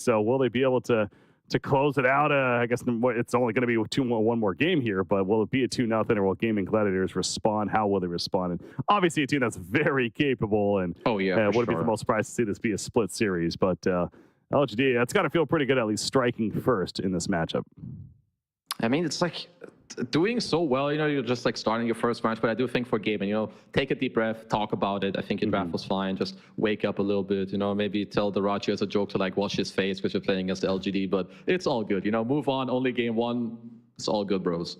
So will they be able to close it out? I guess it's only going to be one more game here, but will it be a 2-0, or will Gaimin Gladiators respond? How will they respond? And obviously a team that's very capable, and wouldn't be the most surprised to see this be a split series. But LGD, that's got to feel pretty good, at least striking first in this matchup. I mean, it's like doing so well, you're just like starting your first match, but I do think for Gaimin, take a deep breath, talk about it. I think your draft was fine. Just wake up a little bit, maybe tell the Rachi as a joke to like wash his face because you're playing against the LGD, but it's all good, move on, only game one. It's all good, bros.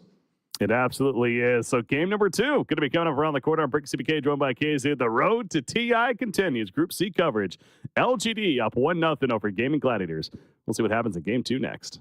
It absolutely is. So game number 2, going to be coming up around the corner on Brick CBK, joined by KZ. The road to TI continues. Group C coverage. LGD up 1-0 over Gaimin Gladiators. We'll see what happens in game 2 next.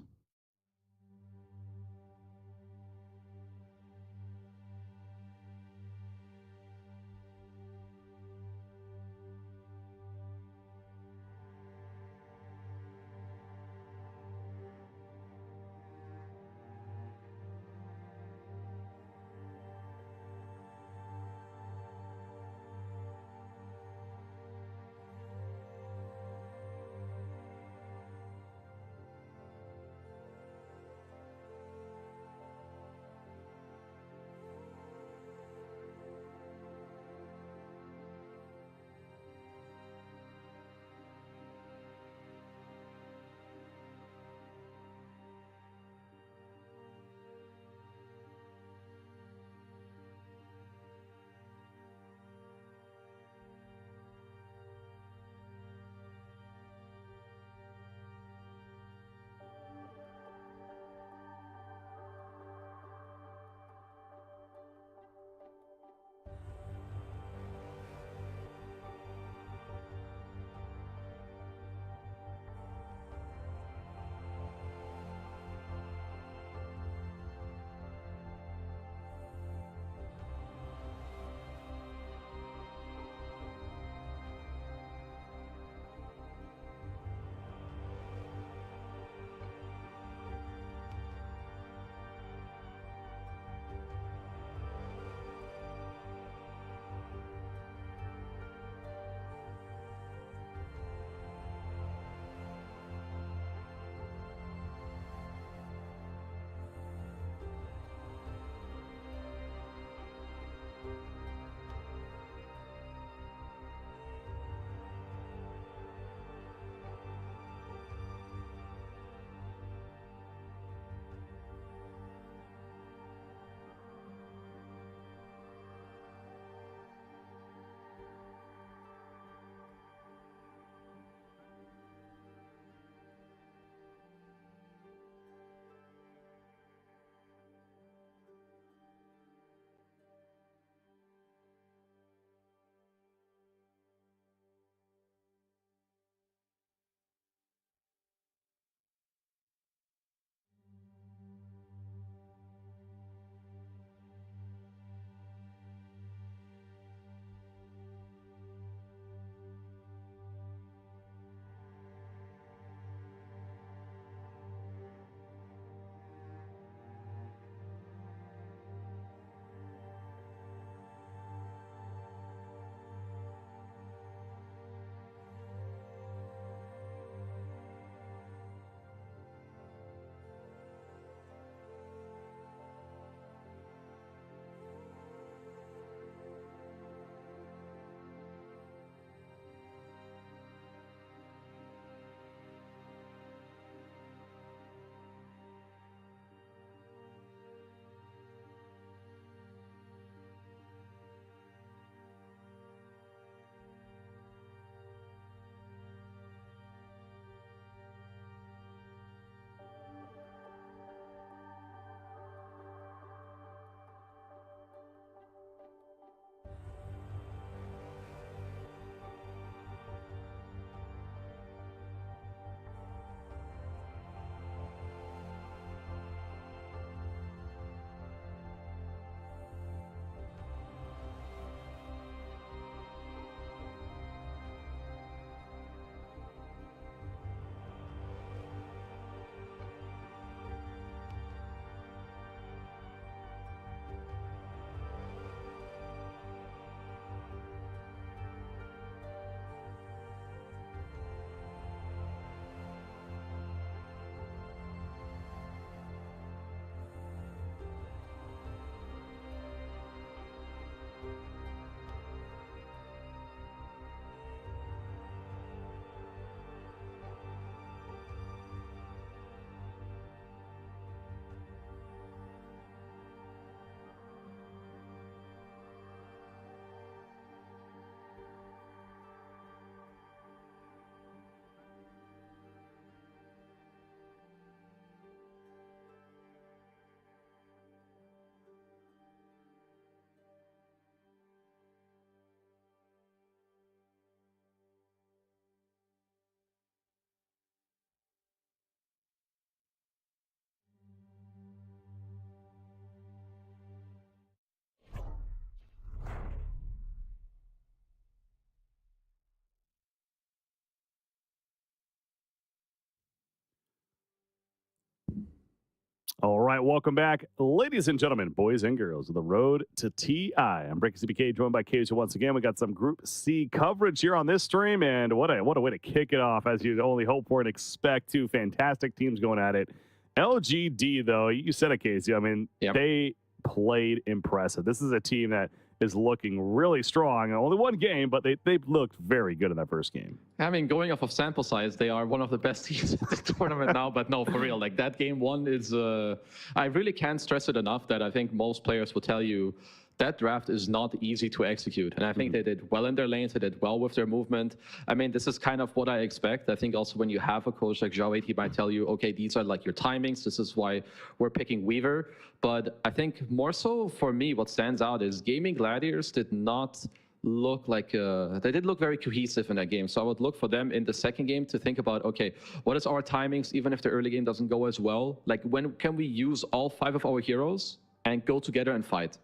All right, welcome back, ladies and gentlemen, boys and girls, of the road to TI. I'm Breaking CBK, joined by KJ once again. We got some Group C coverage here on this stream, and what a way to kick it off, as you'd only hope for and expect. Two fantastic teams going at it. LGD, though, you said it, Casey. I mean, they played impressive. This is a team that is looking really strong. Only one game, but they looked very good in that first game. I mean, going off of sample size, they are one of the best teams in the tournament now. But no, for real, like that game one is, I really can't stress it enough that I think most players will tell you that draft is not easy to execute. And I think they did well in their lanes. They did well with their movement. I mean, this is kind of what I expect. I think also when you have a coach like Joey, he might tell you, okay, these are like your timings. This is why we're picking Weaver. But I think more so for me, what stands out is Gaimin Gladiators did not look like, they did look very cohesive in that game. So I would look for them in the second game to think about, okay, what is our timings, even if the early game doesn't go as well? Like, when can we use all 5 of our heroes and go together and fight?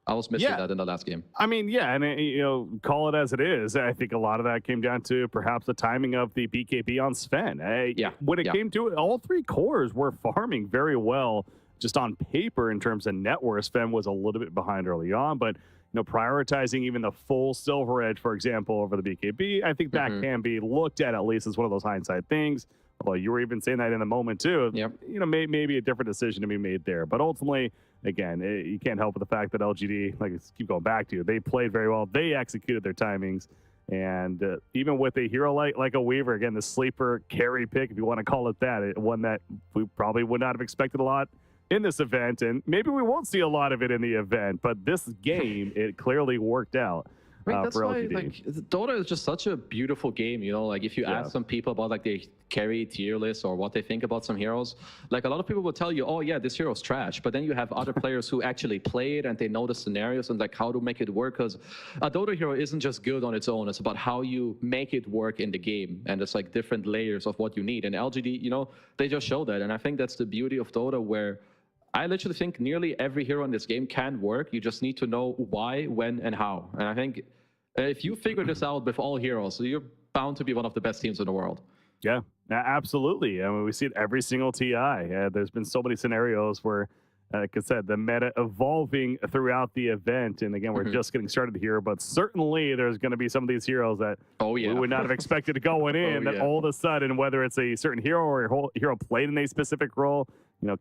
I was missing that in the last game. I mean, yeah, and call it as it is. I think a lot of that came down to perhaps the timing of the BKB on Sven. When it came to it, all 3 cores were farming very well, just on paper in terms of net worth. Sven was a little bit behind early on, but prioritizing even the full Silver Edge, for example, over the BKB, I think that can be looked at least as one of those hindsight things. Well, you were even saying that in the moment too. Maybe a different decision to be made there, but ultimately, again, you can't help with the fact that LGD, like I keep going back to, they played very well. They executed their timings, and even with a hero like a Weaver, again, the sleeper carry pick, if you want to call it that, one that we probably would not have expected a lot in this event, and maybe we won't see a lot of it in the event, but this game, it clearly worked out. I mean, that's for why, LGD. like, Dota is just such a beautiful game, like if you ask some people about like their carry tier list or what they think about some heroes, like a lot of people will tell you, oh yeah, this hero's trash, but then you have other players who actually play it and they know the scenarios and like how to make it work, because a Dota hero isn't just good on its own, it's about how you make it work in the game, and it's like different layers of what you need, and LGD, they just show that, and I think that's the beauty of Dota, where I literally think nearly every hero in this game can work. You just need to know why, when, and how. And I think if you figure this out with all heroes, you're bound to be one of the best teams in the world. Yeah, absolutely. I mean, we see it every single TI. There's been so many scenarios where, like I said, the meta evolving throughout the event. And again, we're just getting started here, but certainly there's going to be some of these heroes that we would not have expected going in, that all of a sudden, whether it's a certain hero or a hero played in a specific role,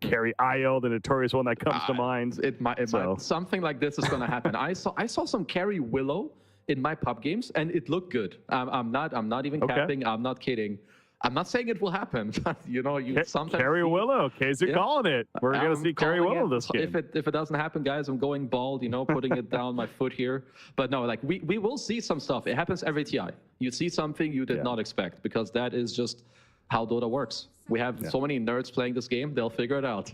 carry IO, the notorious one that comes to mind. It might, something like this is going to happen. I saw some carry Willow in my pub games, and it looked good. I'm not even capping. I'm not kidding. I'm not saying it will happen, but you sometimes carry Willow. Casey calling it. We're gonna see carry Willow this game. If it doesn't happen, guys, I'm going bald. Putting it down my foot here. But no, like we will see some stuff. It happens every TI. You see something you did not expect, because that is just how Dota works. We have so many nerds playing this game, they'll figure it out.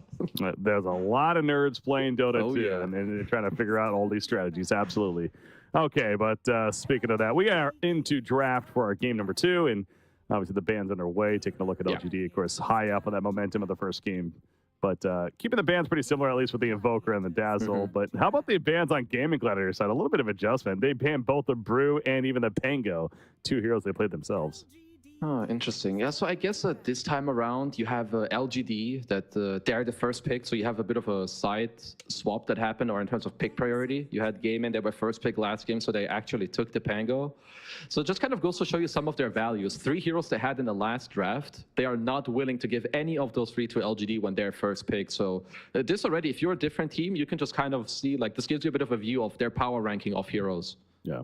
There's a lot of nerds playing Dota too, and they're trying to figure out all these strategies. Absolutely. Okay, but speaking of that, we are into draft for our game number 2, and obviously the band's underway. Taking a look at LGD, of course, high up on that momentum of the first game. But keeping the bands pretty similar, at least with the Invoker and the Dazzle. But how about the bands on Gaimin Gladiators side? A little bit of adjustment. They banned both the Brew and even the Pango, 2 heroes they played themselves. Oh, interesting. Yeah, so I guess this time around you have LGD that they're the first pick, so you have a bit of a side swap that happened, or in terms of pick priority. You had Gaimin, they were first pick last game, so they actually took the Pango. So it just kind of goes to show you some of their values. 3 heroes they had in the last draft, they are not willing to give any of those 3 to LGD when they're first pick. So this already, if you're a different team, you can just kind of see, like, this gives you a bit of a view of their power ranking of heroes. Yeah.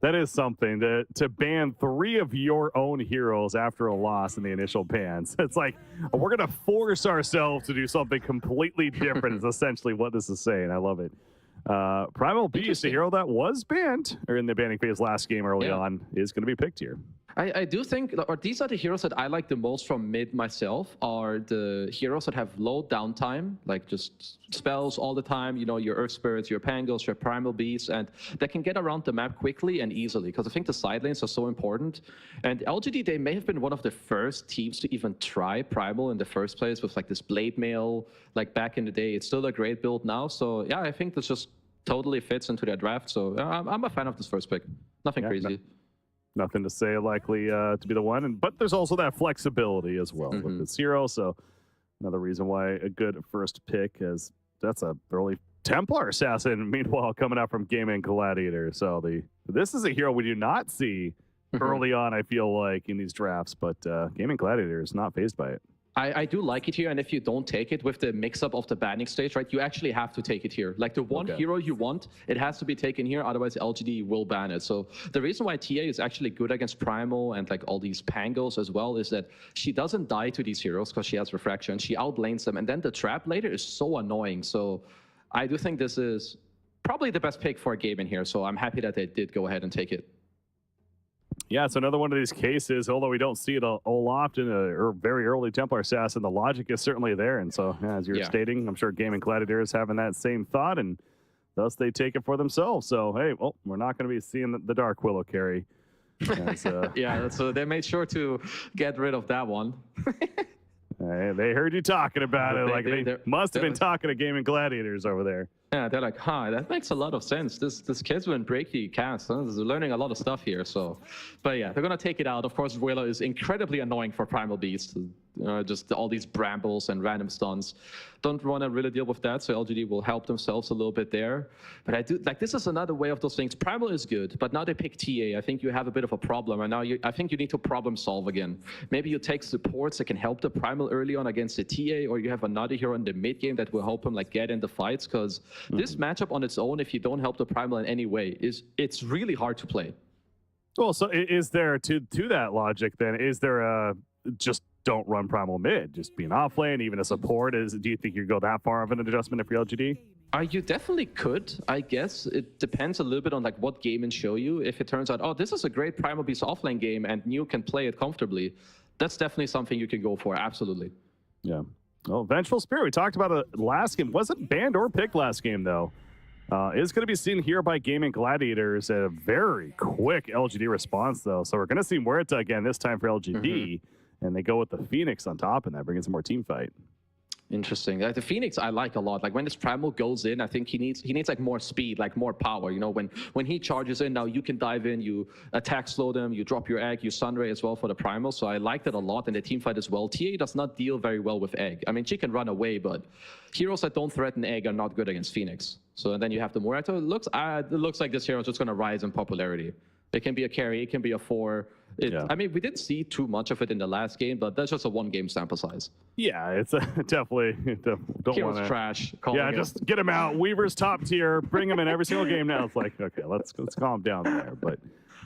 That is something, to ban 3 of your own heroes after a loss in the initial bans. It's like, we're going to force ourselves to do something completely different is essentially what this is saying. I love it. Primal Beast, a hero that was banned or in the banning phase last game early on, is going to be picked here. I do think, or these are the heroes that I like the most from mid myself, are the heroes that have low downtime, like just spells all the time, your Earth Spirits, your Pangos, your Primal Beasts, and that can get around the map quickly and easily, because I think the side lanes are so important. And LGD, they may have been one of the first teams to even try Primal in the first place with like this Blade Mail, like back in the day. It's still a great build now, so yeah, I think this just totally fits into their draft, so I'm a fan of this first pick. Nothing crazy. Nothing to say, likely to be the one. But there's also that flexibility as well with this hero. So Another reason why a good first pick is that's a early Templar Assassin. Meanwhile, coming out from Gaimin Gladiators. So this is a hero we do not see early on, I feel like, in these drafts, but Gaimin Gladiators not fazed by it. I do like it here, and if you don't take it with the mix-up of the banning stage, right, you actually have to take it here. Like, the one hero you want, it has to be taken here, otherwise LGD will ban it. So the reason why TA is actually good against Primal and, like, all these Pangos as well is that she doesn't die to these heroes because she has Refraction. She outlanes them, and then the trap later is so annoying. So I do think this is probably the best pick for a game in here, so I'm happy that they did go ahead and take it. Yeah, it's another one of these cases, although we don't see it all often, or very early Templar Assassin, the logic is certainly there. And so, as you're stating, I'm sure Gaimin Gladiators having that same thought, and thus they take it for themselves. So, hey, well, we're not going to be seeing the Dark Willow carry. As, yeah, so they made sure to get rid of that one. They heard you talking about it. They must have been talking to Gaimin Gladiators over there. Yeah, they're like, that makes a lot of sense. This kid's been breaky cast. They're learning a lot of stuff here. So, but yeah, they're gonna take it out. Of course, Willow is incredibly annoying for Primal Beast. Just all these brambles and random stuns. Don't want to really deal with that, so LGD will help themselves a little bit there. But I do like this is another way of those things. Primal is good, but now they pick TA. I think you have a bit of a problem, and now I think you need to problem solve again. Maybe you take supports that can help the Primal early on against the TA, or you have another hero in the mid game that will help him like get in the fights. Because this matchup on its own, if you don't help the Primal in any way, it's really hard to play. Well, so is there to that logic then? Is there a just don't run Primal mid, just be an off lane, even a support? Do you think you go that far of an adjustment if you're LGD? You definitely could, I guess. It depends a little bit on like what game and show you. If it turns out, this is a great Primal Beast offlane game and you can play it comfortably, that's definitely something you can go for. Absolutely. Yeah. Well, Vengeful Spirit, we talked about it last game. Wasn't banned or picked last game, though. Is going to be seen here by Gaimin Gladiators. A very quick LGD response, though. So we're going to see Muerta again, this time for LGD. And they go with the Phoenix on top, and that brings some more team fight. Interesting. The Phoenix I like a lot. Like when this Primal goes in, I think he needs like more speed, like more power. You know, when he charges in, now you can dive in, you attack slow them, you drop your egg, you Sunray as well for the Primal. So I like that a lot in the team fight as well. TA does not deal very well with egg. I mean, she can run away, but heroes that don't threaten egg are not good against Phoenix. So and then you have the Muerta. It looks like this hero is just going to rise in popularity. It can be a carry, it can be a 4. I mean, we didn't see too much of it in the last game, but that's just a one-game sample size. Yeah, it's definitely don't Heroes want to trash. Yeah, just get him out. Weaver's top tier. Bring him in every single game now. It's like, okay, let's calm down there. But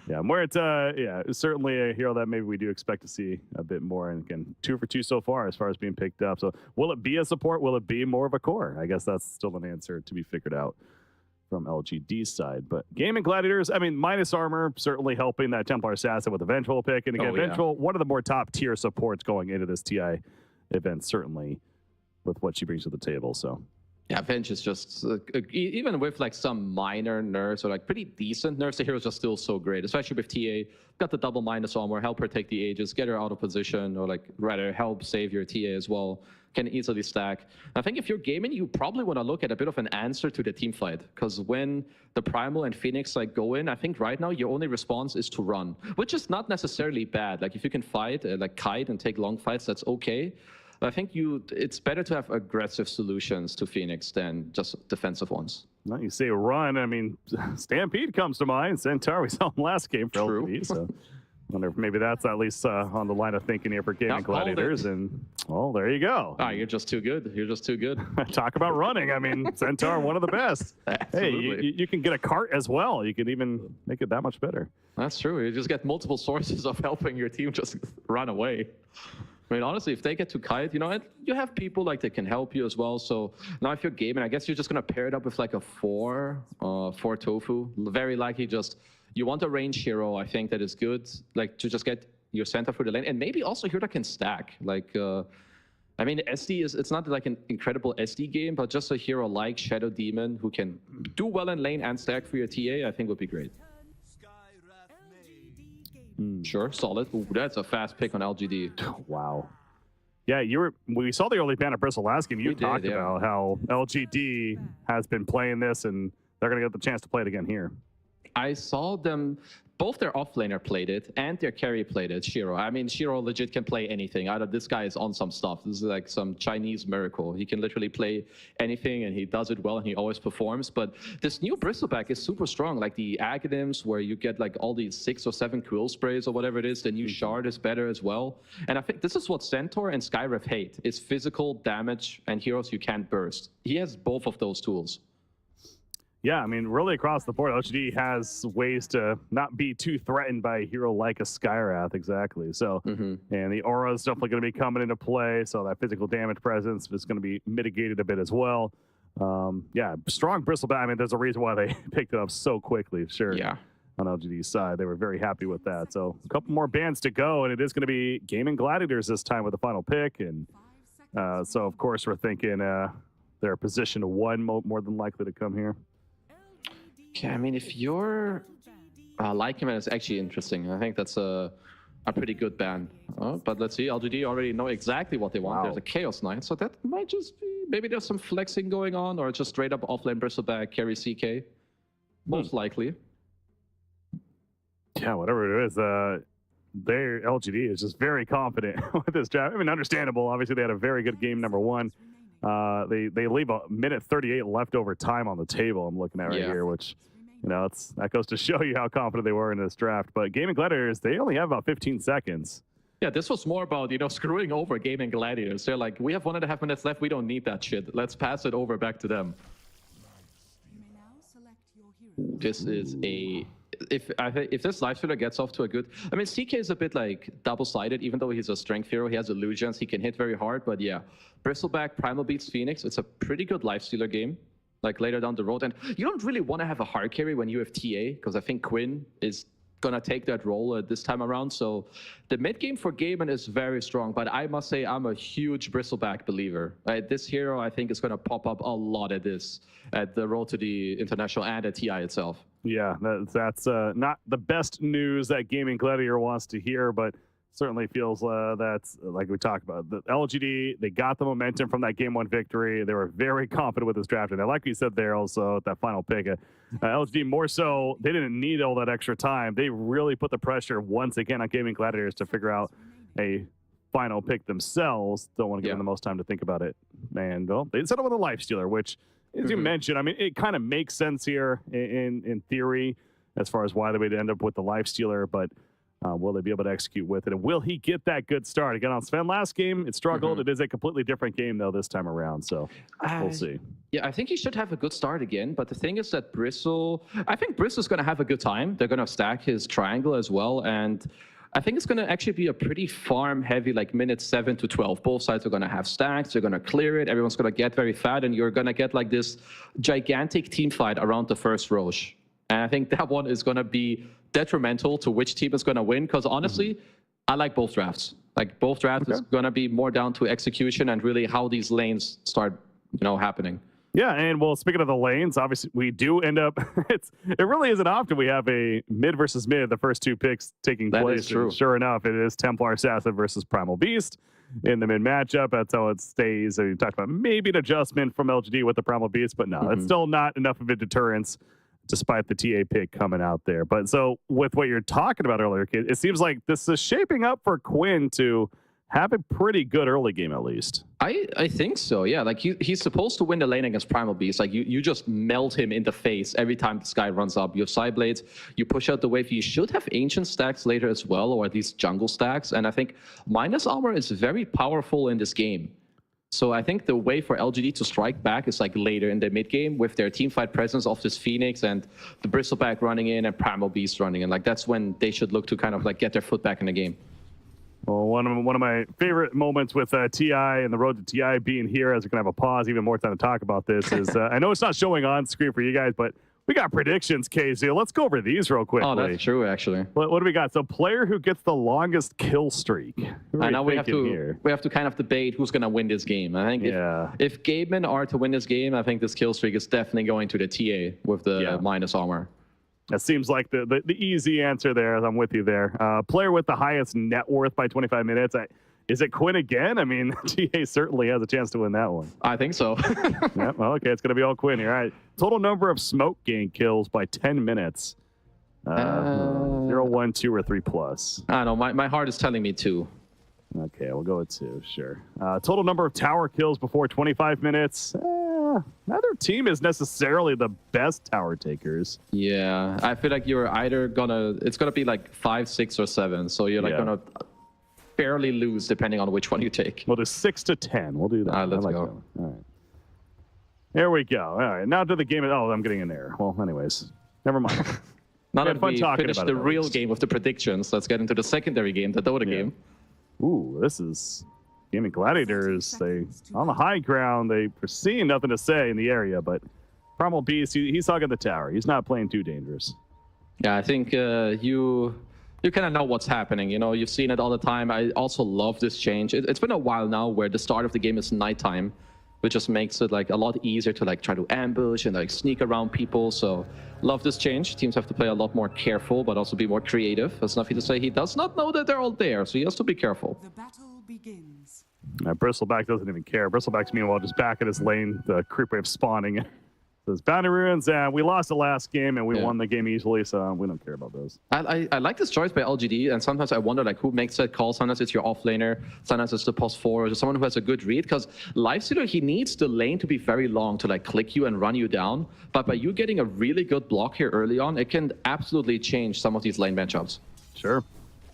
yeah, Muerta, certainly a hero that maybe we do expect to see a bit more. And again, 2 for 2 so far as being picked up. So will it be a support? Will it be more of a core? I guess that's still an answer to be figured out from LGD's side. But Gaimin Gladiators, I mean, minus armor, certainly helping that Templar Assassin with a Vengeful pick. And again, Vengeful, one of the more top tier supports going into this TI event, certainly with what she brings to the table. So yeah, Venge is just, even with like some minor nerfs or like pretty decent nerfs, the heroes are still so great, especially with TA. Got the double minus armor, help her take the Aegis, get her out of position, or like rather help save your TA as well. Can easily stack. I think if you're gaming, you probably want to look at a bit of an answer to the team fight, because when the Primal and Phoenix like go in, I think right now your only response is to run, which is not necessarily bad. Like if you can fight, like kite and take long fights, that's okay. But I think it's better to have aggressive solutions to Phoenix than just defensive ones. Well, you say run, I mean, Stampede comes to mind. Centaur, we saw him last game for LGD, so wonder if maybe that's at least on the line of thinking here for Gaimin Gladiators. And well, there you go. You're just too good. You're just too good. Talk about running. I mean, Centaur, one of the best. Absolutely. Hey, you can get a cart as well. You can even make it that much better. That's true. You just get multiple sources of helping your team just run away. I mean, honestly, if they get to kite, you have people like that can help you as well. So now if you're gaming, I guess you're just going to pair it up with like a 4 tofu. Very likely just, you want a range hero, I think, that is good, like to just get your center through the lane. And maybe also a hero that can stack. Like, I mean, SD it's not like an incredible SD game, but just a hero like Shadow Demon who can do well in lane and stack for your TA, I think would be great. Sure, solid. Ooh, that's a fast pick on LGD. Wow. Yeah, we saw the early ban of Bristle last game. You talked about how LGD has been playing this, and they're going to get the chance to play it again here. I saw them, both their offlaner played it and their carry played it, Shiro. I mean, Shiro legit can play anything. This guy is on some stuff. This is like some Chinese miracle. He can literally play anything, and he does it well, and he always performs. But this new Bristleback is super strong. Like the Aghanim's, where you get like all these 6 or 7 quill sprays or whatever it is. The new Shard is better as well. And I think this is what Centaur and Skyref hate, is physical damage and heroes you can't burst. He has both of those tools. Yeah, I mean, really across the board, LGD has ways to not be too threatened by a hero like a Skyrath, exactly. So, and the aura is definitely going to be coming into play, so that physical damage presence is going to be mitigated a bit as well. Yeah, strong Bristleback. I mean, there's a reason why they picked it up so quickly, sure. Yeah. On LGD's side, they were very happy with that. So, a couple more bands to go, and it is going to be Gaimin Gladiators this time with the final pick. And so, of course, we're thinking they're position 1 more than likely to come here. Okay, I mean, if you're Lycan, is actually interesting. I think that's a pretty good ban. But let's see, LGD already know exactly what they want. Wow. There's a Chaos Knight, so that might just be, maybe there's some flexing going on, or just straight up offlane Bristleback, carry CK. Most likely. Yeah, whatever it is, their LGD is just very confident with this draft. I mean, understandable. Obviously, they had a very good game number 1. They leave a minute 38 leftover time on the table. I'm looking at right here, which, you know, that goes to show you how confident they were in this draft. But Gaimin Gladiators, they only have about 15 seconds. Yeah, this was more about, you know, screwing over Gaimin Gladiators. They're like, we have 1.5 minutes left. We don't need that shit. Let's pass it over back to them. This is a... If this Lifestealer gets off to a good... I mean, CK is a bit like double-sided. Even though he's a strength hero, he has illusions, he can hit very hard. But yeah, Bristleback, Primal beats Phoenix. It's a pretty good Lifestealer game, like later down the road. And you don't really want to have a hard carry when you have TA, because I think Quinn is going to take that role this time around. So the mid game for Gaimin is very strong. But I must say, I'm a huge Bristleback believer. This hero, I think, is going to pop up a lot at the road to the International and at TI itself. Yeah, that's not the best news that Gaimin Gladiator wants to hear, but certainly feels that's, like we talked about, the LGD, they got the momentum from that Game 1 victory. They were very confident with this draft. And like we said there also, at that final pick, LGD more so, they didn't need all that extra time. They really put the pressure once again on Gaimin Gladiators to figure out a final pick themselves. Don't want to give them the most time to think about it. And well, they settled with a Lifestealer, which, as you mentioned, I mean, it kind of makes sense here in theory as far as why they would end up with the Lifestealer, but will they be able to execute with it? And will he get that good start? Again, on Sven last game, it struggled. It is a completely different game, though, this time around, so we'll see. Yeah, I think he should have a good start again, but the thing is that I think Bristle's going to have a good time. They're going to stack his triangle as well, and I think it's going to actually be a pretty farm-heavy, like minutes 7 to 12. Both sides are going to have stacks. They're going to clear it. Everyone's going to get very fat, and you're going to get like this gigantic team fight around the first Roche. And I think that one is going to be detrimental to which team is going to win, because honestly, I like both drafts. Like both drafts is going to be more down to execution and really how these lanes start, happening. Yeah, and well, speaking of the lanes, obviously we do end up. It really isn't often we have a mid versus mid, the first 2 picks taking place. That is true. Sure enough, it is Templar Assassin versus Primal Beast in the mid matchup. That's how it stays. And you talked about maybe an adjustment from LGD with the Primal Beast, but no, it's still not enough of a deterrence, despite the TA pick coming out there. But so with what you're talking about earlier, Kid, it seems like this is shaping up for Quinn to have a pretty good early game, at least. I think so, yeah. Like he's supposed to win the lane against Primal Beast. Like you just melt him in the face every time this guy runs up. You have side blades, you push out the wave. You should have ancient stacks later as well, or at least jungle stacks. And I think minus armor is very powerful in this game. So I think the way for LGD to strike back is like later in the mid game with their teamfight presence of this Phoenix and the Bristleback running in and Primal Beast running in. Like that's when they should look to kind of like get their foot back in the game. Well, one of my favorite moments with TI and the road to TI being here, as we're going to have a pause, even more time to talk about this, is I know it's not showing on screen for you guys, but we got predictions, KZ. Let's go over these real quickly. Oh, that's true, actually. What do we got? So, player who gets the longest kill streak. I know we have to kind of debate who's going to win this game. I think if Gaimin are to win this game, I think this kill streak is definitely going to the TA with the minus armor. That seems like the easy answer there. I'm with you there. Player with the highest net worth by 25 minutes. Is it Quinn again? I mean, TA certainly has a chance to win that one. I think so. Well, okay, it's going to be all Quinn here. All right. Total number of smoke gain kills by 10 minutes. 0, 1, 2, or 3 plus. I don't know. My heart is telling me 2. Okay, we'll go with 2. Sure. Total number of tower kills before 25 minutes. Neither team is necessarily the best tower takers. Yeah, I feel like you're either it's gonna be like 5, 6, or 7. So you're like gonna barely lose depending on which one you take. We'll do 6 to 10. We'll do that. Let's go. All right. There we go. All right. Now to the game. Oh, I'm getting in there. Well, anyways, never mind. Now that we finished the real game of the predictions, let's get into the secondary game, the Dota game. Ooh, this is Gaimin Gladiators. They on the high ground. They were seeing nothing to say in the area, but Primal Beast, he's hogging the tower. He's not playing too dangerous. Yeah, I think you kind of know what's happening. You know, you've seen it all the time. I also love this change. It's been a while now where the start of the game is nighttime, which just makes it like a lot easier to like try to ambush and like sneak around people. So love this change. Teams have to play a lot more careful, but also be more creative. That's nothing to say. He does not know that they're all there, so he has to be careful. The battle begins. Bristleback doesn't even care. Bristleback's meanwhile just back at his lane. The creep wave spawning. Those boundary ruins, and we lost the last game, and we won the game easily, so we don't care about those. I like this choice by LGD, and sometimes I wonder like who makes that call. Sometimes it's your offlaner, sometimes it's the +4, or just someone who has a good read. Because Lifestealer, he needs the lane to be very long to like click you and run you down. But by you getting a really good block here early on, it can absolutely change some of these lane matchups. Sure,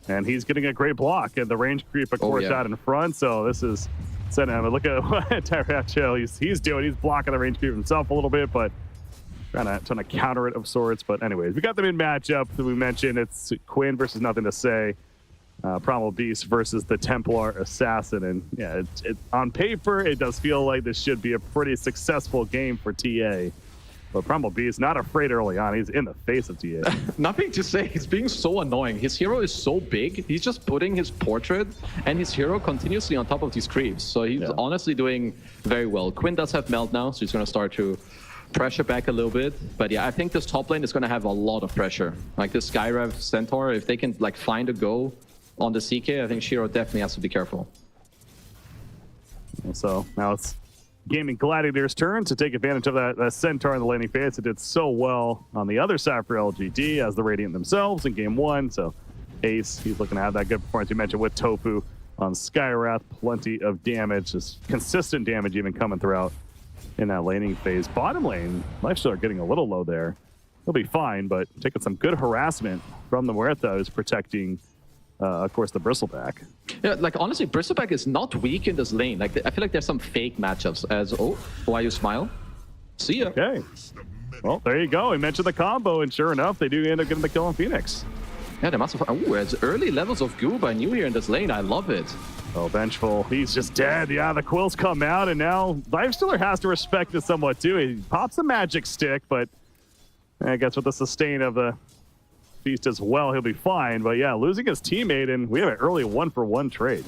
and he's getting a great block, and the range creep, of course, out in front. So this is. Look at what TI12 he's doing. He's blocking the range creep himself a little bit, but trying to counter it of sorts. But anyways, we got the mid matchup that we mentioned. It's Quinn versus Nothing to Say. Primal Beast versus the Templar Assassin. And yeah, on paper, it does feel like this should be a pretty successful game for TA. But Primal Beast not afraid early on. He's in the face of TA. Nothing to say. He's being so annoying. His hero is so big. He's just putting his portrait and his hero continuously on top of these creeps. So he's honestly doing very well. Quinn does have melt now, so he's going to start to pressure back a little bit. But yeah, I think this top lane is going to have a lot of pressure. Like this Skyrev Centaur, if they can like find a go on the CK, I think Shiro definitely has to be careful. So now it's Gaimin Gladiators' turn to take advantage of that Centaur in the laning phase. It did so well on the other side for LGD as the Radiant themselves in game 1. So Ace, he's looking to have that good performance. You mentioned with Tofu on Skywrath, plenty of damage, just consistent damage even coming throughout in that laning phase. Bottom lane, Lifestealer getting a little low there. He'll be fine, but taking some good harassment from the Muerta, who's protecting, of course, the Bristleback. Yeah, like honestly, Bristleback is not weak in this lane. Like I feel like there's some fake matchups as why you smile? See ya. Okay. Well, there you go. We mentioned the combo, and sure enough, they do end up getting the kill on Phoenix. Yeah, they must have. Oh, it's early levels of goo by New here in this lane. I love it. Oh, Vengeful. He's just dead. Yeah, the quills come out, and now Lifestealer has to respect it somewhat too. He pops a magic stick, but I guess with the sustain of the Beast as well, he'll be fine. But yeah, losing his teammate, and we have an early 1-for-1 trade.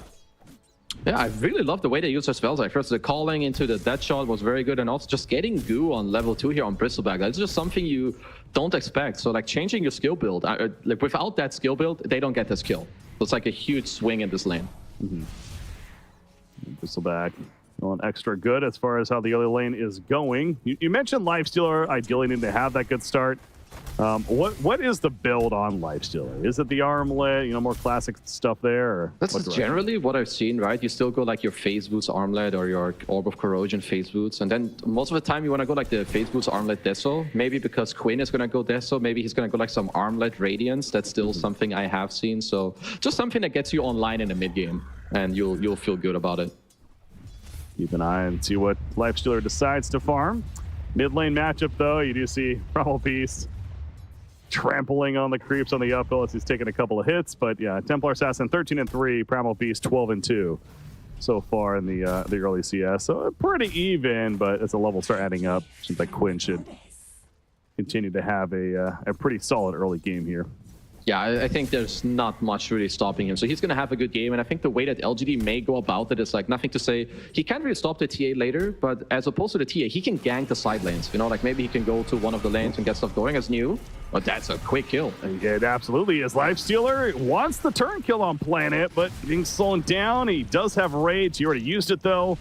Yeah, I really love the way they use their spells. Like first, the calling into the death shot was very good, and also just getting goo on level 2 here on Bristleback. That's just something you don't expect. So like changing your skill build, like without that skill build, they don't get this kill. So it's like a huge swing in this lane. Bristleback going extra good as far as how the early lane is going. You mentioned Lifestealer ideally need to have that good start. What is the build on Lifestealer? Is it the armlet, more classic stuff there? Or that's generally what I've seen, right? You still go like your Phase Boots armlet or your Orb of Corrosion Phase Boots, and then most of the time you want to go like the Phase Boots armlet Deso. Maybe because Quinn is going to go Deso, maybe he's going to go like some armlet Radiance. That's still something I have seen. So just something that gets you online in the mid game, and you'll feel good about it. Keep an eye and see what Lifestealer decides to farm. Mid lane matchup though, you do see Primal Beast trampling on the creeps on the uphill as he's taking a couple of hits. But yeah, Templar Assassin 13-3, Primal Beast 12-2 so far in the early CS. So pretty even, but as the levels start adding up, seems like Quinn should continue to have a pretty solid early game here. Yeah, I think there's not much really stopping him. So he's going to have a good game. And I think the way that LGD may go about it is like nothing to say. He can't really stop the TA later, but as opposed to the TA, he can gank the side lanes. Like maybe he can go to one of the lanes and get stuff going as new. But that's a quick kill. It absolutely is. Lifestealer wants the turn kill on Planet, but being slowed down. He does have Rage. He already used it though.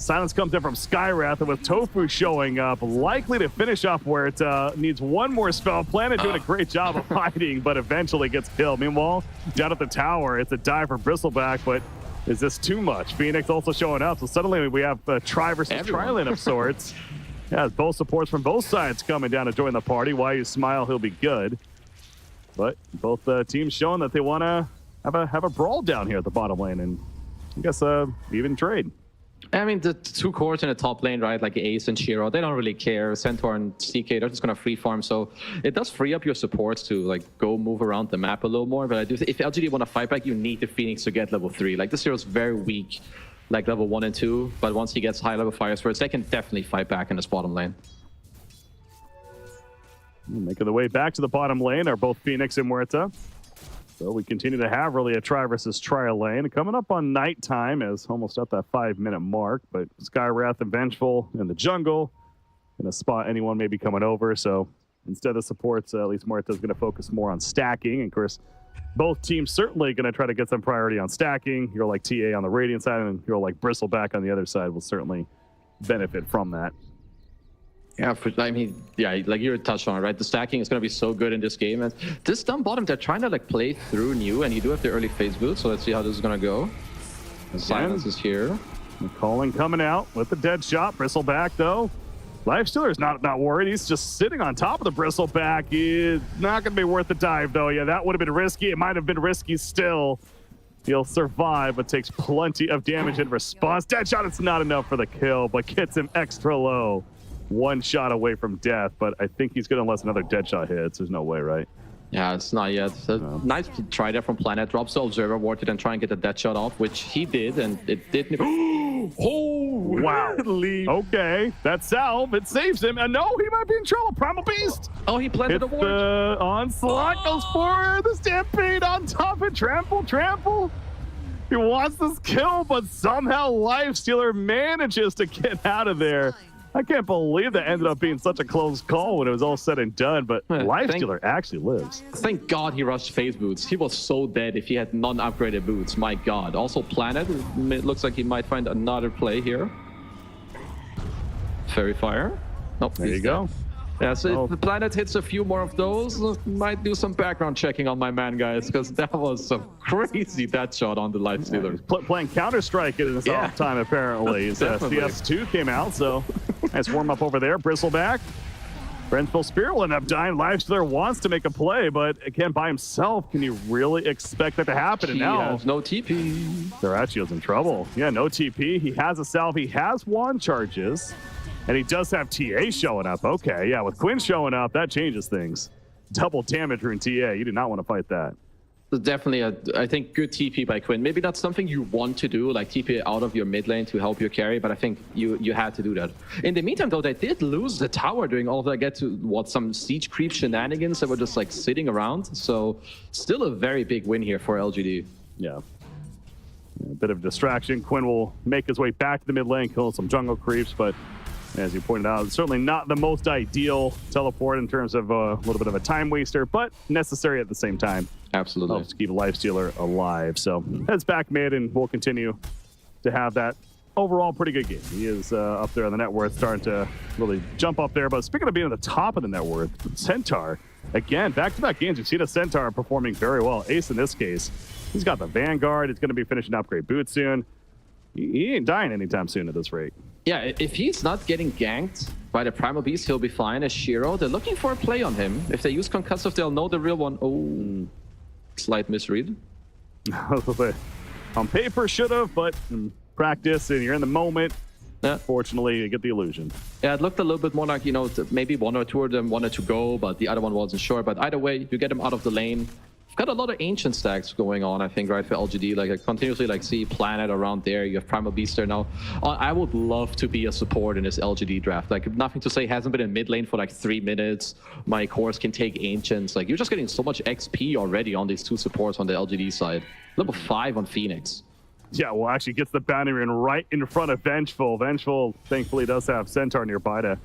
Silence comes in from Skywrath, and with Tofu showing up, likely to finish off where it needs one more spell. Planet doing a great job of hiding, but eventually gets killed. Meanwhile, down at the tower, it's a dive for Bristleback, but is this too much? Phoenix also showing up, so suddenly we have a Tri versus Tri-lane of sorts. Yeah, both supports from both sides coming down to join the party. Why you smile, he'll be good. But both teams showing that they want to have a brawl down here at the bottom lane, and I guess even trade. I mean, the two cores in the top lane, right, like Ace and Shiro, they don't really care. Centaur and CK, they're just going to free farm. So it does free up your supports to like go move around the map a little more. But I do if LGD want to fight back, you need the Phoenix to get level 3. Like, this hero's very weak, like level 1 and 2. But once he gets high level fire spirits, they can definitely fight back in this bottom lane. Making the way back to the bottom lane are both Phoenix and Muerta. So we continue to have really a Tri versus Tri lane. Coming up on nighttime is almost at that 5-minute mark, but Skywrath and Vengeful in the jungle. Gonna spot anyone maybe coming over. So instead of supports, at least Muerta is gonna focus more on stacking. And of course, both teams certainly gonna try to get some priority on stacking. You're like TA on the Radiant side, and you're like Bristleback on the other side will certainly benefit from that. Yeah, I mean, yeah, like you touched on, right? The stacking is going to be so good in this game. And this dumb bottom, they're trying to like play through new, and you do have the early phase boot, so let's see how this is going to go. Silence is here. Calling coming out with the dead shot. Bristleback, though. Lifestealer's not worried. He's just sitting on top of the Bristleback. It's not going to be worth the dive, though. Yeah, that would have been risky. It might have been risky still. He'll survive, but takes plenty of damage in response. Dead shot, it's not enough for the kill, but gets him extra low. One shot away from death, but I think he's good unless another dead shot hits. There's no way, right? Yeah, it's not yet. So nice to try there from Planet. Drops the Observer Ward to then try and get the dead shot off, which he did, and it didn't. Oh, wow. Okay, that salve, it saves him. And no, he might be in trouble. Primal Beast. Oh, he planted a ward. The onslaught goes forward. The Stampede on top and trample. He wants this kill, but somehow Lifestealer manages to get out of there. I can't believe that ended up being such a close call when it was all said and done, but Lifestealer actually lives. Thank God he rushed phase boots. He was so dead if he had non-upgraded boots. My God. Also, Planet, it looks like he might find another play here. Fairy Fire. Nope. There you go. Yeah, so if the Planet hits a few more of those, might do some background checking on my man, guys, because that was some crazy death shot on the Lifestealer. Playing Counter-Strike in his off time, apparently. CS2 came out, so nice warm-up over there. Bristleback. Vengeful Spirit will end up dying. Lifestealer wants to make a play, but again, by himself, can you really expect that to happen? And now has no TP. Thirachio's in trouble. Yeah, no TP. He has a salve. He has wand charges. And he does have TA showing up. Okay, yeah, with Quinn showing up, that changes things. Double damage rune TA. You do not want to fight that. Definitely, I think good TP by Quinn. Maybe that's something you want to do, like TP out of your mid lane to help your carry, but I think you had to do that. In the meantime, though, they did lose the tower during all of that. Get to some siege creep shenanigans that were just like sitting around. So still a very big win here for LGD. Yeah. A bit of distraction. Quinn will make his way back to the mid lane, kill some jungle creeps, but as you pointed out, certainly not the most ideal teleport in terms of a little bit of a time waster, but necessary at the same time. Absolutely. Helps keep a Lifestealer alive. So heads back mid, and we'll continue to have that overall pretty good game. He is up there on the net worth, starting to really jump up there. But speaking of being at the top of the net worth, Centaur, again, back-to-back games, we've seen a Centaur performing very well. Ace in this case, he's got the Vanguard. He's going to be finishing upgrade boot soon. He ain't dying anytime soon at this rate. Yeah, if he's not getting ganked by the Primal Beast, he'll be fine as Shiro. They're looking for a play on him. If they use Concussive, they'll know the real one. Oh, slight misread. On paper, should have, but in practice, and you're in the moment. Yeah. Fortunately, you get the illusion. Yeah, it looked a little bit more like, maybe one or two of them wanted to go, but the other one wasn't sure. But either way, you get them out of the lane. Got a lot of ancient stacks going on, I think, right, for LGD. Like, I continuously see Planet around there. You have Primal Beast there now. I would love to be a support in this LGD draft. Like, nothing to say, hasn't been in mid lane for like 3 minutes. My cores can take ancients. Like, you're just getting so much XP already on these two supports on the LGD side. Level 5 on Phoenix. Yeah, well, actually gets the bounty rune right in front of Vengeful. Vengeful, thankfully, does have Centaur nearby to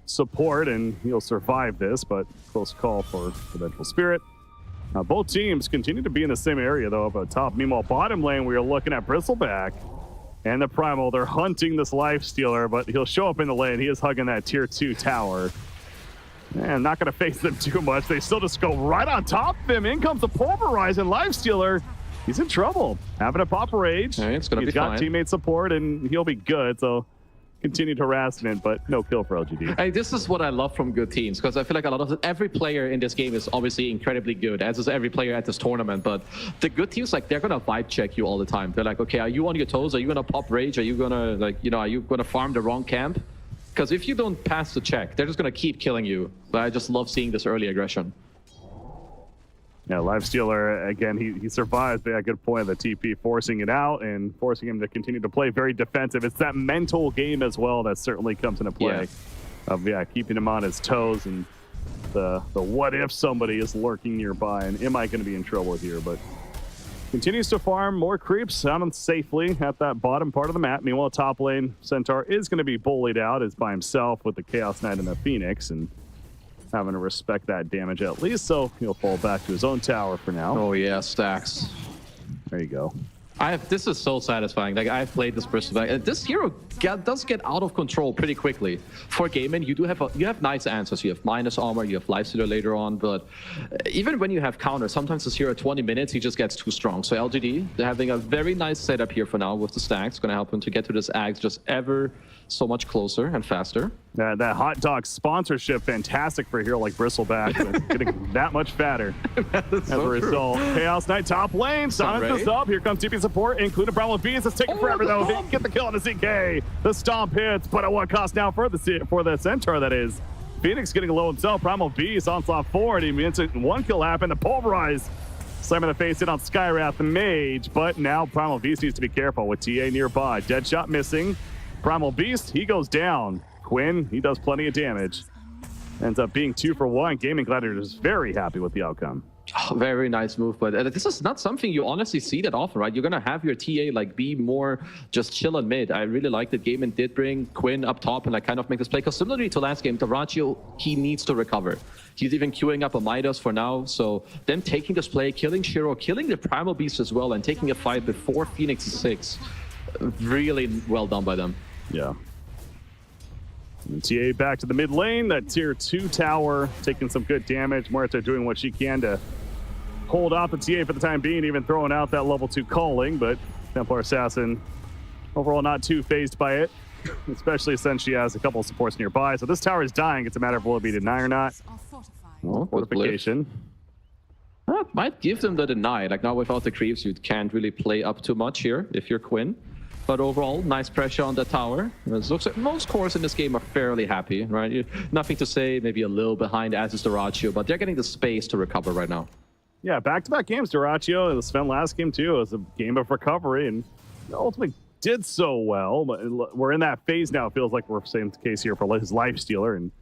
support, and he'll survive this, but close call for the Vengeful Spirit. Now, both teams continue to be in the same area, though, up at top. Meanwhile, bottom lane, we are looking at Bristleback. and the Primal. They're hunting this Life Stealer, but he'll show up in the lane. He is hugging that tier 2 tower. And not going to face them too much. They still just go right on top of him. In comes the Pulverize, and Life Stealer, he's in trouble. Having a pop rage. Yeah, it's gonna He's be got fine. teammate support, and he'll be good. So continued harassment, but no kill for LGD. Hey, this is what I love from good teams, because I feel like every player in this game is obviously incredibly good, as is every player at this tournament. But the good teams, like, they're gonna vibe check you all the time. They're like, okay, are you on your toes? Are you gonna pop rage? Are you gonna, like, you know, are you gonna farm the wrong camp? Because if you don't pass the check, they're just gonna keep killing you. But I just love seeing this early aggression. Yeah, Life Stealer, again, he survives, but yeah, good point. The TP forcing it out and forcing him to continue to play very defensive. It's that mental game as well that certainly comes into play. Yeah, keeping him on his toes and the what if somebody is lurking nearby and am I going to be in trouble here? But continues to farm more creeps out safely at that bottom part of the map. Meanwhile, top lane, Centaur is going to be bullied out as by himself with the Chaos Knight and the Phoenix, and having to respect that damage at least, so he'll fall back to his own tower for now. Oh yeah, stacks. There you go. This is so satisfying. Like, I've played this Bristleback. This hero does get out of control pretty quickly. For Gaimin, you have nice answers. You have minus armor, you have Lifestealer later on, but even when you have counter, sometimes this hero at 20 minutes, he just gets too strong. So LGD, they're having a very nice setup here for now with the stacks. Going to help him to get to this Axe just ever so much closer and faster. That hot dog sponsorship, fantastic for a hero like Bristleback, getting that much fatter as a result. Chaos Knight top lane, Sonic this up. Here comes TP support, including Primal Beast. It's taking forever though. They get the kill on the ZK. The stomp hits, but at what cost now for the Centaur, that is. Phoenix getting low himself. Primal Beast onslaught forward. He means one kill happened. The Pulverize slamming the face in on Skywrath the Mage, but now Primal Beast needs to be careful with TA nearby. Deadshot missing. Primal Beast, he goes down. Quinn, he does plenty of damage. Ends up being 2 for 1. Gaimin Gladiators is very happy with the outcome. Oh, very nice move, but this is not something you honestly see that often, right? You're gonna have your TA like be more just chill and mid. I really like that Gaimin did bring Quinn up top and like kind of make this play, because similarly to last game, Ratio, he needs to recover. He's even queuing up a Midas for now, so them taking this play, killing Shiro, killing the Primal Beast as well, and taking a fight before Phoenix is 6, really well done by them. Yeah. And TA back to the mid lane. That tier 2 tower taking some good damage. Muerta doing what she can to hold off the TA for the time being, even throwing out that level 2 calling. But Templar Assassin overall not too phased by it, especially since she has a couple of supports nearby. So this tower is dying. It's a matter of will it be deny or not. Oh, Fortification. That might give them the deny. Like, now without the creeps, you can't really play up too much here if you're Quinn. But overall, nice pressure on the tower. It looks like most cores in this game are fairly happy, right? Nothing to say, maybe a little behind as is Ratio, but they're getting the space to recover right now. Yeah, back-to-back games, Ratio. It was Sven last game too. It was a game of recovery, and ultimately did so well. But we're in that phase now. It feels like we're same case here for his Life Stealer, and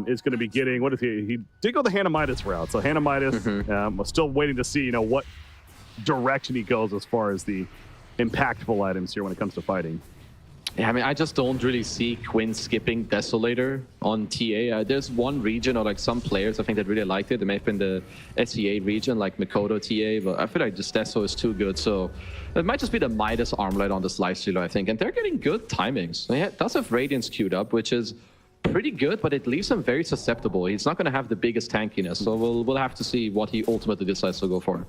is going to be getting, what is he? He did go the Hannah Midas route. So Hannah Midas, was still waiting to see, what direction he goes as far as the impactful items here when it comes to fighting. Yeah, I mean, I just don't really see Quinn skipping Desolator on TA. There's one region or like some players I think that really liked it. It may have been the SEA region, like Mikoto TA, but I feel like just Deso is too good. So it might just be the Midas Armlet on this Lifestealer, I think. And they're getting good timings. He does have Radiance queued up, which is pretty good, but it leaves him very susceptible. He's not going to have the biggest tankiness, so we'll have to see what he ultimately decides to go for.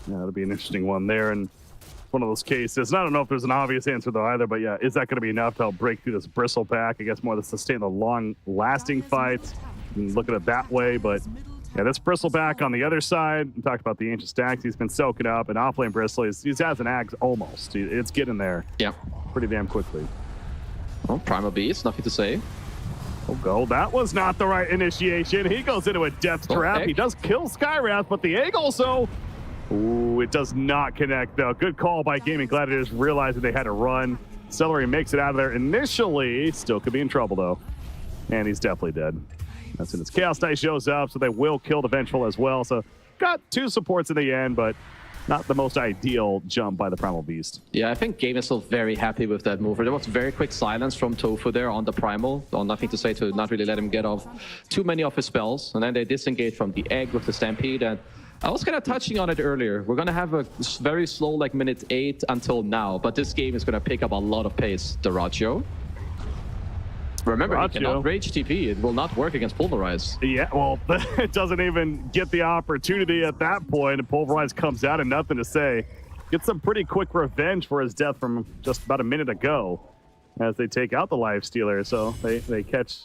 Yeah, that'll be an interesting one there, and one of those cases. And I don't know if there's an obvious answer though either, but yeah, is that going to be enough to help break through this Bristleback? I guess more to sustain the long-lasting fights. You can look at it that way, but yeah, this Bristleback on the other side. We talked about the ancient stacks. He's been soaking up, and offlane Bristle, he has an Axe almost. It's getting there. Yeah, pretty damn quickly. Oh, Primal Beast, nothing to say. Oh, go. That was not the right initiation. He goes into a death trap. He does kill Skywrath, but the egg also. Ooh, it does not connect, though. Good call by Gaimin Gladiators, realizing they had to run. Celery makes it out of there initially. Still could be in trouble, though. And he's definitely dead. As soon as Chaos Knight shows up, so they will kill the Vengeful as well. So got 2 supports in the end, but not the most ideal jump by the Primal Beast. Yeah, I think Game is still very happy with that move. There was very quick silence from Tofu there on the Primal. Nothing to say to not really let him get off too many of his spells. And then they disengage from the egg with the Stampede. And I was kind of touching on it earlier. We're going to have a very slow, like minute 8 until now, but this game is going to pick up a lot of pace. Dyrachyo. Remember, he cannot rage TP. It will not work against Pulverize. Yeah, well, it doesn't even get the opportunity at that point, and Pulverize comes out and nothing to say. Gets some pretty quick revenge for his death from just about a minute ago as they take out the Lifestealer. So they catch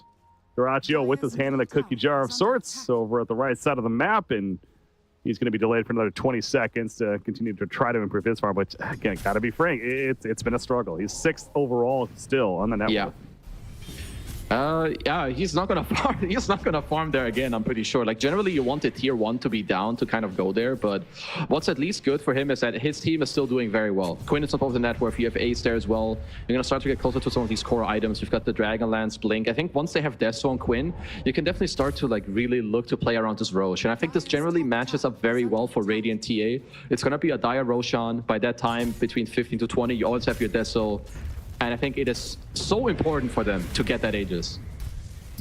Dyrachyo with his hand in the cookie jar of sorts over at the right side of the map, and he's going to be delayed for another 20 seconds to continue to try to improve his farm. But again, got to be frank, it's been a struggle. He's 6th overall still on the network. Yeah. Yeah, he's not gonna farm. He's not gonna farm there again. I'm pretty sure. Like generally, you want the tier 1 to be down to kind of go there. But what's at least good for him is that his team is still doing very well. Quinn is up over the network. You have Ace there as well. You're gonna start to get closer to some of these core items. You've got the Dragonlance, Blink. I think once they have Deso on Quinn, you can definitely start to like really look to play around this Rosh. And I think this generally matches up very well for Radiant TA. It's gonna be a dire Roshan. By that time, between 15 to 20, you always have your Deso. And I think it is so important for them to get that Aegis.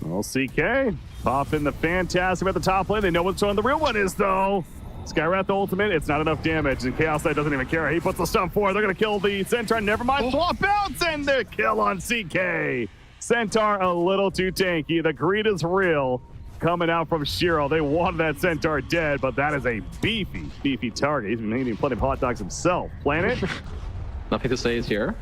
Well, CK popping the Phantasm at the top lane. They know what's on the real one is, though. Skywrath ultimate, it's not enough damage, and Chaos Knight doesn't even care. He puts the stun forward. They're going to kill the Centaur. Never mind. Swap outs and the kill on CK. Centaur a little too tanky. The greed is real. Coming out from Shiro. They wanted that Centaur dead, but that is a beefy target. He's been eating plenty of hot dogs himself. Planet. Nothing to say is here.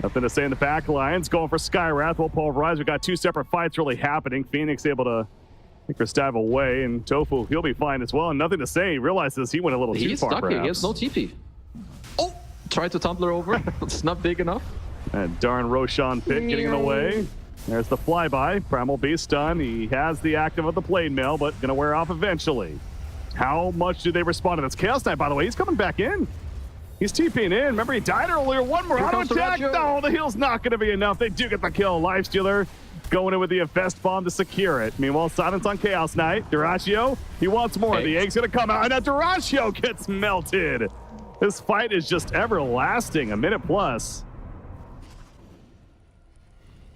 Nothing to say in the back lines. Going for Skywrath. Will Pulverize. We got 2 separate fights really happening. Phoenix able to take her stab away, and Tofu, he'll be fine as well. And nothing to say. He realizes he went a little too far, stuck perhaps. Here. He has no TP. Oh! Tried to tumbler over. It's not big enough. And darn Roshan Pit getting in the way. There's the flyby. Primal Beast stun. He has the active of the Blade Mail, but gonna wear off eventually. How much do they respond to this? Chaos Knight, by the way, he's coming back in. He's TPing in. Remember, he died earlier. One more auto attack. No, the heal's not going to be enough. They do get the kill. Lifestealer going in with the Infest Bomb to secure it. Meanwhile, silence on Chaos Knight. Dyrachyo, he wants more. The egg's going to come out, and that Dyrachyo gets melted. This fight is just everlasting. A minute plus.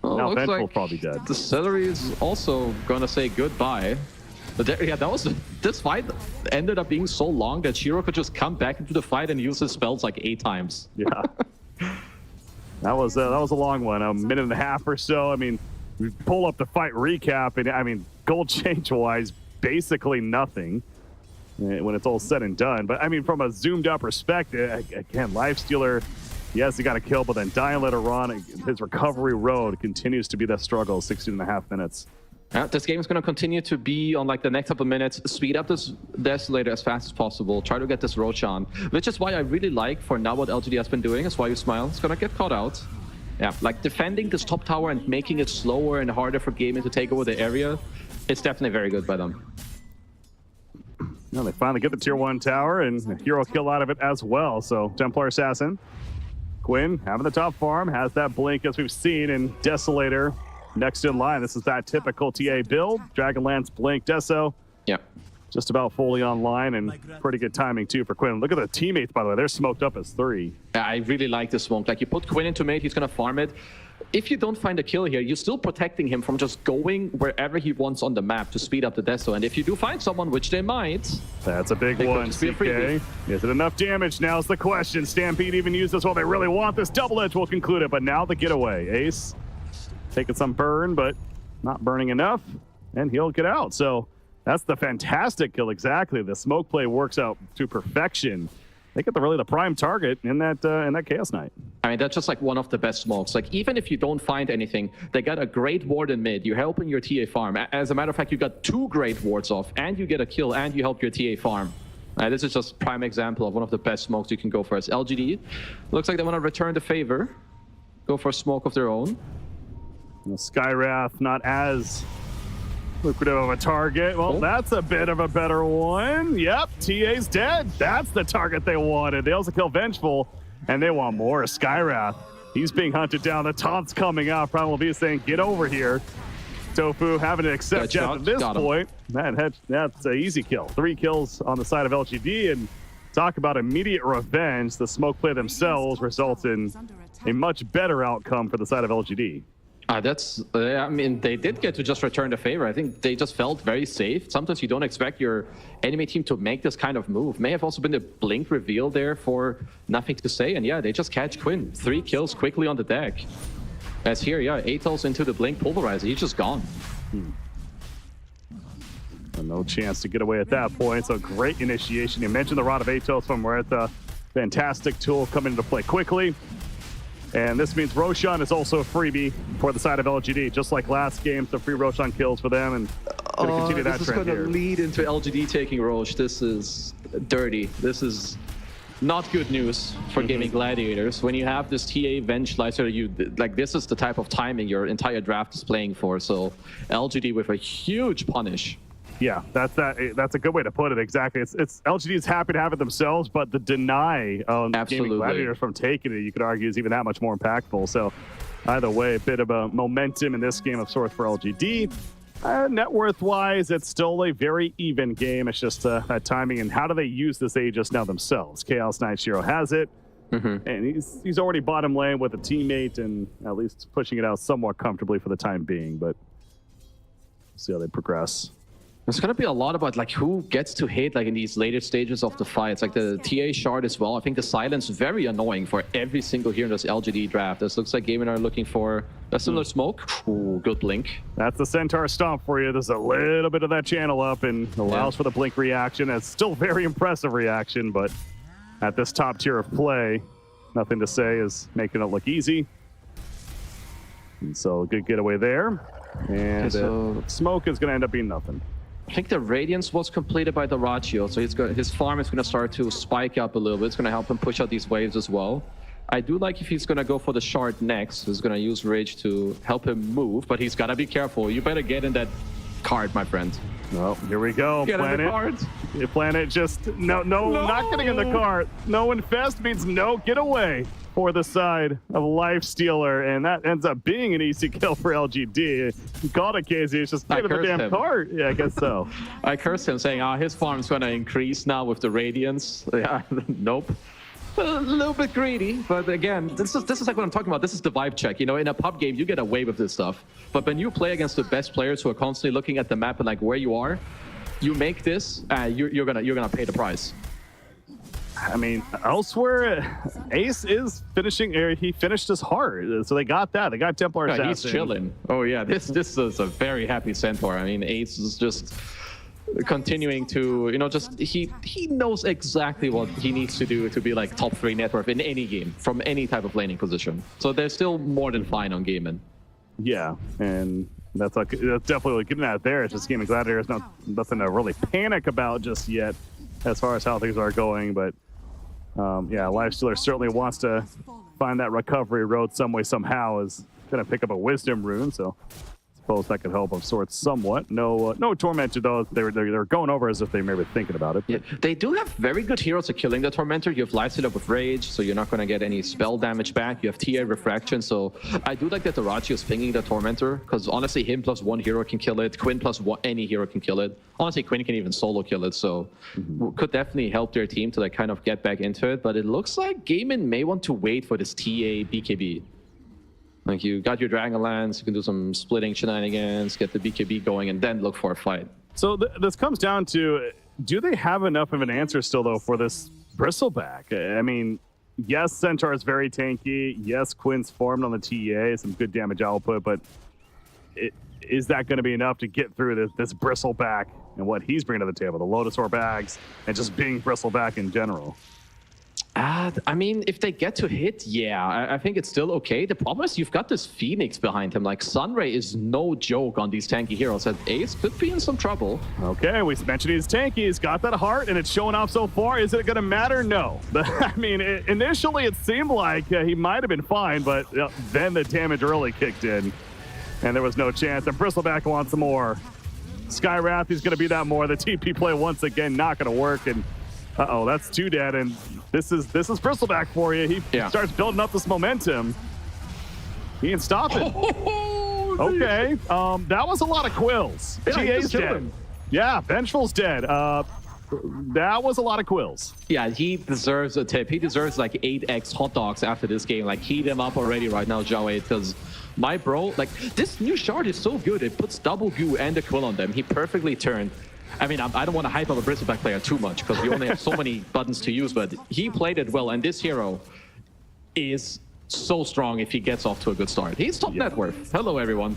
Well, now looks Vengeful like probably dead. The Celery is also going to say goodbye. But yeah, this fight ended up being so long that Shiro could just come back into the fight and use his spells like 8 times. Yeah, that was a long one, a minute and a half or so. I mean, we pull up the fight recap, and I mean, gold change wise, basically nothing when it's all said and done. But I mean, from a zoomed out perspective, again, Lifestealer, yes, he got a kill, but then dying later on, his recovery road continues to be that struggle. 16.5 minutes. This game is going to continue to be on like the next couple of minutes. Speed up this Desolator as fast as possible. Try to get this Roshan, which is why I really like for now what LGD has been doing. That's why you smile. It's going to get caught out. Yeah, like defending this top tower and making it slower and harder for Gaimin to take over the area. It's definitely very good by them. Well, they finally get the tier 1 tower and a hero kill out of it as well. So Templar Assassin, Quinn having the top farm, has that blink as we've seen, and Desolator next in line. This is that typical TA build. Dragonlance, Blink, Deso. Yeah. Just about fully online, and pretty good timing too for Quinn. Look at the teammates, by the way. They're smoked up as 3. Yeah, I really like this smoke. Like, you put Quinn into mate, he's going to farm it. If you don't find a kill here, you're still protecting him from just going wherever he wants on the map to speed up the Deso. And if you do find someone, which they might... That's a big one, CK. Is it enough damage? Now's the question. Stampede even used this. Well, they really want this. Double Edge will conclude it, but now the getaway. Ace taking some burn, but not burning enough, and he'll get out. So that's the fantastic kill. Exactly. The smoke play works out to perfection. They get the prime target in that Chaos Knight. I mean, that's just like one of the best smokes. Like, even if you don't find anything, they got a great ward in mid. You're helping your TA farm. As a matter of fact, you got 2 great wards off, and you get a kill, and you help your TA farm. This is just prime example of one of the best smokes you can go for. As LGD looks like they want to return the favor, go for a smoke of their own. Skywrath not as lucrative of a target. Well, that's a bit of a better one. Yep, TA's dead. That's the target they wanted. They also kill Vengeful, and they want more. Skywrath, he's being hunted down. The taunt's coming out. Primal Beast saying, get over here. Tofu having to accept death at this point. That's an easy kill. 3 kills on the side of LGD, and talk about immediate revenge. The smoke play themselves results in a much better outcome for the side of LGD. I mean, they did get to just return the favor. I think they just felt very safe. Sometimes you don't expect your enemy team to make this kind of move. May have also been the blink reveal there for nothing to say. And yeah, they just catch Quinn. 3 kills quickly on the deck. As here, yeah, Atos into the blink pulverizer. He's just gone. No chance to get away at that point. So great initiation. You mentioned the Rod of Atos from Muerta. Fantastic tool coming into play quickly. And this means Roshan is also a freebie for the side of LGD, just like last game. So free Roshan kills for them, and going to continue that trend here. This is going to lead into LGD taking Roche. This is dirty. This is not good news for Gaimin Gladiators. When you have this TA Venge Slicer, this is the type of timing your entire draft is playing for. So LGD with a huge punish. Yeah, that's a good way to put it. Exactly. It's LGD is happy to have it themselves, but the deny on Gaimin Gladiators from taking it, you could argue, is even that much more impactful. So either way, a bit of a momentum in this game of sorts for LGD. Net worth-wise, it's still a very even game. It's just that timing and how do they use this Aegis now themselves? Chaos Knight Shiro has it, and he's already bottom lane with a teammate and at least pushing it out somewhat comfortably for the time being, but we'll see how they progress. There's going to be a lot about who gets to hit in these later stages of the fights, like the TA shard as well. I think the silence is very annoying for every single hero in this LGD draft. This looks like Gaimin are looking for a similar smoke. Ooh, good blink. That's the Centaur stomp for you. There's a little bit of that channel up and allows for the blink reaction. It's still very impressive reaction, but at this top tier of play, nothing to say is making it look easy. And so good getaway there. And smoke is going to end up being nothing. I think the Radiance was completed by the Rachio, so his farm is going to start to spike up a little bit. It's going to help him push out these waves as well. I do like if he's going to go for the shard next. He's going to use Rage to help him move, but he's got to be careful. You better get in that card, my friend. Well, here we go. Get in the card. Planet just, no, not getting in the card. No infest means no, get away for the side of Lifestealer, and that ends up being an easy kill for LGD. He called it Casey, it's just give it the damn card. Yeah, I guess so. I cursed him saying, his farm's going to increase now with the Radiance. Yeah, nope. A little bit greedy, but again, this is like what I'm talking about. This is the vibe check. You know, in a pub game, you get away with this stuff. But when you play against the best players who are constantly looking at the map and where you are, you make this, you're gonna pay the price. I mean, elsewhere, Ace is finishing. He finished his heart, so they got that. They got Templar Assassin. He's chilling. Oh yeah, this is a very happy Centaur. I mean, Ace is just continuing to, he knows exactly what he needs to do to be top 3 net worth in any game from any type of laning position. So they're still more than fine on Gaimin. Yeah, and that's definitely getting at there. It's just Gaimin Gladiators, nothing to really panic about just yet as far as how things are going, but yeah, Lifestealer certainly wants to find that recovery road some way, somehow. Is going to pick up a Wisdom rune, so I suppose that could help of sorts somewhat. No Tormentor, though. They're going over as if they may be thinking about it. Yeah, they do have very good heroes at killing the Tormentor. You have Lifestealer with Rage, so you're not going to get any spell damage back. You have TA Refraction, so I do like that the Rachi is pinging the Tormentor, because honestly, him plus 1 hero can kill it. Quinn plus any hero can kill it. Honestly, Quinn can even solo kill it, so could definitely help their team to kind of get back into it. But it looks like Gaimin may want to wait for this TA BKB. You got your Dragonlance, you can do some splitting shenanigans, get the BKB going, and then look for a fight. So this comes down to, do they have enough of an answer still, though, for this Bristleback? I mean, yes, Centaur is very tanky. Yes, Quinn's farmed on the TA, some good damage output, but is that going to be enough to get through this Bristleback and what he's bringing to the table, the Lotus Orb bags, and just being Bristleback in general? I mean, if they get to hit, yeah, I think it's still okay. The problem is you've got this Phoenix behind him. Sunray is no joke on these tanky heroes, and Ace could be in some trouble. Okay, we mentioned he's tanky. He's got that heart, and it's showing off so far. Is it going to matter? No. I mean, initially it seemed like he might have been fine, but then the damage really kicked in, and there was no chance. And Bristleback wants some more. Skywrath, he's going to be that more. The TP play once again not going to work, and uh-oh, that's 2 dead, and this is Bristleback for you. He starts building up this momentum. He can stop it. That was a lot of quills. Yeah, TA's dead. Yeah, Vengeful's dead. that was a lot of quills. Yeah, he deserves a tip. He deserves like 8x hot dogs after this game. Like, heat him up already right now, Joey, because my bro, like, this new shard is so good. It puts double goo and a quill on them. He perfectly turned. I mean, I don't want to hype up a Bristleback player too much because we only have so many buttons to use, but he played it well, and this hero is so strong if he gets off to a good start. He's top net worth. Hello, everyone.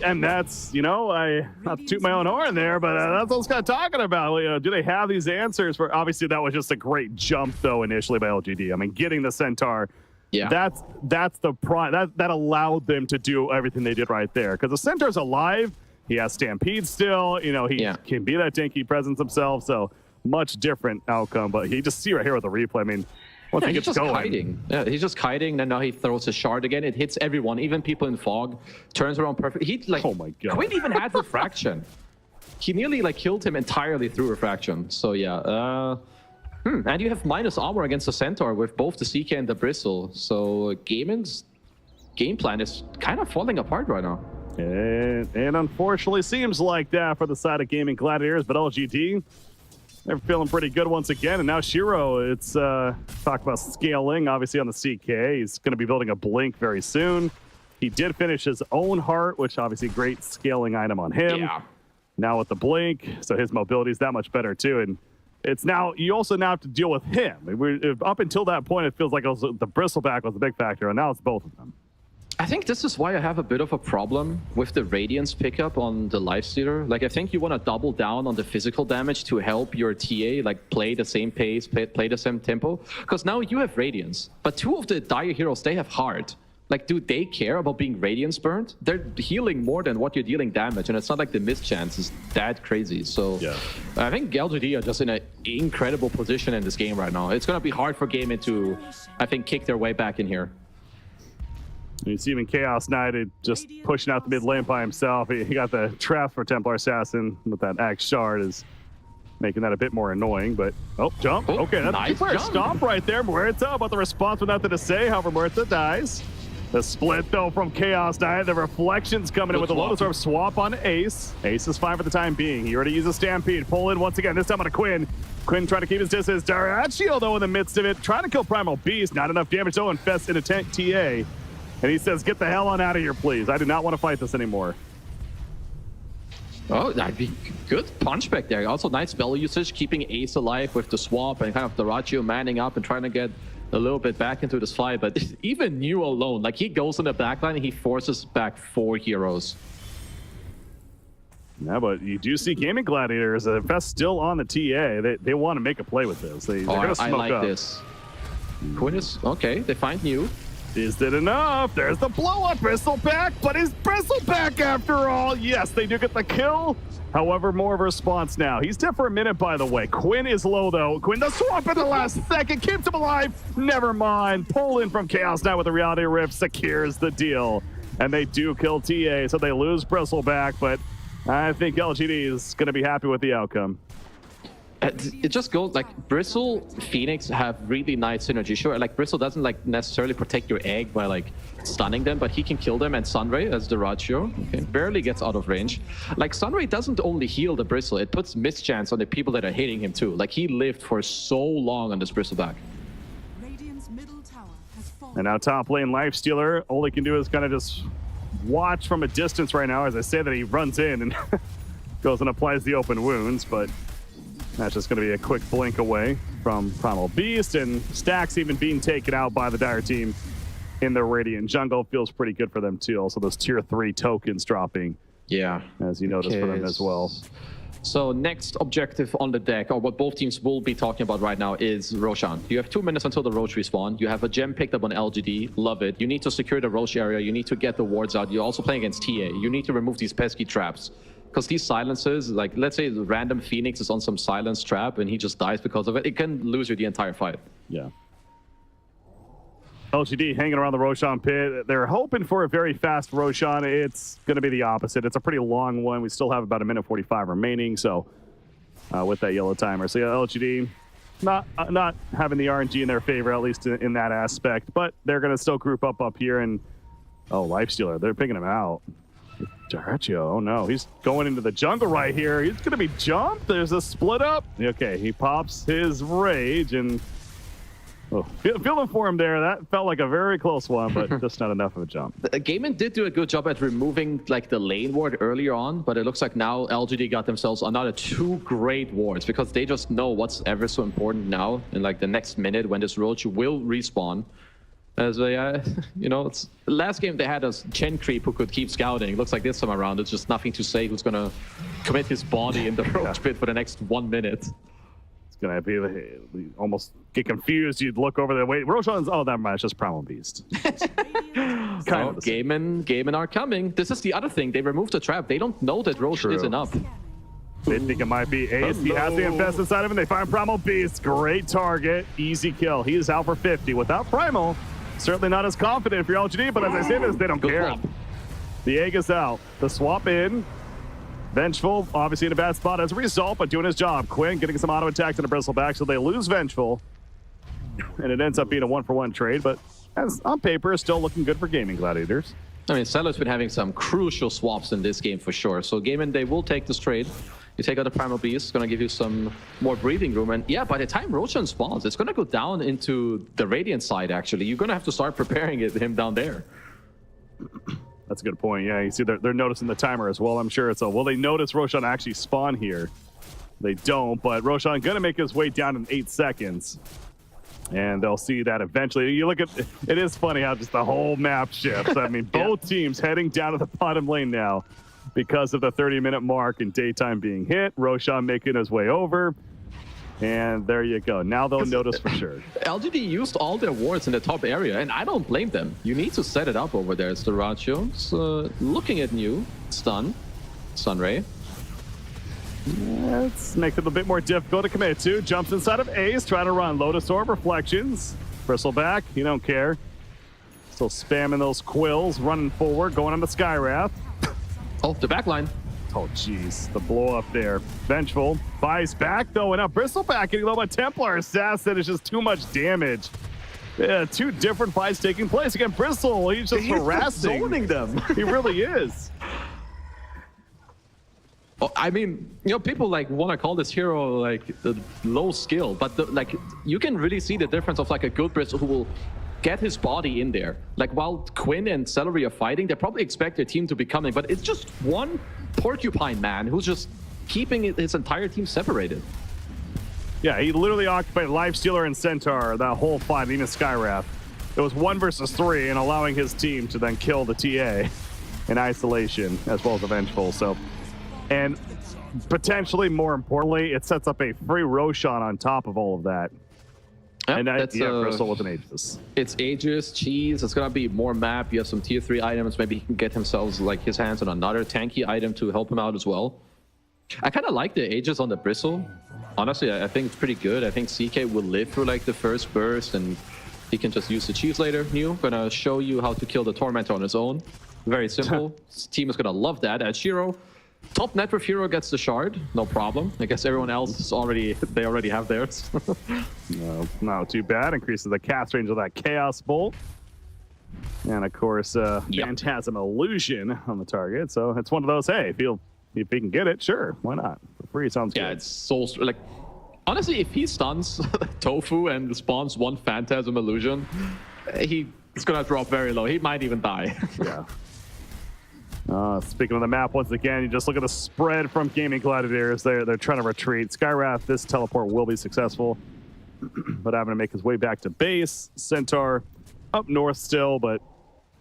And that's, you know, I not to toot my own horn there, but that's what I was kind of talking about. You know, do they have these answers? For obviously, that was just a great jump, though, initially by LGD. I mean, getting the Centaur, that's the prime. That allowed them to do everything they did right there. Because the Centaur's alive. He has Stampede still. You know, he can be that tanky presence himself. So much different outcome. But you just see right here with the replay. I mean, once he gets just going. Kiting. Yeah, he's just kiting, and now he throws his shard again. It hits everyone, even people in fog. Turns around perfect. He like, oh my god. Quinn even had refraction. He nearly like killed him entirely through refraction. So yeah. And you have minus armor against the Centaur with both the CK and the Bristle. So Gaimin's game plan is kind of falling apart right now. And unfortunately seems like that for the side of Gaimin Gladiators, but LGD, they're feeling pretty good once again. And now Shiro, it's talk about scaling, obviously on the CK. He's going to be building a Blink very soon. He did finish his own heart, which obviously great scaling item on him. Yeah. Now with the Blink, so his mobility is that much better too. And it's now, you also now have to deal with him. Up until that point, it feels like it was the Bristleback was the big factor, and now it's both of them. I think this is why I have a bit of a problem with the Radiance pickup on the Lifestealer. Like, I think you want to double down on the physical damage to help your TA, like, play the same pace, play the same tempo. Because now you have Radiance, but two of the Dire heroes, they have Heart. Like, do they care about being Radiance burned? They're healing more than what you're dealing damage, and it's not like the miss chance is that crazy. So yeah. I think LGD are just in an incredible position in this game right now. It's going to be hard for Gaimin to, I think, kick their way back in here. You see even Chaos Knight just pushing out the mid lane by himself. He got the trap for Templar Assassin with that Axe Shard is making that a bit more annoying, but jump. Okay, that's nice a stomp right there. Muerta about the response with nothing to say. However, Muerta dies. The split though from Chaos Knight. The reflections coming in with the Lotus Orb swap on Ace. Ace is fine for the time being. He already uses Stampede. Pull in once again, this time on a Quinn. Quinn trying to keep his distance. Darachio though in the midst of it, trying to kill Primal Beast. Not enough damage though, infest in a TA. And he says, get the hell on out of here, please. I do not want to fight this anymore. Oh, that'd be good punch back there. Also, nice spell usage, keeping Ace alive with the swap and kind of the Darachio manning up and trying to get a little bit back into this fight. But even New alone, like he goes in the backline and he forces back 4 heroes. Yeah, but you do see Gaimin Gladiators, Infest still on the TA. They want to make a play with this. They're going to smoke up. I like this. Quinn is, okay, they find New. Is it enough? There's the blow up Bristleback, but is Bristleback after all? Yes, they do get the kill. However, more of a response now. He's dead for a minute, by the way. Quinn is low, though. Quinn, the swap in the last second, keeps him alive. Never mind. Pull in from Chaos Knight with the Reality Rift secures the deal. And they do kill TA, so they lose Bristleback, but I think LGD is going to be happy with the outcome. It just goes like Bristle, Phoenix have really nice synergy. Sure, like Bristle doesn't like necessarily protect your egg by like stunning them, but he can kill them. And Sunray as the Darachio, okay, barely gets out of range. Like Sunray doesn't only heal the Bristle, it puts mischance on the people that are hitting him too. Like he lived for so long on this Bristleback. And now top lane Lifestealer, all he can do is kind of just watch from a distance right now. As I say that, he runs in and goes and applies the open wounds, but that's just going to be a quick blink away from Primal Beast, and Stacks even being taken out by the Dire team in the Radiant jungle. Feels pretty good for them too. Also those tier 3 tokens dropping. Yeah. As you noticed for them as well. So next objective on the deck, or what both teams will be talking about right now, is Roshan. You have 2 minutes until the Roche respawn. You have a gem picked up on LGD. Love it. You need to secure the Roche area. You need to get the wards out. You're also playing against TA. You need to remove these pesky traps. Because these silences, like let's say the random Phoenix is on some silence trap and he just dies because of it, it can lose you the entire fight. Yeah. LGD hanging around the Roshan pit. They're hoping for a very fast Roshan. It's going to be the opposite. It's a pretty long one. We still have about 1:45 remaining, so with that yellow timer. So yeah, LGD not having the RNG in their favor, at least in that aspect, but they're going to still group up here and Lifestealer, they're picking him out. Daraccio, oh no, he's going into the jungle right here. He's going to be jumped. There's a split up. Okay, he pops his rage and feeling for him there. That felt like a very close one, but just not enough of a jump. Gaimin did do a good job at removing like the lane ward earlier on, but it looks like now LGD got themselves another 2 great wards because they just know what's ever so important now in like the next minute when this roach will respawn. As it's last game they had a Chen creep who could keep scouting. Looks like this time around it's just nothing to say who's gonna commit his body in the roach pit for the next 1 minute. It's gonna be almost get confused. You'd look over there. Wait, Roshan's. Oh, never mind. It's just Primal Beast. Gaimin are coming. This is the other thing. They removed the trap. They don't know that Roshan isn't up. They think it might be Ace. He has the infest inside of him. They find Primal Beast. Great target. Easy kill. He is out for 50. Without Primal, certainly not as confident if you're LGD, but as I say this, they don't care. Swap. The egg is out. The swap in. Vengeful, obviously in a bad spot as a result, but doing his job. Quinn getting some auto attacks and a bristleback, so they lose Vengeful. And it ends up being a 1-for-1 trade, but as on paper, is still looking good for Gaimin Gladiators. I mean, Cello's been having some crucial swaps in this game for sure. So Gaimin, they will take this trade. You take out the Primal Beast, it's going to give you some more breathing room. And yeah, by the time Roshan spawns, it's going to go down into the Radiant side, actually. You're going to have to start preparing him down there. That's a good point. Yeah, you see they're noticing the timer as well. I'm sure it's will they notice Roshan actually spawn here? They don't, but Roshan going to make his way down in 8 seconds. And they'll see that eventually. You look at it is funny how just the whole map shifts. I mean, both teams heading down to the bottom lane now because of the 30-minute mark and daytime being hit. Roshan making his way over. And there you go. Now they'll notice for sure. LGD used all their wards in the top area, and I don't blame them. You need to set it up over there. It's Daraccio. Looking at you. Stun Ray. Let's make it a bit more difficult to commit to. Jumps inside of Ace, trying to run Lotus Orb Reflections. Bristleback, you don't care. Still spamming those quills, running forward, going on the Skywrath. Oh, the backline. Oh, jeez. The blow up there. Vengeful. Buys back, though, and now Bristleback getting low by Templar Assassin is just too much damage. Yeah, 2 different fights taking place. Again, Bristle, he's just harassing. Zoning them. He really is. Oh, I mean, people like want to call this hero like the low skill, but you can really see the difference of like a good Bristle who will get his body in there. Like while Quinn and Celery are fighting, they probably expect their team to be coming, but it's just one porcupine man who's just keeping his entire team separated. Yeah, he literally occupied Lifestealer and Centaur that whole fight, even Skywrath. It was 1 versus 3 and allowing his team to then kill the TA in isolation as well as the Vengeful. So, and potentially more importantly, it sets up a free Roshan on top of all of that. Yep, And Bristol with an Aegis. It's Aegis, cheese. It's gonna be more map. You have some tier 3 items. Maybe he can get himself like his hands on another tanky item to help him out as well. I kind of like the Aegis on the Bristle. Honestly, I think it's pretty good. I think CK will live through like the first burst, and he can just use the cheese later. Gonna show you how to kill the Tormentor on his own. Very simple. His team is gonna love that. At Shiro, top net worth hero gets the shard, no problem. I guess everyone else is they already have theirs. No, not too bad. Increases the cast range of that Chaos Bolt. And of course, Phantasm Illusion on the target. So it's one of those, hey, if he can get it, sure, why not? For free sounds good. Yeah, it's so like honestly, if he stuns Tofu and spawns 1 Phantasm Illusion, he's gonna drop very low. He might even die. Yeah. Speaking of the map, once again, you just look at the spread from Gaimin Gladiators. They're trying to retreat. Skywrath, this teleport will be successful, but having to make his way back to base. Centaur up north still, but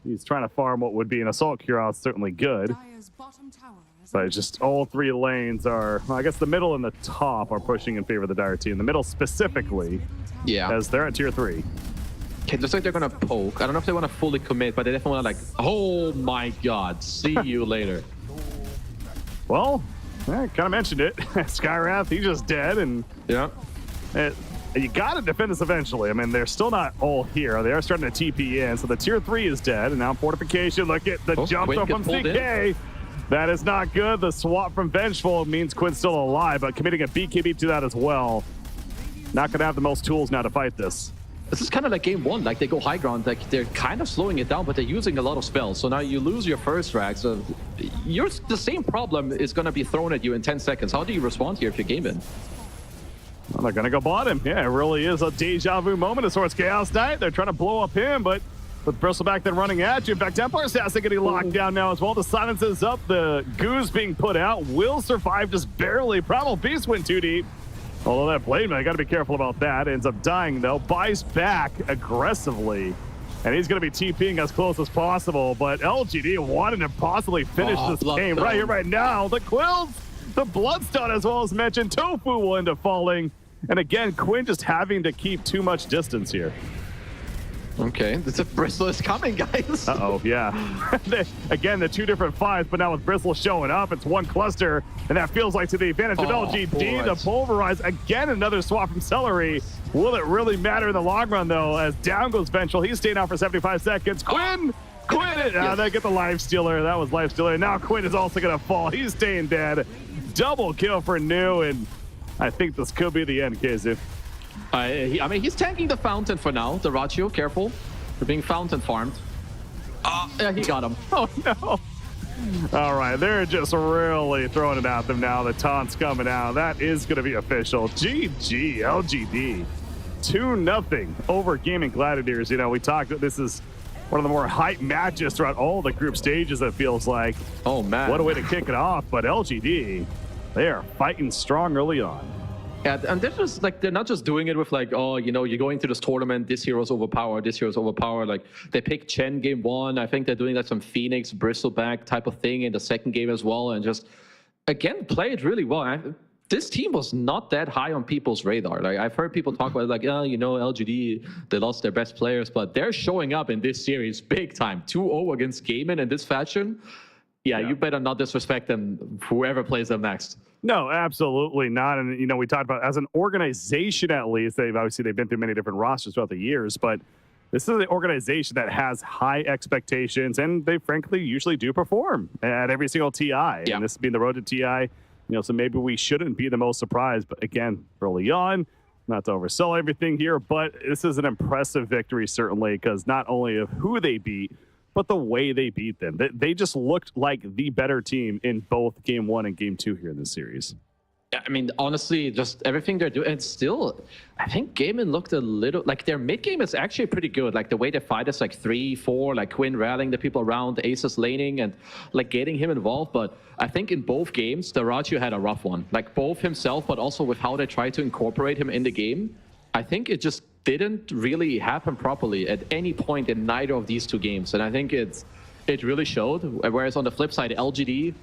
he's trying to farm what would be an Assault Cure. It's certainly good. Dire's bottom tower is But just all 3 lanes are, well, I guess the middle and the top are pushing in favor of the Dire team. The middle specifically, as they're at tier 3. Okay, looks like they're gonna poke. I don't know if they want to fully commit, but they definitely want to oh my god, see you later. Well, I kind of mentioned it. Skywrath, he's just dead, and you got to defend this eventually. I mean, they're still not all here. They are starting to TP in, so the tier 3 is dead, and now Fortification. Look at the jump from CK. That is not good. The swap from Vengeful means Quinn's still alive, but committing a BKB to that as well. Not going to have the most tools now to fight this. This is kind of like game 1, like they go high ground, like they're kind of slowing it down, but they're using a lot of spells. So now you lose your first rack, so the same problem is going to be thrown at you in 10 seconds. How do you respond here if you're Gaimin? Well, they're going to go bottom. Yeah, it really is a deja vu moment of sorts. Chaos Knight, they're trying to blow up him, but with Bristleback then running at you. In fact, Templar Assassin getting locked down now as well. The silence is up. The goose being put out. Will survive just barely. Primal Beast went too deep. Although that blade, I got to be careful about that. Ends up dying, though. Buys back aggressively. And he's going to be TPing as close as possible. But LGD wanted to possibly finish this game right here, right now. The Quills, the Bloodstone, as well as mentioned. Tofu will end up falling. And again, Quinn just having to keep too much distance here. Okay, the Bristle is coming, guys. Uh-oh, yeah. Again, the two different fights, but now with Bristle showing up, it's one cluster, and that feels like to the advantage of LGD. The Pulverize, again, another swap from Celery. Will it really matter in the long run, though, as down goes Vengeful. He's staying out for 75 seconds. Quinn! They get the Life Stealer. That was Life Stealer. Now Quinn is also going to fall. He's staying dead. Double kill for New, and I think this could be the end, KZ. I mean, he's tanking the Fountain for now. The Ratio, careful. They're being Fountain farmed. Yeah, he got him. Oh, no. All right, they're just really throwing it at them now. The taunt's coming out. That is going to be official. GG, LGD. 2-0 over Gaimin Gladiators. You know, we talked that this is one of the more hype matches throughout all the group stages, it feels like. Oh, man. What a way to kick it off. But LGD, they are fighting strong early on. Yeah, and they're just like, they're not just doing it with like, oh, you know, you're going to this tournament, this hero's overpowered, this hero's overpowered. Like, they picked Chen game one. I think they're doing like some Phoenix, Bristleback type of thing in the second game as well. And just, again, played really well. This team was not that high on people's radar. Like, I've heard people talk about it, like, oh, you know, LGD, they lost their best players, but they're showing up in this series big time. 2-0 against Gaimin in this fashion. Yeah, you better not disrespect them, whoever plays them next. No, absolutely not. And, you know, we talked about as an organization, at least, they've been through many different rosters throughout the years, but this is an organization that has high expectations, and they frankly usually do perform at every single TI. Yeah. And this being the road to TI, you know, so maybe we shouldn't be the most surprised. But again, early on, not to oversell everything here, but this is an impressive victory, certainly, because not only of who they beat, but the way they beat them. They just looked like the better team in both Game 1 and Game 2 here in this series. I mean, honestly, just everything they're doing, and still, I think Gaimin looked a little, like their mid game is actually pretty good. Like the way they fight is like 3-4, like Quinn rallying the people around, Aces laning, and like getting him involved. But I think in both games, the Ratio had a rough one. Like both himself, but also with how they tried to incorporate him in the game. I think it just didn't really happen properly at any point in neither of these two games. And I think it really showed. Whereas on the flip side, LGD,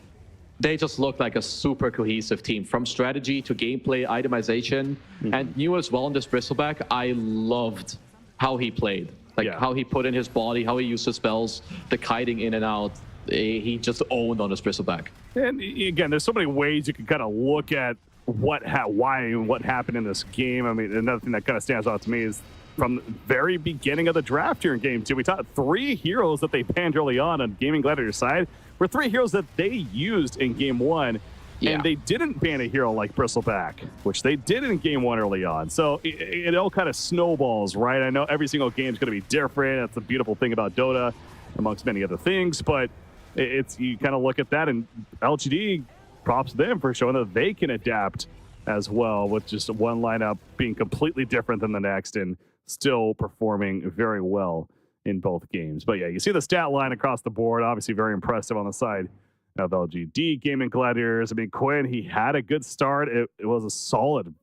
they just looked like a super cohesive team from strategy to gameplay, itemization, and New as well in this Bristleback. I loved how he played, like how he put in his body, how he used his spells, the kiting in and out. He just owned on this Bristleback. And again, there's so many ways you can kind of look at what happened in this game. I mean, another thing that kind of stands out to me is from the very beginning of the draft here in Game 2, we taught 3 heroes that they banned early on Gaimin Gladiators side were 3 heroes that they used in Game 1, and they didn't ban a hero like Bristleback, which they did in Game 1 early on. So it all kind of snowballs, right? I know every single game is going to be different. That's the beautiful thing about Dota, amongst many other things, but you kind of look at that, and LGD, props to them for showing that they can adapt as well, with just one lineup being completely different than the next and still performing very well in both games. But yeah, you see the stat line across the board, obviously very impressive on the side of LGD Gaming Gladiators. I mean, Quinn, he had a good start. It was a solid,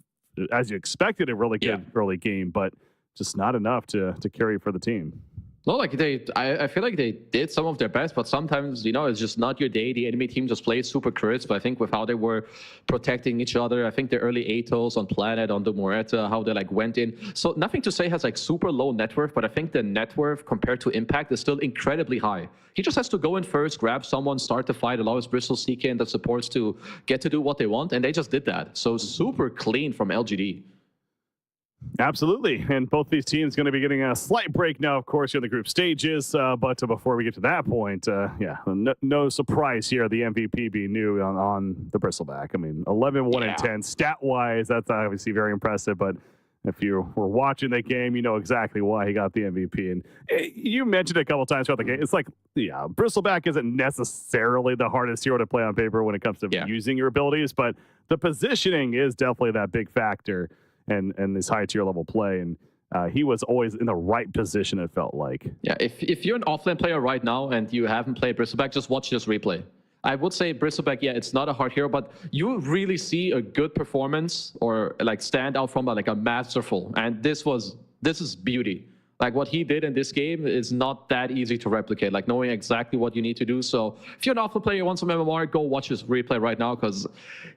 as you expected, a really good early game, but just not enough to carry for the team. No, like I feel like they did some of their best, but sometimes, you know, it's just not your day. The enemy team just plays super crisp. I think with how they were protecting each other, I think the early Atos on Planet, on the Moretta, how they like went in. So nothing to say has like super low net worth, but I think the net worth compared to Impact is still incredibly high. He just has to go in first, grab someone, start the fight, allow his Bristol CK and the supports to get to do what they want, and they just did that. So super clean from LGD. Absolutely, and both these teams going to be getting a slight break now, of course, in the group stages. But before we get to that point, no surprise here, the MVP being New on the Bristleback. I mean, 11, 1, and 10 stat-wise, that's obviously very impressive. But If you were watching the game, you know exactly why he got the MVP. And you mentioned it a couple times throughout the game. It's like, yeah, Bristleback isn't necessarily the hardest hero to play on paper when it comes to using your abilities, but the positioning is definitely that big factor and this high tier level play. And he was always in the right position, it felt like. Yeah, if you're an offlane player right now and you haven't played Bristleback, just watch this replay. I would say Bristleback, yeah, it's not a hard hero, but you really see a good performance or like stand out from like a masterful. And this is beauty. Like what he did in this game is not that easy to replicate, like knowing exactly what you need to do. So if you're an offlane player, you want some MMR, go watch this replay right now because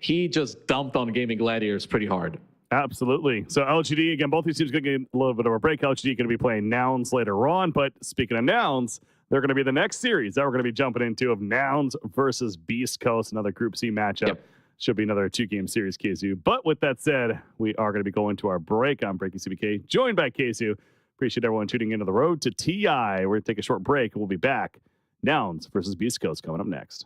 he just dumped on Gaimin Gladiators pretty hard. Absolutely. So LGD, again, both these teams going to get a little bit of a break. LGD going to be playing Nouns later on. But speaking of Nouns, they're going to be the next series that we're going to be jumping into of Nouns versus Beastcoast, another Group C matchup. Yep. Should be another 2-game series, KSU. But with that said, we are going to be going to our break. I'm Breaking CBK, joined by KSU. Appreciate everyone tuning into the road to TI. We're going to take a short break and we'll be back. Nouns versus Beastcoast coming up next.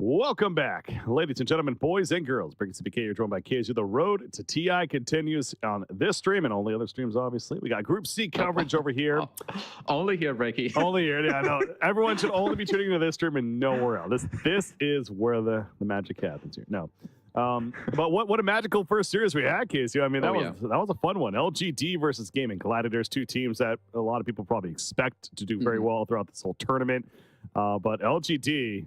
Welcome back, ladies and gentlemen, boys and girls. Bring CBK, you're joined by KSU. The road to TI continues on this stream and only other streams, obviously. We got Group C coverage over here. Only here, Breaky. Only here, yeah, I know. Everyone should only be tuning into this stream and nowhere else. This is where the magic happens here. No. But what a magical first series we had, KSU. I mean, that was a fun one. LGD versus Gaimin Gladiators, two teams that a lot of people probably expect to do very well throughout this whole tournament. But LGD,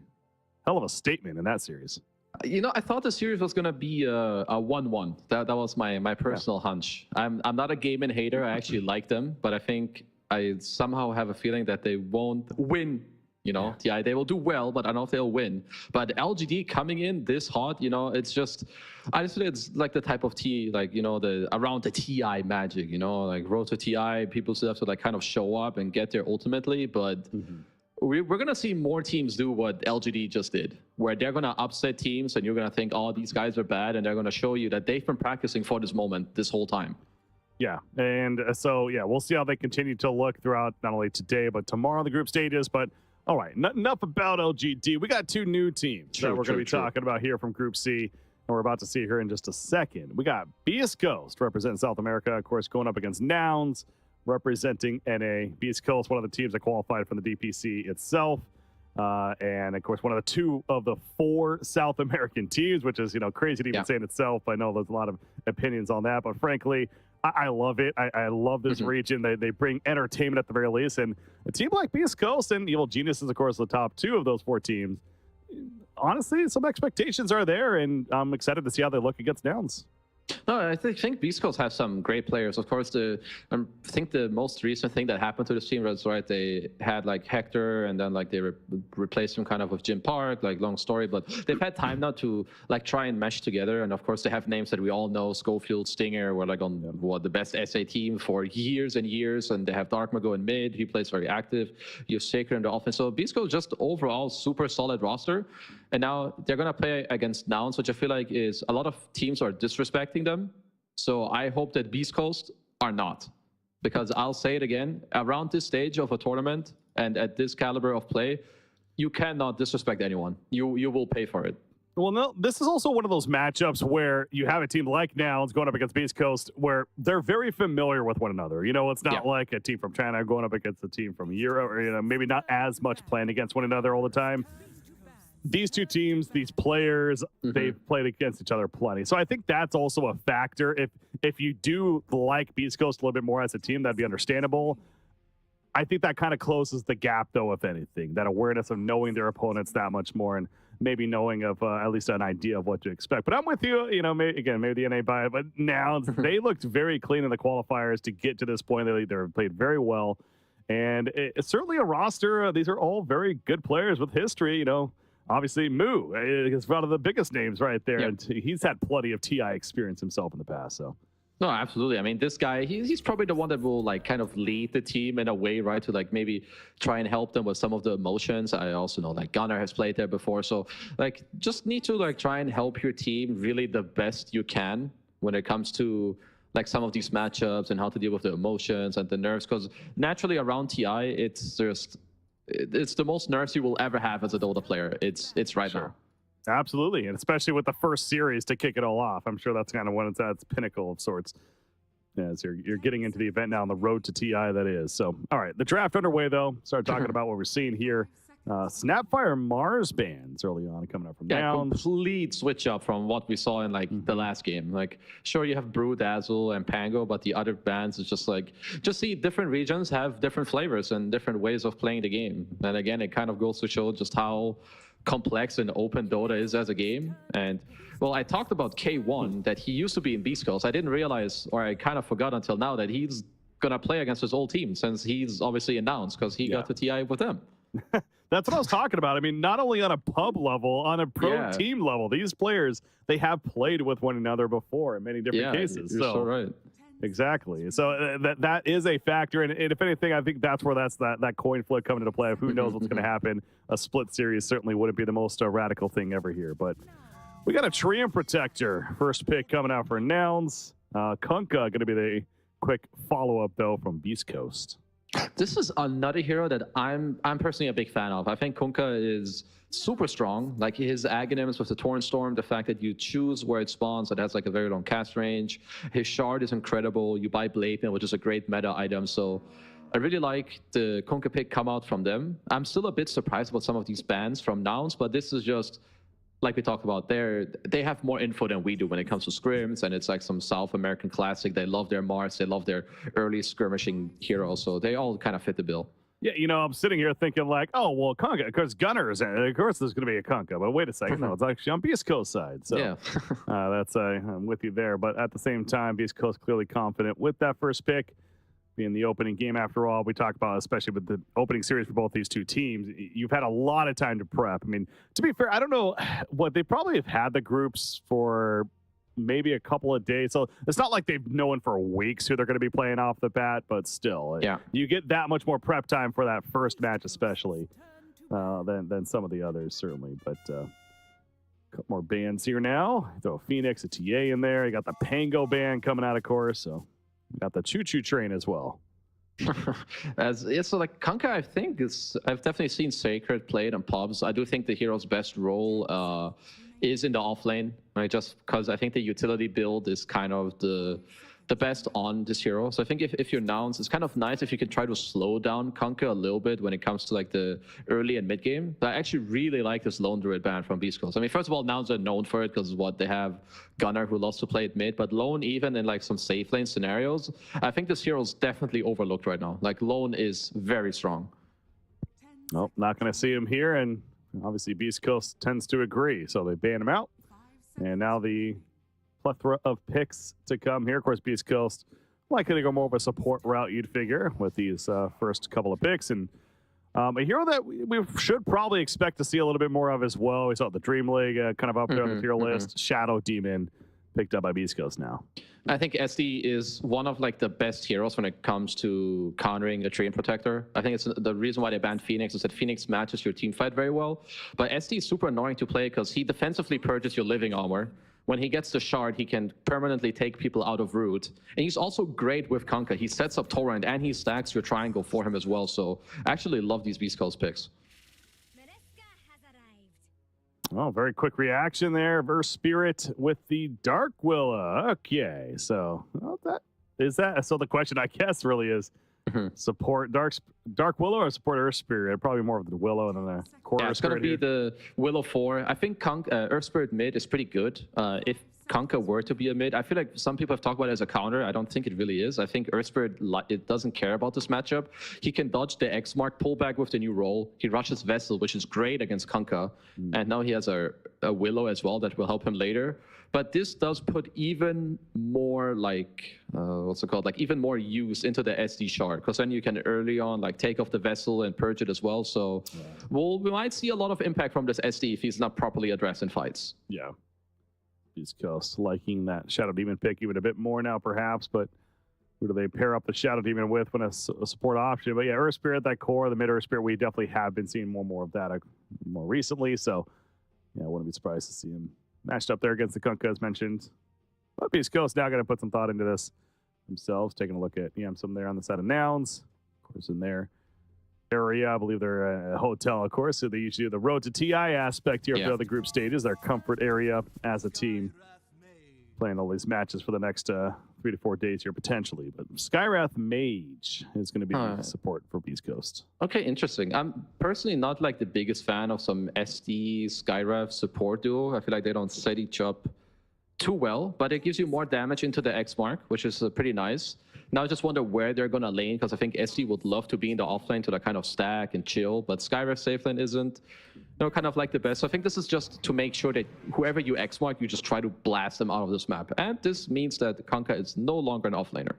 hell of a statement in that series. I thought the series was gonna be a 1-1. That was my personal hunch. I'm not a Gaimin hater. I actually like them, but I think I somehow have a feeling that they won't win. TI, they will do well, but I don't know if they'll win. But LGD coming in this hot, it's just, I just feel it's like the type of T, like, around the TI magic, like road to TI, people still have to like kind of show up and get there ultimately, but we're going to see more teams do what LGD just did, where they're going to upset teams and you're going to think, oh, these guys are bad, and they're going to show you that they've been practicing for this moment this whole time. Yeah, and so, we'll see how they continue to look throughout not only today, but tomorrow the group stages, but all right, enough about LGD. We got two new teams that we're going to be talking about here from Group C, and we're about to see here in just a second. We got Beastcoast representing South America, of course, going up against Nouns representing NA. Beastcoast, one of the teams that qualified from the DPC itself, and of course, one of the two of the four South American teams, which is crazy to even say in itself. I know there's a lot of opinions on that, but frankly, I love it. I love this region. They bring entertainment at the very least. And a team like Beast Coast and Evil Genius is, of course, the top two of those four teams. Honestly, some expectations are there, and I'm excited to see how they look against Nouns. No, I think Beast Coast has some great players. Of course, I think the most recent thing that happened to this team was they had like Hector, and then like they replaced him kind of with Jim Park. Like long story, but they've had time now to like try and mesh together. And of course, they have names that we all know: Schofield, Stinger, were like on the best SA team for years and years. And they have Darkmago in mid. He plays very active. You have Shaker in the offense. So Beast Coast just overall super solid roster. And now they're gonna play against Nouns, which I feel like is a lot of teams are disrespecting them. So I hope that Beast Coast are not, because I'll say it again, around this stage of a tournament and at this caliber of play, you cannot disrespect anyone. You will pay for it. Well, no, this is also one of those matchups where you have a team like Nouns going up against Beast Coast where they're very familiar with one another. It's not like a team from China going up against a team from Europe, or maybe not as much playing against one another all the time. These two teams, these players, they've played against each other plenty. So I think that's also a factor. If you do like Beast Coast a little bit more as a team, that'd be understandable. I think that kind of closes the gap, though, if anything. That awareness of knowing their opponents that much more, and maybe knowing of at least an idea of what to expect. But I'm with you. Maybe the NA by it, but now they looked very clean in the qualifiers to get to this point. They played very well, and it's certainly a roster. These are all very good players with history. Obviously, Moo is one of the biggest names right there, and he's had plenty of TI experience himself in the past. So, no, absolutely. I mean, this guy, he's probably the one that will like kind of lead the team in a way, right, to like maybe try and help them with some of the emotions. I also know like Gunnar has played there before, so like just need to like try and help your team really the best you can when it comes to like some of these matchups and how to deal with the emotions and the nerves, because naturally around TI, it's the most nerves you will ever have as a Dota player. It's right now. Absolutely, and especially with the first series to kick it all off. I'm sure that's kind of when it's at its pinnacle of sorts. As you're getting into the event now on the road to TI, that is. So, all right, the draft underway, though. Start talking about what we're seeing here. Snapfire Mars bands early on coming up from Nouns. Complete switch up from what we saw in like the last game. Like, sure, you have Brew, Dazzle, and Pango, but the other bands is just see different regions have different flavors and different ways of playing the game. And again, it kind of goes to show just how complex and open Dota is as a game. And well, I talked about K1 that he used to be in Beast Coast. I didn't realize, or I kind of forgot until now, that he's gonna play against his old team since he's obviously announced because he got to TI with them. That's what I was talking about. I mean, not only on a pub level, on a pro team level, these players, they have played with one another before in many different cases. You're so right. Exactly. So that is a factor. And if anything, I think that's where that coin flip coming into play. Who knows what's going to happen? A split series certainly wouldn't be the most radical thing ever here. But we got a Treant Protector first pick coming out for Nouns. Kunkka going to be the quick follow-up, though, from Beast Coast. This is another hero that I'm personally a big fan of. I think Kunkka is super strong. Like his agonyms with the Torn Storm, the fact that you choose where it spawns, that has like a very long cast range. His shard is incredible. You buy Blade Mail, which is a great meta item. So I really like the Kunkka pick come out from them. I'm still a bit surprised about some of these bans from Nouns, but this is just like we talked about there, they have more info than we do when it comes to scrims, and it's like some South American classic. They love their Mars, they love their early skirmishing heroes, so they all kind of fit the bill. Yeah, you know, I'm sitting here thinking like, oh, well, Kunkka, because Gunners, of course there's going to be a Kunkka, but wait a second, no, it's actually on Beastcoast side. So yeah. that's I'm with you there. But at the same time, Beastcoast clearly confident with that first pick. Being the opening game, after all, we talk about, especially with the opening series for both these two teams, you've had a lot of time to prep. I mean, to be fair, I don't know what they probably have had the groups for maybe a couple of days. So it's not like they've known for weeks who they're going to be playing off the bat, but still, yeah, you get that much more prep time for that first match, especially than some of the others, certainly. But a couple more bands here now. Throw a Phoenix, a TA in there. You got the Pango band coming out, of course. So got the Choo Choo Train as well. So like Kunkka, I think I've definitely seen Sacred played in pubs. I do think the hero's best role is in the off lane, right? Just because I think the utility build is kind of the best on this hero. So I think if you're Nouns, it's kind of nice if you can try to slow down Kunkka a little bit when it comes to like the early and mid game. But I actually really like this Lone Druid ban from Beastcoast. I mean, first of all, Nouns are known for it because what they have Gunnar who loves to play it mid, but Lone, even in like some safe lane scenarios, I think this hero is definitely overlooked right now. Like Lone is very strong. Nope, not going to see him here, and obviously Beastcoast tends to agree, so they ban him out. And now the plethora of picks to come here. Of course, Beastcoast likely to go more of a support route, you'd figure, with these first couple of picks. And a hero that we should probably expect to see a little bit more of as well. We saw the Dream League kind of up there on the tier list. Shadow Demon picked up by Beastcoast now. I think SD is one of like the best heroes when it comes to countering a Train Protector. I think it's the reason why they banned Phoenix is that Phoenix matches your team fight very well. But SD is super annoying to play because he defensively purges your living armor. When he gets the shard, he can permanently take people out of route. And he's also great with Kunkka. He sets up Torrent and he stacks your triangle for him as well. So I actually love these Beastcoast picks. Oh, very quick reaction there. Verse Spirit with the Dark Willow. Okay, so so the question I guess really is support Dark Willow or support Earth Spirit? Probably more of the Willow than the core Earth Spirit. It's going to be the Willow 4. I think Earth Spirit mid is pretty good. If Kunkka were to be a mid, I feel like some people have talked about it as a counter. I don't think it really is. I think Earth Spirit it doesn't care about this matchup. He can dodge the X Mark pullback with the new role. He rushes Vessel, which is great against Kunkka. And now he has a Willow as well that will help him later. But this does put even more like, like even more use into the SD shard, because then you can early on like take off the Vessel and purge it as well. So we might see a lot of impact from this SD if he's not properly addressed in fights. Yeah. Beastcoast liking that Shadow Demon pick even a bit more now, perhaps, but who do they pair up the Shadow Demon with when a support option? But yeah, Earth Spirit, that core, the mid Earth Spirit, we definitely have been seeing more of that more recently. So yeah, I wouldn't be surprised to see him matched up there against the Kunkka, as mentioned. But Beastcoast now going to put some thought into this themselves, taking a look at some there on the side of Nouns. Of course, in their area, I believe they're a hotel, of course, so they usually do the road to TI aspect here of the group stages, their comfort area as a team, playing all these matches for the next 3 to 4 days here, potentially. But Skywrath Mage is going to be support for Beastcoast. Okay, interesting. I'm personally not like the biggest fan of some SD Skywrath support duo. I feel like they don't set each up too well, but it gives you more damage into the X Mark, which is pretty nice. Now I just wonder where they're going to lane, because I think SD would love to be in the offlane to like kind of stack and chill, but Skywrath safe lane isn't kind of like the best. So I think this is just to make sure that whoever you X Mark, you just try to blast them out of this map. And this means that Kunkka is no longer an offlaner.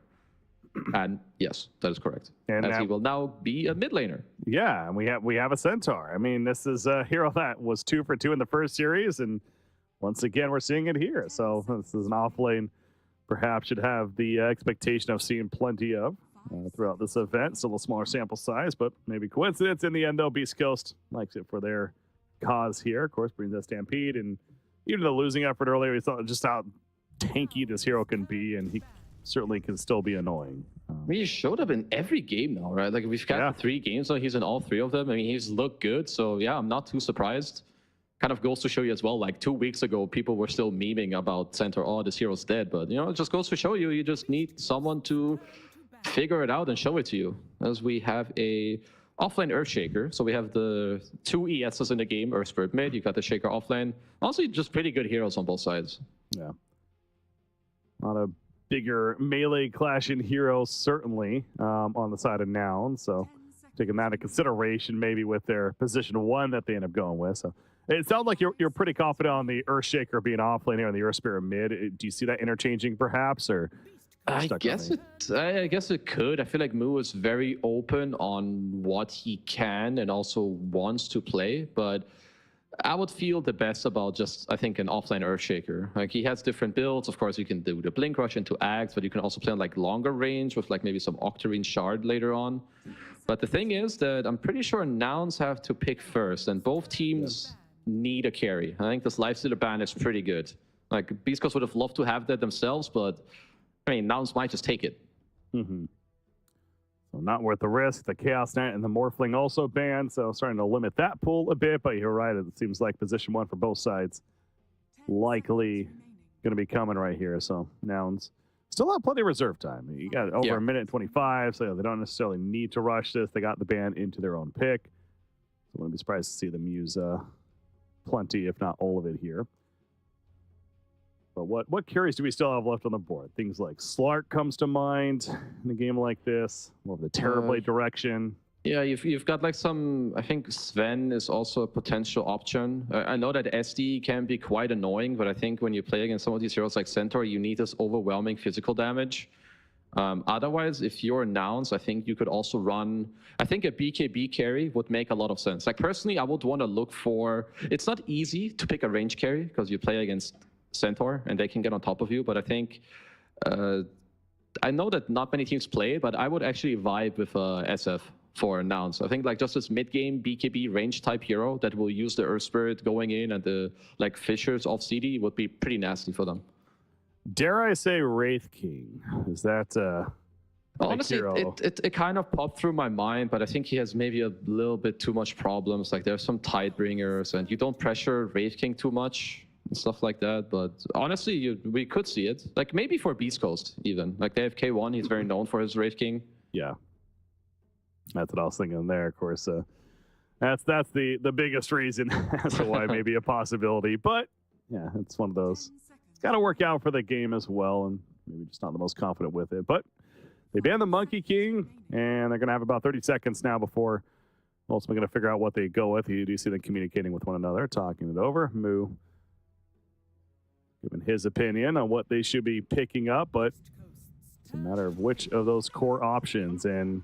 And yes, that is correct. And as he will now be a mid laner. Yeah, and we have a Centaur. I mean, this is a hero that was 2 for 2 in the first series, and once again, we're seeing it here. So this is an offlane perhaps should have the expectation of seeing plenty of throughout this event. So a little smaller sample size, but maybe coincidence. In the end, though, Beastcoast likes it for their cause here. Of course, brings that Stampede, and even the losing effort earlier, we saw just how tanky this hero can be, and he certainly can still be annoying. I mean, he showed up in every game now, right? Like, we've got 3 games, so he's in all 3 of them. I mean, he's looked good, so yeah, I'm not too surprised. Kind of goes to show you as well, like 2 weeks ago, people were still memeing about Centaur, oh, this hero's dead, but, you know, it just goes to show you, you just need someone to figure it out and show it to you. As we have a offlane Earthshaker, so we have the 2 ESs in the game, Earth Spirit mid, you got the Shaker offlane. Honestly, just pretty good heroes on both sides. Yeah. Not a bigger melee clashing heroes, certainly, on the side of Nouns, so taking that into consideration maybe with their position 1 that they end up going with. So it sounds like you're pretty confident on the Earthshaker being offlane here on the Earth Spirit mid. Do you see that interchanging perhaps, or? I guess it could. I feel like Mu is very open on what he can and also wants to play, but I would feel the best about just, I think, an offline Earthshaker. Like, he has different builds. Of course, you can do the Blink Rush into Axe, but you can also play on like longer range with like maybe some Octarine Shard later on. But the thing is that I'm pretty sure Nouns have to pick first, and both teams need a carry. I think this Lifestealer ban is pretty good. Like, Beastcoast would have loved to have that themselves, but I mean, Nouns might just take it. Mm-hmm. So not worth the risk. The Chaos Knight and the Morphling also banned, so starting to limit that pool a bit, but you're right. It seems like position 1 for both sides likely going to be coming right here. So Nouns still have plenty of reserve time. You got over a minute and 25, so they don't necessarily need to rush this. They got the ban into their own pick. So I wouldn't be surprised to see them use plenty, if not all of it here. But what carries do we still have left on the board? Things like Slark comes to mind in a game like this, more of the Terrorblade direction. Yeah, you've got like some, I think Sven is also a potential option. I know that SD can be quite annoying, but I think when you play against some of these heroes like Centaur, you need this overwhelming physical damage. Otherwise, if you're Nouns, I think you could also run, I think a BKB carry would make a lot of sense. Like, personally, I would want to look for, it's not easy to pick a range carry because you play against Centaur and they can get on top of you, but I think I know that not many teams play it, but I would actually vibe with SF for Nouns. I think like just this mid-game BKB range type hero that will use the Earth Spirit going in and the like Fissures off CD would be pretty nasty for them. Dare I say Wraith King? Is that honestly, it kind of popped through my mind, but I think he has maybe a little bit too much problems. Like, there's some Tidebringers and you don't pressure Wraith King too much and stuff like that, but honestly, we could see it. Like, maybe for Beastcoast, even. Like, they have K1, he's very known for his Wraith King. Yeah. That's what I was thinking there, of course. That's the biggest reason as to why maybe a possibility. But, yeah, it's one of those. It's got to work out for the game as well, and maybe just not the most confident with it. But they banned the Monkey King, and they're going to have about 30 seconds now before ultimately going to figure out what they go with. You do see them communicating with one another, talking it over. Mu giving his opinion on what they should be picking up, but it's a matter of which of those core options. And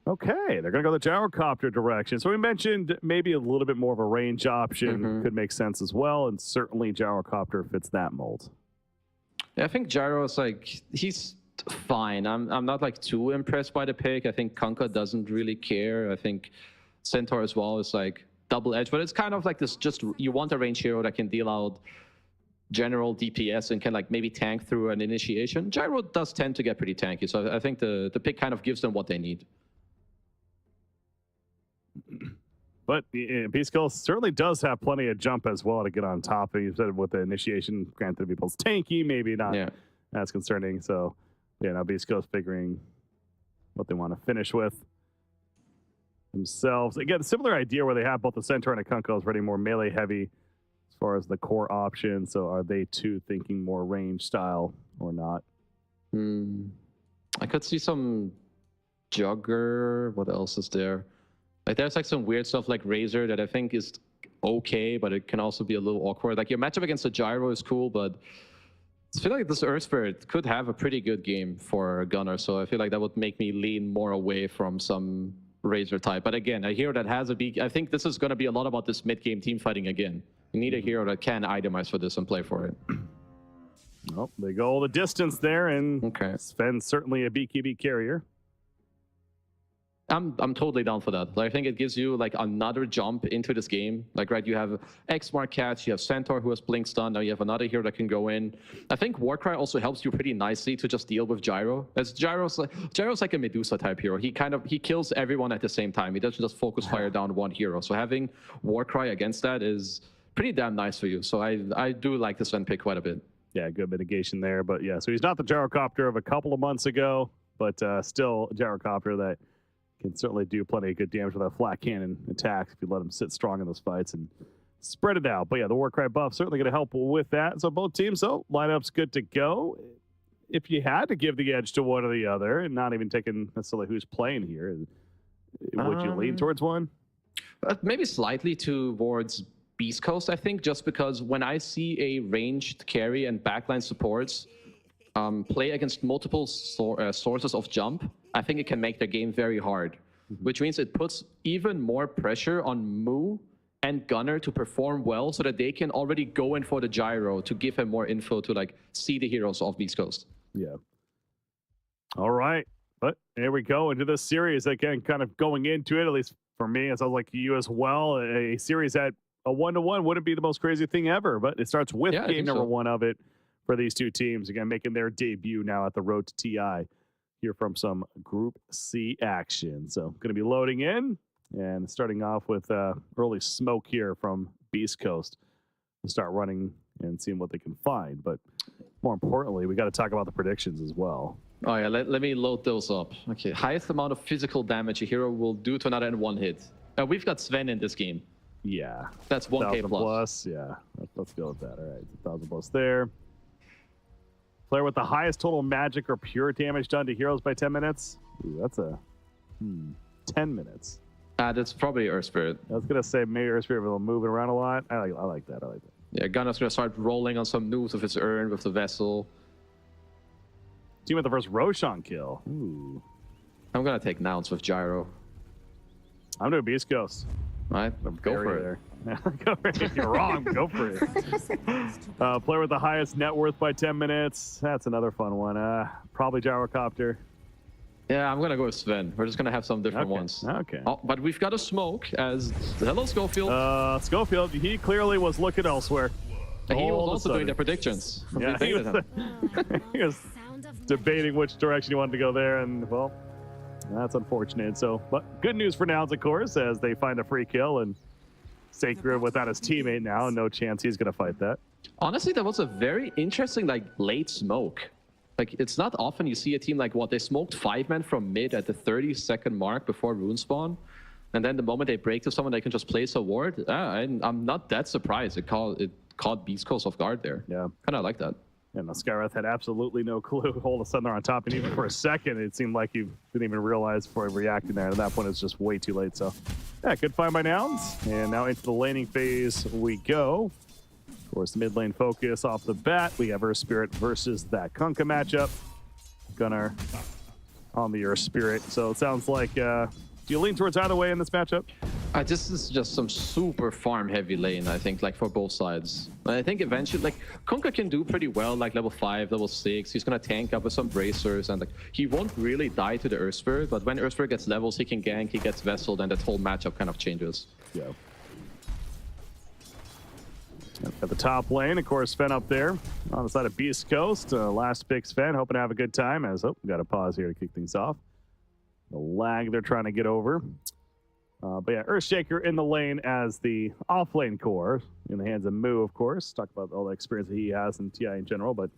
okay, they're going to go the gyrocopter direction. So we mentioned maybe a little bit more of a range option could make sense as well, and certainly gyrocopter fits that mold. Yeah, I think Gyro is like, he's fine. I'm not like too impressed by the pick. I think Kunkka doesn't really care. I think Centaur as well is like double edge, but it's kind of like this, just you want a range hero that can deal out general DPS and can like maybe tank through an initiation. Gyro does tend to get pretty tanky, so I think the pick kind of gives them what they need. But Beastcoast certainly does have plenty of jump as well to get on top. You said with the initiation, granted, people's tanky, maybe not as concerning. So, yeah, now Beastcoast figuring what they want to finish with themselves. Again, similar idea where they have both the Centaur and a Kunkka is already more melee heavy as far as the core option. So are they too thinking more range style or not? I could see some Jugger. What else is there? Like, there's like some weird stuff like Razor that I think is okay, but it can also be a little awkward. Like, your matchup against the Gyro is cool, but I feel like this Earth Spirit could have a pretty good game for Gunnar, so I feel like that would make me lean more away from some Razor type. But again, a hero that has a big... I think this is going to be a lot about this mid-game team fighting again. You need a hero that can itemize for this and play for it. Well, they go all the distance there, and Sven's certainly a BKB carrier. I'm totally down for that. Like, I think it gives you like another jump into this game. Like, right, you have X-Mark Catch, you have Centaur who has Blink Stun, now you have another hero that can go in. I think Warcry also helps you pretty nicely to just deal with Gyro. As Gyro's like a Medusa type hero. He kills everyone at the same time. He doesn't just focus fire down one hero. So having Warcry against that is pretty damn nice for you. So I do like this Sven pick quite a bit. Yeah, good mitigation there. But yeah, so he's not the Gyrocopter of a couple of months ago, but still a Gyrocopter that can certainly do plenty of good damage with that flat cannon attack if you let him sit strong in those fights and spread it out. But yeah, the Warcry buff certainly going to help with that. So both teams, though, lineup's good to go. If you had to give the edge to one or the other, and not even taking necessarily who's playing here, would you lean towards one? Maybe slightly towards Beastcoast, I think, just because when I see a ranged carry and backline supports play against multiple sources of jump, I think it can make the game very hard, which means it puts even more pressure on Moo and Gunner to perform well so that they can already go in for the Gyro to give him more info to like see the heroes of Beastcoast. Yeah. All right. But here we go into this series again, kind of going into it, at least for me, it sounds like you as well. A series that a 1-1 wouldn't be the most crazy thing ever, but it starts with game number one of it for these two teams. Again, making their debut now at the road to TI. Here from some Group C action. So going to be loading in and starting off with early smoke here from Beastcoast to start running and seeing what they can find. But more importantly, we got to talk about the predictions as well. Oh yeah, let me load those up. Okay, highest amount of physical damage a hero will do to another in one hit. We've got Sven in this game. Yeah. That's 1k plus. Yeah, let's go with that. All right, 1,000 plus there. Player with the highest total magic or pure damage done to heroes by 10 minutes. Ooh, that's a 10 minutes. That's probably Earth Spirit. I was gonna say maybe Earth Spirit will move it around a lot. I like that. Yeah, Gunner's gonna start rolling on some moves with his urn with the vessel. Team with the first Roshan kill. Ooh. I'm gonna take Nouns with Gyro. I'm doing Beastcoast. Right, go for it. Go for it. If you're wrong, go for it. Player with the highest net worth by 10 minutes. That's another fun one. Probably Gyrocopter. Yeah, I'm gonna go with Sven. We're just gonna have some different ones. Okay. Oh, but we've got a smoke as hello Schofield. Schofield, he clearly was looking elsewhere. He was also doing the predictions. Yeah, he was debating which direction he wanted to go there, and well, that's unfortunate. So, but good news for Nouns, of course, as they find a free kill and Sacred without his teammate now, no chance he's gonna fight that. Honestly, that was a very interesting like late smoke. Like, it's not often you see a team like what they smoked 5-man from mid at the 30-second mark before rune spawn, and then the moment they break to someone, they can just place a ward. I'm not that surprised. It caught Beastcoast off guard there. Yeah, kind of like that. And the Skywrath had absolutely no clue. All of a sudden they're on top, and even for a second, it seemed like you didn't even realize before reacting there. At that point, it's just way too late. So, yeah, good find by Nouns. And now into the laning phase we go. Of course, the mid lane focus off the bat. We have Earth Spirit versus that Kunkka matchup. Gunnar on the Earth Spirit. So it sounds like, do you lean towards either way in this matchup? This is just some super farm-heavy lane, I think, like for both sides. I think eventually, like, Kunkka can do pretty well, like level 5, level 6. He's gonna tank up with some bracers, and like he won't really die to the Earth Spirit, but when Earth Spirit gets levels, he can gank, he gets vesseled, and that whole matchup kind of changes. Yeah. At the top lane, of course, Sven up there on the side of Beastcoast. Last pick Sven, hoping to have a good time. As we got a pause here to kick things off. The lag they're trying to get over. But yeah, Earthshaker in the lane as the off-lane core in the hands of Moo, of course. Talk about all the experience that he has in TI in general, but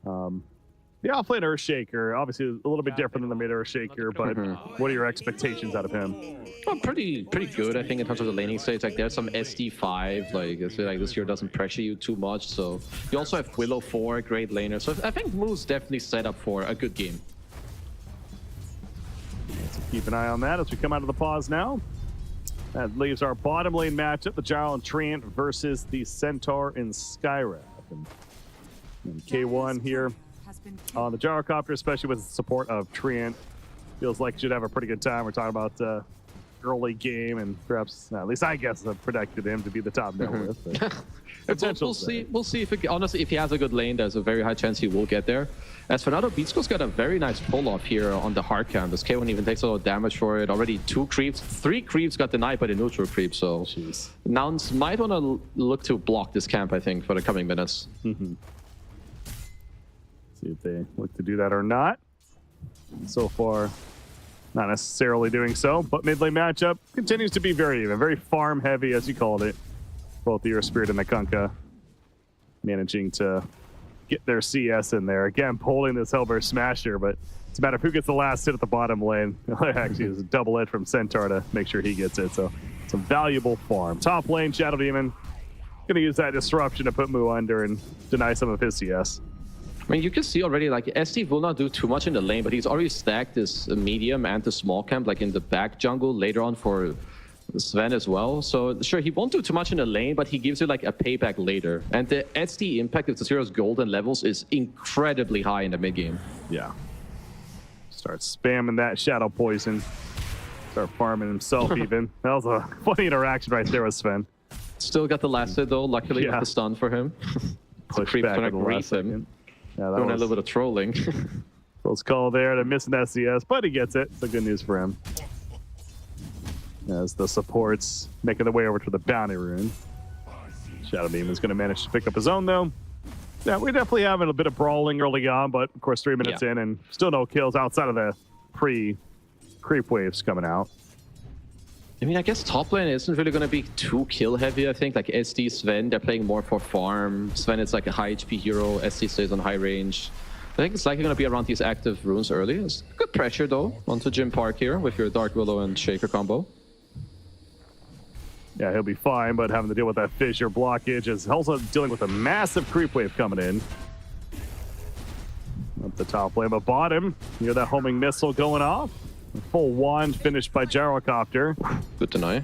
the off-lane Earthshaker, obviously a little bit different than the mid Earthshaker, but what are your expectations out of him? Well, pretty good, I think, in terms of the laning stage. Like, there's some SD5, like, I feel like this hero doesn't pressure you too much, so you also have Willow 4, great laner, so I think Moo's definitely set up for a good game. So keep an eye on that as we come out of the pause now. That leaves our bottom lane matchup, the Gyro and Treant versus the Centaur and Skywrath. And K1 here on the Gyrocopter, especially with the support of Treant. Feels like should have a pretty good time. We're talking about early game, and perhaps at least I guess I predicted him to be the top net worth. We'll see. We'll see if honestly, if he has a good lane, there's a very high chance he will get there. As for now, Beastcoast got a very nice pull off here on the hard canvas. K1 even takes a lot of damage for it. Already 2 creeps, 3 creeps got denied by the neutral creep. So Nouns might want to look to block this camp, I think, for the coming minutes. See if they look to do that or not. So far, not necessarily doing so, but mid lane matchup continues to be very even, very farm heavy, as you called it. Both the Earth Spirit and the Kunkka managing to get their CS in there. Again, pulling this Hellbear Smasher, but it's a matter of who gets the last hit at the bottom lane. Actually, it's a double hit from Centaur to make sure he gets it, so it's a valuable farm. Top lane, Shadow Demon, going to use that disruption to put Mu under and deny some of his CS. I mean, you can see already, like, SD will not do too much in the lane, but he's already stacked this medium and the small camp, like, in the back jungle later on for Sven as well. So, sure, he won't do too much in the lane, but he gives you, like, a payback later. And the SD impact of the Zero's golden levels is incredibly high in the mid-game. Yeah. Start spamming that Shadow Poison. Start farming himself, even. That was a funny interaction right there with Sven. Still got the last hit, though, luckily, with the stun for him. Push back in the last second. Yeah, that doing was a little bit of trolling. close call there to missing that CS, but he gets it. So good news for him. As the supports making their way over to the bounty rune. Shadow Demon's going to manage to pick up his own, though. Yeah, we're definitely having a bit of brawling early on, but of course 3 minutes in and still no kills outside of the pre-creep waves coming out. I mean, I guess top lane isn't really going to be too kill heavy, I think. Like SD, Sven, they're playing more for farm. Sven is like a high HP hero. SD stays on high range. I think it's likely going to be around these active runes early. It's good pressure, though, onto Jim Park here with your Dark Willow and Shaker combo. Yeah, he'll be fine, but having to deal with that fissure blockage is also dealing with a massive creep wave coming in. Up the top lane, but bottom, you hear that homing missile going off. A full wand finished by Gyrocopter. Good to know.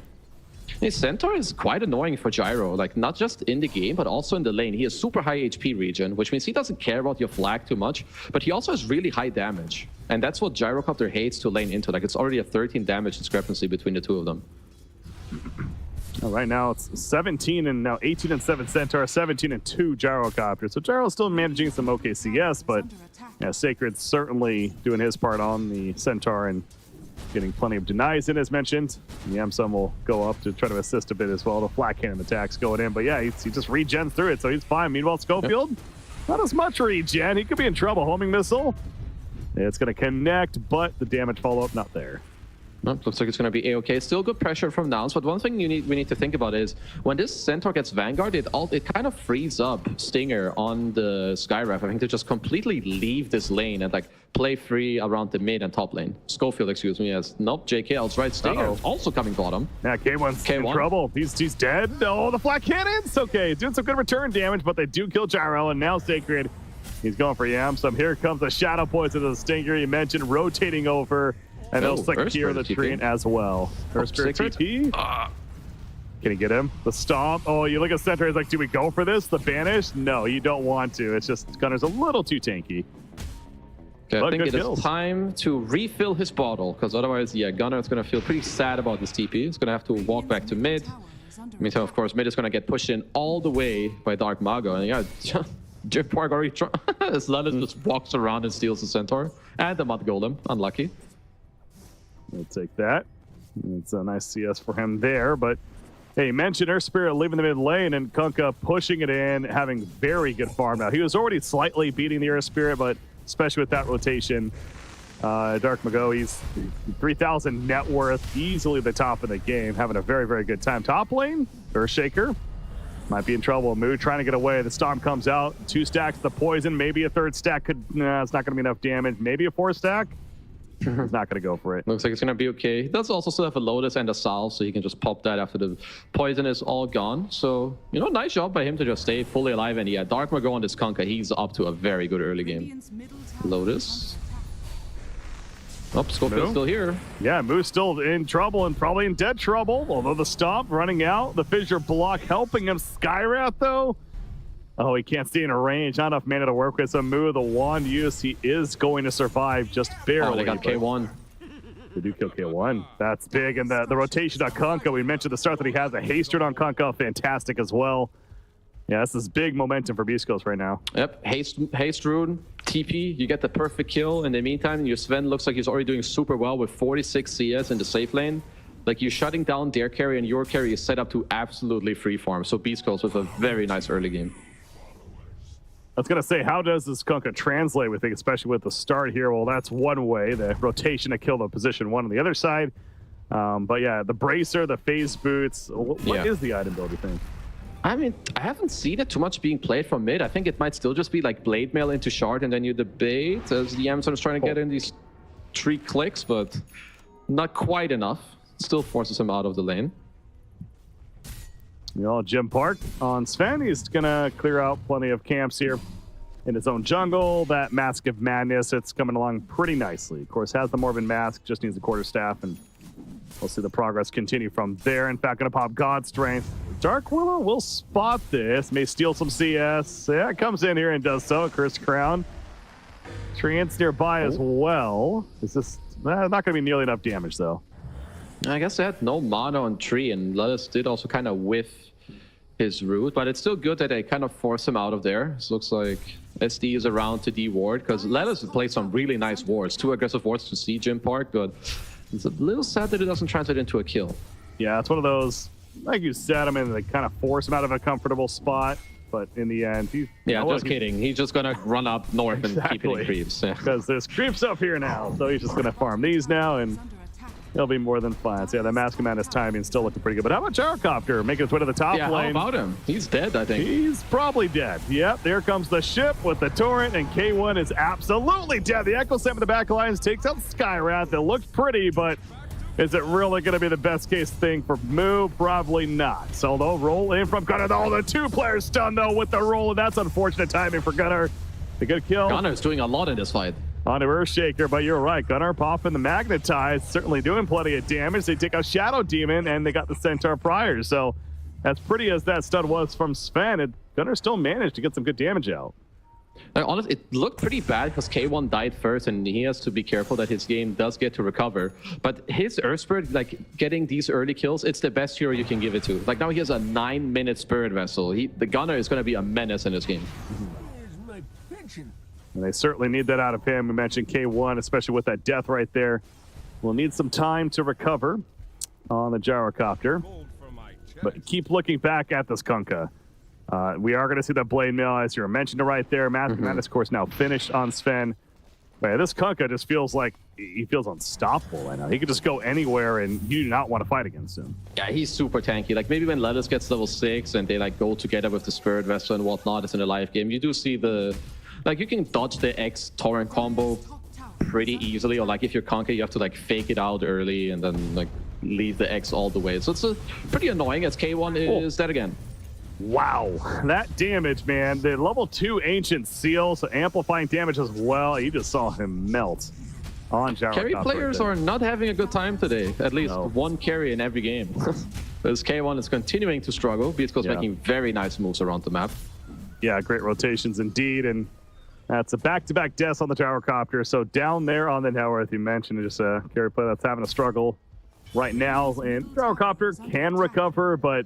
Hey, Centaur is quite annoying for Gyro, like not just in the game, but also in the lane. He has super high HP regen, which means he doesn't care about your flag too much, but he also has really high damage. And that's what Gyrocopter hates to lane into. Like it's already a 13 damage discrepancy between the two of them. Right now it's 17 and now 18 and 7 Centaur, 17 and 2 Gyrocopter. So Gyro's still managing some OKCS, but yeah, Sacred's certainly doing his part on the Centaur and getting plenty of denies in, as mentioned. Yamsum will go up to try to assist a bit as well. The flat cannon attacks going in, but yeah, he just regens through it, so he's fine. Meanwhile, Schofield, not as much regen. He could be in trouble. Homing missile. It's going to connect, but the damage follow-up not there. No, looks like it's going to be A-OK. Still good pressure from Nouns, but one thing we need to think about is when this Centaur gets Vanguard, it kind of frees up Stinger on the Skyref, I think, to just completely leave this lane and like play free around the mid and top lane. Schofield, excuse me, as nope, JKL's right. Stinger also coming bottom. Yeah, K1's in trouble. He's dead. Oh, the flat cannons. Okay, doing some good return damage, but they do kill Gyro, and now Sacred, he's going for Yamsum. Here comes the Shadow Poison of the Stinger you mentioned, rotating over. And he'll secure the Treant as well. First TP. Can he get him? The Stomp. Oh, you look at Centaur, he's like, do we go for this? The Banish? No, you don't want to. It's just Gunner's a little too tanky. Okay, I think it is time to refill his bottle, because otherwise, yeah, Gunner is going to feel pretty sad about this TP. He's going to have to walk back to mid. Meantime, of course, mid is going to get pushed in all the way by Dark Mago. And yeah, Jim Park already as Leonard just walks around and steals the Centaur. And the Mud Golem. Unlucky. We'll take that. It's a nice CS for him there, but hey, mention Earth Spirit leaving the mid lane and Kunkka pushing it in, having very good farm now. He was already slightly beating the Earth Spirit, but especially with that rotation, Dark Mago, he's 3,000 net worth, easily the top of the game, having a very, very good time. Top lane, Earthshaker might be in trouble. Mood trying to get away. The Storm comes out, 2 stacks, the Poison, maybe a 3rd stack could, nah, it's not going to be enough damage. Maybe a 4th stack. He's not going to go for it. Looks like it's going to be okay. He does also still have a Lotus and a Salve, so he can just pop that after the poison is all gone. So, you know, nice job by him to just stay fully alive. And yeah, Dark Mago on this Kunkka, he's up to a very good early game. Lotus. Oh, Scopefield's still here. Yeah, Moo's still in trouble and probably in dead trouble. Although the Stomp running out, the Fissure block helping him. Skywrath, though. Oh, he can't stay in a range. Not enough mana to work with. So Moo, the wand use, he is going to survive just barely. Oh, they got K1. They do kill K1. That's big. And the rotation on Kunkka, we mentioned at the start that he has a haste on Kunkka. Fantastic as well. Yeah, this is big momentum for Beastcoast right now. Yep, haste rune, TP, you get the perfect kill. In the meantime, your Sven looks like he's already doing super well with 46 CS in the safe lane. Like, you're shutting down their carry, and your carry is set up to absolutely freeform. So Beastcoast with a very nice early game. I was going to say, how does this Kunkka translate, we think, especially with the start here? Well, that's one way, the rotation to kill the position one on the other side. But yeah, the bracer, the phase boots, what is the item build, you think? I mean, I haven't seen it too much being played from mid. I think it might still just be like blade mail into shard, and then you debate as the Amazon is trying to get in these 3 clicks, but not quite enough. Still forces him out of the lane. Jim Park on Sven. He's going to clear out plenty of camps here in his own jungle. That Mask of Madness, it's coming along pretty nicely. Of course, has the Morbid Mask, just needs the quarterstaff, and we'll see the progress continue from there. In fact, going to pop God Strength. Dark Willow will spot this, may steal some CS. Yeah, comes in here and does so. Curse Crown. Treants nearby as well. Is this not going to be nearly enough damage, though? I guess they had no mana on tree, and Lelis did also kind of whiff his root, but it's still good that they kind of force him out of there. It looks like SD is around to D-ward, because Lelis played some really nice wards, 2 aggressive wards to see Jim Park, but it's a little sad that it doesn't translate into a kill. Yeah, it's one of those, like you said, I mean, they kind of force him out of a comfortable spot, but in the end, just kidding. He's just gonna run up north and keep hitting creeps. Because there's creeps up here now, so he's just gonna farm these now, and he'll be more than fine. So yeah, the Mask of Madness timing still looking pretty good. But how about Gyrocopter making his way to the top lane? How about him? He's dead, I think. He's probably dead. Yep, there comes the ship with the torrent, and K1 is absolutely dead. The Echo Sam in the back lines takes out Skywrath. It looks pretty, but is it really going to be the best case thing for Moo? Probably not. So they'll roll in from Gunnar. Oh, the 2 players stunned, though, with the roll, and that's unfortunate timing for Gunnar. The good kill. Gunnar's doing a lot in this fight. On to Earthshaker, but you're right. Gunnar popping the Magnetize, certainly doing plenty of damage. They take out Shadow Demon, and they got the Centaur Prior. So as pretty as that stud was from Sven, Gunnar still managed to get some good damage out. Honestly, it looked pretty bad because K1 died first, and he has to be careful that his game does get to recover. But his Earth Spirit, like getting these early kills, it's the best hero you can give it to. Like now he has a 9-minute Spirit Vessel. The Gunnar is going to be a menace in this game. And they certainly need that out of him. We mentioned K1, especially with that death right there. We'll need some time to recover on the Gyrocopter. But keep looking back at this Kunkka. We are going to see that blade mail, as you mentioned it right there. Mask of Madness, of course, now finished on Sven. But yeah, this Kunkka just feels like he feels unstoppable right now. He could just go anywhere, and you do not want to fight against him. Yeah, he's super tanky. Like maybe when Lelis gets level 6 and they like go together with the Spirit Vessel and whatnot, it's in a live game. You do see the... Like, you can dodge the X torrent combo pretty easily, or like if you're Kunkka, you have to like fake it out early and then like leave the X all the way. So it's pretty annoying as K1 is dead again. Wow, that damage, man. The level 2 Ancient Seal, so amplifying damage as well. You just saw him melt on Gyrocopter. Carry players are not having a good time today. At least one carry in every game. As K1 is continuing to struggle, Beastcoast making very nice moves around the map. Yeah, great rotations indeed, and that's a back-to-back deaths on the Gyrocopter. So down there on the tower, as you mentioned, just a carry player that's having a struggle right now. And Gyrocopter can recover, but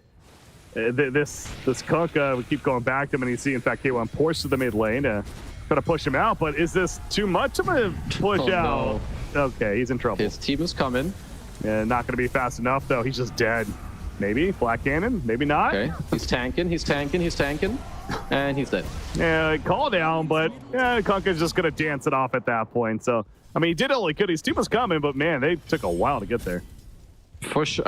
this Kunkka, we keep going back to him, and you see, in fact, K1 push to the mid lane to try to push him out. But is this too much of a push out? No. Okay, he's in trouble. His team is coming. Yeah, not going to be fast enough, though. He's just dead. Maybe Black Cannon, maybe not. Okay, he's tanking, and he's dead. Yeah, call down, but Kunkka's just going to dance it off at that point. So, I mean, he did all he could. His team was coming, but man, they took a while to get there. For sure.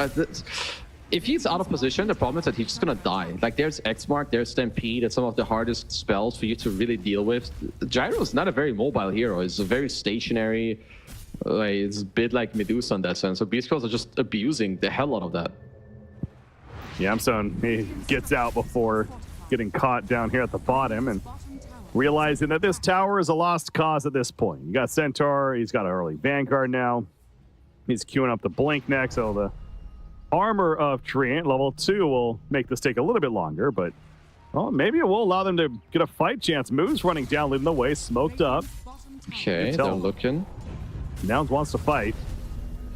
If he's out of position, the problem is that he's just going to die. Like, there's X-Mark, there's Stampede, it's some of the hardest spells for you to really deal with. Gyro's not a very mobile hero. He's a very stationary, it's a bit like Medusa in that sense. So Beastcoast are just abusing the hell out of that. Yeah, he gets out before getting caught down here at the bottom and realizing that this tower is a lost cause at this point. You got Centaur, he's got an early Vanguard now. He's queuing up the Blink next, so the armor of Treant level 2 will make this take a little bit longer, but maybe it will allow them to get a fight chance. Moves running down, leading the way, smoked up. Okay, they're looking. Nouns wants to fight.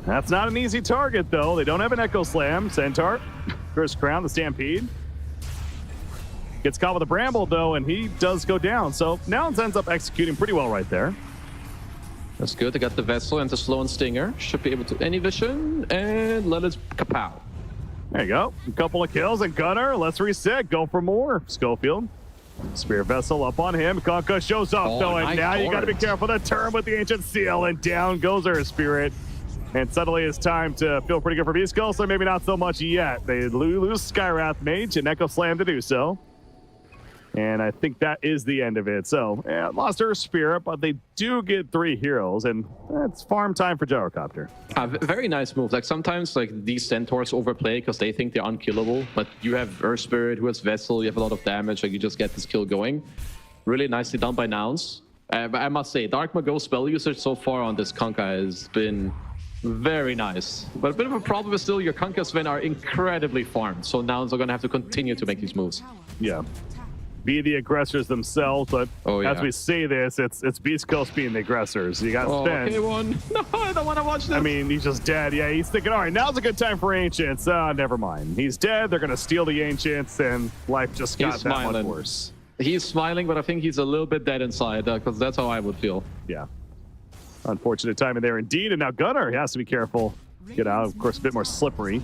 That's not an easy target, though. They don't have an Echo Slam. Centaur, first crown, the Stampede. Gets caught with a Bramble, though, and he does go down. So Nouns ends up executing pretty well right there. That's good. They got the Vessel and the Slow and Stinger. Should be able to any vision and let it kapow. There you go. A couple of kills, and Gunner, let's reset. Go for more. Schofield. Spear Vessel up on him. Kunkka shows up, though, and nice now you got to be board. careful. The turn with the Ancient Seal, and down goes her Spirit. And suddenly it's time to feel pretty good for Beastcoast, or maybe not so much yet. They lose Skywrath Mage and Echo Slam to do so. And I think that is the end of it. So, yeah, lost her Spirit, but they do get 3 heroes, and that's farm time for Gyrocopter. Very nice move. Like sometimes like these Centaurs overplay because they think they're unkillable, but you have Earth Spirit who has Vessel, you have a lot of damage, like you just get this kill going. Really nicely done by Nouns. But I must say, Dark Mago spell usage so far on this Kunkka has been very nice. But a bit of a problem is still your Kunkka Sven are incredibly farmed, so Nouns are going to have to continue to make these moves. Yeah. Be the aggressors themselves, but as we say this, it's Beastcoast being the aggressors. You got Sven. Okay, one. No, I don't want to watch this. I mean, he's just dead. Yeah, he's thinking, all right, now's a good time for Ancients. Never mind. He's dead. They're going to steal the Ancients, and life just got that much worse. He's smiling, but I think he's a little bit dead inside, because that's how I would feel. Yeah. Unfortunate timing there indeed. And now Gunner, he has to be careful. Get out. Of course, a bit more slippery.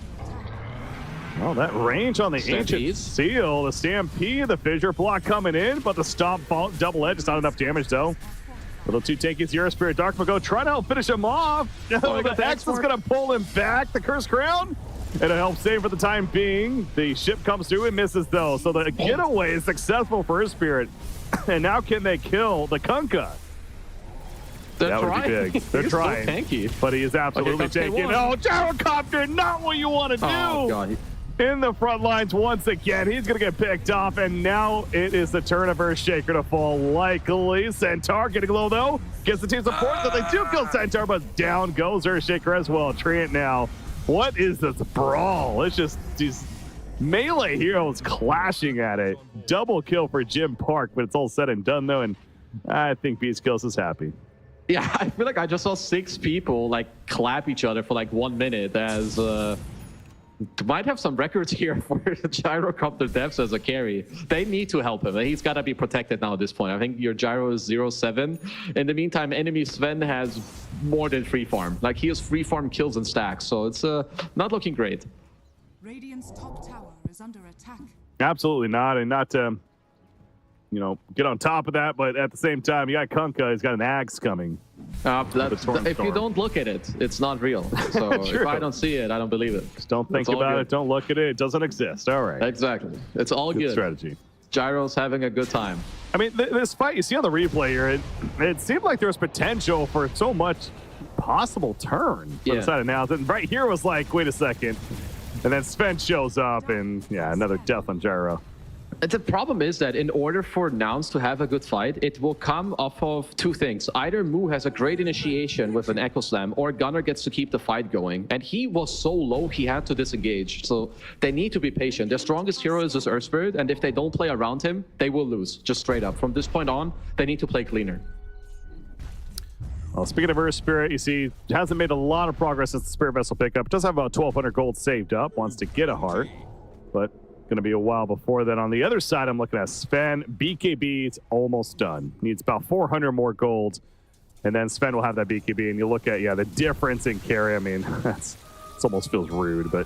Oh, that range on the Ancient Seal, the Stampede, the Fissure Block coming in, but the Stomp double edge is not enough damage, though. A little too tanky. Zero Spirit Dark Mago trying to help finish him off. The X is going to pull him back. The Curse Crown. And a help save for the time being. The ship comes through and misses, though. So the getaway is successful for Earth Spirit. And now can they kill the Kunkka? That would be big. They're trying. So tanky. But he is absolutely taking. Oh, Gyrocopter, not what you want to do. Oh, God. In the front lines once again. He's going to get picked off, and now it is the turn of Earthshaker to fall likely. Centaur getting low, though. Gets the team support, so they do kill Centaur, but down goes Earthshaker as well. Treant now. What is this brawl? It's just these melee heroes clashing at it. Double kill for Jim Park, but it's all said and done, though, and I think Beastcoast is happy. Yeah, I feel like I just saw 6 people, like, clap each other for, like, 1 minute as... might have some records here for Gyrocopter devs as a carry. They need to help him. He's got to be protected now at this point. I think your Gyro is 0-7. In the meantime, enemy Sven has more than free farm. Like, he has free farm kills and stacks, so it's not looking great. Radiant's top tower is under attack. Absolutely not, and not to, get on top of that, but at the same time, you got Kunkka, he's got an Axe coming. If you don't look at it, it's not real. So if I don't see it, I don't believe it. Just don't think about it, don't look at it, it doesn't exist. All right. Exactly. It's all good. Strategy. Gyro's having a good time. I mean, this fight, you see on the replay here, it seemed like there was potential for so much possible turn for the side of Nouns. And right here was like, wait a second. And then Sven shows up, and another death on Gyro. The problem is that in order for Nouns to have a good fight, it will come off of 2 things. Either Mu has a great initiation with an Echo Slam, or Gunner gets to keep the fight going. And he was so low, he had to disengage. So they need to be patient. Their strongest hero is this Earth Spirit, and if they don't play around him, they will lose, just straight up. From this point on, they need to play cleaner. Well, speaking of Earth Spirit, you see, hasn't made a lot of progress since the Spirit Vessel pickup. Does have about 1,200 gold saved up, wants to get a heart, but going to be a while before that. On the other side, I'm looking at Sven. BKB is almost done. Needs about 400 more gold, and then Sven will have that BKB. And you look at, the difference in carry. I mean, it almost feels rude, but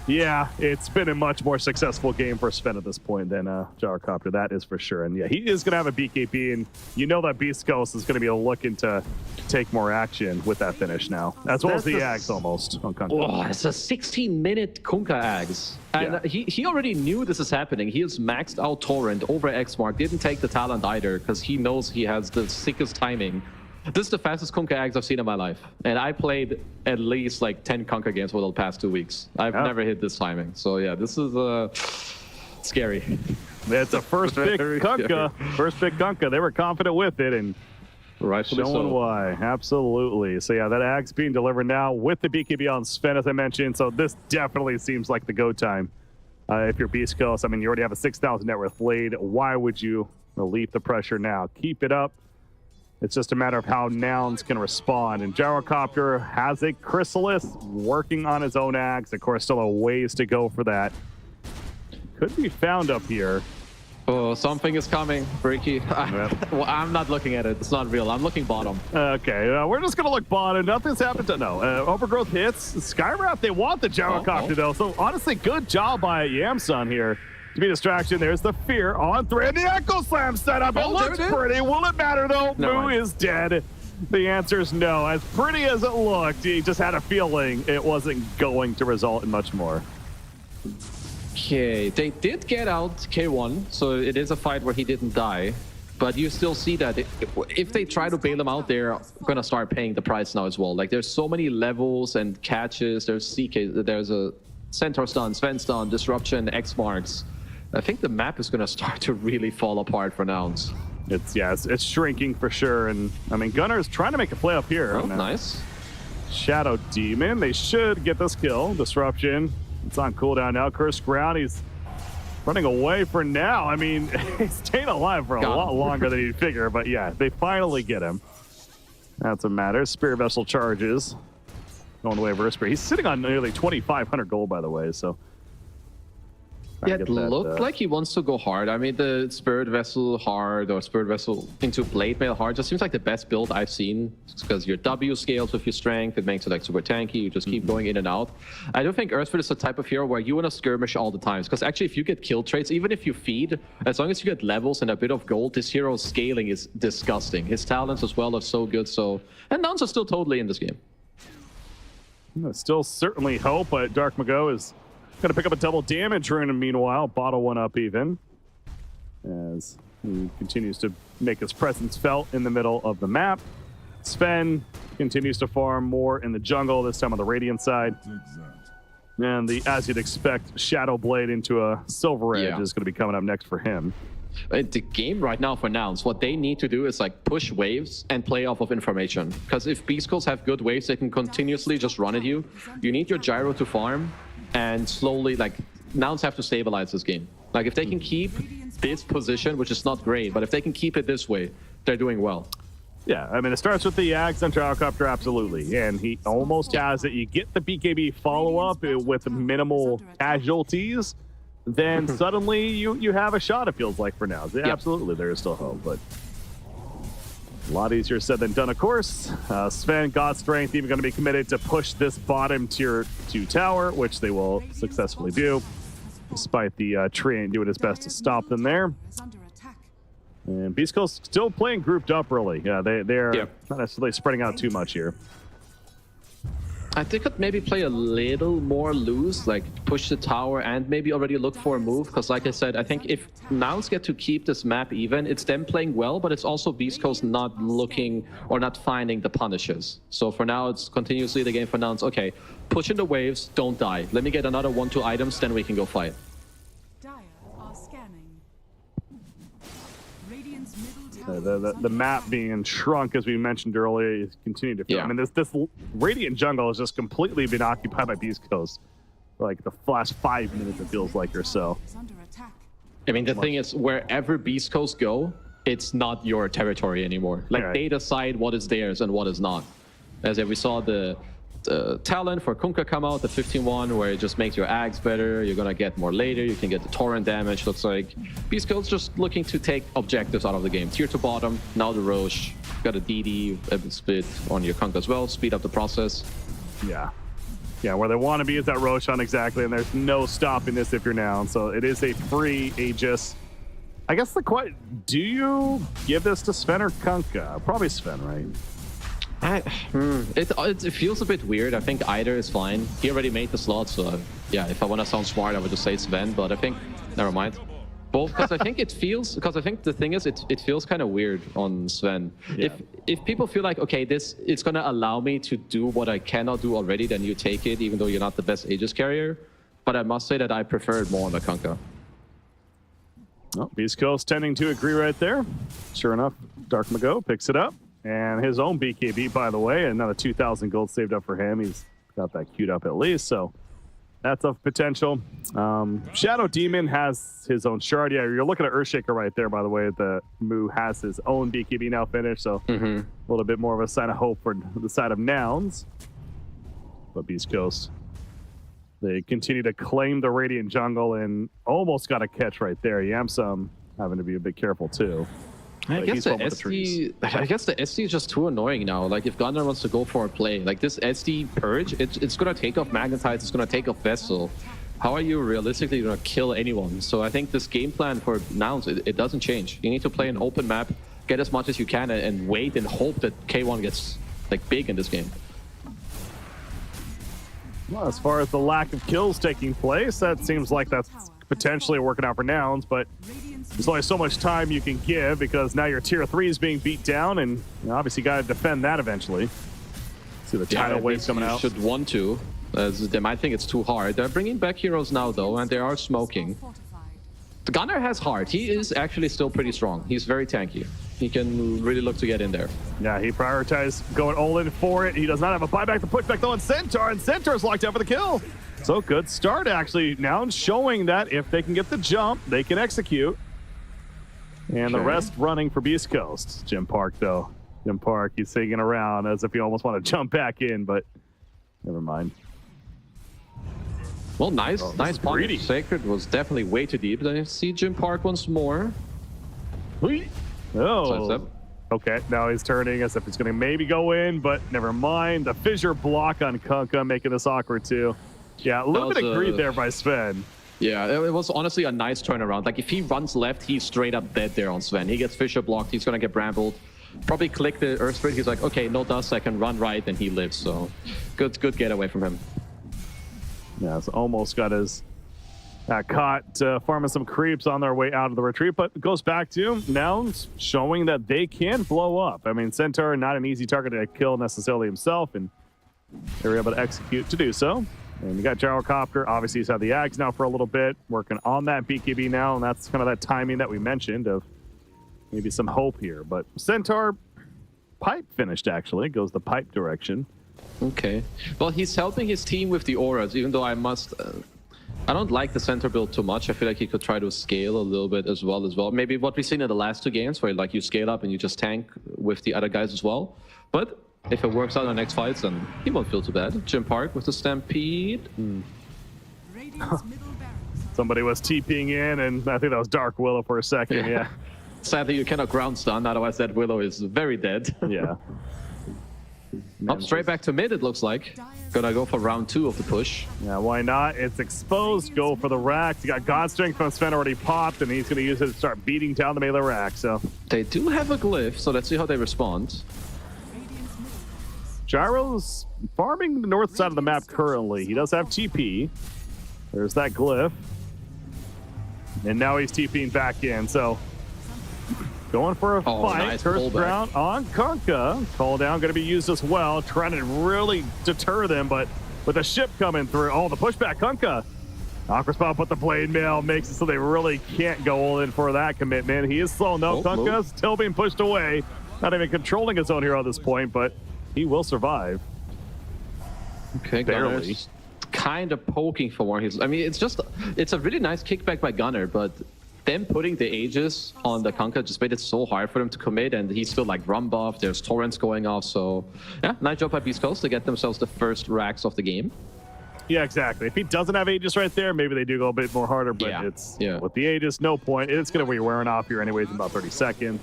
yeah, it's been a much more successful game for Sven at this point than Gyrocopter. That is for sure. And he is going to have a BKB, and that Beastcoast is going to be looking to take more action with that finish now, as well as the Ags almost on Kunkka. Oh, it's a 16-minute Kunkka Ags. And he already knew this is happening. He has maxed out Torrent over Xmark, didn't take the Talon either, because he knows he has the sickest timing. This is the fastest Kunkka Ags I've seen in my life. And I played at least like 10 Kunkka games for the past 2 weeks. I've never hit this timing. So yeah, this is scary. It's a first pick Kunkka. First pick Kunkka. They were confident with it, and rightfully showing why. Absolutely. So yeah, that Axe being delivered now with the BKB on Sven, as I mentioned. So this definitely seems like the go time. If you're Beastcoast, I mean, you already have a 6,000 net worth blade. Why would you relieve the pressure now? Keep it up. It's just a matter of how Nouns can respond. And Gyrocopter has a Chrysalis working on his own axe. Of course, still a ways to go for that. Could be found up here. Oh, something is coming, Freaky. Well, I'm not looking at it. It's not real. I'm looking bottom. Okay, we're just going to look bottom. Nothing's happened to... No, Overgrowth hits. Skywrath, they want the Gyrocopter, though. So, honestly, good job by Yamsun here to be distraction. There's the Fear on 3. And the Echo Slam setup. It looks pretty. Will it matter, though? Moo is dead. The answer is no. As pretty as it looked, he just had a feeling it wasn't going to result in much more. Okay, they did get out K1, so it is a fight where he didn't die. But you still see that if they try to bail him out, they're going to start paying the price now as well. Like, there's so many levels and catches. There's CK, there's a Centaur stun, Sven stun, Disruption, X marks. I think the map is going to start to really fall apart for Nouns. It's shrinking for sure. And, I mean, Gunner's trying to make a play up here. Oh, nice. Shadow Demon, they should get this kill. Disruption. It's on cooldown now. Cursed Ground, he's running away for now. I mean, he's staying alive for a lot longer than you'd figure, but yeah, they finally get him. That's what matters. Spirit Vessel charges. Going away Verspir. He's sitting on nearly 2,500 gold, by the way, so... Yeah, it looked like he wants to go hard. I mean, the Spirit Vessel hard or Spirit Vessel into Blade Mail hard just seems like the best build I've seen, because your W scales with your strength. It makes it like super tanky. You just keep going in and out. I don't think Earthfit is the type of hero where you want to skirmish all the time, because actually if you get kill traits, even if you feed, as long as you get levels and a bit of gold, this hero's scaling is disgusting. His talents as well are so good, and Nouns are still totally in this game. Still certainly hope, but Dark Mago is going to pick up a double damage rune, and meanwhile, bottle one up even, as he continues to make his presence felt in the middle of the map. Sven continues to farm more in the jungle, this time on the Radiant side. And as you'd expect, Shadow Blade into a Silver Edge is going to be coming up next for him. The game right now for Nouns, what they need to do is like push waves and play off of information. Because if Beastcoast have good waves, they can continuously just run at you. You need your gyro to farm and slowly, like, Nouns have to stabilize this game. Like, if they can keep this position, which is not great, but if they can keep it this way, they're doing well. Yeah, I mean, it starts with the Axe and Gyrocopter, absolutely. And he almost has it. You get the BKB follow-up with minimal casualties, then suddenly you have a shot, it feels like, for now. Absolutely, there is still hope, but a lot easier said than done, of course. Sven, God Strength, even going to be committed to push this bottom tier 2 tower, which they will successfully do, despite the Treant doing his best to stop them there. And Beastcoast still playing grouped up, really. Yeah, they're not necessarily spreading out too much here. I think I'd maybe play a little more loose, like push the tower and maybe already look for a move. Because like I said, I think if Nouns get to keep this map even, it's them playing well, but it's also Beastcoast not looking or not finding the punishes. So for now, it's continuously the game for Nouns. Okay, push in the waves, don't die. Let me get another 1-2 items, then we can go fight. The map being shrunk, as we mentioned earlier, is continuing to feel. I mean, this Radiant jungle has just completely been occupied by Beastcoast for like the last 5 minutes, it feels like, or so. I mean, the thing is, wherever Beastcoast go, it's not your territory anymore. Like, they decide what is theirs and what is not. As we saw the talent for Kunkka come out, the 15-1, where it just makes your ags better. You're gonna get more later. You can get the torrent damage. Looks like Beastcoast just looking to take objectives out of the game. Tier 2 bottom, now the Roche. Got a DD, a split on your Kunkka as well. Speed up the process. Yeah, where they want to be is that Roshan, exactly, and there's no stopping this if you're Noun. So it is a free Aegis. I guess do you give this to Sven or Kunkka? Probably Sven, right? It feels a bit weird. I think either is fine. He already made the slot, so yeah, if I want to sound smart, I would just say Sven, but I think, never mind. Both, because I think because I think the thing is, it feels kind of weird on Sven. Yeah. If people feel like, okay, it's going to allow me to do what I cannot do already, then you take it, even though you're not the best Aegis carrier. But I must say that I prefer it more on the Kunkka. Oh, Beastcoast tending to agree right there. Sure enough, Dark Mago picks it up. And his own BKB, by the way, another 2,000 gold saved up for him. He's got that queued up at least, so that's of potential. Shadow Demon has his own shard. Yeah, you're looking at Earthshaker right there, by the way. The Moo has his own BKB now finished, so a little bit more of a sign of hope for the side of Nouns. But Beastcoast, they continue to claim the Radiant jungle and almost got a catch right there. Yamsum having to be a bit careful too. I guess the SD is just too annoying now. Like, if Gunnar wants to go for a play, like this SD purge, it's gonna take off Magnetize, it's gonna take off Vessel. How are you realistically gonna kill anyone? So I think this game plan for Nouns, it doesn't change. You need to play an open map, get as much as you can, and wait and hope that K1 gets like big in this game. Well, as far as the lack of kills taking place, that seems like that's potentially working out for Nouns, but there's only so much time you can give because now your tier 3 is being beat down, and you obviously got to defend that eventually. See the tidal waves coming out. Should want to. They might think it's too hard. They're bringing back heroes now, though, and they are smoking. The Gunnar has heart. He is actually still pretty strong. He's very tanky. He can really look to get in there. Yeah, he prioritized going all in for it. He does not have a buyback to push back though on Centaur, and Centaur's locked out for the kill. So good start, actually. Now showing that if they can get the jump, they can execute. And the rest running for Beastcoast. Jim Park, though. Jim Park, he's singing around as if he almost want to jump back in, but never mind. Well, nice punish. Sacred was definitely way too deep. Then I see Jim Park once more. Oh. Okay, now he's turning as if it's going to maybe go in, but never mind. The fissure block on Kunkka making this awkward, too. Yeah, a little bit of greed there by Sven. Yeah, it was honestly a nice turnaround. Like, if he runs left, he's straight up dead there on Sven. He gets fissure blocked, he's going to get brambled. Probably click the Earth Spirit. He's like, okay, no dust, I can run right, and he lives. So, good getaway from him. Yeah, so almost got his caught farming some creeps on their way out of the retreat, but it goes back to Nouns showing that they can blow up. I mean, Centaur, not an easy target to kill necessarily himself, and they were able to execute to do so. And you got Gyrocopter. Obviously, he's had the Ags now for a little bit, working on that BKB now, and that's kind of that timing that we mentioned of maybe some hope here. But Centaur, pipe finished, actually. Goes the pipe direction. Okay. Well, he's helping his team with the auras, even though I must... I don't like the center build too much. I feel like he could try to scale a little bit as well. Maybe what we've seen in the last 2 games, where like you scale up and you just tank with the other guys as well. But if it works out in the next fights, then he won't feel too bad. Jim Park with the Stampede. Somebody was TPing in, and I think that was Dark Willow for a second, yeah. Sadly, you cannot ground stun, otherwise that Willow is very dead. Yeah. Up straight back to mid, it looks like. Gonna go for round 2 of the push. Yeah, why not? It's exposed. Go for the rack. You got God Strength from Sven already popped, and he's going to use it to start beating down the melee rack. So they do have a glyph, so let's see how they respond. Gyro's farming the north side of the map currently. He does have TP. There's that glyph. And now he's TPing back in. So going for a fight. Nice First round on Kunkka. Call down going to be used as well. Trying to really deter them, but with a ship coming through. Oh, the pushback. Kunkka. Aqua Spot, but the blade mail makes it so they really can't go all in for that commitment. He is slow. No, Kunkka still being pushed away. Not even controlling his own hero at this point, but he will survive. Okay, barely. Kind of poking for one. I mean, it's a really nice kickback by Gunnar, but them putting the Aegis on the Kunkka just made it so hard for them to commit, and he's still like run buff. There's torrents going off, so yeah, nice job by Beastcoast to get themselves the first racks of the game. Yeah, exactly. If he doesn't have Aegis right there, maybe they do go a bit more harder, but it's with the Aegis, no point. It's going to be wearing off here anyways in about 30 seconds.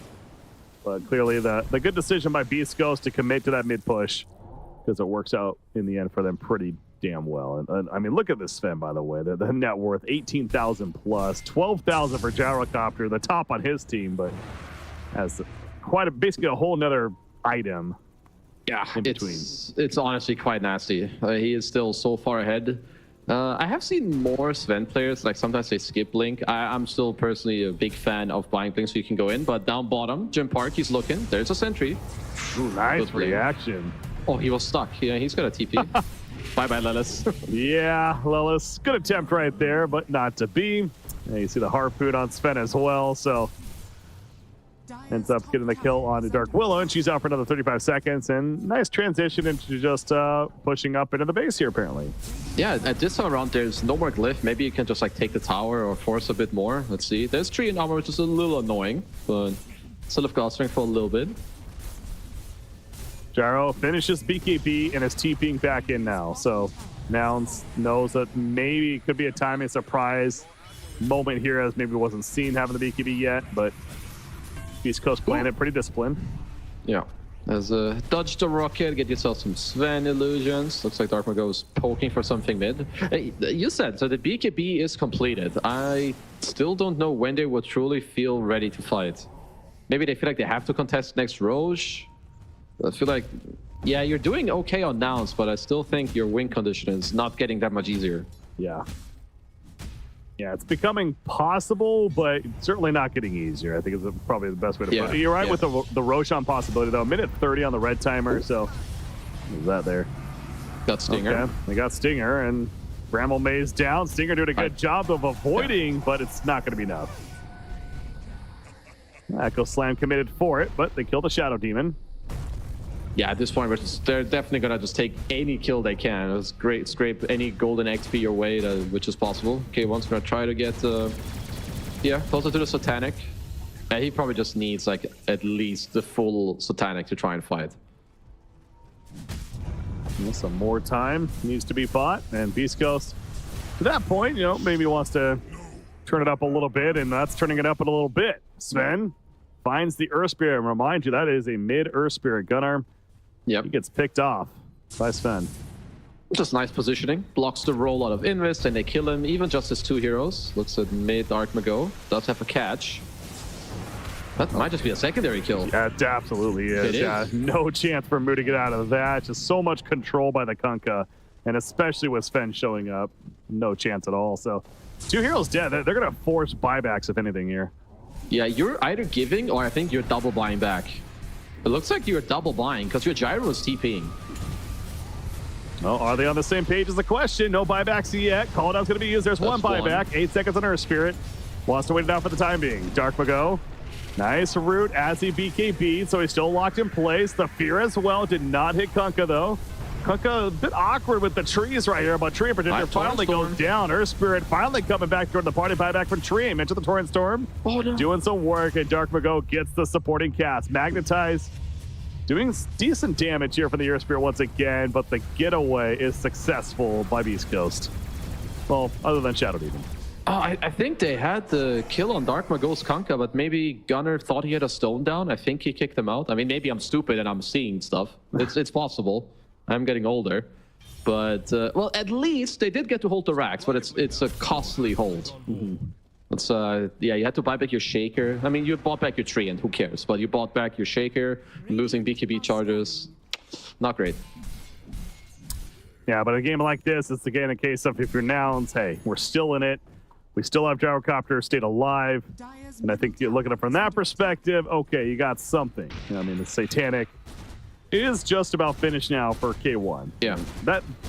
But clearly the good decision by Beastcoast to commit to that mid push, because it works out in the end for them pretty damn well. And I mean, look at this Sven, by the way. The net worth 18,000 plus, 12,000 for Gyrocopter, the top on his team, but has basically a whole nother item. Yeah, it's honestly quite nasty. He is still so far ahead. I have seen more Sven players, like sometimes they skip Blink. I'm still personally a big fan of buying Blink so you can go in, but down bottom, Jim Park, he's looking. There's a sentry. Ooh, nice reaction. Oh, he was stuck. Yeah, he's got a TP. Bye-bye, Lelis. Yeah, Lelis. Good attempt right there, but not to be. And you see the harpoon on Sven as well, so ends up getting the kill on the Dark Willow, and she's out for another 35 seconds. And nice transition into just pushing up into the base here, apparently. Yeah, at this time around, there's no more glyph. Maybe you can just like take the tower or force a bit more. Let's see. There's 3 in armor, which is a little annoying, but still have got strength for a little bit. Gyro finishes BKB and is TPing back in now. So Nouns knows that maybe it could be a timing surprise moment here, as maybe wasn't seen having the BKB yet, but Beastcoast playing it pretty disciplined. Yeah. As dodge the rocket, get yourself some Sven illusions. Looks like Darkmago is poking for something mid. Hey, you said, so the BKB is completed. I still don't know when they will truly feel ready to fight. Maybe they feel like they have to contest next Roche. I feel like, yeah, you're doing okay on Nouns, but I still think your win condition is not getting that much easier. Yeah. Yeah, it's becoming possible, but certainly not getting easier. I think is probably the best way to put it. You're right with the Roshan possibility, though. Minute 30 on the red timer, so is that there? Got Stinger. Okay. They got Stinger, and Bramble Maze down. Stinger doing a good job of avoiding, but it's not going to be enough. Echo Slam committed for it, but they killed the Shadow Demon. Yeah, at this point, they're definitely going to just take any kill they can. It's great, scrape any golden XP your way, which is possible. K1's going to try to get, closer to the Satanic. He probably just needs, like, at least the full Satanic to try and fight. Some more time needs to be fought, and Beastcoast, to that point, maybe wants to turn it up a little bit, and that's turning it up a little bit. Sven finds the Earth Spirit, and remind you, that is a mid-Earth Spirit gunarm. Yep. He gets picked off by Sven. Just nice positioning. Blocks the roll out of Invest, and they kill him, even just as 2 heroes. Looks at mid Darkmago. Does have a catch. That might just be a secondary kill. Yeah, it absolutely is. It is. Yeah, no chance for Mu to get out of that. Just so much control by the Kunkka, and especially with Sven showing up, no chance at all. So 2 heroes dead. They're going to force buybacks, if anything, here. Yeah, you're either giving, or I think you're double buying back. It looks like you're double buying, because your Gyro is TPing. Well, are they on the same page is the question. No buybacks yet. Call it out's going to be used. There's one buyback. 8 seconds on Earth Spirit. Wants to wait it out for the time being. Darkmago. Nice route as he BKB, so he's still locked in place. The Fear as well did not hit Kunkka, though. Kunkka a bit awkward with the trees right here, but Tree in particular finally goes down. Earth Spirit finally coming back toward the party. Buyback from Tree. Into the Torrent Storm. Oh, no. Doing some work, and Darkmago gets the supporting cast. Magnetize doing decent damage here for the Earth Spirit once again, but the getaway is successful by Beastcoast. Well, other than Shadow Demon. Oh, I think they had the kill on Darkmago's Kunkka, but maybe Gunnar thought he had a stone down. I think he kicked him out. I mean, maybe I'm stupid and I'm seeing stuff. It's possible. I'm getting older. But, well, at least they did get to hold the racks, but it's a costly hold. Mm-hmm. It's, yeah, you had to buy back your Shaker. I mean, you bought back your tree, and who cares? But you bought back your Shaker, losing BKB charges. Not great. Yeah, but a game like this, it's again a case of if you're Nouns, hey, we're still in it. We still have Gyrocopter stayed alive. And I think you're looking at it from that perspective, okay, you got something. I mean, the Satanic is just about finished now for K1. Yeah.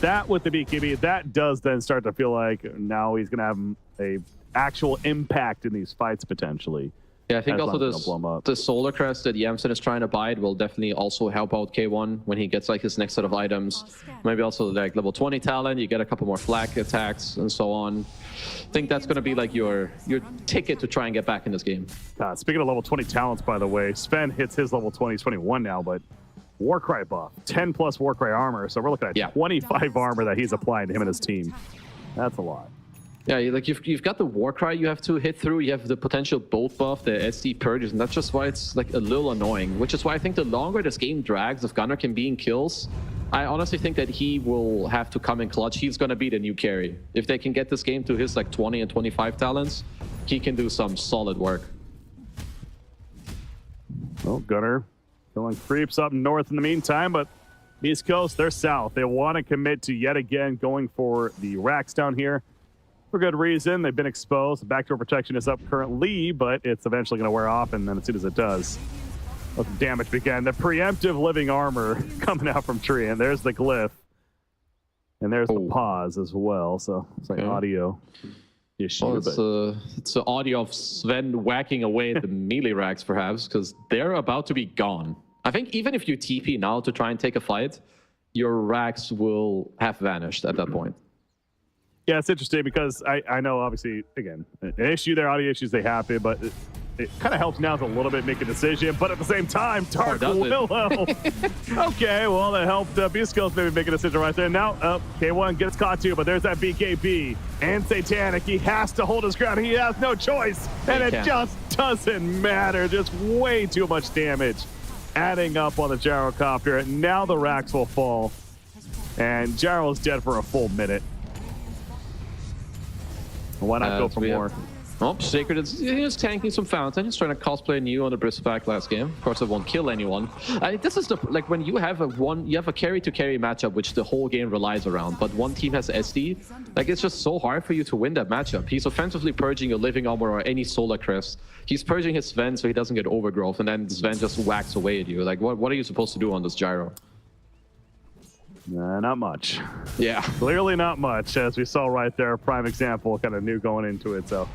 That with the BKB, that does then start to feel like now he's going to have a actual impact in these fights potentially. Yeah, I think also the Solar Crest that Yamsen is trying to buy will definitely also help out K1 when he gets like his next set of items. Maybe also like level 20 talent, you get a couple more flak attacks and so on. I think that's going to be like your ticket to try and get back in this game. Speaking of level 20 talents, by the way, Sven hits his level 20, he's 21 now, but Warcry buff, 10 plus Warcry armor. So we're looking at 25 armor that he's applying to him and his team. That's a lot. Yeah, like you've got the Warcry you have to hit through. You have the potential bolt buff, the SD purges, and that's just why it's like a little annoying. Which is why I think the longer this game drags, if Gunnar can be in kills, I honestly think that he will have to come in clutch. He's gonna be the new carry. If they can get this game to his like 20 and 25 talents, he can do some solid work. Well, Gunnar going creeps up north in the meantime, but East Coast, they're south. They want to commit to yet again going for the racks down here. For good reason. They've been exposed. Backdoor protection is up currently, but it's eventually going to wear off, and then as soon as it does, let the damage begin. The preemptive living armor coming out from Tree, and there's the glyph. And there's the pause as well, so it's like audio. issue. Well, it's the audio of Sven whacking away at the melee racks, perhaps, because they're about to be gone. I think even if you TP now to try and take a fight, your racks will have vanished at that point. Yeah, it's interesting because I know, obviously, again, an issue there, audio issues, they happen, but it kind of helps now a little bit make a decision. But at the same time, Dark Willow. Okay, well, that helped Beastcoast maybe make a decision right there. Now, K1 gets caught too, but there's that BKB and Satanic. He has to hold his ground. He has no choice, and it just doesn't matter. Just way too much damage adding up on the gyrocopter. Now the racks will fall, and Gyro's dead for a full minute. Why not go for more? Oh, Sacred is tanking some fountain. He's trying to cosplay new on the Bristleback last game. Of course, it won't kill anyone. This is like when you have a carry to carry matchup, which the whole game relies around. But one team has SD. Like it's just so hard for you to win that matchup. He's offensively purging your living armor or any solar crest. He's purging his Sven so he doesn't get overgrowth, and then Sven just whacks away at you. Like what are you supposed to do on this gyro? Not much. Yeah. Clearly not much, as we saw right there. Prime example, kind of new going into it. So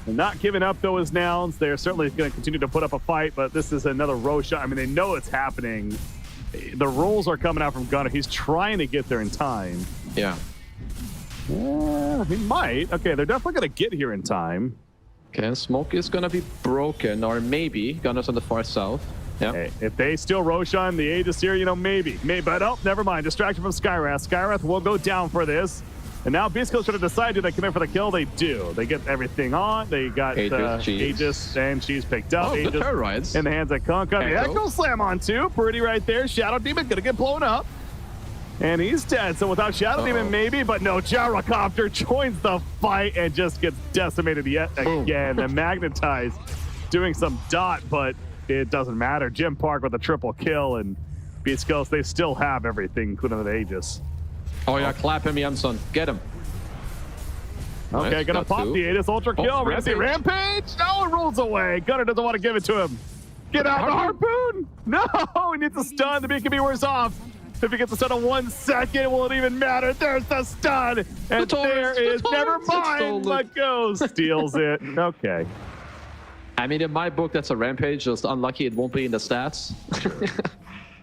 they're not giving up, though, as Nouns. They're certainly going to continue to put up a fight, but this is another Roshan. I mean, they know it's happening. The rolls are coming out from Gunnar. He's trying to get there in time. Yeah. He might. Okay, they're definitely going to get here in time. Okay, smoke is going to be broken, or maybe Gunnar's on the far south. Yeah. Hey, if they steal Roshan, the Aegis here, maybe. But oh, never mind. Distraction from Skywrath. Skywrath will go down for this. And now Beastcoast trying to decide, do they come in for the kill? They do. They get everything on. They got Aegis, and she's picked up. Aegis rides in the hands of Kunkka. The Echo Slam on two. Pretty right there. Shadow Demon going to get blown up. And he's dead. So without Shadow Demon, maybe. But no, Gyrocopter joins the fight and just gets decimated yet again. And Magnetized doing some dot, but it doesn't matter. Jim Park with a triple kill, and Beastcoast, they still have everything, including the Aegis. Oh yeah, clap him, Jansson. Get him. Okay, nice, gonna pop the Aegis. Ultra kill. We're gonna see Rampage. No, it rolls away. Gunnar doesn't want to give it to him. Get out the Harpoon. No, he needs a stun. The beat can be worse off. If he gets the stun in 1 second, will it even matter? There's the stun. And there is, never mind. Let go. Steals it. Okay. I mean, in my book, that's a Rampage. Just unlucky it won't be in the stats.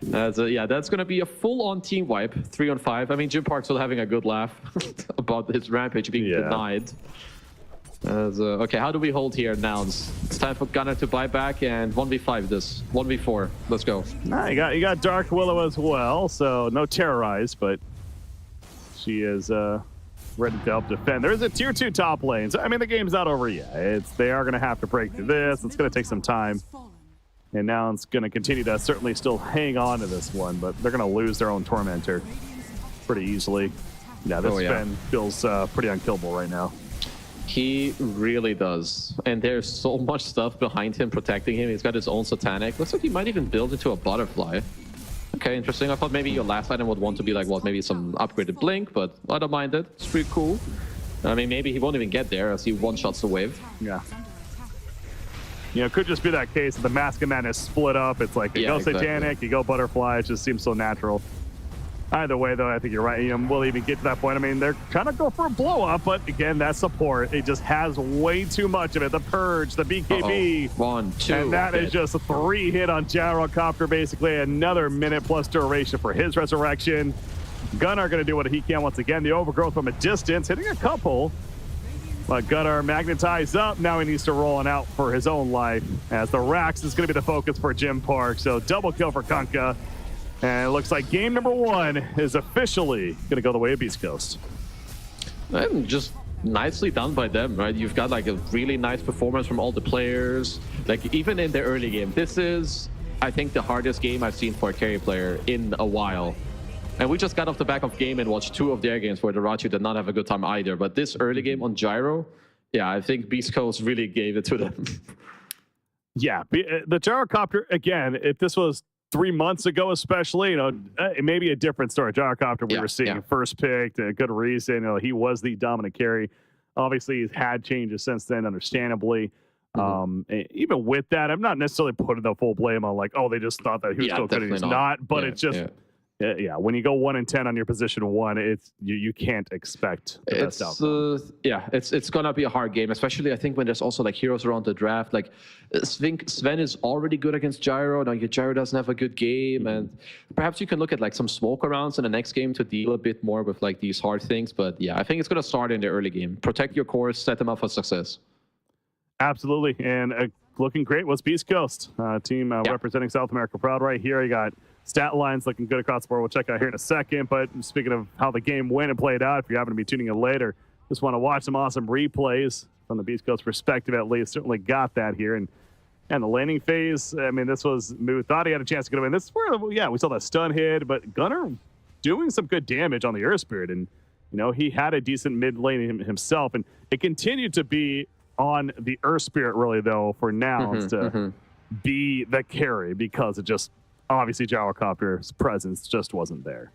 Yeah, that's going to be a full-on team wipe, 3-on-5. I mean, Jim Park's still having a good laugh about his Rampage being denied. Okay, how do we hold here, Nouns? It's time for Gunnar to buy back and 1v5 this. 1v4. Let's go. Nah, you got Dark Willow as well, so no Terrorize, but she is ready to help defend. There is a tier 2 top lane. So, I mean, the game's not over yet. They are going to have to break through this. It's going to take some time. And now it's going to continue to certainly still hang on to this one, but they're going to lose their own Tormentor pretty easily. Yeah, this Sven feels pretty unkillable right now. He really does. And there's so much stuff behind him protecting him. He's got his own Satanic. Looks like he might even build into a butterfly. Okay, interesting. I thought maybe your last item would want to be like, maybe some upgraded Blink, but I don't mind it. It's pretty cool. I mean, maybe he won't even get there as he one-shots the wave. Yeah. It could just be that case that the Mask of Madness split up. It's like, you go Satanic, you go Butterfly. It just seems so natural. Either way, though, I think you're right. We'll even get to that point. I mean, they're trying to go for a blow-up, but again, that support, it just has way too much of it. The Purge, the BKB. 1, 2. And that is just a 3 hit on Gyrocopter, basically. Another minute plus duration for his resurrection. Gunnar going to do what he can once again. The overgrowth from a distance, hitting a couple. But Gunnar magnetized up. Now he needs to roll on out for his own life, as the Rax is going to be the focus for Jim Park. So double kill for Kunkka. And it looks like game number 1 is officially going to go the way of Beastcoast. And just nicely done by them, right? You've got like a really nice performance from all the players. Like even in the early game, this is, I think, the hardest game I've seen for a carry player in a while. And we just got off the back of game and watched 2 of their games where the Rachu did not have a good time either. But this early game on Gyro, yeah, I think Beastcoast really gave it to them. Yeah, the Gyrocopter, again, if this was 3 months ago, especially, it may be a different story. Gyrocopter, we were seeing first picked, a good reason. He was the dominant carry. Obviously, he's had changes since then, understandably. Even with that, I'm not necessarily putting the full blame on like, they just thought that he was so good and he's not. But it's just, yeah, when you go 1-10 on your position one, it's you can't expect the best outcome. Yeah, it's gonna be a hard game, especially I think when there's also like heroes around the draft. Like Sven is already good against Gyro. Now Gyro doesn't have a good game, and perhaps you can look at like some smoke rounds in the next game to deal a bit more with like these hard things. But yeah, I think it's gonna start in the early game. Protect your cores, set them up for success. Absolutely, and looking great was Beastcoast, team representing South America proud right here. You got stat lines looking good across the board. We'll check out here in a second, but speaking of how the game went and played out, if you happen to be tuning in later, just want to watch some awesome replays from the Beastcoast perspective at least. Certainly got that here, and the laning phase, I mean, this was, Moo thought he had a chance to get away. This is where, yeah, we saw that stun hit, but Gunnar doing some good damage on the Earth Spirit, and, you know, he had a decent mid lane himself, and it continued to be on the Earth Spirit, really, though, for Nouns to be the carry, because it just, obviously, Gyrocopter's presence just wasn't there.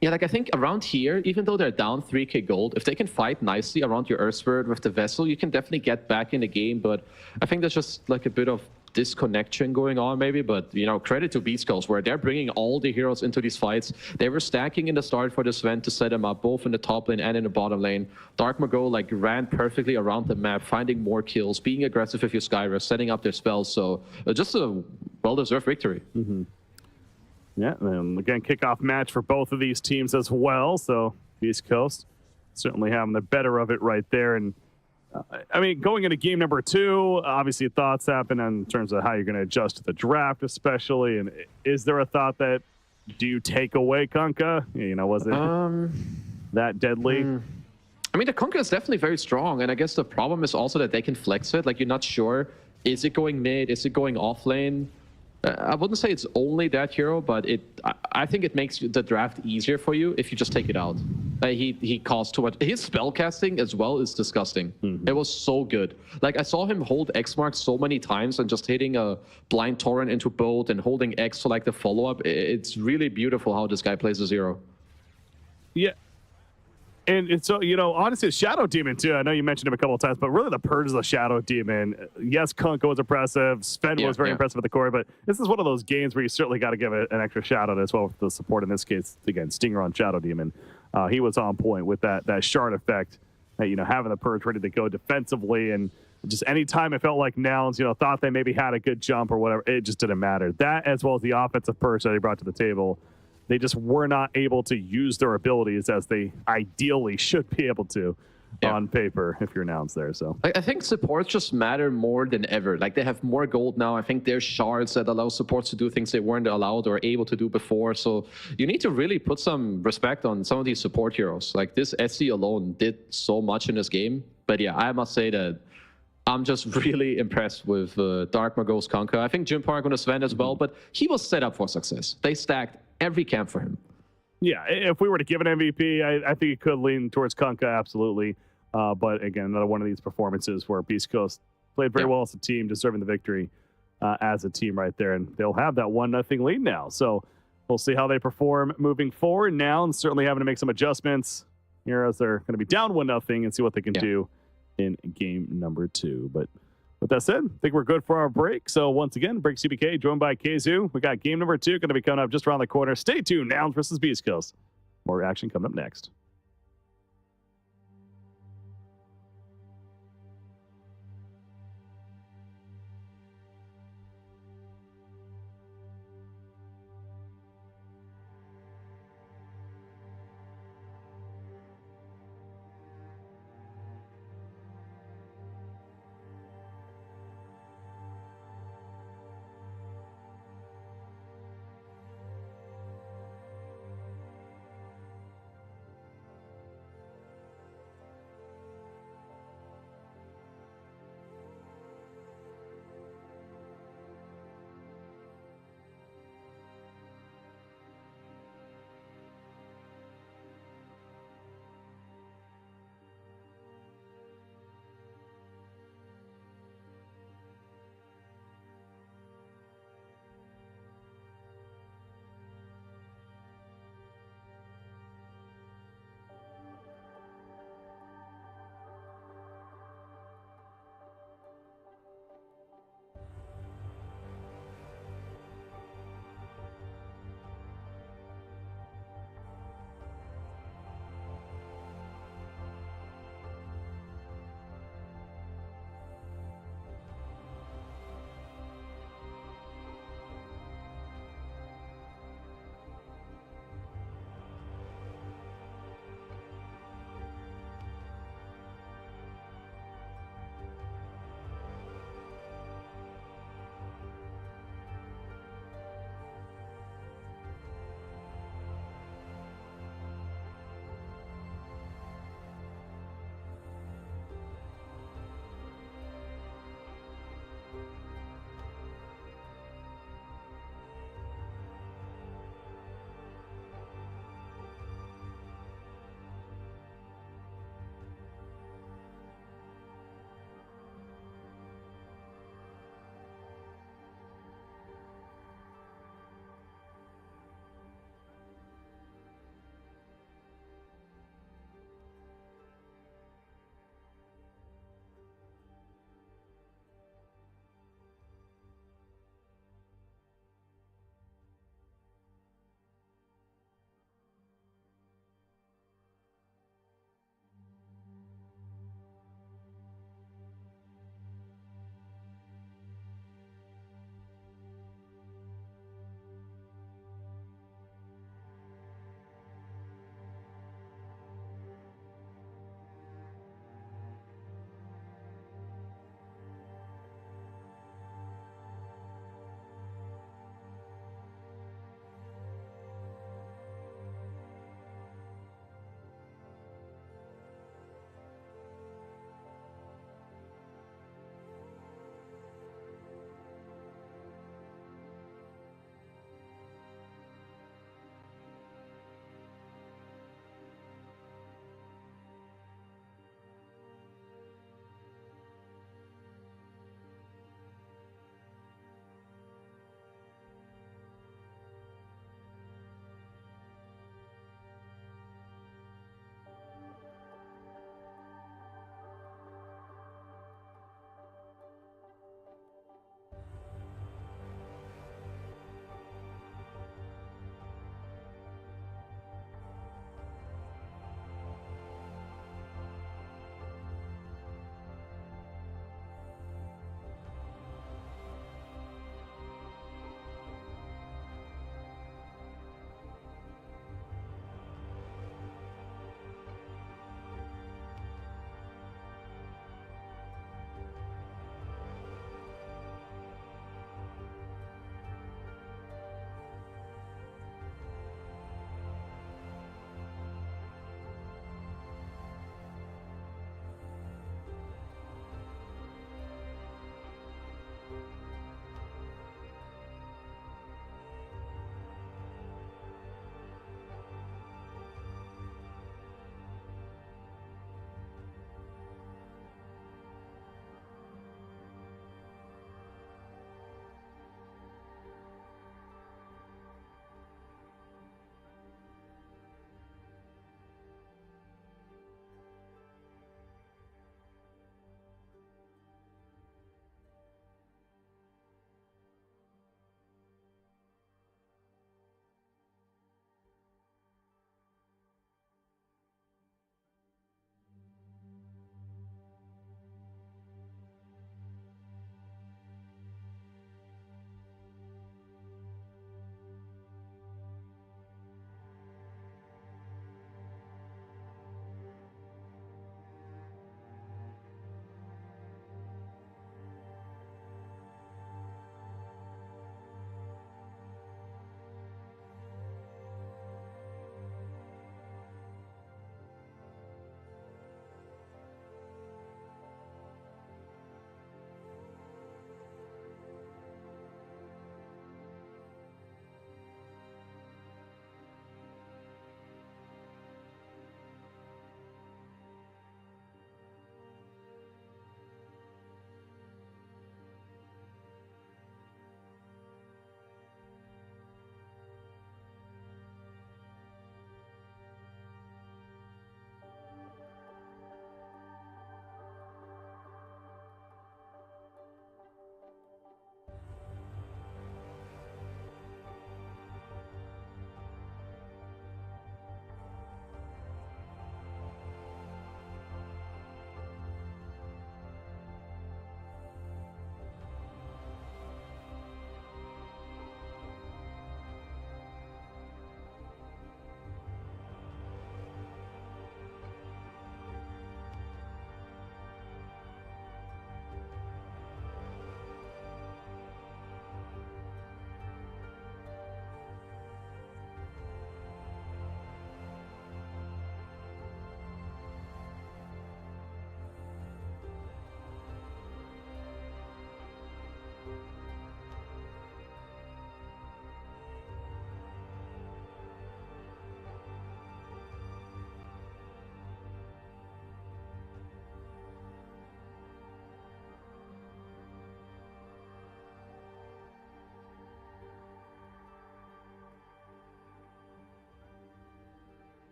Yeah, like I think around here, even though they're down 3k gold, if they can fight nicely around your Earth Spirit with the vessel, you can definitely get back in the game. But I think there's just like a bit of disconnection going on maybe. But, you know, credit to Beastcoast, where they're bringing all the heroes into these fights. They were stacking in the start for this event to set them up, both in the top lane and in the bottom lane. Dark Margot like ran perfectly around the map, finding more kills, being aggressive with your Skyrus, setting up their spells. So just a well-deserved victory. Yeah, and again, kickoff match for both of these teams as well. So East Coast certainly having the better of it right there. And I mean, going into game number 2, obviously thoughts happen in terms of how you're going to adjust to the draft, especially. And is there a thought that, do you take away Kunkka? You know, was it that deadly? I mean, the Kunkka is definitely very strong. And I guess the problem is also that they can flex it. Like, you're not sure, is it going mid? Is it going off lane? I wouldn't say it's only that hero, but I think it makes the draft easier for you if you just take it out. He costs too much. His spell casting as well is disgusting. It was so good. Like, I saw him hold X mark so many times and just hitting a blind torrent into both and holding X for like the follow-up. It's really beautiful how this guy plays a zero. Yeah. And so, you know, honestly, Shadow Demon, too. I know you mentioned him a couple of times, but really the purge of the Shadow Demon. Yes, Kunkka was impressive. Sven was very impressive with the core, but this is one of those games where you certainly got to give it an extra shout out as well with the support. In this case, again, Stinger on Shadow Demon. He was on point with that shard effect, you know, having the purge ready to go defensively. And just any time it felt like Nouns, you know, thought they maybe had a good jump or whatever, it just didn't matter. That, as well as the offensive purge that he brought to the table, they just were not able to use their abilities as they ideally should be able to on paper if you're Nouns there. So I think supports just matter more than ever. Like, they have more gold now. I think there's shards that allow supports to do things they weren't allowed or able to do before. So you need to really put some respect on some of these support heroes. Like, this SC alone did so much in this game. But yeah, I must say that I'm just really impressed with Dark Margot's Kunkka. I think Jim Park on Sven as well, but he was set up for success. They stacked every camp for him. Yeah, if we were to give an MVP, I think it could lean towards Kunkka, absolutely. But again, another one of these performances where Beastcoast played very well as a team, deserving the victory as a team right there. And they'll have that 1-0 lead now. So we'll see how they perform moving forward. Nouns certainly having to make some adjustments here as they're going to be down 1-0 and see what they can do in game number 2. But with that said, I think we're good for our break. So once again, Break CBK joined by Keizu. We got game number 2 going to be coming up just around the corner. Stay tuned. Nouns versus Beastcoast. More action coming up next.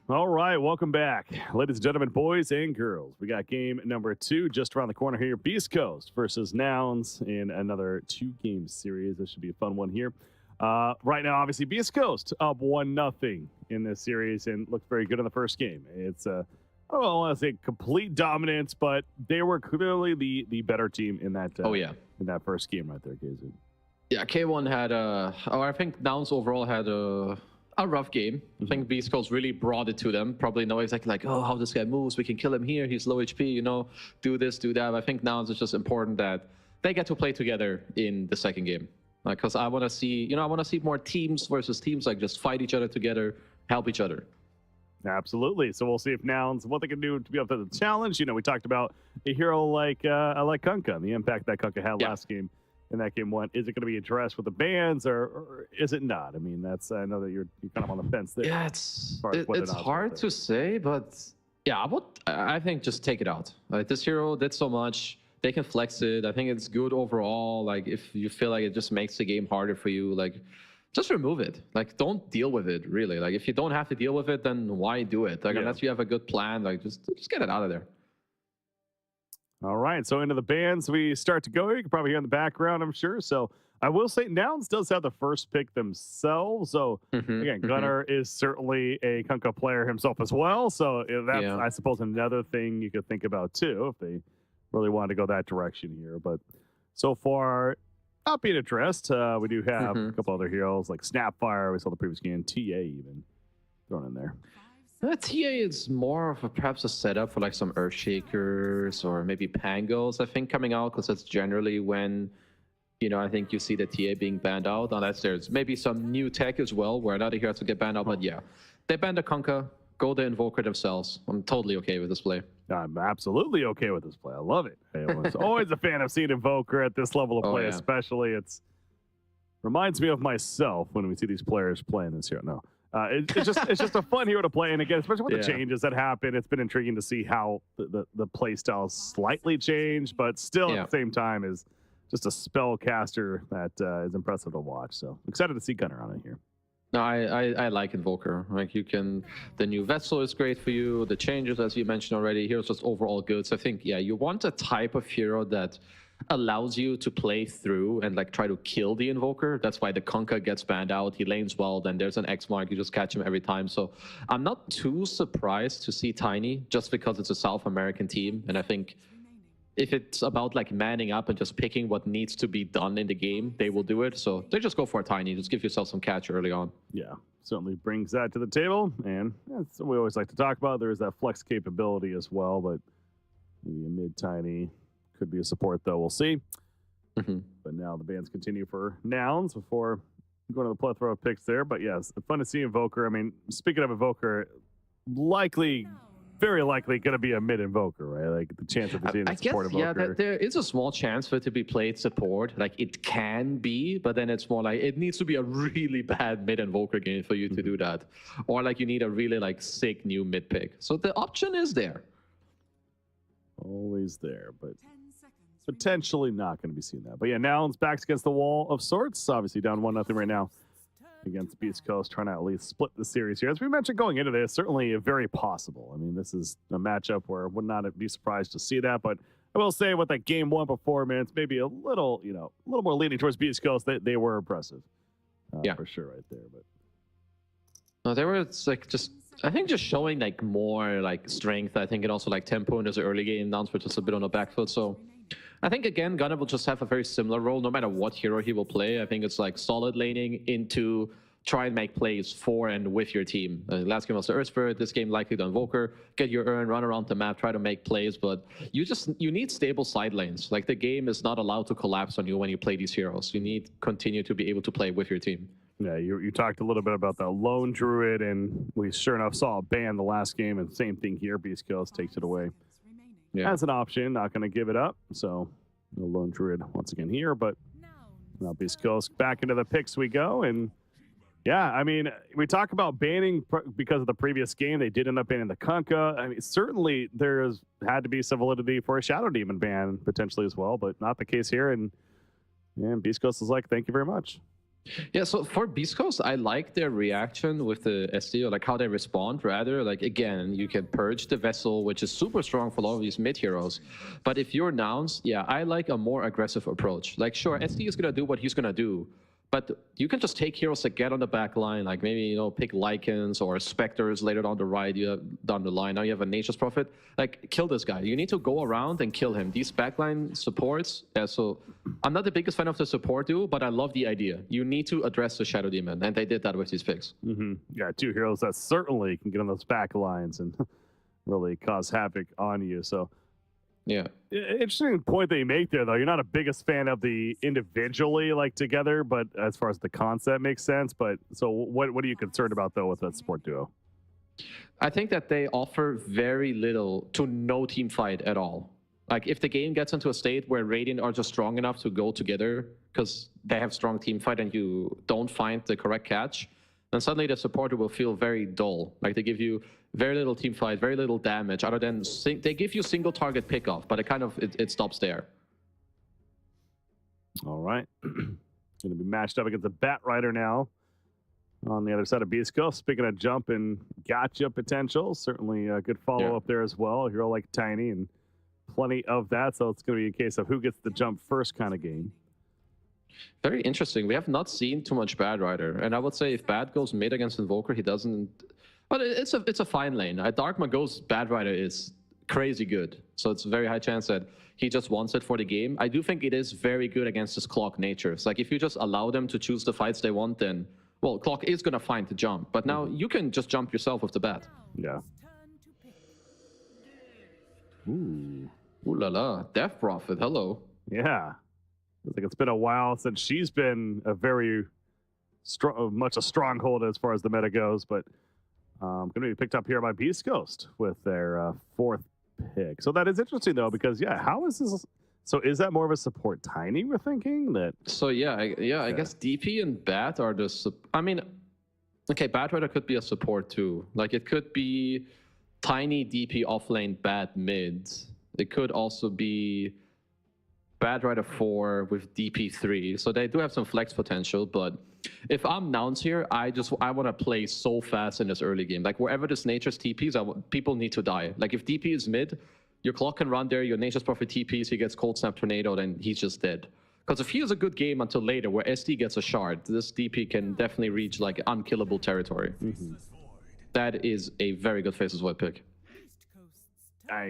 All right, welcome back, ladies and gentlemen, boys and girls. We got game number 2 just around the corner here. Beastcoast versus Nouns in another 2-game series. This should be a fun one here. Right now, obviously, Beastcoast up 1-0 in this series and looked very good in the first game. It's I don't want to say complete dominance, but they were clearly the better team in that. In that first game right there, Gaimin. Yeah, K1 had I think Nouns overall had a rough game. I think Beastcoast really brought it to them. Probably know exactly like, oh, how this guy moves. We can kill him here. He's low HP, you know, do this, do that. I think Nouns is just important that they get to play together in the second game. Because I want to see, I want to see more teams versus teams, like just fight each other together, help each other. Absolutely. So we'll see if Nouns, what they can do to be up to the challenge. We talked about a hero like Kunkka and the impact that Kunkka had last game. In that game 1, is it going to be addressed with the bans or is it not? I mean, that's I know that you're kind of on the fence there. Yeah, it's hard to say, but yeah, I think just take it out. Like this hero did so much, they can flex it. I think it's good overall. Like if you feel like it just makes the game harder for you, like just remove it. Like don't deal with it really. Like if you don't have to deal with it, then why do it? Like unless you have a good plan, like just get it out of there. All right, so into the bans we start to go. You can probably hear in the background, I'm sure. So I will say Nouns does have the first pick themselves. So again, Gunnar is certainly a Kunkka player himself as well. So that's, I suppose, another thing you could think about too if they really want to go that direction here. But so far, not being addressed. We do have a couple other heroes like Snapfire. We saw the previous game, TA even thrown in there. TA is more of perhaps a setup for like some Earthshakers or maybe Pangos, I think, coming out, because that's generally when, I think you see the TA being banned out, unless there's maybe some new tech as well where another hero to get banned out. But yeah, they banned the Kunkka, go the Invoker themselves. I'm totally okay with this play. I'm absolutely okay with this play. I love it. I was always a fan of seeing Invoker at this level of play, especially. It's reminds me of myself when we see these players playing this hero. No. It's just a fun hero to play, and again, especially with the changes that happen, it's been intriguing to see how the play style slightly changed, but still at the same time is just a spellcaster that is impressive to watch. So excited to see Gunnar on it here. No, I like Invoker. Like the new Vessel is great for you. The changes, as you mentioned already, heroes just overall good. So I think you want a type of hero that allows you to play through and like try to kill the Invoker. That's why the Kunkka gets banned out. He lanes well, then there's an X mark, you just catch him every time. So I'm not too surprised to see Tiny, just because it's a South American team, and I think if it's about like manning up and just picking what needs to be done in the game, they will do it. So they just go for a Tiny, just give yourself some catch early on. Yeah, certainly brings that to the table, and that's what we always like to talk about. There's that flex capability as well, but maybe a mid-Tiny could be a support, though. We'll see. But now the bans continue for Nouns before going to the plethora of picks there. But yes, fun to see Invoker. I mean, speaking of Invoker, very likely going to be a mid Invoker, right? Like the chance of seeing a support Invoker. Yeah, there is a small chance for it to be played support. Like it can be, but then it's more like it needs to be a really bad mid Invoker game for you to do that, or like you need a really like sick new mid pick. So the option is there. Always there, but potentially not going to be seeing that. But yeah, Nouns backs against the wall of sorts. Obviously down 1-0 right now against Beastcoast, trying to at least split the series here. As we mentioned going into this, certainly very possible. I mean, this is a matchup where I would not be surprised to see that. But I will say with that game 1 performance, maybe a little more leaning towards Beastcoast, they were impressive. For sure right there. But no, they were like I think just showing like more like strength. I think, and also like tempo in this early game. Nouns were just a bit on the back foot. So I think again, Gunnar will just have a very similar role no matter what hero he will play. I think it's like solid laning into try and make plays for and with your team. Last game was the Earth Spirit. This game likely the Invoker. Get your urn, run around the map, try to make plays. But you need stable side lanes. Like the game is not allowed to collapse on you when you play these heroes. You need continue to be able to play with your team. Yeah, you talked a little bit about the lone druid, and we sure enough saw a ban the last game, and same thing here. Beastcoast takes it away as an option, not going to give it up. So no lone druid once again here, but now Beastcoast back into the picks we go. And yeah, I mean, we talk about banning because of the previous game. They did end up banning the Kunkka. I mean, certainly there's had to be some validity for a Shadow Demon ban potentially as well, but not the case here. And Beastcoast is like, thank you very much. Yeah, so for Beastcoast, I like their reaction with the SD, or like how they respond, rather. Like, again, you can purge the vessel, which is super strong for a lot of these mid heroes. But if you're Nouns, yeah, I like a more aggressive approach. Like, sure, SD is going to do what he's going to do, but you can just take heroes that get on the back line, like maybe, you know, pick Lycans or Spectres later down the right, you have down the line. Now you have a Nature's Prophet. Like, kill this guy. You need to go around and kill him. These backline supports, so I'm not the biggest fan of the support duo, but I love the idea. You need to address the Shadow Demon, and they did that with these picks. Yeah, 2 heroes that certainly can get on those back lines and really cause havoc on you. So, Yeah. interesting point that you make there, though. You're not a biggest fan of the individually, like, together, but as far as the concept makes sense. But so what are you concerned about, though, with that support duo? I think that they offer very little to no team fight at all. Like, if the game gets into a state where Radiant are just strong enough to go together because they have strong team fight and you don't find the correct catch, then suddenly the supporter will feel very dull. Like, they give you very little team fight, very little damage, other than they give you single target pickoff, but it stops there. All right. Going to be matched up against the Bat Rider now on the other side of Beastcoast. Speaking of jump and gotcha potential, certainly a good follow-up there as well. A hero like Tiny and plenty of that, so it's going to be a case of who gets the jump first kind of game. Very interesting. We have not seen too much Bad Rider, and I would say if Bad goes mid against Invoker, he doesn't. But it's a fine lane. Darkma goes Bad Rider is crazy good, so it's a very high chance that he just wants it for the game. I do think it is very good against his Clock natures. Like, if you just allow them to choose the fights they want, then well, Clock is gonna find the jump. But now you can just jump yourself with the Bat. Yeah. Ooh. Ooh la la, Death Prophet. Hello. Yeah. Looks like it's been a while since she's been a very much a stronghold as far as the meta goes, but going to be picked up here by Beastcoast with their 4th pick. So that is interesting, though, because, yeah, how is this? So is that more of a support Tiny, we're thinking? So, I guess DP and Bat are the... I mean, okay, Bat Rider could be a support, too. Like, it could be Tiny DP offlane Bat mid. It could also be Bad Rider 4 with DP3. So they do have some flex potential, but if I'm Nouns here, I want to play so fast in this early game. Like, wherever this Nature's TPs, people need to die. Like, if DP is mid, your Clock can run there, your Nature's Prophet TPs, he gets Cold Snap Tornado, then he's just dead. Because if he has a good game until later, where SD gets a shard, this DP can definitely reach, like, unkillable territory. That is a very good Faceless Void pick.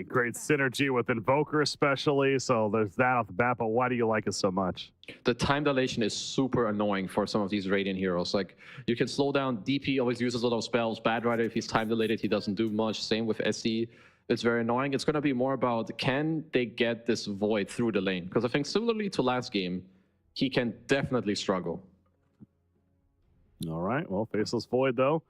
Great synergy with Invoker especially, so there's that off the bat, but why do you like it so much? The time dilation is super annoying for some of these Radiant heroes. Like, you can slow down, DP always uses a lot of spells, Bad Rider, if he's time delayed, he doesn't do much, same with SD. It's very annoying. It's going to be more about, can they get this Void through the lane? Because I think similarly to last game, he can definitely struggle. All right, well, Faceless Void, though.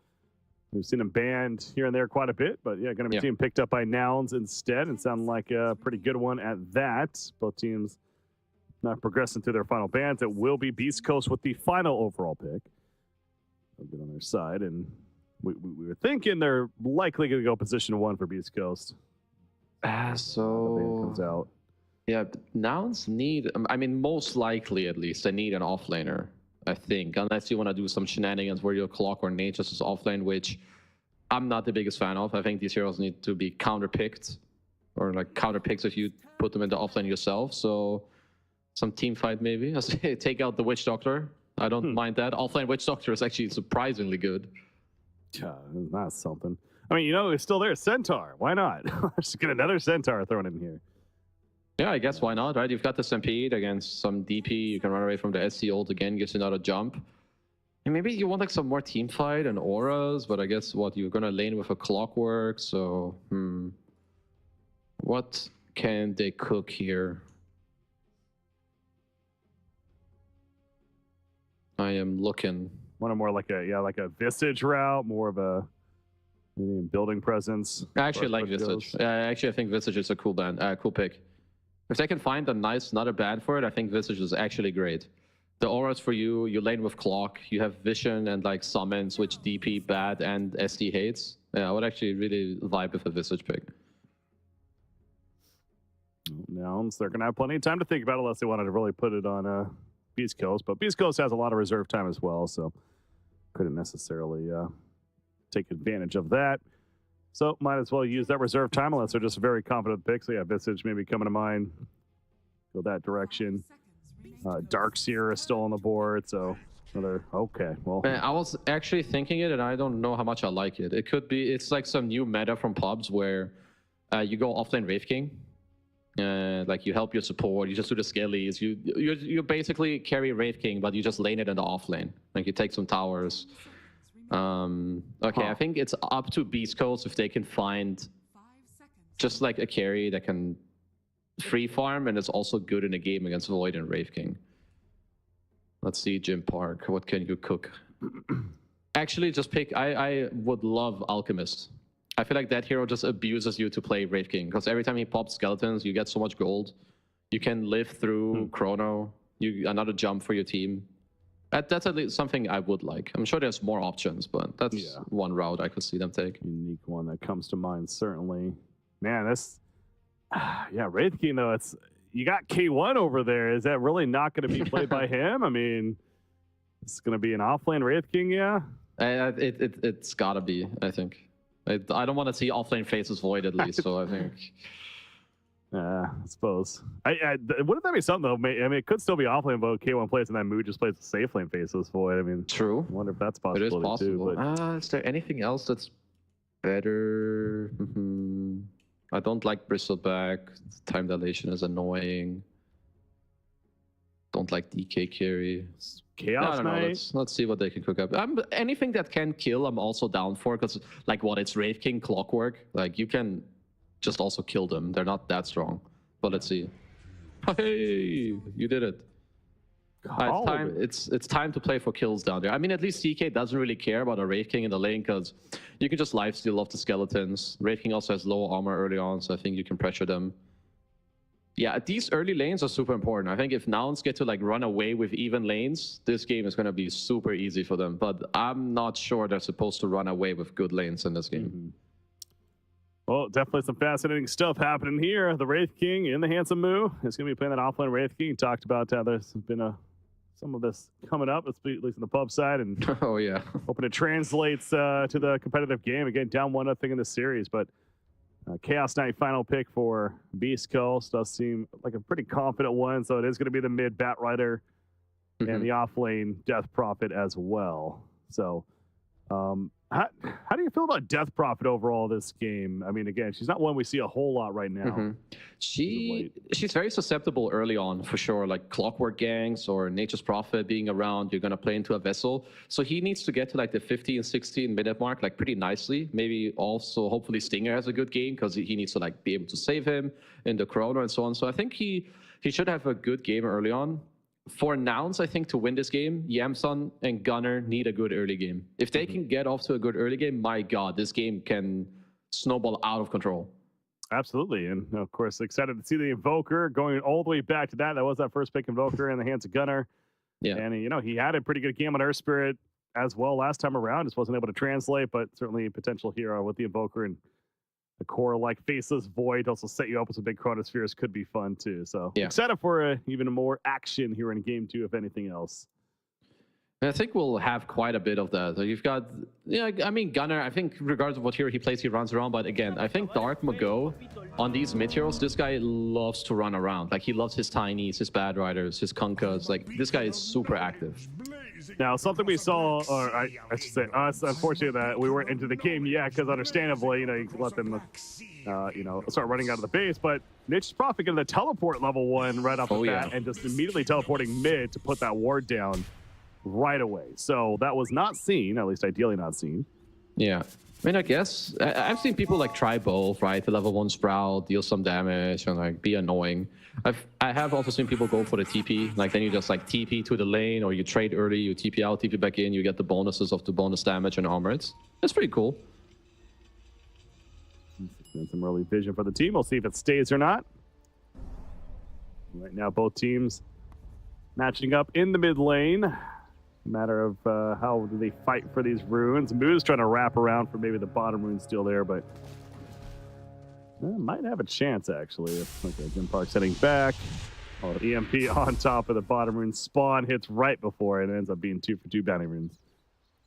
We've seen him banned here and there quite a bit, but yeah, going to be team picked up by Nouns instead, and sound like a pretty good one at that. Both teams not progressing through their final bans. It will be Beastcoast with the final overall pick. They'll get on their side, and we were thinking they're likely going to go position 1 for Beastcoast. So the ban comes out. Yeah, Nouns need, I mean, most likely at least, they need an offlaner. I think, unless you want to do some shenanigans where your Clock or Nature's is offlane, which I'm not the biggest fan of. I think these heroes need to be counter-picked, or like counter-picks if you put them into offlane yourself. So some team fight maybe. Take out the Witch Doctor. I don't mind that. Offlane Witch Doctor is actually surprisingly good. Yeah, that's something. I mean, it's still there. Centaur. Why not? Just get another Centaur thrown in here. Yeah, I guess why not, right? You've got the Stampede against some DP. You can run away from the SC ult again, gives you another jump. And maybe you want like some more team fight and auras, but I guess you're gonna lane with a Clockwork, so what can they cook here? I am looking. One more like a Visage route, more of a building presence. I actually like Visage. I think Visage is a cool pick. If they can find a nice, another band for it, I think Visage is actually great. The auras for you lane with Clock, you have Vision and like Summons, which DP bad and SD hates. Yeah, I would actually really vibe with a Visage pick. Nouns, they're going to have plenty of time to think about it unless they wanted to really put it on Beastcoast, but Beastcoast has a lot of reserve time as well, so couldn't necessarily take advantage of that. So might as well use that reserve time unless they're just very confident picks. So yeah, Visage maybe coming to mind. Go that direction. Darkseer is still on the board, so another okay. Well, Man, I was actually thinking it, and I don't know how much I like it. It could be it's like some new meta from pubs where you go offlane Wraith King, like you help your support, you just do the skellies, you basically carry Wraith King, but you just lane it in the offlane. Like you take some towers. Okay, I think it's up to Beastcoast if they can find just like a carry that can free farm and is also good in the game against Void and Wraith King. Let's see, Jim Park, what can you cook? Actually, just pick, I would love Alchemist. I feel like that hero just abuses you to play Wraith King, because every time he pops skeletons, you get so much gold. You can live through Chrono, another jump for your team. That's at least something I would like. I'm sure there's more options, but that's one route I could see them take. Unique one that comes to mind, certainly. Man, this... yeah, Wraith King, though, it's... You got K1 over there. Is that really not going to be played by him? I mean, it's going to be an offlane Wraith King, yeah? It's got to be, I think. I don't want to see offlane faces Void at least, so I think... I suppose. Wouldn't that be something, though? I mean, it could still be offlane, but K1 plays and then Mood just plays the safe lane faces Void. I mean, true. I wonder if that's possible. It is possible. Too, but... is there anything else that's better? I don't like Bristleback. Time dilation is annoying. Don't like DK carry. Chaos Knight. Let's see what they can cook up. Anything that can kill, I'm also down for, because like it's Wraith King Clockwork. Like you can just also kill them. They're not that strong. But let's see. Hey, you did it. It's time to play for kills down there. I mean, at least CK doesn't really care about a Wraith King in the lane, because you can just lifesteal off the skeletons. Wraith King also has low armor early on, so I think you can pressure them. Yeah, these early lanes are super important. I think if Nouns get to like run away with even lanes, this game is going to be super easy for them. But I'm not sure they're supposed to run away with good lanes in this game. Well, definitely some fascinating stuff happening here. The Wraith King in the handsome Moo is going to be playing that offlane Wraith King. Talked about there's been some of this coming up, at least on the pub side, and hoping it translates to the competitive game. Again, down 1-0 in this series, but Chaos Knight final pick for Beastcoast does seem like a pretty confident one, so it is going to be the mid Bat Rider and the offlane Death Prophet as well. So how do you feel about Death Prophet overall this game? I mean, again, she's not one we see a whole lot right now. She's very susceptible early on, for sure. Like Clockwork Gangs or Nature's Prophet being around, you're going to play into a vessel. So he needs to get to like the 15, 16 minute mark, like pretty nicely. Maybe also, hopefully Stinger has a good game, because he needs to like be able to save him in the Chrono and so on. So I think he should have a good game early on. For Nouns, I think to win this game, Yamson and Gunner need a good early game. If they can get off to a good early game, my God, this game can snowball out of control. Absolutely. And of course, excited to see the Invoker going all the way back to that. That was that first pick Invoker in the hands of Gunner. Yeah. And, he had a pretty good game on Earth Spirit as well last time around. Just wasn't able to translate, but certainly a potential hero with the Invoker, and the core like Faceless Void also set you up with some big Chronospheres. Could be fun too. So excited for even more action here in game 2, if anything else. I think we'll have quite a bit of that. So you've got, I mean, Gunner, I think regardless of what hero he plays, he runs around. But again, I think Dark Mago on these mid heroes, this guy loves to run around. Like he loves his Tinies, his Bad Riders, his Kunkkas. Like this guy is super active. Now, something we saw, or I should say us, unfortunately, that we weren't into the game yet, because understandably, you can let them, start running out of the base. But Nature's Prophet getting the teleport level 1 right off the bat, and just immediately teleporting mid to put that ward down right away. So that was not seen, at least ideally not seen. Yeah. I mean, I guess I've seen people like try both, right? The level 1 Sprout, deal some damage, and like be annoying. I have also seen people go for the TP. Like then you just like TP to the lane, or you trade early, you TP out, TP back in, you get the bonuses of the bonus damage and armor. It's pretty cool. Some early vision for the team. We'll see if it stays or not. Right now, both teams matching up in the mid lane. Matter of how do they fight for these runes. Moo's trying to wrap around for maybe the bottom rune still there, but might have a chance actually. Okay, Jim Park's heading back. Well, EMP on top of the bottom rune. Spawn hits right before it and ends up being 2 for 2 bounty runes.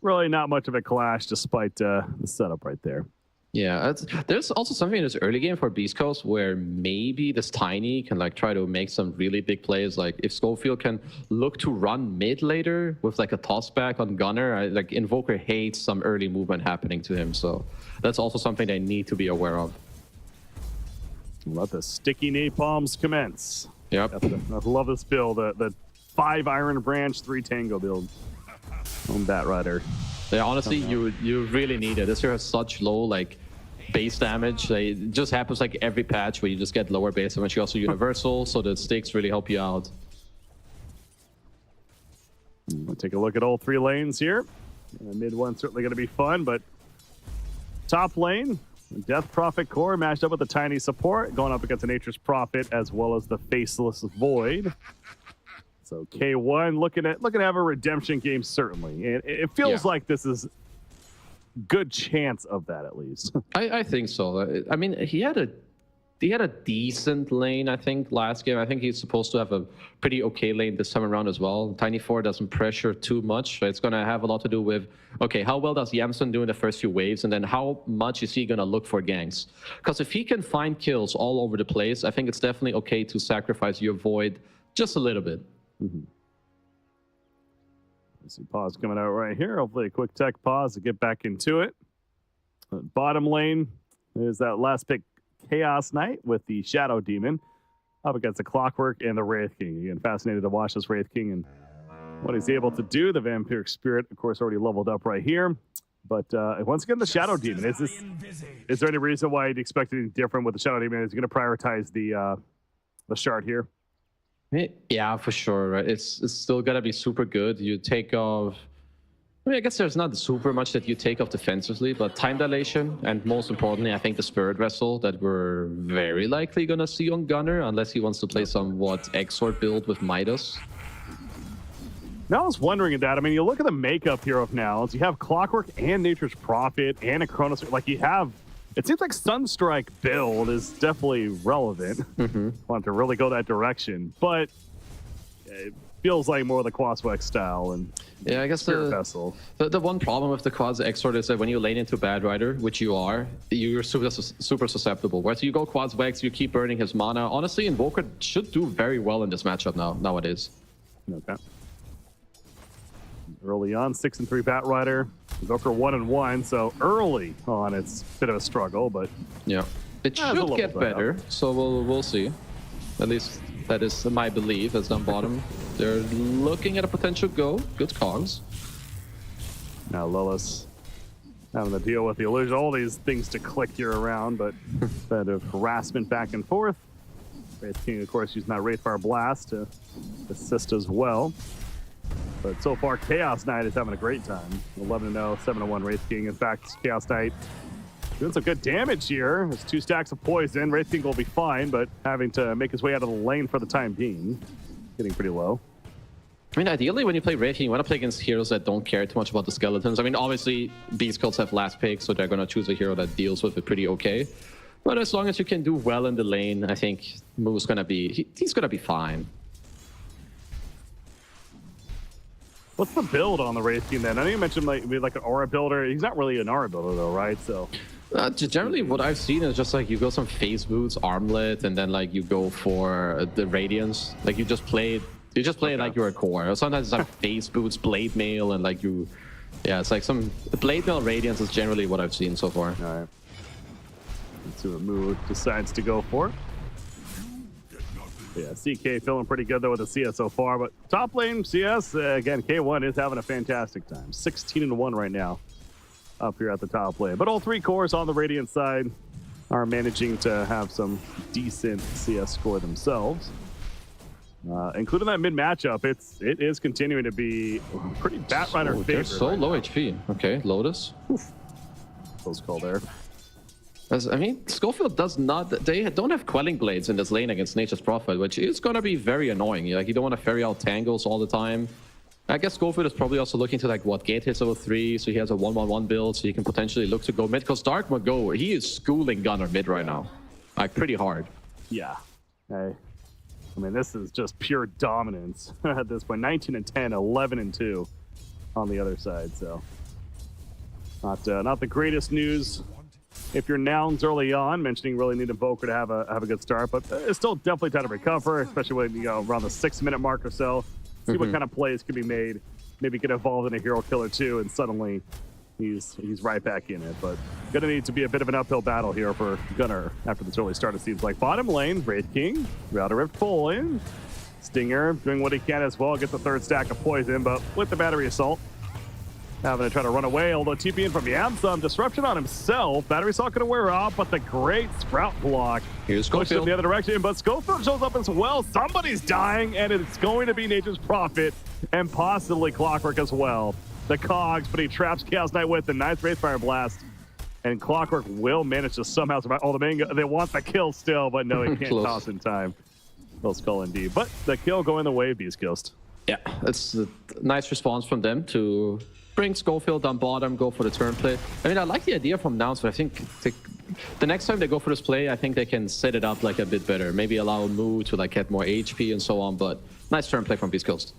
Really not much of a clash despite the setup right there. Yeah, there's also something in this early game for Beastcoast where maybe this Tiny can like try to make some really big plays. Like if Schofield can look to run mid later with like a toss back on Gunner, like Invoker hates some early movement happening to him. So that's also something they need to be aware of. Let the sticky napalms commence. Yep. I love this build. The 5 Iron Branch, 3 Tango build on Bat Rider. Yeah, honestly, you really need it. This hero has such low like base damage. It just happens like every patch where you just get lower base damage. You're also universal, so the sticks really help you out. We'll take a look at all 3 lanes here. Mid one certainly going to be fun, but top lane, Death Prophet core matched up with the Tiny support, going up against the Nature's Prophet as well as the Faceless Void. So K1 looking to have a redemption game, certainly. And it feels like this is good chance of that, at least. I think so. I mean, he had a decent lane, I think, last game. I think he's supposed to have a pretty okay lane this time around as well. Tiny 4 doesn't pressure too much. It's going to have a lot to do with, okay, how well does Yamson do in the first few waves? And then how much is he going to look for ganks? Because if he can find kills all over the place, I think it's definitely okay to sacrifice your Void just a little bit. See pause coming out right here. Hopefully a quick tech pause to get back into it. Bottom lane is that last pick, Chaos Knight with the Shadow Demon up against the Clockwork and the Wraith King. Again, fascinated to watch this Wraith King and what he's able to do. The Vampiric Spirit, of course, already leveled up right here. But once again, the Shadow Demon. Is there any reason why you'd expect anything different with the Shadow Demon? Is he going to prioritize the shard here? Yeah, for sure. Right? It's still gonna be super good. You take off. I mean, I guess there's not super much that you take off defensively, but time dilation and most importantly, I think the Spirit Vessel that we're very likely gonna see on Gunner, unless he wants to play some Exort build with Midas. Now I was wondering that. I mean, you look at the makeup here of Nouns. You have Clockwork and Nature's Prophet and a Chronos. Like you have. It seems like Sunstrike build is definitely relevant. Want to really go that direction, but it feels like more of the Quaswex style and yeah, I guess Spirit Vessel. The one problem with the Quads Exort is that when you lane into Bad Rider, which you are, you're super susceptible. Whereas you go Quads Vex, you keep burning his mana. Honestly, Invoker should do very well in this matchup nowadays. Okay. Early on, 6-3 Bat Rider. Invoker 1-1, so early on it's a bit of a struggle, but yeah, it should get better. So we'll see. At least that is my belief. As down bottom, they're looking at a potential go. Good cogs. Now Lilith having to deal with the illusion, all these things to click here around, but a bit of harassment back and forth. Wraith King, of course, using that Wraithfire Blast to assist as well. But so far, Chaos Knight is having a great time. 11-0, 7-1 Wraith King. In fact, Chaos Knight doing some good damage here. There's 2 stacks of poison. Wraith King will be fine, but having to make his way out of the lane for the time being. Getting pretty low. I mean, ideally, when you play Wraith King, you want to play against heroes that don't care too much about the skeletons. I mean, obviously, Beastcoast have last pick, so they're going to choose a hero that deals with it pretty okay. But as long as you can do well in the lane, I think Moo's going to be... He's going to be fine. What's the build on the Wraith King then? I know you mentioned like an aura builder. He's not really an aura builder though, right? So generally what I've seen is just like you go some phase boots, armlet, and then like you go for the radiance. Like you just play it like you're a core. Or sometimes it's like phase boots, blade mail, and like it's like some blade mail radiance is generally what I've seen so far. All right. Let's see what Moo decides to go for. Yeah, CK feeling pretty good though with the CS so far, but top lane CS, again, K1 is having a fantastic time. 16-1 right now up here at the top lane. But all 3 cores on the Radiant side are managing to have some decent CS score themselves. Including that mid matchup, it is continuing to be pretty Bat Rider favorite. They're so low HP. Okay, Lotus. Oof. Close call there. I mean, Schofield they don't have Quelling Blades in this lane against Nature's Prophet, which is going to be very annoying. Like, you don't want to ferry out tangles all the time. I guess Schofield is probably also looking to, like, gate hits over 3, so he has a 1-1-1 build, so he can potentially look to go mid. Because Dark Mago, he is schooling Gunner mid right now. Like, pretty hard. Yeah. I mean, this is just pure dominance at this point. 19-10, 11-2 on the other side. So not the greatest news if you're Nouns early on, mentioning really need Invoker to have a good start, but it's still definitely time to recover, especially when, you know, around the 6-minute mark or so. See what kind of plays can be made. Maybe get involved in a hero killer too, and suddenly he's right back in it. But gonna need to be a bit of an uphill battle here for Gunnar after this early start. It seems like bottom lane, Wraith King, Router Rift full in. Stinger doing what he can as well, gets the 3rd stack of poison, but with the battery assault, having to try to run away, although TP in from Yamsum, disruption on himself. Battery assault gonna wear off, but the great sprout block Here's pushed in Schofield. the other direction, but Schofield shows up as well. Somebody's dying, and it's going to be Nature's Prophet and possibly Clockwork as well. The Cogs, but he traps Chaos Knight with a nice Wraithfire Blast, and Clockwork will manage to somehow survive. Oh, the main, they want the kill still, but no, he can't Close. toss in time. Close call indeed, but the kill going the way of Beastcoast. Yeah, it's a nice response from them to bring Schofield down bottom, go for the turn play. I mean, I like the idea from Nouns, but I think the next time they go for this play, I think they can set it up like a bit better. Maybe allow Moo to like get more HP and so on, but nice turn play from Beastcoast.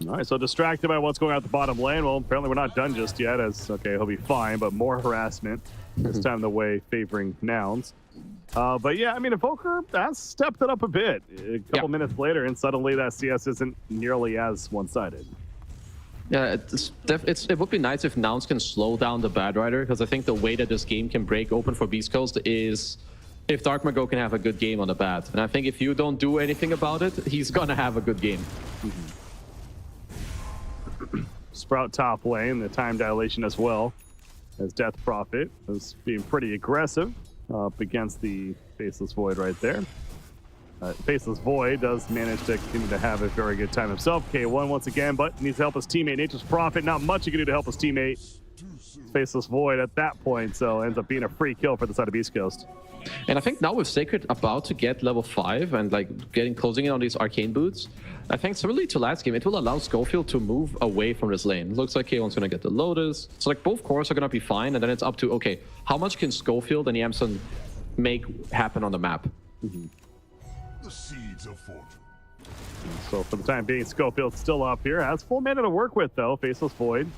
All right, so distracted by what's going on at the bottom lane. Well, apparently we're not done just yet, as, okay, he'll be fine, but more harassment. This time the way favoring Nouns. But yeah, I mean, Evoker has stepped it up a bit. A couple minutes later, and suddenly that CS isn't nearly as one-sided. Yeah, it would be nice if Nouns can slow down the Bad Rider, because I think the way that this game can break open for Beastcoast is if Dark Mago can have a good game on the Bad. And I think if you don't do anything about it, he's gonna have a good game. Sprout top lane, the time dilation as well, as Death Prophet is being pretty aggressive up against the Faceless Void right there. Faceless Void does manage to continue to have a very good time himself. K1 once again, but needs to help his teammate. Nature's Prophet, not much he can do to help his teammate. Faceless Void at that point, so ends up being a free kill for the side of Beastcoast. And I think now with Sacred about to get level 5 and like closing in on these arcane boots, I think similarly to last game, it will allow Schofield to move away from this lane. Looks like K1's gonna get the Lotus. So like both cores are gonna be fine, and then it's up to, okay, how much can Schofield and Yamson make happen on the map? The seeds of fortune. So for the time being, Schofield's still up here. Has full mana to work with, though. Faceless Void.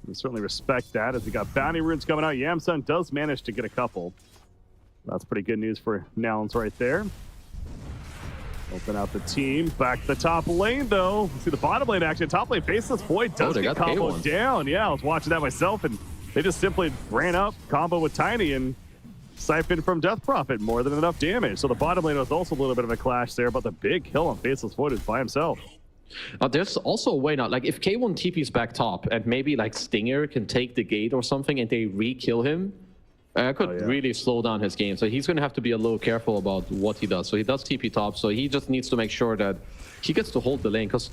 We certainly respect that, as we got bounty runes coming out. Yamsun does manage to get a couple. That's pretty good news for Nouns right there. Open out the team. Back to the top lane, though. See the bottom lane action. Top lane, Faceless Void does get comboed down. Yeah, I was watching that myself, and they just simply ran up, combo with Tiny, and siphoned from Death Prophet. More than enough damage. So the bottom lane was also a little bit of a clash there, but the big kill on Faceless Void is by himself. There's also a way now, like if K1 TP's back top and maybe like Stinger can take the gate or something and they re-kill him, could really slow down his game. So he's going to have to be a little careful about what he does. So he does TP top, so he just needs to make sure that he gets to hold the lane, because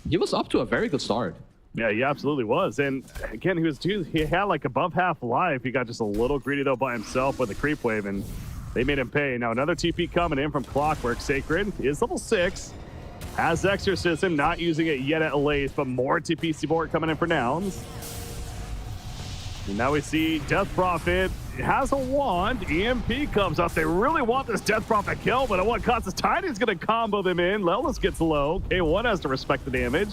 he was up to a very good start. Yeah, he absolutely was. And again, he had like above half life. He got just a little greedy though by himself with a creep wave, and they made him pay. Now another TP coming in from Clockwork. Sacred is level 6. Has Exorcism, not using it yet at late, but more TP support coming in for Nouns. And now we see Death Prophet has a wand. EMP comes up. They really want this Death Prophet kill, but at what cost? Is Tiny's going to combo them in. Lelis gets low. K1 has to respect the damage.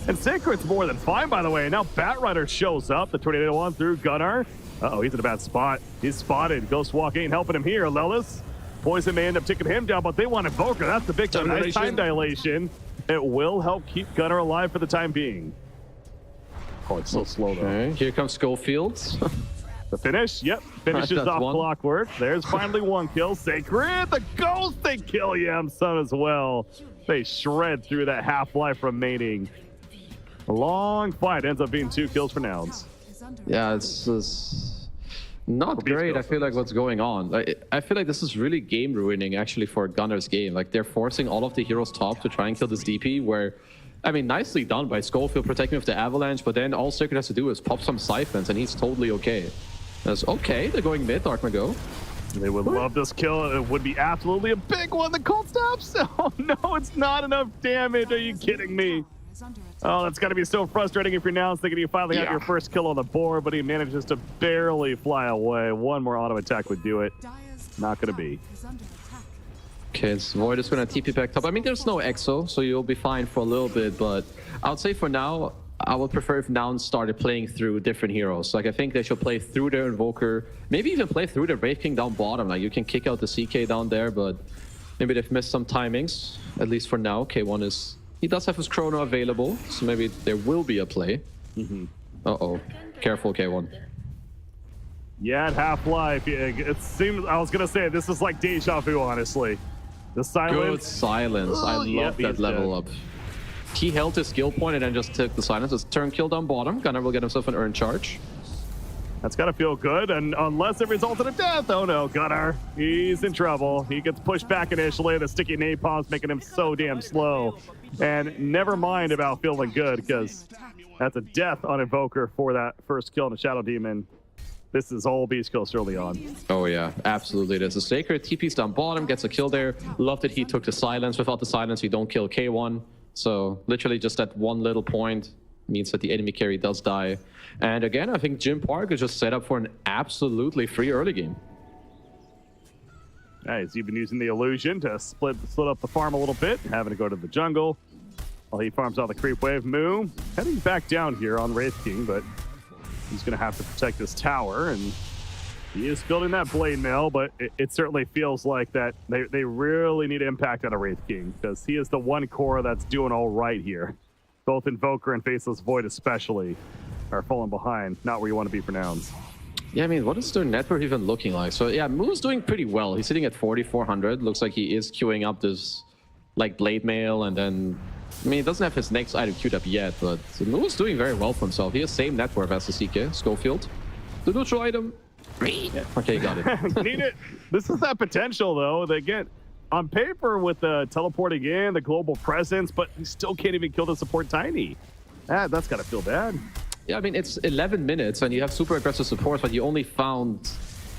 And Sacred's more than fine, by the way. Now Batrider shows up. The Tornado one through Gunnar. Uh-oh, he's in a bad spot. He's spotted. Ghost Walk ain't helping him here. Lelis. Poison may end up taking him down, but they want Invoker. That's the big time. Nice time dilation. It will help keep Gunnar alive for the time being. Oh, it's so slow, though. Here comes Schofield. The finish? Yep. Finishes off one. Clockwork. There's finally one kill. Sacred. The Ghost, they kill Yamsun as well. They shred through that half-life remaining. A long fight. Ends up being 2 kills for Nouns. Yeah, it's not great. I feel like what's going on. I feel like this is really game ruining actually for Gunnar's game. Like they're forcing all of the heroes top to try and kill this DP, where, I mean, nicely done by Schofield protecting with the avalanche, but then all Sacred has to do is pop some siphons and he's totally okay. That's okay, they're going mid, Dark Mago. They would love this kill. It would be absolutely a big one. The cold stops. Oh no, it's not enough damage. Are you kidding me? Oh, that's got to be so frustrating if you're Nouns thinking you finally have your first kill on the board, but he manages to barely fly away. One more auto attack would do it. Not going to be. Okay, it's Void is going to TP back top. I mean, there's no EXO, so you'll be fine for a little bit, but I would say for now, I would prefer if Nouns started playing through different heroes. Like, I think they should play through their Invoker, maybe even play through the Wraith King down bottom. Like, you can kick out the CK down there, but maybe they've missed some timings, at least for now. K1 is... He does have his Chrono available, so maybe there will be a play. Uh-oh. Careful, K1. Yeah, at Half-Life, it seems... I was going to say, this is like deja vu, honestly. The silence... Good silence. I love that level up. He held his skill point and then just took the silence. It's turn kill down bottom. Gunnar will get himself an earn charge. That's got to feel good, and unless it results in a death, oh no, Gunnar, he's in trouble. He gets pushed back initially. The sticky napalm's making him so damn slow. And never mind about feeling good, because that's a death on Invoker for that first kill on the Shadow Demon. This is all Beastcoast early on. Oh yeah, absolutely. There's a Sacred. TP's down bottom, gets a kill there. Love that he took the silence. Without the silence, you don't kill K1. So literally just that one little point means that the enemy carry does die. And again, I think Jim Park is just set up for an absolutely free early game. Yeah, he's even using the illusion to split up the farm a little bit, having to go to the jungle while he farms out the creep wave. Moo heading back down here on Wraith King, but he's going to have to protect this tower, and he is building that blade mill, but it certainly feels like that they really need impact out of Wraith King, because he is the one core that's doing all right here. Both Invoker and Faceless Void especially are falling behind. Not where you want to be for Nouns. Yeah, I mean, what is their network even looking like? So yeah, Moo's doing pretty well. He's sitting at 4,400. Looks like he is queuing up this like blade mail, and then I mean, he doesn't have his next item queued up yet, but Moo's doing very well for himself. He has same net worth as the CK, Schofield. The neutral item. Okay, got it. Need it. This is that potential, though. They get on paper with the teleporting in, the global presence, but he still can't even kill the support Tiny. That's got to feel bad. Yeah, I mean, it's 11 minutes, and you have super aggressive supports, but you only found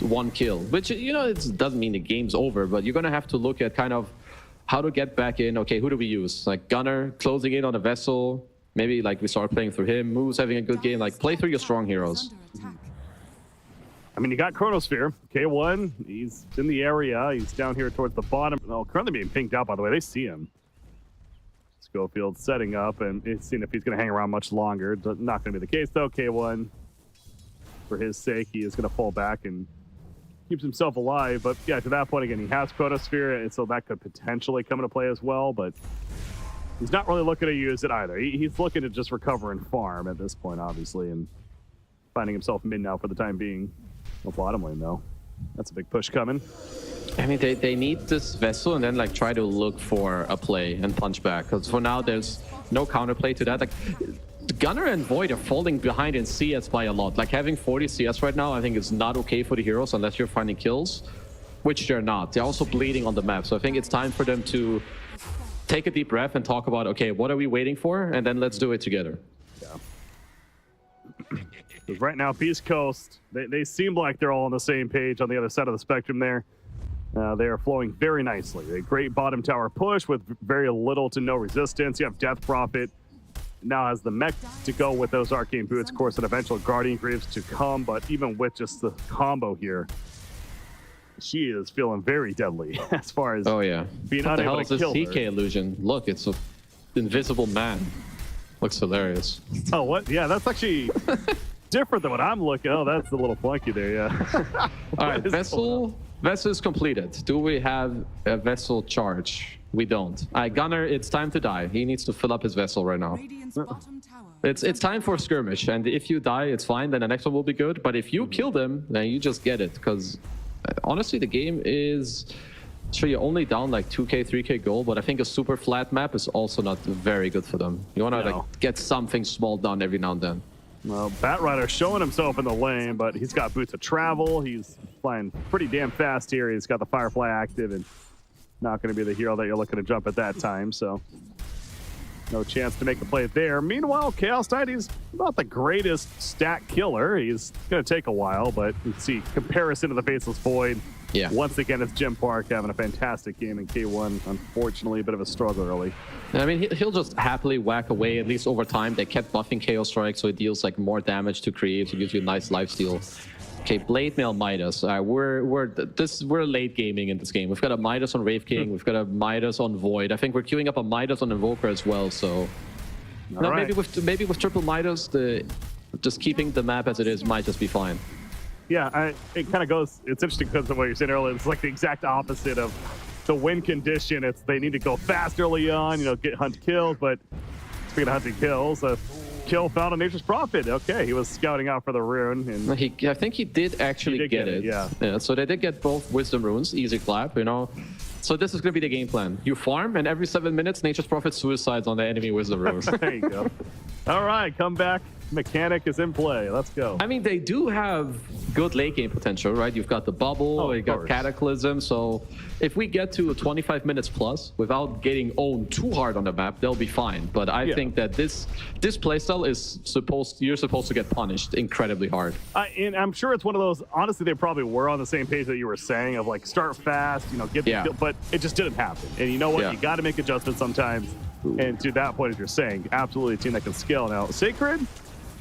one kill, which, you know, it doesn't mean the game's over, but you're going to have to look at kind of how to get back in. Okay, who do we use? Like Gunnar closing in on a vessel. Maybe like we start playing through him. Moo's having a good game. Like play through your strong heroes. I mean, you got Chronosphere. K1, he's in the area. He's down here towards the bottom. Oh, currently being pinged out, by the way. They see him. Schofield setting up and seeing if he's going to hang around much longer. Not going to be the case, though. K1, for his sake, he is going to fall back and keeps himself alive. But yeah, to that point, again, he has Chronosphere, and so that could potentially come into play as well. But he's not really looking to use it either. He's looking to just recover and farm at this point, obviously, and finding himself mid now for the time being. Well, bottom lane, though. That's a big push coming. I mean, they need this vessel and then like try to look for a play and punch back. Because for now, there's no counterplay to that. Like Gunnar and Void are falling behind in CS by a lot. Like having 40 CS right now, I think is not okay for the heroes unless you're finding kills, which they're not. They're also bleeding on the map. So I think it's time for them to take a deep breath and talk about, okay, what are we waiting for? And then let's do it together. Yeah. Because right now, Beastcoast, they seem like they're all on the same page on the other side of the spectrum there. They are flowing very nicely. A great bottom tower push with very little to no resistance. You have Death Prophet now has the mech to go with those Arcane Boots, of course, and eventual Guardian Greaves to come. But even with just the combo here, she is feeling very deadly as far as being what unable the hell to is kill this her. CK illusion? Look, it's an invisible man. Looks hilarious. Oh, what? Yeah, that's actually different than what I'm looking. Oh, that's a little funky there, yeah. All right, Vessel is completed. Do we have a Vessel charge? We don't. All right, Gunnar, it's time to die. He needs to fill up his Vessel right now. It's time for skirmish, and if you die, it's fine, then the next one will be good. But if you kill them, then you just get it, because honestly, the game is... Sure, you're only down like 2k, 3k gold, but I think a super flat map is also not very good for them. You want to like get something small done every now and then. Well, Batrider showing himself in the lane, but he's got boots of travel. He's flying pretty damn fast here. He's got the Firefly active and not going to be the hero that you're looking to jump at that time, so no chance to make the play there. Meanwhile, Chaos Knight, he's not the greatest stat killer. He's going to take a while, but you see comparison to the Faceless Void. Yeah. Once again, it's Jim Park having a fantastic game in K1. Unfortunately, a bit of a struggle early. I mean, he'll just happily whack away, at least over time. They kept buffing KO Strike, so it deals like more damage to create, so it gives you a nice lifesteal. Okay, Blade Mail Midas. We're late gaming in this game. We've got a Midas on Wraith King. We've got a Midas on Void. I think we're queuing up a Midas on Invoker as well. So maybe with triple Midas, just keeping the map as it is might just be fine. Yeah, it kind of goes. It's interesting because of what you're saying earlier. It's like the exact opposite of the win condition. It's they need to go fast early on, hunt kills. But speaking of hunting kills, a kill found on Nature's Prophet. Okay, he was scouting out for the rune, and I think he did actually get it. Yeah. So they did get both Wisdom runes. Easy clap, So this is going to be the game plan. You farm, and every 7 minutes, Nature's Prophet suicides on the enemy Wisdom runes. There you go. All right, come back. Mechanic is in play. Let's go. I mean, they do have good late game potential, right? You've got the bubble, you got Cataclysm. So if we get to 25 minutes plus without getting owned too hard on the map, they'll be fine. But I think that this playstyle is you're supposed to get punished incredibly hard. And I'm sure it's one of those. Honestly, they probably were on the same page that you were saying of like start fast, get the kill, but it just didn't happen. And you know what? You got to make adjustments sometimes. And to that point, as you're saying, absolutely a team that can scale. Now, Sacred,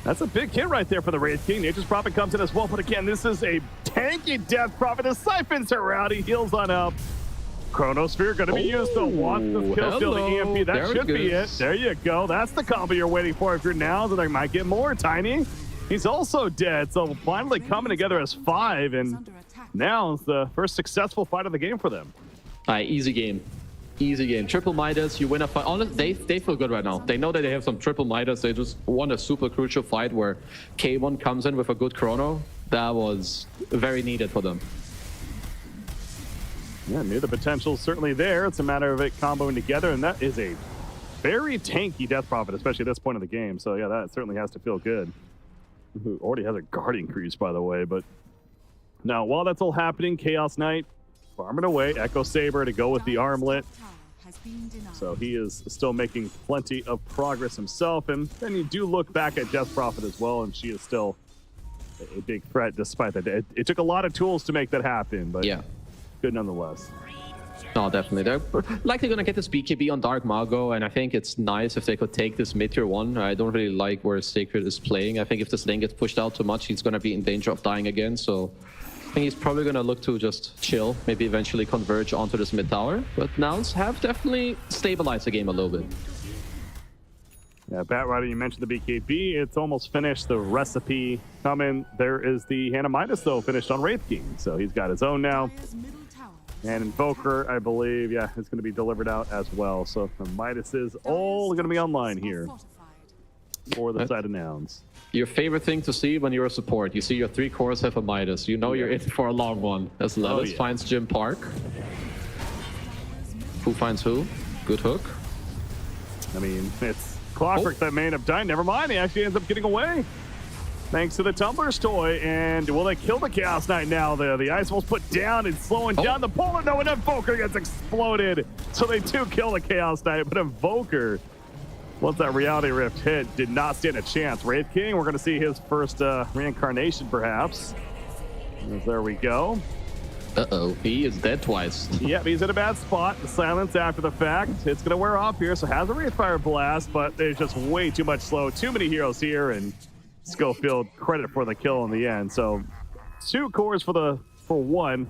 that's a big hit right there for the Wraith King. Nature's Prophet comes in as well, but again, this is a tanky Death Prophet. The Siphons are out. He heals on up. Chronosphere going to be used to watch the kill steal the EMP. That should be it. There you go. That's the combo you're waiting for if you're Nouns, and there might get more. Tiny, he's also dead. So finally coming together as 5, and Nouns, the first successful fight of the game for them. All right, easy game. Easy game. Triple Midas, you win a fight. Honestly, they feel good right now. They know that they have some triple Midas. They just won a super crucial fight where K1 comes in with a good chrono. That was very needed for them. Yeah, knew the potential's certainly there. It's a matter of it comboing together, and that is a very tanky Death Prophet, especially at this point of the game. So yeah, that certainly has to feel good. Who already has a Guardian Crease, by the way. But now, while that's all happening, Chaos Knight farming away. Echo Saber to go with the armlet. So he is still making plenty of progress himself. And then you do look back at Death Prophet as well, and she is still a big threat despite that. It took a lot of tools to make that happen, but good nonetheless. No, definitely. They're likely going to get this BKB on Dark Mago, and I think it's nice if they could take this mid-tier 1. I don't really like where Sacred is playing. I think if this lane gets pushed out too much, he's going to be in danger of dying again. So I think he's probably going to look to just chill, maybe eventually converge onto this mid tower. But Nouns have definitely stabilized the game a little bit. Yeah, Batrider, you mentioned the BKB. It's almost finished. The recipe coming. There is the Hannah Midas, though, finished on Wraith King. So he's got his own now. And Invoker, I believe, is going to be delivered out as well. So the Midas is all going to be online here for the side of Nouns. Your favorite thing to see when you're a support. You see your 3 cores have a Midas. You know you're in for a long one. As Levis finds Jim Park. Who finds who? Good hook. I mean, it's Clockwork that may end up dying. Never mind, he actually ends up getting away. Thanks to the Tumbler's toy. And will they kill the Chaos Knight now? The Ice Wolf's put down and slowing down the Polar. No, and Invoker gets exploded. So they do kill the Chaos Knight, but Invoker, once that Reality Rift hit, did not stand a chance. Wraith King, we're going to see his first reincarnation, perhaps. There we go. Uh-oh, he is dead twice. Yep, he's in a bad spot. The silence after the fact. It's going to wear off here, so has a Wraithfire Blast, but there's just way too much slow. Too many heroes here, and Schofield credit for the kill in the end. So 2 cores for 1.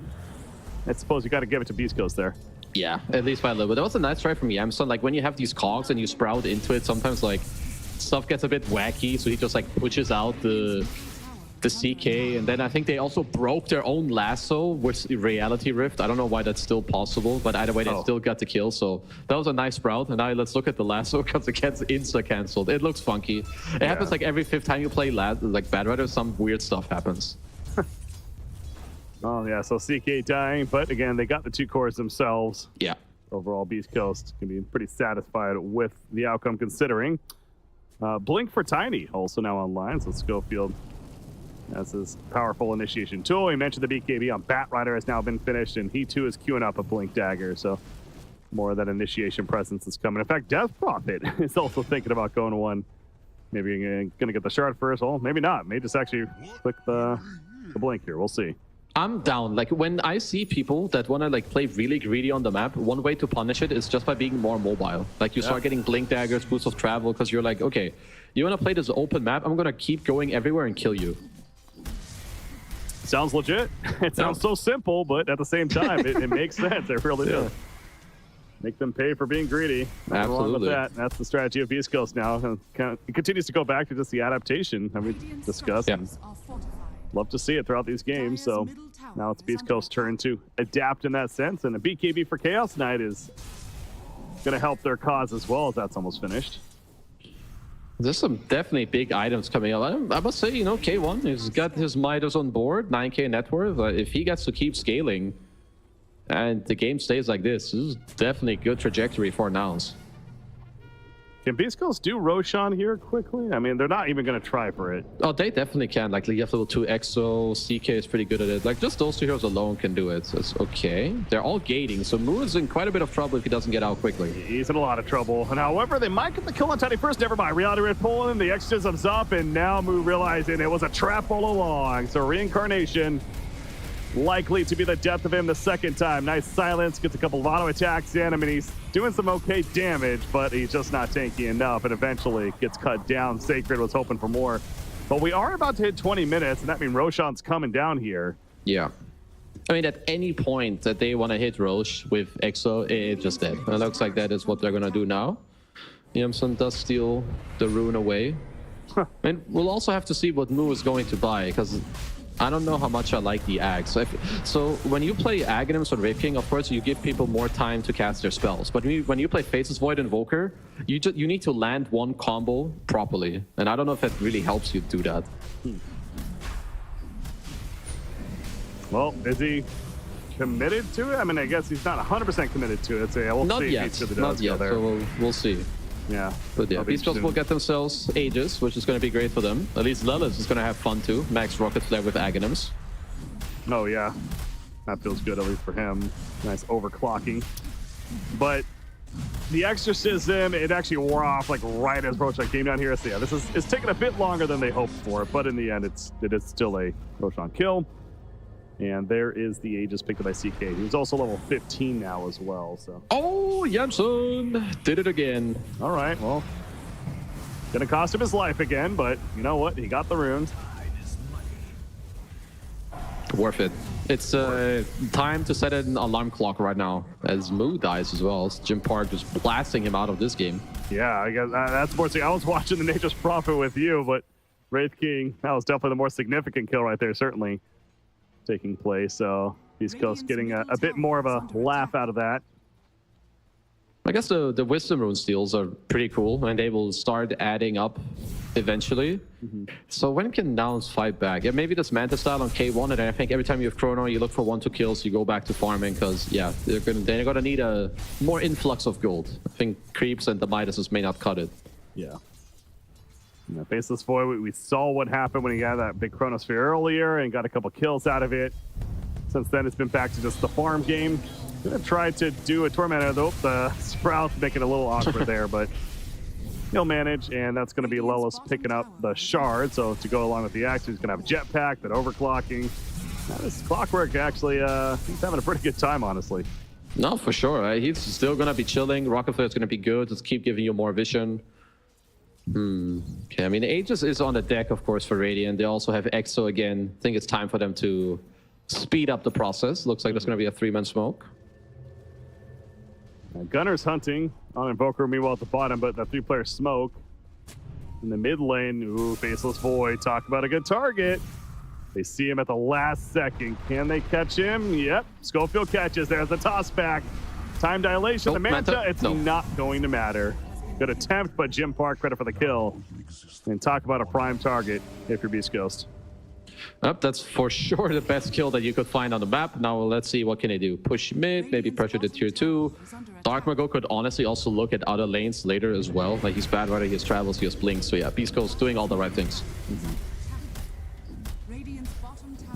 I suppose you got to give it to Beastcoast there. Yeah, at least by a little bit. That was a nice try from Yamson. Like when you have these cogs and you sprout into it, sometimes like stuff gets a bit wacky. So he just like pushes out the CK, and then I think they also broke their own lasso with Reality Rift. I don't know why that's still possible, but either way, they still got the kill. So that was a nice sprout. And now let's look at the lasso because it gets insta-cancelled. It looks funky. It happens like every 5th time you play like Batrider, some weird stuff happens. Oh, yeah, so CK dying, but again, they got the 2 cores themselves. Yeah. Overall, Beastcoast can be pretty satisfied with the outcome considering. Blink for Tiny, also now online, so Schofield has his powerful initiation tool. He mentioned the BKB on Batrider has now been finished, and he too is queuing up a Blink Dagger, so more of that initiation presence is coming. In fact, Death Prophet is also thinking about going to 1. Maybe going to get the shard first. Well, maybe not. May just actually click the Blink here. We'll see. I'm down. Like when I see people that want to like play really greedy on the map, one way to punish it is just by being more mobile. Like you start getting Blink Daggers, boost of travel, because you're like, okay, you want to play this open map? I'm going to keep going everywhere and kill you. Sounds legit. It sounds so simple, but at the same time, it makes sense. It really does. Make them pay for being greedy. Nothing wrong with that. That's the strategy of Beastcoast now. And it continues to go back to just the adaptation that we discussed. Yeah. Love to see it throughout these games. So now it's Beastcoast's turn to adapt in that sense. And the BKB for Chaos Knight is going to help their cause as well, as that's almost finished. There's some definitely big items coming up. I must say, you know, K1, he's got his Midas on board, 9k net worth. If he gets to keep scaling and the game stays like this is definitely a good trajectory for Nouns. Can Beastcoast do Roshan here quickly? I mean, they're not even going to try for it. Oh, they definitely can. Like, you have level 2 EXO, CK is pretty good at it. Like, just those two heroes alone can do it. So it's okay. They're all gating, so Moo is in quite a bit of trouble if he doesn't get out quickly. He's in a lot of trouble. And however, they might get the kill on Tiny first. Never mind. Reality Red pulling, the exorcism's up, and now Moo realizing it was a trap all along. So Reincarnation likely to be the death of him the second time. Nice silence, gets a couple of auto attacks in. I mean, he's doing some okay damage, but he's just not tanky enough, and eventually gets cut down. Sacred was hoping for more. But we are about to hit 20 minutes, and that means Roshan's coming down here. Yeah. I mean, at any point that they want to hit Roche with EXO, it's just dead. And it looks like that is what they're going to do now. Yamsun does steal the rune away. And we'll also have to see what Moo is going to buy, because I don't know how much I like the Ag. So when you play Aghanims on Wraith King, of course, you give people more time to cast their spells. But when you play Faceless Void Invoker, you need to land one combo properly. And I don't know if that really helps you do that. Well, is he committed to it? I mean, I guess he's not 100% committed to it. So yeah, we'll Not see yet. if he Not yet. there. So we'll see. Yeah. But yeah, Beastcoast will get themselves Aegis, which is going to be great for them. At least Lilith is going to have fun too. Max Rocket Flare with Aghanims. Oh, yeah. That feels good, at least for him. Nice overclocking. But the exorcism, it actually wore off like right as Roshan came down here. So yeah, it's taking a bit longer than they hoped for, but in the end, it is still a Roshan kill. And there is the Aegis picked up by CK. He's also level 15 now as well. So. Oh, Yamsun did it again. All right, well, gonna cost him his life again, but you know what? He got the runes. Worth it. It's time to set an alarm clock right now, as Moo dies as well. It's Jim Park just blasting him out of this game. Yeah, I guess that's more. I was watching the Nature's Prophet with you, but Wraith King, that was definitely the more significant kill right there, certainly taking place. So Beastcoast getting a bit more of a laugh out of that. I guess the Wisdom Rune steals are pretty cool, and they will start adding up eventually. So when can Nouns fight back? Yeah, maybe this Manta style on K1, and I think every time you have Chrono, you look for 1-2 kills, you go back to farming, because yeah, they're gonna need a more influx of gold. I think Creeps and the Midases may not cut it. Yeah. Faceless Void, we saw what happened when he got that big Chronosphere earlier and got a couple kills out of it. Since then, it's been back to just the farm game. Gonna try to do a Tormentor, though. The Sprout's making it a little awkward there, but he'll manage, and that's gonna be Lelos picking up the Shard. So to go along with the axe, he's gonna have Jetpack, that overclocking. Now, this Clockwork, actually, he's having a pretty good time, honestly. No, for sure. He's still gonna be chilling. Rocket Flare is gonna be good. Just keep giving you more vision. Okay, I mean, Aegis is on the deck, of course, for Radiant. They also have EXO again. I think it's time for them to speed up the process. Looks like there's going to be a 3-man smoke. Gunner's hunting on Invoker, meanwhile at the bottom, but the 3-player smoke in the mid lane. Ooh, Faceless Void. Talk about a good target. They see him at the last second. Can they catch him? Yep. Schofield catches. There's the toss back. Time dilation. Nope, the Manta, Manta. it's Nope. not going to matter. Good attempt, but Jim Park credit for the kill. And talk about a prime target if you're Beastcoast. Yep, that's for sure the best kill that you could find on the map. Now let's see what can they do. Push mid, maybe pressure the tier 2. Dark Mago could honestly also look at other lanes later as well. Like he's bad running, he has travels, he has blinks. So yeah, Beastcoast doing all the right things.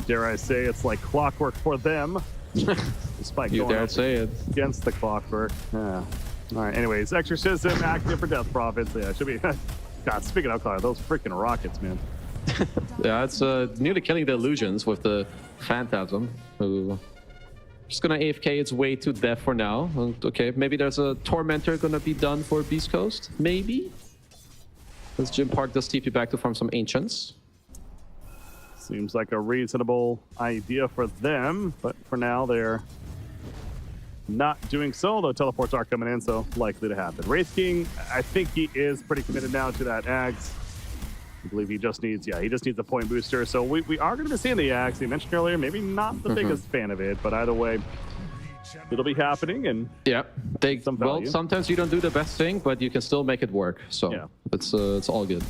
Dare I say it's like clockwork for them. Despite You going dare up say it. against the clockwork. Yeah. All right, anyways, Exorcism active for Death Prophets. Yeah, it should be. God, speaking of Clockwork, those freaking rockets, man. Yeah, it's nearly killing the illusions with the Phantasm, who just gonna AFK its way to death for now. Okay, maybe there's a Tormentor gonna be done for Beastcoast, maybe? As Jim Park does TP back to farm some Ancients. Seems like a reasonable idea for them, but for now they're not doing so, though teleports are coming in, so likely to happen. Wraith King, I think he is pretty committed now to that Axe. I believe he just needs a point booster. So we are going to be seeing the Axe. You mentioned earlier, maybe not the biggest fan of it, but either way, it'll be happening. And yeah, sometimes you don't do the best thing, but you can still make it work. So yeah, it's all good.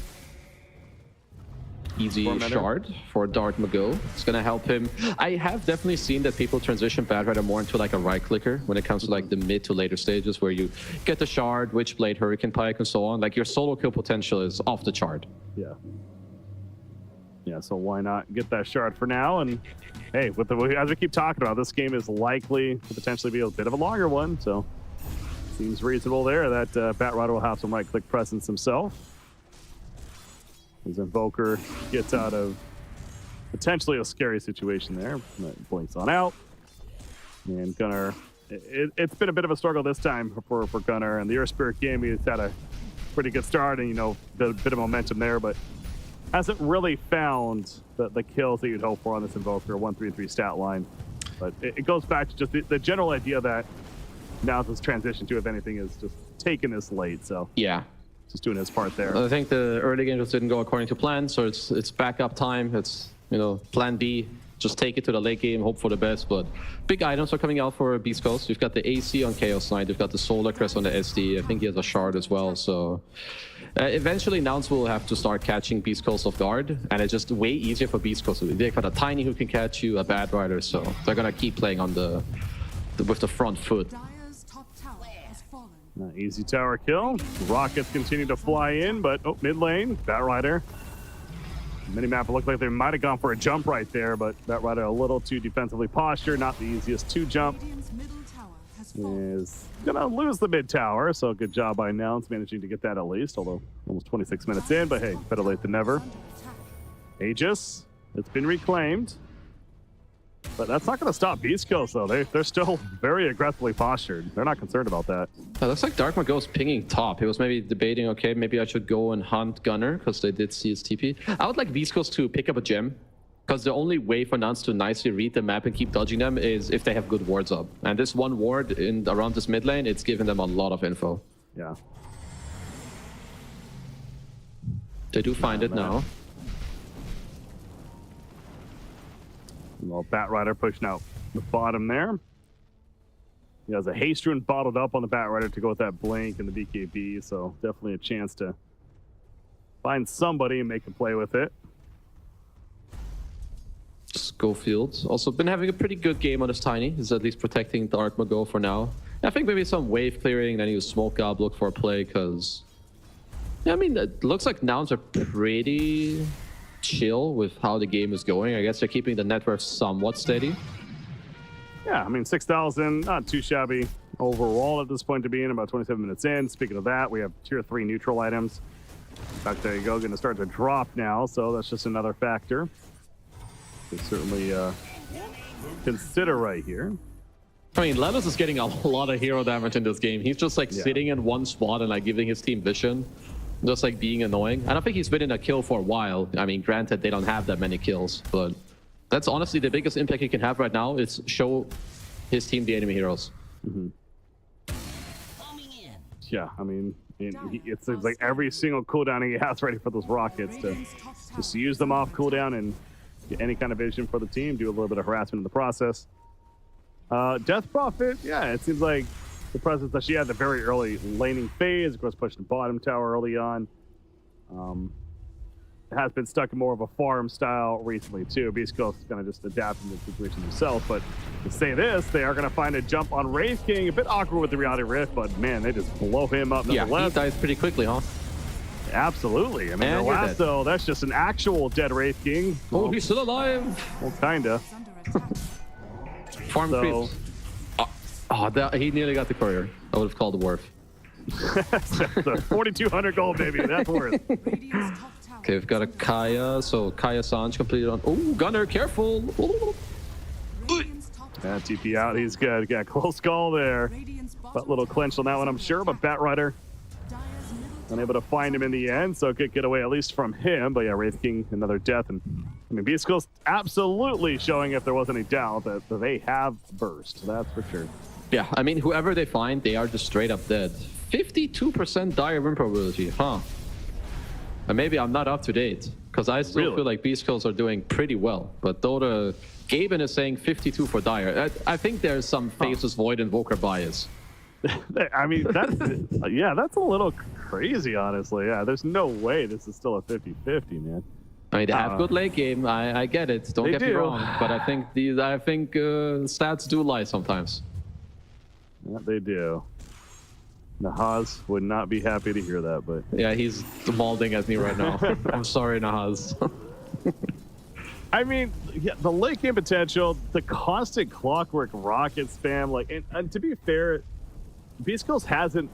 Easy shard for Dark Mago. It's gonna help him. I have definitely seen that people transition Batrider more into like a right clicker when it comes to like the mid to later stages where you get the shard, Witchblade, Hurricane Pike, and so on. Like your solo kill potential is off the chart. Yeah, so why not get that shard for now? And hey, as we keep talking about, this game is likely to potentially be a bit of a longer one, so seems reasonable there that Batrider will have some right click presence himself. His Invoker gets out of potentially a scary situation there. Blinks on out. And Gunnar, it's been a bit of a struggle this time for Gunnar. And the Earth Spirit game, he's had a pretty good start and, a bit of momentum there, but hasn't really found the kills that you'd hope for on this Invoker, 1-3-3 stat line. But it goes back to just the general idea that now this transition to, if anything, is just taking this late. So yeah. Just doing his part there. I think the early game just didn't go according to plan, so it's backup time. It's plan B. Just take it to the late game, hope for the best. But big items are coming out for Beastcoast. We've got the AC on Chaos Knight. We've got the Solar Crest on the SD. I think he has a shard as well. So eventually, Nouns will have to start catching Beastcoast off guard, and it's just way easier for Beastcoast. They've got a Tiny who can catch you, a Batrider, so they're gonna keep playing on with the front foot. Easy tower kill. Rockets continue to fly in, but mid lane, Batrider. Minimap looked like they might have gone for a jump right there, but Batrider a little too defensively postured, not the easiest to jump. Is gonna lose the mid tower, so good job by Nouns managing to get that at least, although almost 26 minutes in, but hey, better late than never. Aegis, it's been reclaimed. But that's not going to stop Beastcoast, though. They're still very aggressively postured. They're not concerned about that. It looks like Dark Mago's pinging top. He was maybe debating, okay, maybe I should go and hunt Gunner, because they did see his TP. I would like Beastcoast to pick up a gem, because the only way for Nouns to nicely read the map and keep dodging them is if they have good wards up. And this one ward around this mid lane, it's giving them a lot of info. Yeah. They do find it now. Well, Batrider pushing out the bottom there. He has a haste rune bottled up on the Batrider to go with that blink and the BKB, so definitely a chance to find somebody and make a play with it. Schofield also been having a pretty good game on his Tiny. He's at least protecting Dark Mago for now. I think maybe some wave clearing, then he was Smoke Gob, look for a play, because I mean, it looks like Nouns are pretty chill with how the game is going. I guess they're keeping the net worth somewhat steady. Yeah, I mean, 6,000, not too shabby overall at this point to be in, about 27 minutes in. Speaking of that, we have tier 3 neutral items. In fact, there you go, going to start to drop now, so that's just another factor to certainly consider right here. I mean, Lenos is getting a lot of hero damage in this game. He's just like sitting in one spot and like giving his team vision. Just like being annoying. I don't think he's been in a kill for a while. I mean, granted, they don't have that many kills, but that's honestly the biggest impact he can have right now is show his team the enemy heroes. Yeah, I mean, it's like every single cooldown he has ready for those rockets to just use them off cooldown and get any kind of vision for the team, do a little bit of harassment in the process. Death Prophet, yeah, it seems like the presence that she had the very early laning phase, of course, pushing the bottom tower early on. Has been stuck in more of a farm style recently too. Beastcoast is going to just adapt to the situation himself. But to say this, they are going to find a jump on Wraith King. A bit awkward with the Reality Rift, but man, they just blow him up nonetheless. Yeah, he dies pretty quickly, huh? Absolutely. I mean, the last though, that's just an actual dead Wraith King. Oh, he's still alive. Well, kinda. Farm creeps. He nearly got the courier. I would have called the wharf. 4,200 gold, baby. That's worth. Okay, we've got a Kaya. So Kaya Sanj completed on. Oh, Gunner, careful. Yeah, TP out. He's good. Got a close call there. But little clench on that one, I'm sure. But Batrider unable to find him in the end, so good getaway at least from him. But yeah, Wraith King, another death. And I mean, Beastcoast absolutely showing, if there was any doubt, that they have burst. That's for sure. Yeah, I mean, whoever they find, they are just straight up dead. 52% dire win probability, huh? And maybe I'm not up to date, because I still feel like Beastcoast are doing pretty well. But Dota, Gaimin is saying 52 for dire. I think there's some Faceless Void Invoker bias. I mean, that's, yeah, that's a little crazy, honestly. Yeah, there's no way this is still a 50-50, man. I mean, they have good late game. I get it. Don't get me wrong. But I think stats do lie sometimes. Yeah, they do. Nahaz would not be happy to hear that, but yeah, he's molding at me right now. I'm sorry, Nahaz. I mean, yeah, the late game potential, the constant clockwork rocket spam, like, and to be fair, Beastcoast hasn't,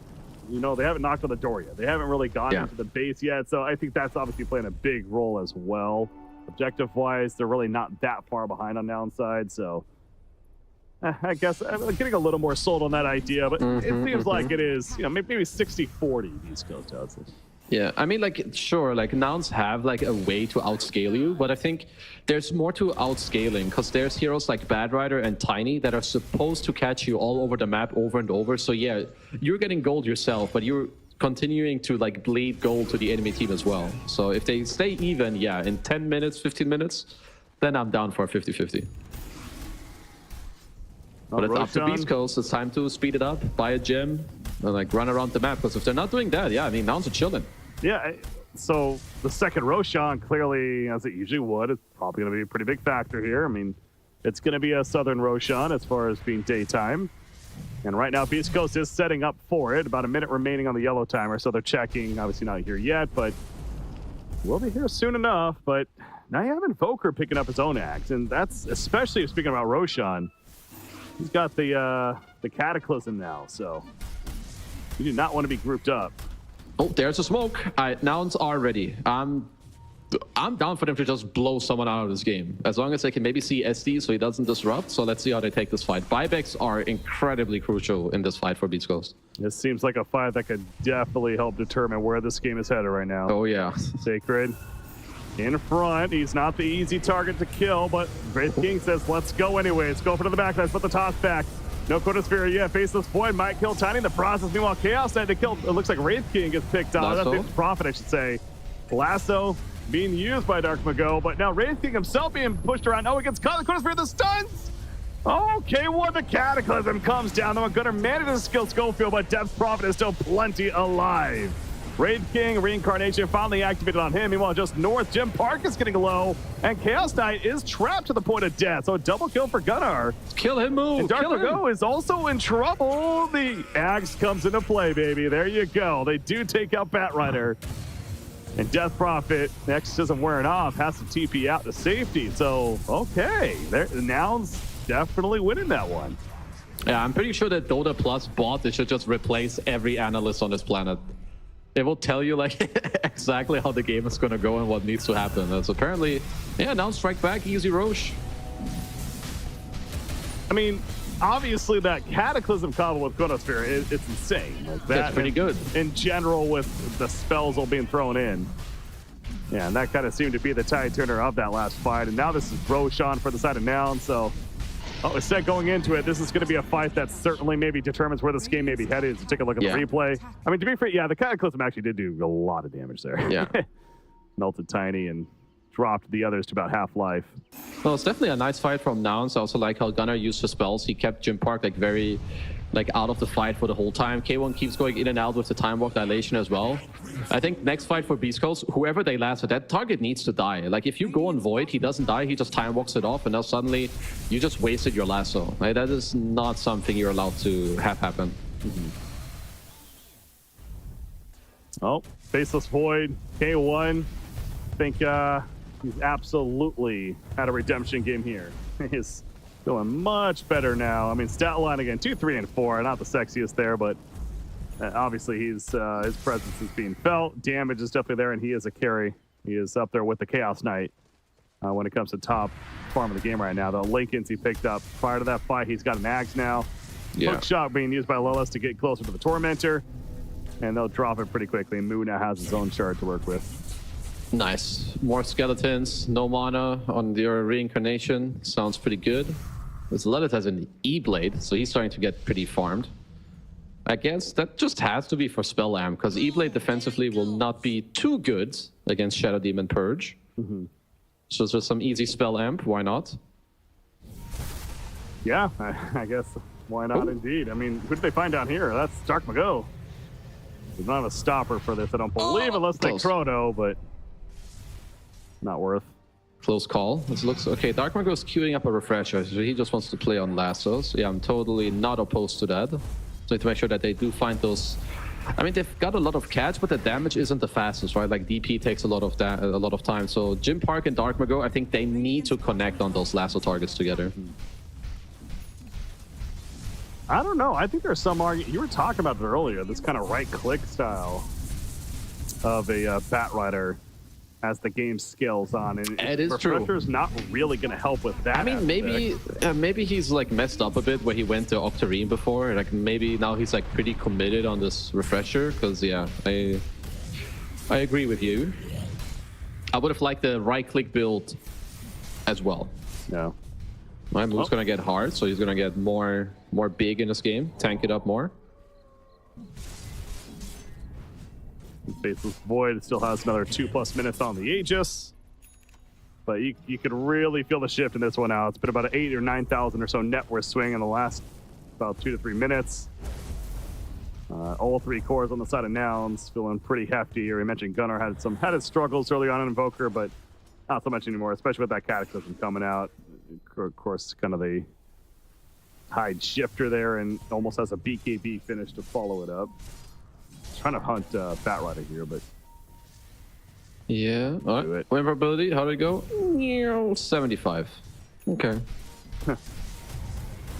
you know, they haven't knocked on the door yet. They haven't really gone into the base yet, so I think that's obviously playing a big role as well. Objective-wise, they're really not that far behind on Nouns side, so I guess I'm getting a little more sold on that idea, but it seems like it is, you know, maybe 60-40 Beastcoast odds. Yeah, I mean, like, sure, like, Nouns have, like, a way to outscale you, but I think there's more to outscaling, because there's heroes like Bad Rider and Tiny that are supposed to catch you all over the map over and over, so yeah, you're getting gold yourself, but you're continuing to, like, bleed gold to the enemy team as well. So if they stay even, yeah, in 10 minutes, 15 minutes, then I'm down for a 50-50. But it's up to Beastcoast. It's time to speed it up, buy a gem, and like run around the map. Because if they're not doing that, yeah, I mean, Nouns are chilling. Yeah, so the second Roshan, clearly, as it usually would, it's probably going to be a pretty big factor here. I mean, it's going to be a southern Roshan as far as being daytime. And right now, Beastcoast is setting up for it. About a minute remaining on the yellow timer, so they're checking. Obviously not here yet, but we'll be here soon enough. But now you have Invoker picking up his own axe, and that's, especially speaking about Roshan, he's got the Cataclysm now, so you do not want to be grouped up. Oh, there's a smoke. All right, Nouns are ready. I'm down for them to just blow someone out of this game. As long as they can maybe see SD so he doesn't disrupt. So let's see how they take this fight. Buybacks are incredibly crucial in this fight for Beastcoast. This seems like a fight that could definitely help determine where this game is headed right now. Oh, yeah. Sacred in front. He's not the easy target to kill, but Wraith King says, let's go anyways. Go for the back. Let's put the toss back. No Quotasphere yet. Faceless Void might kill Tiny in the process. Meanwhile, Chaos Knight to kill. It looks like Wraith King gets picked off. That's the Prophet, I should say. Lasso being used by Dark Mago, but now Wraith King himself being pushed around. Oh, he gets caught. Quotasphere the stuns. Okay, well, the Cataclysm comes down. The Gunner manages to kill Schofield, but Death's Prophet is still plenty alive. Wraith King Reincarnation finally activated on him. Meanwhile, just north, Jim Park is getting low, and Chaos Knight is trapped to the point of death. So a double kill for Gunnar. Kill him, move. And Dark Mago is also in trouble. The axe comes into play, baby. There you go. They do take out Bat Rider. And Death Prophet, Exorcism wearing off, has to TP out to safety. So, okay. The Nouns definitely winning that one. Yeah, I'm pretty sure that Dota Plus bot, they should just replace every analyst on this planet. It will tell you like exactly how the game is going to go and what needs to happen. That's apparently, yeah, now strike back, easy Roche. I mean, obviously that Cataclysm combo with Quotasphere, it's insane. Like that, that's pretty good. In general, with the spells all being thrown in. Yeah, and that kind of seemed to be the tide turner of that last fight. And now this is Roshan for the side of Nouns, so instead going into it, this is going to be a fight that certainly maybe determines where this game may be headed. So take a look at the replay. I mean, to be fair, yeah, the Cataclysm actually did do a lot of damage there. Yeah. Melted Tiny and dropped the others to about half-life. Well, it's definitely a nice fight from Nouns. I also like how Gunnar used his spells. He kept Jim Park like very out of the fight for the whole time. K1 keeps going in and out with the time walk dilation as well. I think next fight for Beastcoast, whoever they last at, that target needs to die. Like if you go on Void, he doesn't die, he just time walks it off, and now suddenly you just wasted your lasso. Like, that is not something you're allowed to have happen. Oh, Faceless Void, K1. I think he's absolutely had a redemption game here. He's feeling much better now. I mean, stat line again, 2, 3, and 4. Not the sexiest there, but obviously he's his presence is being felt. Damage is definitely there, and he is a carry. He is up there with the Chaos Knight when it comes to top farm of the game right now. The Lincolns he picked up prior to that fight, he's got an axe now. Hook shot being used by Lolas to get closer to the Tormentor. and they'll drop it pretty quickly. Moo now has his own shard to work with. Nice. More skeletons, no mana on your reincarnation. Sounds pretty good. Zealot has an E-Blade, so he's starting to get pretty farmed. I guess that just has to be for Spell Amp, because E-Blade defensively will not be too good against Shadow Demon Purge. So just some easy Spell Amp, why not? Yeah, I guess why not indeed. I mean, who did they find down here? That's Dark Mago. There's not a stopper for this, I don't believe, unless they chrono, but not worth. Close call. This looks okay. Dark Mago's queuing up a refresher, so he just wants to play on lassos. Yeah, I'm totally not opposed to that. So need to make sure that they do find those. I mean, they've got a lot of catch, but the damage isn't the fastest, right? Like DP takes a lot of time. So Jim Park and Dark Mago, I think they need to connect on those lasso targets together. I don't know. I think there's some argument. You were talking about it earlier. This kind of right-click style of a Bat Rider as the game scales on, and it is true. Refresher's not really going to help with that. I mean, maybe he's like messed up a bit where he went to Octarine before. Like maybe now he's like pretty committed on this refresher. Because yeah, I agree with you. I would have liked the right-click build as well. No. My move's gonna get hard, so he's gonna get more big in this game, tank it up more. Faceless Void still has another 2+ minutes on the Aegis, but you could really feel the shift in this one out. It's been about an 8,000 or 9,000 or so net worth swing in the last about 2 to 3 minutes. All 3 cores on the side of Nouns feeling pretty hefty here. We mentioned Gunnar had his struggles early on in Invoker, but not so much anymore, especially with that Cataclysm coming out. Of course, kind of the Tide Shifter there, and almost has a BKB finish to follow it up. Trying to hunt Bat Rider here, but yeah. All right. Win probability. How did it go? 75. Okay.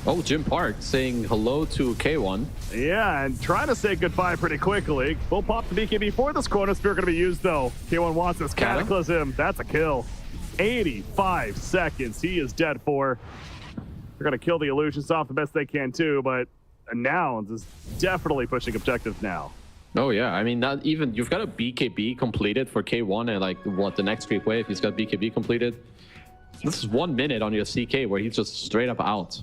Oh, Jim Park saying hello to K1. Yeah, and trying to say goodbye pretty quickly. We'll pop the BKB for this Chronosphere going to be used though. K1 wants this Cataclysm. That's a kill. 85 seconds. He is dead for. They're going to kill the illusions off the best they can too, but Nouns is definitely pushing objectives now. Oh yeah, I mean, not even you've got a BKB completed for K1, and like what the next creep wave he's got BKB completed. This is 1 minute on your CK where he's just straight up out.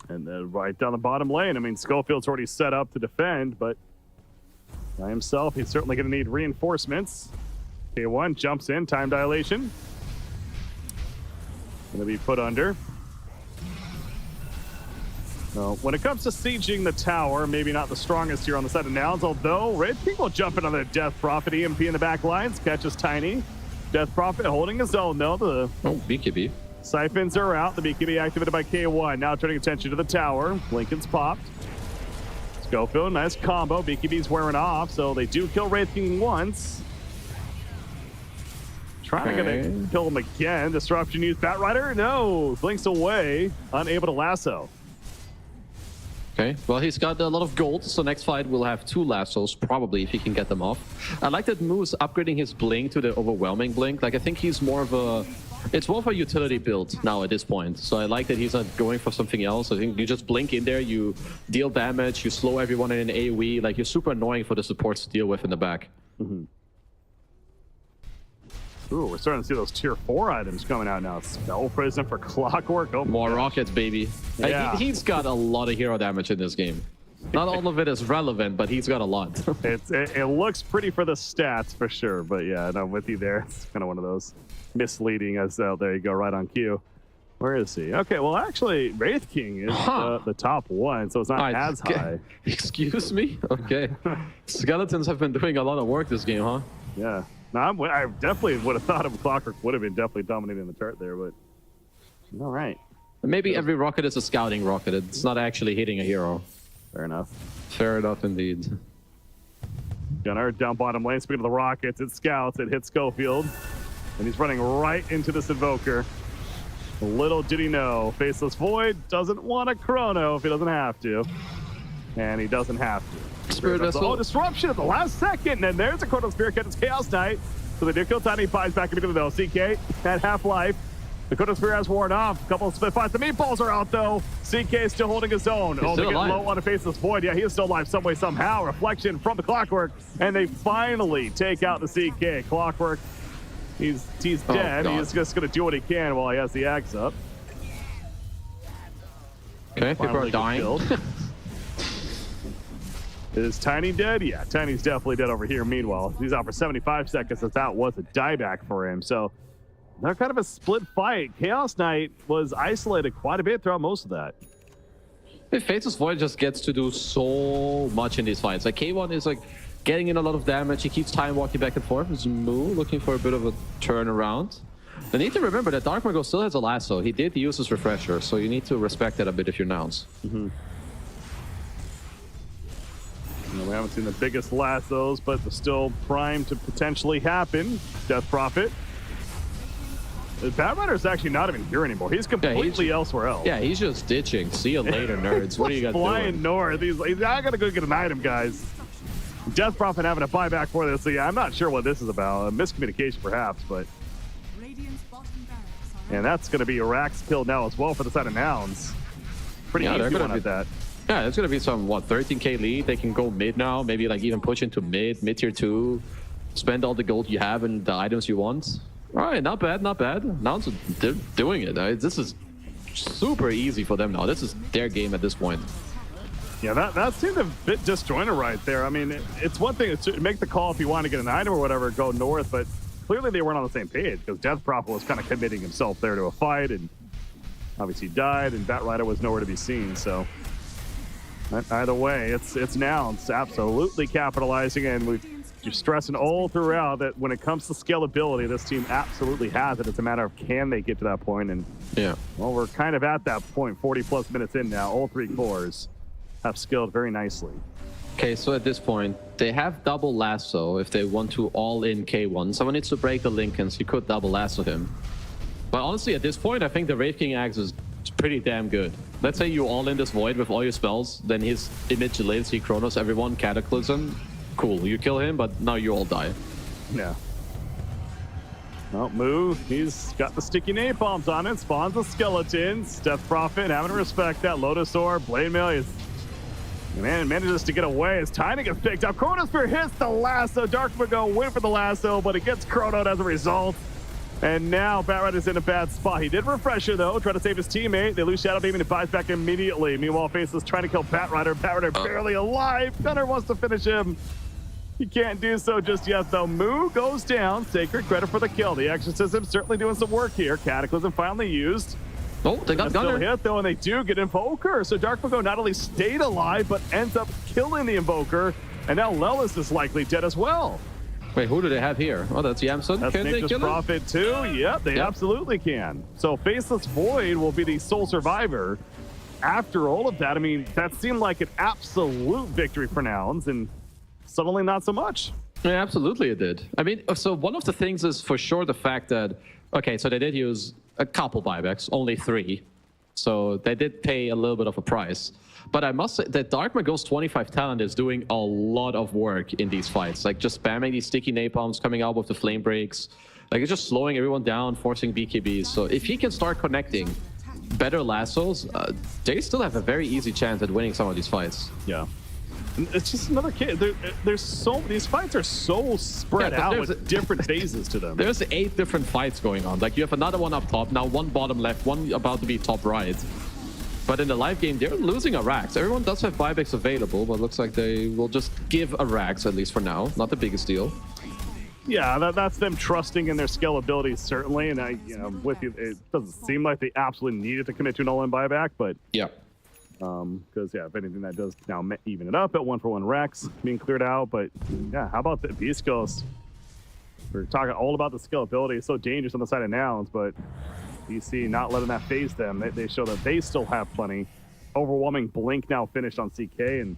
And then right down the bottom lane, I mean, Schofield's already set up to defend, but by himself, he's certainly going to need reinforcements. K1 jumps in, time dilation. Going to be put under. So when it comes to sieging the tower, maybe not the strongest here on the side of Nouns, although Red King will jump in on the Death Prophet EMP in the back lines, catches Tiny. Death Prophet holding his own though. The BKB. Siphons are out. The BKB activated by K1. Now turning attention to the tower. Lincoln's popped. Schofield, nice combo. BKB's wearing off, so they do kill Wraith King once. Trying to get a kill him again. Disruption used. Bat Rider? No. Blinks away. Unable to lasso. Okay, well, he's got a lot of gold, so next fight we'll have 2 lassos, probably, if he can get them off. I like that Moo's upgrading his blink to the overwhelming blink. Like, I think he's more of a... It's more of a utility build now at this point. So I like that he's not going for something else. I think you just blink in there, you deal damage, you slow everyone in an AoE. Like, you're super annoying for the supports to deal with in the back. Ooh, we're starting to see those tier 4 items coming out now. Spell Prison for Clockwork. Oh, more rockets, baby. Yeah. He's got a lot of hero damage in this game. Not all of it is relevant, but he's got a lot. It looks pretty for the stats for sure, but yeah, I'm with you there. It's kind of one of those misleading us out. There you go, right on cue. Where is he? Okay, well, actually, Wraith King is the top one, so it's not as high. Excuse me? Okay. Skeletons have been doing a lot of work this game, huh? Yeah. No, I definitely would have thought of Clockwork would have been definitely dominating the chart there, but all right. Maybe every rocket is a scouting rocket. It's not actually hitting a hero. Fair enough. Fair enough indeed. Gunnar down bottom lane. Speaking of the rockets, it scouts. It hits Schofield, and he's running right into this Invoker. Little did he know, Faceless Void doesn't want a chrono if he doesn't have to, and he doesn't have to. Spirit Vessel. Oh, disruption at the last second, and there's a Chrono Spear catches Chaos Knight. So they do kill Tiny, buys back into the middle. CK at half-life. The Kodo Spear has worn off. A couple of split fights. The meatballs are out, though. CK still holding his own. He's they still get alive. low on a Faceless Void. Yeah, he is still alive some way, somehow. Reflection from the Clockwork. And they finally take out the CK. Clockwork, he's dead. God. He's just going to do what he can while he has the axe up. Okay, people are Finally dying. killed. Is Tiny dead? Yeah, Tiny's definitely dead over here. Meanwhile, he's out for 75 seconds as that was a dieback for him. So they're kind of a split fight. Chaos Knight was isolated quite a bit throughout most of that. Faceless Void just gets to do so much in these fights. Like K1 is like getting in a lot of damage. He keeps time walking back and forth. It's Moo looking for a bit of a turnaround. They need to remember that Dark Mago still has a lasso. He did use his refresher, so you need to respect that a bit if you're Nouns. We haven't seen the biggest lassos, but they're still primed to potentially happen. Death Prophet. Bad Rider is actually not even here anymore. He's completely elsewhere else. Yeah, he's just ditching. See you later, nerds. What are you guys flying doing? north. He's like, I gotta go get an item, guys. Death Prophet having a buyback for this. So yeah, I'm not sure what this is about. A miscommunication, perhaps, but. Radiant's bottom barracks are And that's going to be a Rax kill now as well for the side of Nouns. Pretty Yeah, they're easy gonna one be- at that. Yeah, it's gonna be some 13k lead. They can go mid now, maybe like even push into mid tier 2, spend all the gold you have and the items you want. All right, not bad, not bad. Now they're doing it. This is super easy for them now. This is their game at this point. Yeah, that seemed a bit disjointed right there. I mean, it's one thing to make the call if you want to get an item or whatever, go north, but clearly they weren't on the same page because Death Prophet was kind of committing himself there to a fight and obviously died, and Bat Rider was nowhere to be seen. So either way, it's Nouns absolutely capitalizing, and you're stressing all throughout that when it comes to scalability, this team absolutely has it. It's a matter of can they get to that point, and Yeah. well, we're kind of at that point, 40 plus minutes in now. All three cores have scaled very nicely. Okay, so at this point, they have double lasso if they want to all in K1. Someone needs to break the Lincolns. You could double lasso him. But honestly, at this point, I think the Wraith King Axe is pretty damn good. Let's say you all in this Void with all your spells, then his Image, Latency, Chronos, everyone, Cataclysm. Cool, you kill him, but now you all die. Yeah. Well, Moo, he's got the sticky napalms on it, spawns the skeletons. Death Prophet having to respect that. Lotus Orb, Blade Mail is. Man, manages to get away as Tiny gets picked up. Chronosphere hits the lasso. Dark Mago went for the lasso, but it gets chronoed as a result. And now Bat Rider's in a bad spot. He did refresher though, try to save his teammate. They lose Shadow Beam and it buys back immediately. Meanwhile, Faceless trying to kill Bat Rider. Bat Rider barely alive. Gunner wants to finish him. He can't do so just yet though. Moo goes down. Sacred credit for the kill. The Exorcism certainly doing some work here. Cataclysm finally used. Oh, they got Still Gunner. hit though, and they do get Invoker. So Dark Mago not only stayed alive, but ends up killing the Invoker. And now Lelis is likely dead as well. Wait, who do they have here? Oh, that's Yamsun. That's Can they Nature's kill him? Prophet too. Yep, they Yep. absolutely can. So Faceless Void will be the sole survivor. After all of that, I mean, that seemed like an absolute victory for Nouns, and suddenly not so much. Yeah, absolutely it did. I mean, so one of the things is for sure the fact that, okay, so they did use a couple buybacks, only 3. So they did pay a little bit of a price. But I must say that Dark Mago's 25 talent is doing a lot of work in these fights. Like just spamming these sticky napalms, coming out with the flame breaks. Like it's just slowing everyone down, forcing BKBs. So if he can start connecting better lassos, they still have a very easy chance at winning some of these fights. Yeah. And it's just another kid. There's so these fights are so spread Yeah, but out there's with different phases to them. There's 8 different fights going on. Like you have another one up top, now one bottom left, one about to be top right. But in the live game, they're losing a Rax. Everyone does have buybacks available, but looks like they will just give a Rax, at least for now. Not the biggest deal. Yeah, that's them trusting in their scalability, certainly. And with you, it doesn't seem like they absolutely needed to commit to an all-in buyback, but Yeah. because if anything, that does now even it up at 1-for-1 Rex being cleared out. But yeah, how about the Beastcoast? We're talking all about the scalability. It's so dangerous on the side of Nouns, but DC not letting that phase them. They show that they still have plenty. Overwhelming Blink now finished on CK, and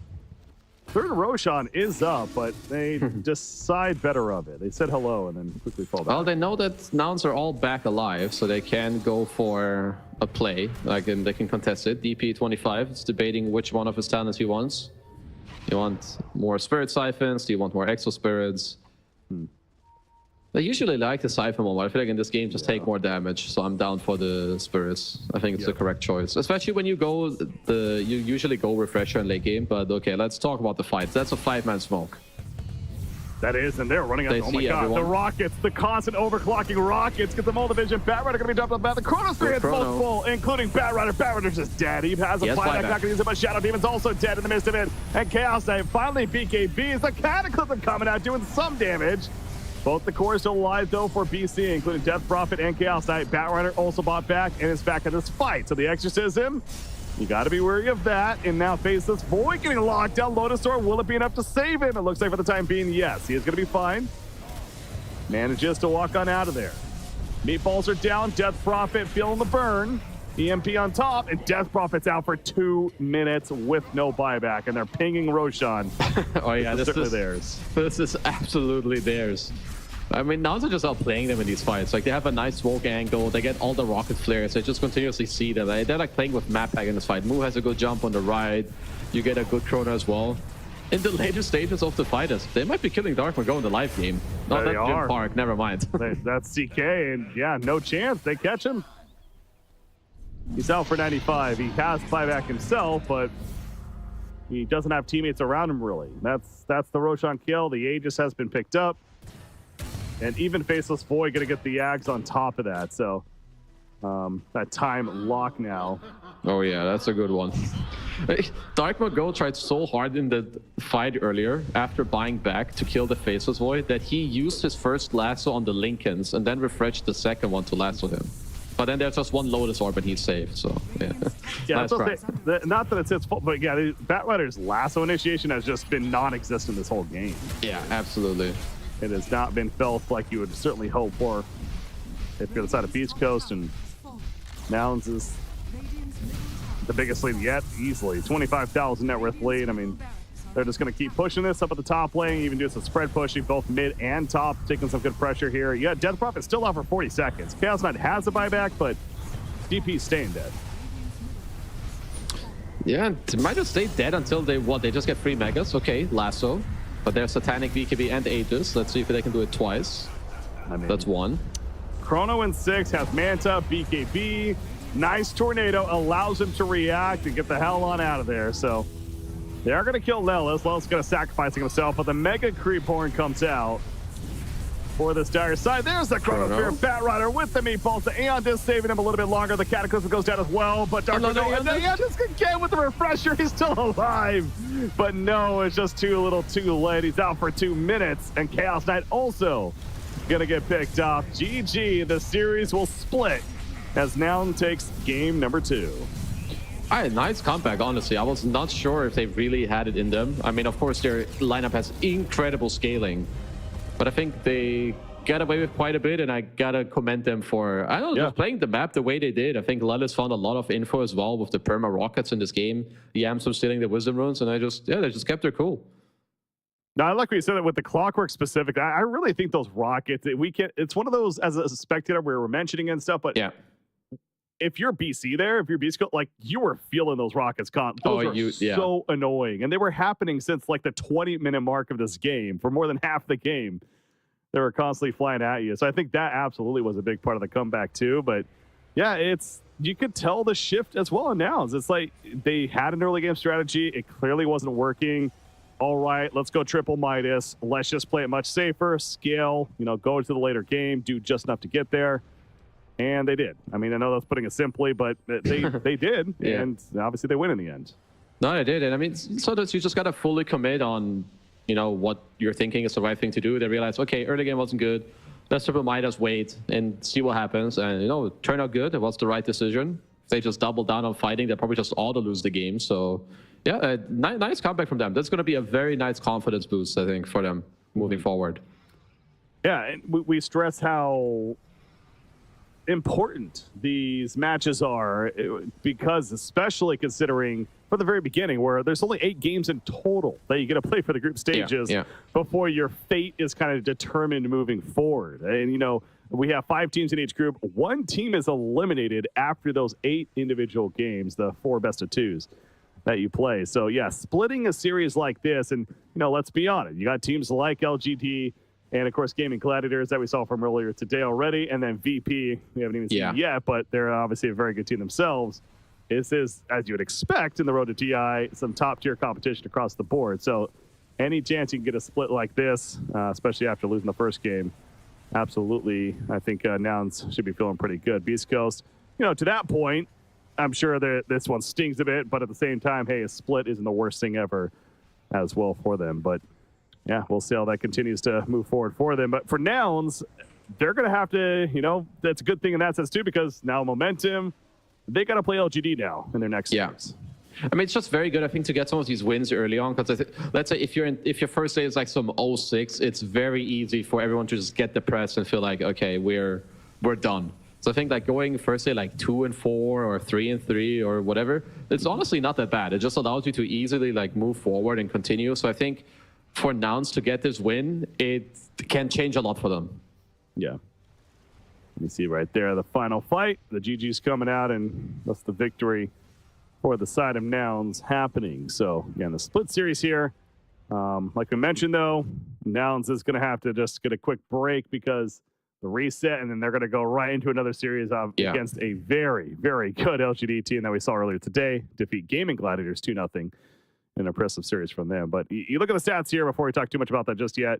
third Roshan is up, but they decide better of it. They said hello and then quickly fall back. Well, they know that Nouns are all back alive, so they can go for a play. Like, and they can contest it. DP25 is debating which one of his talents he wants. You want more Spirit Siphons? Do you want more Exo Spirits? I usually like the Cypher mode. I feel like in this game just take more damage, so I'm down for the Spirits. I think it's the correct choice, especially when you go you usually go Refresher in late game. But okay, let's talk about the fights. That's a 5-man smoke. That is, and they're running up. Oh my god, the Rockets, the constant overclocking Rockets, get them all division. Batrider gonna be dumped on bat. The Chronosphere hits multiple, including Batrider. Batrider's just dead. He has a flyback, not gonna use it, but Shadow Demon's also dead in the midst of it. And Chaos Knight finally BKB is the Cataclysm coming out, doing some damage. Both the core still alive though for BC, including Death Prophet and Chaos Knight. Batrider also bought back and is back in this fight. So the Exorcism, you got to be wary of that. And now Faceless Void getting locked down. Lotus Door, will it be enough to save him? It looks like for the time being, yes. He is going to be fine. Manages to walk on out of there. Meatballs are down. Death Prophet feeling the burn. EMP on top, and Death Prophet's out for 2 minutes with no buyback, and they're pinging Roshan. Oh yeah, this is theirs. This is absolutely theirs. I mean, Nouns are just outplaying them in these fights. Like, they have a nice smoke angle, they get all the rocket flares, they just continuously see them. They're like playing with map pack in this fight. Moo has a good jump on the right, you get a good chrono as well. In the later stages of the fighters, they might be killing Dark Mago in the live game. Not that Jim Park, never mind. That's CK, and yeah, no chance. They catch him. He's out for 95. He has buyback himself, but he doesn't have teammates around him, really. That's the Roshan kill. The Aegis has been picked up. And even Faceless Void going to get the Ags on top of that. So that time lock now. Oh yeah, that's a good one. Dark Mago tried so hard in the fight earlier after buying back to kill the Faceless Void that he used his first lasso on the Lincolns and then refreshed the second one to lasso him. But then there's just one Lotus Orb and he's safe, so yeah. Yeah, not that it's his fault, but yeah, Batrider's lasso initiation has just been non-existent this whole game. Yeah, absolutely. It has not been felt like you would certainly hope for if you're the side of Beastcoast, and Nouns is the biggest lead yet, easily. 25,000 net worth lead. I mean, they're just going to keep pushing this up at the top lane, even do some spread pushing, both mid and top, taking some good pressure here. Yeah, Death Prophet still out for 40 seconds. Chaos Knight has a buyback, but DP's staying dead. Yeah, they might just stay dead until they just get 3 megas. Okay, lasso. But there's Satanic, BKB, and Aegis. Let's see if they can do it twice. I mean, that's 1. Chrono in 6 has Manta, BKB. Nice Tornado allows him to react and get the hell on out of there. So they are going to kill Lelis. Lelis is going to sacrifice himself, but the Mega Creep Horn comes out for this dire side. There's the Chronosphere Batrider with the meatballs. The Aeon Disc saving him a little bit longer. The Cataclysm goes down as well, but Dark Mago, and the Aeon Disc again with the refresher. He's still alive, but no, it's just too little too late. He's out for 2 minutes, and Chaos Knight also gonna get picked off. GG, the series will split as Noun takes game number 2. Nice comeback, honestly. I was not sure if they really had it in them. I mean, of course, their lineup has incredible scaling, but I think they got away with quite a bit, and I gotta commend them for, I don't know, just playing the map the way they did. I think Lelis found a lot of info as well with the perma rockets in this game. Yamsum stealing the wisdom runes, and they just kept their cool. Now, I like what you said that with the clockwork specific. I really think those rockets, it's one of those, as a spectator, we were mentioning and stuff, but yeah. If you're BC there, if you're BC, like, you were feeling those rockets. Those are so annoying. And they were happening since like the 20-minute mark of this game. For more than half the game, they were constantly flying at you. So I think that absolutely was a big part of the comeback too. But yeah, you could tell the shift as well in Nouns. It's like they had an early game strategy. It clearly wasn't working. All right, let's go triple Midas. Let's just play it much safer, scale, go to the later game, do just enough to get there. And they did. I mean, I know that's putting it simply, but they did, and obviously they win in the end. No, they did, and I mean, sometimes you just gotta fully commit on, what you're thinking is the right thing to do. They realize, okay, early game wasn't good. Let's triple Midas, wait and see what happens, and it turned out good. It was the right decision. If they just double down on fighting, they're probably just all to lose the game. So, yeah, nice comeback from them. That's gonna be a very nice confidence boost, I think, for them moving forward. Yeah, and we stress how important these matches are, because especially considering from the very beginning where there's only 8 games in total that you get to play for the group stages before your fate is kind of determined moving forward. And we have 5 teams in each group. 1 team is eliminated after those 8 individual games, the 4 best of 2s that you play. So yeah, splitting a series like this, and let's be honest, you got teams like LGD And, of course, Gaimin Gladiators that we saw from earlier today already. And then VP, we haven't even seen yet, but they're obviously a very good team themselves. This is, as you would expect in the road to TI, some top-tier competition across the board. So any chance you can get a split like this, especially after losing the first game, absolutely, I think Nouns should be feeling pretty good. Beastcoast, to that point, I'm sure that this one stings a bit, but at the same time, hey, a split isn't the worst thing ever as well for them. But yeah, we'll see how that continues to move forward for them. But for Nouns, they're going to have to, that's a good thing in that sense too, because now momentum, they got to play LGD now in their next series. I mean, it's just very good, I think, to get some of these wins early on. Because let's say if your first day is like some 0-6, it's very easy for everyone to just get depressed and feel like, okay, we're done. So I think like going first day like 2-4 or 3-3 or whatever, it's honestly not that bad. It just allows you to easily like move forward and continue. So I think for Nouns to get this win, it can change a lot for them. Yeah. You see right there the final fight. The GG's coming out, and that's the victory for the side of Nouns happening. So again, the split series here. Like we mentioned though, Nouns is going to have to just get a quick break because the reset, and then they're going to go right into another series against a very, very good LGD team that we saw earlier today, defeat Gaimin Gladiators 2-0. An impressive series from them. But you look at the stats here before we talk too much about that just yet.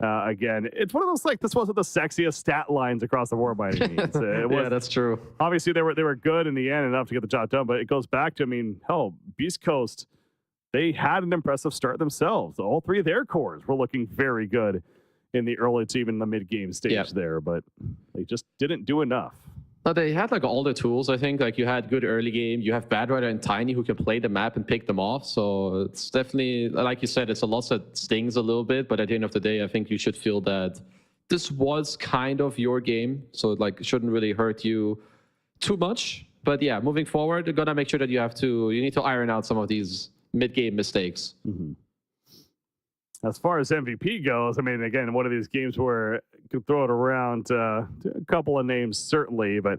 Again, it's one of those, like, this wasn't the sexiest stat lines across the board by any means. Yeah, that's true. Obviously, they were good in the end, enough to get the job done, but it goes back to, hell, Beastcoast, they had an impressive start themselves. All three of their cores were looking very good in the early to even the mid-game stage there, but they just didn't do enough. No, they had like all the tools, I think. Like you had good early game. You have Bad Rider and Tiny who can play the map and pick them off. So it's definitely, like you said, it's a loss that stings a little bit. But at the end of the day, I think you should feel that this was kind of your game. So it shouldn't really hurt you too much. But yeah, moving forward, you're gonna make sure that you need to iron out some of these mid-game mistakes. Mm-hmm. As far as MVP goes, again, one of these games where you could throw it around a couple of names, certainly, but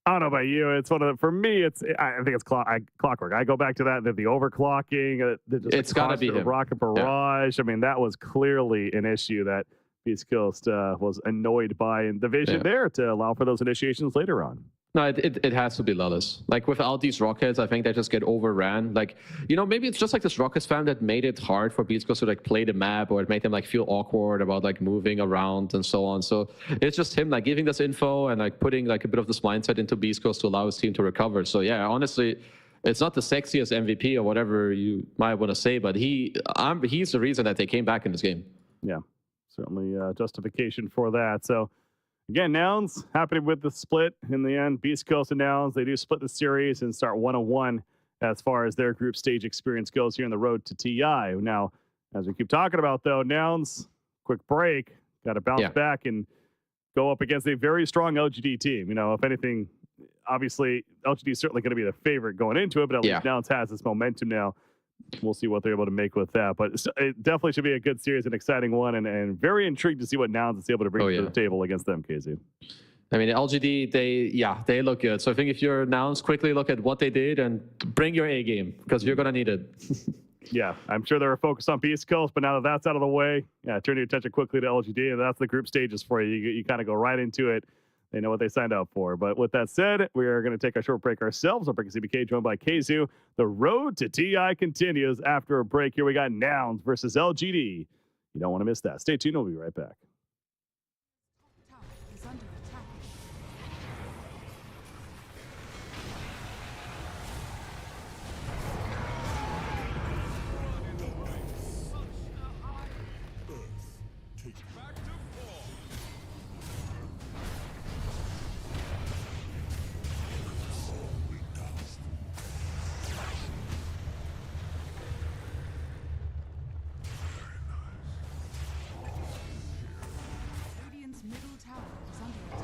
I don't know about you. It's for me, I think it's Clockwork. I go back to that, the overclocking. It's got to be him. Rocket Barrage. Yeah. That was clearly an issue that Beastcoast was annoyed by, and the vision there to allow for those initiations later on. No, it has to be Lullis. Like without these rockets, I think they just get overran. Like, maybe it's just like this rockets fan that made it hard for Beastcoast to play the map, or it made them feel awkward about moving around and so on. So it's just him giving this info and putting a bit of this mindset into Beastcoast to allow his team to recover. So yeah, honestly, it's not the sexiest MVP or whatever you might want to say, but he's the reason that they came back in this game. Yeah, certainly justification for that. So again, Nouns happy with the split in the end. Beastcoast and Nouns, they do split the series and start 1-1 as far as their group stage experience goes here on the road to TI. Now, as we keep talking about, though, Nouns, quick break, got to bounce back and go up against a very strong LGD team. If anything, obviously, LGD is certainly going to be the favorite going into it, but at least Nouns has this momentum now. We'll see what they're able to make with that. But it definitely should be a good series, an exciting one, and very intrigued to see what Nouns is able to bring to the table against them, KZ. LGD, they look good. So I think if you're Nouns, quickly look at what they did and bring your A game, because you're going to need it. Yeah, I'm sure they were focused on Beastcoast, but now that that's out of the way, turn your attention quickly to LGD, and that's the group stages for you. You kind of go right into it. They know what they signed up for. But with that said, we are going to take a short break ourselves. I'll break CBK, joined by Keizu. The road to TI continues after a break. Here we got Nouns versus LGD. You don't want to miss that. Stay tuned. We'll be right back. Tower is under attack. Radiant's middle tower is under attack.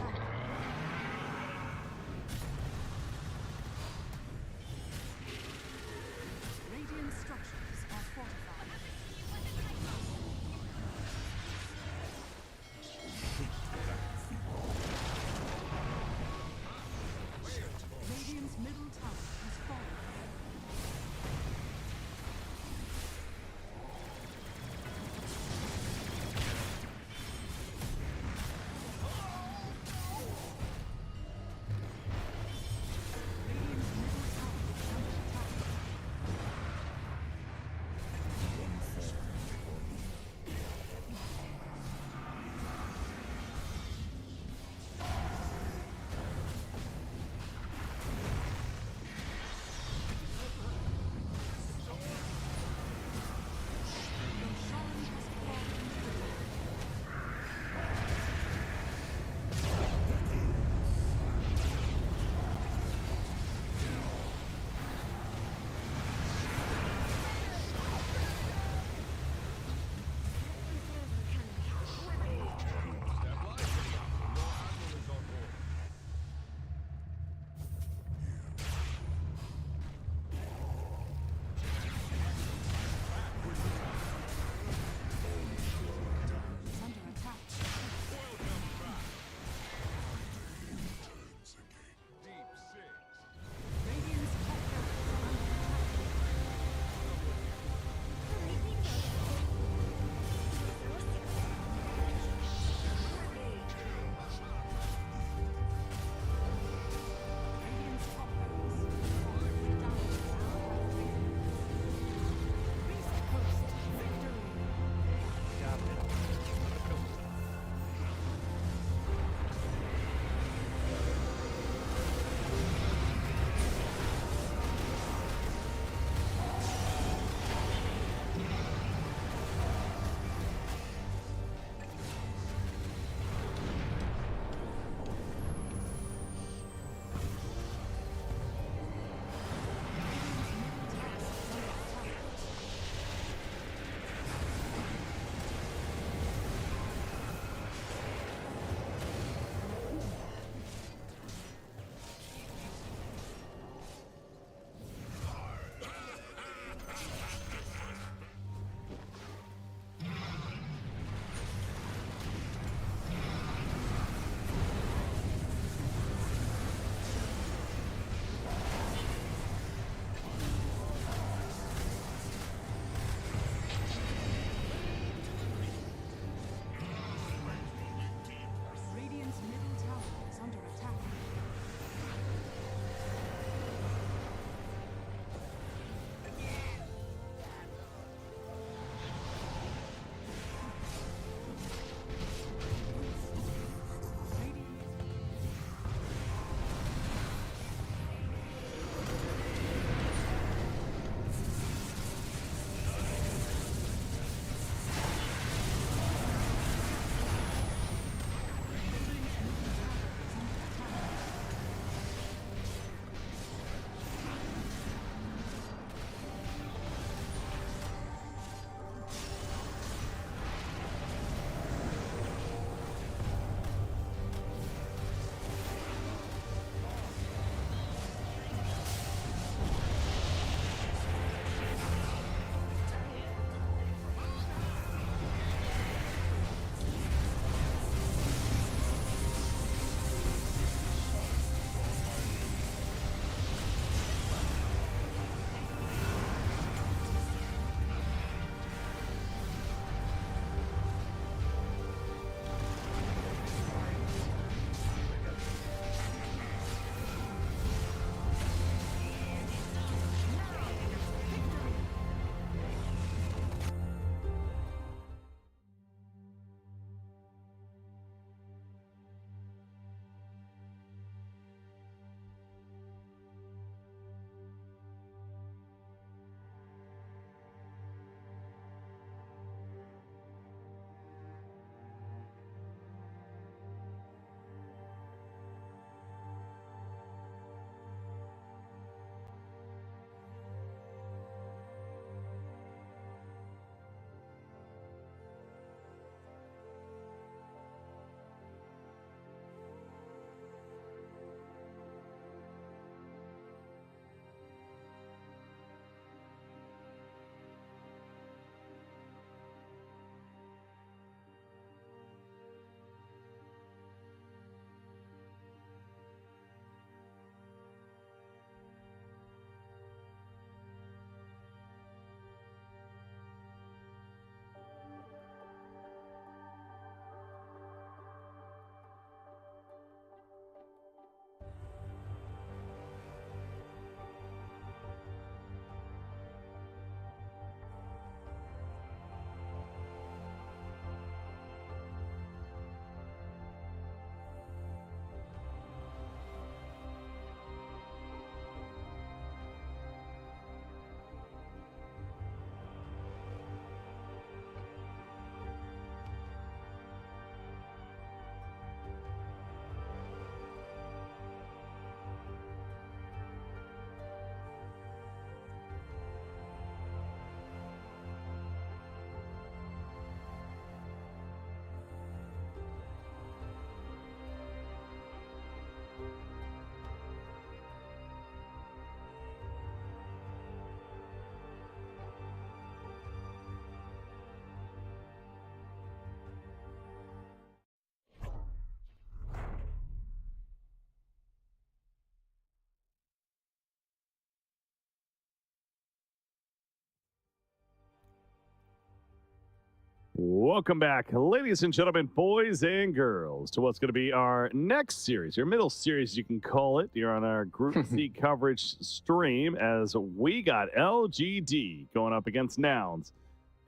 welcome back, ladies and gentlemen, boys and girls, to what's going to be our next series, your middle series, you can call it. You're on our Group C coverage stream as we got LGD going up against Nouns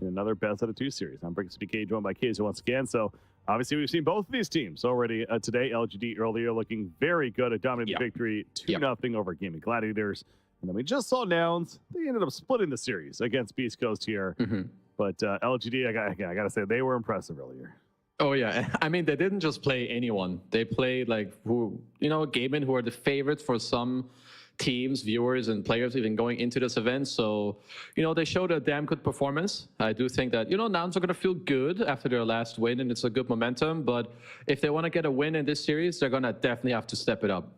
in another best out of 2 series. I'm Bricks BK, joined by Kaiser once again. So obviously we've seen both of these teams already today. LGD earlier looking very good, a dominating victory, 2-0 over Gaimin Gladiators. And then we just saw Nouns. They ended up splitting the series against Beastcoast here. But LGD, I got to say, they were impressive earlier. Oh, yeah. I mean, they didn't just play anyone. They played, like, Gaimin, who are the favorites for some teams, viewers, and players even going into this event. So, they showed a damn good performance. I do think that, Nouns are going to feel good after their last win, and it's a good momentum. But if they want to get a win in this series, they're going to definitely have to step it up.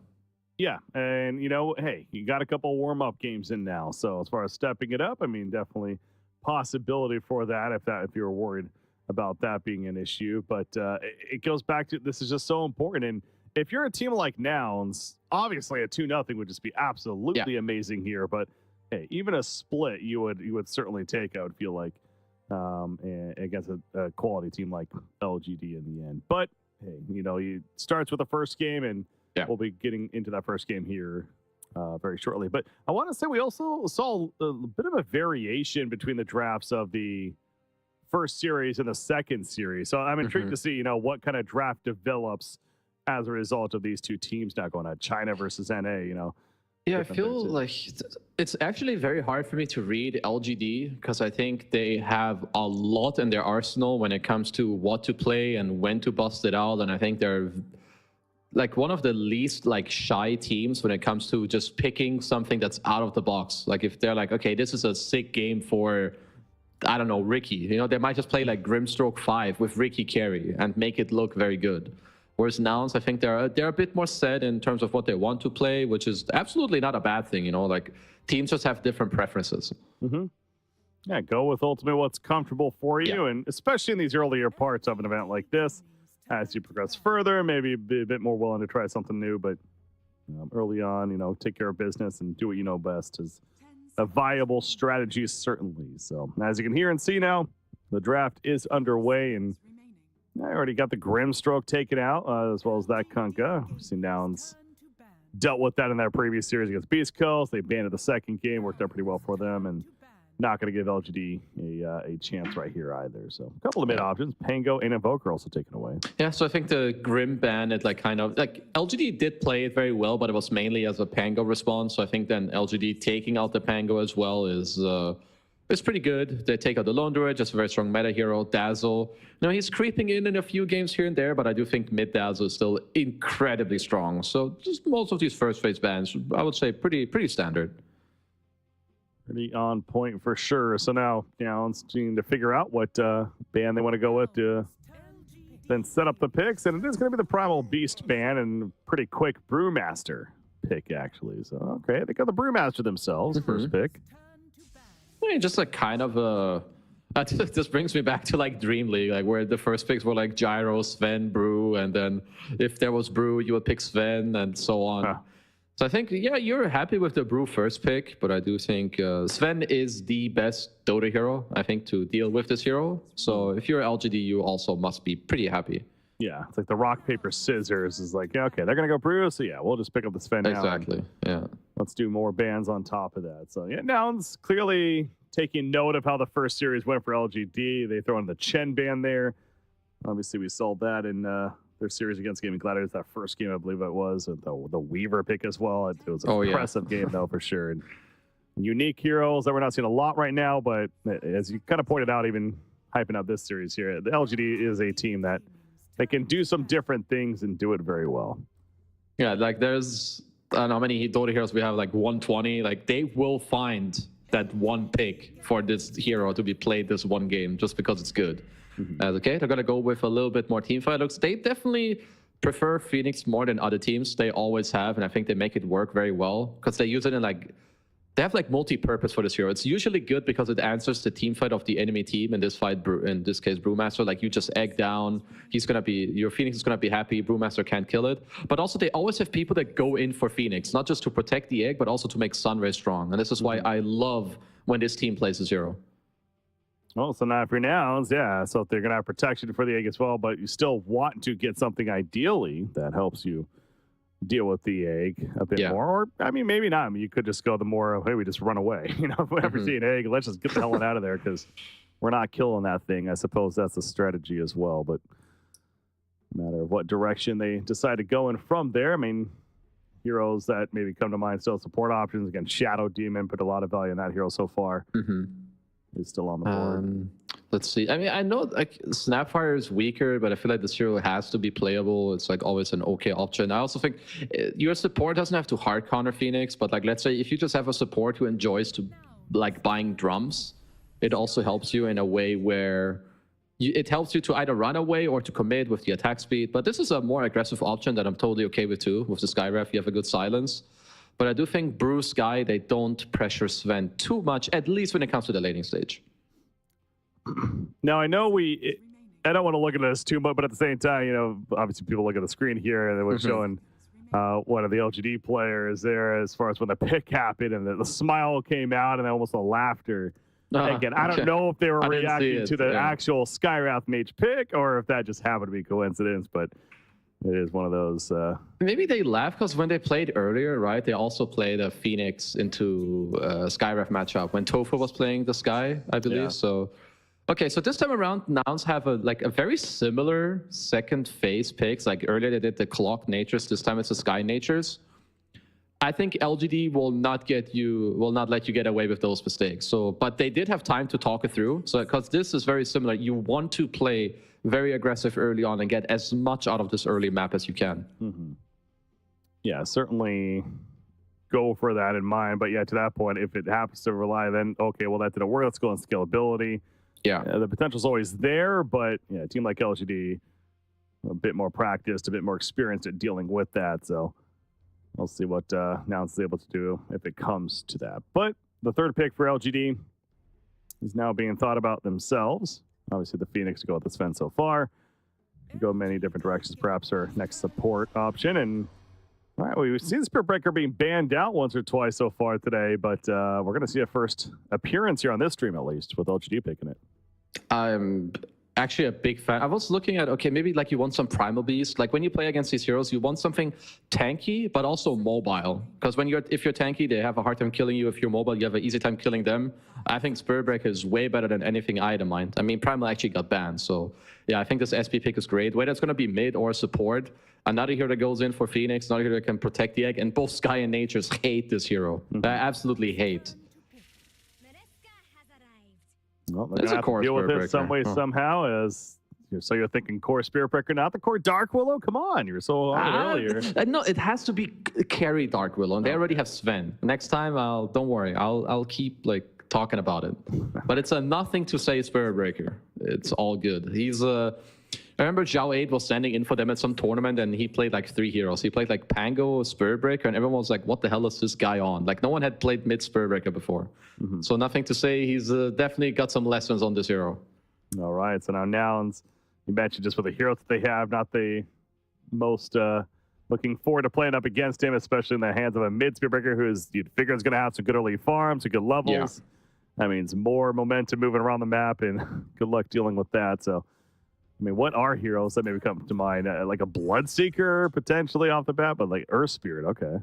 Yeah, and, hey, you got a couple warm-up games in now. So as far as stepping it up, I mean, definitely possibility for that if you're worried about that being an issue. But it goes back to, this is just so important. And if you're a team like Nouns, obviously a 2-0 would just be absolutely amazing here. But hey, even a split you would certainly take, I would feel like, against a quality team like LGD in the end. But hey, it starts with the first game, and we'll be getting into that first game here very shortly. But I want to say we also saw a bit of a variation between the drafts of the first series and the second series. So I'm intrigued to see, what kind of draft develops as a result of these two teams now going at China versus NA, Yeah, I feel like it's actually very hard for me to read LGD because I think they have a lot in their arsenal when it comes to what to play and when to bust it out. And I think they're like one of the least shy teams when it comes to just picking something that's out of the box. Like if they're like, okay, this is a sick game for, I don't know, Ricky. They might just play like Grimstroke 5 with Ricky carry and make it look very good. Whereas Nouns, I think they're a bit more set in terms of what they want to play, which is absolutely not a bad thing. Like teams just have different preferences. Yeah, go with ultimately what's comfortable for you, and especially in these earlier parts of an event like this. As you progress further, maybe be a bit more willing to try something new, but early on, take care of business and do what you know best is a viable strategy, certainly. So as you can hear and see now, the draft is underway, and I already got the Grimstroke taken out, as well as that Kunkka. We've seen Nouns dealt with that in that previous series against Beastcoast. They banned the second game, worked out pretty well for them, and not going to give LGD a chance right here either. So a couple of mid options. Pango and Invoker also taken away. Yeah, so I think the Grim ban, it LGD did play it very well, but it was mainly as a Pango response. So I think then LGD taking out the Pango as well is pretty good. They take out the Lone Druid, just a very strong meta hero. Dazzle, he's creeping in a few games here and there, but I do think mid Dazzle is still incredibly strong. So just most of these first phase bans, I would say pretty standard. Pretty on point for sure. So now, Nouns need to figure out what band they want to go with to then set up the picks. And it is going to be the Primal Beast band and pretty quick Brewmaster pick, actually. So, okay, they got the Brewmaster themselves, first pick. I mean, just kind of this brings me back to Dream League, where the first picks were Gyro, Sven, Brew, and then if there was Brew, you would pick Sven, and so on. So I think, you're happy with the Brew first pick, but I do think Sven is the best Dota hero, I think, to deal with this hero. So if you're LGD, you also must be pretty happy. Yeah, it's like the rock, paper, scissors is okay, they're going to go Brew, so we'll just pick up the Sven now. Exactly, let's do more bans on top of that. So, Nouns clearly taking note of how the first series went for LGD. They throw in the Chen ban there. Obviously, we saw that in their series against Gaimin Gladiators, that first game, I believe it was, and the Weaver pick as well. It was an impressive game, though, for sure. And unique heroes that we're not seeing a lot right now, but as you kind of pointed out, even hyping up this series here, the LGD is a team that they can do some different things and do it very well. Yeah, there's, I don't know how many Dota heroes we have, 120. They will find that one pick for this hero to be played this one game just because it's good. Okay, they're going to go with a little bit more teamfight looks. They definitely prefer Phoenix more than other teams. They always have, and I think they make it work very well because they use it in they have multi-purpose for this hero. It's usually good because it answers the team fight of the enemy team. In this fight, in this case, Brewmaster, you just egg down. Your Phoenix is gonna be happy. Brewmaster can't kill it. But also, they always have people that go in for Phoenix, not just to protect the egg, but also to make Sunray strong. And this is why I love when this team plays this hero. Well, so now if you're Nouns, yeah, so they're going to have protection for the egg as well, but you still want to get something ideally that helps you deal with the egg a bit more. Or, I mean, maybe not. I mean, you could just go the more, hey, we just run away. You know, if we ever see an egg, let's just get the hell out of there because we're not killing that thing. I suppose that's a strategy as well, but no matter what direction they decide to go in from there, I mean, heroes that maybe come to mind still support options. Again, Shadow Demon put a lot of value in that hero so far. Is still on the board. Let's see. I mean, I know like Snapfire is weaker, but I feel like this hero has to be playable. It's like always an okay option. I also think your support doesn't have to hard counter Phoenix, but like let's say if you just have a support who enjoys to like buying drums, it also helps you in a way where it helps you to either run away or to commit with the attack speed. But this is a more aggressive option that I'm totally okay with too. With the Skyref, you have a good silence. But I do think Brew Sky, they don't pressure Sven too much, at least when it comes to the laning stage. Now, I know I don't want to look at this too much, but at the same time, you know, obviously people look at the screen here and they were showing one of the LGD players there as far as when the pick happened and the smile came out and almost a laughter. Again, I don't know if they were reacting to the actual Skywrath mage pick or if that just happened to be coincidence, but it is one of those. Maybe they laughed because when they played earlier, right, they also played a Phoenix into Skyref matchup when Tofu was playing the Sky, I believe. Yeah. So, okay, so this time around, Nouns have a very similar second phase picks. Like earlier they did the Clock Natures, this time it's the Sky Natures. I think LGD will not let you get away with those mistakes. So, but they did have time to talk it through. So, because this is very similar, you want to play very aggressive early on and get as much out of this early map as you can. Yeah, certainly go for that in mind. But yeah, to that point, if it happens to rely, then okay, well that didn't work. Let's go on scalability. Yeah, the potential's always there, but yeah, a team like LGD, a bit more practiced, a bit more experienced at dealing with that. So we'll see what Nouns is able to do if it comes to that. But the third pick for LGD is now being thought about themselves. Obviously, the Phoenix to go with the Sven so far. Go many different directions, perhaps our next support option. And all right, we've seen Spirit Breaker being banned out once or twice so far today, but we're going to see a first appearance here on this stream, at least, with LGD picking it. I'm actually a big fan. I was looking at, okay, maybe like you want some Primal Beast. Like when you play against these heroes, you want something tanky, but also mobile. Because if you're tanky, they have a hard time killing you. If you're mobile, you have an easy time killing them. I think Spirit Breaker is way better than anything I mind. I mean, Primal actually got banned. So yeah, I think this SP pick is great. Whether it's going to be mid or support, another hero that goes in for Phoenix, another hero that can protect the egg, and both Sky and Natures hate this hero. I absolutely hate. Well, they're going to have to deal with it some way, somehow. So you're thinking core Spirit Breaker, not the core Dark Willow? Come on, you were so on it earlier. No, it has to be carry Dark Willow, and they already have Sven. Next time, don't worry, I'll keep like talking about it. But it's a nothing to say Spirit Breaker. It's all good. I remember Zhao 8 was standing in for them at some tournament, and he played like 3 heroes. He played like Pango, Spirit Breaker, and everyone was like, what the hell is this guy on? Like, no one had played mid Spirit Breaker before. So nothing to say. He's definitely got some lessons on this hero. All right, so now Nouns, you mentioned just with the heroes that they have, not the most looking forward to playing up against him, especially in the hands of a mid Spirit Breaker who you'd figure is going to have some good early farms, some good levels. Yeah. That means more momentum moving around the map, and good luck dealing with that. So, I mean, what are heroes that maybe come to mind? Like a Bloodseeker, potentially off the bat, but like Earth Spirit, okay.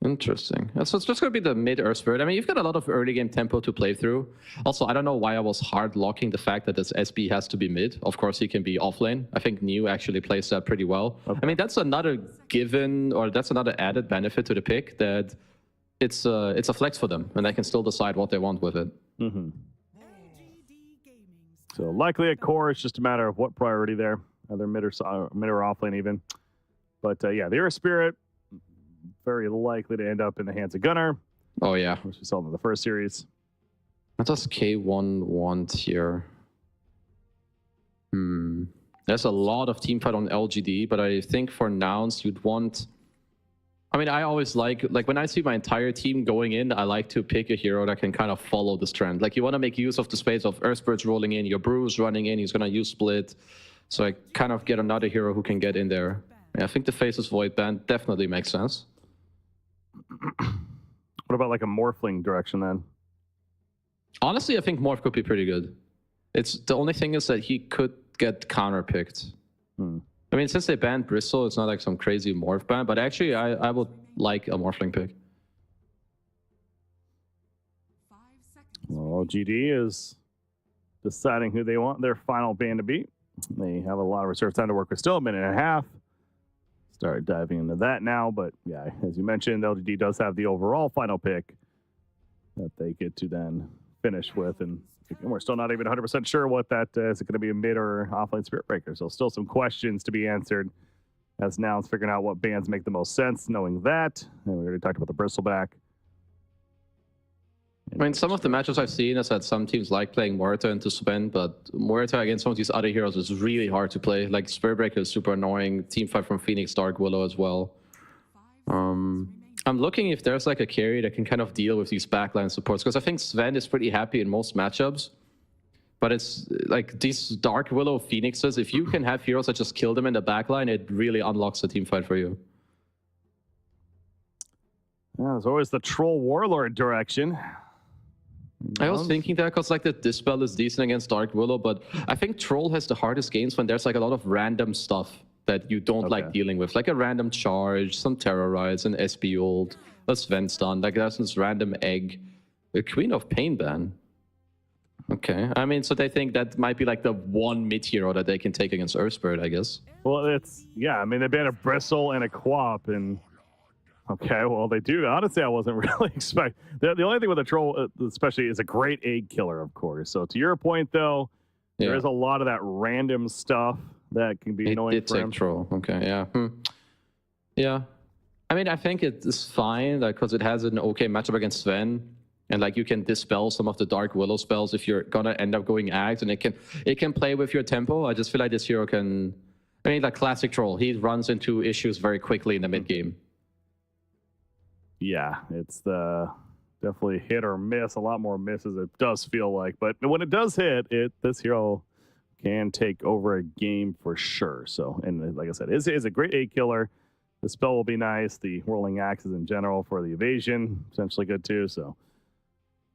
Interesting. So it's just going to be the mid Earth Spirit. I mean, you've got a lot of early game tempo to play through. Also, I don't know why I was hard locking the fact that this SB has to be mid. Of course, he can be offlane. I think New actually plays that pretty well. Okay. I mean, that's another given, or that's another added benefit to the pick, that it's a flex for them, and they can still decide what they want with it. So likely a core. It's just a matter of what priority there, either mid or offlane even. But yeah, the Earth Spirit, very likely to end up in the hands of Gunnar. Oh yeah, which we saw in the first series. What does K1 want here? There's a lot of teamfight on LGD, but I think for Nouns you'd want. I mean, I always like when I see my entire team going in, I like to pick a hero that can kind of follow this trend. Like you want to make use of the space of Earth Spirits rolling in, your Brew's running in, he's gonna use Split. So I kind of get another hero who can get in there. Yeah, I think the Faceless Void Band definitely makes sense. What about like a Morphling direction then? Honestly, I think Morph could be pretty good. It's the only thing is that he could get counterpicked. I mean, since they banned Bristle, it's not like some crazy Morph ban, but actually, I would like a Morphling pick. 5 seconds. Well, LGD is deciding who they want their final ban to be. They have a lot of reserve time to work with, still a minute and a half. Start diving into that now, but yeah, as you mentioned, LGD does have the overall final pick that they get to then finish with, and we're still not even 100% sure what that is. It going to be a mid or offlane Spirit Breaker? So still some questions to be answered as Nouns figuring out what bans make the most sense, knowing that. And we already talked about the Bristleback. I mean, some of the matches I've seen is that some teams like playing Muerta into Sven, but Muerta against some of these other heroes is really hard to play. Like, Spirit Breaker is super annoying. Teamfight from Phoenix, Dark Willow as well. 5 seconds remaining. I'm looking if there's like a carry that can kind of deal with these backline supports, because I think Sven is pretty happy in most matchups. But it's like these Dark Willow Phoenixes, if you can have heroes that just kill them in the backline, it really unlocks the teamfight for you. Yeah, there's always the Troll Warlord direction. I was thinking that because like the Dispel is decent against Dark Willow, but I think Troll has the hardest games when there's like a lot of random stuff that you don't like dealing with, like a random charge, some Terrorize, an SB ult, a Sven stun, like there's this random egg, a Queen of Pain ban. Okay, I mean, so they think that might be like the one mid hero that they can take against Earth Spirit, I guess. Well, it's, yeah, I mean, they banned a Bristle and a Quap, and okay, well, they do. Honestly, I wasn't really expecting. The only thing with the Troll, especially, is a great egg killer, of course. So to your point, though, there is a lot of that random stuff that can be annoying for him. Troll. Okay, yeah. Yeah. I mean, I think it is fine, like, because it has an okay matchup against Sven. And like you can dispel some of the Dark Willow spells if you're gonna end up going Axe, and it can play with your tempo. I just feel like this hero can. I mean, like classic Troll, he runs into issues very quickly in the mid game. Yeah, it's the definitely hit or miss. A lot more misses, it does feel like. But when it does hit, this hero can take over a game for sure. So, and like I said, is a great egg killer. The spell will be nice. The whirling axes in general for the evasion, essentially good too. So.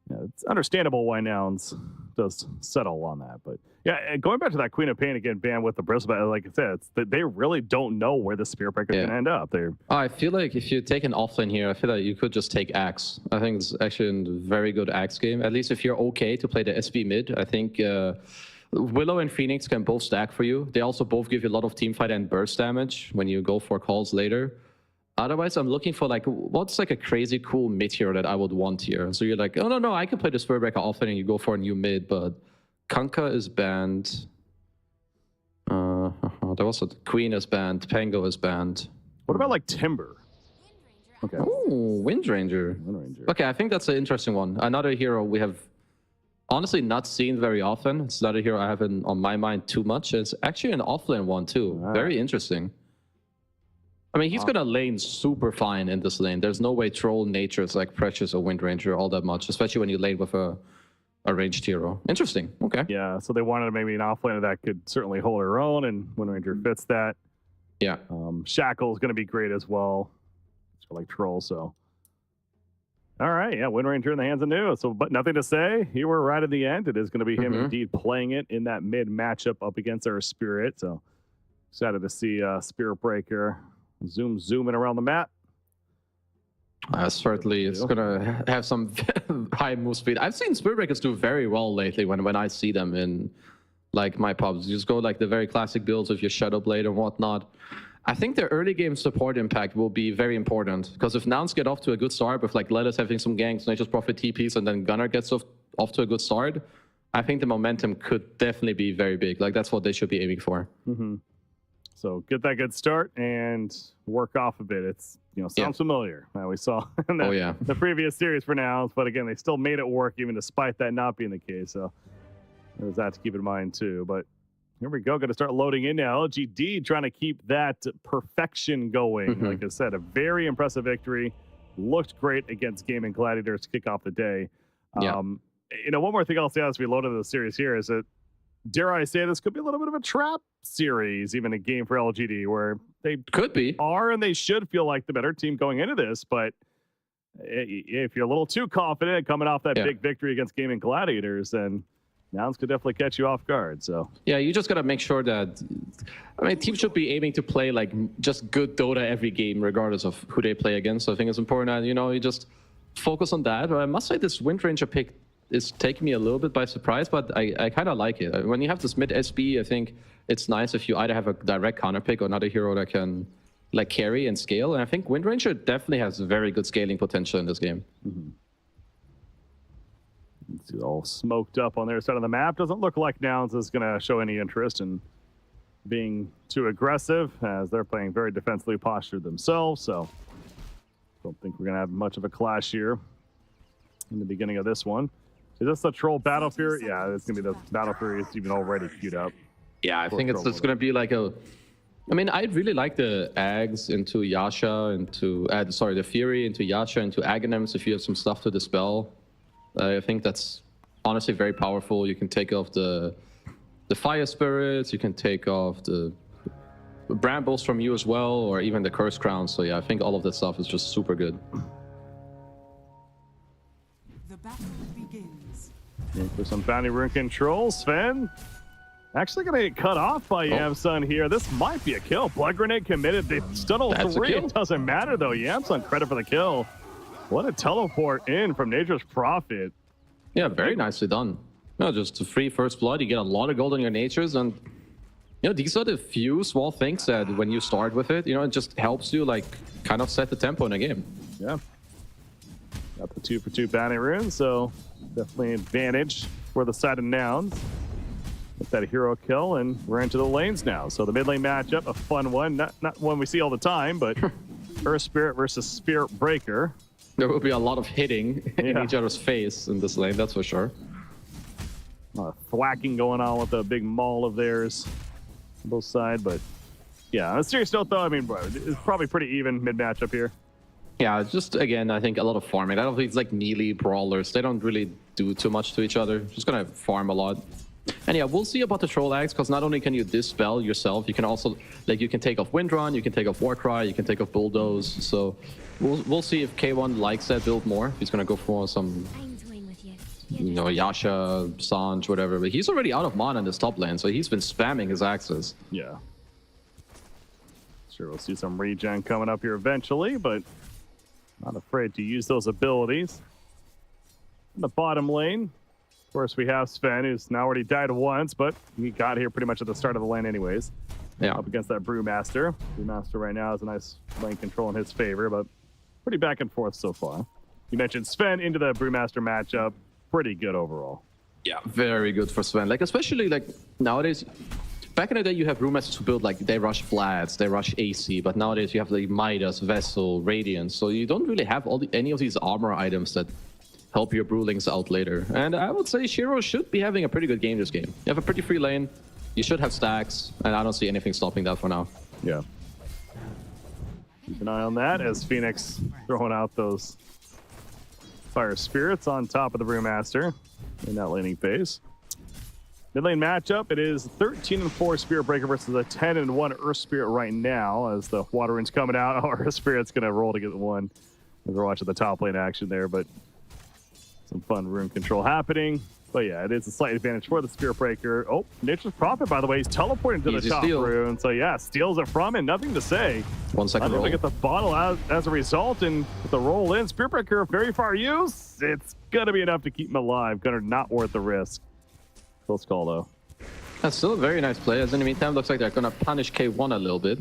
Yeah, it's understandable why Nouns does settle on that. But yeah, going back to that Queen of Pain again, banned with the Bristle, like I said, they really don't know where the Spirit Breaker is going to end up. I feel like if you take an offlane here, I feel like you could just take Axe. I think it's actually a very good Axe game. At least if you're okay to play the SB mid, I think Willow and Phoenix can both stack for you. They also both give you a lot of teamfight and burst damage when you go for calls later. Otherwise, I'm looking for like, what's like a crazy cool mid hero that I would want here? So you're like, oh, no, I can play the Spirit Breaker offlane and you go for a new mid, but Kunkka is banned. There was a Queen is banned. Pango is banned. What about like Timber? Okay. Oh, Windranger. Okay, I think that's an interesting one. Another hero we have honestly not seen very often. It's not a hero I have on my mind too much. It's actually an offlane one too. Very interesting. I mean, he's going to lane super fine in this lane. There's no way Troll nature is like Precious or Windranger all that much, especially when you lane with a ranged hero. Interesting. Okay. Yeah, so they wanted maybe an offlaner that could certainly hold her own, and Windranger fits that. Yeah. Shackle is going to be great as well. It's like Troll, so. All right, yeah, Windranger in the hands of New. So, but nothing to say. You were right at the end. It is going to be him indeed playing it in that mid matchup up against our Spirit. So excited to see Spirit Breaker zooming around the map. Certainly, it's going to have some high move speed. I've seen Spirit Breakers do very well lately when I see them in like my pubs. You just go like the very classic builds of your Shadow Blade and whatnot. I think their early game support impact will be very important, because if Nouns get off to a good start with like Letus having some ganks, Nature's Prophet TPs, and then Gunnar gets off to a good start, I think the momentum could definitely be very big. Like that's what they should be aiming for. So get that good start and work off of it. It's, sounds familiar. We saw in the previous series for Nouns, but again, they still made it work even despite that not being the case. So there's that to keep in mind too. But here we go. Going to start loading in now. LGD trying to keep that perfection going. Like I said, a very impressive victory. Looked great against Gaimin Gladiators to kick off the day. One more thing I'll say as we load into the series here is that, dare I say, this could be a little bit of a trap series, even a game for LGD, where they could be and they should feel like the better team going into this. But if you're a little too confident coming off that Yeah. big victory against Gaimin Gladiators, then Nouns could definitely catch you off guard. So Yeah, you just gotta make sure that, I mean, teams should be aiming to play like just good Dota every game, regardless of who they play against. So I think it's important that, you know, you just focus on that. But I must say this Wind Ranger pick is taking me a little bit by surprise, but I kind of like it. When you have this mid SB, I think it's nice if you either have a direct counter pick or another hero that can like carry and scale. And I think Wind Ranger definitely has very good scaling potential in this game. it's all smoked up on their side of the map. Doesn't look like Nouns is going to show any interest in being too aggressive, as they're playing very defensively postured themselves. So don't think we're going to have much of a clash here in the beginning of this one. Is this the Troll Battle Fury? Yeah, it's going to be the Battle Fury. It's even already queued up. Yeah, I think it's just going to be like a... I mean, I really like the Ags into Yasha, into... the Fury into Yasha, into Aghanims if you have some stuff to dispel. I think that's honestly very powerful. You can take off the Fire Spirits, you can take off the Brambles from you as well, or even the Curse Crown. So yeah, I think all of that stuff is just super good. The battle begins. For some bounty rune control, Sven actually going to get cut off by Yamsun here. This might be a kill. Blood Grenade committed. They stun all That's a three. kill. It doesn't matter, though. Yamsun, credit for the kill. What a teleport in from Nature's Prophet. Yeah, very nicely done. No, just a free first blood. You get a lot of gold on your natures, and you know, these are the few small things that when you start with it, you know, it just helps you like kind of set the tempo in a game. Yeah. Got the 2-for-2 bounty rune, so definitely an advantage for the side of Nouns. Get that hero kill, and we're into the lanes now. So the mid lane matchup, a fun one. Not one we see all the time, but Earth Spirit versus Spirit Breaker. There will be a lot of hitting in each other's face in this lane, that's for sure. A lot of thwacking going on with the big maul of theirs on both sides, but yeah, on a serious note though, I mean, bro, it's probably pretty even mid matchup here. Yeah, just again, I think a lot of farming. I don't think it's like melee brawlers. They don't really do too much to each other. Just gonna farm a lot. And yeah, we'll see about the Troll Axe, because not only can you dispel yourself, you can also, like, you can take off Windrun, you can take off Warcry, you can take off Bulldoze. So we'll see if K1 likes that build more. If he's gonna go for some, you know, Yasha, Sanj, whatever. But he's already out of mana in this top lane, so he's been spamming his axes. Yeah. Sure, we'll see some regen coming up here eventually, but not afraid to use those abilities. In the bottom lane, of course, we have Sven, who's now already died once, but he got here pretty much at the start of the lane anyways. Yeah. Up against that Brewmaster. Brewmaster right now has a nice lane control in his favor, but pretty back and forth so far. You mentioned Sven into the Brewmaster matchup. Pretty good overall. Yeah, very good for Sven. Like, especially like nowadays, back in the day, you have Brewmasters who build like they rush Vlads, they rush AC, but nowadays you have like Midas, Vessel, Radiance, so you don't really have any of these armor items that help your Brewlings out later. And I would say Shiro should be having a pretty good game this game. You have a pretty free lane, you should have stacks, and I don't see anything stopping that for now. Yeah. Keep an eye on that as Phoenix throwing out those Fire Spirits on top of the Brewmaster in that laning phase. Mid lane matchup, it is 13-4 Spirit Breaker versus a 10-1 Earth Spirit right now, as the Water Rune's coming out. Oh, Earth Spirit's going to roll to get one. As we're watching the top lane action there, but some fun rune control happening. But yeah, it is a slight advantage for the Spirit Breaker. Oh, Nature's Prophet, by the way, he's teleporting to Easy the top steal. rune. So yeah, steals it from it, nothing to say. 1 second Unable roll. to get the bottle as a result, and with the roll in, Spirit Breaker, very far use. It's going to be enough to keep him alive. Gunner not worth the risk. Close call, though. That's still a very nice play. As in the meantime, looks like they're gonna punish K1 a little bit,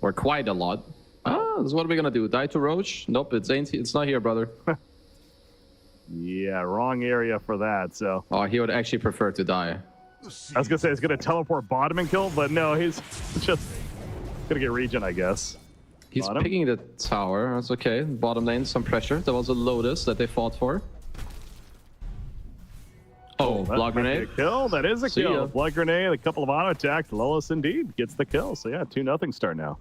or quite a lot. Ah, this is what are we gonna do? Die to Roach? Nope, it's not here, brother. Yeah, wrong area for that, so. Oh, he would actually prefer to die. I was going to say he's going to teleport bottom and kill, but no, he's just going to get regen, I guess. He's Bottom? picking the tower. That's okay. Bottom lane, some pressure. There was a Lotus that they fought for. Oh, That block might be grenade. a kill. That is a See kill. ya. Blood grenade, a couple of auto attacks. Lolis indeed gets the kill. So yeah, 2-0 start now.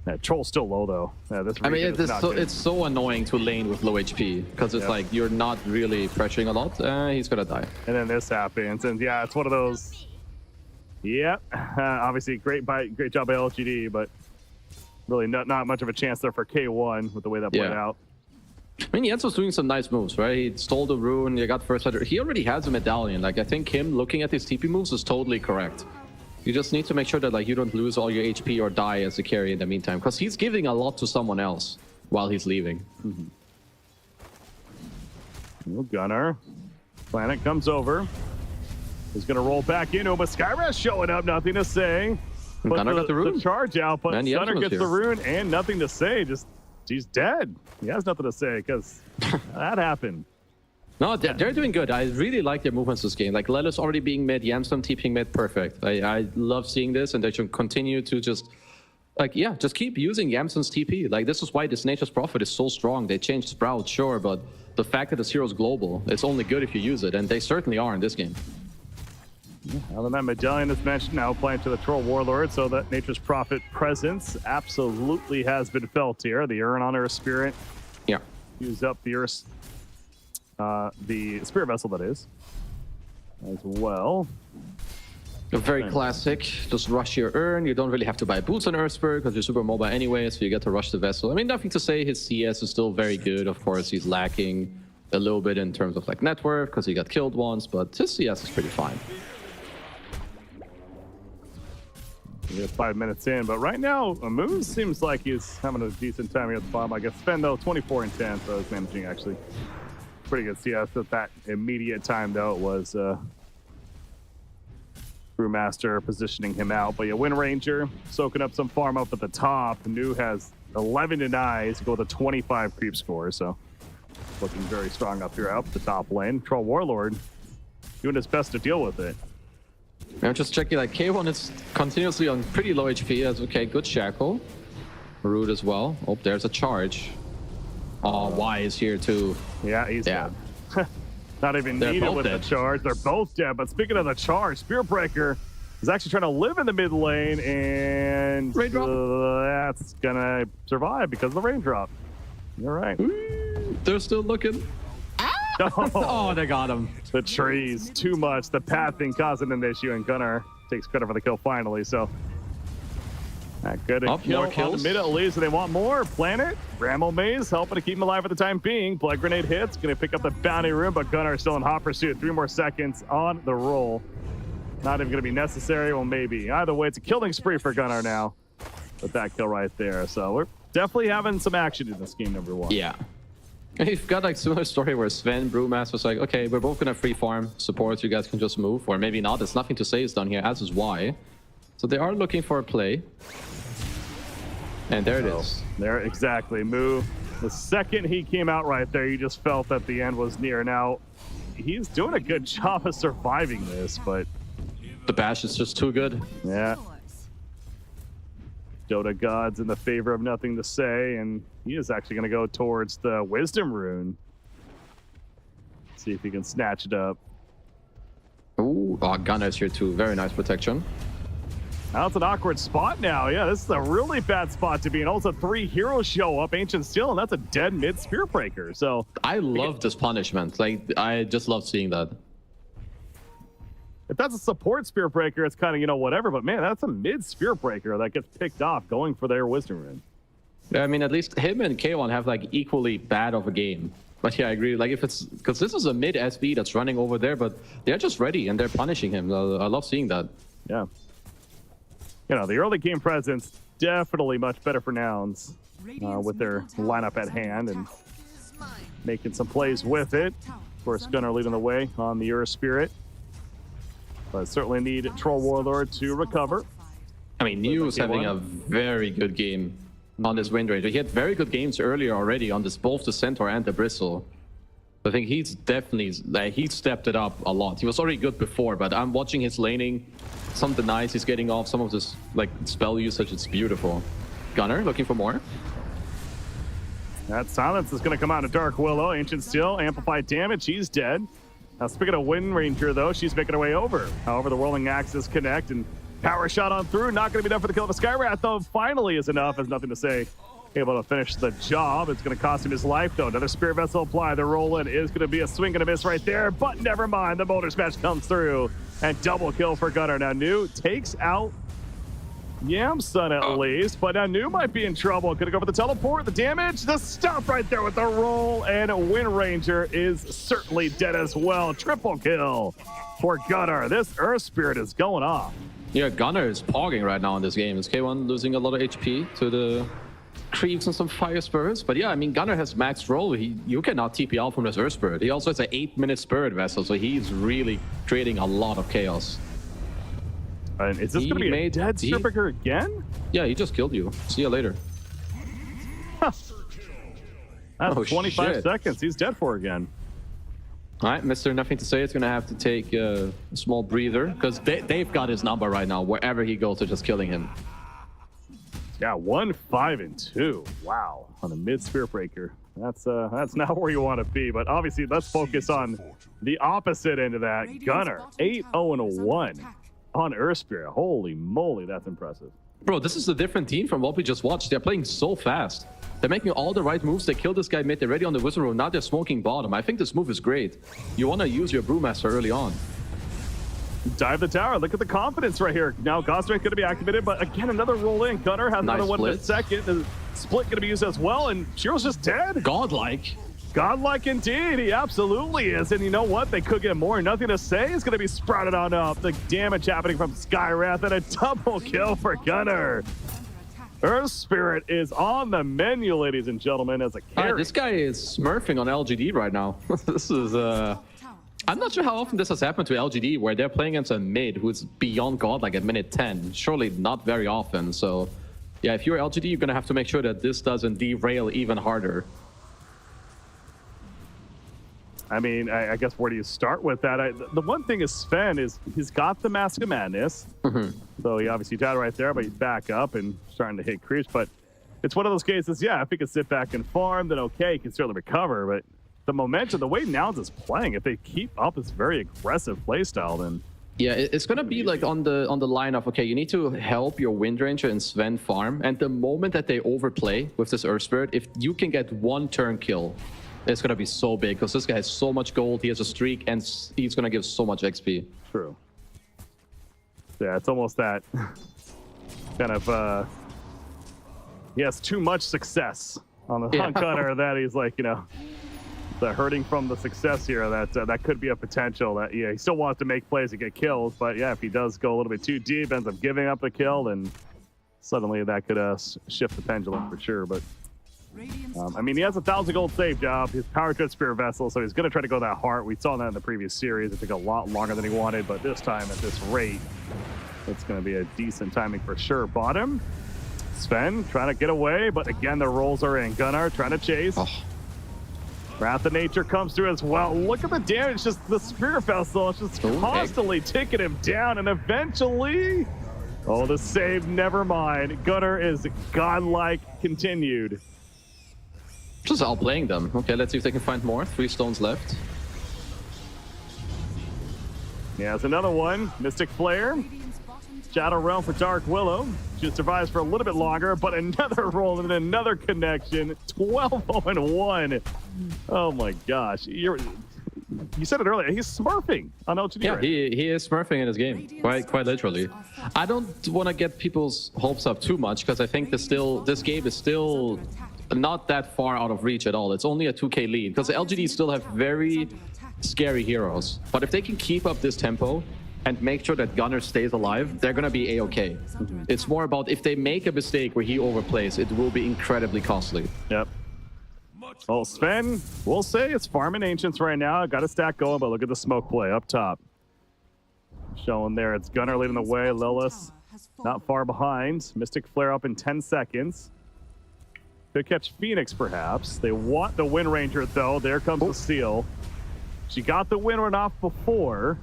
Yeah, Troll's still low though. Yeah, this I mean, regen is not good. it's so annoying to lane with low HP because it's Yep. like you're not really pressuring a lot. He's gonna die. And then this happens, and yeah, it's one of those. Yep, obviously great job by LGD, but really not much of a chance there for K1 with the way that played Yeah. out. I mean, Jensen's doing some nice moves, right? He stole the rune, he got first header. He already has a medallion. Like, I think him looking at his TP moves is totally correct. You just need to make sure that like you don't lose all your HP or die as a carry in the meantime, because he's giving a lot to someone else while he's leaving. Gunnar. Planet comes over. He's going to roll back into him, but Skyrest showing up, nothing to say. But Gunnar got the rune. Charge out, but And Gunnar gets here. the rune and nothing to say. Just, he's dead. He has nothing to say because that happened. No, they're doing good. I really like their movements this game. Like, Lelis already being mid, Jensen TPing mid, perfect. I love seeing this, and they should continue to just, like, yeah, just keep using Jensen's TP. Like, this is why this Nature's Prophet is so strong. They changed Sprout, sure, but the fact that this hero's global, it's only good if you use it, and they certainly are in this game. Well, then that medallion is mentioned now, playing to the Troll Warlord, so that Nature's Prophet presence absolutely has been felt here. The Urn on Earth Spirit. Yeah. Use up the Earth, the Spirit Vessel, that is, as well. Very classic. Just rush your Urn. You don't really have to buy boots on Earthspur because you're super mobile anyway, so you get to rush the vessel. I mean, nothing to say. His CS is still very good. Of course, he's lacking a little bit in terms of like net worth because he got killed once, but his CS is pretty fine. We got 5 minutes in, but right now, Moon seems like he's having a decent time here at the bottom. I guess Sven, though, 24 and 10, so he's managing actually pretty good CS at that immediate time, though. It was Brewmaster positioning him out. But yeah, Wind Ranger soaking up some farm up at the top. New has 11 denies, go with a 25 creep score, so looking very strong up here up the top lane. Troll Warlord doing his best to deal with it. I'm just checking, like, K1 is continuously on pretty low HP. That's okay, good Shackle. Root as well. Oh, there's a charge. Oh, Y is here too. Yeah, he's dead. Not even needed with the charge. They're both dead. But speaking of the charge, Spearbreaker is actually trying to live in the mid lane, and that's gonna survive because of the raindrop. You're right. They're still looking. Oh, they got him. The trees, too much. The pathing causing an issue, and Gunnar takes credit for the kill finally. So, good kill more on kills. the mid at least. They want more. Planet, Bramble Maze helping to keep him alive for the time being. Blood Grenade hits, going to pick up the bounty room, but Gunnar still in hot pursuit. 3 more seconds on the roll. Not even going to be necessary. Well, maybe. Either way, it's a killing spree for Gunnar now with that kill right there. So we're definitely having some action in this game, number 1. Yeah. You've got like similar story where Sven, Brewmaster was like, okay, we're both gonna free farm support, you guys can just move, or maybe not. There's nothing to say is done here, as is Y. So they are looking for a play. And there it is. There, exactly. Move. The second he came out right there, you just felt that the end was near. Now, he's doing a good job of surviving this, but the bash is just too good. yeah. Dota God's in the favor of nothing to say, and he is actually going to go towards the Wisdom Rune. See if he can snatch it up. Ooh, oh, Gunner's here too. Very nice protection. Now it's an awkward spot now. Yeah, this is a really bad spot to be in. Also, 3 heroes show up, Ancient Steel, and that's a dead mid Spearbreaker. So I love this punishment. Like, I just love seeing that. if that's a support Spearbreaker, it's kind of, you know, whatever. But man, that's a mid Spearbreaker that gets picked off going for their Wisdom Rune. Yeah, I mean, at least him and K1 have like equally bad of a game. But yeah, I agree. Like, if it's because this is a mid SB that's running over there, but they're just ready and they're punishing him. I love seeing that. Yeah. You know, the early game presence definitely much better for Nouns with their lineup at hand and making some plays with it. Of course, Gunnar leading the way on the Earth Spirit. But certainly need Troll Warlord to recover. I mean, New is having a very good game on this Wind Ranger. He had very good games earlier already on this, both the Centaur and the Bristle. I think he's definitely, like, he stepped it up a lot. He was already good before, but I'm watching his laning. Some denies he's getting off, some of this like spell usage, it's beautiful. Gunnar looking for more. That silence is going to come out of Dark Willow. Ancient Steel, amplified damage, he's dead. Now, speaking of Wind Ranger, though, she's making her way over. However, the Whirling Axes connect, and power shot on through. Not going to be enough for the kill of the Skywrath, though. Finally is enough. Has nothing to say. Able to finish the job. It's going to cost him his life, though. Another Spirit Vessel apply. The roll-in is going to be a swing and a miss right there, but never mind. The Motor Smash comes through, and double kill for Gunnar. Now, New takes out Yamsun at least, but now New might be in trouble. Gonna go for the teleport, the damage, the stuff right there with the roll, and Wind Ranger is certainly dead as well. Triple kill for Gunnar. This Earth Spirit is going off. Yeah, Gunnar is pogging right now in this game. Is K1 losing a lot of HP to the creeps and some fire spurs? But yeah, I mean, Gunnar has max roll. You cannot TP out from this Earth Spirit. He also has an 8-minute Spirit Vessel, so he's really creating a lot of chaos. And is this going to be a dead Spearbreaker again? Yeah, he just killed you. See you later. That's 25 seconds. He's dead for again. All right, Mr. Nothing to Say is going to have to take a small breather because they've got his number right now. Wherever he goes, they're just killing him. Yeah, 1, 5, and 2. Wow, on a mid Spearbreaker. That's not where you want to be. But obviously, let's focus on the opposite end of that. Gunnar, 8-0-1 on Earth Spirit. Holy moly, that's impressive. Bro, this is a different team from what we just watched. They're playing so fast. They're making all the right moves. They killed this guy mid. They're ready on the whistle room. Now they're smoking bottom. I think this move is great. You want to use your Brewmaster early on. Dive the tower. Look at the confidence right here. Now Gosdrake going to be activated, but again, another roll in. Gunnar has another one in a second. The split going to be used as well, and Shiro's just dead. Godlike. Godlike indeed, he absolutely is. And you know what? They could get more. Nothing to say is going to be sprouted on up. The damage happening from Skywrath and a double kill for Gunnar. Earth Spirit is on the menu, ladies and gentlemen, as a carry. This guy is smurfing on LGD right now. This is... I'm not sure how often this has happened to LGD, where they're playing against a mid who's beyond Godlike at minute 10. Surely not very often. So, yeah, if you're LGD, you're going to have to make sure that this doesn't derail even harder. I mean, I guess where do you start with that? The one thing is Sven is he's got the Mask of Madness. So he obviously died right there, but he's back up and starting to hit creeps. But it's one of those cases, yeah, if he can sit back and farm, then okay, he can certainly recover. But the momentum, the way Nouns is playing, if they keep up this very aggressive playstyle, then... Yeah, it's going to be like on the line of, okay, you need to help your Wind Ranger and Sven farm. And the moment that they overplay with this Earth Spirit, if you can get one turn kill, it's going to be so big because this guy has so much gold, he has a streak, and he's going to give so much XP. True. Yeah, it's almost that kind of, he has too much success on the Gunnar that he's like, you know, the hurting from the success here, that could be a potential that, yeah, he still wants to make plays and get kills, but yeah, if he does go a little bit too deep, ends up giving up the kill, then suddenly that could shift the pendulum for sure. But I mean, he has 1,000 gold save job. His power to Spirit Vessel, so he's going to try to go that hard. We saw that in the previous series. It took a lot longer than he wanted, but this time at this rate, it's going to be a decent timing for sure. Bottom, Sven trying to get away, but again, the rolls are in. Gunnar trying to chase. Wrath of Nature comes through as well. Look at the damage. Just the Spirit Vessel is just constantly ticking him down, and eventually... Oh, the save, never mind. Gunnar is godlike continued. Just outplaying them. Okay, let's see if they can find more. 3 stones left. Yeah, it's another one. Mystic Flare. Shadow Realm for Dark Willow. She survives for a little bit longer, but another roll and another connection. 12-0-1. Oh my gosh. You said it earlier. He's smurfing on LGD. Yeah, he is smurfing in his game, quite literally. I don't want to get people's hopes up too much because I think this game is still not that far out of reach at all. It's only a 2k lead because the LGD still have very scary heroes. But if they can keep up this tempo and make sure that Gunnar stays alive, they're going to be A-okay. It's more about if they make a mistake where he overplays, it will be incredibly costly. Yep. Well, Sven, we'll say it's farming Ancients right now. Got a stack going, but look at the smoke play up top. Showing there, it's Gunnar leading the way. Lilith not far behind. Mystic Flare up in 10 seconds. Could catch Phoenix, perhaps. They want the Wind Ranger, though. There comes the steal. She got the Wind Run off before.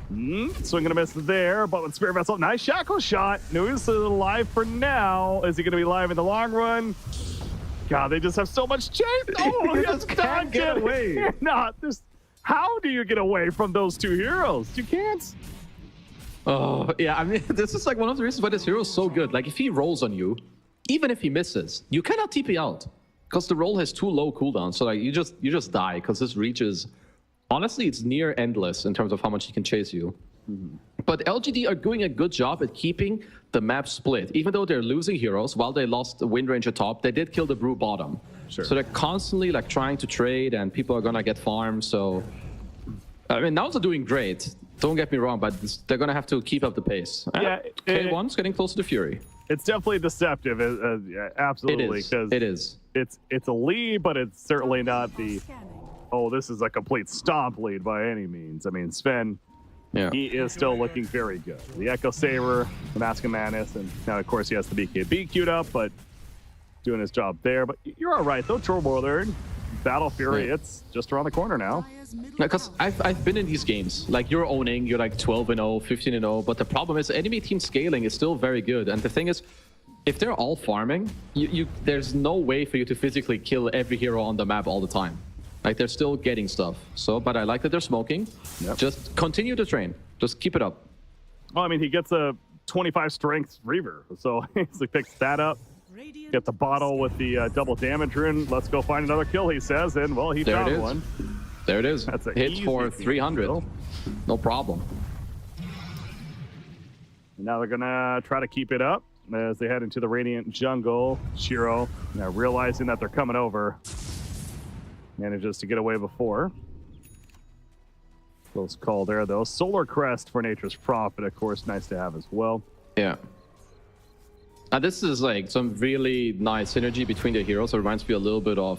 Swing and a miss there, but with Spirit Vessel, nice shackle shot. Nouns is alive for now. Is he going to be live in the long run? God, they just have so much chase. Oh, he just can't get away. You're not. How do you get away from those two heroes? You can't. Oh, yeah. I mean, this is like one of the reasons why this hero is so good. Like, if he rolls on you, even if he misses, you cannot TP out because the roll has too low cooldown. So like, you just die because this reach is, honestly, it's near endless in terms of how much he can chase you. But LGD are doing a good job at keeping the map split. Even though they're losing heroes, while they lost the Wind Ranger top, they did kill the Brew bottom. Sure. So they're constantly like trying to trade, and people are gonna get farmed. So I mean, Nouns are doing great. Don't get me wrong, but they're gonna have to keep up the pace. Yeah, K1's getting closer to Fury. It's definitely deceptive. Yeah, absolutely. It is. It's a lead, but it's certainly not the. Scanning. Oh, this is a complete stomp lead by any means. I mean, Sven, he is still looking very good. The Echo Saber, the Mask of Madness, and now, of course, he has the BKB queued up, but doing his job there. But you're all right, though. Turbo Battle Fury, it's just around the corner now. Dire's middle Because tower I've been in these games. Like, you're owning, you're like 12-0, 15-0, but the problem is enemy team scaling is still very good. And the thing is, if they're all farming, there's no way for you to physically kill every hero on the map all the time. Like, they're still getting stuff. So, but I like that they're smoking. Yep. Just continue to train. Just keep it up. Well, I mean, he gets a 25 strength Reaver, so he picks that up. Radiant Get the bottle with the double damage rune. Let's go find another kill, he says, and well, he There it found is. one. There it is. That's a Hits easy for feat, 300. Bill. No problem. And now they're gonna try to keep it up as they head into the Radiant jungle. Shiro, now realizing that they're coming over, manages to get away before. Close call there, though. Solar Crest for Nature's Prophet, of course, nice to have as well. Yeah. This is like some really nice synergy between the heroes. It reminds me a little bit of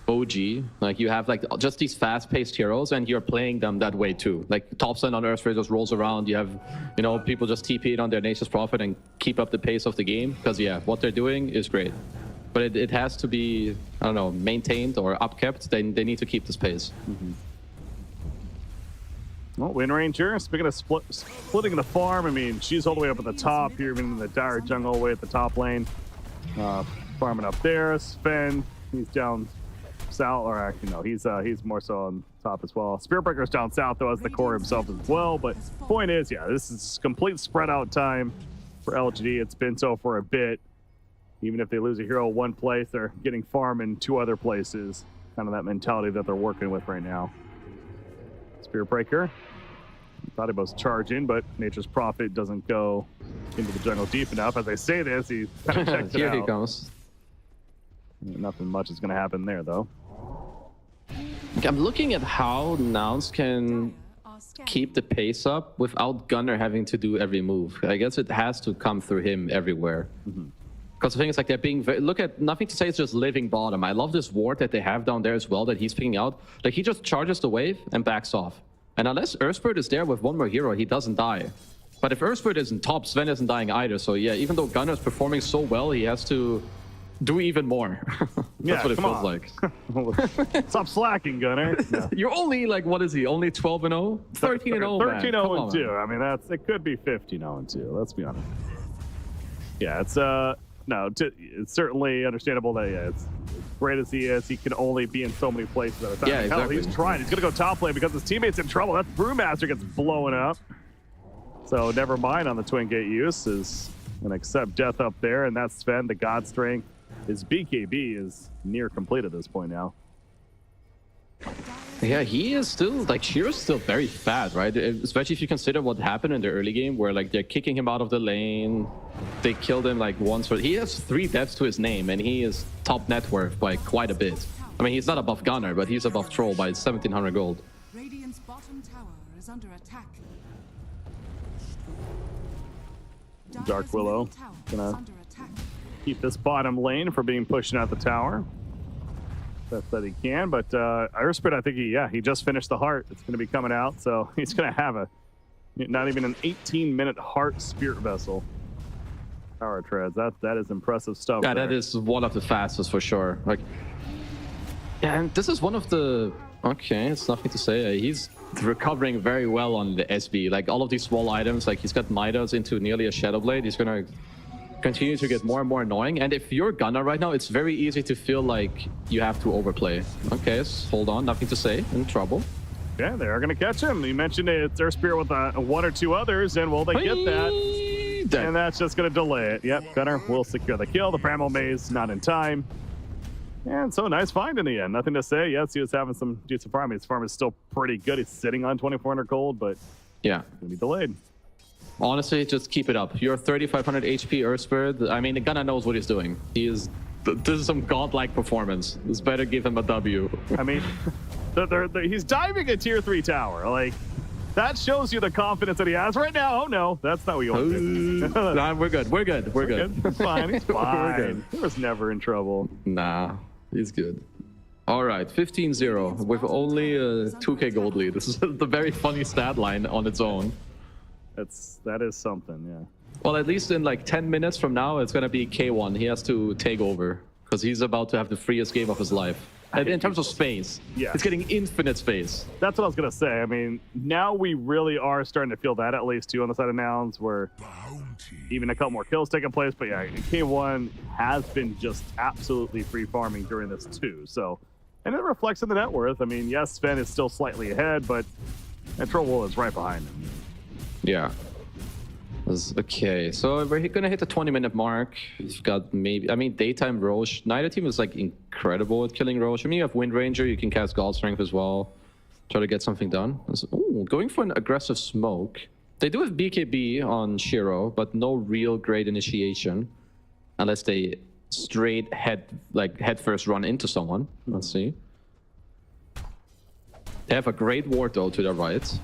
OG. Like, you have like just these fast-paced heroes, and you're playing them that way too. Like, Topson on Earth Ray just rolls around. You have, people just TP it on their Nature's Prophet and keep up the pace of the game. Because yeah, what they're doing is great. But it has to be, I don't know, maintained or upkept. They need to keep this pace. Well, Wind Ranger, speaking of splitting the farm, I mean, she's all the way up at the top here, even in the dire jungle, way at the top lane. Farming up there. Sven, he's down south, or actually, no, he's more so on top as well. Spearbreaker's down south, though, as the core himself as well. But point is, yeah, this is complete spread out time for LGD. It's been so for a bit. Even if they lose a hero one place, they're getting farm in two other places. Kind of that mentality that they're working with right now. Spearbreaker. Thought he was charging, but Nature's Prophet doesn't go into the jungle deep enough. As I say this, he kind of checks it Here out. he comes. Nothing much is going to happen there, though. I'm looking at how Nouns can are scanning. keep the pace up without Gunnar having to do every move. I guess it has to come through him everywhere. Because the thing is, like, they're being look at, nothing to say, it's just living bottom. I love this ward that they have down there as well that he's picking out. Like, he just charges the wave and backs off. And unless Earthspirit is there with one more hero, he doesn't die. But if Earthspirit isn't top, Sven isn't dying either. So yeah, even though Gunnar is performing so well, he has to do even more. That's what it feels like. Stop slacking, Gunnar. No. You're only like, what is he? Only 12-0? 13-0, man. 13-0-2. I mean, it could be 15-0-2. Let's be honest. Yeah, it's it's certainly understandable that it's great as he is, he can only be in so many places at a time. Yeah, Hell, exactly. he's trying. He's gonna go top lane because his teammate's in trouble. That Brewmaster gets blown up. So never mind on the Twin Gate use, is gonna accept death up there, and that's Sven, the God Strength. His BKB is near complete at this point now. Yeah, he is still, like, Shiro's still very fat, right? Especially if you consider what happened in the early game, where, like, they're kicking him out of the lane. They killed him, like, once. He has 3 deaths to his name, and he is top net worth by quite a bit. I mean, he's not above Gunnar, but he's above Troll by 1,700 gold. Radiant's bottom tower is under attack. Dark Dire's Willow middle tower is gonna under attack. keep this bottom lane for being pushing out the tower. Best that he can, but Earthspirit, I think he just finished the heart. It's going to be coming out, so he's going to have not even an 18-minute heart spirit vessel. Power treads. That is impressive stuff. Yeah, there. that is one of the fastest for sure. Like, yeah, and this is one of the. Okay, it's nothing to say. He's recovering very well on the SB. Like, all of these small items, like, he's got Midas into nearly a Shadow Blade. He's gonna continue to get more and more annoying. And if you're Gunnar right now, it's very easy to feel like you have to overplay. Okay, hold on, nothing to say. In trouble. Yeah, they are going to catch him. You mentioned it's Earthspirit with 1 or 2 others, and will they get that? And that's just going to delay it. Yep, Gunnar will secure the kill. The Primal Maze not in time. And so nice find in the end. Nothing to say. Yes, he was having some decent farm. His farm is still pretty good. He's sitting on 2,400 gold, but Yeah. Gonna be delayed. Honestly, just keep it up. You're 3,500 HP Earth Spirit. I mean, the Gunna knows what he's doing. This is some godlike performance. This better give him a W. I mean, he's diving a tier 3 tower. Like, that shows you the confidence that he has right now. Oh no, that's not what you want to do. Nah, we're good. We're good. We're good. He's fine. He's fine. We're good. He was never in trouble. Nah, he's good. All right, 15-0 with only a 2k gold lead. This is the very funny stat line on its own. That is something, yeah. Well, at least in like 10 minutes from now, it's going to be K1. He has to take over because he's about to have the freest game of his life. In terms of space, yeah, it's getting infinite space. That's what I was going to say. I mean, now we really are starting to feel that, at least, too, on the side of Nouns, where even a couple more kills taking place. But yeah, K1 has been just absolutely free farming during this, too. So, and it reflects in the net worth. I mean, yes, Sven is still slightly ahead, but Troll is right behind him. Yeah. Okay, so we're gonna hit the 20-minute mark. You've got maybe, I mean, daytime Roche. Neither team is like incredible at killing Roche. I mean, you have Wind Ranger, you can cast God Strength as well. Try to get something done. Ooh, going for an aggressive smoke. They do have BKB on Shiro, but no real great initiation. Unless they straight head first run into someone. Let's see. They have a great ward though to their right.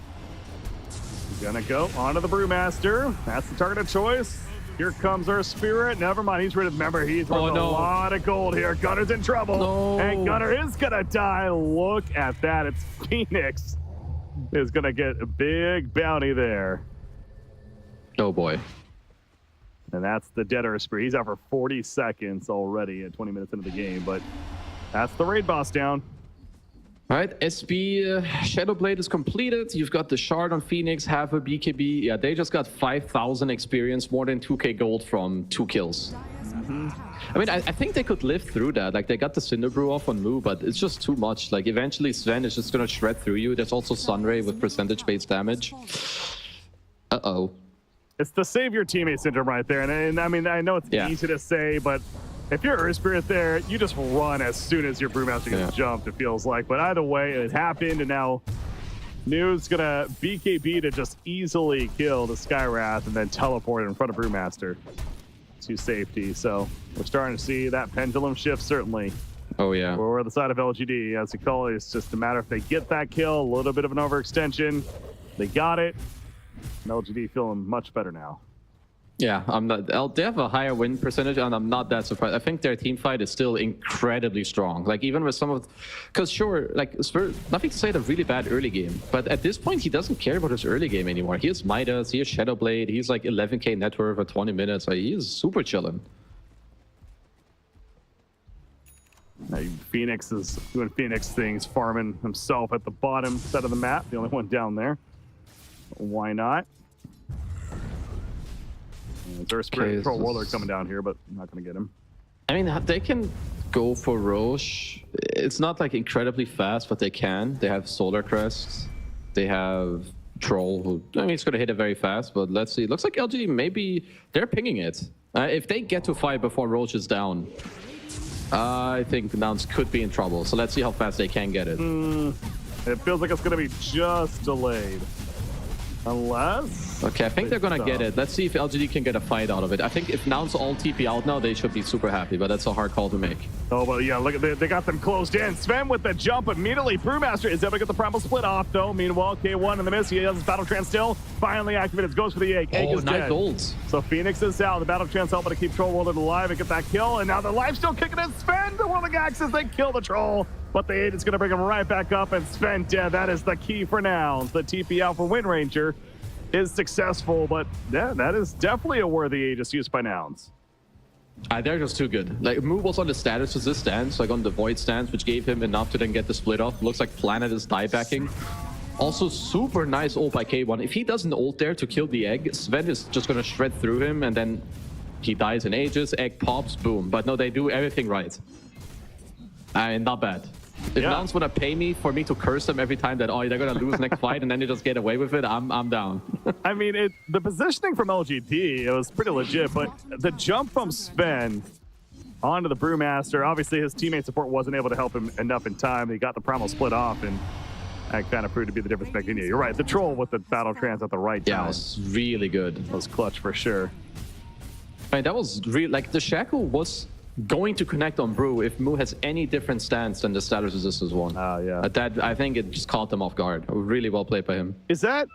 Gonna go onto the Brewmaster. That's the target of choice. Here comes our Spirit. Never mind, he's ready. Remember, he's worth a lot of gold here. Gunner's in trouble. No. And Gunner is gonna die. Look at that. It's Phoenix is gonna get a big bounty there. Oh boy. And that's the Deader Spree. He's out for 40 seconds already at 20 minutes into the game, but that's the raid boss down. All right, SB Shadowblade is completed. You've got the Shard on Phoenix, half a BKB. Yeah, they just got 5,000 experience, more than 2k gold from 2 kills. I mean, I think they could live through that. Like, they got the Cinder Brew off on Mu, but it's just too much. Like, eventually Sven is just going to shred through you. There's also Sunray with percentage-based damage. Uh-oh. It's the save your teammate syndrome right there. And I mean, I know it's easy to say, but if you're Earth Spirit there, you just run as soon as your Brewmaster gets jumped, it feels like. But either way, it happened, and now New's gonna BKB to just easily kill the Skywrath and then teleport in front of Brewmaster to safety. So we're starting to see that pendulum shift, certainly. Oh, yeah. We're on the side of LGD, as you call it. It's just a matter if they get that kill, a little bit of an overextension. They got it. And LGD feeling much better now. Yeah, I'm not. They have a higher win percentage, and I'm not that surprised. I think their team fight is still incredibly strong. Like, even with some of, because sure, like, nothing to say the really bad early game, but at this point he doesn't care about his early game anymore. He has Midas, he has Shadowblade, he's like 11k net worth for 20 minutes. Like, he is super chilling. Phoenix is doing Phoenix things, farming himself at the bottom side of the map, the only one down there. Why not? There's Spirit Control Warlord coming down here, but I'm not going to get him. I mean, they can go for Roche. It's not like incredibly fast, but they can. They have Solar Crest. They have Troll, who, I mean, it's going to hit it very fast, but let's see. It looks like LG, maybe they're pinging it. If they get to 5 before Roche is down, I think Nouns could be in trouble. So let's see how fast they can get it. It feels like it's going to be just delayed. Unless... Okay, I think they're going to get it. Let's see if LGD can get a fight out of it. I think if Nouns all TP out now, they should be super happy, but that's a hard call to make. Oh, but yeah, look at they got them closed in. Sven with the jump immediately. Brewmaster is able to get the primal split off, though. Meanwhile, K1 in the miss. He has his Battle Trance still. Finally activated. Goes for the egg. Egg is dead. Golds. So Phoenix is out. The Battle Trance helping to keep Troll Warlord alive and get that kill. And now the life still kicking in. Sven, the Whirling Axes, they kill the Troll. But the 8 is going to bring him right back up. And Sven dead. That is the key for Nouns. The TP out for Wind Ranger is successful, but yeah, that is definitely a worthy Aegis used by Nouns. They're just too good. Like, Mu was on the status of this stance, like on the Void stance, which gave him enough to then get the split off. Looks like Planet is die backing. Also, super nice ult by K1. If he doesn't ult there to kill the egg, Sven is just gonna shred through him, and then he dies in Aegis, egg pops, boom. But no, they do everything right. Not bad. If Nouns want to pay me for me to curse them every time that, they're going to lose next fight and then they just get away with it, I'm down. I mean, the positioning from LGD, it was pretty legit, but the jump from Sven onto the Brewmaster, obviously his teammate support wasn't able to help him enough in time. He got the primal split off, and That kind of proved to be the difference making. You're right. The troll with the battle trance at the right time. Yeah, it was really good. That was clutch for sure. I mean, that was really like the Shackle was going to connect on Brew if Mu has any different stance than the status resistance one. Yeah. That I think it just caught them off guard. Really well played by him. Is that,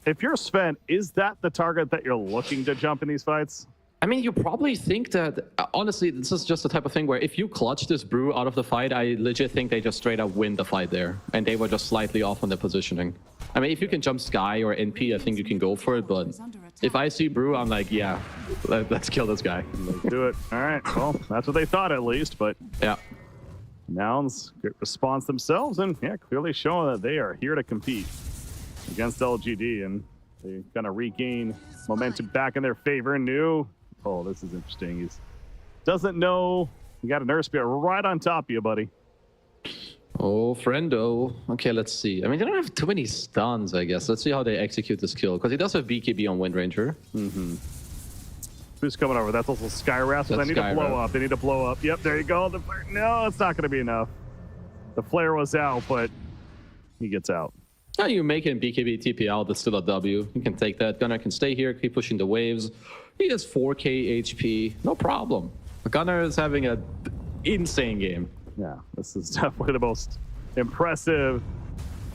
if you're Sven, is that the target that you're looking to jump in these fights? I mean, you probably think that, honestly, this is just the type of thing where if you clutch this Brew out of the fight, I legit think they just straight up win the fight there. And they were just slightly off on their positioning. I mean, if you can jump Sky or NP, I think you can go for it. But if I see Brew, I'm like, yeah, let's kill this guy. Let's do it. All right. Well, that's what they thought at least. But yeah, Nouns, great response themselves. And yeah, clearly showing that they are here to compete against LGD. And they kind of regain momentum back in their favor. Oh, this is interesting. He doesn't know. You got an Earth Spirit right on top of you, buddy. Oh, friendo. Okay, let's see. I mean, they don't have too many stuns, I guess. Let's see how they execute this kill. Because he does have BKB on Wind Ranger. Mm-hmm. Who's coming over? That's also Skywrath. So they need to blow up. They need to blow up. Yep, there you go. The flare. No, it's not going to be enough. The flare was out, but he gets out. Now you make it BKB TP out. That's still a W. You can take that. Gunnar can stay here, keep pushing the waves. He has 4k HP. No problem. Gunnar is having an insane game. Yeah, this is definitely the most impressive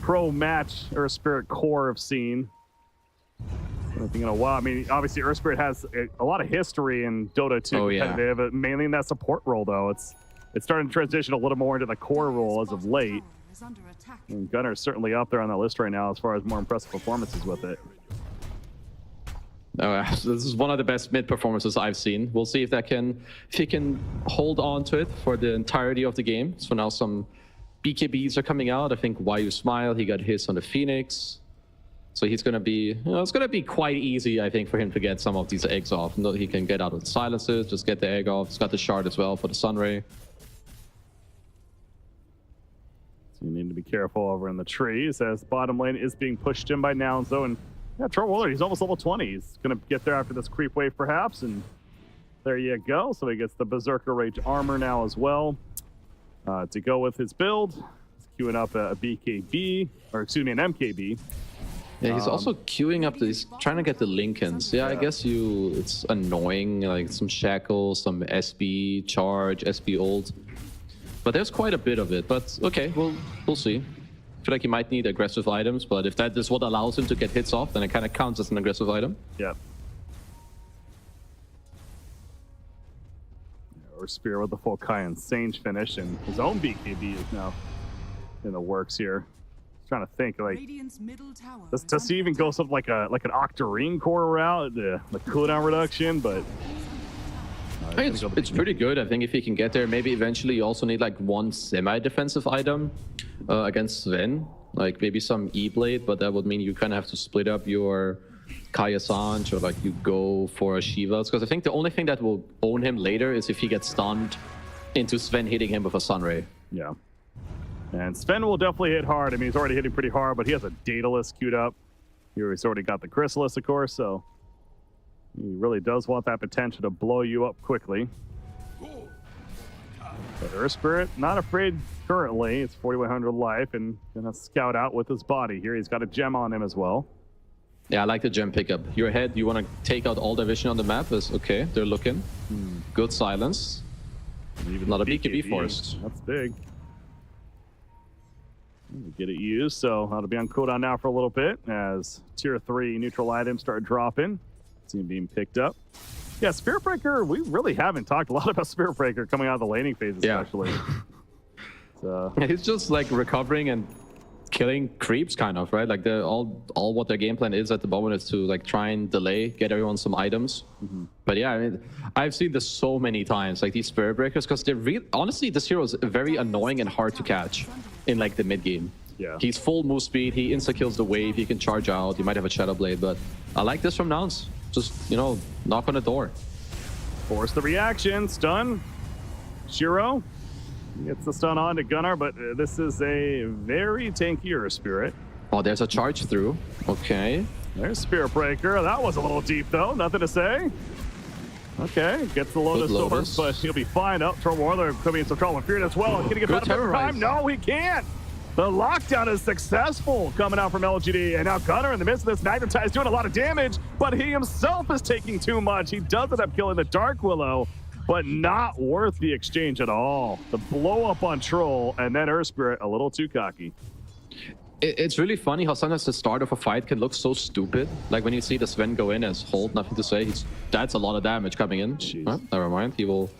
pro match Earth Spirit core I've seen. I think in a while. I mean, obviously Earth Spirit has a lot of history in Dota 2 competitive, yeah. Mainly in that support role though. It's starting to transition a little more into the core role as of late. And Gunnar's certainly up there on that list right now as far as more impressive performances with it. This is one of the best mid performances I've seen. We'll see if he can hold on to it for the entirety of the game. So now some BKBs are coming out. I think Why You Smile, he got his on the Phoenix. So he's going to be, it's going to be quite easy, I think, for him to get some of these eggs off. He can get out of the silences, just get the egg off. He's got the shard as well for the Sunray. So you need to be careful over in the trees as bottom lane is being pushed in by Nouns though. And yeah, Troll Warlord, he's almost level 20. He's going to get there after this creep wave perhaps. And there you go. So he gets the Berserker Rage armor now as well to go with his build. He's queuing up a BKB, or excuse me, an MKB. Yeah, he's also queuing up, he's trying to get the Lincolns. Yeah, I guess it's annoying, like some Shackle, some SB Charge, SB Ult. But there's quite a bit of it, but okay, we'll see. I feel like he might need aggressive items, but if that is what allows him to get hits off, then it kind of counts as an aggressive item. Yep. Or Spear with the full Kai and Sage finish, and his own BKB is now in the works here. Trying to think, like, does he even go something like an Octarine core route, the cooldown reduction? But I think it's pretty good. I think if he can get there, maybe eventually you also need like one semi-defensive item against Sven, like maybe some E-Blade, but that would mean you kind of have to split up your Kaya Sanj, or like you go for a Shivas, because I think the only thing that will own him later is if he gets stunned into Sven hitting him with a Sunray. Yeah. And Sven will definitely hit hard. I mean, he's already hitting pretty hard, but he has a Daedalus queued up. He's already got the Chrysalis, of course, so he really does want that potential to blow you up quickly. But Earth Spirit, not afraid currently. It's 4,100 life and gonna scout out with his body here. He's got a gem on him as well. Yeah, I like the gem pickup. Your head, you want to take out all their vision on the map. Is okay, they're looking. Good silence. Even not a BKB forest. That's big. Get it used, so that'll be on cooldown now for a little bit as tier 3 neutral items start dropping. See him being picked up. Yeah, Spirit Breaker, we really haven't talked a lot about Spirit Breaker coming out of the laning phase, especially. So. He's just like recovering and killing creeps, kind of, right? Like all what their game plan is at the moment is to like try and delay, get everyone some items. But yeah, I mean, I've seen this so many times, like these Spirit Breakers, because they're honestly, this hero is very annoying and hard to catch in like the mid game. Yeah. He's full move speed, he insta kills the wave, he can charge out, he might have a Shadow Blade, but I like this from Nouns. Just, knock on the door. Force the reaction, stun. Shiro gets the stun on to Gunnar, but this is a very tanky Earth Spirit. Oh, there's a charge through. Okay. There's Spirit Breaker. That was a little deep, though. Nothing to say. Okay, gets the Lotus Sword, but he'll be fine. Oh, Troll Warlord could be in some trouble. Feared as well. Can he get out of time? No, he can't. The lockdown is successful coming out from LGD, and now Gunnar in the midst of this Magnetize doing a lot of damage, but he himself is taking too much. He does end up killing the Dark Willow, but not worth the exchange at all. The blow up on Troll, and then Earth Spirit a little too cocky. It's really funny how sometimes the start of a fight can look so stupid. Like when you see the Sven go in as hold, nothing to say. That's a lot of damage coming in. Oh, never mind. He will.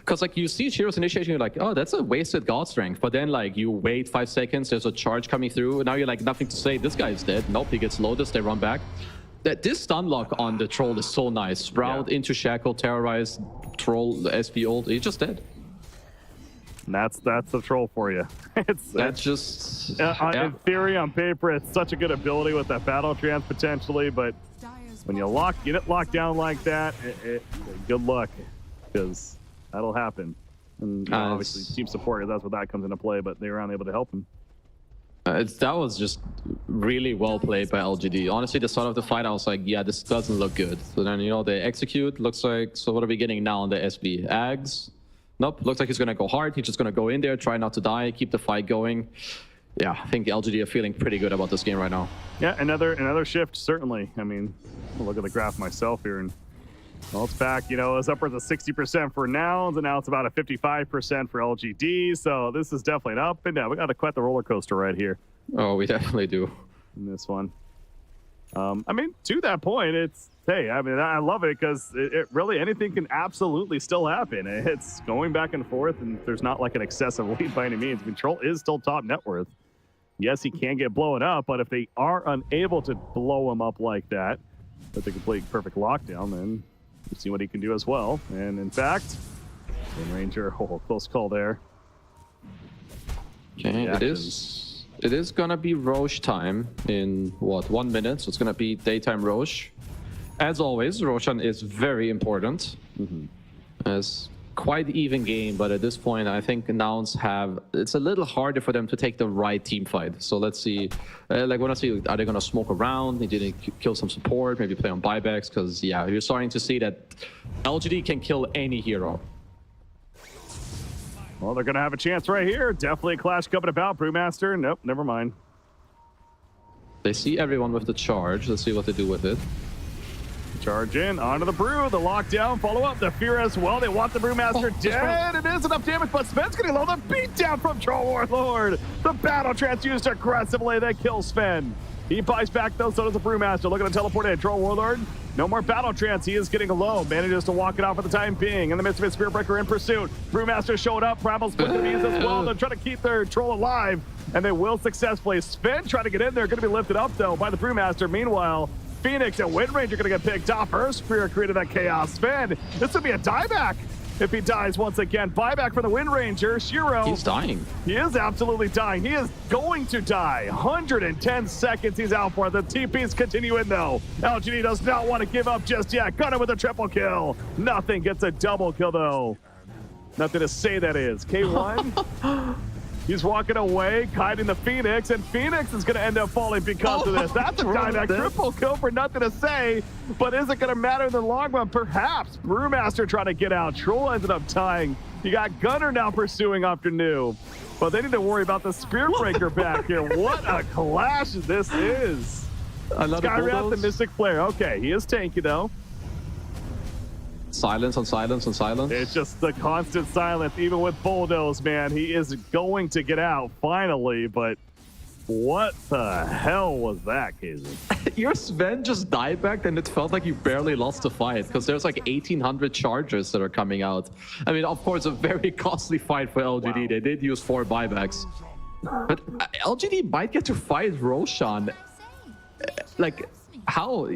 Because like you see Shiro's initiation, you're like, oh, that's a wasted God strength. But then like you wait 5 seconds, there's a charge coming through. And now you're like, nothing to say. This guy's dead. Nope, he gets loaded. They run back. This stun lock on the Troll is so nice. Sprout into Shackle, terrorize, Troll, SP ult. He's just dead. And that's the Troll for you. That's just... In theory, on paper, it's such a good ability with that battle trance potentially, but when you get it locked down like that, good luck, because that'll happen. And obviously, team support, that's where that comes into play, but they were unable to help him. That was just really well played by LGD. Honestly, the start of the fight, I was like, yeah, this doesn't look good. So then, you know, they execute. Looks like, so what are we getting now on the SB? Ags? Nope, looks like he's going to go hard. He's just going to go in there, try not to die, keep the fight going. Yeah, I think LGD are feeling pretty good about this game right now. Yeah, another shift, certainly. I mean, I'll look at the graph myself here, and well, it's back. You know, it's upwards of 60% for Nouns, and now it's about a 55% for LGD. So this is definitely an up and down. We got to quite the roller coaster right here. Oh, we definitely do. In this one. I mean, to that point, hey, I mean, I love it because it really, anything can absolutely still happen. It's going back and forth, and there's not like an excessive lead by any means. Control is still top net worth. Yes, he can get blown up, but if they are unable to blow him up like that, with the complete perfect lockdown, then we'll see what he can do as well. And in fact, Ranger, close call there. Okay, it is gonna be Roche time in what, 1 minute? So it's gonna be daytime Roche. As always, Roshan is very important. It's quite even game, but at this point, I think Nouns it's a little harder for them to take the right team fight. So let's see, like when I see, are they gonna smoke around? They didn't kill some support, maybe play on buybacks, because yeah, you're starting to see that LGD can kill any hero. Well, they're gonna have a chance right here. Definitely a clash coming about. Brewmaster, nope, never mind. They see everyone with the charge. Let's see what they do with it. Charge in, onto the Brew, the lockdown, follow up, the Fear as well. They want the Brewmaster dead. It is enough damage, but Sven's getting low. The beatdown from Troll Warlord. The battle trance used aggressively. They kill Sven. He buys back though, so does the Brewmaster. Looking to teleport in. Troll Warlord, no more battle trance. He is getting low. Manages to walk it off for the time being. In the midst of it, Spirit Breaker in pursuit. Brewmaster showed up. Primal's put the bees as well. They're trying to keep their Troll alive, and they will successfully. Sven trying to get in there. Going to be lifted up though by the Brewmaster. Meanwhile, Phoenix and Wind Ranger going to get picked off. Earth Spirit created that chaos. Sven, this would be a dieback if he dies once again. Buyback for the Wind Ranger. Shiro. He's dying. He is absolutely dying. He is going to die. 110 seconds he's out for. The TPs continue in though. LGD does not want to give up just yet. Gunnar with a triple kill. Nothing gets a double kill though. Nothing to say that is. K1. He's walking away, kiting the Phoenix, and Phoenix is going to end up falling because of this. That's a dieback triple kill for nothing to say, but is it going to matter in the long run? Perhaps. Brewmaster trying to get out. Troll ended up tying. You got Gunnar now pursuing after New, but they need to worry about the Spirit Breaker back here. What a clash this is. Skywrath the Mystic Flare. Okay, he is tanky though. Silence on silence on silence. It's just the constant silence, even with Bulldoze, man. He is going to get out finally, but what the hell was that, Casey? Your Sven just died back, and it felt like you barely lost the fight because there's like 1,800 chargers that are coming out. I mean, of course, a very costly fight for LGD. Wow. They did use 4 buybacks. But LGD might get to fight Roshan. Like, how?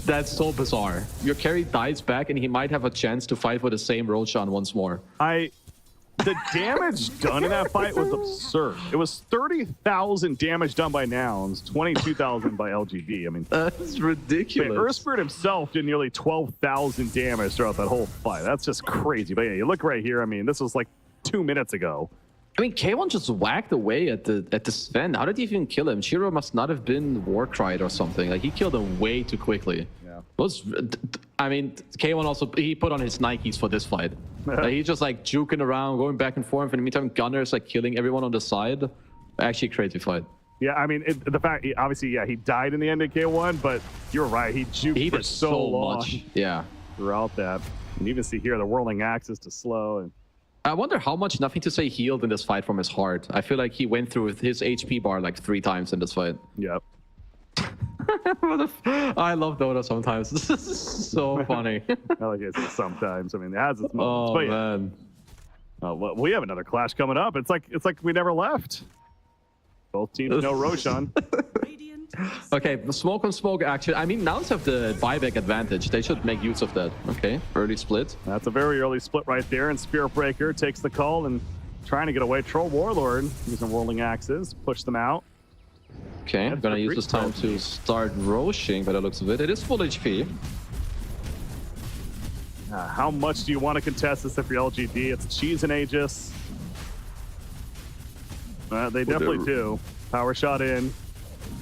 That's so bizarre. Your carry dies back, and he might have a chance to fight for the same Roshan once more. The damage done in that fight was absurd. It was 30,000 damage done by Nouns, 22,000 by LGD. I mean, that's ridiculous. Earth Spirit himself did nearly 12,000 damage throughout that whole fight. That's just crazy. But yeah, you look right here. I mean, this was like 2 minutes ago. I mean, K1 just whacked away at the Sven. How did he even kill him? Shiro must not have been Warcried or something. Like, he killed him way too quickly. Yeah. I mean, K1 also, he put on his Nikes for this fight. Like, he's just like juking around, going back and forth. In the meantime, Gunnar is like killing everyone on the side. Actually, crazy fight. Yeah, I mean, the fact, obviously, yeah, he died in the end of K1, but you're right. He juked He for did so long much. Yeah. throughout that. And you even see here the whirling axis to slow. And I wonder how much Nothing to Say healed in this fight from his heart. I feel like he went through his HP bar like 3 times in this fight. yep. I love Dota sometimes. This is so funny. I like it sometimes. I mean, it has its moments. Oh, but yeah. man. Well, we have another clash coming up. It's like we never left. Both teams know Roshan. Radiant Okay, smoke on smoke action. I mean, Nouns have the buyback advantage. They should make use of that. Okay, early split. That's a very early split right there, and Spirit Breaker takes the call and trying to get away. Troll Warlord using rolling axes, push them out. Okay, I'm gonna use this time to start roshing, but it looks of it. It is full HP. How much do you want to contest this if you're LGD? It's Cheese and Aegis. They definitely do. Power shot in.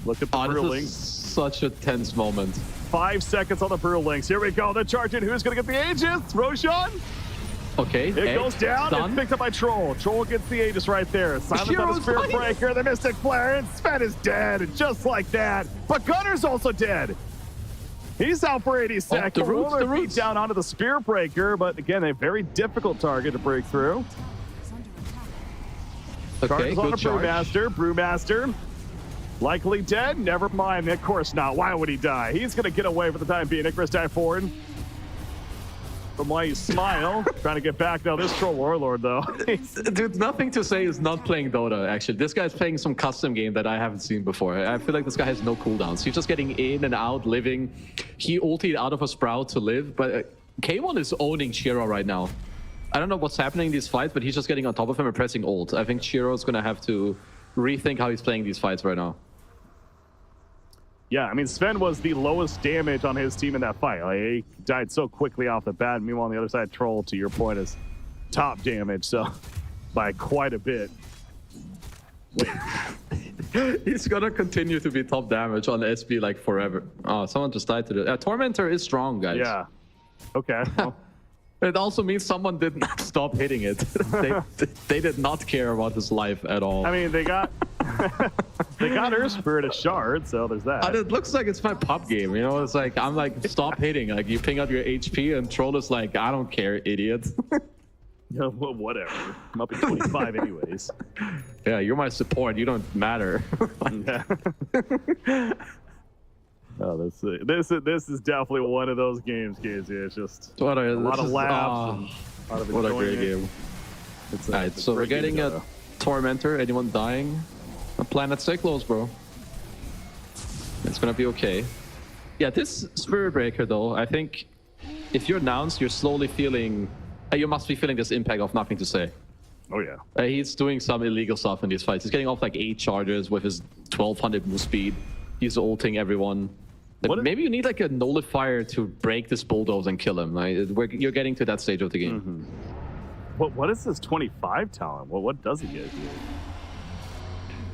Look at the Oh, Brewling. this is such a tense moment. 5 seconds on the Brewlings. Here we go. They're charging. Who's going to get the Aegis? Roshan? Okay, It goes down done. and picked up by Troll. Troll gets the Aegis right there. Silence on the Shiro's Spirit fine. Breaker. The Mystic Flare. And Sven is dead. And just like that. But Gunner's also dead. He's out for 80 seconds. the roots, the Feet roots. down onto the Spirit Breaker. But again, a very difficult target to break through. is under attack. Okay, Charges on good a charge. Brewmaster. Likely dead? Never mind. Of course not. Why would he die? He's going to get away for the time being. Icarus dive forward. From why you smile. Trying to get back now. This Troll Warlord, though. Dude, Nothing to Say is not playing Dota, actually. This guy's playing some custom game that I haven't seen before. I feel like this guy has no cooldowns. He's just getting in and out, living. He ultied out of a Sprout to live, but K1 is owning Shiro right now. I don't know what's happening in these fights, but he's just getting on top of him and pressing ult. I think Shiro's going to have to rethink how he's playing these fights right now. Yeah, I mean, Sven was the lowest damage on his team in that fight. Like, he died so quickly off the bat. Meanwhile, on the other side, Troll, to your point, is top damage, so by quite a bit. He's gonna continue to be top damage on the SB like forever. Oh, someone just died to the Tormentor is strong, guys. Yeah. Okay. Well, It also means someone did not stop hitting it. they did not care about his life at all. I mean, they got they got her Spirit a shard, so there's that. It looks like it's my pop game, you know? It's like, I'm like, stop hitting. Like, you ping up your HP, and Troll is like, I don't care, idiot. Yeah, well, whatever. I'm up at 25 anyways. Yeah, you're my support. You don't matter. Yeah. Oh, this is definitely one of those games, Casey. It's just What a lot of laughs. And a lot of what a great enjoyment. game. It's Alright, it's so we're great game getting to a go. Tormentor. Anyone dying? A planet stay close, bro. It's gonna be okay. Yeah, this Spirit Breaker, though, I think if you're Nouns, you're slowly feeling... you must be feeling this impact of Nothing to Say. Oh yeah. He's doing some illegal stuff in these fights. He's getting off like 8 charges with his 1200 move speed. He's ulting everyone. Maybe you need like a nullifier to break this bulldoze and kill him. Like, you're getting to that stage of the game. Mm-hmm. What is this 25 talent? What does he get here?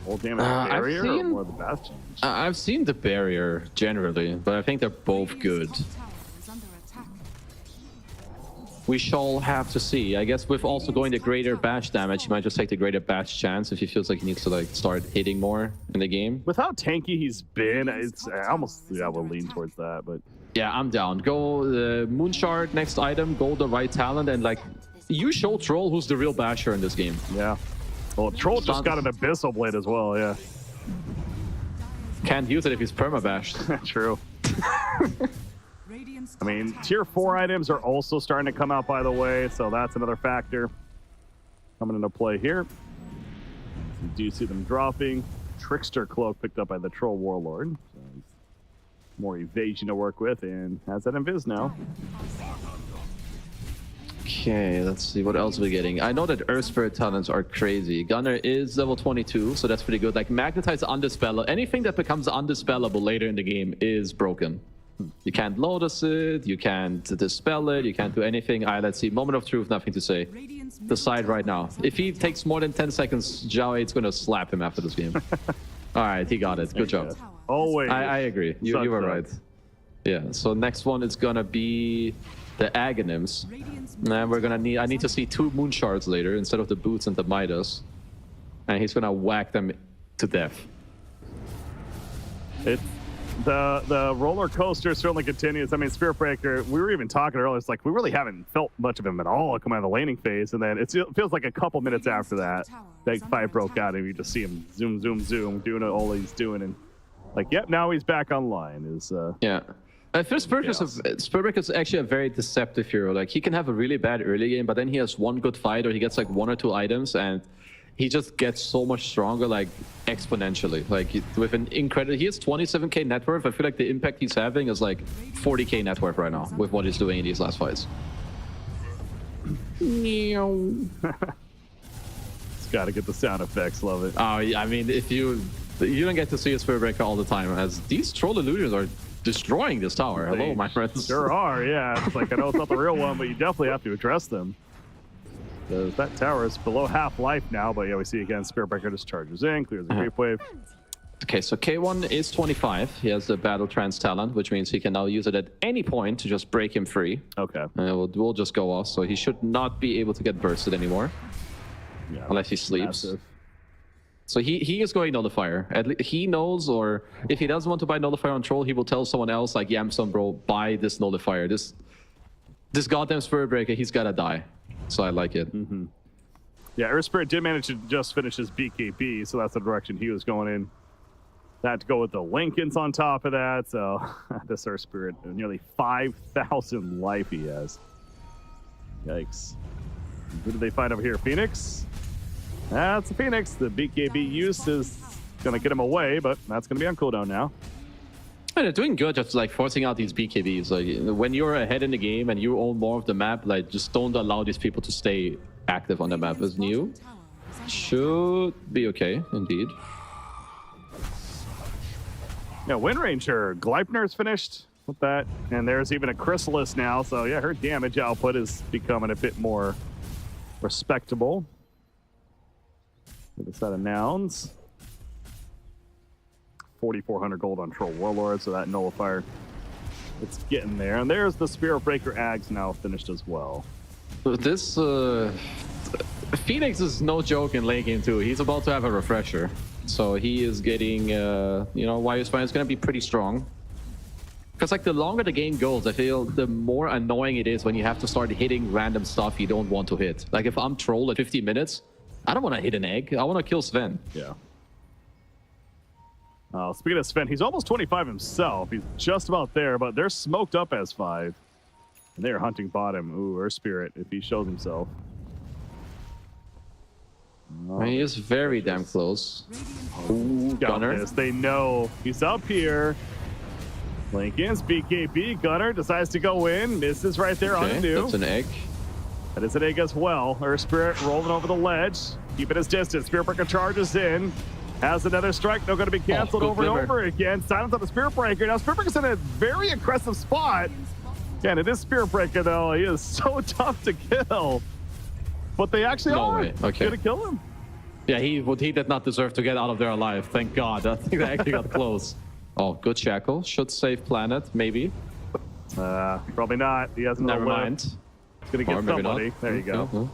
Full damage I've barrier or seen- more of the bastion? I've seen the barrier generally, but I think they're both good. Radiant's top tower is under attack. We shall have to see. I guess with also going the greater bash damage, he might just take the greater bash chance if he feels like he needs to like start hitting more in the game. With how tanky he's been, it's I almost will lean towards that, but Yeah, I'm down. Go the Moonshard, next item, go the right talent, and like, you show Troll who's the real basher in this game. yeah. Well, Troll just got an Abyssal Blade as well, yeah. Can't use it if he's perma-bashed. True. Radiant's I mean, top tower tier 4 items are also starting to come out, by the way, so that's another factor coming into play here. You do see them dropping. Trickster Cloak picked up by the Troll Warlord. So he's more evasion to work with and has that invis now. Okay, let's see what else we're getting. I know that Earth Spirit talents are crazy. Gunner is level 22, so that's pretty good. Like, Magnetize Undispellable. Anything that becomes undispellable later in the game is broken. You can't Lotus it, you can't dispel it, you can't do anything. Let's see. Moment of Truth, Nothing to Say. Radiant's Decide right now. If he takes more than 10 seconds, Zhao 8's going to slap him after this game. All right, he got it. Good job. tower Always. I agree. You were right. Yeah, so next one is going to be the Aghanim's. Radiant's And we're gonna I need to see 2 moon shards later instead of the boots and the Midas. And he's gonna whack them to death. It's the roller coaster certainly continues. I mean, Spirit Breaker, we were even talking earlier, it's like we really haven't felt much of him at all coming out of the laning phase, and then it feels like a couple minutes after that fight broke out, and you just see him zoom, doing all he's doing, and like, yep, now he's back online. Yeah. Spirit Breaker is actually a very deceptive hero. Like, he can have a really bad early game, but then he has one good fight, or he gets like 1 or 2 items, and he just gets so much stronger, like exponentially. Like, with an incredible, he has 27k net worth. I feel like the impact he's having is like 40k net worth right now with what he's doing in these last fights. It's got to get the sound effects. Love it. Oh, I mean, if you don't get to see a Spirit Breaker all the time, as these troll illusions are destroying this tower. Hello, my friends. Sure are, yeah. It's like, I know it's not the real one, but you definitely have to address them. Because that tower is below half life now, but yeah, we see again, Spirit Breaker just charges in, clears the creep wave. Okay, so K1 is 25. He has the Battle Trance Talon, which means he can now use it at any point to just break him free. Okay. We'll just go off, so he should not be able to get bursted anymore. Yeah, unless he sleeps. massive. So he is going Nullifier. At least he knows, or if he doesn't want to buy Nullifier on Troll, he will tell someone else, like, Yamson, bro, buy this Nullifier. This goddamn Spirit Breaker, he's gotta die. So I like it. Mm-hmm. Yeah, Earth Spirit did manage to just finish his BKB, so that's the direction he was going in. That to go with the Lincolns on top of that, so this Earth Spirit, nearly 5,000 life he has. Yikes. Who did they find over here? Phoenix? That's a Phoenix. The BKB use is going to get him away, but that's going to be on cooldown now. And they're doing good, just like forcing out these BKBs. Like, when you're ahead in the game and you own more of the map, like, just don't allow these people to stay active on the map. As new should be okay, indeed. Yeah, Wind Ranger, Gleipnir's finished with that, and there's even a Chrysalis now, so yeah, her damage output is becoming a bit more respectable. With a set of Nouns. 4,400 gold on Troll Warlord, so that Nullifier, it's getting there. And there's the Spirit Breaker Ags now finished as well. This Phoenix is no joke in late game too. He's about to have a refresher, so he is getting YU Spine is going to be pretty strong. Because like the longer the game goes, I feel the more annoying it is when you have to start hitting random stuff you don't want to hit. Like if I'm Troll at 50 minutes, I don't want to hit an egg. I want to kill Sven. Yeah. Speaking of Sven, he's almost 25 himself. He's just about there, but they're smoked up as 5. And they're hunting bottom. Ooh, Earth Spirit, if he shows himself. Oh, he is very damn close. Ooh, Gunner. This. They know he's up here. Lincoln's BKB. Gunner decides to go in. Misses right there on the new. That's an egg. That is an egg as well. Earth Spirit rolling over the ledge. Keeping his distance. Spirit Breaker charges in. Has another strike. They're going to be canceled over and over again. Silence on the Spirit Breaker. Now Spirit Breaker's in a very aggressive spot. And it is Spirit Breaker though. He is so tough to kill. But they actually are going to kill him. Yeah, he did not deserve to get out of there alive. Thank God. I think they actually got close. Oh, good shackle. Should save planet, maybe. Probably not. He has no Never mind. It's going to get somebody. There you go.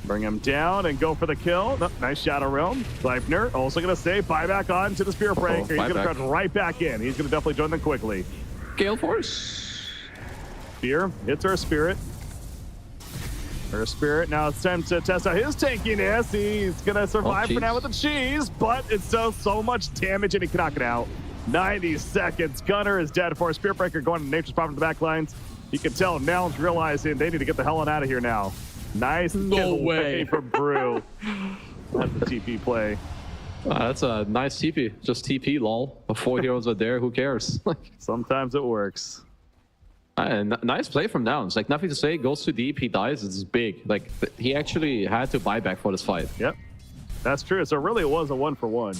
Bring him down and go for the kill. Oh, nice Shadow Realm. Gleipnir also going to stay buyback on to the Spirit Breaker. He's going to charge right back in. He's going to definitely join them quickly. Gale Force. Spear hits Earth Spirit. Earth Spirit, now it's time to test out his tankiness. He's going to survive for now with the cheese, but it does so much damage and he cannot get out. 90 seconds. Gunner is dead for a Spirit Breaker going to Nature's Prophet in the back lines. You can tell Nouns realizing they need to get the hell on out of here now. Nice no way for Brew. That's the TP play. That's a nice TP. Just TP, lol. 4 heroes are there. Who cares? Sometimes it works. Nice play from Nouns. Like, nothing to say. Goes too deep. He dies. It's big. Like, he actually had to buy back for this fight. Yep. That's true. So really it was a 1-for-1.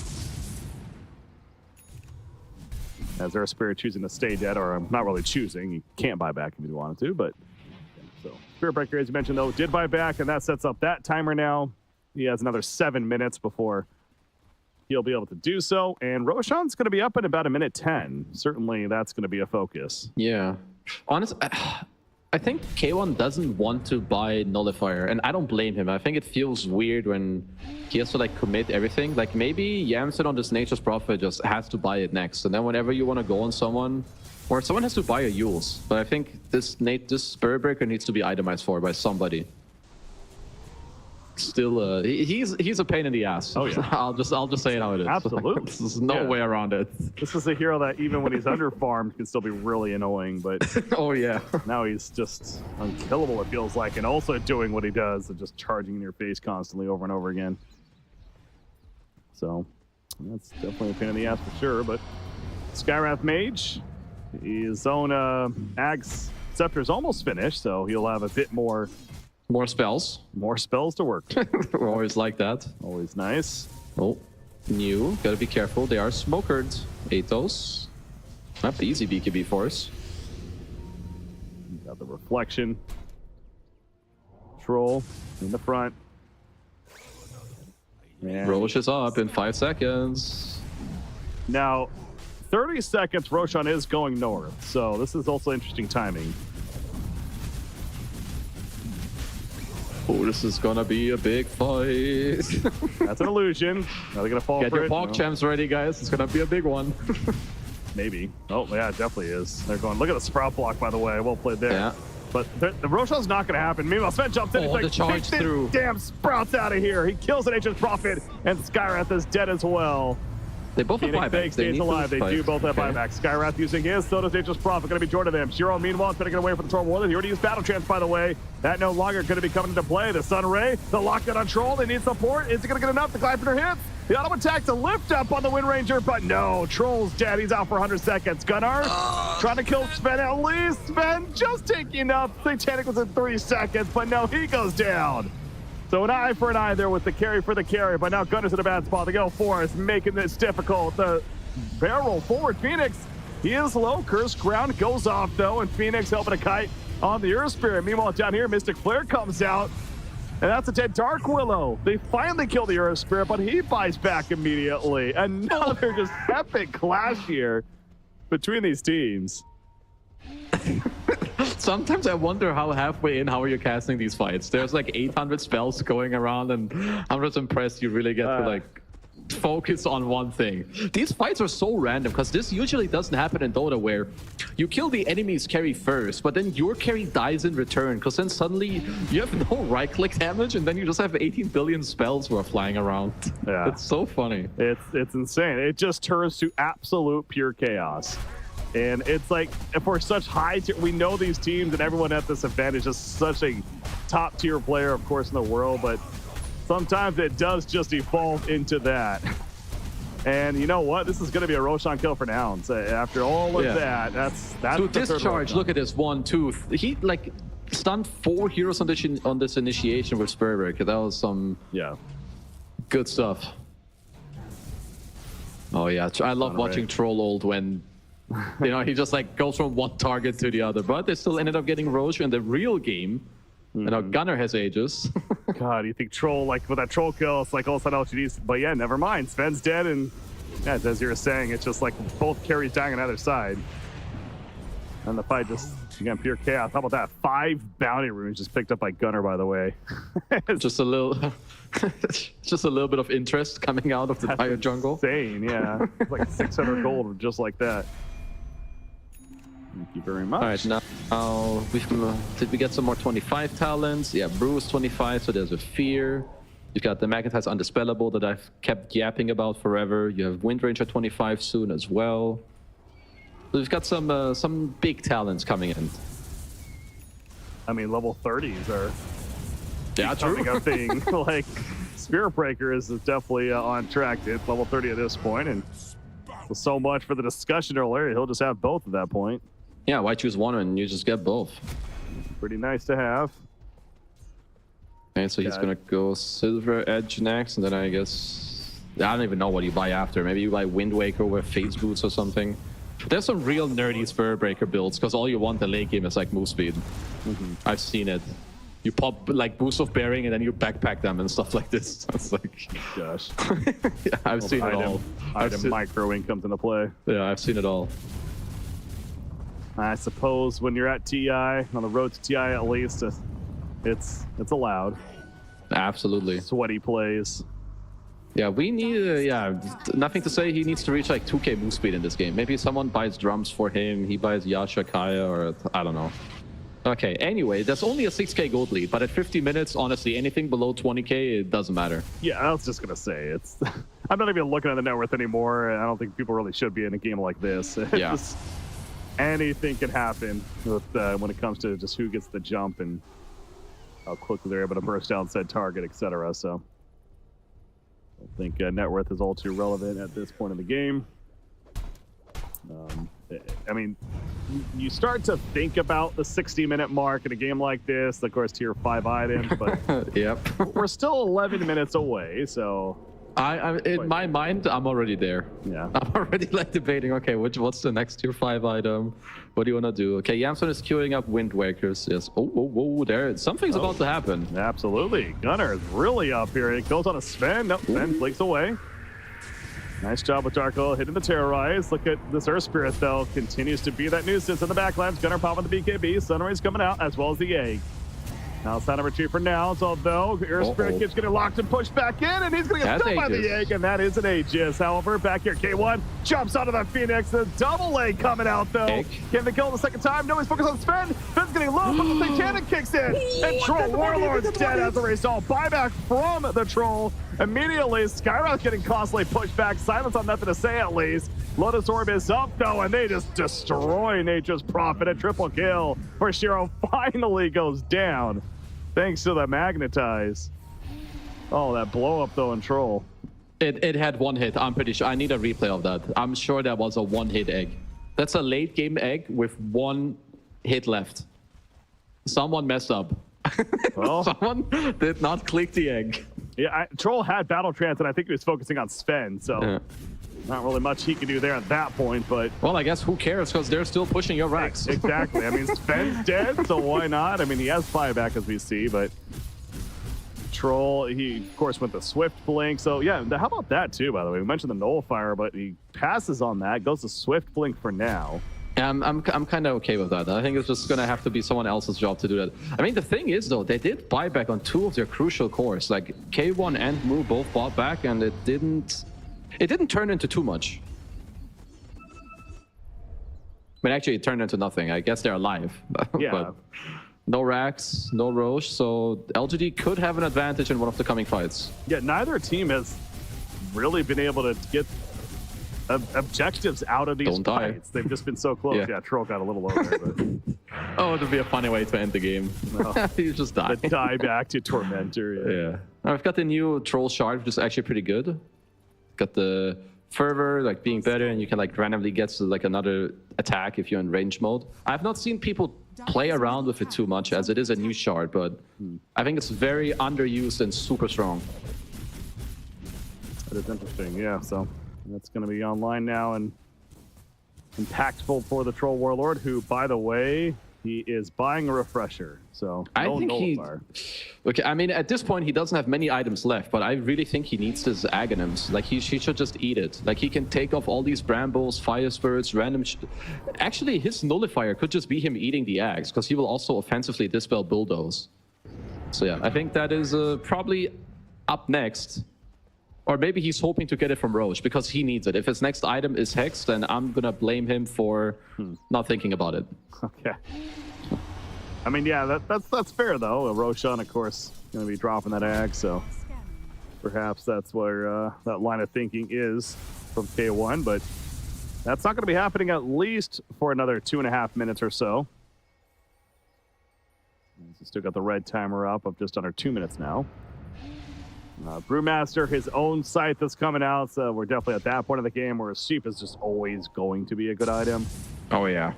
As Earth Spirit choosing to stay dead, or not really choosing. You can't buy back if you wanted to, but... So Spirit Breaker, as you mentioned, though, did buy back, and that sets up that timer now. He has another 7 minutes before he'll be able to do so. And Roshan's going to be up in about 1:10. Certainly, that's going to be a focus. Yeah. Honestly, I think K1 doesn't want to buy Nullifier, and I don't blame him. I think it feels weird when he has to like commit everything. Like maybe Yamsen on this Nature's Prophet just has to buy it next, and then whenever you want to go on someone, or someone has to buy a Yules. But I think this Spirit Breaker needs to be itemized for by somebody. Still, he's a pain in the ass. Oh yeah, I'll just say it how it is. Absolutely, There's no way around it. This is a hero that even when he's underfarmed can still be really annoying, but oh yeah, now he's just unkillable. It feels like, and also doing what he does and just charging in your face constantly over and over again. So that's definitely a pain in the ass for sure. But Skywrath Mage, his own Ag's Scepter is almost finished, so he'll have a bit more spells. More spells to work. We're always like that. Always nice. Oh, new. Gotta be careful. They are smokered. Athos. Not the easy BKB force. Got the reflection. Troll in the front. And Rosh is up in 5 seconds. now, 30 seconds, Roshan is going north, so this is also interesting timing. Oh, this is gonna be a big fight. That's an illusion. Are they gonna fall Get for your it? Pog No. Champs ready, guys. It's gonna be a big one. Maybe. Oh, yeah, it definitely is. They're going, look at the Sprout block, by the way. Well played there. Yeah. But the Roshan's not going to happen. Meanwhile, Sven jumps in. Oh, He's like, the charge "Take through." this damn Sprouts out of here. He kills an Nature's Prophet, and Skywrath is dead as well. They both have Phoenix buybacks. Big stays alive. They do both have buybacks. Skywrath using his, so does Nature's Prophet. Going to be joined to them. Shiro, meanwhile, is going to get away from the Troll Warlord. He already used Battle Trance, by the way. That no longer going to be coming into play. The Sun Ray, the lockdown on Troll. They need support. Is he going to get enough? The Glypher hits. The auto attack to lift up on the Wind Ranger, but no. Troll's dead. He's out for 100 seconds. Gunnar trying to kill Sven at least. Sven just taking up. Satanic was in 3 seconds, but no, he goes down. So an eye for an eye there with the carry for the carry, but now Gunnar's in a bad spot. The go Forest making this difficult. The barrel forward Phoenix. He is low. Curse ground goes off though, and Phoenix helping a kite on the Earth Spirit. Meanwhile, down here, Mystic Flare comes out. And that's a dead Dark Willow. They finally kill the Earth Spirit, but he buys back immediately. Another just epic clash here between these teams. Sometimes I wonder how halfway in, how are you casting these fights? There's like 800 spells going around, and I'm just impressed you really get to like focus on one thing. These fights are so random because this usually doesn't happen in Dota, where you kill the enemy's carry first, but then your carry dies in return, because then suddenly you have no right-click damage, and then you just have 18 billion spells who are flying around. Yeah. It's so funny. It's insane. It just turns to absolute pure chaos. And it's like, if we're such high tier, we know these teams and everyone at this event is just such a top tier player, of course, in the world, but sometimes it does just evolve into that. And you know what? This is going to be a Roshan kill for Nouns. After all of that, that's So the third discharge, Roshan. look at this, 1, 2. He like stunned 4 heroes on this initiation with Spirit Breaker. That was some good stuff. Oh yeah, I love watching Troll Old when he just like goes from one target to the other, but they still ended up getting Roche in the real game. And now Gunnar has Aegis. God, you think Troll, like with that Troll kill, it's like all of a sudden LGD's, but yeah, never mind. Sven's dead, and yeah, as you were saying, it's just like both carries dying on either side. And the fight just, again, pure chaos. How about that? 5 bounty runes just picked up by Gunnar, by the way. just a little bit of interest coming out of the entire jungle. Insane, yeah. It's like 600 gold just like that. Thank you very much. All right, now did we get some more 25 talents? Yeah, Bruce 25, so there's a Fear. You've got the Magnetize Undispellable that I've kept yapping about forever. You have Wind Ranger 25 soon as well. So we've got some big talents coming in. I mean, level 30s are becoming a thing. Like, Spirit Breaker is definitely on track. It's level 30 at this point, and so much for the discussion earlier. He'll just have both at that point. Yeah, why choose one and you just get both? Pretty nice to have. Okay, so he's gonna go Silver Edge next, and then I guess I don't even know what you buy after. Maybe you buy Wind Waker with Phase Boots or something. There's some real nerdy Spirit Breaker builds, because all you want the late game is like move speed. I've seen it. You pop like Boost of Bearing and then you backpack them and stuff like this. It's like, gosh. Yeah, I've seen it all. Item microing comes into play. Yeah, I've seen it all. I suppose when you're at TI, on the road to TI at least, it's allowed. Absolutely. Sweaty plays. Yeah, we need, nothing to say. He needs to reach like 2k move speed in this game. Maybe someone buys drums for him. He buys Yasha, Kaya, or I don't know. Okay, anyway, there's only a 6k gold lead, but at 50 minutes, honestly, anything below 20k, it doesn't matter. Yeah, I was just going to say, it's. I'm not even looking at the net worth anymore. I don't think people really should be in a game like this. Yeah. Just, anything can happen with when it comes to just who gets the jump and how quickly they're able to burst down said target, etc. So I don't think net worth is all too relevant at this point in the game. I mean, you start to think about the 60-minute mark in a game like this. Of course, tier 5 items, but Yep. we're still 11 minutes away, so... I in my mind, I'm already there. Yeah. I'm already like debating, okay, what's the next tier 5 item? What do you want to do? Okay, Yamson is queuing up Wind Wakers. Yes. Oh, there. Something's about to happen. Absolutely. Gunner is really up here. It goes on a Sven. Nope, Sven flicks away. Nice job with Darko hitting the Terrorize. Look at this Earth Spirit, though. Continues to be that nuisance in the backlines. Gunner popping the BKB. Sunrise coming out, as well as the egg. Now it's number 2 for Nouns, although Earth Spirit keeps getting locked and pushed back in, and he's going to get stuck by the egg, and that is an Aegis. However, back here, K1 jumps onto that Phoenix. The double egg coming out, though. Egg. Can they kill the second time? No, he's focused on Sven. Sven's getting low, but the Satanic kicks in. And Troll Warlord's dead as a result. Buyback from the Troll. Immediately, Skyrock getting costly pushed back. Silence on nothing to say, at least. Lotus Orb is up, though, and they just destroy Nature's Prophet. A triple kill where Shiro finally goes down. Thanks to the Magnetize. Oh, that blow up, though, in Troll. It had one hit. I'm pretty sure. I need a replay of that. I'm sure that was a one-hit egg. That's a late-game egg with one hit left. Someone messed up. Well, Someone did not click the egg. Yeah, Troll had Battle Trance, and I think he was focusing on Sven, so Yeah. not really much he could do there at that point, but... Well, I guess who cares, because they're still pushing your racks. Exactly. I mean, Sven's dead, so why not? I mean, he has buyback, as we see, but... Troll, he, of course, went the Swift Blink, so yeah, how about that, too, by the way? We mentioned the Nullifier, but he passes on that, goes to Swift Blink for now. I'm kind of okay with that. I think it's just going to have to be someone else's job to do that. I mean, the thing is, though, they did buy back on 2 of their crucial cores. Like, K1 and Mu both bought back, and it didn't turn into too much. I mean, actually, it turned into nothing. I guess they're alive. Yeah. But no racks, no Roche, so LGD could have an advantage in one of the coming fights. Yeah, neither team has really been able to get objectives out of these Don't die. fights. They've just been so close. Yeah. Yeah, Troll got a little low there, but Oh, it would be a funny way to end the game. No. You just die. the die back to Tormentor. Yeah. Now, I've got the new Troll Shard, which is actually pretty good. Got the Fervor, like being better, and you can like randomly get to like another attack if you're in range mode. I've not seen people play around with it too much, as it is a new shard, but I think it's very underused and super strong. That is interesting, yeah. So that's going to be online now and impactful for the Troll Warlord, who, by the way, he is buying a refresher. So I no think Nullifier. Okay, I mean, at this point, he doesn't have many items left, but I really think he needs this Aghanims. Like, he should just eat it. Like, he can take off all these Brambles, Fire Spirits, random... Actually, his Nullifier could just be him eating the Aghs, because he will also offensively dispel Bulldoze. So yeah, I think that is probably up next. Or maybe he's hoping to get it from Roche, because he needs it. If his next item is Hex, then I'm going to blame him for not thinking about it. Okay. I mean, yeah, that's fair, though. Roshan, of course, going to be dropping that Ag, so perhaps that's where that line of thinking is from K1, but that's not going to be happening at least for another 2.5 minutes or so. He's still got the red timer up of just under 2 minutes now. Brewmaster, his own scythe that's coming out, so we're definitely at that point of the game where a sheep is just always going to be a good item. Oh yeah,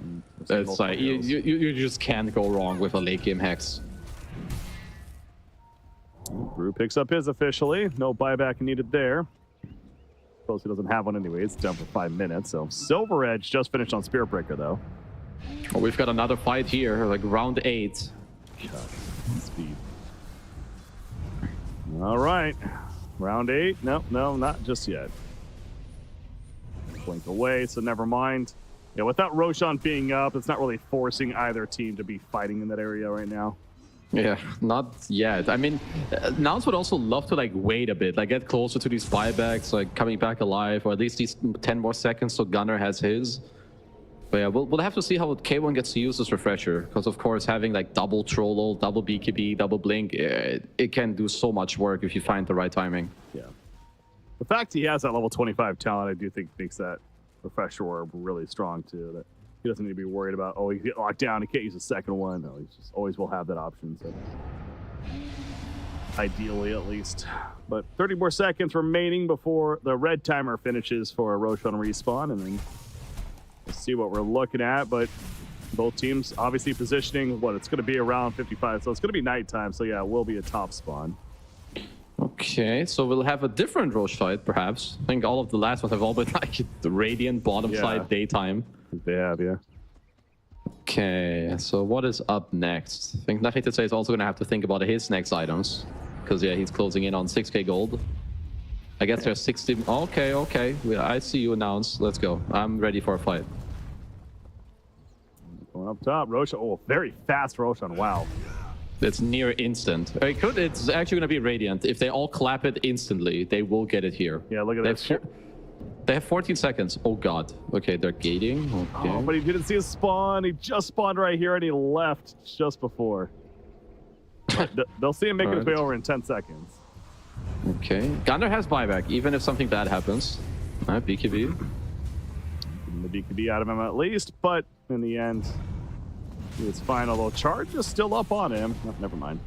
it's like you just can't go wrong with a late game Hex. Brew picks up his officially. No buyback needed there. Suppose he doesn't have one anyway. It's down for 5 minutes. So Silver Edge just finished on Spirit Breaker though. Oh, we've got another fight here, like round 8. God, speed. All right, round 8. No, not just yet. Blink away, so never mind. Yeah, without Roshan being up, it's not really forcing either team to be fighting in that area right now. Yeah, not yet. I mean, Nouns would also love to like wait a bit, like get closer to these buybacks, like coming back alive, or at least these 10 more seconds so Gunnar has his. But yeah, we'll have to see how K1 gets to use this refresher, because of course having like double Troll, double BKB, double Blink, it can do so much work if you find the right timing. Yeah. The fact he has that level 25 talent, I do think makes that refresher orb really strong too. That he doesn't need to be worried about, oh, he get locked down, he can't use a second one. No, he just always will have that option. So ideally, at least. But 30 more seconds remaining before the red timer finishes for a Roshan respawn, and then we'll see what we're looking at. But both teams obviously positioning what it's going to be around 55, so it's going to be nighttime. So yeah, it will be a top spawn. Okay, so we'll have a different Roche fight, perhaps. I think all of the last ones have all been like the Radiant bottom side daytime. They have, yeah. Okay, so what is up next? I think Nothing to Say is also going to have to think about his next items. Because, yeah, he's closing in on 6k gold. I guess there's 60... Okay. I see you announced. Let's go. I'm ready for a fight. Going up top, Roshan. Oh, very fast Roshan. Wow. It's near instant. It's actually going to be Radiant. If they all clap it instantly, they will get it here. Yeah, look at this. They have 14 seconds. Oh, God. Okay, they're gating. Okay. Oh, but he didn't see his spawn. He just spawned right here, and he left just before. They'll see him making his way over in 10 seconds. Okay. Gunnar has buyback, even if something bad happens. BKB. Getting the BKB out of him at least, but in the end, his final little charge is still up on him. Oh, never mind.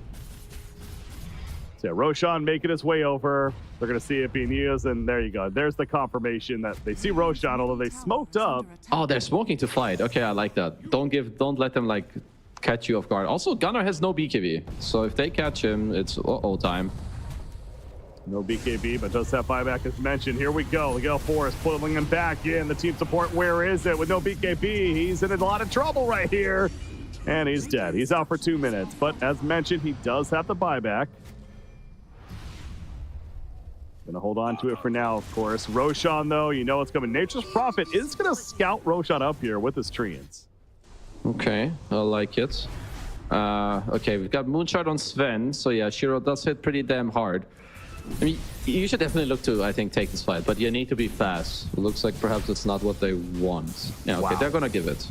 So yeah, Roshan making his way over. They're going to see it being used, and there you go. There's the confirmation that they see Roshan, although they smoked up. Oh, they're smoking to fight. Okay, I like that. Don't let them like catch you off guard. Also, Gunnar has no BKB, so if they catch him, it's time. No BKB, but does have buyback as mentioned. Here we go. Miguel Forrest pulling him back in. The team support, where is it? With no BKB, he's in a lot of trouble right here. And he's dead. He's out for 2 minutes. But as mentioned, he does have the buyback. Gonna hold on to it for now, of course. Roshan, though, you know it's coming. Nature's Prophet is gonna scout Roshan up here with his treants. Okay, I like it. Okay, we've got Moonshot on Sven. So yeah, Shiro does hit pretty damn hard. I mean, you should definitely look to, I think, take this fight, but you need to be fast. It looks like perhaps it's not what they want. Yeah, okay, Wow. they're gonna give it.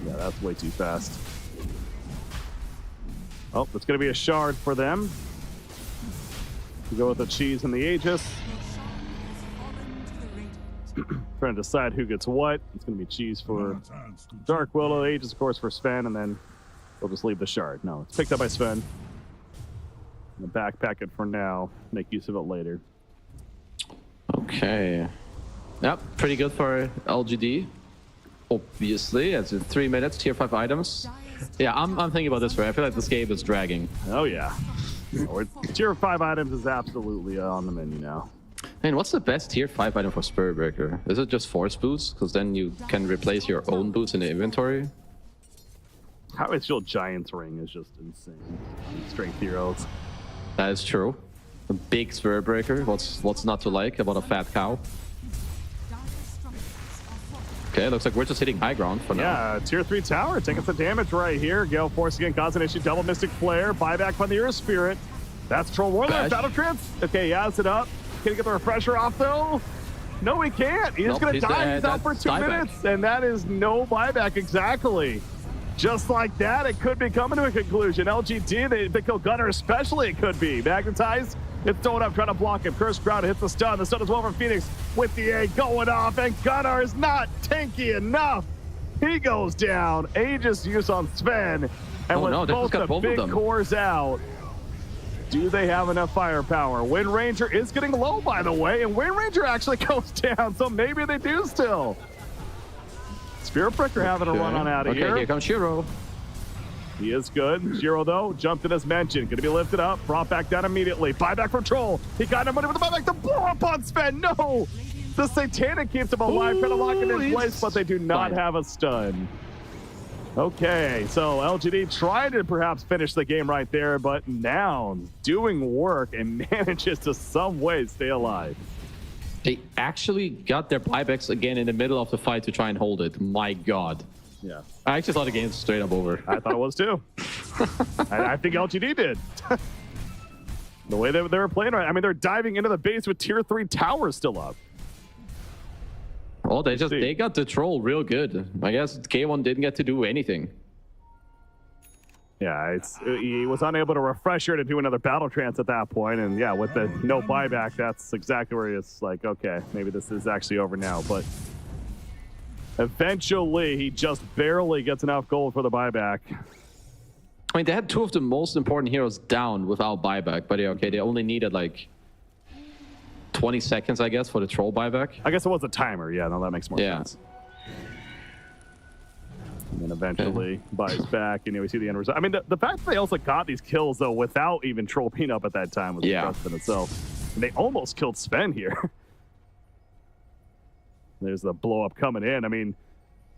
Yeah, that's way too fast. Oh, it's gonna be a shard for them. We go with the cheese and the Aegis. Trying to decide who gets what. It's gonna be cheese for Dark Willow, Aegis, of course, for Sven, and then we'll just leave the shard. No, it's picked up by Sven. And backpack it for now. Make use of it later. Okay. Yep, pretty good for LGD. Obviously, as in 3 minutes, tier 5 items. Yeah, I'm thinking about this, right? I feel like this game is dragging. Oh yeah. Tier 5 items is absolutely on the menu now. Man, what's the best tier 5 item for Spirit Breaker? Is it just Force Boots? Because then you can replace your own boots in the inventory. How I feel Giant's Ring is just insane. Strength heroes. That is true. A big Spirit Breaker. What's not to like about a fat cow? Okay, looks like we're just hitting high ground for now. Yeah, tier 3 tower taking some damage right here. Gale Force again, causing an issue. Double Mystic Flare. Buyback from the Earth Spirit. That's Troll Warlord. Battle Trance. Okay, he has it up. Can he get the refresher off though? No, he can't. He's going to die. He's out for 2 minutes. And that is no buyback exactly. Just like that, it could be coming to a conclusion. LGD, they kill Gunnar especially, it could be. Magnetized, it's throwing up, trying to block him. Curse Crowd hits the stun. The stun as well from Phoenix with the A going off, and Gunnar is not tanky enough. He goes down. Aegis use on Sven. And with both the big cores out, do they have enough firepower? Wind Ranger is getting low, by the way, and Wind Ranger actually goes down, so maybe they do still. Spirit Breaker having a run on out of here. Okay, here comes Shiro. He is good. Shiro, though, jumped in as mentioned. Going to be lifted up, brought back down immediately. Buyback from Troll. He got no money with the buyback to blow up on Sven. No! The Satanic keeps him alive, trying to lock him in place, but they do not have a stun. Okay, so LGD tried to perhaps finish the game right there, but Nouns doing work and manages to some way stay alive. They actually got their buybacks again in the middle of the fight to try and hold it. My God. Yeah. I actually thought the game was straight up over. I thought it was too. I think LGD did. The way they were playing right. I mean, they're diving into the base with tier 3 towers still up. Oh, they got the troll real good. I guess K1 didn't get to do anything. Yeah, he was unable to refresh her to do another battle trance at that point, and yeah, with the no buyback, that's exactly where it's like, okay, maybe this is actually over now. But eventually, he just barely gets enough gold for the buyback. I mean, they had two of the most important heroes down without buyback, but yeah, okay, they only needed like 20 seconds, I guess, for the troll buyback. I guess it was a timer. Yeah, no, that makes more sense. And then eventually buys back, and we see the end result. I mean, the fact that they also got these kills, though, without even troll being up at that time was impressive in itself. And they almost killed Sven here. There's the blow up coming in. I mean,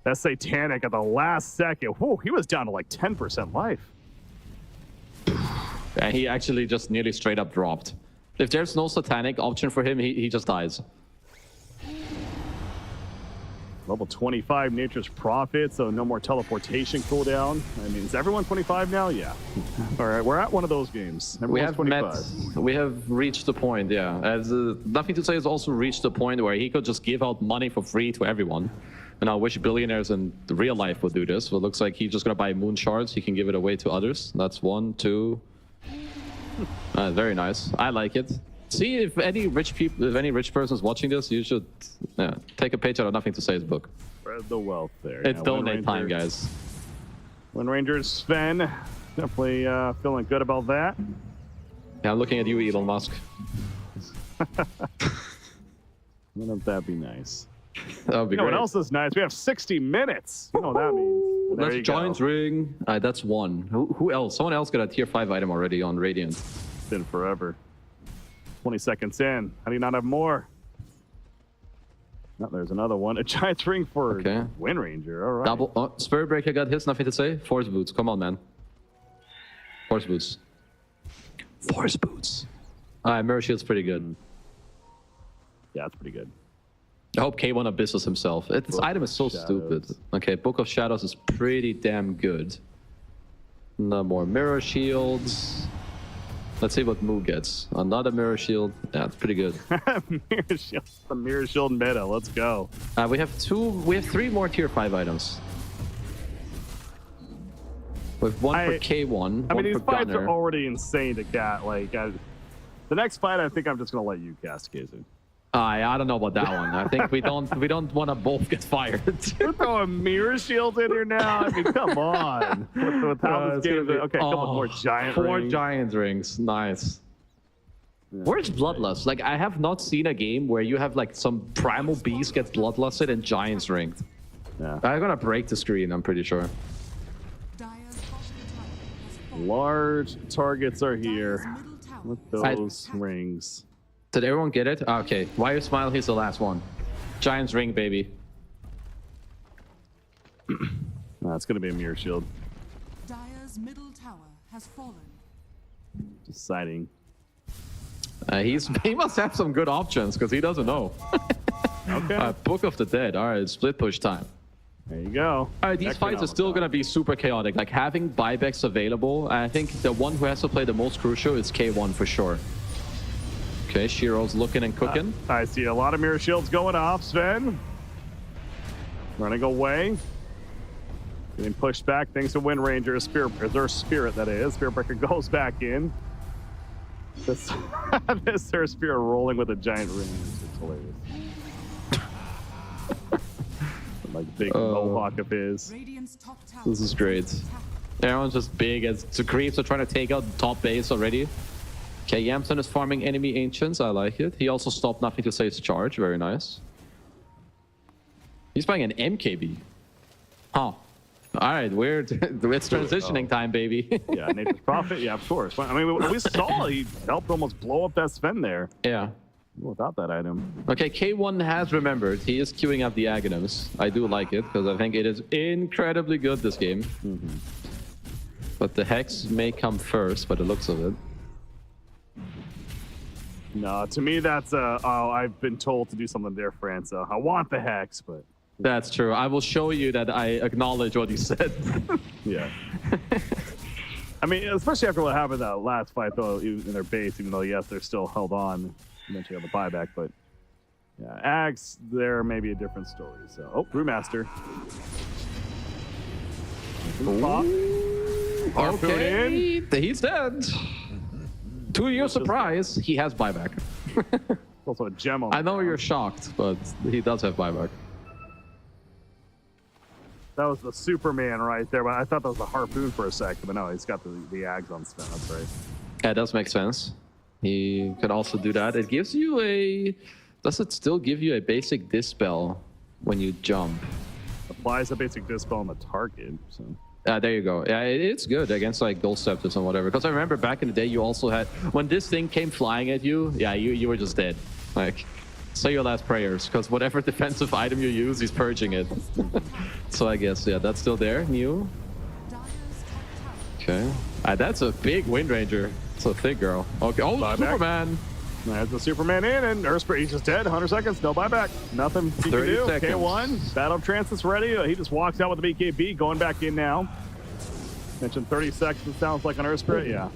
that Satanic at the last second, whew, he was down to like 10% life. And he actually just nearly straight up dropped. If there's no Satanic option for him, he just dies. Level 25 Nature's Prophet, so no more teleportation cooldown. I mean, is everyone 25 now? Yeah. All right, we're at one of those games. We have reached the point, yeah. As Nothing to Say has also reached the point where he could just give out money for free to everyone. And I wish billionaires in real life would do this. But it looks like he's just gonna buy moon shards. He can give it away to others. That's 1, 2. Very nice. I like it. See, if any rich person is watching this, you should take a page out of Nothing to Say's book. Spread the wealth there. It's donate time, guys. Wind Rangers Sven, definitely feeling good about that. Yeah, I'm looking at you, Elon Musk. Wouldn't that be nice? That would be great. What else is nice? We have 60 minutes. You know what that means. That's Giant's Ring. That's 1. Who else? Someone else got a tier 5 item already on Radiant. It's been forever. 20 seconds in. How do you not have more? No, there's another one. A Giant's Ring for Wind Ranger. All right. Double. Spirit Breaker got his. Nothing to say. Force Boots. Come on, man. Force Boots. Force Boots. Mirror Shield's pretty good. Yeah, it's pretty good. I hope K1 abysses himself. This item is so stupid. Okay, Book of Shadows is pretty damn good. No more Mirror Shields. Let's see what Moo gets. Another Mirror Shield. Yeah, it's pretty good. Mirror Shield. The Mirror Shield meta. Let's go. We have 3 more tier 5 items. With 1 for K1. I mean, these fights Gunner. are already insane to cat. Like, the next fight, I think I'm just gonna let you cast Kazu. I don't know about that one. I think we don't want to both get fired. We're throwing Mirror Shields in here now. I mean, come on. With how this game is. Okay, a couple more giant rings. 4 giant rings. Nice. Yeah, where's Bloodlust? Like, I have not seen a game where you have like some primal beast gets bloodlusted and giants ringed. Yeah. I'm gonna break the screen, I'm pretty sure. Large targets are here with those rings. Did everyone get it? Okay. Why you smile? He's the last one. Giant's Ring, baby. No, it's gonna be a Mirror Shield. Dire's middle tower has fallen. Deciding. He must have some good options because he doesn't know. Okay. Book of the Dead. All right, split push time. There you go. All right, these fights are still going to be super chaotic. Like, having buybacks available, I think the one who has to play the most crucial is K1 for sure. Okay, Shiro's looking and cooking. I see a lot of Mirror Shields going off, Sven. Running away. Getting pushed back thanks to Wind Ranger. Azure Spirit, that is. Spirit Breaker goes back in. This Azure Spirit rolling with a giant ring. It's hilarious. Like big mohawk of his. This is great. Everyone's just big as the creeps are trying to take out the top base already. Okay, Yamson is farming enemy ancients. I like it. He also stopped Nothing to Say's charge. Very nice. He's buying an MKB. Huh. All right, weird. It's transitioning time, baby. Yeah, Nature's Prophet. Yeah, of course. I mean, we saw he helped almost blow up that Sven there. Yeah. Without that item. Okay, K1 has remembered. He is queuing up the Aghanims. I do like it because I think it is incredibly good this game. But the Hex may come first by the looks of it. No, to me that's oh, I've been told to do something different, so I want the hex, but That's true. I will show you that I acknowledge what you said. yeah. I mean, especially after what happened that last fight, though, in their base, even though, yes, they're still held on eventually on the buyback, but yeah, Axe, there may be a different story. So, oh, Brewmaster. Okay, he's dead. To your surprise, he has buyback. Also a gem on I know the you're shocked, but he does have buyback. That was the Superman right there, but I thought that was the harpoon for a second, but no, he's got the Ags on Sven, that's right. Yeah, it does make sense. He could also do that. It gives you a... Does it still give you a basic dispel when you jump? Applies a basic dispel on the target, so... There you go. Yeah, it's good against like Gold Scepters and whatever. Because I remember back in the day, you also had... When this thing came flying at you, yeah, you were just dead. Like, say your last prayers, because whatever defensive item you use, he's purging it. So I guess, yeah, that's still there. New. Okay. That's a big Wind Ranger. It's a thick girl. Okay. Oh, Buyback. Superman. There's the Superman in, and Earthspirit, he's just dead. 100 seconds, no buyback. Nothing he can do. Seconds. K1, Battle Trance is ready. He just walks out with the BKB, going back in now. Mentioned 30 seconds, it sounds like on Earthspirit, yeah.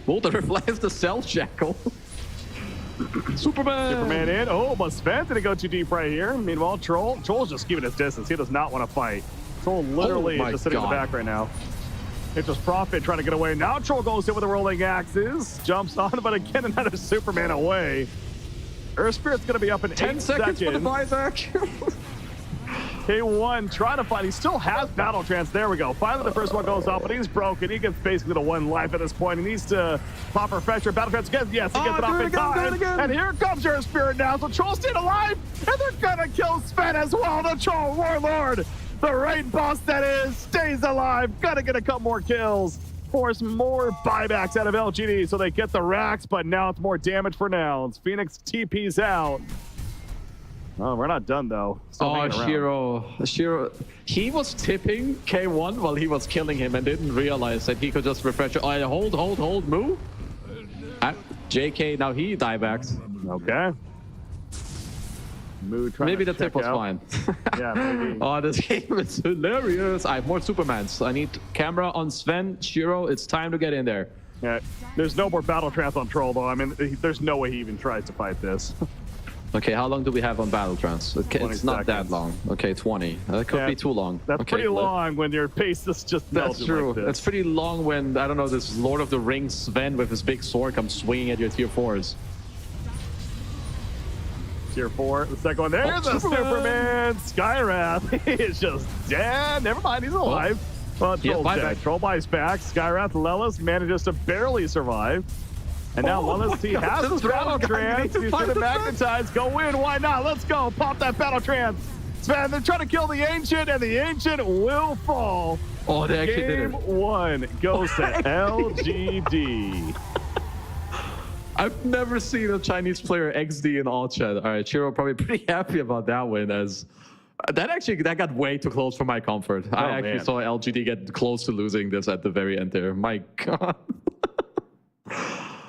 Mulder flies the Cell Shackle. Superman in. Oh, but Sven didn't go too deep right here. Meanwhile, Troll's just keeping his distance. He does not want to fight. Troll literally is just sitting in the back right now. It's just Profit trying to get away. Now Troll goes in with the rolling axes. Jumps on, but again, another Superman away. Earthspirit's going to be up in 10 seconds for the buyback. K1 trying to fight. He still has Battle Trance. There we go. Finally, the first one goes off, but he's broken. He gets basically the one life at this point. He needs to pop Refresher. Battle Trance again. Yes, he gets it off in time. And here comes Earthspirit now. So Troll's staying alive, and they're going to kill Sven as well. The Troll Warlord, the raid boss that is, stays alive. Gotta get a couple more kills. Force more buybacks out of LGD so they get the racks, but now it's more damage for Nouns. Phoenix TP's out. Oh, we're not done though. Still Shiro. He was tipping K1 while he was killing him and didn't realize that he could just refresh. Oh, hold, move. JK, now he diebacked. Okay. Maybe the tip was fine. Yeah, maybe. Oh, this game is hilarious. I have more Supermans. I need camera on Sven. Shiro, it's time to get in there. Yeah, there's no more Battle Trance on Troll though. I mean, there's no way he even tries to fight this. Okay, how long do we have on Battle Trance? It's not that long. Okay, 20. That could be too long. That's pretty long when your pace is just melting. That's true. Like this. That's pretty long when, I don't know, this Lord of the Rings Sven with his big sword comes swinging at your tier 4s. Tier 4, the second one. There's the Superman. Skywrath. He is just dead. Never mind, he's alive. Troll's dead. Troll buys back. Skywrath, Lelis manages to barely survive. And now Lelis, he has his Battle Trance. He's going to magnetize. Go in. Why not? Let's go. Pop that Battle Trance. Sven, they're trying to kill the Ancient, and the Ancient will fall. Oh, they actually did it. Game 1 goes to LGD. I've never seen a Chinese player XD in all chat. All right, Shiro probably pretty happy about that win, as that got way too close for my comfort. I actually saw LGD get close to losing this at the very end there. My God.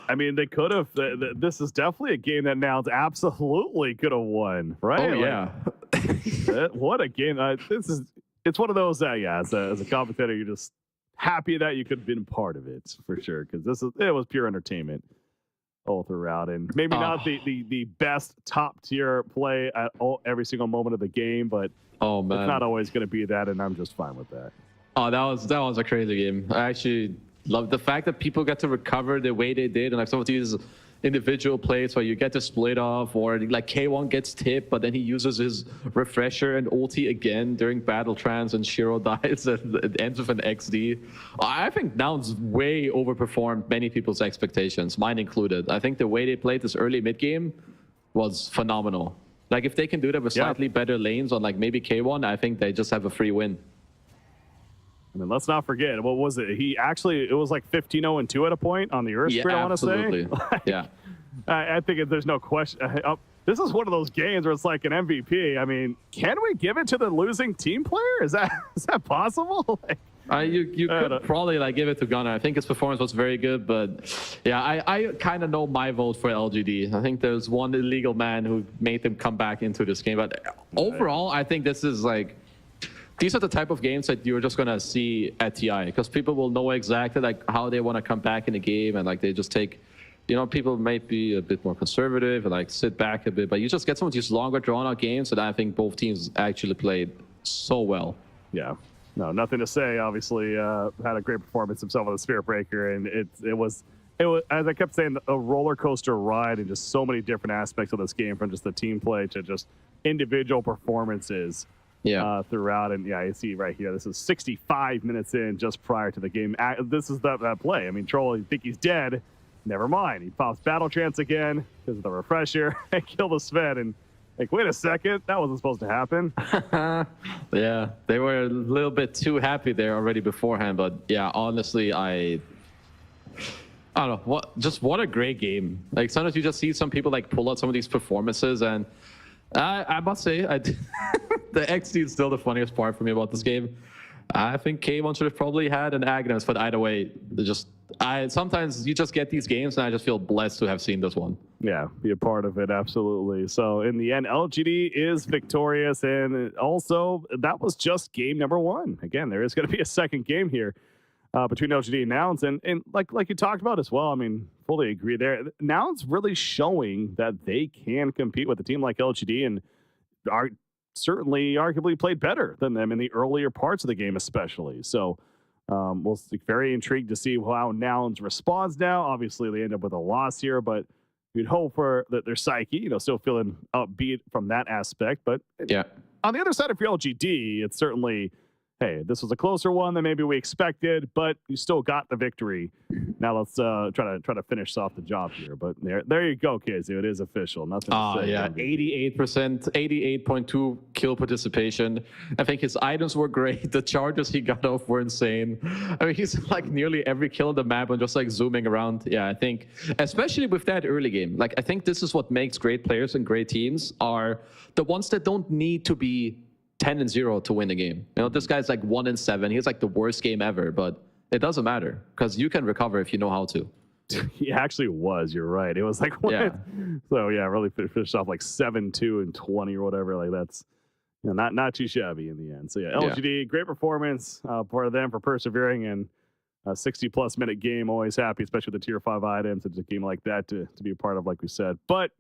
I mean, they could have. This is definitely a game that Nouns absolutely could have won, right? Oh yeah. What a game! It's one of those that as a commentator, you're just happy that you could have been part of it for sure, because it was pure entertainment all throughout, and maybe not the best top tier play at every single moment of the game, but oh man, it's not always going to be that, and I'm just fine with that. Oh, that was a crazy game. I actually love the fact that people got to recover the way they did, and like some of these individual plays where you get to split off, or like K1 gets tipped, but then he uses his refresher and ulti again during Battle Trance, and Shiro dies and it ends with an XD. I think Nouns way overperformed many people's expectations, mine included. I think the way they played this early mid game was phenomenal. Like if they can do that with slightly better lanes on like maybe K1, I think they just have a free win. I mean, let's not forget, what was it? It was like 15-0-2 at a point on the Earthspirit, I want to say. Yeah. I think there's no question. This is one of those games where it's like an MVP. I mean, can we give it to the losing team player? Is that possible? You could probably like give it to Gunnar. I think his performance was very good, but yeah, I kind of know my vote for LGD. I think there's one illegal man who made them come back into this game, but overall, I think this is like these are the type of games that you're just gonna see at TI because people will know exactly like how they want to come back in the game and like they just take. People might be a bit more conservative and like sit back a bit, but you just get some of these longer drawn-out games that I think both teams actually played so well. Yeah. No, nothing to say. Obviously, had a great performance himself on the Spirit Breaker, and it was, as I kept saying, a roller coaster ride and just so many different aspects of this game, from just the team play to just individual performances throughout. And yeah, you see right here, this is 65 minutes in, just prior to the game. This is that play. I mean, Troll, you think he's dead? Never mind. He pops Battle Trance again because of the refresher and kill the Sven. And like, wait a second, that wasn't supposed to happen. Yeah, they were a little bit too happy there already beforehand. But yeah, honestly, I don't know. What a great game. Like sometimes you just see some people like pull out some of these performances, and I must say, the XD is still the funniest part for me about this game. I think K1 should have probably had an Agnes, but either way, sometimes you just get these games, and I just feel blessed to have seen this one. Yeah, be a part of it, absolutely. So in the end, LGD is victorious, and also that was just game number one. Again, there is going to be a second game here between LGD and Nouns, and like you talked about as well. I mean, fully agree there. Nouns really showing that they can compete with a team like LGD, and are certainly arguably played better than them in the earlier parts of the game, especially. So we'll be very intrigued to see how Nouns responds now. Obviously, they end up with a loss here, but we'd hope for that their psyche, still feeling upbeat from that aspect. But yeah, on the other side of your LGD, it's certainly, hey, this was a closer one than maybe we expected, but you still got the victory. Now let's try to finish off the job here. But there you go, Kazu. It is official. Nothing to say. Yeah, 88%, 88.2 kill participation. I think his items were great. The charges he got off were insane. I mean, he's like nearly every kill on the map and just like zooming around. Yeah, I think, especially with that early game, like I think this is what makes great players and great teams are the ones that don't need to be 10-0 to win the game. This guy's like 1-7. He's like the worst game ever, but it doesn't matter because you can recover if you know how to. He actually was. You're right. It was like, yeah. So yeah, really finished off like 7-2-20 or whatever. Like that's not too shabby in the end. So yeah, LGD, great performance for them for persevering, and a 60+ minute game. Always happy, especially with the tier 5 items. It's a game like that to be a part of, like we said. But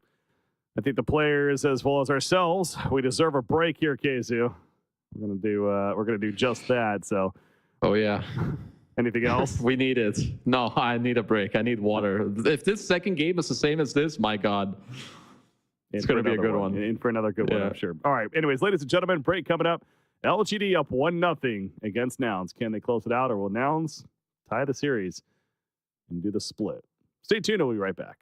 I think the players, as well as ourselves, we deserve a break here, Kazu. We're gonna do just that. So, oh yeah. Anything else? We need it. No, I need a break. I need water. If this second game is the same as this, my God, it's gonna be a good one. In for another good one, I'm sure. All right. Anyways, ladies and gentlemen, break coming up. LGD up 1-0 against Nouns. Can they close it out, or will Nouns tie the series and do the split? Stay tuned. We'll be right back.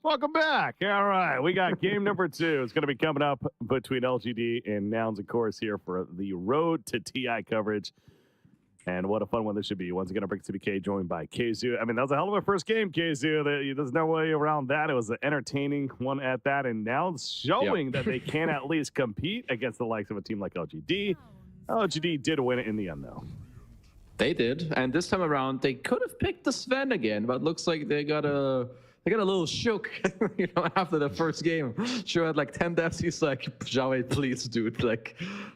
Welcome back. All right, we got game number 2. It's going to be coming up between LGD and Nouns, of course, here for the road to TI coverage. And what a fun one this should be. Once again, Brick CBK joined by Keizu. I mean, that was a hell of a first game, Keizu. There's no way around that. It was an entertaining one at that. And now it's showing that they can at least compete against the likes of a team like LGD. LGD did win it in the end, though. They did. And this time around, they could have picked the Sven again, but looks like they got a little shook, after the first game. Sure had like 10 deaths. He's like, Jawed, please, dude, like,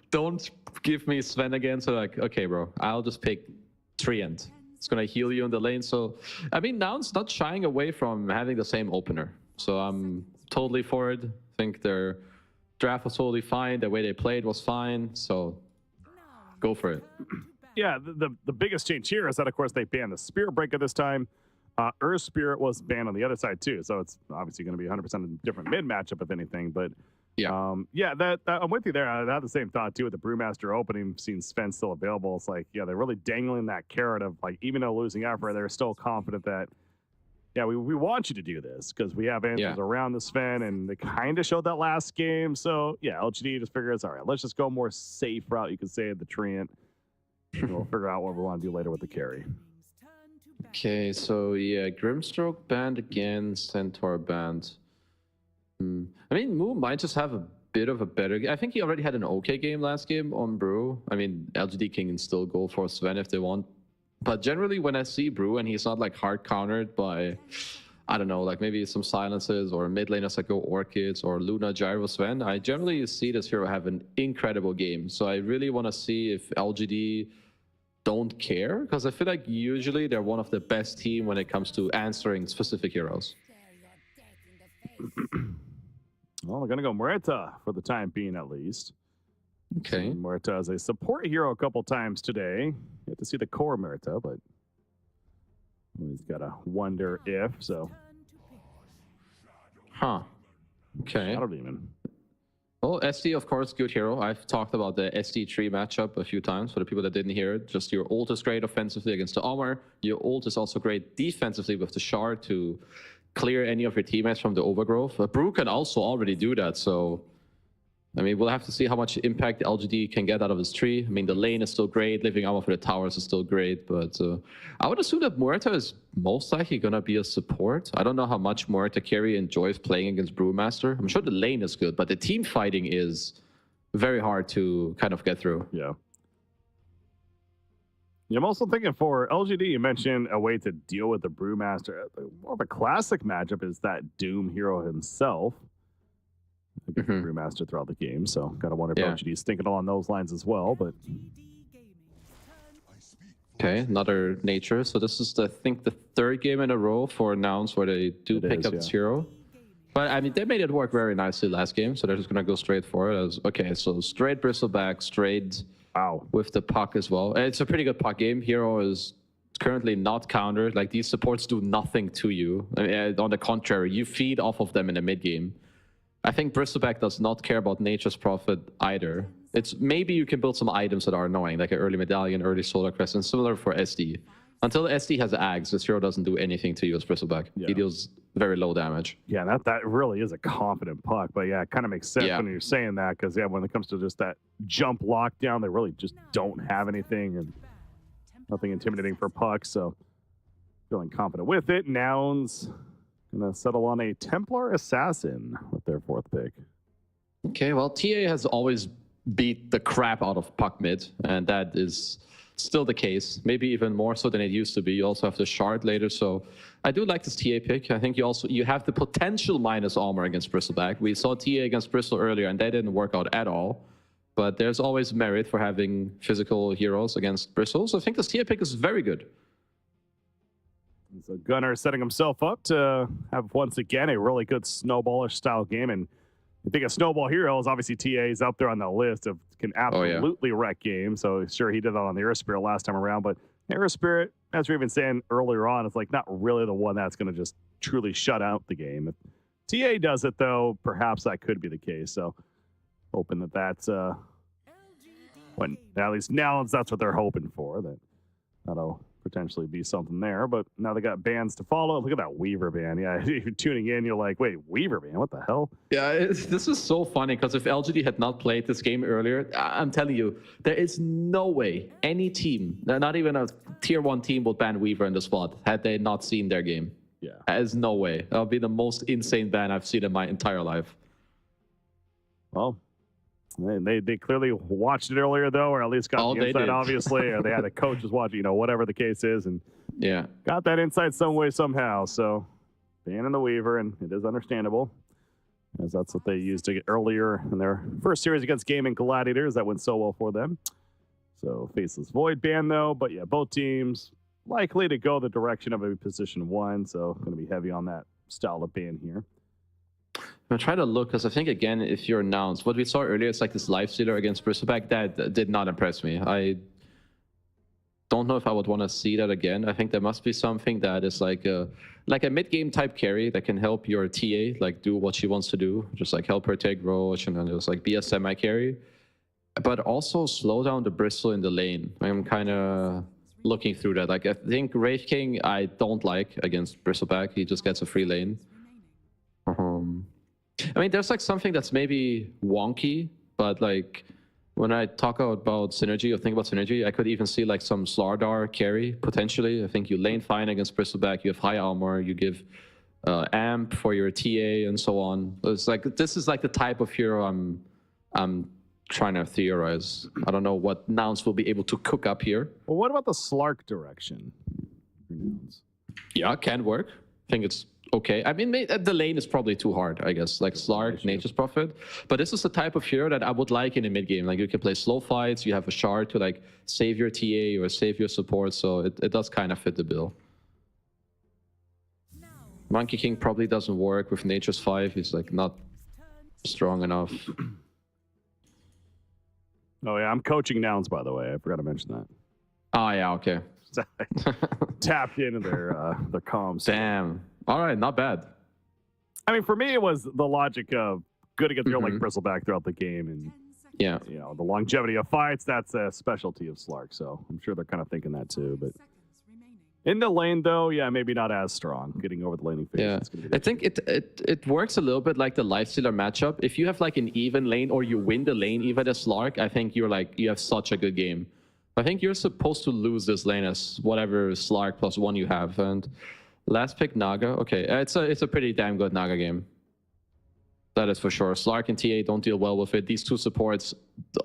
don't give me Sven again. So like, okay, bro, I'll just pick Treant. It's gonna heal you in the lane. So, I mean, Nouns not shying away from having the same opener. So I'm totally for it. I think their draft was totally fine. The way they played was fine. So go for it. Yeah, the biggest change here is that, of course, they banned the Spirit Breaker this time. Earth Spirit was banned on the other side too, so it's obviously going to be 100% a different mid matchup, if anything. But that I'm with you there. I had the same thought too with the Brewmaster opening, seeing Sven still available. It's like, yeah, they're really dangling that carrot of like, even though losing effort, they're still confident that, yeah, we want you to do this because we have answers around the Sven, and they kind of showed that last game. So yeah, LGD just figures, all right, let's just go more safe route. You could say the Treant. We'll figure out what we want to do later with the carry. Okay, so yeah, Grimstroke banned again, Centaur banned. I mean, Moo might just have a bit of a better game. I think he already had an okay game last game on Brew. I mean, LGD can still go for Sven if they want. But generally, when I see Brew and he's not like hard countered by, I don't know, like maybe some silences or mid laners that go Orchids or Luna Gyro Sven, I generally see this hero have an incredible game. So I really want to see if LGD don't care, because I feel like usually they're one of the best team when it comes to answering specific heroes. Well, we're going to go Muerta for the time being, at least. Okay. So Muerta is a support hero a couple times today. You have to see the core Muerta, but he's got to wonder if, so. Huh. Okay. I don't even. Well, SD, of course, good hero. I've talked about the SD3 matchup a few times for the people that didn't hear it. Just your ult is great offensively against the armor. Your ult is also great defensively with the shard to clear any of your teammates from the overgrowth. Brew can also already do that, so I mean, we'll have to see how much impact LGD can get out of his tree. I mean, the lane is still great. Living armor for the towers is still great. But I would assume that Muerta is most likely going to be a support. I don't know how much Muerta carry enjoys playing against Brewmaster. I'm sure the lane is good, but the team fighting is very hard to kind of get through. Yeah. I'm also thinking for LGD, you mentioned a way to deal with the Brewmaster. More of a classic matchup is that Doom hero himself. Brewmaster throughout the game, so gotta wonder if LGD is thinking along those lines as well. But okay, another nature. So this is, I think, the third game in a row for Nouns where they do pick up this hero. But I mean, they made it work very nicely last game, so they're just gonna go straight for it. As okay, so straight Bristleback, straight with the puck as well. And it's a pretty good puck game. Hero is currently not countered. Like, these supports do nothing to you. I mean, on the contrary, you feed off of them in the mid game. I think Bristleback does not care about Nature's Prophet either. It's maybe you can build some items that are annoying, like an early Medallion, early Solar Crest, and similar for SD. Until SD has Ags, this hero doesn't do anything to you as Bristleback. He deals very low damage. Yeah, that really is a confident puck. But yeah, it kind of makes sense when you're saying that, because when it comes to just that jump lockdown, they really just don't have anything and nothing intimidating for pucks. So feeling confident with it. Nouns gonna settle on a Templar Assassin with their 4th pick. Okay, well, TA has always beat the crap out of puck mid, and that is still the case. Maybe even more so than it used to be. You also have the shard later, so I do like this TA pick. I think you have the potential minus armor against Bristleback. We saw TA against Bristol earlier, and that didn't work out at all. But there's always merit for having physical heroes against Bristol, so I think this TA pick is very good. So Gunnar setting himself up to have, once again, a really good snowballish style game. And I think a snowball hero is obviously TA is up there on the list of can absolutely wreck games. So sure, he did that on the Air Spirit last time around. But Air Spirit, as we were even saying earlier on, it's like not really the one that's going to just truly shut out the game. If TA does it, though, perhaps that could be the case. So hoping that's when at least now that's what they're hoping for. That'll potentially be something there. But now they got bans to follow. Look at that Weaver ban. Yeah, if you're tuning in, you're like, wait, Weaver ban? What the hell? Yeah, this is so funny because if LGD had not played this game earlier, I'm telling you, there is no way any team, not even a tier 1 team, would ban Weaver in the spot had they not seen their game. Yeah. There's no way. That'll be the most insane ban I've seen in my entire life. Well, they clearly watched it earlier, though, or at least got the insight, obviously. Or they had a coach was watching, whatever the case is, and yeah, got that insight some way, somehow. So, banning the Weaver, and it is understandable, as that's what they used to get earlier in their first series against Gaimin Gladiators. That went so well for them. So, Faceless Void ban, though. But yeah, both teams likely to go the direction of a position 1. So, going to be heavy on that style of ban here. I'm trying to look because I think, again, if you're Nouns, what we saw earlier, it's like this lifestealer against Bristleback. That did not impress me. I don't know if I would want to see that again. I think there must be something that is like a mid-game type carry that can help your TA like do what she wants to do, just like help her take Roshan and just like be a semi-carry, but also slow down the Bristle in the lane. I'm kind of looking through that. Like I think Wraith King I don't like against Bristleback. He just gets a free lane. I mean, there's like something that's maybe wonky, but like when I talk about synergy or think about synergy, I could even see like some Slardar carry potentially. I think you lane fine against Bristleback, you have high armor, you give amp for your TA and so on. It's like this is like the type of hero I'm trying to theorize. I don't know what Nouns will be able to cook up here. Well, what about the Slark direction for Nouns? Yeah, can work. I think it's okay. I mean, the lane is probably too hard, I guess. Like Slark, Nature's Prophet. But this is the type of hero that I would like in a mid-game. Like you can play slow fights, you have a shard to like save your TA or save your support, so it does kind of fit the bill. Monkey King probably doesn't work with Nature's 5. He's like not strong enough. Oh yeah, I'm coaching Nouns, by the way. I forgot to mention that. Oh yeah, okay. Tapped into their comms. Damn. All right, not bad. I mean, for me, it was the logic of good to get through like Bristleback throughout the game, and yeah, the longevity of fights. That's a specialty of Slark, so I'm sure they're kind of thinking that too. But in the lane, though, yeah, maybe not as strong. Getting over the laning phase. Yeah, I think it works a little bit like the Lifestealer matchup. If you have like an even lane or you win the lane even as Slark, I think you have such a good game. I think you're supposed to lose this lane as whatever Slark +1 you have. And last pick Naga. Okay, it's a pretty damn good Naga game. That is for sure. Slark and TA don't deal well with it. These two supports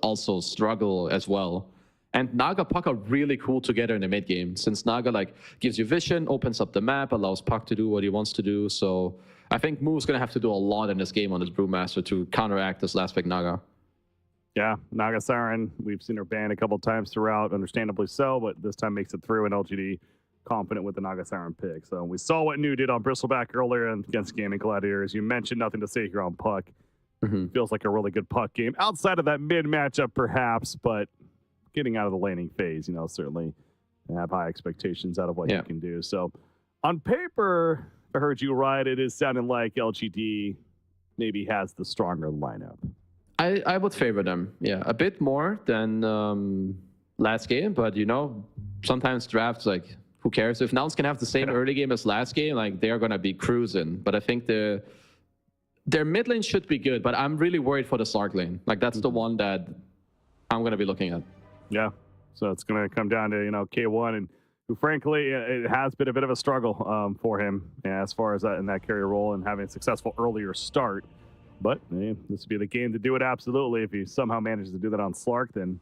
also struggle as well. And Naga Puck are really cool together in the mid game, since Naga like gives you vision, opens up the map, allows Puck to do what he wants to do. So I think Moo's gonna have to do a lot in this game on his Brewmaster to counteract this last pick Naga. Yeah, Naga Siren, we've seen her banned a couple times throughout, understandably so, but this time makes it through, and LGD confident with the Naga Siren pick. So we saw what New did on Bristleback earlier against Gaimin Gladiators. You mentioned nothing to say here on Puck. Feels like a really good Puck game. Outside of that mid matchup, perhaps, but getting out of the laning phase, certainly have high expectations out of what you can do. So on paper, if I heard you right, it is sounding like LGD maybe has the stronger lineup. I would favor them, yeah, a bit more than last game, but sometimes drafts, like, who cares? If Nouns can have the same early game as last game, like, they're gonna be cruising. But I think their mid lane should be good, but I'm really worried for the Slark lane. Like, that's the one that I'm gonna be looking at. Yeah, so it's gonna come down to K1, and who frankly it has been a bit of a struggle for him as far as that in that carrier role and having a successful earlier start. But this would be the game to do it, absolutely. If he somehow manages to do that on Slark, then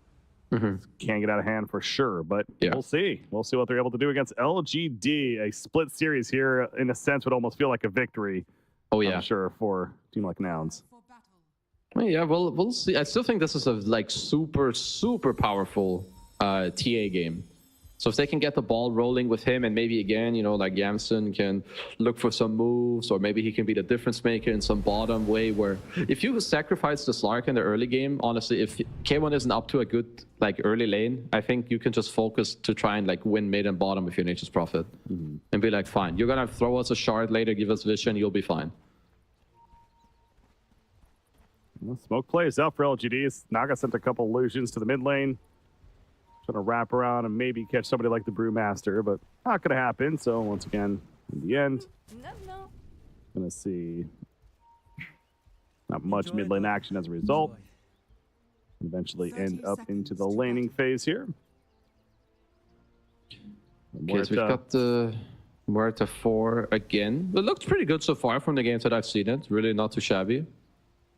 can get out of hand for sure. But we'll see. We'll see what they're able to do against LGD. A split series here, in a sense, would almost feel like a victory. Oh, yeah. I'm sure, for a team like Nouns. Well, yeah, we'll see. I still think this is a super, super powerful TA game. So if they can get the ball rolling with him, and maybe again, like Yamson can look for some moves, or maybe he can be the difference maker in some bottom way where if you sacrifice the Slark in the early game, honestly, if K1 isn't up to a good early lane, I think you can just focus to try and win mid and bottom with your Nature's Prophet and be like, fine, you're going to throw us a shard later, give us vision, you'll be fine. Well, smoke plays out for LGD. Naga sent a couple illusions to the mid lane. Trying to wrap around and maybe catch somebody like the Brewmaster, but not going to happen. So once again, in the end, going to see not much mid lane action as a result. Eventually end up into the laning phase here. Okay, so we've got the Muerta 4 again. It looked pretty good so far from the games that I've seen it. Really not too shabby.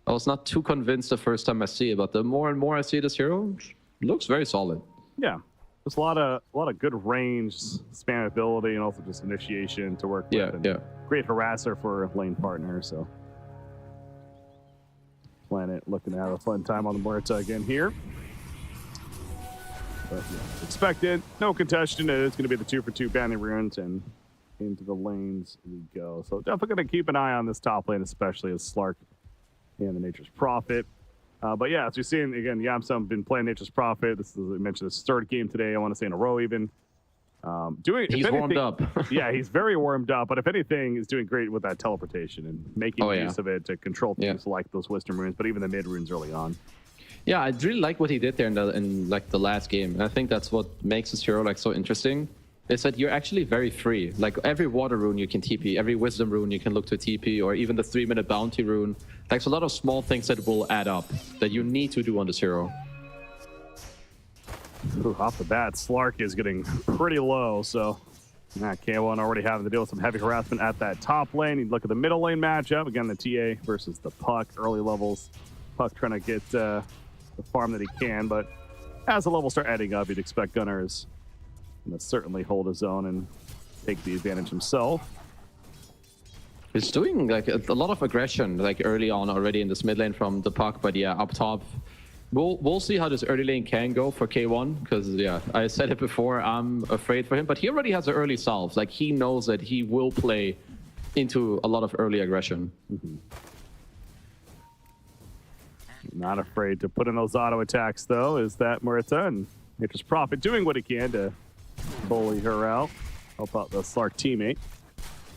I was not too convinced the first time I see it, but the more and more I see this hero, it looks very solid. Yeah, there's a lot of good range, spammability, and also just initiation to work with. Yeah. Great harasser for lane partner. So Planet looking to have a fun time on the Muerta again here. But yeah, expected, no contestation. It's going to be the 2-for-2 banding runes, and into the lanes we go. So definitely going to keep an eye on this top lane, especially as Slark and the Nature's Prophet. But yeah, as we've seen, again, Yamsum been playing Nature's Prophet. This is, I mentioned, his third game today, I want to say in a row even. He's warmed up. Yeah, he's very warmed up, but if anything, he's doing great with that teleportation and making use of it to control things like those Wisdom runes, but even the mid runes early on. Yeah, I really like what he did there in like the last game. And I think that's what makes this hero like so interesting. Is that you're actually very free. Like every water rune you can TP, every wisdom rune you can look to TP, or even the 3-minute bounty rune. There's a lot of small things that will add up that you need to do on this hero. Ooh, off the bat, Slark is getting pretty low, so K1 already having to deal with some heavy harassment at that top lane. You look at the middle lane matchup, again, the TA versus the Puck, early levels. Puck trying to get the farm that he can, but as the levels start adding up, you'd expect Gunner's going to certainly hold his own and take the advantage himself. He's doing like a lot of aggression like early on already in this mid lane from the Puck, but yeah, up top, we'll see how this early lane can go for K1, because yeah, I said it before, I'm afraid for him, but he already has an early salve. Like he knows that he will play into a lot of early aggression. Not afraid to put in those auto attacks, though, is that Muerta, and Nature's Prophet doing what he can to bully her out, help out the Slark teammate.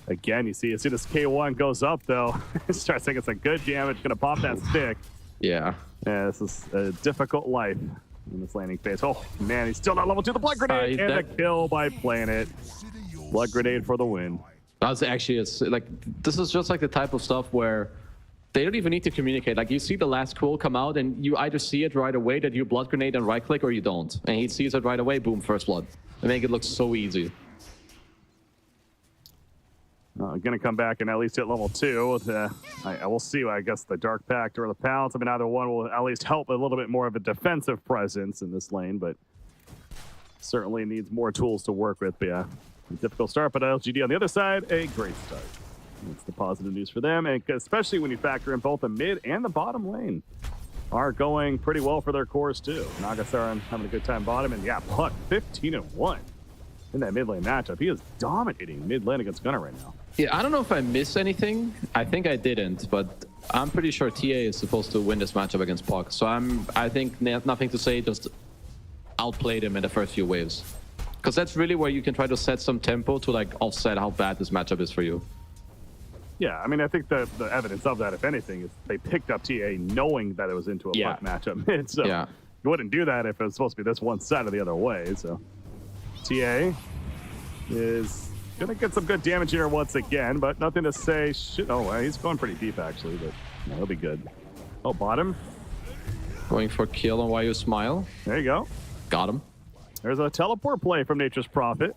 Again, you see, as soon as K1 goes up, though, it starts taking some good damage, going to pop that stick. Yeah, this is a difficult life in this landing phase. Oh, man, he's still not level 2. The Blood Grenade, and a kill by Planet. Blood Grenade for the win. That's actually, like, this is just like the type of stuff where they don't even need to communicate. Like, you see the last cool come out, and you either see it right away that you Blood Grenade and right-click, or you don't. And he sees it right away, boom, first blood. They make it look so easy. Going to come back and at least hit level 2. I will see, I guess, the Dark Pact or the Pounce. I mean, either one will at least help a little bit more of a defensive presence in this lane, but certainly needs more tools to work with. But yeah, a difficult start, but LGD on the other side, a great start. That's the positive news for them, and especially when you factor in both the mid and the bottom lane are going pretty well for their cores too. Nagasaran having a good time bottom, and yeah, Puck 15-1 in that mid lane matchup. He is dominating mid lane against Gunner right now. Yeah, I don't know if I missed anything. I think I didn't, but I'm pretty sure TA is supposed to win this matchup against Puck. So I think nothing to say, just outplay them in the first few waves. Because that's really where you can try to set some tempo to like offset how bad this matchup is for you. Yeah, I mean, I think the evidence of that, if anything, is they picked up TA knowing that it was into a Puck matchup. So you wouldn't do that if it was supposed to be this one side or the other way. So TA is going to get some good damage here once again, but nothing to say. Oh, he's going pretty deep, actually, but no, he'll be good. Oh, bottom. Going for kill on Why You Smile. There you go. Got him. There's a teleport play from Nature's Prophet.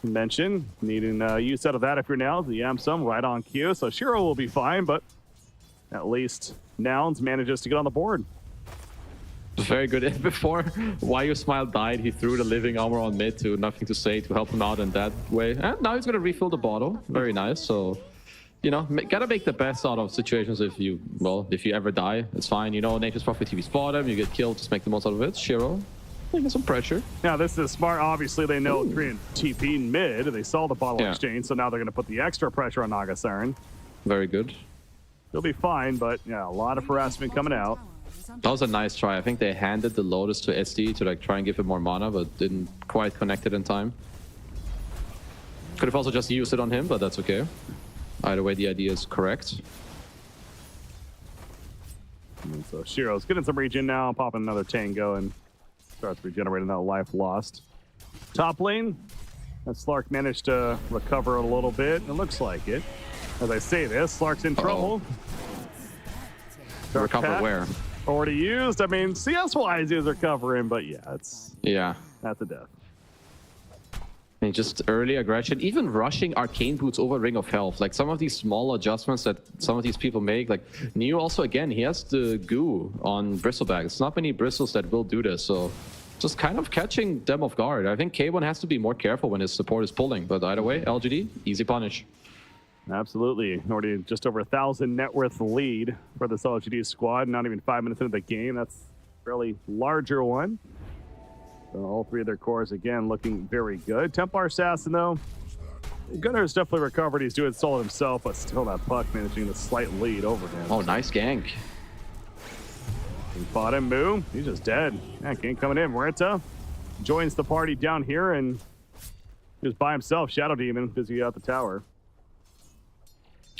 Mention needing use out of that if you're Nouns. The Yamsum right on cue, so Shiro will be fine, but at least Nouns manages to get on the board. Very good. Before Why You Smile died, he threw the living armor on mid to nothing to say to help him out in that way. And now he's going to refill the bottle. Very nice. So, you know, gotta make the best out of situations. If you ever die, it's fine. You know, Nature's Prophet TV's bottom, you get killed, just make the most out of it. Shiro, taking some pressure. Now, this is smart. Obviously, they know Korean TP mid. They saw the bottle exchange, so now they're going to put the extra pressure on Nagasaran. Very good. He'll be fine, but yeah, a lot of harassment coming out. That was a nice try. I think they handed the Lotus to SD to like try and give him more mana, but didn't quite connect it in time. Could have also just used it on him, but that's okay. Either way, the idea is correct. And so Shiro's getting some regen now, popping another tango, and Starts regenerating that life lost. Top lane, and Slark managed to recover a little bit. It looks like it. As I say this, Slark's in trouble. Recover where? Already used. I mean, CS-wise, he's recovering, but yeah, that's a death. I mean, just early aggression, even rushing arcane boots over Ring of Health. Like some of these small adjustments that some of these people make. Like Neo also, again, he has the goo on Bristleback. It's not many bristles that will do this, so just kind of catching them off guard. I think K1 has to be more careful when his support is pulling, but either way, LGD, easy punish. Absolutely. Already just over 1,000 net worth lead for this LGD squad. Not even 5 minutes into the game. That's a fairly larger one. So all three of their cores, again, looking very good. Templar Assassin, though, Gunner's definitely recovered. He's doing solid himself, but still that puck managing the slight lead over him. Oh, nice gank. He fought him, Moo. He's just dead. Yeah, gank coming in. Muerta joins the party down here, and just by himself. Shadow Demon busy out the tower.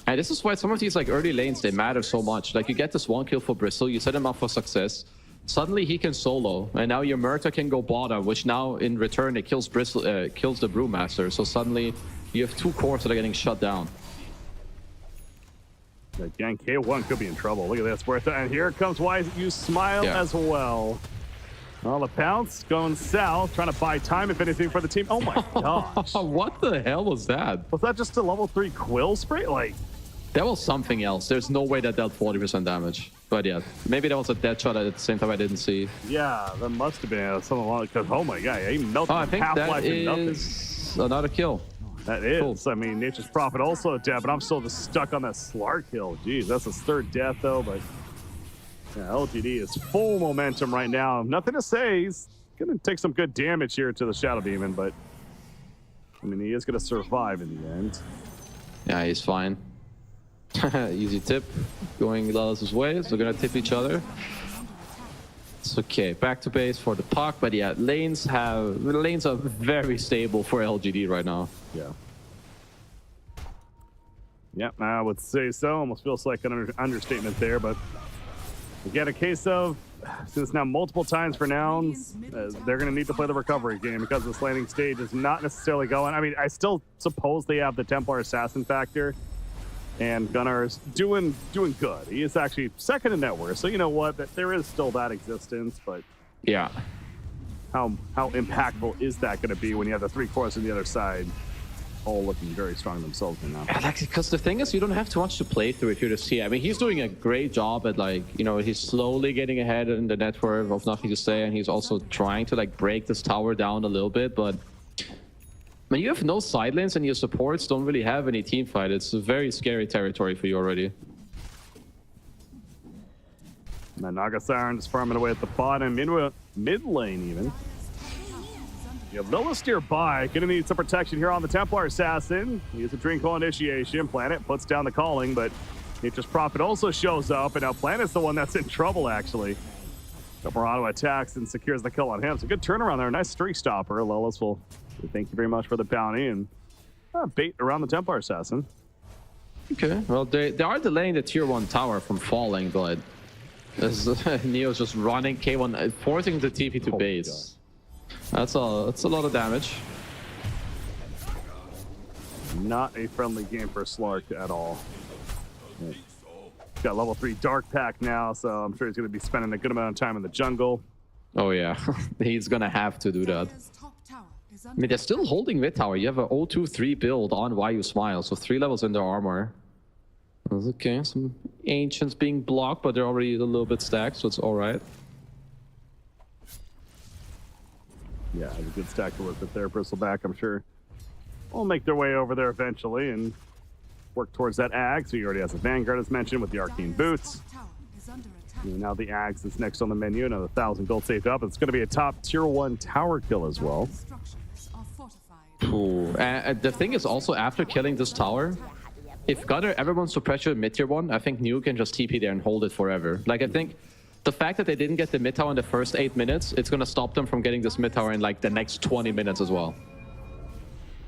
And this is why some of these like early lanes, they matter so much. Like you get this one kill for Bristle, you set him up for success. Suddenly he can solo, and now your Muerta can go bottom, which now in return it kills Bristle, kills the Brewmaster. So suddenly you have two cores that are getting shut down. Again, K1 could be in trouble. Look at this, Muerta, and here comes Why You Smile as well. Well, the pounce going south, trying to buy time, if anything, for the team. Oh my gosh. What the hell was that? Was that just a level 3 quill spray? Like, that was something else. There's no way that dealt 40% damage. But yeah, maybe that was a dead shot at the same time I didn't see. Yeah, that must have been something along, because oh my god, he melted I think Half-Life that and nothing. is another kill. That is. Cool. I mean, Nature's Prophet also dead, but I'm still just stuck on that Slark kill. Jeez, that's his third death though, but yeah, LGD is full momentum right now. Nothing to say. He's gonna take some good damage here to the Shadow Demon, but I mean, he is gonna survive in the end. Yeah, he's fine. Easy tip. Going Lala's way, so they're gonna tip each other. It's okay. Back to base for the puck, but yeah, the lanes are very stable for LGD right now. Yeah. Yep, I would say so. Almost feels like an understatement there, but again, a case of, since now multiple times for Nouns, they're going to need to play the recovery game because this landing stage is not necessarily going. I mean, I still suppose they have the Templar Assassin factor, and Gunnar's doing good. He is actually second in net worth, so you know what? That there is still that existence, but yeah, how impactful is that going to be when you have the three cores on the other side? All looking very strong themselves now. Because the thing is, you don't have too much to play through if you're the CA. I mean, he's doing a great job at, like, you know, he's slowly getting ahead in the network of Nothing to Say, and he's also trying to, like, break this tower down a little bit. But when you have no side lanes and your supports don't really have any team fight, it's a very scary territory for you already. And then Naga Siren just farming away at the bottom, into mid lane even. You have Lilith nearby, gonna need some protection here on the Templar Assassin. He has a drink hole initiation. Planet puts down the calling, but Nature's Prophet also shows up, and now Planet's the one that's in trouble, actually. Auto attacks and secures the kill on him. So good turnaround there, nice streak stopper. Lilith will say thank you very much for the bounty, and bait around the Templar Assassin. Okay, well, they are delaying the tier 1 tower from falling, but Neo's just running K1, forcing the TP to base. That's a lot of damage. Not a friendly game for Slark at all. He's got level 3 Dark Pack now, so I'm sure he's going to be spending a good amount of time in the jungle. Oh yeah, he's going to have to do that. I mean, they're still holding mid tower. You have a 0-2-3 build on Why You Smile, so 3 levels in their armor. That's okay, some Ancients being blocked, but they're already a little bit stacked, so it's alright. Yeah, it's a good stack to work with there. Bristleback, I'm sure, will make their way over there eventually and work towards that Ag. So he already has a Vanguard, as mentioned, with the Arcane Boots. And now the Ags is next on the menu. Another 1,000 gold saved up. It's going to be a top tier 1 tower kill as well. Ooh. The thing is also, after killing this tower, if Gunner ever wants to pressure mid tier 1, I think New can just TP there and hold it forever. Like, I think the fact that they didn't get the mid tower in the first 8 minutes, it's going to stop them from getting this mid tower in like the next 20 minutes as well.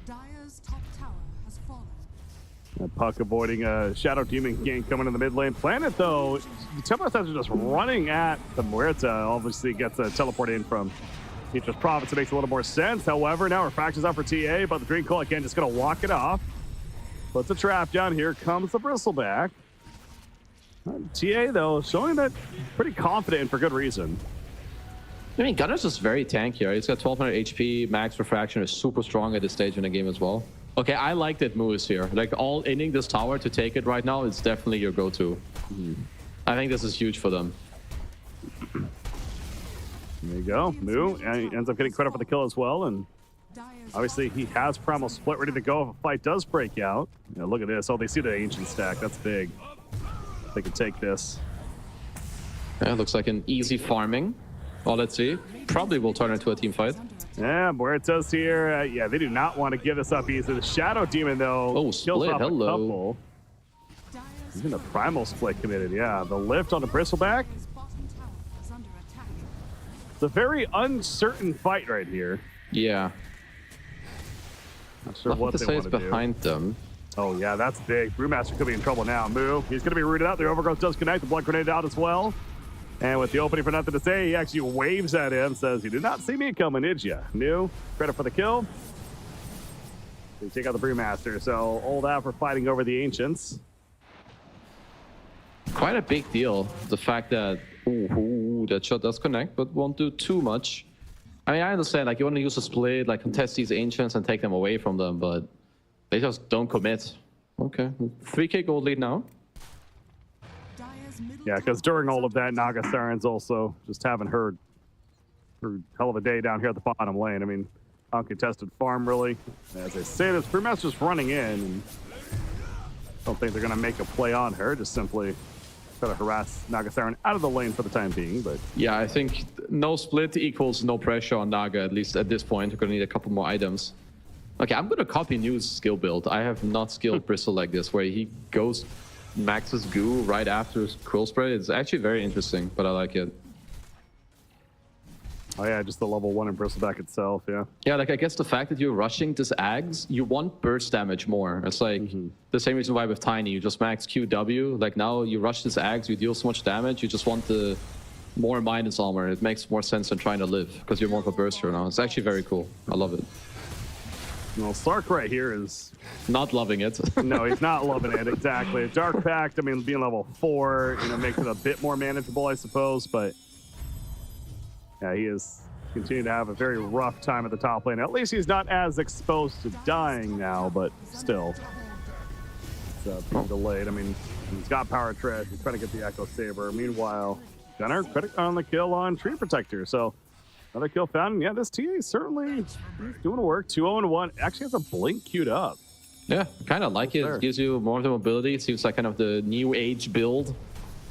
Dire's top tower has fallen. Puck avoiding a Shadow Demon gank coming in the mid lane. Planet, though, the Templar Assassin are just running at the Muerta. Obviously gets a teleport in from Teacher's Prophets, it makes a little more sense. However, now Refraction's out for TA, but the Dream Coil again just going to walk it off. Puts a trap down. Here comes the Bristleback. TA, though, showing that pretty confident and for good reason. I mean, Gunner's just very tanky. Right? He's got 1200 HP. Max Refraction is super strong at this stage in the game as well. Okay, I like that Moose here. Like, all-inning this tower to take it right now is definitely your go-to. I think this is huge for them. There you go. Moo ends up getting credit for the kill as well, and obviously he has Primal Split ready to go if a fight does break out. Look at this. Oh, they see the Ancient stack. That's big. They can take this. Yeah, looks like an easy farming. Well, let's see. Probably will turn into a team fight. Yeah, where it says here, yeah, they do not want to give this up easily. The Shadow Demon, though, Oh, kills split. off Hello. a couple. Even the Primal Split committed, yeah. The lift on the Bristleback. It's a very uncertain fight right here. Yeah. Not sure Nothing what to they say want is to do. behind them. Oh, yeah, that's big. Brewmaster could be in trouble now. Moo, he's going to be rooted out. The Overgrowth does connect. The Blood Grenade out as well. And with the opening for nothing to say, he actually waves at him, says, "You did not see me coming, did ya?" New, credit for the kill. They take out the Brewmaster. So, old out for fighting over the Ancients. Quite a big deal. The fact that that shot does connect, but won't do too much. I mean, I understand, like, you want to use a split, like, contest these Ancients and take them away from them, but they just don't commit. Okay, 3k gold lead now. Yeah, because during all of that, Naga Siren's also just haven't heard hell of a day down here at the bottom lane. I mean, uncontested farm, really. As I say this, Brewmaster's running in. And I don't think they're going to make a play on her, just simply try to harass Naga Siren out of the lane for the time being. But Yeah, I think no split equals no pressure on Naga, at least at this point. We're going to need a couple more items. Okay, I'm going to copy New's skill build. I have not skilled Bristle like this, where he goes maxes goo right after his Quill Spray. It's actually very interesting, but I like it. oh yeah, just the level 1 in Bristleback itself, yeah. Yeah, like, I guess the fact that you're rushing this Ags, you want burst damage more. It's like the same reason why with Tiny, you just max QW. Like, now you rush this Ags, you deal so much damage, you just want the more minus armor. It makes more sense than trying to live, because you're more of a burster now. It's actually very cool. I love it. Well, Sark right here is... Not loving it. No, he's not loving it, exactly. Dark Pact, I mean, being level 4, makes it a bit more manageable, I suppose, but... Yeah, he is continuing to have a very rough time at the top lane. At least he's not as exposed to dying now, but still. It's being delayed. I mean, he's got Power Tread. He's trying to get the Echo Saber. Meanwhile, Gunner, credit on the kill on Tree Protector. So, another kill found. Yeah, this TA is certainly doing work. 2-0-1. Actually has a blink queued up. Yeah, I kind of like it. There. It gives you more of the mobility. It seems like kind of the new age build.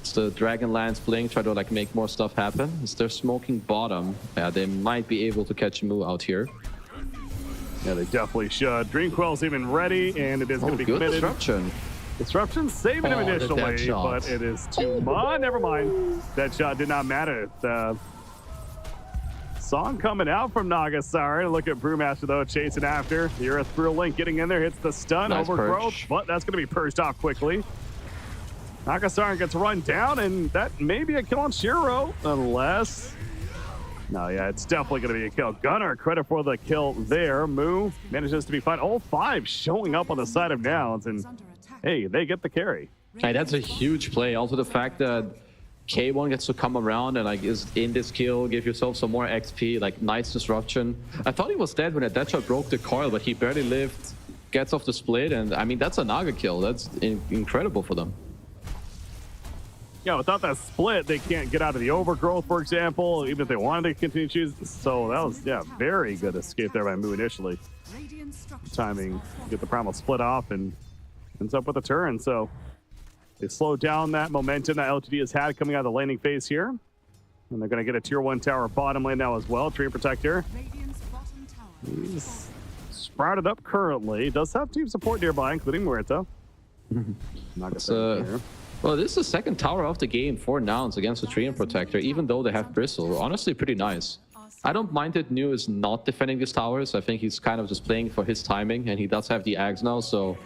It's the Dragonlance blink, try to like make more stuff happen. It's their smoking bottom. Yeah, they might be able to catch Moo out here. Yeah, they definitely should. Dreamquell's even ready, and it is going to be good committed. disruption. Disruption saving him Oh, the dead initially, shot. but it is too much. Never mind. That shot did not matter. Song coming out from Nagasari. Look at Brewmaster, though, chasing after. The Earth Thrill Link getting in there, hits the stun, Nice overgrowth, purge. but that's going to be purged off quickly. Nagasari gets run down, and that may be a kill on Shiro, unless... No, yeah, it's definitely going to be a kill. Gunner, credit for the kill there. Moo manages to be fine. All 5 showing up on the side of Nouns, and hey, they get the carry. Hey, that's a huge play. Also, the fact that K1 gets to come around and like is in this kill, give yourself some more XP, like nice disruption. I thought he was dead when that deadshot broke the coil, but he barely lived, gets off the split, and I mean, that's a Naga kill. That's incredible for them. Yeah, without that split, they can't get out of the overgrowth, for example, even if they wanted to continue choosing. So that was, yeah, very good escape there by Moo initially. Timing, get the primal split off and ends up with a turn. So they slowed down that momentum that LGD has had coming out of the laning phase here. And they're going to get a tier 1 tower bottom lane now as well. Tree Protector. He's sprouted up currently. Does have team support nearby, including Muerta. Not gonna here. Well, this is the second tower of the game for Nouns against the Treant Protector, even though they have Bristle. Honestly, pretty nice. I don't mind that New is not defending these towers. I think he's kind of just playing for his timing, and he does have the Ags now, so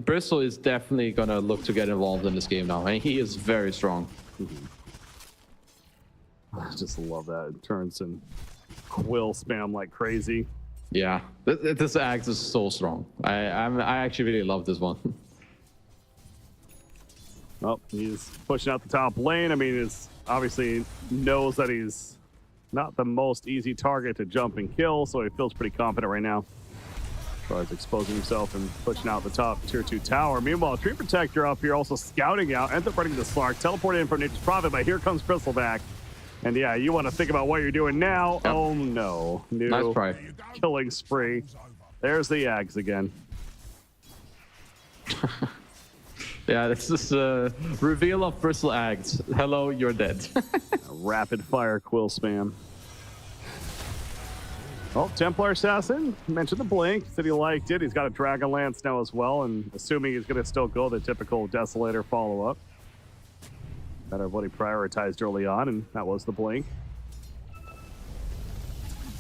Bristle is definitely going to look to get involved in this game now, and he is very strong. I just love that. It turns and Quill spam like crazy. Yeah, this axe is so strong. I actually really love this one. Oh, he's pushing out the top lane. I mean, it's obviously knows that he's not the most easy target to jump and kill, so he feels pretty confident right now. As far as exposing himself and pushing out the top tier 2 tower. Meanwhile, Tree Protector up here also scouting out, ends up running the Slark, teleported in from Nature's Prophet, but here comes Bristleback. And yeah, you want to think about what you're doing now. Yep. Oh no. New nice try. Killing spree. There's the Ags again. Yeah, this is a reveal of Bristle Ags. Hello, you're dead. Rapid fire quill spam. Oh, Templar Assassin mentioned the blink, said he liked it. He's got a Dragon Lance now as well, and assuming he's going to still go the typical Desolator follow-up. Matter of what he prioritized early on, and that was the blink.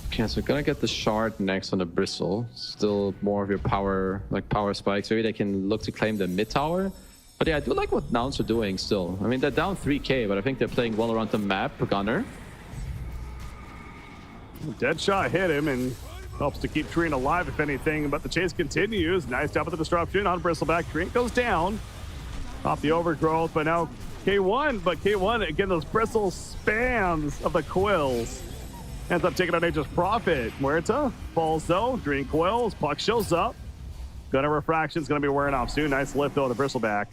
Okay, so we're gonna get the shard next on the bristle. Still more of your power, like power spikes. Maybe they can look to claim the mid tower. But yeah, I do like what Nouns are doing still. I mean, they're down 3k, but I think they're playing well around the map per gunner. Deadshot hit him and helps to keep Treant alive, if anything. But the chase continues. Nice job with the disruption on Bristleback. Treant goes down off the overgrowth, but now K1. But K1, again, those bristle spams of the quills. Ends up taking out Nature's Prophet. Muerta falls though. Dream Quills. Puck shows up. Gunner Refraction's going to be wearing off soon. Nice lift though, the Bristleback.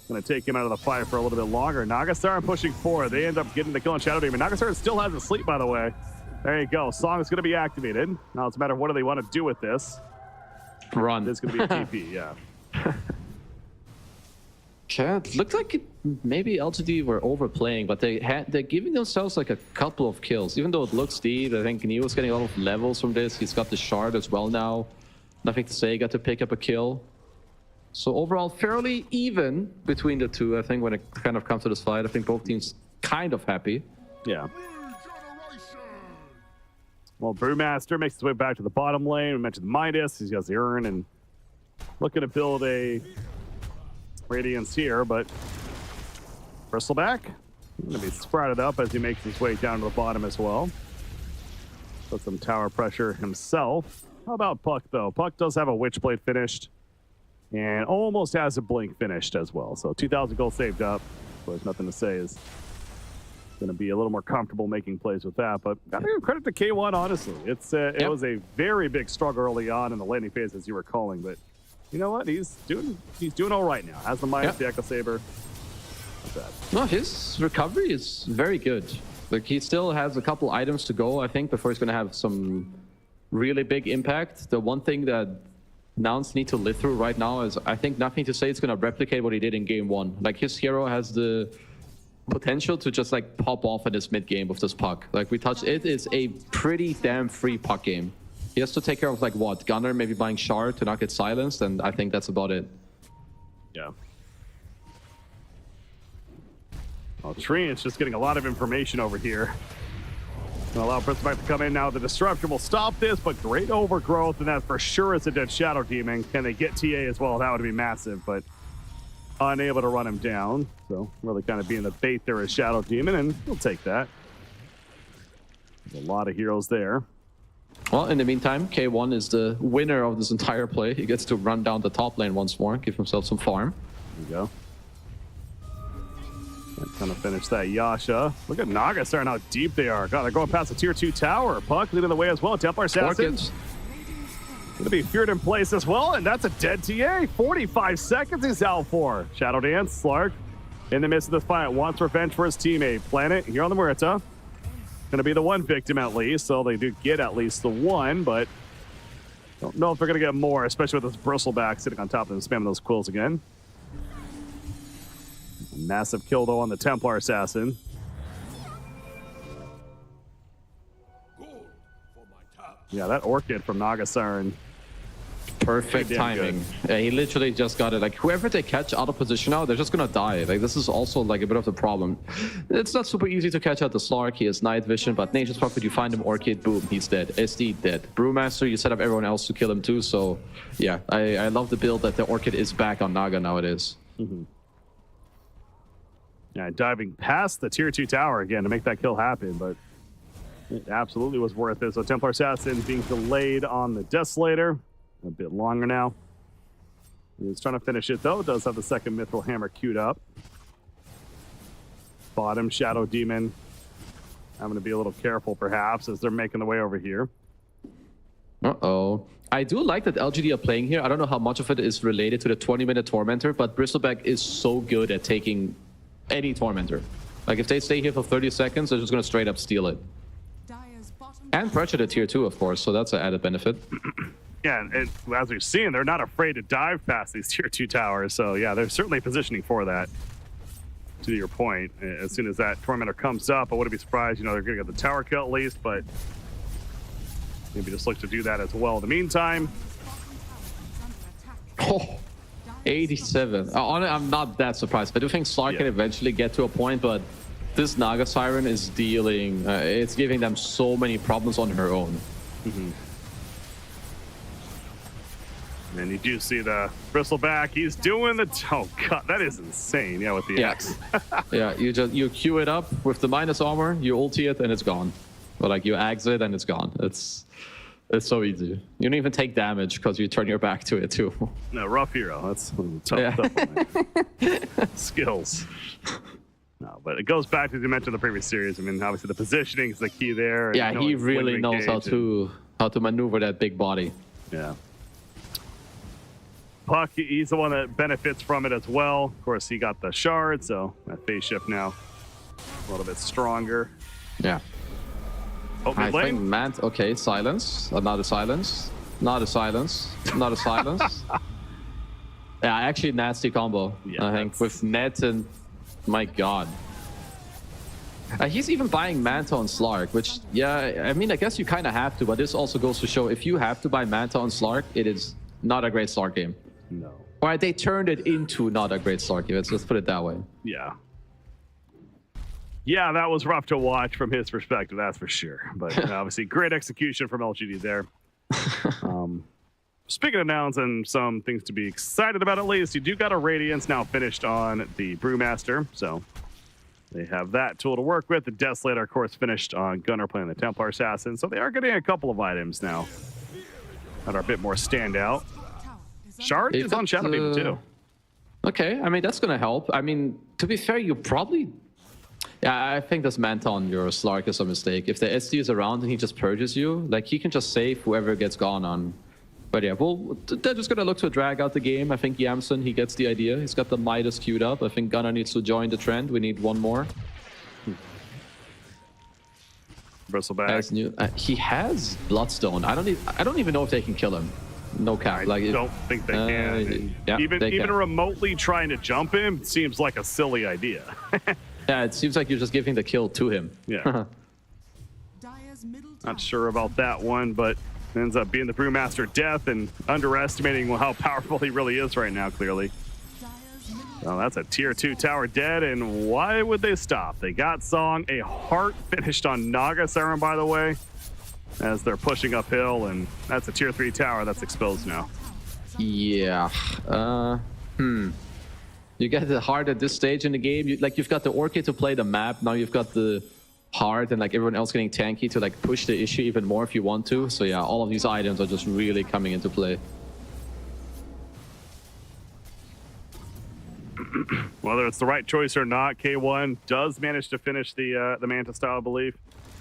Going to take him out of the fight for a little bit longer. Nagasar pushing forward. They end up getting the kill on Shadow Demon. Nagasar still has a sleep, by the way. There you go. Song is going to be activated. Now it's a matter of what do they want to do with this. Run. This is going to be a TP, yeah. Yeah, it looked like maybe LGD were overplaying, but they're giving themselves like a couple of kills. Even though it looks deep, I think Neo's getting a lot of levels from this. He's got the shard as well now. Nothing to say, got to pick up a kill. So overall, fairly even between the two, I think, when it kind of comes to this fight. I think both teams kind of happy. Yeah. Well, Brewmaster makes his way back to the bottom lane. We mentioned Midas. He has the urn and looking to build a Radiance here, but Bristleback going to be sprouted up as he makes his way down to the bottom as well. Put some tower pressure himself. How about Puck, though? Puck does have a Witchblade finished and almost has a Blink finished as well. So 2,000 gold saved up. So there's nothing to say is going to be a little more comfortable making plays with that. But got to give credit to K1, honestly. It was a very big struggle early on in the landing phase, as you were calling, but you know what? He's doing all right now. Has the Midas, the Echo Saber. No, his recovery is very good. Like, he still has a couple items to go, I think, before he's going to have some really big impact. The one thing that Nouns need to live through right now is, I think, nothing to say it's going to replicate what he did in game 1. Like, his hero has the potential to just like pop off in this mid game with this puck. Like we touched, it is a pretty damn free puck game. He has to take care of like what, Gunner maybe buying shard to not get silenced, and I think that's about it. Yeah. Well, Treant's just getting a lot of information over here. Gonna allow Bristleback to come in now. The disruption will stop this, but great overgrowth, and that for sure is a dead Shadow Demon. Can they get TA as well? That would be massive, but unable to run him down. So really kind of being the bait there is Shadow Demon, and we'll take that. There's a lot of heroes there. Well, in the meantime, K1 is the winner of this entire play. He gets to run down the top lane once more, give himself some farm. There you go. Gonna finish that Yasha. Look at Nagasar and how deep they are. God, they're going past the tier 2 tower. Puck leading the way as well. Templar Assassin. Gonna be feared in place as well, and that's a dead TA. 45 seconds he's out for. Shadow Dance, Slark in the midst of this fight wants revenge for his teammate. Planet here on the Muerta. Gonna be the one victim at least, so they do get at least the one, but don't know if they're gonna get more, especially with this Bristleback sitting on top of them, spamming those quills again. Massive kill though on the Templar Assassin. Yeah, that Orchid from Nagasar and perfect timing. Yeah, he literally just got it. Like whoever they catch out of position now, they're just gonna die. Like this is also like a bit of the problem. It's not super easy to catch out the Slark. He has night vision, but Nature's Prophet, you find him, Orchid, boom, he's dead. SD dead. Brewmaster, you set up everyone else to kill him too. So yeah, I love the build that the Orchid is back on Naga nowadays. Mm-hmm. Yeah, diving past the tier 2 tower again to make that kill happen, but It absolutely was worth it. So Templar Assassin being delayed on the Desolator. A bit longer now. He's trying to finish it, though. Does have the second Mithril Hammer queued up. Bottom Shadow Demon. I'm going to be a little careful, perhaps, as they're making the way over here. Uh-oh. I do like that LGD are playing here. I don't know how much of it is related to the 20-minute Tormentor, but Bristleback is so good at taking any Tormentor. Like, if they stay here for 30 seconds, they're just going to straight up steal it. And pressure to tier 2, of course, so that's an added benefit. Yeah, and as we've seen, they're not afraid to dive past these tier 2 towers. So, yeah, they're certainly positioning for that. To your point, as soon as that Tormentor comes up, I wouldn't be surprised. You know, they're going to get the tower kill at least, but maybe just look to do that as well. In the meantime, oh, 87. I'm not that surprised. I do think Slark can eventually get to a point, but this Naga Siren is dealing. It's giving them so many problems on her own. And you do see the Bristleback. He's doing the... Oh, God, that is insane. Yeah, with the X. Yeah, you queue it up with the minus armor, you ulti it, and it's gone. But, like, you axe it, and it's gone. It's so easy. You don't even take damage because you turn your back to it, too. No, rough hero. That's tough one. Skills. No, but it goes back to, as you mentioned, the previous series. I mean, obviously, the positioning is the key there. Yeah, he really knows how to maneuver that big body. Yeah. Puck, he's the one that benefits from it as well. Of course, he got the shard, so that phase shift now a little bit stronger. Yeah. Oh, I think okay, silence. Not a silence. Not a silence. Not a silence. Yeah, actually nasty combo. Yeah, I think with Net and my God. He's even buying Manta on Slark, which, yeah, I mean, I guess you kind of have to, but this also goes to show if you have to buy Manta on Slark, it is not a great Slark game. No. Or they turned it into not a great Slark game. Let's put it that way. Yeah. Yeah, that was rough to watch from his perspective, that's for sure. But obviously, great execution from LGD there. Speaking of Nouns and some things to be excited about, at least, you do got a Radiance now finished on the Brewmaster, so they have that tool to work with. The Desolator, of course, finished on Gunner playing the Templar Assassin, so they are getting a couple of items now that are a bit more standout. Shard is on Shadow Demon too. Okay, I mean, that's going to help. I mean, to be fair, you probably... Yeah, I think this Manta on your Slark is a mistake. If the SD is around and he just purges you, like, he can just save whoever gets gone on. But yeah, well, they're just going to look to drag out the game. I think Yamson, he gets the idea. He's got the Midas queued up. I think Gunnar needs to join the trend. We need one more. Bristleback. He has Bloodstone. I don't even know if they can kill him. No cap. I don't think they can. Yeah, even remotely trying to jump him seems like a silly idea. Yeah, it seems like you're just giving the kill to him. Yeah. Not sure about that one, but ends up being the Brewmaster death and underestimating how powerful he really is right now, clearly. Well, that's a tier 2 tower dead, and why would they stop? They got Song, a heart finished on Naga Siren, by the way, as they're pushing uphill, and that's a tier 3 tower that's exposed now. Yeah. You get the heart at this stage in the game. You've got the Orchid to play the map. Now you've got the heart and like everyone else getting tanky to like push the issue even more if you want to. So yeah, all of these items are just really coming into play. Whether it's the right choice or not, K1 does manage to finish the Manta style, I believe.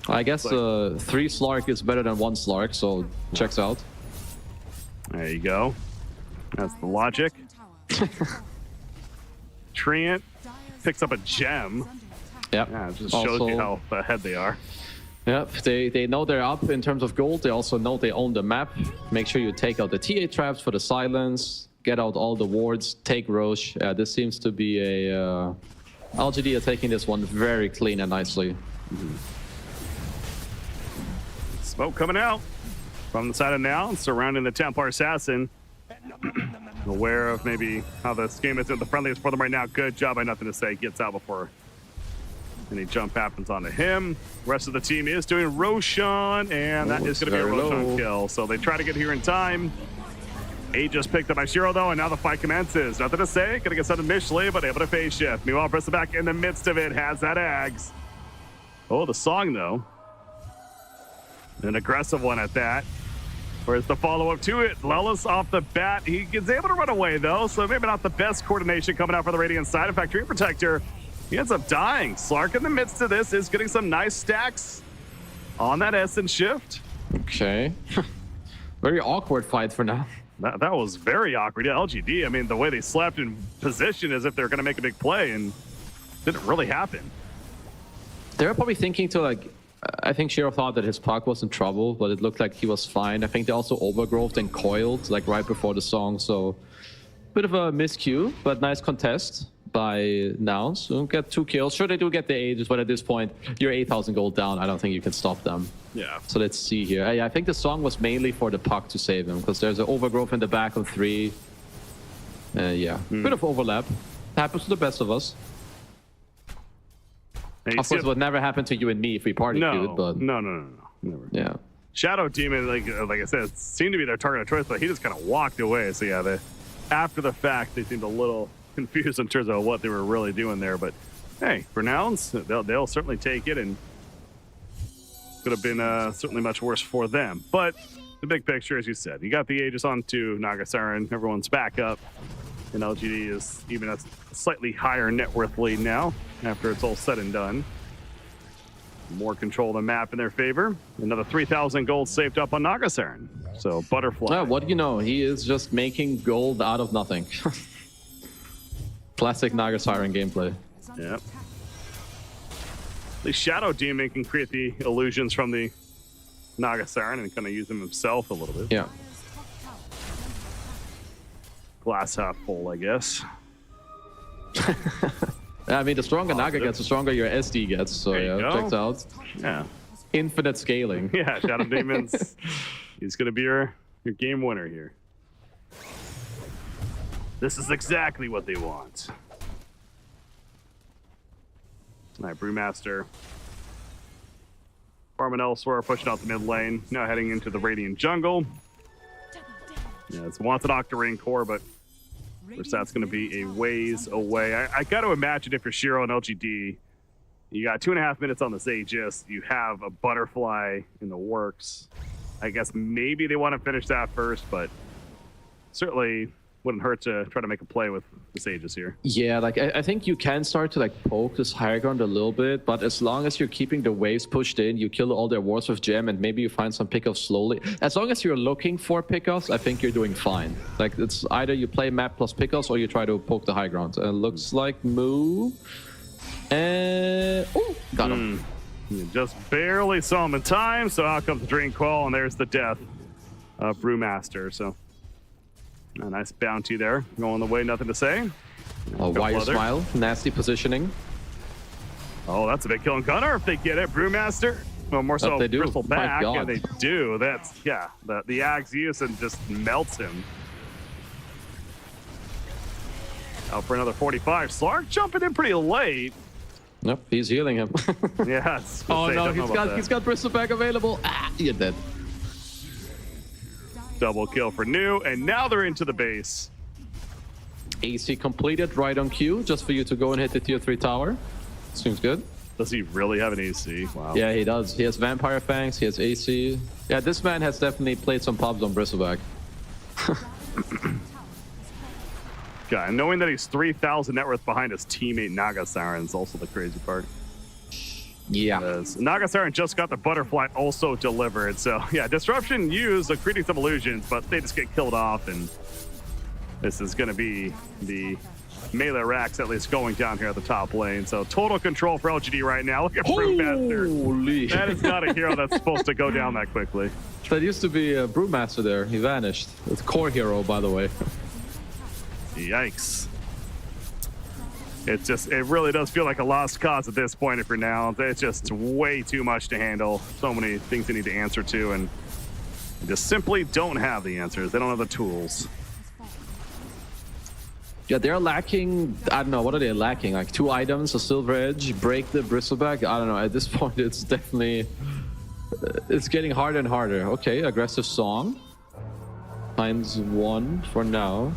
I guess 3 Slark is better than 1 Slark, so checks out. There you go. That's the logic. Treant picks up a gem. Yep. Yeah, it just shows you how ahead they are. Yep, they know they're up in terms of gold. They also know they own the map. Make sure you take out the TA traps for the silence. Get out all the wards. Take Roche. This seems to be a... LGD are taking this one very clean and nicely. Smoke coming out from the side of Nouns, surrounding the Templar Assassin. Aware of maybe how this game isn't the friendliest for them right now. Good job by Nothing to Say. Gets out before any jump happens onto him. Rest of the team is doing Roshan, and that is going to be a Roshan kill. So they try to get here in time. A just picked up by Shiro, though, and now the fight commences. Nothing to Say. Going to get set initially, but able to phase shift. Meanwhile, Bristleback in the midst of it has that Ags. Oh, the song, though. An aggressive one at that. Where's the follow-up to it? Lelis off the bat. He is able to run away, though, so maybe not the best coordination coming out for the Radiant side. In fact, Dream Protector, he ends up dying. Slark in the midst of this is getting some nice stacks on that Essence shift. Okay. Very awkward fight for now. That was very awkward. Yeah, LGD, I mean, the way they slept in position as if they're going to make a big play, and didn't really happen. They were probably thinking to, like, I think Shiro thought that his puck was in trouble, but it looked like he was fine. I think they also overgrowth and coiled, like, right before the song, so bit of a miscue, but nice contest by Nouns. Don't get 2 kills. Sure, they do get the ages, but at this point, you're 8,000 gold down. I don't think you can stop them. Yeah. So let's see here. I think the song was mainly for the puck to save him, because there's an overgrowth in the back of 3. Bit of overlap. Happens to the best of us. Of course, it would never happen to you and me if we party feud, but... No. Never. Yeah. Shadow Demon, like I said, seemed to be their target of choice, but he just kind of walked away. So yeah, after the fact, they seemed a little confused in terms of what they were really doing there. But hey, for Nouns, they'll certainly take it, and could have been certainly much worse for them. But the big picture, as you said, you got the Aegis onto Naga Siren. Everyone's back up, and LGD is even a slightly higher net worth lead now after it's all said and done. More control of the map in their favor. Another 3,000 gold saved up on Naga Siren. So Butterfly. What do you know? He is just making gold out of nothing. Classic Naga Siren gameplay. Yep. The Shadow Demon can create the illusions from the Naga Siren and kind of use them himself a little bit. Yeah. Glass half full, I guess. I mean, the stronger Naga gets, the stronger your SD gets. So yeah, checks out. Yeah. Infinite scaling. Yeah, Shadow Demons. He's going to be your game winner here. This is exactly what they want. All right, Brewmaster. Farming elsewhere, pushing out the mid lane. Now heading into the Radiant jungle. Yeah, it's wants an Octarine core, but that's going to be a ways away. I got to imagine if you're Shiro and LGD, you got 2.5 minutes on this Aegis. You have a Butterfly in the works. I guess maybe they want to finish that first, but certainly wouldn't hurt to try to make a play with this Aegis here. Yeah, like I think you can start to like poke this higher ground a little bit, but as long as you're keeping the waves pushed in, you kill all their wards with gem, and maybe you find some pickoffs slowly. As long as you're looking for pickoffs, I think you're doing fine. Like it's either you play map plus pickoffs or you try to poke the high ground. Looks like move. And got him. You just barely saw him in time, so out comes the Dream Call, and there's the death of Brewmaster. So a nice bounty there. Going the way, nothing to say. A wire smile, nasty positioning. Oh, that's a big kill on Gunner if they get it. Brewmaster. Well, more so Crystal back. Yeah, they do. That's, yeah, the Ag's use and just melts him. Out for another 45. Slark jumping in pretty late. Nope, he's healing him. Yeah. Oh no, he's got Bristleback available. Ah, you're dead. Double kill for New, and now they're into the base. AC completed right on cue, just for you to go and hit the tier 3 tower. Seems good. Does he really have an AC? Wow. Yeah, he does. He has Vampire Fangs, he has AC. Yeah, this man has definitely played some pubs on Bristleback. Yeah, and knowing that he's 3,000 net worth behind his teammate Naga Siren is also the crazy part. Yeah. Naga Siren just got the Butterfly also delivered. So, yeah, Disruption used, creating some illusions, but they just get killed off. And this is going to be the melee racks at least going down here at the top lane. So, total control for LGD right now. Look at Brewmaster. That is not a hero that's supposed to go down that quickly. That used to be a Brewmaster there. He vanished. It's core hero, by the way. Yikes. It really does feel like a lost cause at this point if you're now. It's just way too much to handle. So many things they need to answer to, and they just simply don't have the answers. They don't have the tools. Yeah, they're lacking, I don't know, what are they lacking? Like 2 items, a Silver Edge, break the Bristleback? I don't know, at this point it's definitely, it's getting harder and harder. Okay, aggressive song. Finds 1 for now.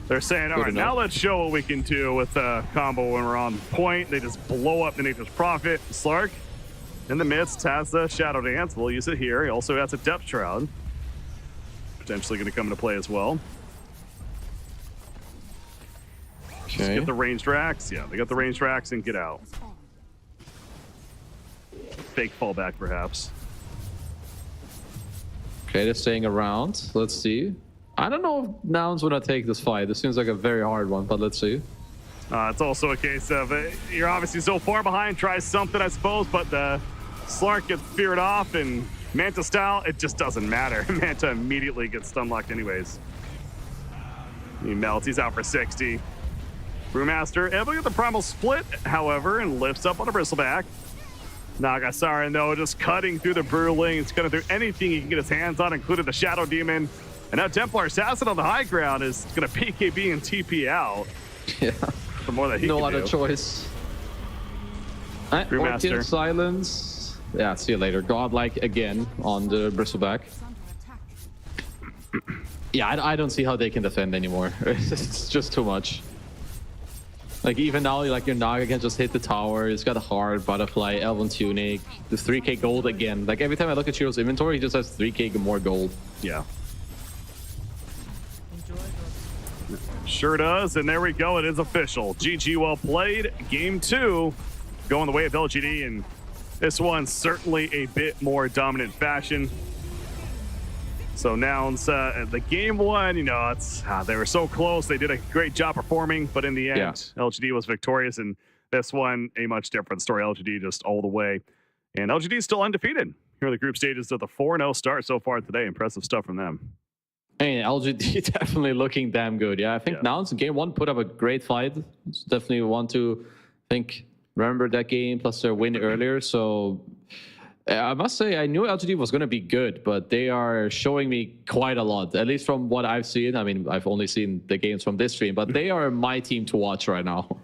They're saying, all right, now let's show what we can do with combo when we're on point. They just blow up the Nature's Prophet. Slark, in the midst has the Shadow Dance. We'll use it here. He also has a Depth Shroud. Potentially going to come into play as well. Just get the ranged racks. Yeah, they got the ranged racks and get out. Fake fallback, perhaps. Okay, they're staying around. Let's see. I don't know if Nouns want to take this fight. This seems like a very hard one, but let's see. It's also a case of you're obviously so far behind. Try something, I suppose, but the Slark gets feared off, and Manta style, it just doesn't matter. Manta immediately gets stun locked anyways. He melts. He's out for 60. Brewmaster able to get the primal split, however, and lifts up on a bristleback. Nagasarin, though, just cutting through the Brewling. It's cutting through anything he can get his hands on, including the Shadow Demon. And now Templar Assassin on the high ground is going to PKB and TP out. Yeah. The more that he no can other do. choice. Brewmaster. Silence. Yeah, see you later. Godlike again on the bristleback. Yeah, I don't see how they can defend anymore. It's just too much. Like, even now, like, your Naga can just hit the tower. He's got a hard butterfly, Elven Tunic, the 3k gold again. Like, every time I look at Chiro's inventory, he just has 3k more gold. Yeah. Sure does, and there we go. It is official. GG, well played. Game 2 going the way of LGD, and this one certainly a bit more dominant fashion. So Nouns, the game 1, you know, it's they were so close. They did a great job performing, but in the end, LGD was victorious. And this one, a much different story. LGD just all the way. And LGD is still undefeated here in the group stages of the 4-0 start so far today. Impressive stuff from them. I mean, LGD definitely looking damn good. Yeah, I think Nouns in game 1 put up a great fight. It's definitely want to, remember that game plus their win earlier. So I must say, I knew LGD was going to be good, but they are showing me quite a lot, at least from what I've seen. I mean, I've only seen the games from this stream, but they are my team to watch right now.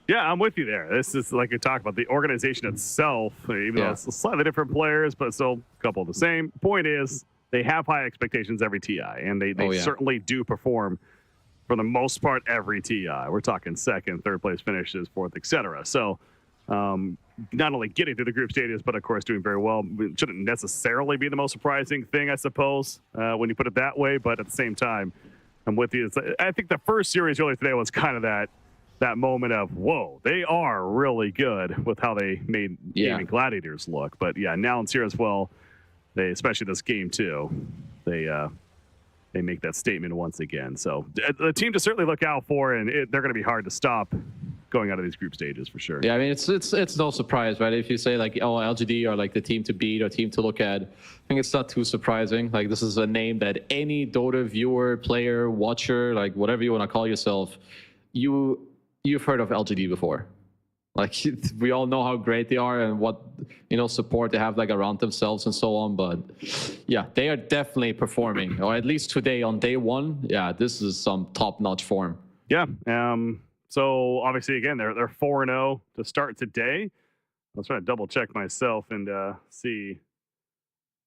Yeah, I'm with you there. This is like you talk about the organization itself, even though it's slightly different players, but still a couple of the same. Point is, they have high expectations every TI, and they certainly do perform for the most part every TI. We're talking second, third place finishes, fourth, etc. So not only getting through the group stages, but of course doing very well. It shouldn't necessarily be the most surprising thing, I suppose, when you put it that way. But at the same time, I'm with you. I think the first series earlier today was kind of that moment of, whoa, they are really good with how they made Gaimin Gladiators look. But yeah, now it's here as well. They, especially this game 2, they make that statement once again. So the team to certainly look out for, and they're going to be hard to stop going out of these group stages for sure. Yeah, I mean, it's no surprise, right? If you say like, oh, LGD are like the team to beat or team to look at, I think it's not too surprising. Like, this is a name that any Dota viewer, player, watcher, like whatever you want to call yourself, you've heard of LGD before. Like, we all know how great they are and what, support they have like around themselves and so on. But yeah, they are definitely performing, or at least today on day 1. Yeah, this is some top-notch form. Yeah. So obviously, again, they're 4-0 to start today. I was trying to double check myself and see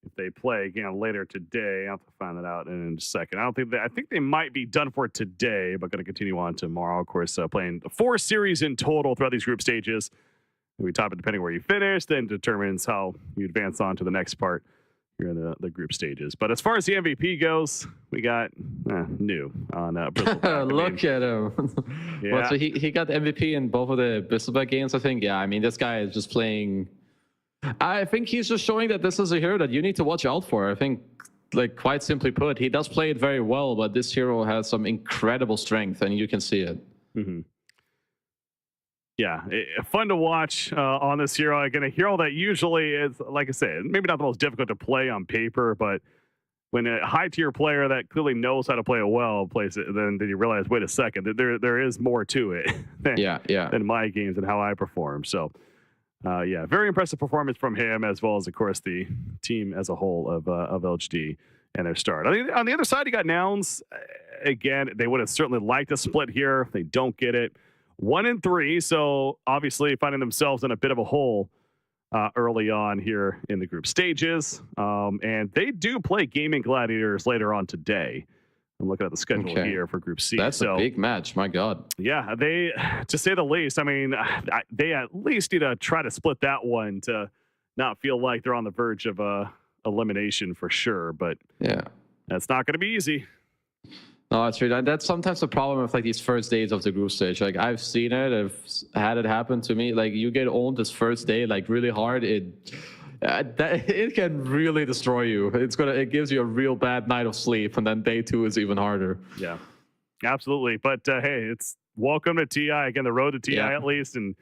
if they play again later today. I'll have to find that out in a second. I think they might be done for today, but going to continue on tomorrow. Of course, playing 4 series in total throughout these group stages. We top it depending where you finish, then determines how you advance on to the next part here in the group stages. But as far as the MVP goes, we got new on Bristleback. Look at him. Yeah. Well, so he got the MVP in both of the Bristleback games, I think. Yeah, I mean, this guy is just playing. I think he's just showing that this is a hero that you need to watch out for. I think, like, quite simply put, he does play it very well, but this hero has some incredible strength, and you can see it. Mm-hmm. Yeah, fun to watch on this hero. Again, a hero that usually is, like I said, maybe not the most difficult to play on paper, but when a high-tier player that clearly knows how to play it well plays it, then you realize, wait a second, there is more to it than my games and how I perform. So, very impressive performance from him, as well as, of course, the team as a whole of LGD and their start. I think on the other side, you got Nouns. Again, they would have certainly liked a split here. They don't get it. 1-3, so obviously finding themselves in a bit of a hole early on here in the group stages. And they do play Gaimin Gladiators later on today. I'm looking at the schedule here for Group C. That's a big match, my God. Yeah, they, to say the least, I mean, they at least need to try to split that one to not feel like they're on the verge of elimination for sure. But Yeah. that's not going to be easy. No, that's true. That's sometimes the problem with like these first days of the group stage. Like I've seen it, I've had it happen to me. Like you get owned this first day like really hard, it can really destroy you. It gives you a real bad night of sleep, and then day 2 is even harder. Yeah, absolutely. But hey, it's welcome to TI again. The road to TI at least, and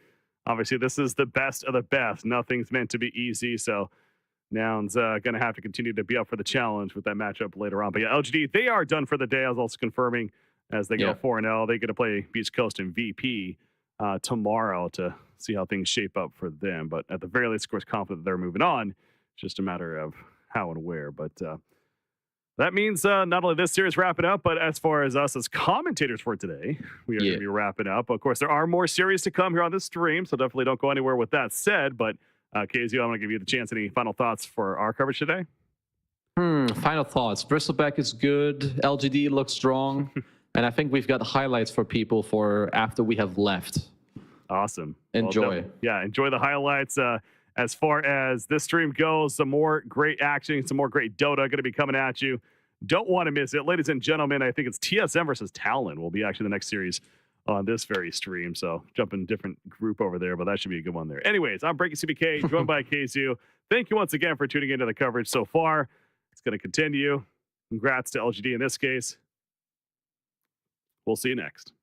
obviously this is the best of the best. Nothing's meant to be easy, so. Nouns going to have to continue to be up for the challenge with that matchup later on. But yeah, LGD, they are done for the day. I was also confirming as they go 4-0. They're going to play Beastcoast and VP tomorrow to see how things shape up for them. But at the very least, of course, confident they're moving on. It's just a matter of how and where. But that means not only this series wrapping up, but as far as us as commentators for today, we are going to be wrapping up. Of course, there are more series to come here on this stream, so definitely don't go anywhere with that said. But KZU, I'm going to give you the chance. Any final thoughts for our coverage today? Final thoughts. Bristleback is good. LGD looks strong. And I think we've got highlights for people for after we have left. Awesome. Enjoy. Well, enjoy the highlights. As far as this stream goes, some more great action, some more great Dota going to be coming at you. Don't want to miss it. Ladies and gentlemen, I think it's TSM versus TALON will be actually the next series on this very stream. So jumping different group over there, but that should be a good one there. Anyways, I'm Breaking CBK, joined by KZU. Thank you once again for tuning into the coverage so far. It's going to continue. Congrats to LGD in this case. We'll see you next.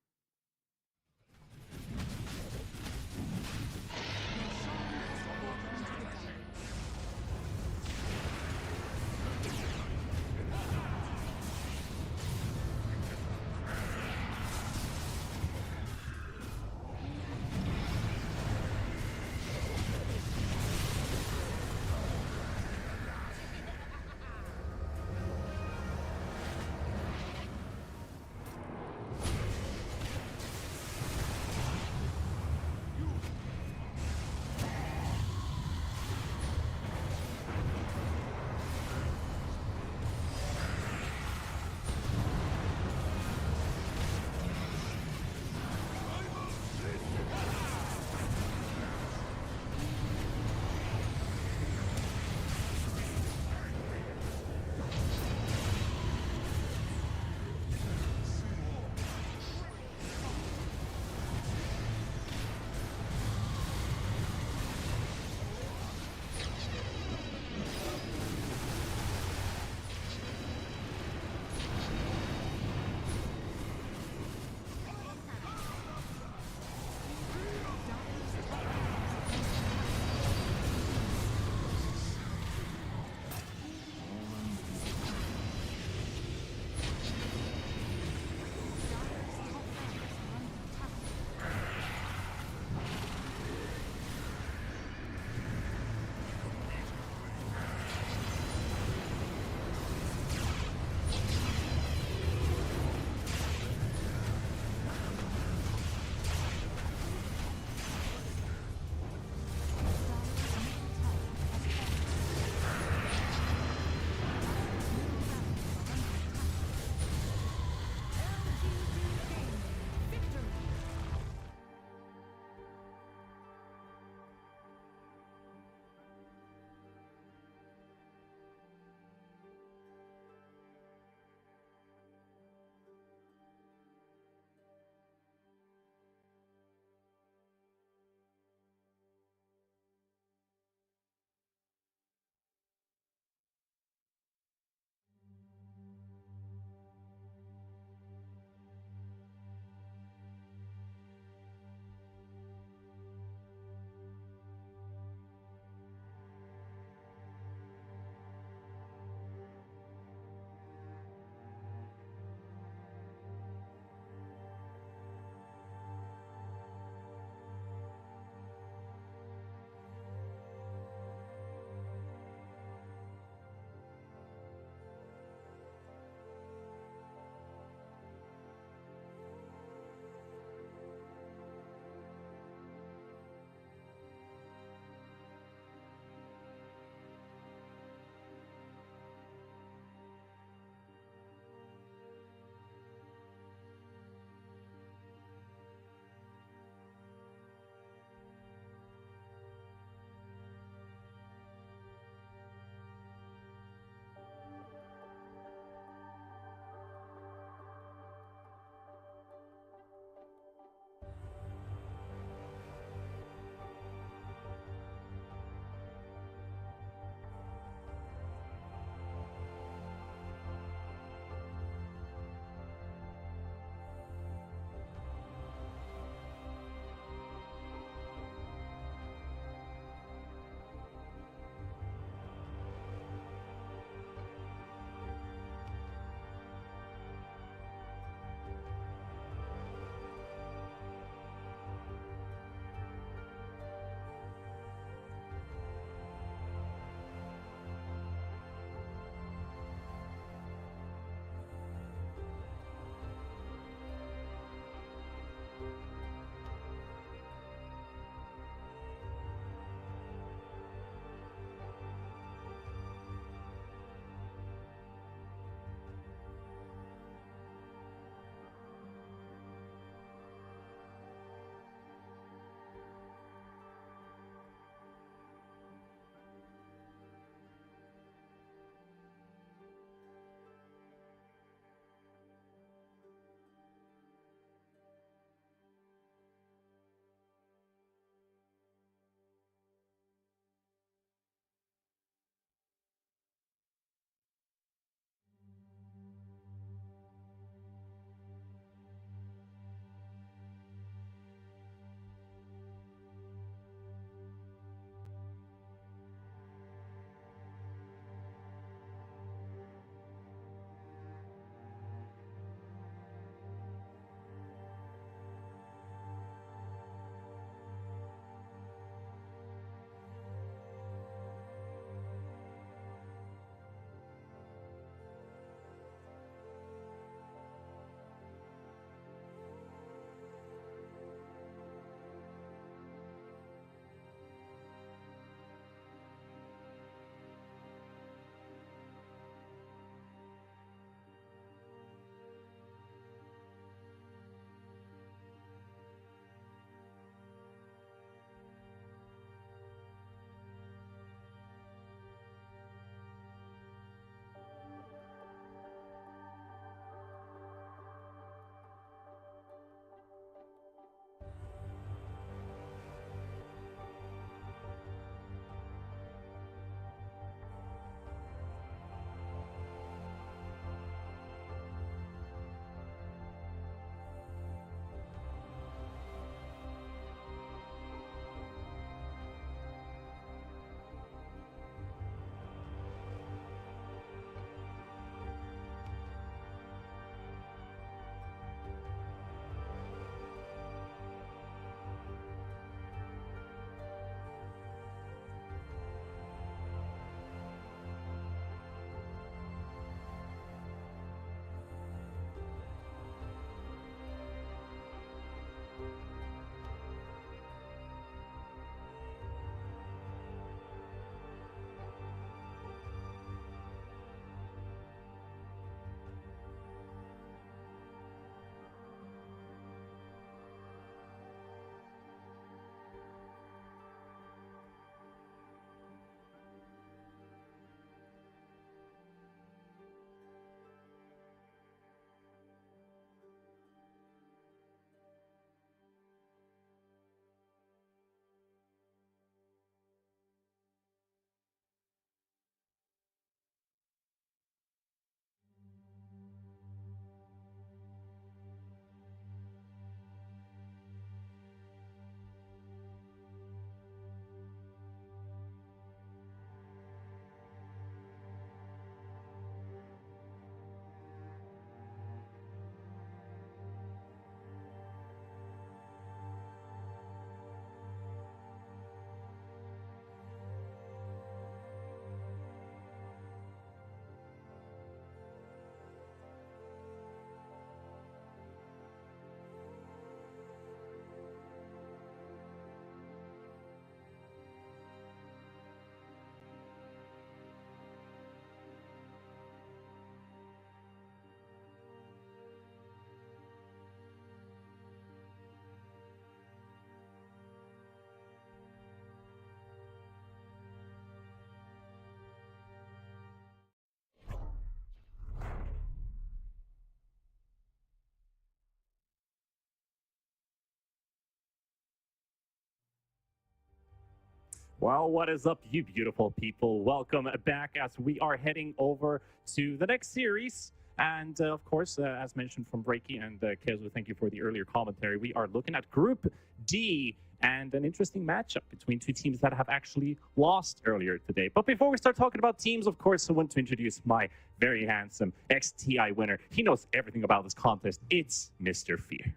Well, what is up, you beautiful people? Welcome back as we are heading over to the next series. And of course, as mentioned from Reiki and Kezu, thank you for the earlier commentary. We are looking at Group D and an interesting matchup between two teams that have actually lost earlier today. But before we start talking about teams, of course, I want to introduce my very handsome ex-TI winner. He knows everything about this contest. It's Mr. Fear.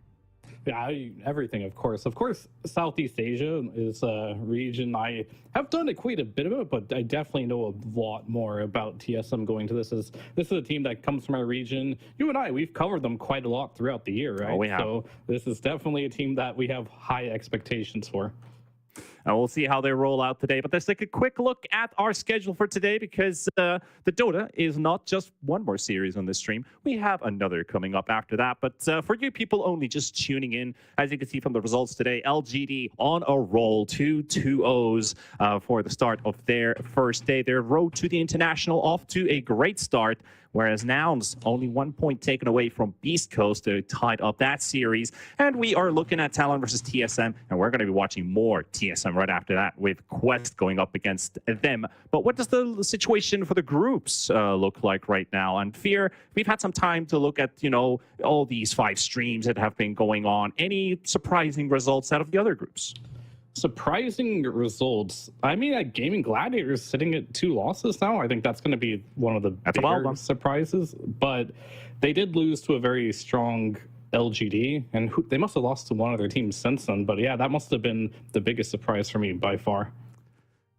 Yeah, everything, of course. Of course, Southeast Asia is a region I have done quite a bit of it, but I definitely know a lot more about TSM going to this. This is a team that comes from our region. You and I, we've covered them quite a lot throughout the year, right? Oh, we have. So this is definitely a team that we have high expectations for. And we'll see how they roll out today. But let's take a quick look at our schedule for today because the Dota is not just one more series on this stream. We have another coming up after that. But for you people only just tuning in, as you can see from the results today, LGD on a roll, 2-2-0s for the start of their first day. Their road to the International off to a great start. Whereas Nouns, only 1 point taken away from Beastcoast to tied up that series. And we are looking at TALON versus TSM, and we're going to be watching more TSM right after that with Quest going up against them. But what does the situation for the groups look like right now? And Fear, we've had some time to look at, all these 5 streams that have been going on. Any surprising results out of the other groups? Surprising results. I mean, Gaimin Gladiators sitting at 2 losses now. I think that's going to be one of the bigger surprises. But they did lose to a very strong LGD, and they must have lost to one of their teams since then. But yeah, that must have been the biggest surprise for me by far.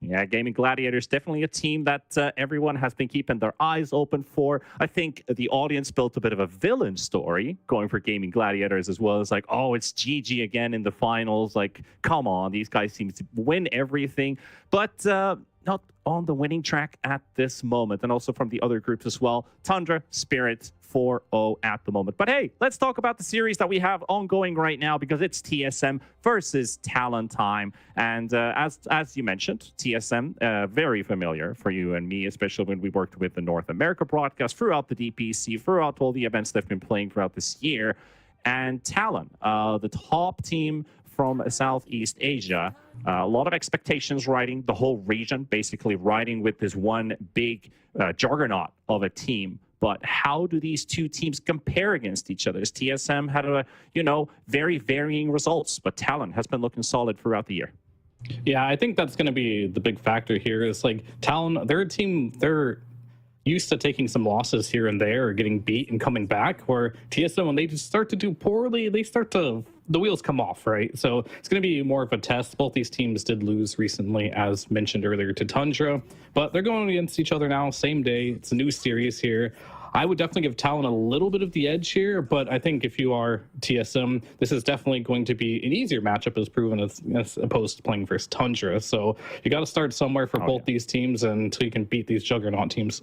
Yeah, Gaimin Gladiators, definitely a team that everyone has been keeping their eyes open for. I think the audience built a bit of a villain story going for Gaimin Gladiators as well. It's like, oh, it's GG again in the finals. Like, come on, these guys seem to win everything. But not on the winning track at this moment. And also from the other groups as well. Tundra, Spirit, 4-0 at the moment. But hey, let's talk about the series that we have ongoing right now because it's TSM versus TALON time. And as you mentioned, TSM, very familiar for you and me, especially when we worked with the North America broadcast throughout the DPC, throughout all the events they've been playing throughout this year. And TALON, the top team from Southeast Asia. A lot of expectations riding the whole region, basically riding with this one big juggernaut of a team. But how do these two teams compare against each other? TSM had very varying results, but TALON has been looking solid throughout the year. Yeah, I think that's going to be the big factor here. Is like TALON, they're a team, they're used to taking some losses here and there or getting beat and coming back, where TSM, when they just start to do poorly, the wheels come off, right? So it's going to be more of a test. Both these teams did lose recently, as mentioned earlier, to Tundra, but they're going against each other now, same day. It's a new series here. I would definitely give TALON a little bit of the edge here, but I think if you are TSM, this is definitely going to be an easier matchup as proven as opposed to playing versus Tundra. So you got to start somewhere for both these teams until you can beat these juggernaut teams.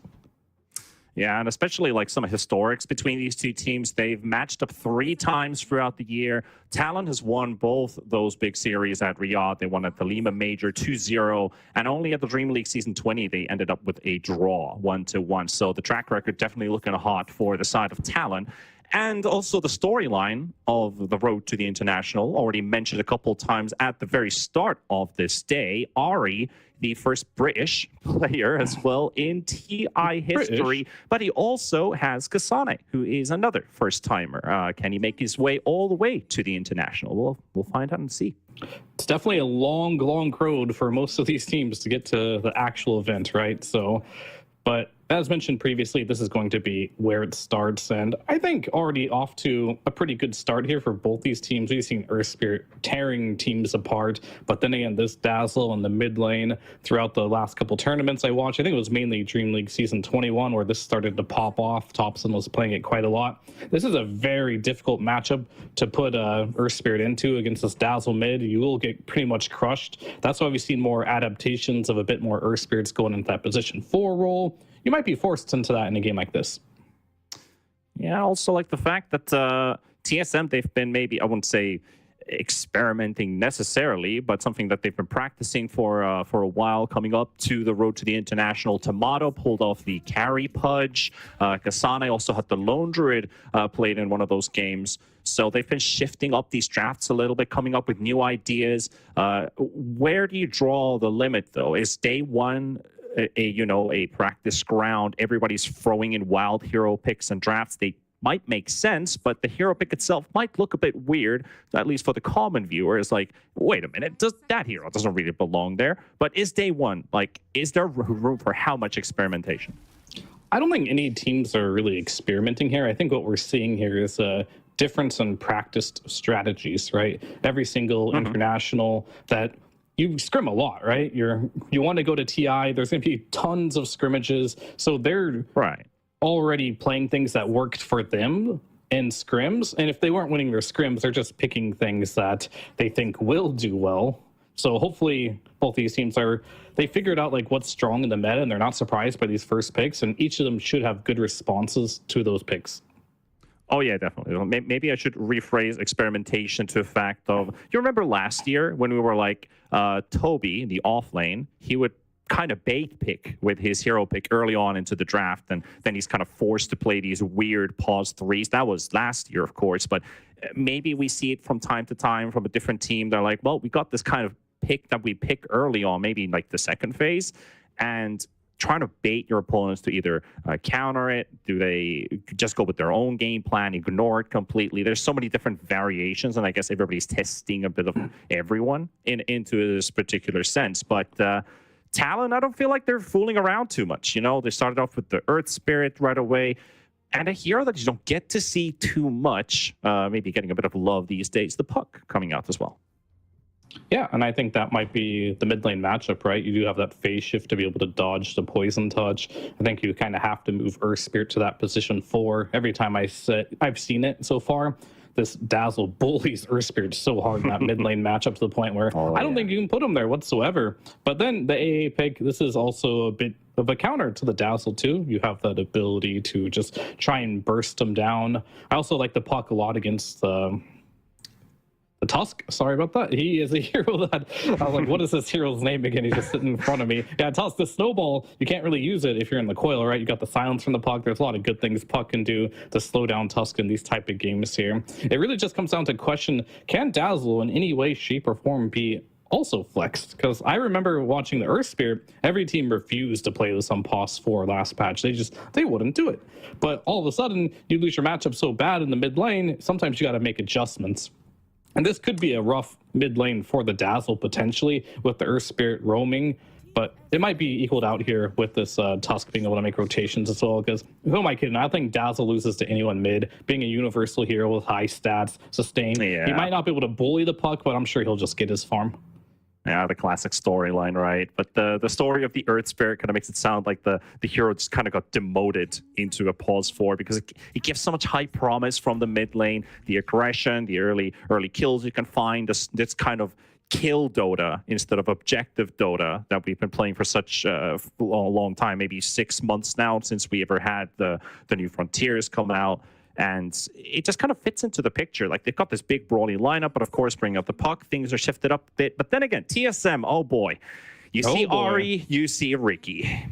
Yeah, and especially like some historics between these two teams. They've matched up 3 times throughout the year. TALON has won both those big series at Riyadh. They won at the Lima Major 2-0, and only at the Dream League Season 20, they ended up with a draw 1-1. So the track record definitely looking hot for the side of TALON. And also the storyline of the road to the International, already mentioned a couple times at the very start of this day. Ari, the first British player as well in TI history, but he also has Kasane, who is another first-timer. Can he make his way all the way to the International? We'll find out and see. It's definitely a long, long road for most of these teams to get to the actual event, right? So, but as mentioned previously, this is going to be where it starts, and I think already off to a pretty good start here for both these teams. We've seen Earth Spirit tearing teams apart, but then again, this Dazzle in the mid lane throughout the last couple tournaments I watched, I think it was mainly Dream League Season 21 where this started to pop off. Thompson was playing it quite a lot. This is a very difficult matchup to put Earth Spirit into against this Dazzle mid. You will get pretty much crushed. That's why we've seen more adaptations of a bit more Earth Spirits going into that position 4 role. You might be forced into that in a game like this. Yeah, I also like the fact that TSM, they've been maybe, I wouldn't say experimenting necessarily, but something that they've been practicing for a while, coming up to the road to the international. Tomato pulled off the carry pudge. Kasane also had the lone druid played in one of those games. So they've been shifting up these drafts a little bit, coming up with new ideas. Where do you draw the limit, though? Is day one a practice ground? Everybody's throwing in wild hero picks and drafts. They might make sense, but the hero pick itself might look a bit weird, at least for the common viewer. It's like, wait a minute, that hero doesn't really belong there. But is day one, like, is there room for how much experimentation? I don't think any teams are really experimenting here. I think what we're seeing here is a difference in practiced strategies, right? Every single international that you scrim a lot, right? You want to go to TI, there's going to be tons of scrimmages. So they're already playing things that worked for them in scrims. And if they weren't winning their scrims, they're just picking things that they think will do well. So hopefully both these teams they figured out like what's strong in the meta, and they're not surprised by these first picks, and each of them should have good responses to those picks. Oh, yeah, definitely. Maybe I should rephrase experimentation to the fact of, you remember last year when we were like, Toby, the off lane, he would kind of bait pick with his hero pick early on into the draft, and then he's kind of forced to play these weird pause threes. That was last year, of course, but maybe we see it from time to time from a different team. They're like, well, we got this kind of pick that we pick early on, maybe like the second phase, and trying to bait your opponents to either counter it. Do they just go with their own game plan, ignore it completely? There's so many different variations, and I guess everybody's testing a bit of everyone into this particular sense. But Talon, I don't feel like they're fooling around too much. You know, they started off with the Earth Spirit right away, and a hero that you don't get to see too much, maybe getting a bit of love these days, the Puck coming out as well. Yeah, and I think that might be the mid lane matchup, right? You do have that phase shift to be able to dodge the poison touch. I think you kind of have to move Earth Spirit to that position 4. Every time I've seen it so far, this Dazzle bullies Earth Spirit so hard in that mid lane matchup to the point where I don't think you can put him there whatsoever. But then the AA pick, this is also a bit of a counter to the Dazzle too. You have that ability to just try and burst them down. I also like the Puck a lot against the Tusk, sorry about that. He is a hero that, I was like, what is this hero's name again? He's just sitting in front of me. Yeah, Tusk, the snowball, you can't really use it if you're in the coil, right? You got the silence from the Puck. There's a lot of good things Puck can do to slow down Tusk in these type of games here. It really just comes down to question, can Dazzle in any way, shape, or form be also flexed? Because I remember watching the Earth Spirit, every team refused to play this on POS 4 last patch. They wouldn't do it. But all of a sudden, you lose your matchup so bad in the mid lane, sometimes you got to make adjustments. And this could be a rough mid lane for the Dazzle potentially with the Earth Spirit roaming, but it might be equaled out here with this Tusk being able to make rotations as well, because who am I kidding? I think Dazzle loses to anyone mid. Being a universal hero with high stats, sustain, he might not be able to bully the Puck, but I'm sure he'll just get his farm. Yeah, the classic storyline, right? But the story of the Earth Spirit kind of makes it sound like the hero just kind of got demoted into a pause 4 because it gives so much high promise from the mid lane, the aggression, the early kills you can find, this kind of kill Dota instead of objective Dota that we've been playing for such a long time, maybe 6 months now since we ever had the new Frontiers come out. And it just kind of fits into the picture. Like, they've got this big, brawly lineup, but of course, bringing up the Puck, things are shifted up a bit. But then again, TSM, oh boy. You see Ahri, you see Riki.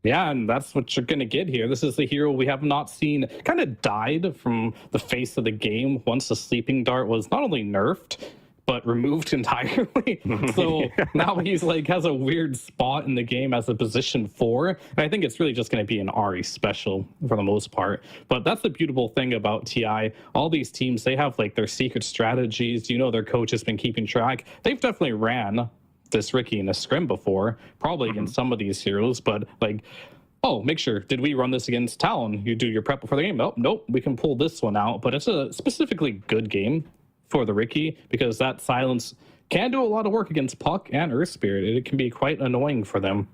Yeah, and that's what you're going to get here. This is the hero we have not seen. Kind of died from the face of the game once the Sleeping Dart was not only nerfed, but removed entirely. So now he's like has a weird spot in the game as a position 4. And I think it's really just going to be an Ahri special for the most part. But that's the beautiful thing about TI. All these teams, they have like their secret strategies. You know, their coach has been keeping track. They've definitely ran this Riki in a scrim before, probably against some of these heroes, but like, oh, make sure, did we run this against Talon? You do your prep before the game. Oh, nope, we can pull this one out. But it's a specifically good game for the Riki, because that silence can do a lot of work against Puck and Earth Spirit. It can be quite annoying for them,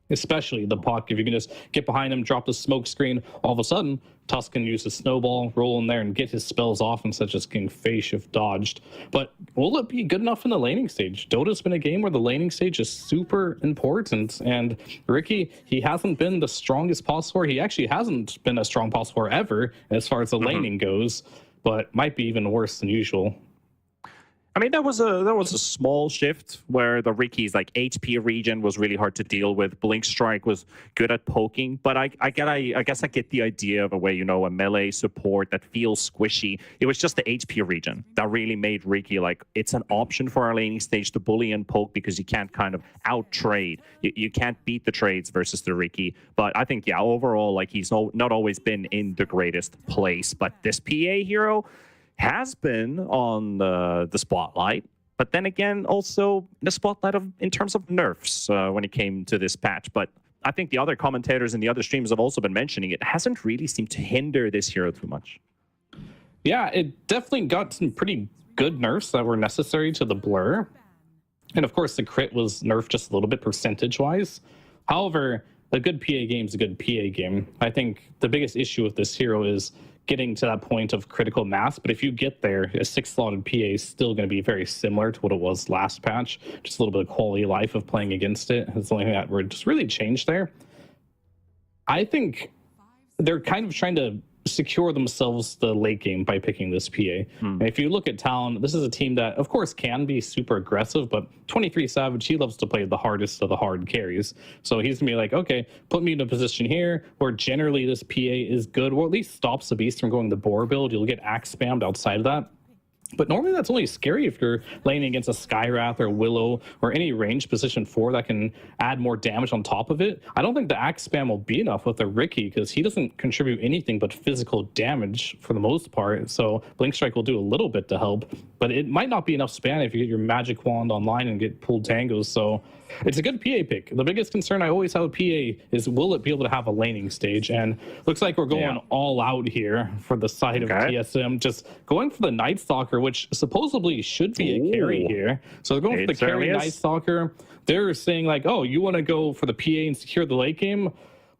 especially the Puck. If you can just get behind him, drop the smoke screen, all of a sudden, Tusk can use his snowball, roll in there, and get his spells off instead of just getting phase shift dodged. But will it be good enough in the laning stage? Dota's been a game where the laning stage is super important, and Riki, he hasn't been the strongest pos 4. He actually hasn't been a strong pos 4 ever as far as the laning goes, but might be even worse than usual. I mean, that was a small shift where the Ricky's like HP region was really hard to deal with. Blink Strike was good at poking, but I guess I get the idea of a way, a melee support that feels squishy. It was just the HP region that really made Ricky like it's an option for our laning stage to bully and poke because you can't kind of out trade. You can't beat the trades versus the Ricky. But I think overall like he's not always been in the greatest place. But this PA hero has been on the spotlight, but then again, also the spotlight in terms of nerfs when it came to this patch. But I think the other commentators and the other streams have also been mentioning it hasn't really seemed to hinder this hero too much. Yeah, it definitely got some pretty good nerfs that were necessary to the blur. And of course, the crit was nerfed just a little bit percentage-wise. However, a good PA game is a good PA game. I think the biggest issue with this hero is getting to that point of critical mass, but if you get there, a 6-slotted PA is still going to be very similar to what it was last patch. Just a little bit of quality of life of playing against it. It's the only thing that would just really change there. I think they're kind of trying to secure themselves the late game by picking this PA. And if you look at TALON, this is a team that, of course, can be super aggressive, but 23 Savage, he loves to play the hardest of the hard carries. So he's going to be like, okay, put me in a position here where generally this PA is good, or at least stops the beast from going the boar build. You'll get axe spammed outside of that. But normally that's only scary if you're laning against a Skywrath or Willow or any range position 4 that can add more damage on top of it. I don't think the axe spam will be enough with the Ricky because he doesn't contribute anything but physical damage for the most part. So Blink Strike will do a little bit to help, but it might not be enough spam if you get your magic wand online and get pulled tangos. So it's a good PA pick. The biggest concern I always have with PA is will it be able to have a laning stage? And looks like we're going all out here for the side of TSM, just going for the Night Stalker, which supposedly should be a carry here. So they're going for the carry Night Stalker. They're saying like, oh, you want to go for the PA and secure the late game?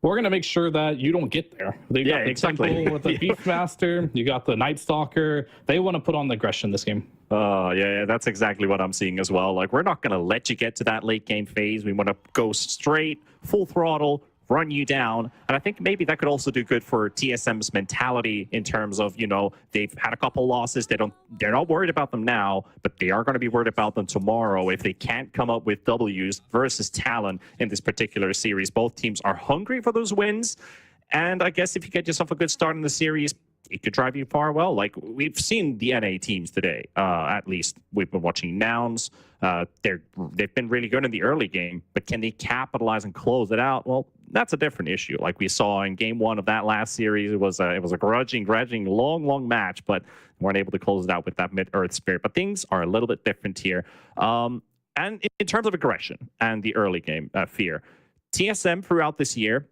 We're going to make sure that you don't get there. They got the Temple with the Beastmaster. You got the Night Stalker. They want to put on the aggression this game. Yeah, that's exactly what I'm seeing as well. Like, we're not going to let you get to that late game phase. We want to go straight, full throttle, run you down. And I think maybe that could also do good for TSM's mentality in terms of, they've had a couple losses. They're not worried about them now, but they are going to be worried about them tomorrow if they can't come up with W's versus TALON in this particular series. Both teams are hungry for those wins. And I guess if you get yourself a good start in the series, it could drive you far well. Like, we've seen the NA teams today, at least. We've been watching Nouns. They've been really good in the early game, but can they capitalize and close it out? Well, that's a different issue. Like we saw in game 1 of that last series, it was a grudging, long match, but weren't able to close it out with that mid-earth spirit. But things are a little bit different here. And in terms of aggression and the early game fear, TSM throughout this year,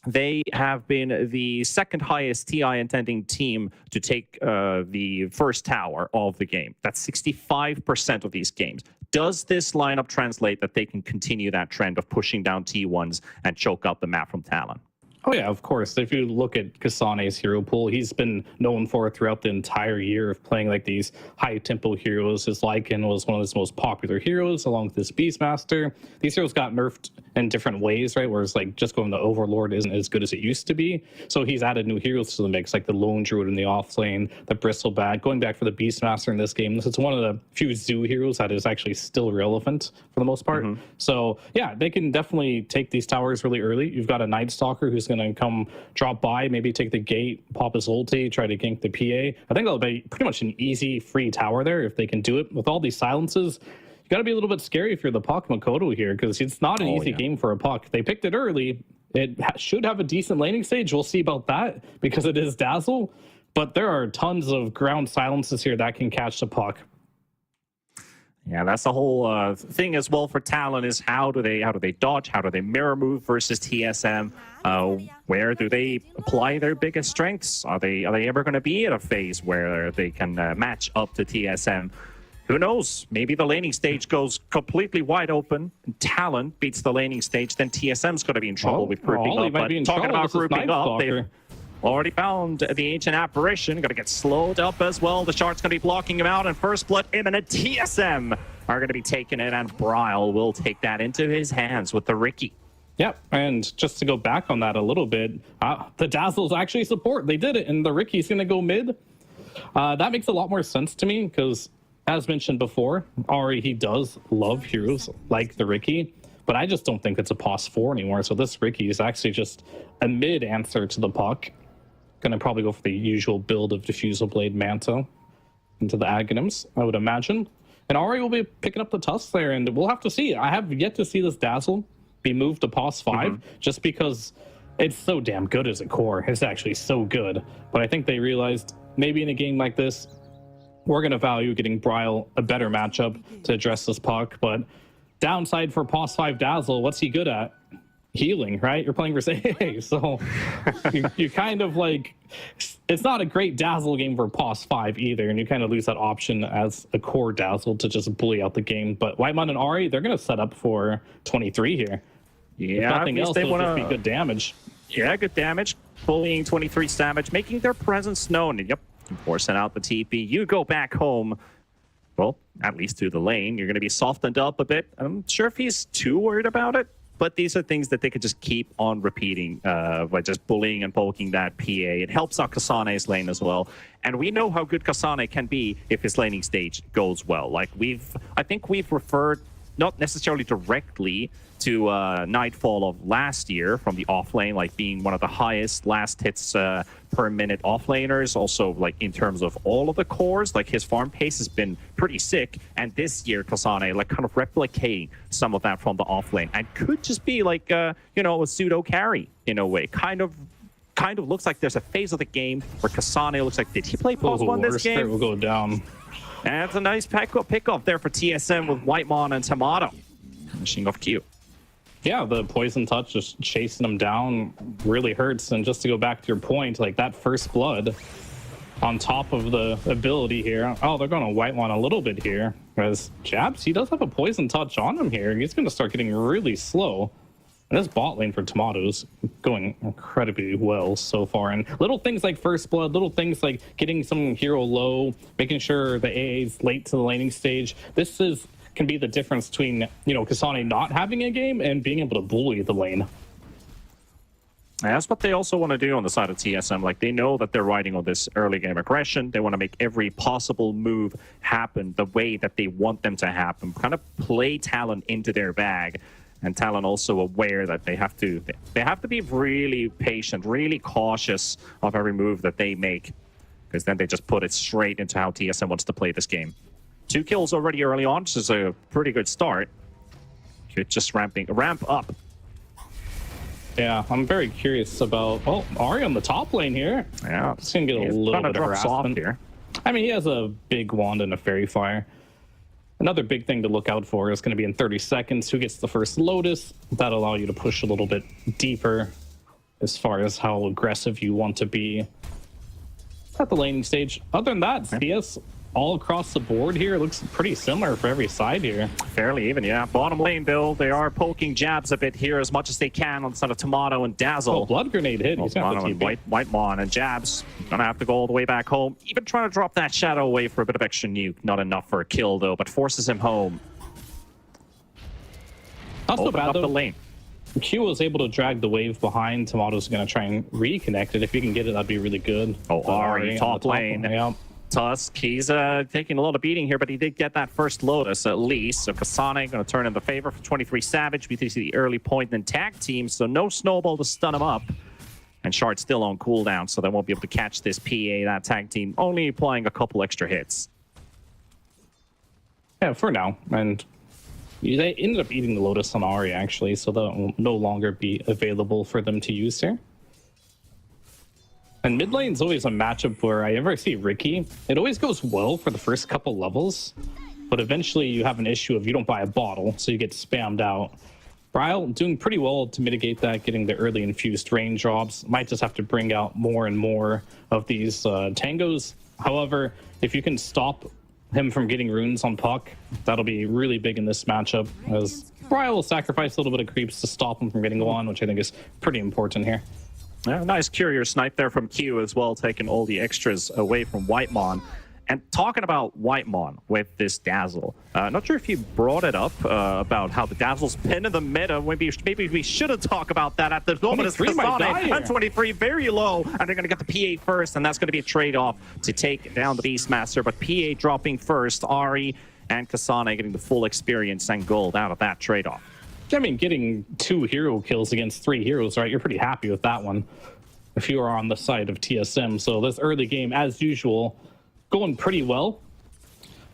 they have been the second highest TI intending team to take the first tower of the game. That's 65% of these games. Does this lineup translate that they can continue that trend of pushing down T1s and choke out the map from Talon? Oh, yeah, of course. If you look at Kasane's hero pool, he's been known for throughout the entire year of playing like these high-tempo heroes. His Lycan was one of his most popular heroes, along with his Beastmaster. These heroes got nerfed in different ways, right? Whereas like just going to Overlord isn't as good as it used to be. So he's added new heroes to the mix, like the Lone Druid in the off lane, the Bristlebat. Going back for the Beastmaster in this game, this is one of the few Zoo heroes that is actually still relevant for the most part. So yeah, they can definitely take these towers really early. You've got a Night Stalker who's going to come drop by, maybe take the gate, pop his ulti, try to gank the PA. I think that'll be pretty much an easy free tower there if they can do it. With all these silences, you got to be a little bit scary if you're the Puck Makoto here, because it's not an easy game for a Puck. They picked it early. It should have a decent laning stage. We'll see about that because it is Dazzle, but there are tons of ground silences here that can catch the Puck. Yeah, that's the whole thing as well for Talon is how do they dodge? How do they mirror move versus TSM? Where do they apply their biggest strengths? Are they ever going to be at a phase where they can match up to TSM? Who knows? Maybe the laning stage goes completely wide open. Talon beats the laning stage, then TSM's going to be in trouble with grouping up. But talking about grouping up, they've already found the ancient apparition. Going to get slowed up as well. The shard's going to be blocking him out, and first blood imminent. TSM are going to be taking it, and Bryle will take that into his hands with the Ricky. Yep, and just to go back on that a little bit, the Dazzles actually support. They did it, and the Ricky's going to go mid. That makes a lot more sense to me, because as mentioned before, Ari, he does love heroes like the Riki, but I just don't think it's a pos 4 anymore. So this Riki is actually just a mid answer to the puck. Gonna probably go for the usual build of Diffusal Blade Manta into the Aghanims, I would imagine. And Ari will be picking up the Tusk there, and we'll have to see. I have yet to see this Dazzle be moved to pos 5, just because it's so damn good as a core. It's actually so good. But I think they realized maybe in a game like this, we're going to value getting Bryle a better matchup to address this puck. But downside for pos 5 Dazzle, what's he good at? Healing, right? You're playing Versailles, so you kind of like, it's not a great Dazzle game for pos 5 either, and you kind of lose that option as a core Dazzle to just bully out the game. But Whitemon and Ari, they're going to set up for 23 here. Yeah, if nothing else, it'll just be good damage. Yeah, good damage. Bullying 23 damage, making their presence known. Yep, forcing out the TP. You go back home. Well, at least to the lane. You're going to be softened up a bit. I'm not sure if he's too worried about it, but these are things that they could just keep on repeating by just bullying and poking that PA. It helps out Kasane's lane as well. And we know how good Kasane can be if his laning stage goes well. Like I think we've referred not necessarily directly to Nightfall of last year from the offlane, like being one of the highest last hits per minute offlaners. Also, like in terms of all of the cores, like his farm pace has been pretty sick. And this year, Kasane, like kind of replicating some of that from the offlane, and could just be like a pseudo carry in a way. Kind of looks like there's a phase of the game where Kasane looks like, did he play pos 1 this game? Will go down. And it's a nice pick up there for TSM with Whitemon and Tomato finishing off Q. Yeah, the poison touch just chasing him down really hurts. And just to go back to your point, like that first blood on top of the ability here. Oh, they're going to Whitemon a little bit here. Because Jabs, he does have a poison touch on him here. He's going to start getting really slow. And this bot lane for Tomatoes going incredibly well so far. And little things like first blood, little things like getting some hero low, making sure the AA is late to the laning stage. This can be the difference between, Kasane not having a game and being able to bully the lane. That's what they also want to do on the side of TSM. Like, they know that they're riding on this early game aggression. They want to make every possible move happen the way that they want them to happen. Kind of play Talon into their bag. And Talon also aware that they have to be really patient, really cautious of every move that they make. Because then they just put it straight into how TSM wants to play this game. 2 kills already early on, which is a pretty good start. Could just ramp up. Yeah, I'm very curious about... Oh, Ari on the top lane here. Yeah. It's going to get a little bit of harassment here. I mean, he has a big wand and a fairy fire. Another big thing to look out for is going to be in 30 seconds. Who gets the first Lotus? That'll allow you to push a little bit deeper as far as how aggressive you want to be at the laning stage. Other than that, CS all across the board here looks pretty similar for every side here. Fairly even, yeah. Bottom lane build, they are poking Jabs a bit here as much as they can on the side of Tomato and Dazzle. Oh, Blood Grenade hit. He's got Tomato and Whitemon and Jabs gonna have to go all the way back home. Even trying to drop that Shadow away for a bit of extra nuke. Not enough for a kill though, but forces him home. Not so bad up though. The lane. Q was able to drag the wave behind. Tomato's gonna try and reconnect it. If he can get it, that'd be really good. Oh, Ari, top lane. Yeah. Tusk, he's taking a lot of beating here, but he did get that first Lotus at least. So Kasane going to turn in the favor for 23 Savage. We see the early point in tag team, so no snowball to stun him up. And Shard's still on cooldown, so they won't be able to catch this PA, that tag team, only applying a couple extra hits. Yeah, for now. And they ended up eating the Lotus on Ari, actually, so that will no longer be available for them to use here. And mid lane's always a matchup where I ever see Riki. It always goes well for the first couple levels, but eventually you have an issue of you don't buy a bottle, so you get spammed out. Bryle doing pretty well to mitigate that, getting the early infused rain drops. Might just have to bring out more and more of these tangos. However, if you can stop him from getting runes on puck, that'll be really big in this matchup, as Bryle will sacrifice a little bit of creeps to stop him from getting one, which I think is pretty important here. Yeah, nice courier snipe there from Q as well, taking all the extras away from Whitemon. And talking about Whitemon with this Dazzle, not sure if you brought it up about how the Dazzle's pinned in the meta. Maybe we shouldn't talk about that at the moment. It's Kasane and 23 very low, and they're going to get the PA first, and that's going to be a trade-off to take down the Beastmaster. But PA dropping first, Ari and Kasane getting the full experience and gold out of that trade-off. I mean, getting 2 hero kills against 3 heroes, right? You're pretty happy with that one if you are on the side of TSM. So this early game, as usual, going pretty well.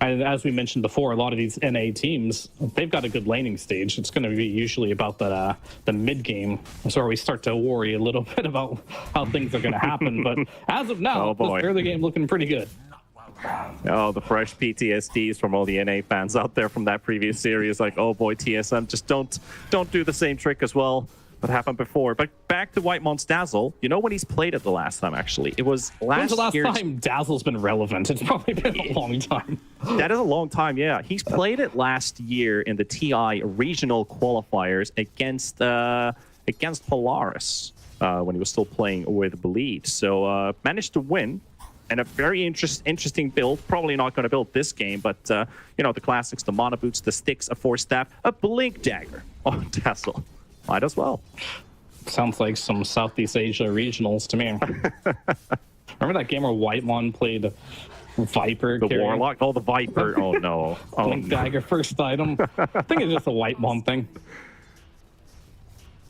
And as we mentioned before, a lot of these NA teams, they've got a good laning stage. It's going to be usually about the mid game. That's where we start to worry a little bit about how things are going to happen. But as of now, this early game looking pretty good. Oh, the fresh PTSDs from all the NA fans out there from that previous series. Like, oh boy, TSM, just don't do the same trick as well what happened before. But back to Whitemon's Dazzle. You know when he's played it the last time, actually? It was When's the last time Dazzle's been relevant? It's probably been a long time. That is a long time, yeah. He's played it last year in the TI regional qualifiers against Polaris when he was still playing with Bleed. So managed to win. And a very interesting build. Probably not going to build this game, but you know, the classics, the mono boots, the sticks, a force staff, a blink dagger on Dazzle. Might as well. Sounds like some Southeast Asia regionals to me. Remember that game where Whitemon played Viper? The Warlock? Oh, the Viper. Oh, no. Blink dagger first item. I think it's just a Whitemon thing.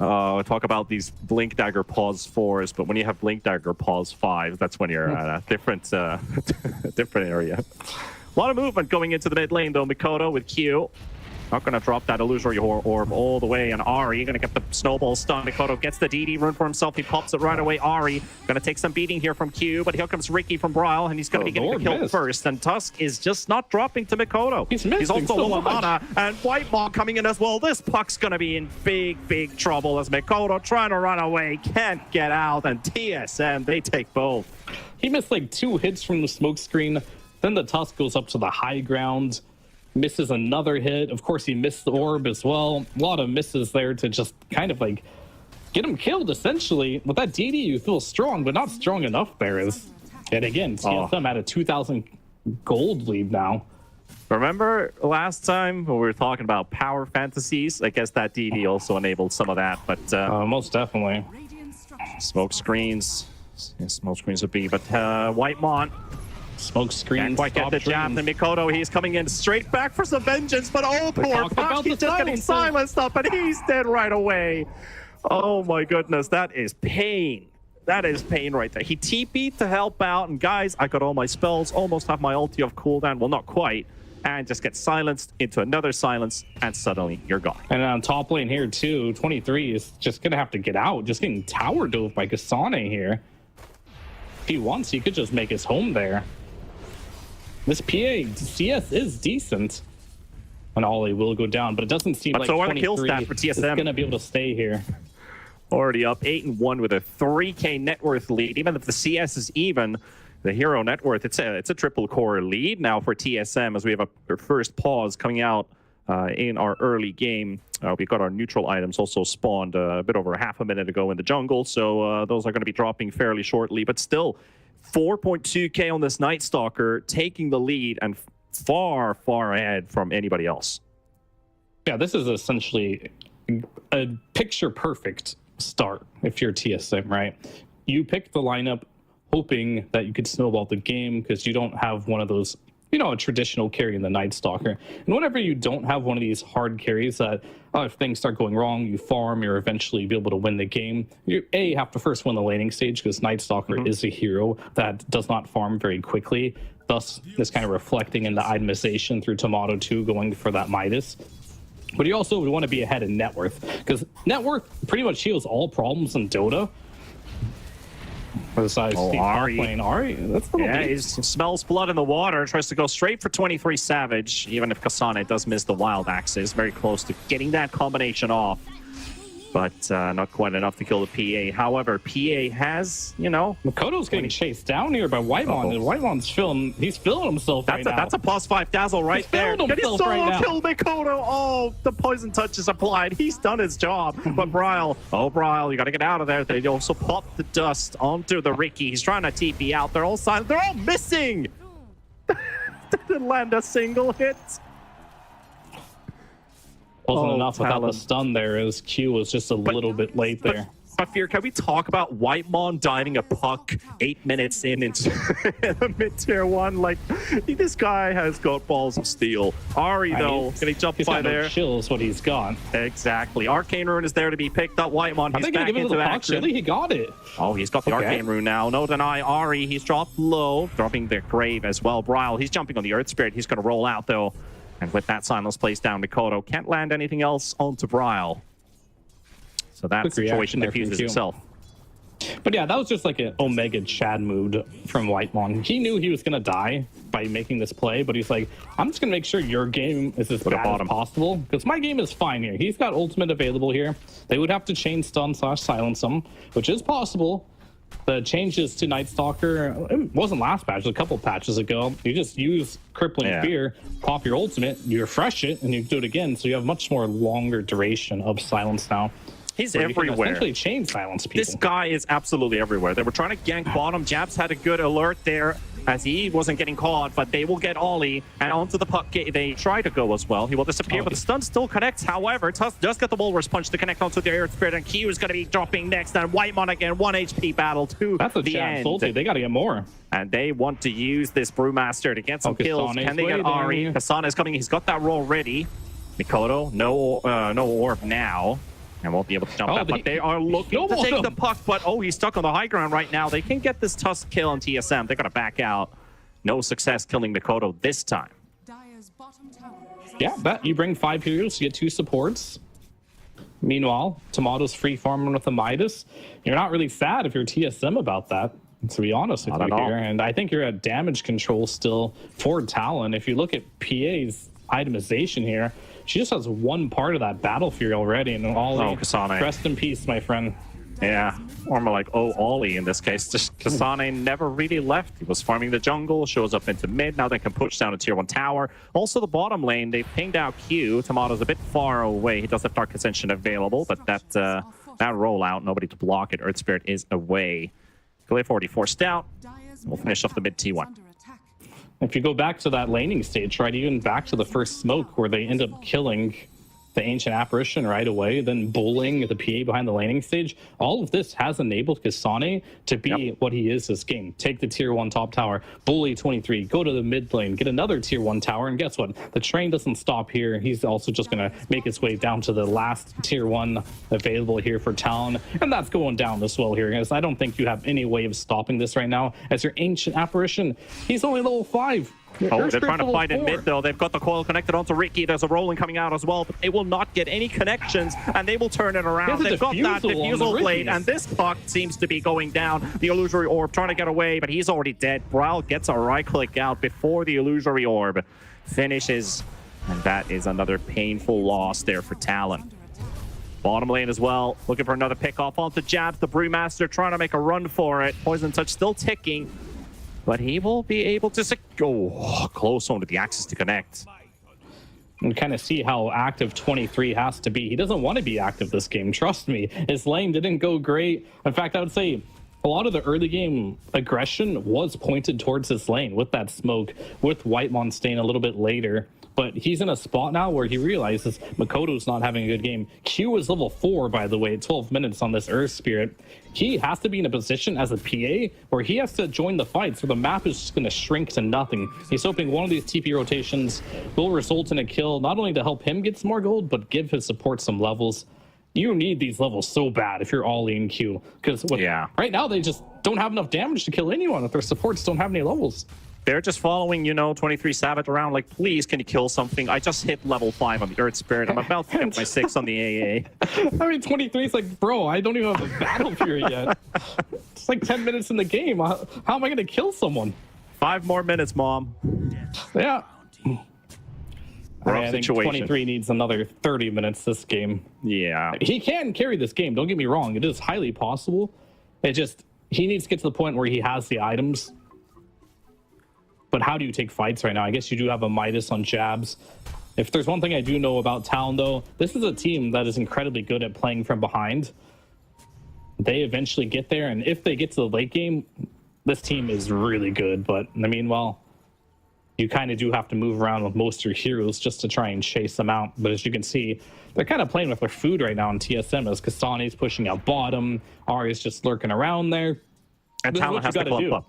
Talk about these Blink Dagger pause 4s, but when you have Blink Dagger pause 5s, that's when you're at a different area. A lot of movement going into the mid lane, though. Mikoto with Q. Not going to drop that illusory orb all the way, and Ari going to get the snowball stun. Mikoto gets the DD rune for himself. He pops it right away. Ari going to take some beating here from Q, but here comes Ricky from Bryle, and he's going to be getting the kill first. And Tusk is just not dropping to Mikoto. He's also low mana, and Whitemon coming in as well. This puck's going to be in big trouble as Mikoto trying to run away, can't get out, and TSM, they take both. He missed like 2 hits from the smoke screen. Then the Tusk goes up to the high ground. Misses another hit. Of course, he missed the orb as well. A lot of misses there to just kind of like get him killed, essentially. With that DD, you feel strong, but not strong enough there. And again, TSM at a 2,000 gold lead now. Remember last time when we were talking about power fantasies? I guess that DD also enabled some of that, but most definitely. Smoke screens. Yeah, smoke screens would be, but Whitemon. Smoke screen. Can't quite get the jab. And Mikoto, he's coming in straight back for some vengeance, but oh, poor Puck, he's just getting silenced up, and he's dead right away. Oh my goodness, that is pain. That is pain right there. He TP'd to help out, and guys, I got all my spells, almost have my ulti off cooldown. Well, not quite. And just get silenced into another silence, and suddenly you're gone. And on top lane here, too, 23 is just going to have to get out. Just getting tower dove by Kasane here. If he wants, he could just make his home there. This PA CS is decent. And Ollie will go down, but it doesn't seem like 23 is going to be able to stay here. Already up 8-1 with a 3K net worth lead. Even if the CS is even, the hero net worth, it's a triple core lead now for TSM as we have our first pause coming out in our early game. We got our neutral items also spawned a bit over half a minute ago in the jungle, so those are going to be dropping fairly shortly, but still 4.2K on this Night Stalker, taking the lead and far ahead from anybody else. Yeah, this is essentially a picture perfect start if you're TSM, right? You pick the lineup hoping that you could snowball the game because you don't have one of those, you know, a traditional carry in the Night Stalker. And whenever you don't have one of these hard carries that, if things start going wrong, you farm, you're eventually be able to win the game. You have to first win the laning stage because Night Stalker is a hero that does not farm very quickly. Thus, this kind of reflecting in the itemization through Tomato 2 going for that Midas. But you also would want to be ahead in net worth because net worth pretty much heals all problems in Dota. Besides Ari, that's he smells blood in the water, tries to go straight for 23 Savage, even if Kasane does miss the wild axes. Very close to getting that combination off, but not quite enough to kill the PA. However, PA has, you know... Makoto's getting chased down here by Whitemon, and Whitemon's feeling himself right now. That's a +5 Dazzle right there. Get his solo kill, Mikoto! Oh, the poison touch is applied. He's done his job. But Bryle, you gotta get out of there. They also pop the dust onto the Ricky. He's trying to TP out. They're all silent. They're all missing! Didn't land a single hit. Wasn't enough without Talon. the stun there, as Q was just a little bit late there. But Fear, can we talk about Whitemon diving a puck 8 minutes into the mid-tier 1? Like, this guy has got balls of steel. Ari, though, can he jump He's by got there? no chills what he's got. Exactly. Arcane Rune is there to be picked up. Whitemon, Are he's they going back to give it to into the puck? action. Really? He got it. Oh, he's got the Okay. Arcane Rune now. No deny. Ari, he's dropped low, dropping the Grave as well. Brile, he's jumping on the Earth Spirit. He's going to roll out, though. And with that silence placed down, Mikoto can't land anything else onto Brile. So that Quick situation reaction there from diffuses Q. itself. But yeah, that was just like an Omega Chad mood from Whitemon. He knew he was going to die by making this play, but he's like, I'm just going to make sure your game is as bad as possible, because my game is fine here. He's got ultimate available here. They would have to chain stun / silence him, which is possible. The changes to Night Stalker, it wasn't last patch, it was a couple patches ago. You just use Crippling Fear, pop your ultimate, you refresh it, and you do it again, so you have much more longer duration of silence now. He's where you can everywhere. essentially chain silence people. This guy is absolutely everywhere. They were trying to gank bottom. Jabs had a good alert there as he wasn't getting caught, but they will get Ollie and onto the puck. They try to go as well. He will disappear, but the stun still connects. However, Tusk does get the Walrus Punch to connect onto the Earth Spirit, and Q is going to be dropping next. And Whitemon again, 1 HP battle to That's a the Chad end. salty. They got to get more. And they want to use this Brewmaster to get some kills. Kasane's Can they get waiting. Ari? Kasane is coming. He's got that roll ready. Mikoto, no orb now. And won't be able to jump that, but they are looking to take the puck, but he's stuck on the high ground right now. They can get this Tusk kill on TSM. They're going to back out. No success killing Mikoto this time. Dire's bottom tower is Yeah, that you bring 5 heroes, you get 2 supports. Meanwhile, Tomato's free farming with the Midas. You're not really sad if you're TSM about that, to be honest with you here. And I think you're at damage control still for Talon. If you look at PA's itemization here, she just has one part of that Battle Fury already, and Ollie, Kasane. rest in peace, my friend. Yeah, or more like, Ollie in this case. Just Kasane never really left. He was farming the jungle, shows up into mid. Now they can push down a tier 1 tower. Also the bottom lane, they pinged out Q. Tomato's a bit far away. He does have Dark Ascension available, but that rollout, nobody to block it. Earth Spirit is away. Glyph already forced out. We'll finish off the mid T1. If you go back to that laning stage, right, even back to the first smoke where they end up killing the Ancient Apparition right away, then bullying the PA behind the laning stage, all of this has enabled Kasane to be what he is this game. Take the tier 1 top tower, bully 23, go to the mid lane, get another tier 1 tower, and guess what? The train doesn't stop here. He's also just going to make his way down to the last tier 1 available here for Talon, and that's going down as well here, guys. I don't think you have any way of stopping this right now as your Ancient Apparition. He's only level 5. They're trying to fight in mid, though. They've got the coil connected onto Ricky. There's a rolling coming out as well, but they will not get any connections, and they will turn it around. They've got that diffusal blade, and this puck seems to be going down. The illusory orb trying to get away, but he's already dead. Brile gets a right-click out before the illusory orb finishes, and that is another painful loss there for Talon. Bottom lane as well, looking for another pick off onto Jabs. The Brewmaster trying to make a run for it. Poison Touch still ticking, but he will be able to go close onto the axis to connect. And kind of see how active 23 has to be. He doesn't want to be active this game, trust me. His lane didn't go great. In fact, I would say a lot of the early game aggression was pointed towards his lane with that smoke, with Whitemon staying a little bit later. But he's in a spot now where he realizes Makoto's not having a good game. Q is level 4, by the way, 12 minutes on this Earth Spirit. He has to be in a position as a PA where he has to join the fight, so the map is just going to shrink to nothing. He's hoping one of these TP rotations will result in a kill, not only to help him get some more gold, but give his support some levels. You need these levels so bad if you're Ollie in Q, because right now they just don't have enough damage to kill anyone if their supports don't have any levels. They're just following, 23 Savage around like, please, can you kill something? I just hit level 5 on the Earth Spirit. I'm about to hit my 6 on the AA. I mean, 23 is like, bro, I don't even have a Battle Fury yet. It's like 10 minutes in the game. How am I going to kill someone? 5 more minutes, Mom. Yeah. I think situation. 23 needs another 30 minutes this game. Yeah. He can carry this game, don't get me wrong. It is highly possible. He needs to get to the point where he has the items. But how do you take fights right now? I guess you do have a Midas on Jabs. If there's one thing I do know about Talon, though, this is a team that is incredibly good at playing from behind. They eventually get there, and if they get to the late game, this team is really good. But in the meanwhile, you kind of do have to move around with most of your heroes just to try and chase them out. But as you can see, they're kind of playing with their food right now in TSM as Kasane's pushing out bottom, Ari's just lurking around there. And This is Talon what has you to gotta clump do. up.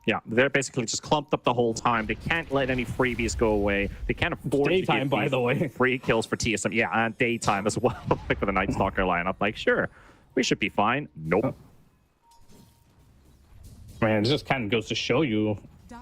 Yeah, they're basically just clumped up the whole time. They can't let any freebies go away. They can't afford to Daytime, give by these the way. free kills for TSM. Yeah, and daytime as well. Like for the Night Stalker lineup. Like, sure, we should be fine. Nope. Man, it just kind of goes to show you,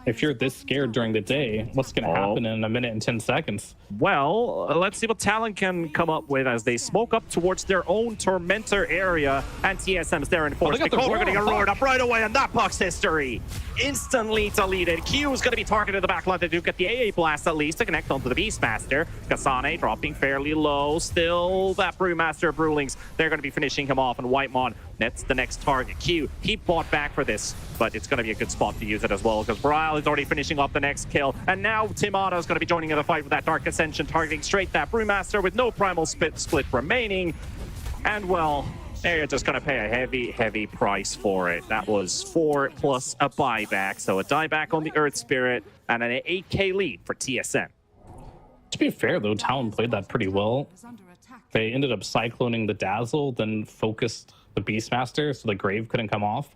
if you're this scared during the day, what's going to happen in a minute and 10 seconds? Well, let's see what Talon can come up with as they smoke up towards their own Tormentor area. And TSM's there in force. they got the We're going to get roar, roared up right away, and that Puck's history. Instantly deleted. Q is going to be targeted in the backline. They do get the AA blast at least to connect onto the Beastmaster. Kasane dropping fairly low. Still that Brewmaster Brewlings. They're going to be finishing him off, and Whitemon nets the next target. Q, he bought back for this, but it's going to be a good spot to use it as well because Bryle is already finishing off the next kill. And now Timado is going to be joining in the fight with that Dark Ascension, targeting straight that Brewmaster with no primal split remaining. And well, they're just going to pay a heavy, heavy price for it. That was 4 plus a buyback. So a dieback on the Earth Spirit and an 8k lead for TSM. To be fair, though, Talon played that pretty well. Is under attack. They ended up cycloning the Dazzle, then focused the Beastmaster so the Grave couldn't come off.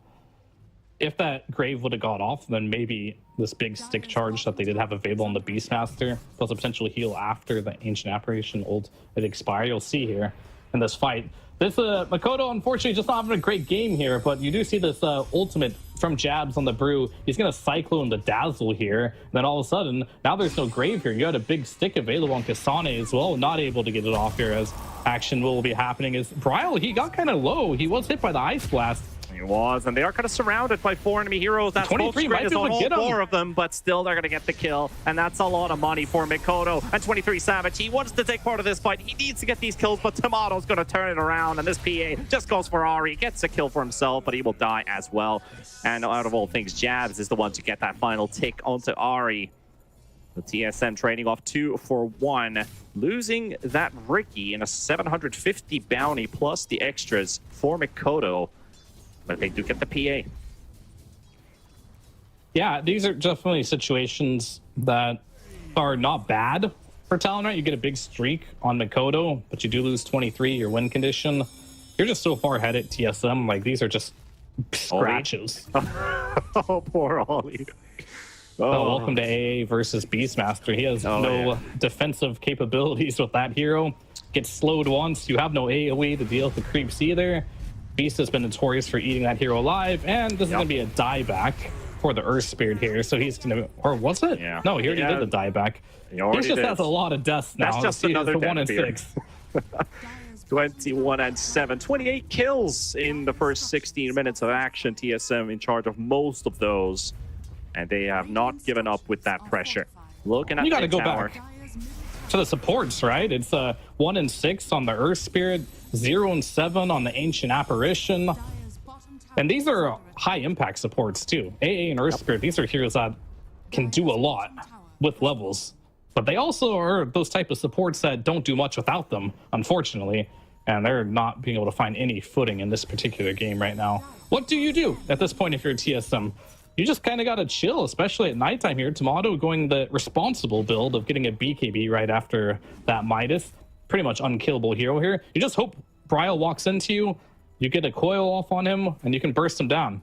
If that Grave would have got off, then maybe this big stick charge that they did have available on the Beastmaster, plus a potential heal after the Ancient Apparition ult it expire. You'll see here in this fight. This Makoto, unfortunately, just not having a great game here, but you do see this ultimate from Jabs on the Brew. He's going to Cyclone the Dazzle here. And then all of a sudden, now there's no Grave here. You had a big stick available on Kasane as well, not able to get it off here as action will be happening. Is Bryle, he got kind of low. He was hit by the Ice Blast. He was, and they are kind of surrounded by 4 enemy heroes. That 23 smoke might screen is be able on to all get him. 4 of them, but still they're going to get the kill, and that's a lot of money for Mikoto. And 23 Savage, he wants to take part of this fight. He needs to get these kills, but Tomato's going to turn it around, and this PA just goes for Ari, gets a kill for himself, but he will die as well. And out of all things, Jabs is the one to get that final tick onto Ari. The TSM trading off 2 for 1, losing that Ricky in a 750 bounty plus the extras for Mikoto. But they do get the PA. Yeah, these are definitely situations that are not bad for Talon, right? You get a big streak on Mikoto, but you do lose 23, your win condition. You're just so far ahead at TSM. Like, these are just scratches. Oh, poor Ollie. Oh, welcome to AA versus Beastmaster. He has no defensive capabilities with that hero. Gets slowed once. You have no AoE to deal with the creeps either. Beast has been notorious for eating that hero alive, and this is going to be a dieback for the Earth Spirit here. So he's going to, or was it? Yeah. No, he already did the dieback. He just did. has a lot of deaths now. That's just It's another 1 and death 6. 21 and 7, 28 kills in the first 16 minutes of action. TSM in charge of most of those, and they have not given up with that pressure. Looking at You got to the go tower. back to the supports, right? It's 1 and 6 on the Earth Spirit, 0 and 7 on the Ancient Apparition. Dire's bottom tower And these are is under high impact supports too. AA and Earth Spirit, these are heroes that can do a lot with levels. But they also are those type of supports that don't do much without them, unfortunately. And they're not being able to find any footing in this particular game right now. What do you do at this point if you're a TSM? You just kind of got to chill, especially at nighttime here. Tomato going the responsible build of getting a BKB right after that Midas. Pretty much unkillable hero here. You just hope Bryle walks into you, you get a coil off on him, and you can burst him down.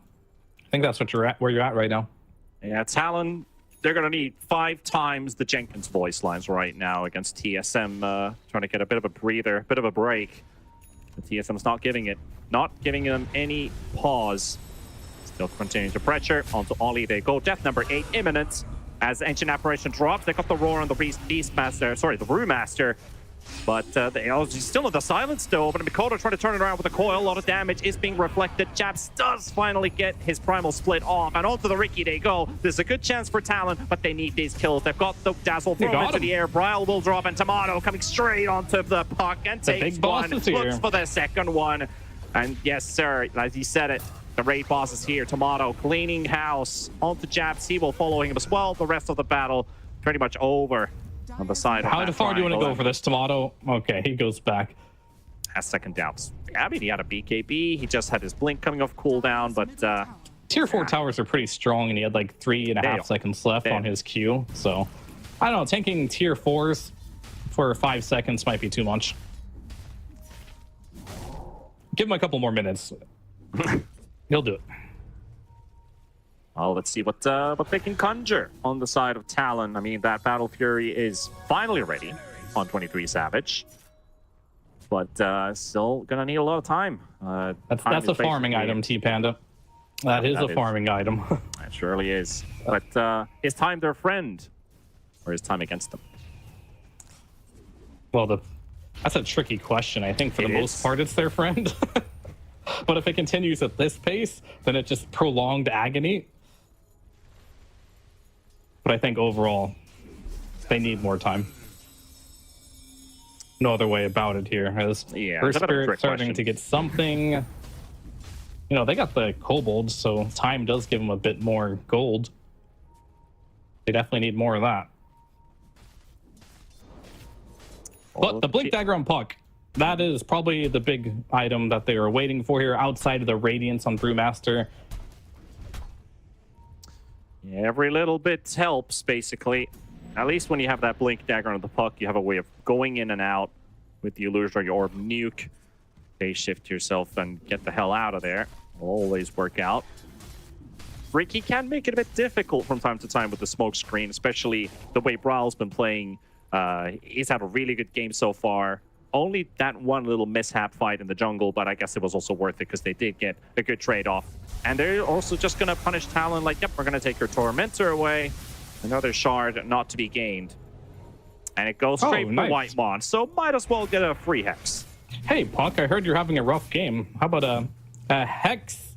I think that's what you're at, where you're at right now. Yeah, Talon, they're going to need 5 times the Jenkins voice lines right now against TSM, trying to get a bit of a breather, a bit of a break. The TSM's not giving them any pause. Still continuing to pressure onto Ollie. They go. Death number 8 imminent as Ancient Apparition drops. They got the roar on the Beastmaster, sorry, the Brewmaster. But they are still in the silence still. But Mikoto trying to turn it around with a coil. A lot of damage is being reflected. Jabs does finally get his primal split off. And onto the Ricky they go. There's a good chance for Talon, but they need these kills. They've got the Dazzle thrown into the air. Bryle will drop, and Tomato coming straight onto the puck and The takes big boss one. is here. Looks for the second one. And yes, sir, as he said it, the raid boss is here. Tomato cleaning house onto Jabs. He will follow him as well. The rest of the battle pretty much over on the side. How far do you want to go for this, Tomato? Okay, he goes back. Has second doubts. I mean, he had a BKB. He just had his blink coming off cooldown, but Tier 4 towers are pretty strong, and he had like 3.5 seconds left on his Q. So, I don't know, tanking tier 4s for 5 seconds might be too much. Give him a couple more minutes. He'll do it. Well, let's see what they can conjure on the side of Talon. I mean, that Battle Fury is finally ready on 23 Savage. But still gonna need a lot of time. That's a farming item, T-Panda. That is a farming item. It surely is. But is time their friend? Or is time against them? Well, that's a tricky question. I think for the most part, it's their friend. But if it continues at this pace, then it's just prolonged agony. But I think overall, they need more time. No other way about it here. As First Spirit starting to get something. You know, they got the kobolds, so time does give them a bit more gold. They definitely need more of that. But the Blink Dagger on Puck, that is probably the big item that they are waiting for here outside of the Radiance on Brewmaster. Yeah, every little bit helps, basically. At least when you have that Blink Dagger on the Puck, you have a way of going in and out with the Illusionary Orb nuke. Phase shift yourself and get the hell out of there. Will always work out. Ricky can make it a bit difficult from time to time with the smoke screen, especially the way Brawl's been playing. He's had a really good game so far. Only that one little mishap fight in the jungle, but I guess it was also worth it because they did get a good trade-off. And they're also just going to punish Talon like, yep, we're going to take your Tormentor away. Another shard not to be gained. And it goes straight for White Mon, so might as well get a free Hex. Hey, Puck, I heard you're having a rough game. How about a Hex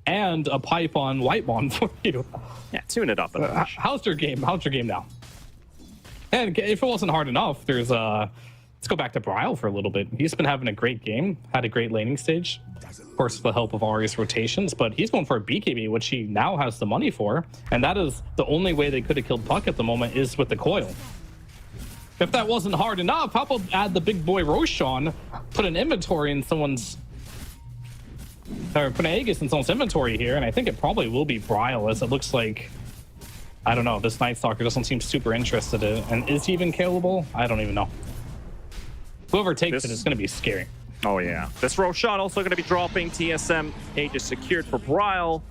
and a pipe on White Mon for you? Yeah, tune it up a bit. How's your game? How's your game now? And if it wasn't hard enough, there's let's go back to Bryle for a little bit. He's been having a great game, had a great laning stage. Of course, with the help of Ari's rotations, but he's going for a BKB, which he now has the money for. And that is the only way they could have killed Puck at the moment is with the coil. If that wasn't hard enough, how about add the big boy Roshan, put an inventory in someone's, or put an Aegis in someone's inventory here, and I think it probably will be Bryle, as it looks like, I don't know, this Night Stalker doesn't seem super interested in it. And is he even killable? I don't even know. Whoever takes it is going to be scary. Oh, yeah. This Roshan also going to be dropping. TSM Aegis secured for Bryle.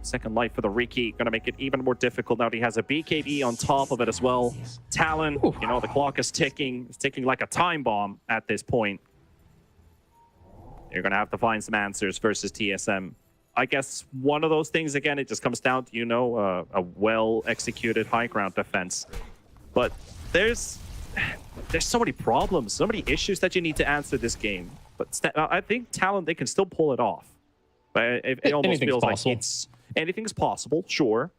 Second life for the Riki. Going to make it even more difficult now that he has a BKB on top of it as well. Talon, you know, the clock is ticking. It's ticking like a time bomb at this point. You're going to have to find some answers versus TSM. I guess one of those things, again, it just comes down to, you know, a well-executed high ground defense. But there's so many problems, so many issues that you need to answer this game. But I think Talon, they can still pull it off. But it almost feels like anything's possible, sure.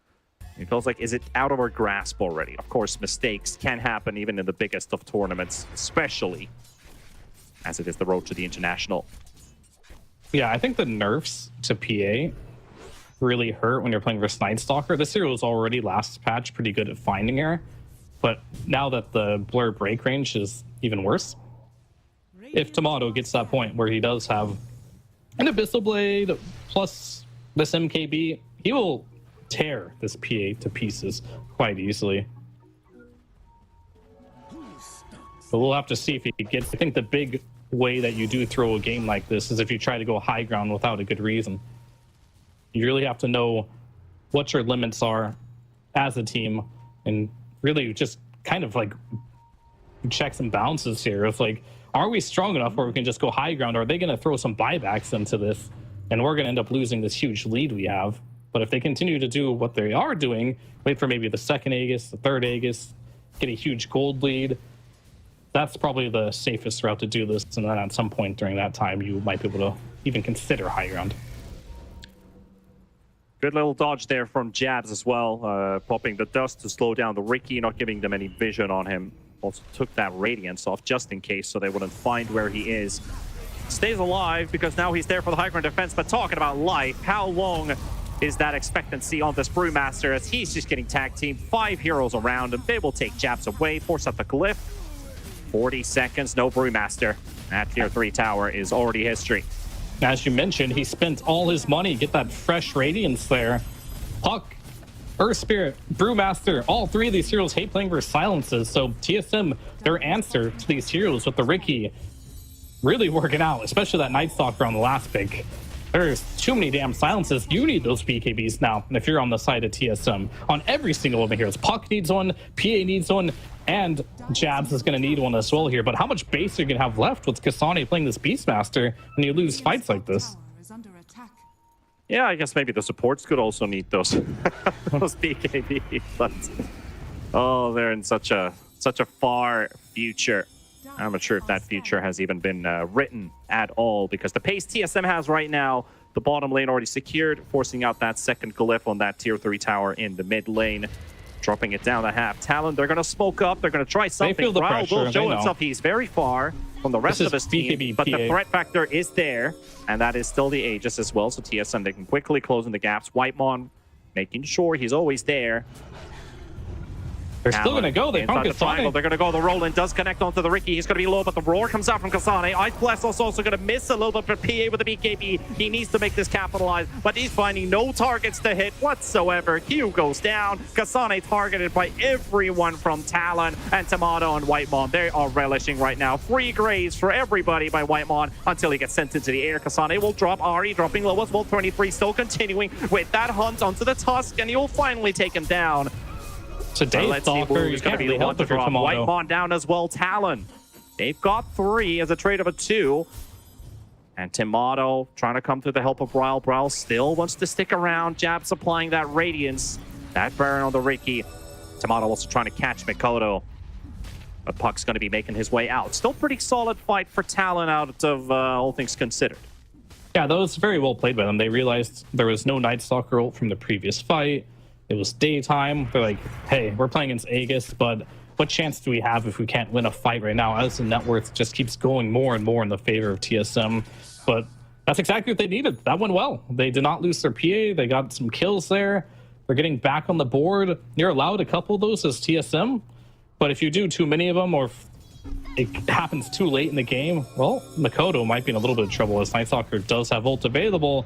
It feels like, is it out of our grasp already? Of course, mistakes can happen even in the biggest of tournaments, especially as it is the road to the international. Yeah, I think the nerfs to PA really hurt when you're playing versus Night Stalker. This hero was already last patch pretty good at finding her, but now that the blur break range is even worse, if Tomato gets to that point where he does have an Abyssal Blade plus this MKB, he will tear this PA to pieces quite easily. But we'll have to see if he gets. I think the big way that you do throw a game like this is if you try to go high ground without a good reason. You really have to know what your limits are as a team and really just kind of like checks and balances here. It's like, are we strong enough where we can just go high ground, or are they going to throw some buybacks into this and we're going to end up losing this huge lead we have? But if they continue to do what they are doing, wait for maybe the second Aegis, the third Aegis, get a huge gold lead, that's probably the safest route to do this. And then at some point during that time, you might be able to even consider high ground. Good little dodge there from Jabs as well, popping the dust to slow down the Riki, not giving them any vision on him. Also took that Radiance off just in case so they wouldn't find where he is. Stays alive because now he's there for the high ground defense, but talking about life, how long is that expectancy on this Brewmaster as he's just getting tag teamed? 5 heroes around him. They will take Jabs away, force out the glyph. 40 seconds, no Brewmaster. That tier 3 tower is already history. As you mentioned, he spent all his money, get that fresh Radiance there. Puck, Earth Spirit, Brewmaster, all three of these heroes hate playing for silences. So TSM, their answer to these heroes with the Riki, really working out, especially that Night Stalker on the last pick. There's too many damn silences. You need those BKBs now. And if you're on the side of TSM, on every single one of the heroes, Puck needs one, PA needs one, and Jabs is going to need one as well here. But how much base are you going to have left with Kasane playing this Beastmaster when you lose fights like this? Tower is under attack. Yeah, I guess maybe the supports could also need those those BKB. But oh, they're in such a far future. I'm not sure if that future has even been written at all, because the pace TSM has right now, the bottom lane already secured, forcing out that second glyph on that tier 3 tower in the mid lane, dropping it down to half. Talon, they're going to smoke up, they're going to try something. feel the Ryle will pressure, show they know. himself. He's very far from the rest This of his is team, BKB, but the PA. threat factor is there, and that is still the Aegis as well. So TSM, they can quickly close in the gaps. Whitemon making sure he's always there. They're still going to go. They found inside the triangle. Kasane. They're going to go. The Roland does connect onto the Riki. He's going to be low, but the roar comes out from Kasane. Ice Blast is also going to miss a little bit for PA with the BKB. He needs to make this capitalize, but he's finding no targets to hit whatsoever. Q goes down. Kasane targeted by everyone from Talon and Tomato and Whitemon. They are relishing right now. Free graves for everybody by Whitemon until he gets sent into the air. Kasane will drop. Ari dropping low as well. 23 still continuing with that hunt onto the Tusk, and he will finally take him down. Today, Let's see Stalker, who's you going can't to be really the one help to if you're drop. Tomato. Whitemon down as well. Talon. They've got 3 as a trade of a 2. And Tomato trying to come through the help of Ryle. Ryle still wants to stick around. Jab supplying that Radiance. That burn on the Riki. Tomato also trying to catch Mikoto. But Puck's going to be making his way out. Still pretty solid fight for Talon out of all things considered. Yeah, that was very well played by them. They realized there was no Night Stalker ult from the previous fight. It was daytime. They're like, hey, we're playing against Aegis, but what chance do we have if we can't win a fight right now? As the net worth just keeps going more and more in the favor of TSM. But that's exactly what they needed. That went well. They did not lose their PA. They got some kills there. They're getting back on the board. You're allowed a couple of those as TSM. But if you do too many of them, or if it happens too late in the game, well, Mikoto might be in a little bit of trouble, as Night Stalker does have ult available.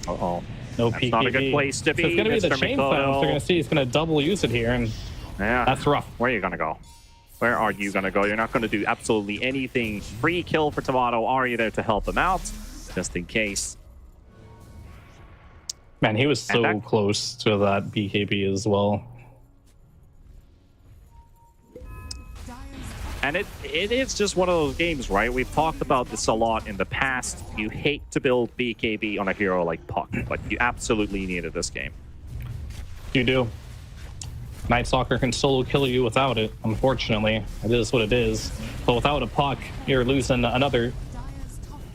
Uh-oh. No That's PKB. not a good place to be, So it's going to be the Mr. chain Mikoto. fence. They're going to see he's going to double use it here, and Yeah. that's rough. Where are you going to go? Where are you going to go? You're not going to do absolutely anything. Free kill for Tomato. Are you there to help him out? Just in case. Man, he was so And that- close to that BKB as well. And it is just one of those games, right? We've talked about this a lot in the past. You hate to build BKB on a hero like Puck, but you absolutely needed this game. You do. Night Stalker can solo kill you without it, unfortunately. It is what it is. But without a Puck, you're losing another,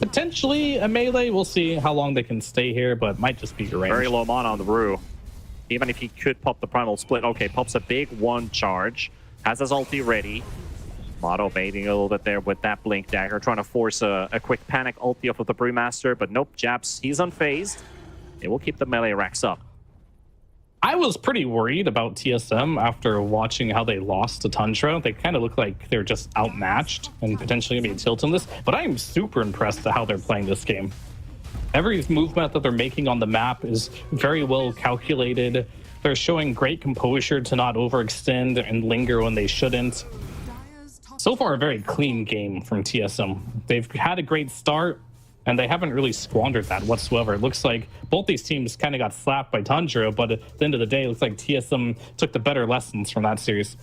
potentially a melee. We'll see how long they can stay here, but might just be your range. Very low mana on the Rue. Even if he could pop the Primal Split. Okay, pops a big 1 charge. Has his ulti ready. Motto baiting a little bit there with that Blink Dagger, trying to force a quick panic ulti off of the Brewmaster, but nope, Japs, he's unfazed. It will keep the melee racks up. I was pretty worried about TSM after watching how they lost to Tundra. They kind of look like they're just outmatched and potentially going to be tilting this, but I am super impressed at how they're playing this game. Every movement that they're making on the map is very well calculated. They're showing great composure to not overextend and linger when they shouldn't. So far, a very clean game from TSM. They've had a great start, and they haven't really squandered that whatsoever. It looks like both these teams kind of got slapped by Tundra, but at the end of the day, it looks like TSM took the better lessons from that series.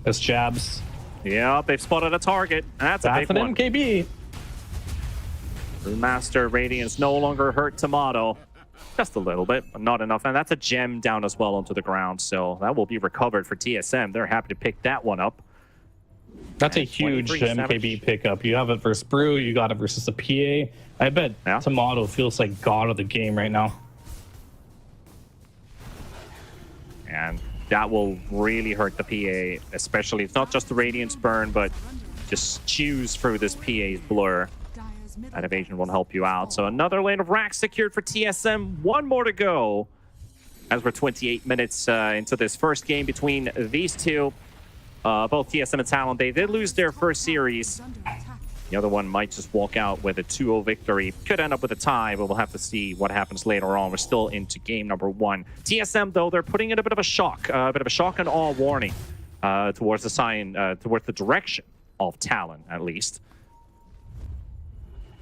That's Jabs. Yeah, they've spotted a target. That's a That's big an one. MKB. Master Radiance no longer hurt Tomato. Just a little bit, but not enough. And that's a gem down as well onto the ground, so that will be recovered for TSM. They're happy to pick that one up. That's a And huge 23 MKB Savage. pickup. You have it versus Brew, you got it versus the PA. I bet Yeah. Tomato feels like god of the game right now. And that will really hurt the PA, especially. It's not just the Radiance burn, but just chews through this PA's blur. That evasion will help you out. So another lane of racks secured for TSM. One more to go as we're 28 minutes into this first game between these two. Both TSM and Talon, they did lose their first series. The other one might just walk out with a 2-0 victory. Could end up with a tie, but we'll have to see what happens later on. We're still into game number 1. TSM, though, they're putting in a bit of a shock and awe warning towards the direction of Talon, at least.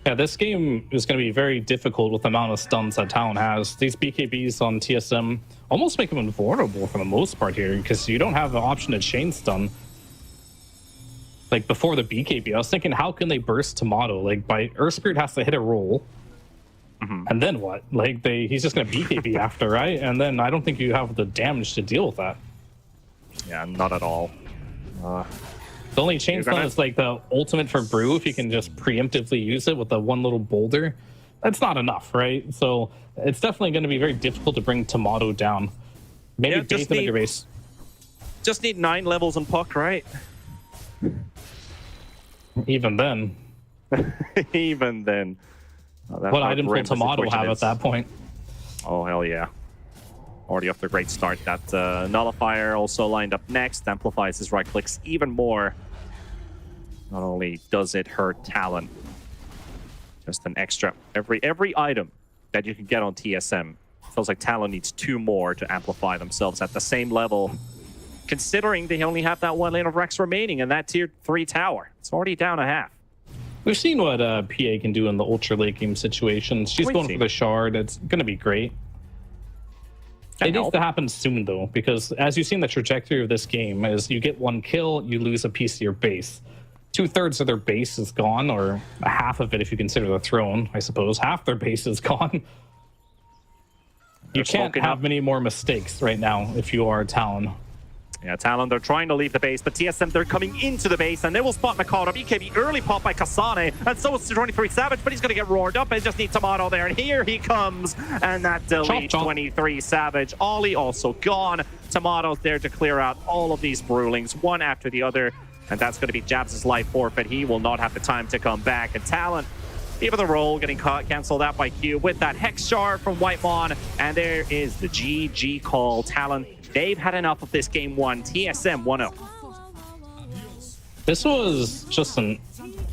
Yeah, this game is going to be very difficult with the amount of stuns that Talon has. These BKBs on TSM almost make them invulnerable for the most part here, because you don't have the option to chain stun. Like, before the BKB, I was thinking, how can they burst Tomato? Like, Earth Spirit has to hit a roll, and then what? Like, he's just going to BKB after, right? And then I don't think you have the damage to deal with that. Yeah, not at all. The only chain stun is like the ultimate for Brew, if you can just preemptively use it with the one little boulder. That's not enough, right? So it's definitely going to be very difficult to bring Tomato down. Maybe base him at your base. Just need 9 levels on Puck, right? Even then. Even then. What item will Tomato have at that point? Oh, hell yeah. Already off to a great start. That Nullifier also lined up next. Amplifies his right clicks even more. Not only does it hurt Talon, just an extra. Every item that you can get on TSM, feels like Talon needs 2 more to amplify themselves at the same level. Considering they only have that 1 lane of Rex remaining and that tier 3 tower. It's already down a half. We've seen what PA can do in the ultra late game situations. She's going for the shard. It's going to be great. It needs to happen soon, though, because as you've seen, the trajectory of this game is you get 1 kill, you lose a piece of your base. 2/3 of their base is gone, or a half of it if you consider the throne, I suppose. Half their base is gone. You can't have many more mistakes right now if you are Talon. Yeah, Talon, they're trying to leave the base, but TSM, they're coming into the base, and they will spot Mikado. BKB early pop by Kasane, and so is 23 Savage, but he's going to get roared up. They just need Tomato there, and here he comes, and that deletes 23 Savage. Ollie also gone. Tomato's there to clear out all of these Brewlings, one after the other, and that's going to be Jabs' life forfeit. He will not have the time to come back, and Talon, even the roll getting canceled out by Q with that Hex Shard from Whitemon, and there is the GG call. Talon, they've had enough of this game 1. TSM 1-0. This was just an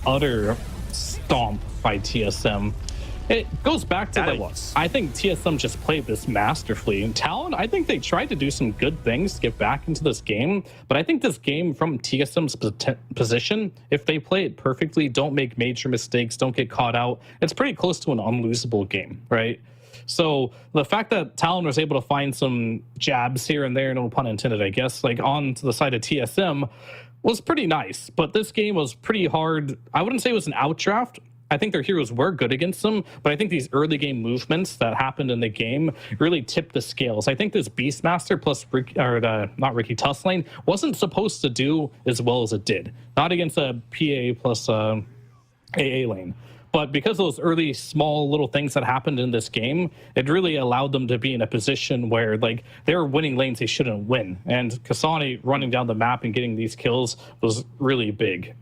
utter stomp by TSM. It goes back to, I think TSM just played this masterfully. And Talon, I think they tried to do some good things to get back into this game. But I think this game, from TSM's position, if they play it perfectly, don't make major mistakes, don't get caught out, it's pretty close to an unlosable game, right? So the fact that Talon was able to find some jabs here and there, no pun intended, I guess, like on to the side of TSM was pretty nice. But this game was pretty hard. I wouldn't say it was an outdraft. I think their heroes were good against them, but I think these early game movements that happened in the game really tipped the scales. I think this Beastmaster plus not Ricky Tusslane wasn't supposed to do as well as it did. Not against a PA plus AA lane. But because of those early small little things that happened in this game, it really allowed them to be in a position where like they were winning lanes they shouldn't win. And Kasane running down the map and getting these kills was really big.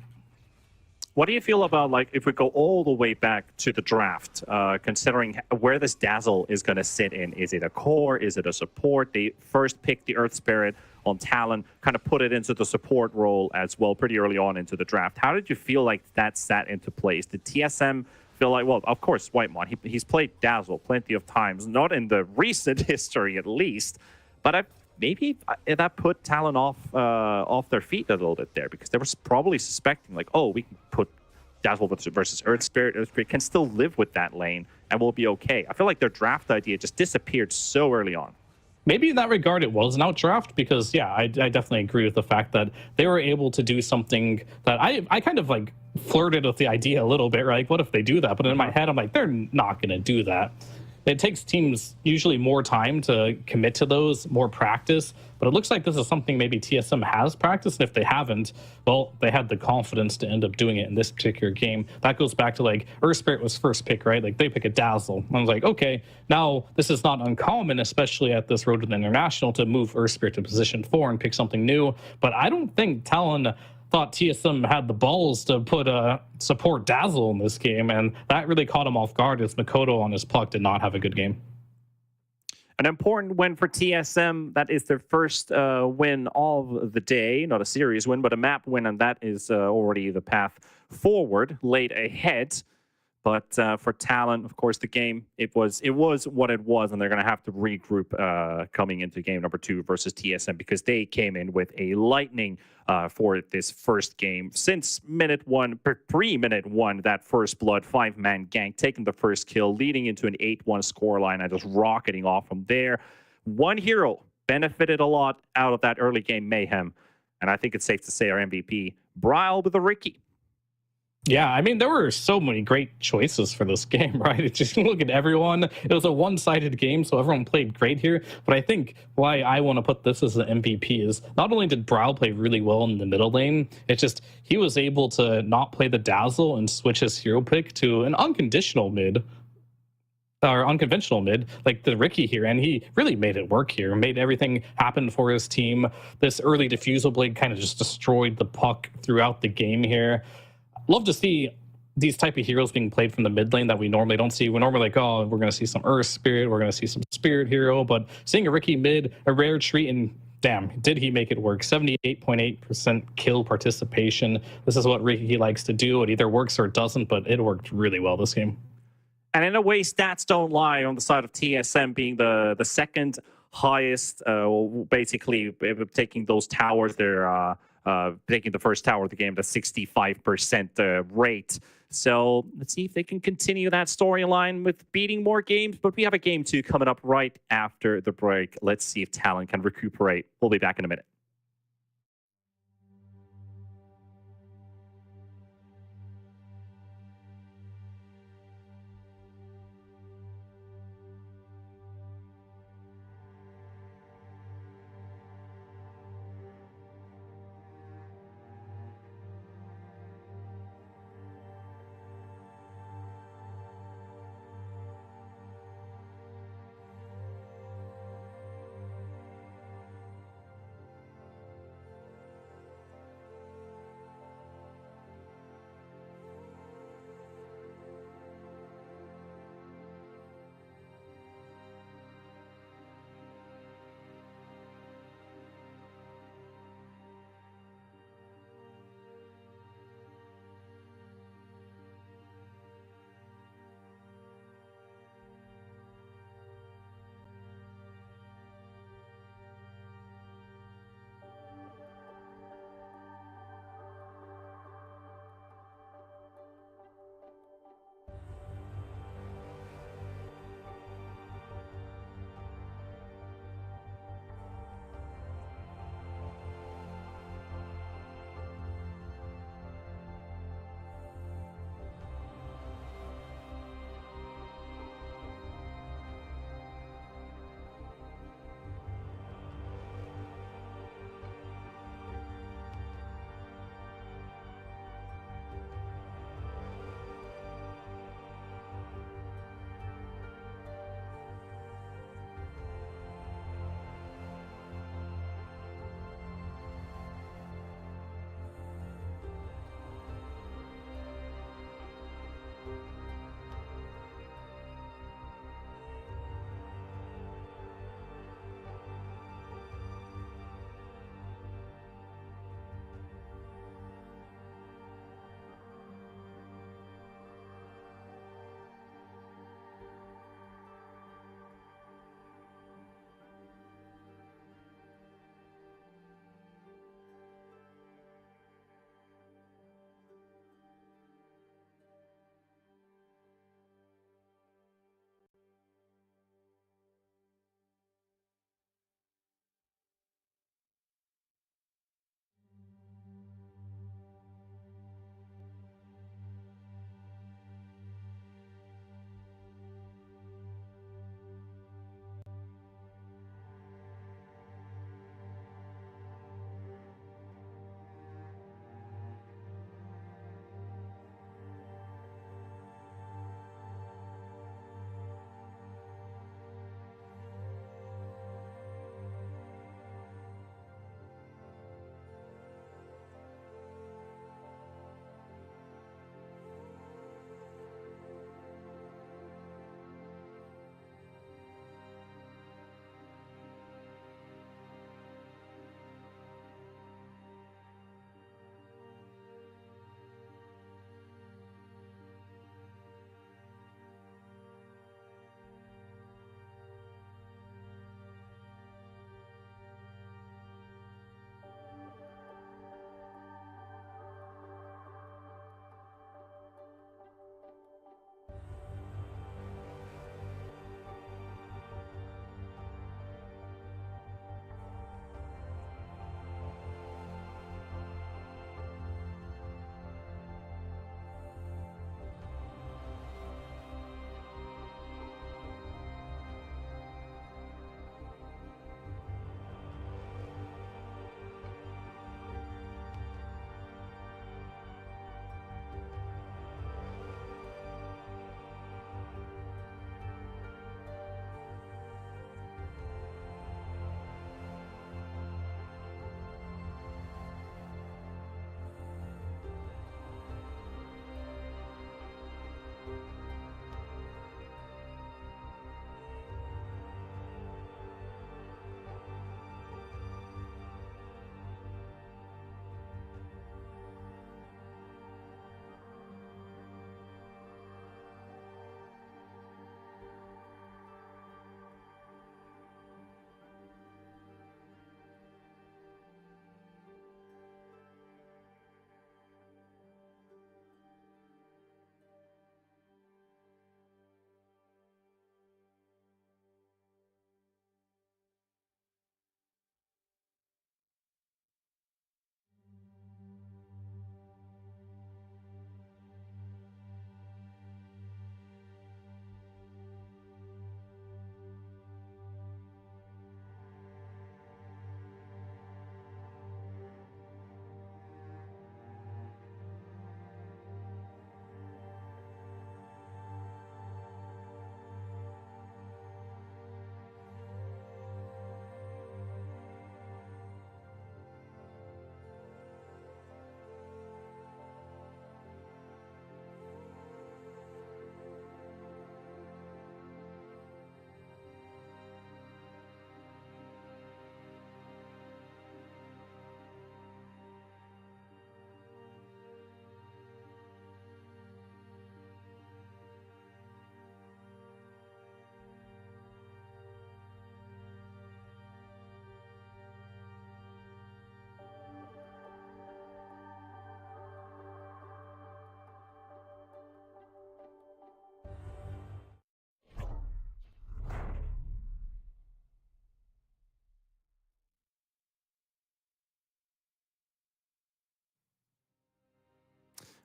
What do you feel about, like, if we go all the way back to the draft, considering where this Dazzle is going to sit in? Is it a core? Is it a support? They first picked the Earth Spirit on Talon, kind of put it into the support role as well pretty early on into the draft. How did you feel like that sat into place? Did TSM feel like, well, of course, Whitemon, he's played Dazzle plenty of times, not in the recent history at least, but maybe that put Talon off their feet a little bit there, because they were probably suspecting, like, oh, we can put Dazzle versus Earth Spirit. Earth Spirit can still live with that lane, and we'll be okay. I feel like their draft idea just disappeared so early on. Maybe in that regard, it was an outdraft, because, yeah, I definitely agree with the fact that they were able to do something that I kind of, like, flirted with the idea a little bit, right? Like, what if they do that? But in my head, I'm like, they're not going to do that. It takes teams usually more time to commit to those, more practice. But it looks like this is something maybe TSM has practiced. And if they haven't, well, they had the confidence to end up doing it in this particular game. That goes back to, like, Earth Spirit was first pick, right? Like, they pick a Dazzle. I was like, okay, now this is not uncommon, especially at this Road to the International, to move Earth Spirit to position 4 and pick something new. But I don't think Talon thought TSM had the balls to put a support Dazzle in this game, and that really caught him off guard, as Makoto on his Puck did not have a good game. An important win for TSM. That is their first win of the day. Not a series win, but a map win, and that is already the path forward, laid ahead. But for TALON, of course, the game, it was what it was, and they're going to have to regroup coming into game number 2 versus TSM because they came in with a lightning for this first game. Since minute 1, pre-minute 1, that first blood, 5-man gank, taking the first kill, leading into an 8-1 scoreline and just rocketing off from there. One hero benefited a lot out of that early game mayhem, and I think it's safe to say our MVP, Bryle with the Ricky. Yeah, I mean, there were so many great choices for this game, right? It's just look at everyone. It was a one-sided game, so everyone played great here. But I think why I want to put this as an MVP is not only did Bryle play really well in the middle lane, it's just he was able to not play the Dazzle and switch his hero pick to an unconditional mid. Or unconventional mid, like the Ricky here, and he really made it work here, made everything happen for his team. This early Diffusal Blade kind of just destroyed the puck throughout the game here. Love to see these type of heroes being played from the mid lane that we normally don't see. We're normally like, oh, we're going to see some Earth Spirit, we're going to see some Spirit hero, but seeing a Ricky mid, a rare treat, and damn, did he make it work. 78.8% kill participation. This is what Ricky likes to do. It either works or it doesn't, but it worked really well this game. And in a way, stats don't lie on the side of TSM being the second highest, basically taking those towers. They're taking the first tower of the game at a 65% rate. So let's see if they can continue that storyline with beating more games. But we have a game 2 coming up right after the break. Let's see if TALON can recuperate. We'll be back in a minute.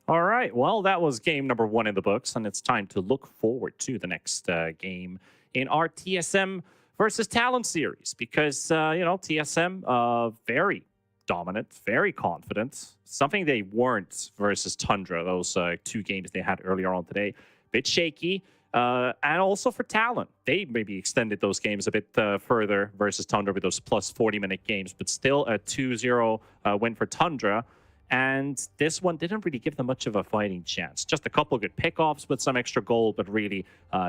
All right. Well, that was game number 1 in the books, and it's time to look forward to the next game in our TSM versus TALON series because, TSM, very dominant, very confident, something they weren't versus Tundra, those 2 games they had earlier on today. Bit shaky. And also for TALON, they maybe extended those games a bit further versus Tundra with those plus 40-minute games, but still a 2-0 win for Tundra. And this one didn't really give them much of a fighting chance. Just a couple of good pickoffs with some extra goal, but really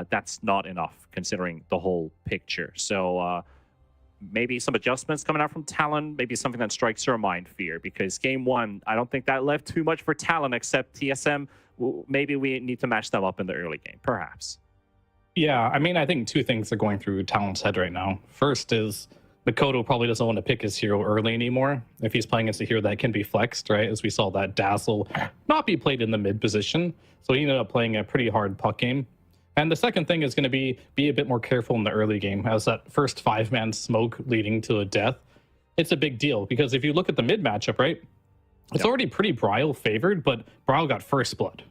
that's not enough considering the whole picture. So maybe some adjustments coming out from TALON, maybe something that strikes your mind, Fear, because game 1, I don't think that left too much for TALON except TSM. Maybe we need to match them up in the early game, perhaps. Yeah, I mean, I think 2 things are going through Talon's head right now. First is Makoto probably doesn't want to pick his hero early anymore if he's playing against a hero that can be flexed, right? As we saw that Dazzle not be played in the mid position. So he ended up playing a pretty hard puck game. And the second thing is going to be a bit more careful in the early game, as that first 5-man smoke leading to a death. It's a big deal because if you look at the mid matchup, right? It's already pretty Bryle favored, but Bryle got first blood.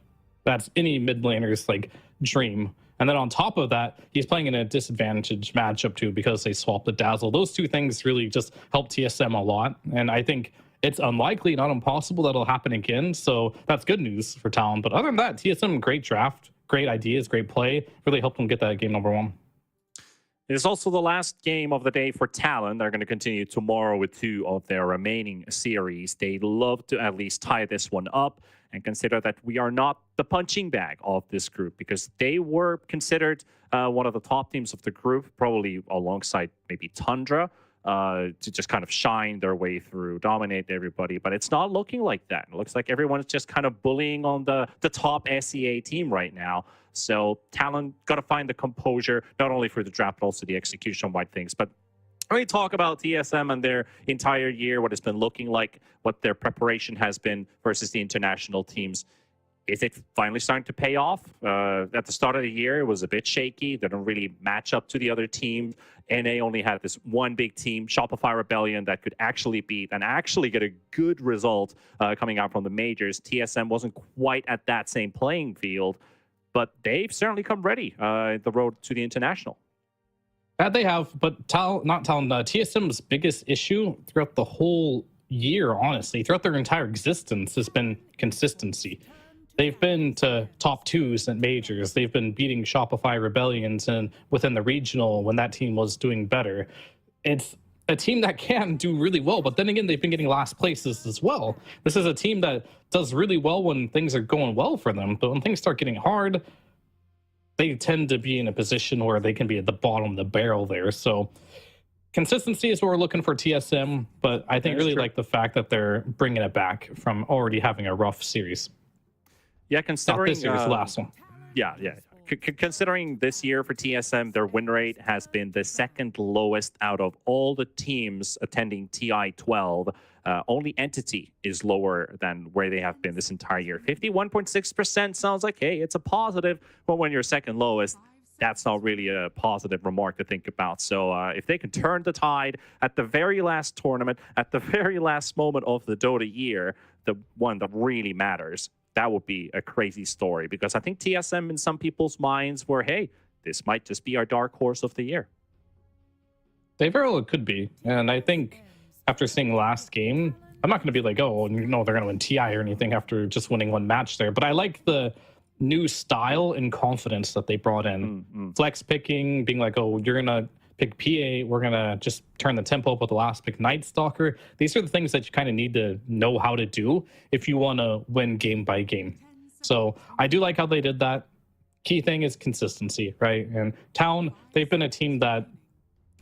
That's any mid laner's like dream. And then on top of that, he's playing in a disadvantaged matchup too because they swapped the Dazzle. Those 2 things really just help TSM a lot. And I think it's unlikely, not impossible, that'll happen again. So that's good news for Talon. But other than that, TSM, great draft, great ideas, great play. Really helped them get that game number 1. It is also the last game of the day for Talon. They're going to continue tomorrow with 2 of their remaining series. They'd love to at least tie this one up and consider that we are not the punching bag of this group because they were considered one of the top teams of the group, probably alongside maybe Tundra, to just kind of shine their way through, dominate everybody. But it's not looking like that. It looks like everyone's just kind of bullying on the top SEA team right now. So Talon got to find the composure, not only for the draft, but also the execution-wide things. But when we talk about TSM and their entire year, what it's been looking like, what their preparation has been versus the international teams, is it finally starting to pay off? At the start of the year, it was a bit shaky. They don't really match up to the other teams. NA only had this one big team, Shopify Rebellion, that could actually beat and actually get a good result coming out from the majors. TSM wasn't quite at that same playing field, but they've certainly come ready the road to the international. That they have, but TSM's biggest issue throughout the whole year, honestly, throughout their entire existence, has been consistency. They've been to top 2s at majors. They've been beating Shopify Rebellions and within the regional when that team was doing better. It's a team that can do really well, but then again, they've been getting last places as well. This is a team that does really well when things are going well for them, but when things start getting hard, they tend to be in a position where they can be at the bottom of the barrel there. So consistency is what we're looking for TSM, but I think really like the fact that they're bringing it back from already having a rough series. Yeah, considering not this year's last one. Yeah. Considering this year for TSM, their win rate has been the 2nd lowest out of all the teams attending TI12. Only Entity is lower than where they have been this entire year. 51.6% sounds like, hey, it's a positive, but when you're 2nd lowest, that's not really a positive remark to think about. So if they can turn the tide at the very last tournament, at the very last moment of the Dota year, the one that really matters, that would be a crazy story, because I think TSM in some people's minds were, hey, this might just be our dark horse of the year. They very well could be. And I think after seeing last game, I'm not going to be like, oh, no, they're going to win TI or anything after just winning one match there. But I like the new style and confidence that they brought in. Flex picking, being like, oh, you're going to pick PA, we're going to just turn the tempo up with the last pick Night Stalker. These are the things that you kind of need to know how to do if you want to win game by game. So I do like how they did that. Key thing is consistency, right? And Town, they've been a team that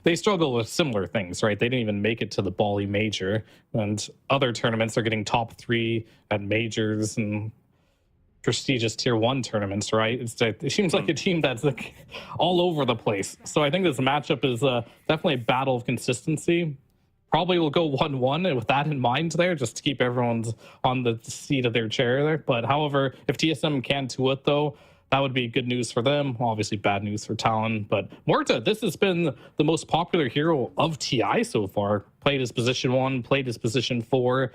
they struggle with similar things, right? They didn't even make it to the Bali Major, and other tournaments are getting top 3 at majors and prestigious tier 1 tournaments, right? It seems like a team that's like all over the place. So I think this matchup is definitely a battle of consistency. Probably will go 1-1 with that in mind there, just to keep everyone's on the seat of their chair there. But however, if TSM can do it though, that would be good news for them. Obviously bad news for Talon. But Morta, this has been the most popular hero of TI so far. Played as position 1, played as position 4.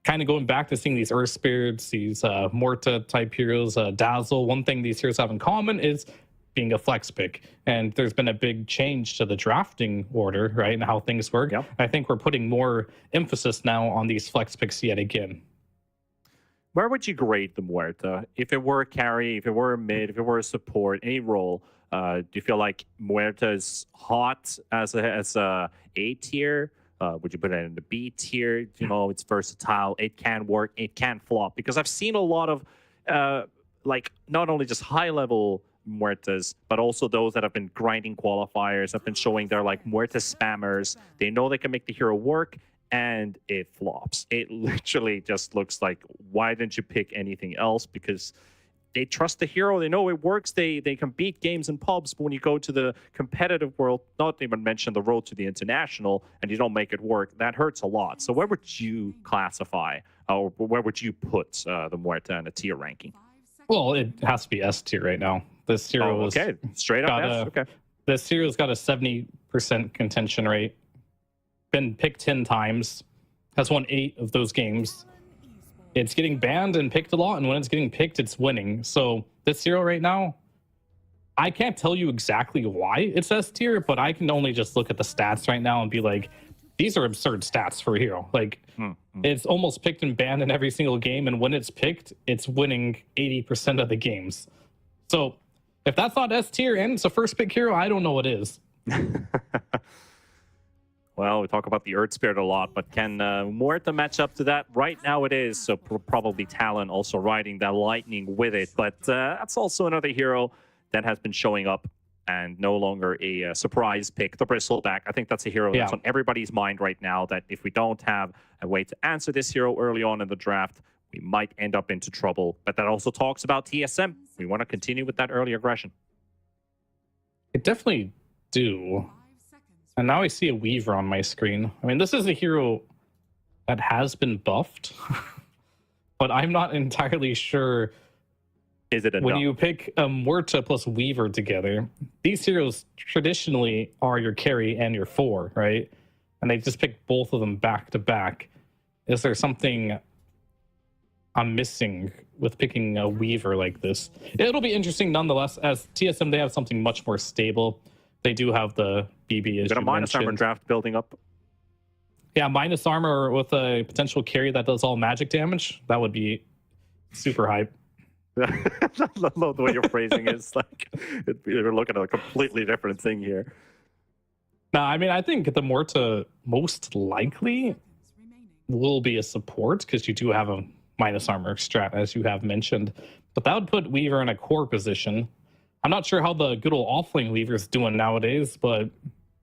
kind of going back to seeing these Earth Spirits, these Morta type heroes, Dazzle. One thing these heroes have in common is being a flex pick. And there's been a big change to the drafting order, right? And how things work. Yep. I think we're putting more emphasis now on these flex picks yet again. Where would you grade the Muerta? If it were a carry, if it were a mid, if it were a support, any role, do you feel like Muerta is hot as a A tier? Would you put it in the B tier? You know, it's versatile. It can work. It can flop. Because I've seen a lot of, like, not only just high-level Muertas, but also those that have been grinding qualifiers, have been showing they're like Muerta spammers. They know they can make the hero work, and it flops. It literally just looks like, why didn't you pick anything else? Because they trust the hero. They know it works. They can beat games in pubs. But when you go to the competitive world, not even mention the road to the international, and you don't make it work, that hurts a lot. So where would you classify, or where would you put the Muerta in a tier ranking? Well, it has to be S tier right now. This hero is okay, straight up S. Okay, this hero's got a 70% contention rate. Been picked 10 times. Has won 8 of those games. It's getting banned and picked a lot, and when it's getting picked, it's winning. So this hero right now, I can't tell you exactly why it's S tier, but I can only just look at the stats right now and be like, these are absurd stats for a hero. Like, it's almost picked and banned in every single game, and when it's picked, it's winning 80% of the games. So if that's not S tier and it's a first pick hero, I don't know what is. Well, we talk about the Earth Spirit a lot, but can Muerta match up to that? Right now it is, so probably Talon also riding that lightning with it. But that's also another hero that has been showing up and no longer a surprise pick, the Bristleback. I think that's a hero that's on everybody's mind right now, that if we don't have a way to answer this hero early on in the draft, we might end up into trouble. But that also talks about TSM. We want to continue with that early aggression. It definitely do. And now I see a Weaver on my screen. I mean, this is a hero that has been buffed, but I'm not entirely sure. Is it enough? When you pick Muerta plus Weaver together, these heroes traditionally are your carry and your 4, right? And they just pick both of them back to back. Is there something I'm missing with picking a Weaver like this? It'll be interesting nonetheless. As TSM, they have something much more stable. They do have the BB, as got a you minus armor mentioned. draft building up. Yeah, minus armor with a potential carry that does all magic damage. That would be super hype. I love the way your phrasing is. Like, you're looking at a completely different thing here. No, I mean, I think the Muerta most likely will be a support because you do have a minus armor strat, as you have mentioned. But that would put Weaver in a core position. I'm not sure how the good old offlane Weaver is doing nowadays, but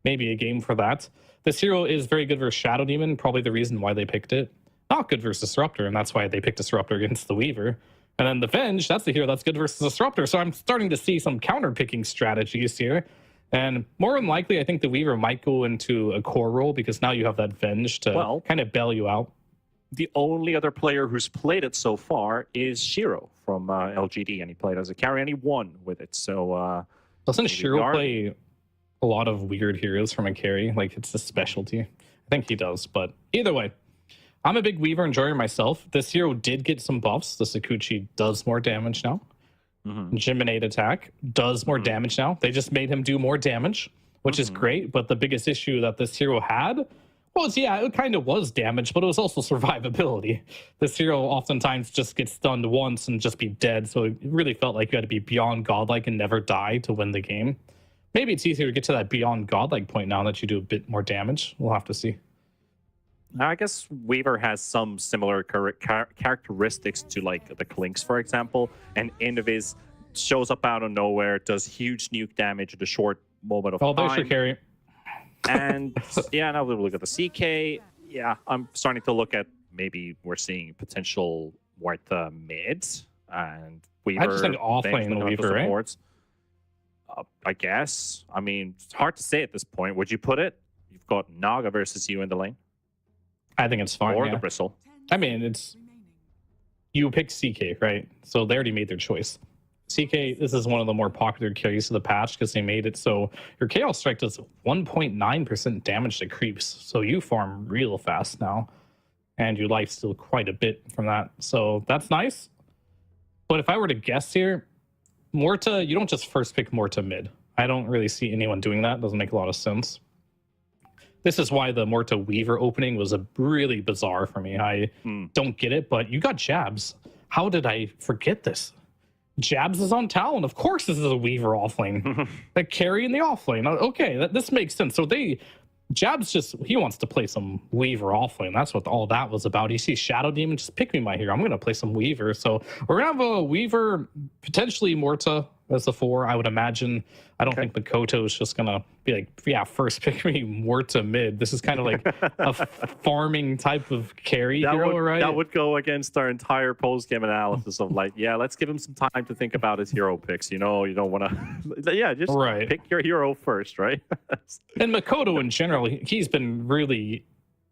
maybe a game for that. This hero is very good versus Shadow Demon, probably the reason why they picked it. Not good versus Disruptor, and that's why they picked Disruptor against the Weaver. And then the Venge, that's the hero that's good versus Disruptor. So I'm starting to see some counter-picking strategies here. And more than likely, I think the Weaver might go into a core role because now you have that Venge to kind of bail you out. The only other player who's played it so far is Shiro from LGD, and he played as a carry, and he won with it. So doesn't Shiro play a lot of weird heroes from a carry? Like, it's a specialty. I think he does, but either way, I'm a big Weaver enjoyer myself. This hero did get some buffs. The Sakuchi does more damage now. Geminate attack does more damage now. They just made him do more damage, which is great, but the biggest issue that this hero had was, it kind of was damage, but it was also survivability. This hero oftentimes just gets stunned once and just be dead, so it really felt like you had to be beyond godlike and never die to win the game. Maybe it's easier to get to that beyond godlike point now that you do a bit more damage. We'll have to see. I guess Weaver has some similar characteristics to, like, the Clinks, for example. And Innovis shows up out of nowhere, does huge nuke damage in a short moment of time. There's your carry. And now we look at the CK. Yeah, I'm starting to look at maybe we're seeing potential Muerta mids and Weaver. I just think offlane Weaver, right? I guess. I mean, it's hard to say at this point. Would you put it? You've got Naga versus you in the lane. I think it's fine. Or the Bristle. I mean, it's you pick CK, right? So they already made their choice. CK, this is one of the more popular carries of the patch because they made it so your Chaos Strike does 1.9% damage to creeps. So you farm real fast now. and you lifesteal quite a bit from that. So that's nice. But if I were to guess here, Morta, you don't just first pick Morta mid. I don't really see anyone doing that. Doesn't make a lot of sense. This is why the Morta Weaver opening was a really bizarre for me. I don't get it, but you got Jabs. How did I forget this? Jabs is on Talon. Of course this is a Weaver offlane. Like carry in the offlane. Okay, this makes sense. So Jabs he wants to play some Weaver offlane. That's what all that was about. He sees Shadow Demon, just pick me my hero. I'm going to play some Weaver. So we're going to have a Weaver, potentially Morta as the 4, I would imagine. I don't think Makoto is just going to be like, yeah, first pick me Morta mid. This is kind of like a farming type of carry hero, right? That would go against our entire post-game analysis of like, yeah, let's give him some time to think about his hero picks. You know, you don't want to, yeah, just pick your hero first, right? And Makoto in general, he's been really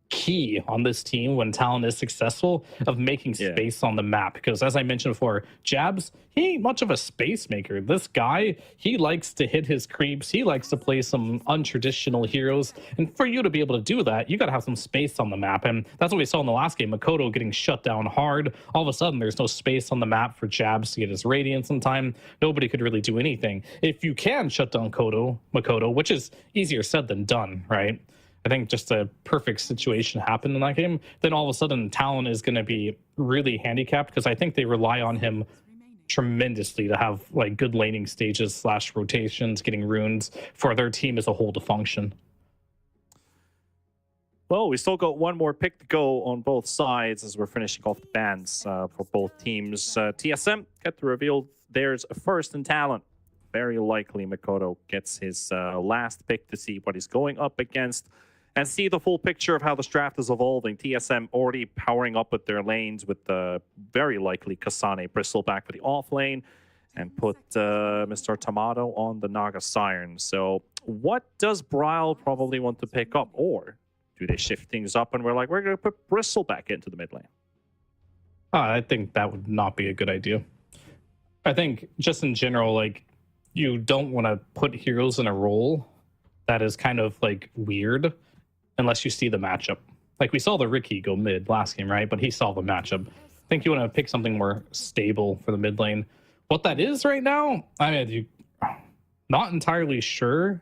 key on this team when Talon is successful of making space on the map, because as I mentioned before, Jabs, he ain't much of a space maker. This guy, he likes to hit his creeps, he likes to play some untraditional heroes, and for you to be able to do that, you got to have some space on the map. And that's what we saw in the last game, Makoto getting shut down hard. All of a sudden there's no space on the map for Jabs to get his radiance in time. Nobody could really do anything. If you can shut down Makoto, which is easier said than done, right? I think just a perfect situation happened in that game. Then all of a sudden, Talon is going to be really handicapped because I think they rely on him tremendously to have like good laning stages / rotations, getting runes for their team as a whole to function. Well, we still got one more pick to go on both sides as we're finishing off the bans for both teams. TSM get to reveal theirs first in Talon. Very likely Makoto gets his last pick to see what he's going up against and see the full picture of how this draft is evolving. TSM already powering up with their lanes with very likely Kasane Bristle back for the off lane and put Mr. Tomato on the Naga Siren. So what does Bryle probably want to pick up? Or do they shift things up and we're like, we're going to put Bristle back into the mid lane? I think that would not be a good idea. I think just in general, like, you don't want to put heroes in a role that is kind of like weird unless you see the matchup. Like we saw the Ricky go mid last game, right? But he saw the matchup. I think you want to pick something more stable for the mid lane. What that is right now, I mean, not entirely sure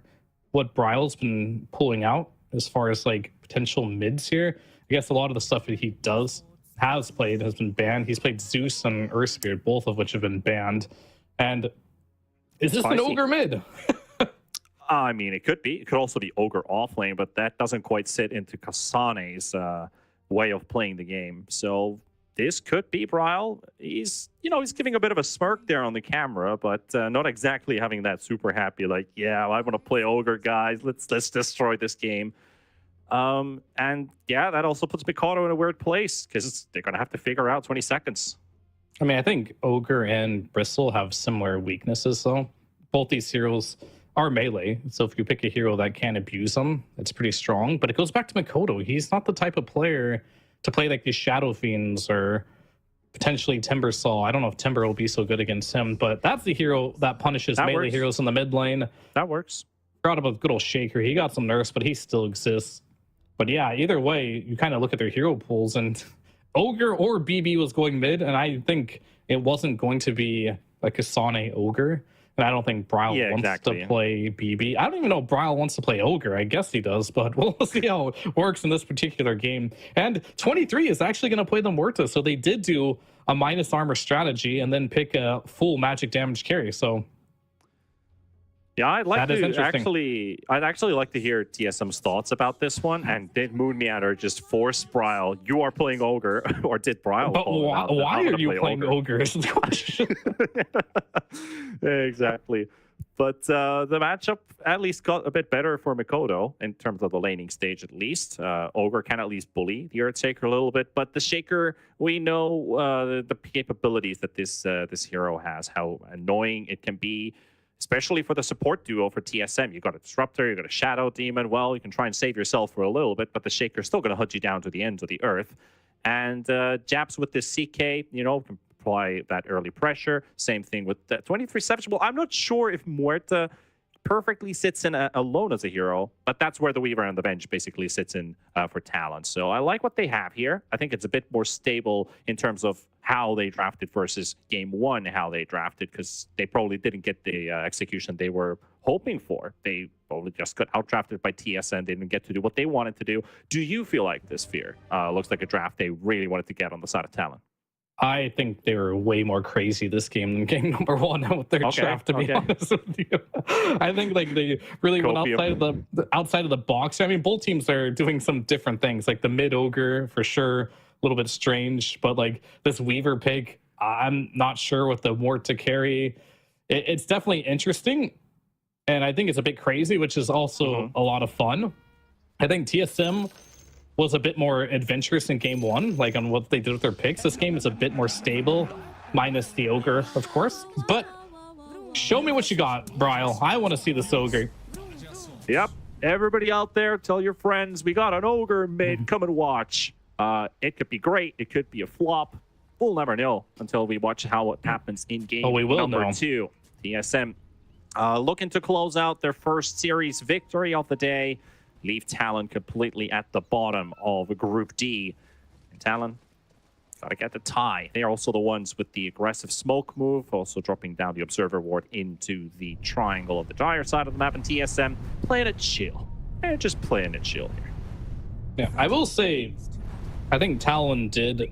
what Bryle's been pulling out as far as like potential mids here. I guess a lot of the stuff that he has been banned. He's played Zeus and Earthspirit, both of which have been banned. And is this an Ogre mid? I mean, it could be. It could also be Ogre off lane, but that doesn't quite sit into Kasane's way of playing the game. So this could be Bryle. He's giving a bit of a smirk there on the camera, but not exactly having that super happy, like, yeah, I want to play Ogre, guys. Let's destroy this game. And yeah, that also puts Mikado in a weird place because they're going to have to figure out 20 seconds. I mean, I think Ogre and Bristle have similar weaknesses, though. Both these heroes are melee, so if you pick a hero that can abuse them, it's pretty strong. But it goes back to Makoto. He's not the type of player to play like these Shadow Fiends or potentially Timbersaw. I don't know if Timber will be so good against him, but that's the hero that punishes melee heroes in the mid lane. That works. Forgot about good old Shaker. He got some nerfs, but he still exists. But yeah, either way, you kind of look at their hero pools, and Ogre or BB was going mid, and I think it wasn't going to be a Kasane Ogre. And I don't think Bryle wants to play BB. I don't even know if Bryle wants to play Ogre. I guess he does, but we'll see how it works in this particular game. And 23 is actually going to play the Morta, so they did do a minus armor strategy and then pick a full magic damage carry. So yeah, I'd actually like to hear TSM's thoughts about this one. And did Moonmeander just force Bryle? You are playing Ogre, or did Bryle? But why are you playing Ogre? Is the question. Exactly. But the matchup at least got a bit better for Makoto in terms of the laning stage, at least. Ogre can at least bully the Earthshaker a little bit, but the Shaker, we know the capabilities that this hero has, how annoying it can be. Especially for the support duo for TSM. You've got a Disruptor, you've got a Shadow Demon. Well, you can try and save yourself for a little bit, but the Shaker's still going to hunt you down to the ends of the earth. And Japs with this CK, can apply that early pressure. Same thing with the 23 Savage. Well, I'm not sure if Muerta perfectly sits in alone as a hero, but that's where the Weaver on the bench basically sits in for TALON. So I like what they have here. I think it's a bit more stable in terms of how they drafted versus game one, how they drafted, because they probably didn't get the execution they were hoping for. They probably just got outdrafted by TSN. They didn't get to do what they wanted to do. Do you feel like this, Fear, looks like a draft they really wanted to get on the side of TALON? I think they were way more crazy this game than game number one with their draft, to be honest with you. I think like they really went outside of the box. I mean, both teams are doing some different things, like the mid ogre for sure, a little bit strange, but like this Weaver pick, I'm not sure what the Mort to carry. It's definitely interesting, and I think it's a bit crazy, which is also a lot of fun. I think TSM was a bit more adventurous in game one, like on what they did with their picks. This game is a bit more stable, minus the ogre, of course. But show me what you got, Bryle. I want to see this ogre. Yep. Everybody out there, tell your friends, we got an ogre mid. Come and watch. It could be great. It could be a flop. We'll never know until we watch how it happens in game number 2. TSM looking to close out their first series victory of the day. Leave TALON completely at the bottom of Group D. And TALON got to get the tie. They are also the ones with the aggressive smoke move, also dropping down the observer ward into the triangle of the dire side of the map. And TSM playing it chill. They're just playing it chill here. Yeah, I will say, I think TALON did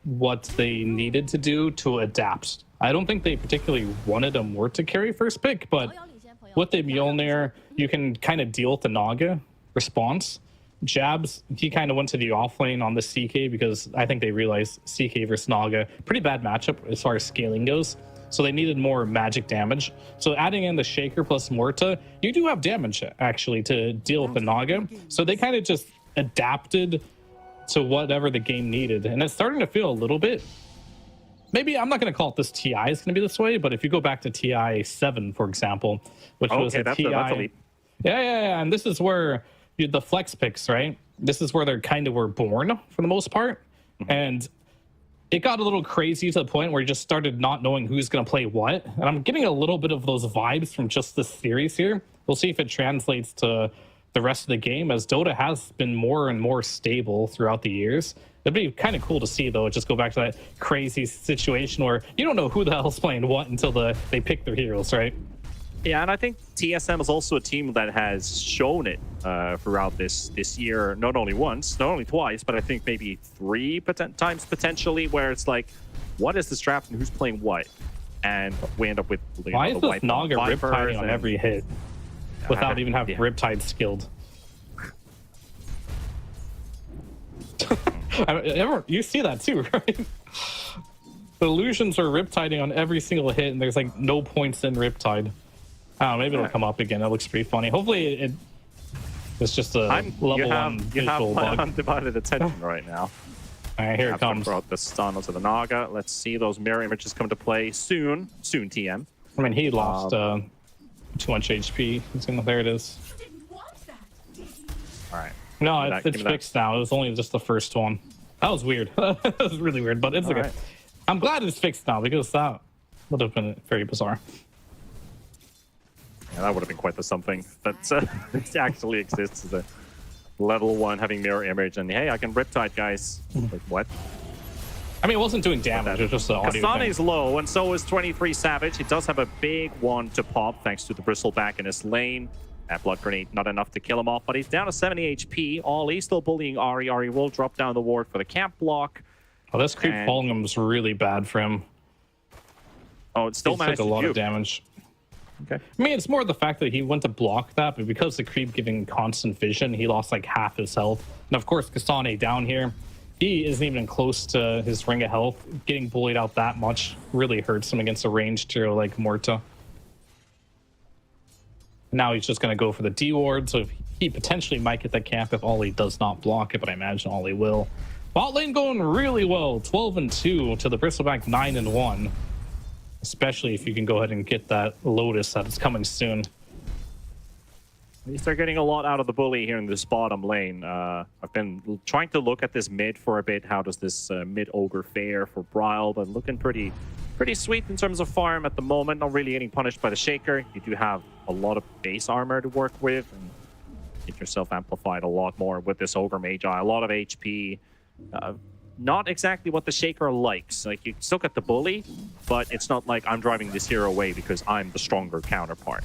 what they needed to do to adapt. I don't think they particularly wanted a Mort to carry first pick, but with the Mjolnir, you can kind of deal with the Naga response. Jabs, he kind of went to the offlane on the CK because I think they realized CK versus Naga, pretty bad matchup as far as scaling goes. So they needed more magic damage. So adding in the Shaker plus Morta, you do have damage actually to deal with the Naga. So they kind of just adapted to whatever the game needed. And it's starting to feel a little bit, maybe I'm not going to call it this TI is going to be this way, but if you go back to TI7, for example, which was a TI. That's a leap. Yeah. And this is where the flex picks, right? This is where they kind of were born for the most part. And it got a little crazy to the point where you just started not knowing who's going to play what. And I'm getting a little bit of those vibes from just this series here. We'll see if it translates to the rest of the game, as Dota has been more and more stable throughout the years. It'd be kind of cool to see, though, just go back to that crazy situation where you don't know who the hell's playing what until they pick their heroes, right? Yeah, and I think TSM is also a team that has shown it throughout this year, not only once, not only twice, but I think maybe 3 times potentially, where it's like, what is this draft and who's playing what? And we end up with why is this Naga riptiding on every hit without even having Riptide skilled? You see that too, right? The illusions are riptiding on every single hit, and there's like no points in Riptide. I don't know, maybe it'll come up again. That looks pretty funny. Hopefully it's just a level 1 visual bug. You have undivided attention right now. All right, here it comes. Brought the stun onto the Naga. Let's see those mirror images come to play soon. Soon, TM. I mean, he lost too much HP. There it is. All right. No, it's fixed now. It was only just the first one. That was weird. That was really weird, but it's okay. Right. I'm glad it's fixed now because that would have been very bizarre. Yeah, that would have been quite the something. That it actually exists as a level 1 having mirror image, and hey, I can Riptide, guys. Like, what? I mean, it wasn't doing damage. It was just the audio. Kasane's low, and so is 23 Savage. He does have a big one to pop thanks to the Bristleback in his lane. That blood grenade not enough to kill him off, but he's down to 70 HP. Ollie still bullying Ari. Ari will drop down the ward for the camp block. Oh, this creep following him was really bad for him. Oh, it still managed to do a lot of damage. Okay. I mean, it's more the fact that he went to block that, but because the creep giving constant vision, he lost like half his health. And of course, Kasane down here, he isn't even close to his ring of health. Getting bullied out that much really hurts him against a ranged hero like Morta. Now he's just going to go for the D ward, so he potentially might get that camp if Ollie does not block it, but I imagine Ollie will. Bot lane going really well, 12-2 to the Bristleback 9-1. Especially if you can go ahead and get that Lotus that is coming soon. least they're getting a lot out of the bully here in this bottom lane. I've been trying to look at this mid for a bit. How does this mid ogre fare for Bryle? But looking pretty sweet in terms of farm at the moment. Not really getting punished by the Shaker. You do have a lot of base armor to work with. And get yourself amplified a lot more with this ogre magi. A lot of HP. Not exactly what the Shaker likes. Like, you still get the bully, but it's not like I'm driving this hero away because I'm the stronger counterpart.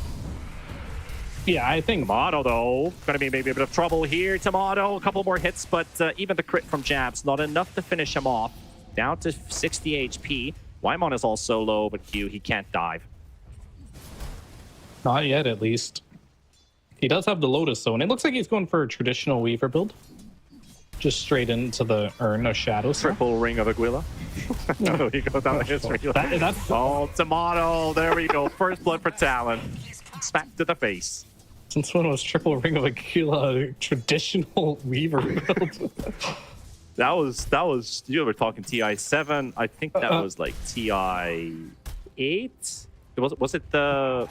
Yeah, I think Tomato, though, gonna be maybe a bit of trouble here. Tomato, a couple more hits, but even the crit from Jabs, not enough to finish him off. Down to 60 HP. Waimon is also low, but Q, he can't dive. not yet, at least. He does have the Lotus Zone. It looks like he's going for a traditional Weaver build. Just straight into the Urn of Shadows. Triple Ring of Aguila. Oh, he goes down the history. That's Oh, Tomato, there we go. First blood for Talon. Smack to the face. Since when was Triple Ring of Aquila a traditional Weaver build? That was you were talking TI7. I think that was like TI8. Was it the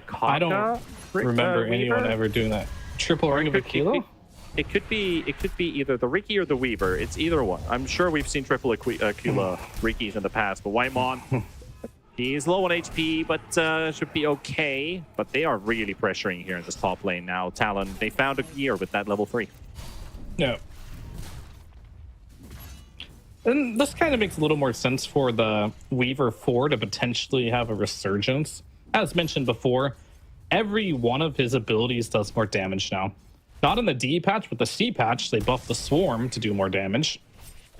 Kaka? I don't remember anyone ever doing that. Triple Ring of Aquila? It could be either the Riki or the Weaver. It's either one. I'm sure we've seen triple Aquila Rikis in the past, but Waimon, he's low on HP, but should be okay. But they are really pressuring here in this top lane now. Talon, they found a gear with that level 3. No. And this kind of makes a little more sense for the Weaver 4 to potentially have a resurgence. As mentioned before, every one of his abilities does more damage now. Not in the D patch, but the C patch, they buff the Swarm to do more damage.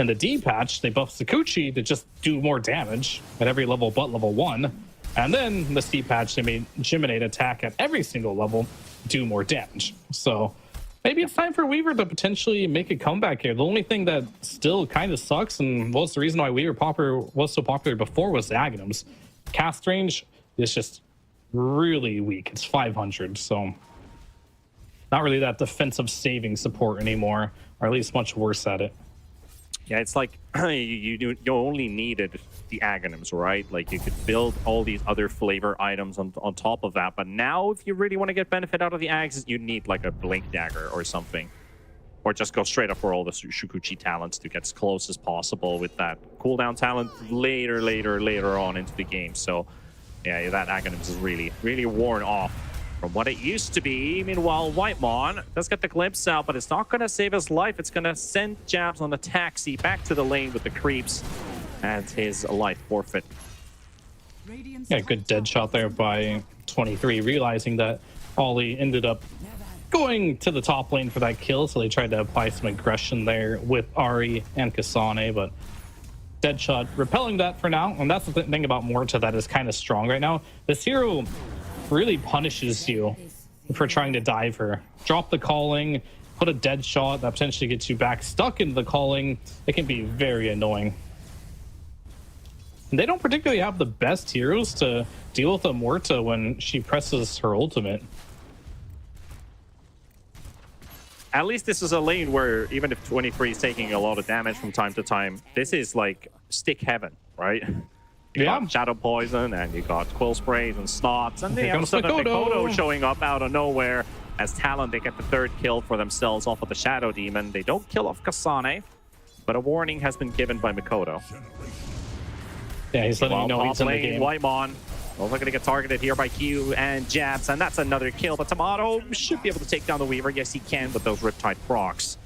In the D patch, they buff Sakuchi to just do more damage at every level but level 1. And then in the C patch, they made Geminate attack at every single level do more damage. So maybe it's time for Weaver to potentially make a comeback here. The only thing that still kind of sucks, and was the reason why Weaver was so popular before, was the Aghanims. Cast range is just really weak. It's 500, so not really that defensive saving support anymore, or at least much worse at it. Yeah, it's like you only needed the Aghanims, right? Like, you could build all these other flavor items on top of that. But now, if you really want to get benefit out of the Aghs, you need like a Blink Dagger or something. Or just go straight up for all the Shukuchi talents to get as close as possible with that cooldown talent later on into the game. So, yeah, that Aghanims is really worn off from what it used to be. Meanwhile, Waimon does get the glimpse out, but it's not going to save his life. It's going to send Jabs on the taxi back to the lane with the creeps and his life forfeit. Yeah, good dead shot there by 23, realizing that Ollie ended up going to the top lane for that kill, so they tried to apply some aggression there with Ahri and Kasane, but dead shot repelling that for now. And that's the thing about Morta that is kind of strong right now. This hero really punishes you for trying to dive her. Drop the calling, put a dead shot that potentially gets you back stuck into the calling. It can be very annoying. And they don't particularly have the best heroes to deal with Amorta when she presses her ultimate. At least this is a lane where even if 23 is taking a lot of damage from time to time, this is like stick heaven, right? You got Shadow Poison, and you got Quill Sprays and Snots, and they have Mikoto showing up out of nowhere. As Talon, they get the 3rd kill for themselves off of the Shadow Demon. They don't kill off Kasane, but a warning has been given by Mikoto. Yeah, he's letting you know he's in the game. Waimon, also going to get targeted here by Q and Jabs, and that's another kill. But Tomato should be able to take down the Weaver. Yes, he can with those Riptide procs.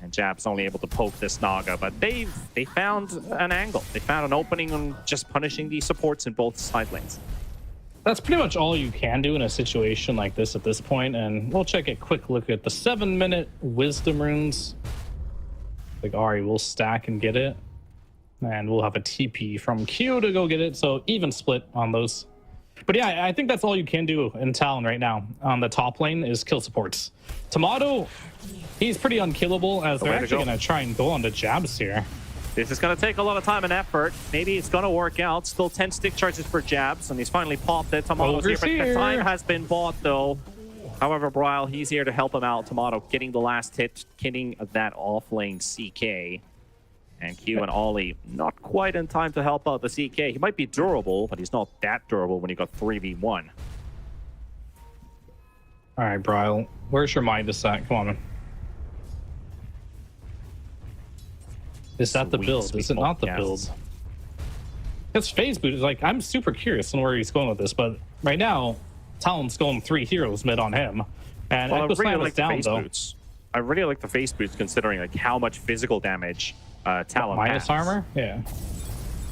And Jab's only able to poke this Naga, but they found an angle. They found an opening on just punishing the supports in both side lanes. That's pretty much all you can do in a situation like this at this point, and we'll take a quick look at the 7-minute Wisdom runes. Like Ahri will stack and get it, and we'll have a TP from Q to go get it, so even split on those. But yeah, I think that's all you can do in Talon right now on the top lane is kill supports. Tomato, he's pretty unkillable, as they're actually going to try and go on to Jabs here. This is going to take a lot of time and effort. Maybe it's going to work out. Still 10 stick charges for Jabs, and he's finally popped it. Tomato's here, but the time has been bought, though. However, Bryle, he's here to help him out. Tomato getting the last hit, getting that off-lane CK. And Q and Ollie not quite in time to help out the CK. He might be durable, but he's not that durable when you got 3v1. All right, Bryle. Where's your Midas at? Come on, man. Is that the Sweet, build? sweet Is it not the multicasts. build? Because phase boot is like, I'm super curious on where he's going with this, but right now, Talon's going 3 heroes mid on him. And Well, I Echo really Slam is like the down, face though. boots. I really like the face boots considering like how much physical damage Talon Minus has. armor? Yeah.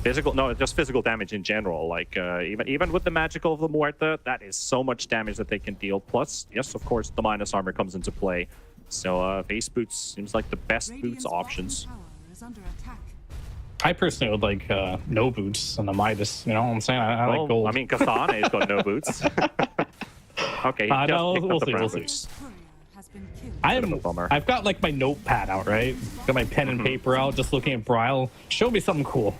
Just physical damage in general. Like even with the magical of the Muerta, that is so much damage that they can deal. Plus, yes, of course, the minus armor comes into play. So face boots seems like the best Radiant's boots options. bottom tower is under attack. I personally would like no boots and a Midas. You know what I'm saying? I Well, like gold. I mean, Kathane's got no boots. Okay, he just no, picked we'll up the see, brown we'll see. boots. Courier has been killed. of a bummer. I've got like my notepad out, right? Got my pen and paper out, just looking at Bryle. Show me something cool.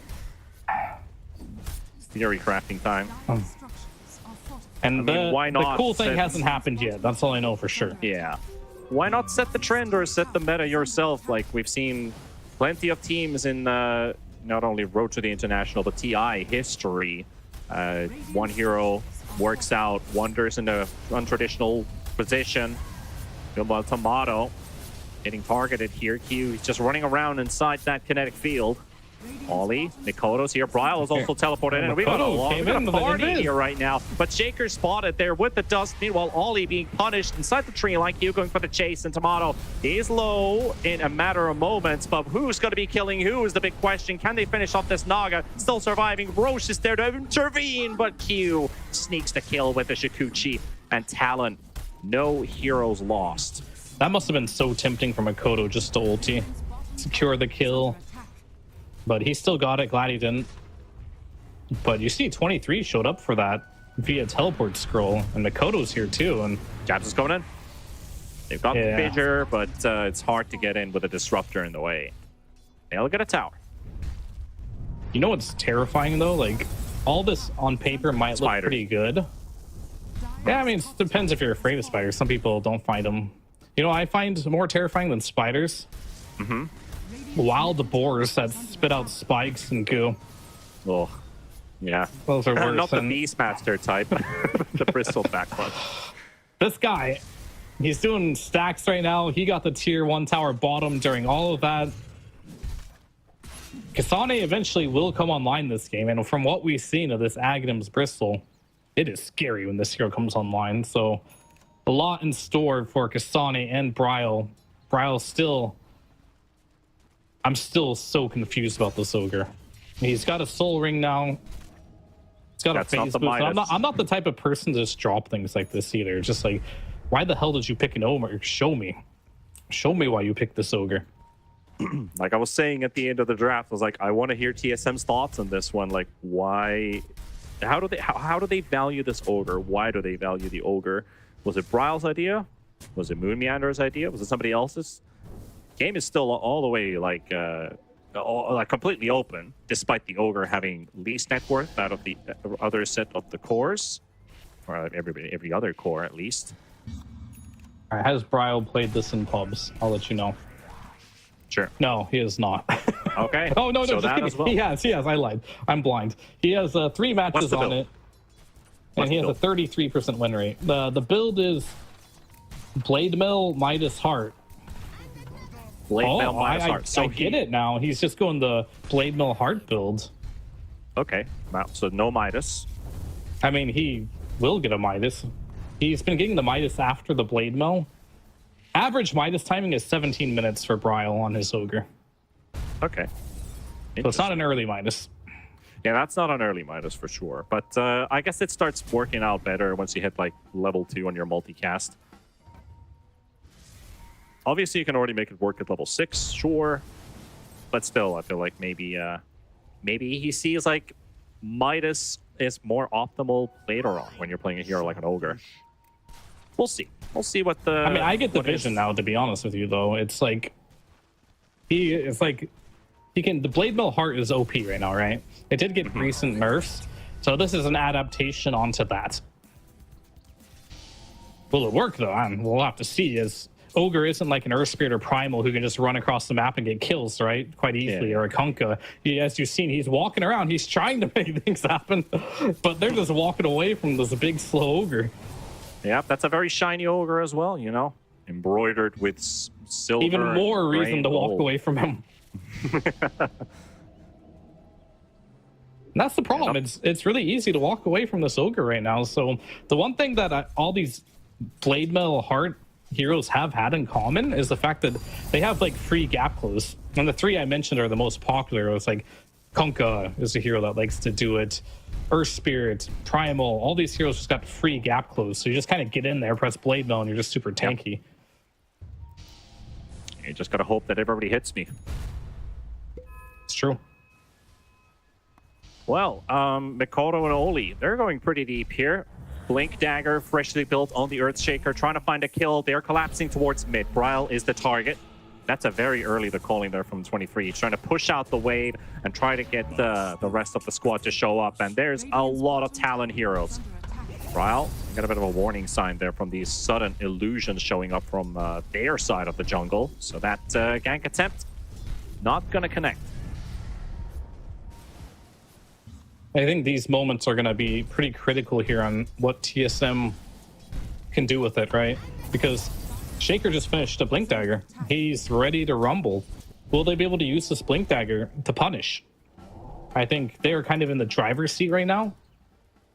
Theory crafting time. Dire structures are fortified. And I mean, why the not cool thing set- hasn't happened yet. That's all I know for sure. Yeah. Why not set the trend or set the meta yourself? Like we've seen plenty of teams in not only Road to the International, but TI history. One hero works out wonders in a untraditional position. Meanwhile, Tomato getting targeted here. Q is just running around inside that kinetic field. Ollie, Mikoto's here. Bryle is also teleported in. We've got a party here right now. But Shaker spotted there with the dust. Meanwhile, Ollie being punished inside the tree like you, going for the chase. And Tomato is low in a matter of moments. But who's going to be killing who is the big question. Can they finish off this Naga? Still surviving. Roche is there to intervene. But Q sneaks the kill with the Shikuchi. And Talon, no heroes lost. That must have been so tempting for Makoto just to ulti. Secure the kill. But he still got it. Glad he didn't. But you see 23 showed up for that via teleport scroll. And Makoto's here too. And Jabs is coming in. They've got the fissure, but it's hard to get in with a disruptor in the way. They'll get a tower. you know what's terrifying though? Like, all this on paper might look Spiders. pretty good. Yeah, I mean, it depends if you're afraid of spiders. Some people don't find them. You know, I find more terrifying than spiders. Wild boars that spit out spikes and goo. Oh, yeah. Those are worse. Not the And Beastmaster type, the Bristol backpunch. this guy, he's doing stacks right now. He got the tier 1 tower bottom during all of that. Kasane eventually will come online this game, and from what we've seen of this Aghanim's Bristol, it is scary when this hero comes online. So a lot in store for Kasane and Bryle. Bryle still, I'm still so confused about this ogre. He's got a soul ring now. He's got That's a not phase the boost. Midas. I'm not the type of person to just drop things like this either. It's just like, why the hell did you pick an ogre? Show me. Show me why you picked this ogre. Like I was saying at the end of the draft, I was like, I want to hear TSM's thoughts on this one. Like, why? How do they value this ogre? Why do they value the ogre? Was it Bryle's idea? Was it Moon Meander's idea? Was it somebody else's? Game is still all the way like completely open, despite the ogre having least net worth out of the other set of the cores, or every other core at least. All right, has Bryle played this in pubs? I'll let you know. Sure. No, he is not. Okay. Oh, no, So just that kidding. as well. He has. I lied. I'm blind. He has 3 matches the on build? it. What's And he the has a 33% win rate. The build is Blade Mill, Midas Heart. Blade Mail minus I heart. So get it now. He's just going the Blade Mill Heart build. Okay. Wow. So no Midas. I mean, he will get a Midas. He's been getting the Midas after the Blade Mill. Average Midas timing is 17 minutes for Bryle on his ogre. Okay. So it's not an early Midas. Yeah, that's not an early Midas for sure. But I guess it starts working out better once you hit like level 2 on your multicast. Obviously, you can already make it work at level 6, sure. But still, I feel like maybe he sees like Midas is more optimal later on when you're playing a hero like an ogre. We'll see. We'll see what the. I mean, I get the what his- vision now, to be honest with you, though. It's like he can. The Blade Mill Heart is OP right now, right? It did get recent nerfs, so this is an adaptation onto that. Will it work though? We'll have to see. As Ogre isn't like an Earth Spirit or Primal who can just run across the map and get kills, right? Quite easily, Yeah. or a Kunkka. As you've seen, he's walking around. He's trying to make things happen, but they're just walking away from this big slow Ogre. Yeah, that's a very shiny ogre as well, you know, embroidered with silver. Even more reason to walk away from him. That's the problem. It's really easy to walk away from this ogre right now. So the one thing that all these blade metal heart heroes have had in common is the fact that they have like free gap close. And the three I mentioned are the most popular. It's like Kunkka is a hero that likes to do it. Earth Spirit, Primal, all these heroes just got free gap close. So you just kind of get in there, press blade mail, and you're just super tanky. You just gotta hope that everybody hits me. It's true. Well, Mikoto and Oli, they're going pretty deep here. Blink Dagger, freshly built on the Earthshaker, trying to find a kill. They're collapsing towards mid. Bryle is the target. That's a very early the calling there from 23. He's trying to push out the wave and try to get the rest of the squad to show up. And there's a lot of Talon heroes. Bryle, got a bit of a warning sign there from these sudden illusions showing up from their side of the jungle. So that gank attempt, not going to connect. I think these moments are going to be pretty critical here on what TSM can do with it, right? Because Shaker just finished a Blink Dagger. He's ready to rumble. Will they be able to use this Blink Dagger to punish? I think they're kind of in the driver's seat right now.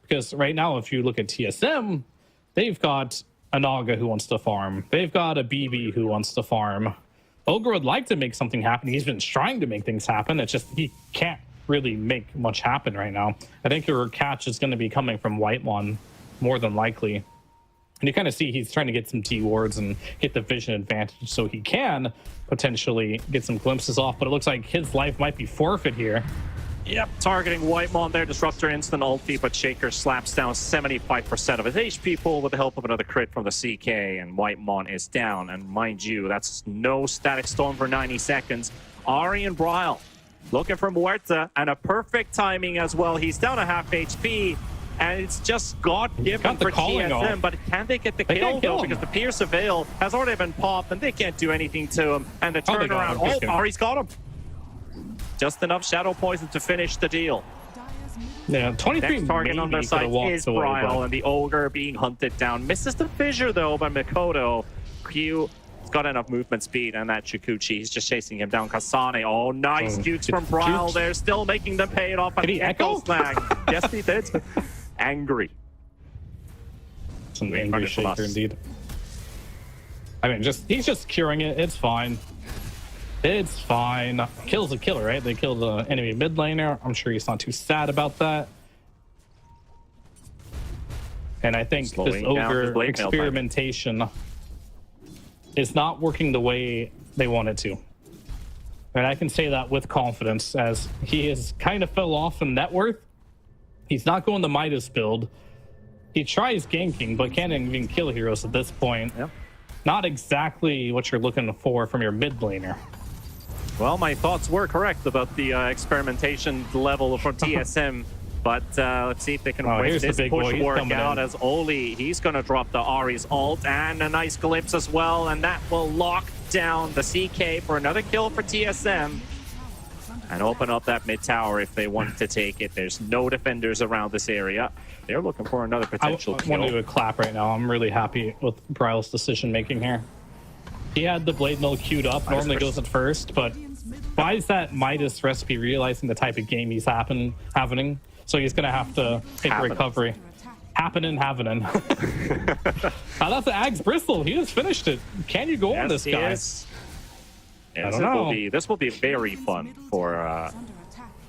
Because right now, if you look at TSM, they've got a Naga who wants to farm. They've got a BB who wants to farm. Ogre would like to make something happen. He's been trying to make things happen. It's just he can't really make much happen right now. I think your catch is going to be coming from Whitemon more than likely. And you kind of see he's trying to get some T wards and get the vision advantage so he can potentially get some glimpses off, but it looks like his life might be forfeit here. Yep, targeting Whitemon there, Disruptor instant ulti, but Shaker slaps down 75% of his HP pool with the help of another crit from the CK, and Whitemon is down. And mind you, that's no Static Storm for 90 seconds. Ari and Bryle looking for Muerta, and a perfect timing as well. He's down a half HP, and it's just God-given for TSM, but can they get the kill, though? Because the Pierce of Veil has already been popped, and they can't do anything to him. And the turnaround, Ari's got him. Just enough Shadow Poison to finish the deal. Yeah, 23 Next target on their side is Bryle, and the Ogre being hunted down. Misses the Fissure, though, by Mikoto. Q got enough movement speed, and that Chikuchi, he's just chasing him down. Kasane, oh, nice dukes from Bryle. They're still making them pay it off. Did he echo? Snag. Yes, he did. Angry. Some angry Shaker, indeed. I mean, he's just curing it. It's fine. It's fine. Kill's a killer, right? They killed the enemy mid laner. I'm sure he's not too sad about that. And I think this Ogre experimentation is not working the way they want it to. And I can say that with confidence, as he has kind of fell off in net worth. He's not going the Midas build. He tries ganking, but can't even kill heroes at this point. Yep. Not exactly what you're looking for from your mid laner. Well, my thoughts were correct about the experimentation level from TSM. But let's see if they can win this push work out as Oli, he's going to drop the Ari's ult and a nice glimpse as well. And that will lock down the CK for another kill for TSM. And open up that mid tower if they want to take it. There's no defenders around this area. They're looking for another potential kill. I want to do a clap right now. I'm really happy with Bryle's decision making here. He had the Blade Mill queued up, normally goes at first, but why is that Midas recipe realizing the type of game he's happening? So he's going to have to take a recovery. Happening. Now that's the Ags Bristol. He just finished it. Can you go on this guy? Yes, I don't know. This will be very fun for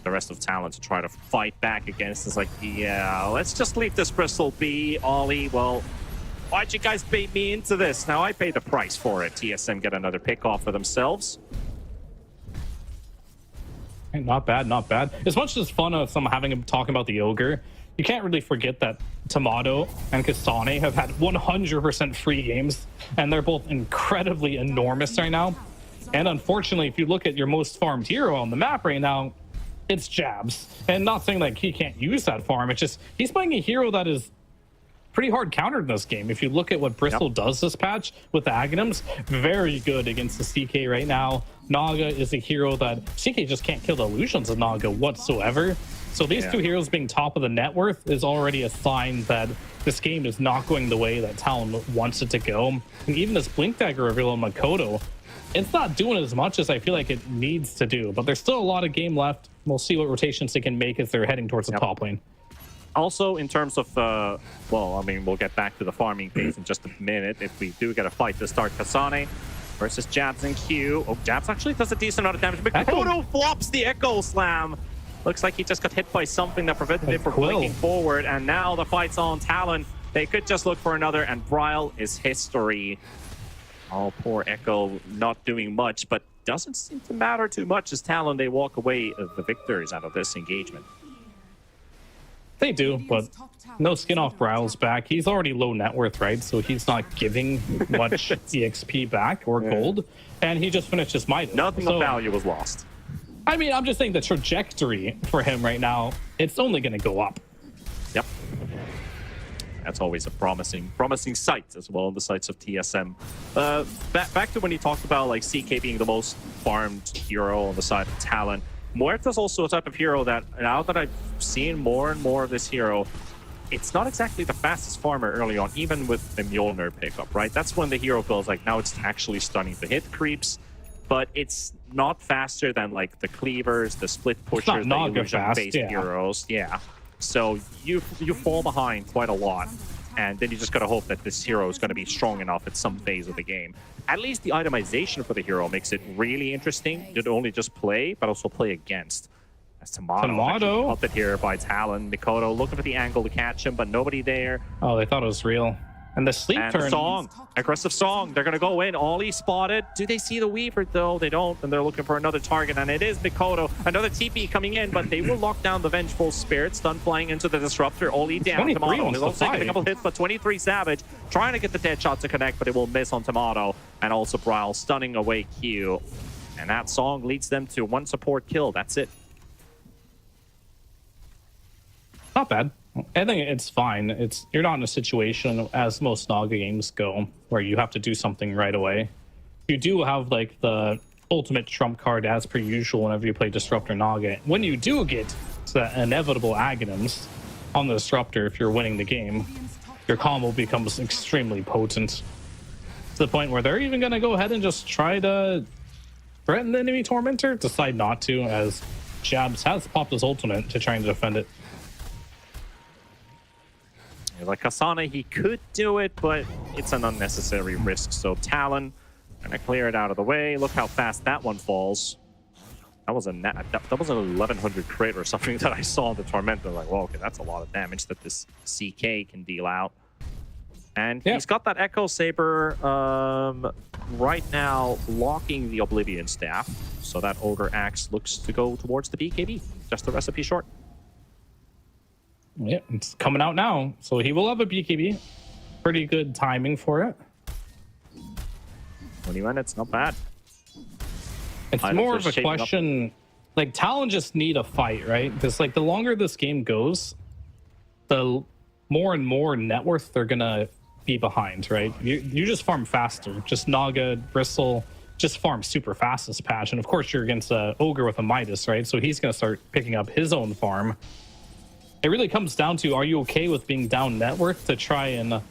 the rest of Talon to try to fight back against. It's like, yeah, let's just leave this Bristol be. Ollie, well, why'd you guys bait me into this? Now I pay the price for it. TSM get another pick off for themselves. Not bad, not bad. As much as fun as having him talking about the Ogre, you can't really forget that Tomato and Kasane have had 100% free games, and they're both incredibly enormous right now. And unfortunately, if you look at your most farmed hero on the map right now, it's Jabs. And not saying like he can't use that farm, it's just he's playing a hero that is pretty hard countered in this game. If you look at what Bristol does this patch with the Aghanims, very good against the CK right now. Naga is a hero that CK just can't kill the illusions of Naga whatsoever. So these two heroes being top of the net worth is already a sign that this game is not going the way that Talon wants it to go. And even this Blink Dagger reveal on Makoto, it's not doing as much as I feel like it needs to do. But there's still a lot of game left. We'll see what rotations they can make as they're heading towards the top lane. Also, in terms of, well, I mean, we'll get back to the farming phase in just a minute. If we do get a fight to start, Kasane versus Jabs and Q. Oh, Jabs actually does a decent amount of damage. Makoto flops the Echo Slam. Looks like he just got hit by something that prevented him from blinking forward. And now the fight's on Talon. They could just look for another, and Bryle is history. Oh, poor Echo not doing much, but doesn't seem to matter too much as Talon, they walk away as the victors out of this engagement. They do, but no skin off Bryle's back. He's already low net worth, right? So he's not giving much EXP back or gold. And he just finished his Midas. Nothing of value was lost. I mean, I'm just saying the trajectory for him right now, it's only going to go up. Yep. That's always a promising sight as well, the sights of TSM. Back to when you talked about like CK being the most farmed hero on the side of Talon. Muerta's also a type of hero that, now that I've seen more and more of this hero, it's not exactly the fastest farmer early on, even with the Mjolnir pickup, right? That's when the hero feels like now it's actually starting to hit creeps, but it's not faster than like the cleavers, the split pushers, the illusion-based heroes. Yeah. So you fall behind quite a lot, and then you just gotta hope that this hero is gonna be strong enough at some phase of the game. At least the itemization for the hero makes it really interesting. You don't only just play, but also play against. As Tomato up it here by Talon. Mikoto looking for the angle to catch him, but nobody there. Oh, they thought it was real. And the sleep turn. Song. Aggressive Song. They're going to go in. Ollie spotted. Do they see the Weaver, though? They don't, and they're looking for another target, and it is Mikoto. Another TP coming in, but they will lock down the Vengeful Spirit. Stun flying into the Disruptor. Ollie down. Tomato. He'll take a couple hits, but 23 Savage. Trying to get the dead shot to connect, but it will miss on Tomato. And also Bryle stunning away Q. And that Song leads them to one support kill. That's it. Not bad. I think it's fine. You're not in a situation, as most Naga games go, where you have to do something right away. You do have like the ultimate trump card as per usual whenever you play Disruptor Naga. When you do get the inevitable Aghanims on the Disruptor, if you're winning the game, your combo becomes extremely potent. To the point where they're even going to go ahead and just try to threaten the enemy Tormentor. Decide not to, as Jabs has popped his ultimate to try and defend it. Like Kasane, he could do it, but it's an unnecessary risk. So Talon gonna clear it out of the way. Look how fast that one falls. That was an 1100 crit or something that I saw in the Tormentor. Like, well, okay, that's a lot of damage that this CK can deal out. And he's got that Echo Saber right now locking the Oblivion Staff. So that Ogre Axe looks to go towards the BKB. Just the recipe short. Yeah, it's coming out now, so he will have a BKB. Pretty good timing for it. 20 minutes, not bad. It's more of a question, like Talon just need a fight, right? Because like the longer this game goes, the more and more net worth they're gonna be behind, right? You just farm faster. Just Naga, Bristle, just farm super fast this patch. And of course you're against a Ogre with a Midas, right? So he's gonna start picking up his own farm. It really comes down to, are you okay with being down net worth to try and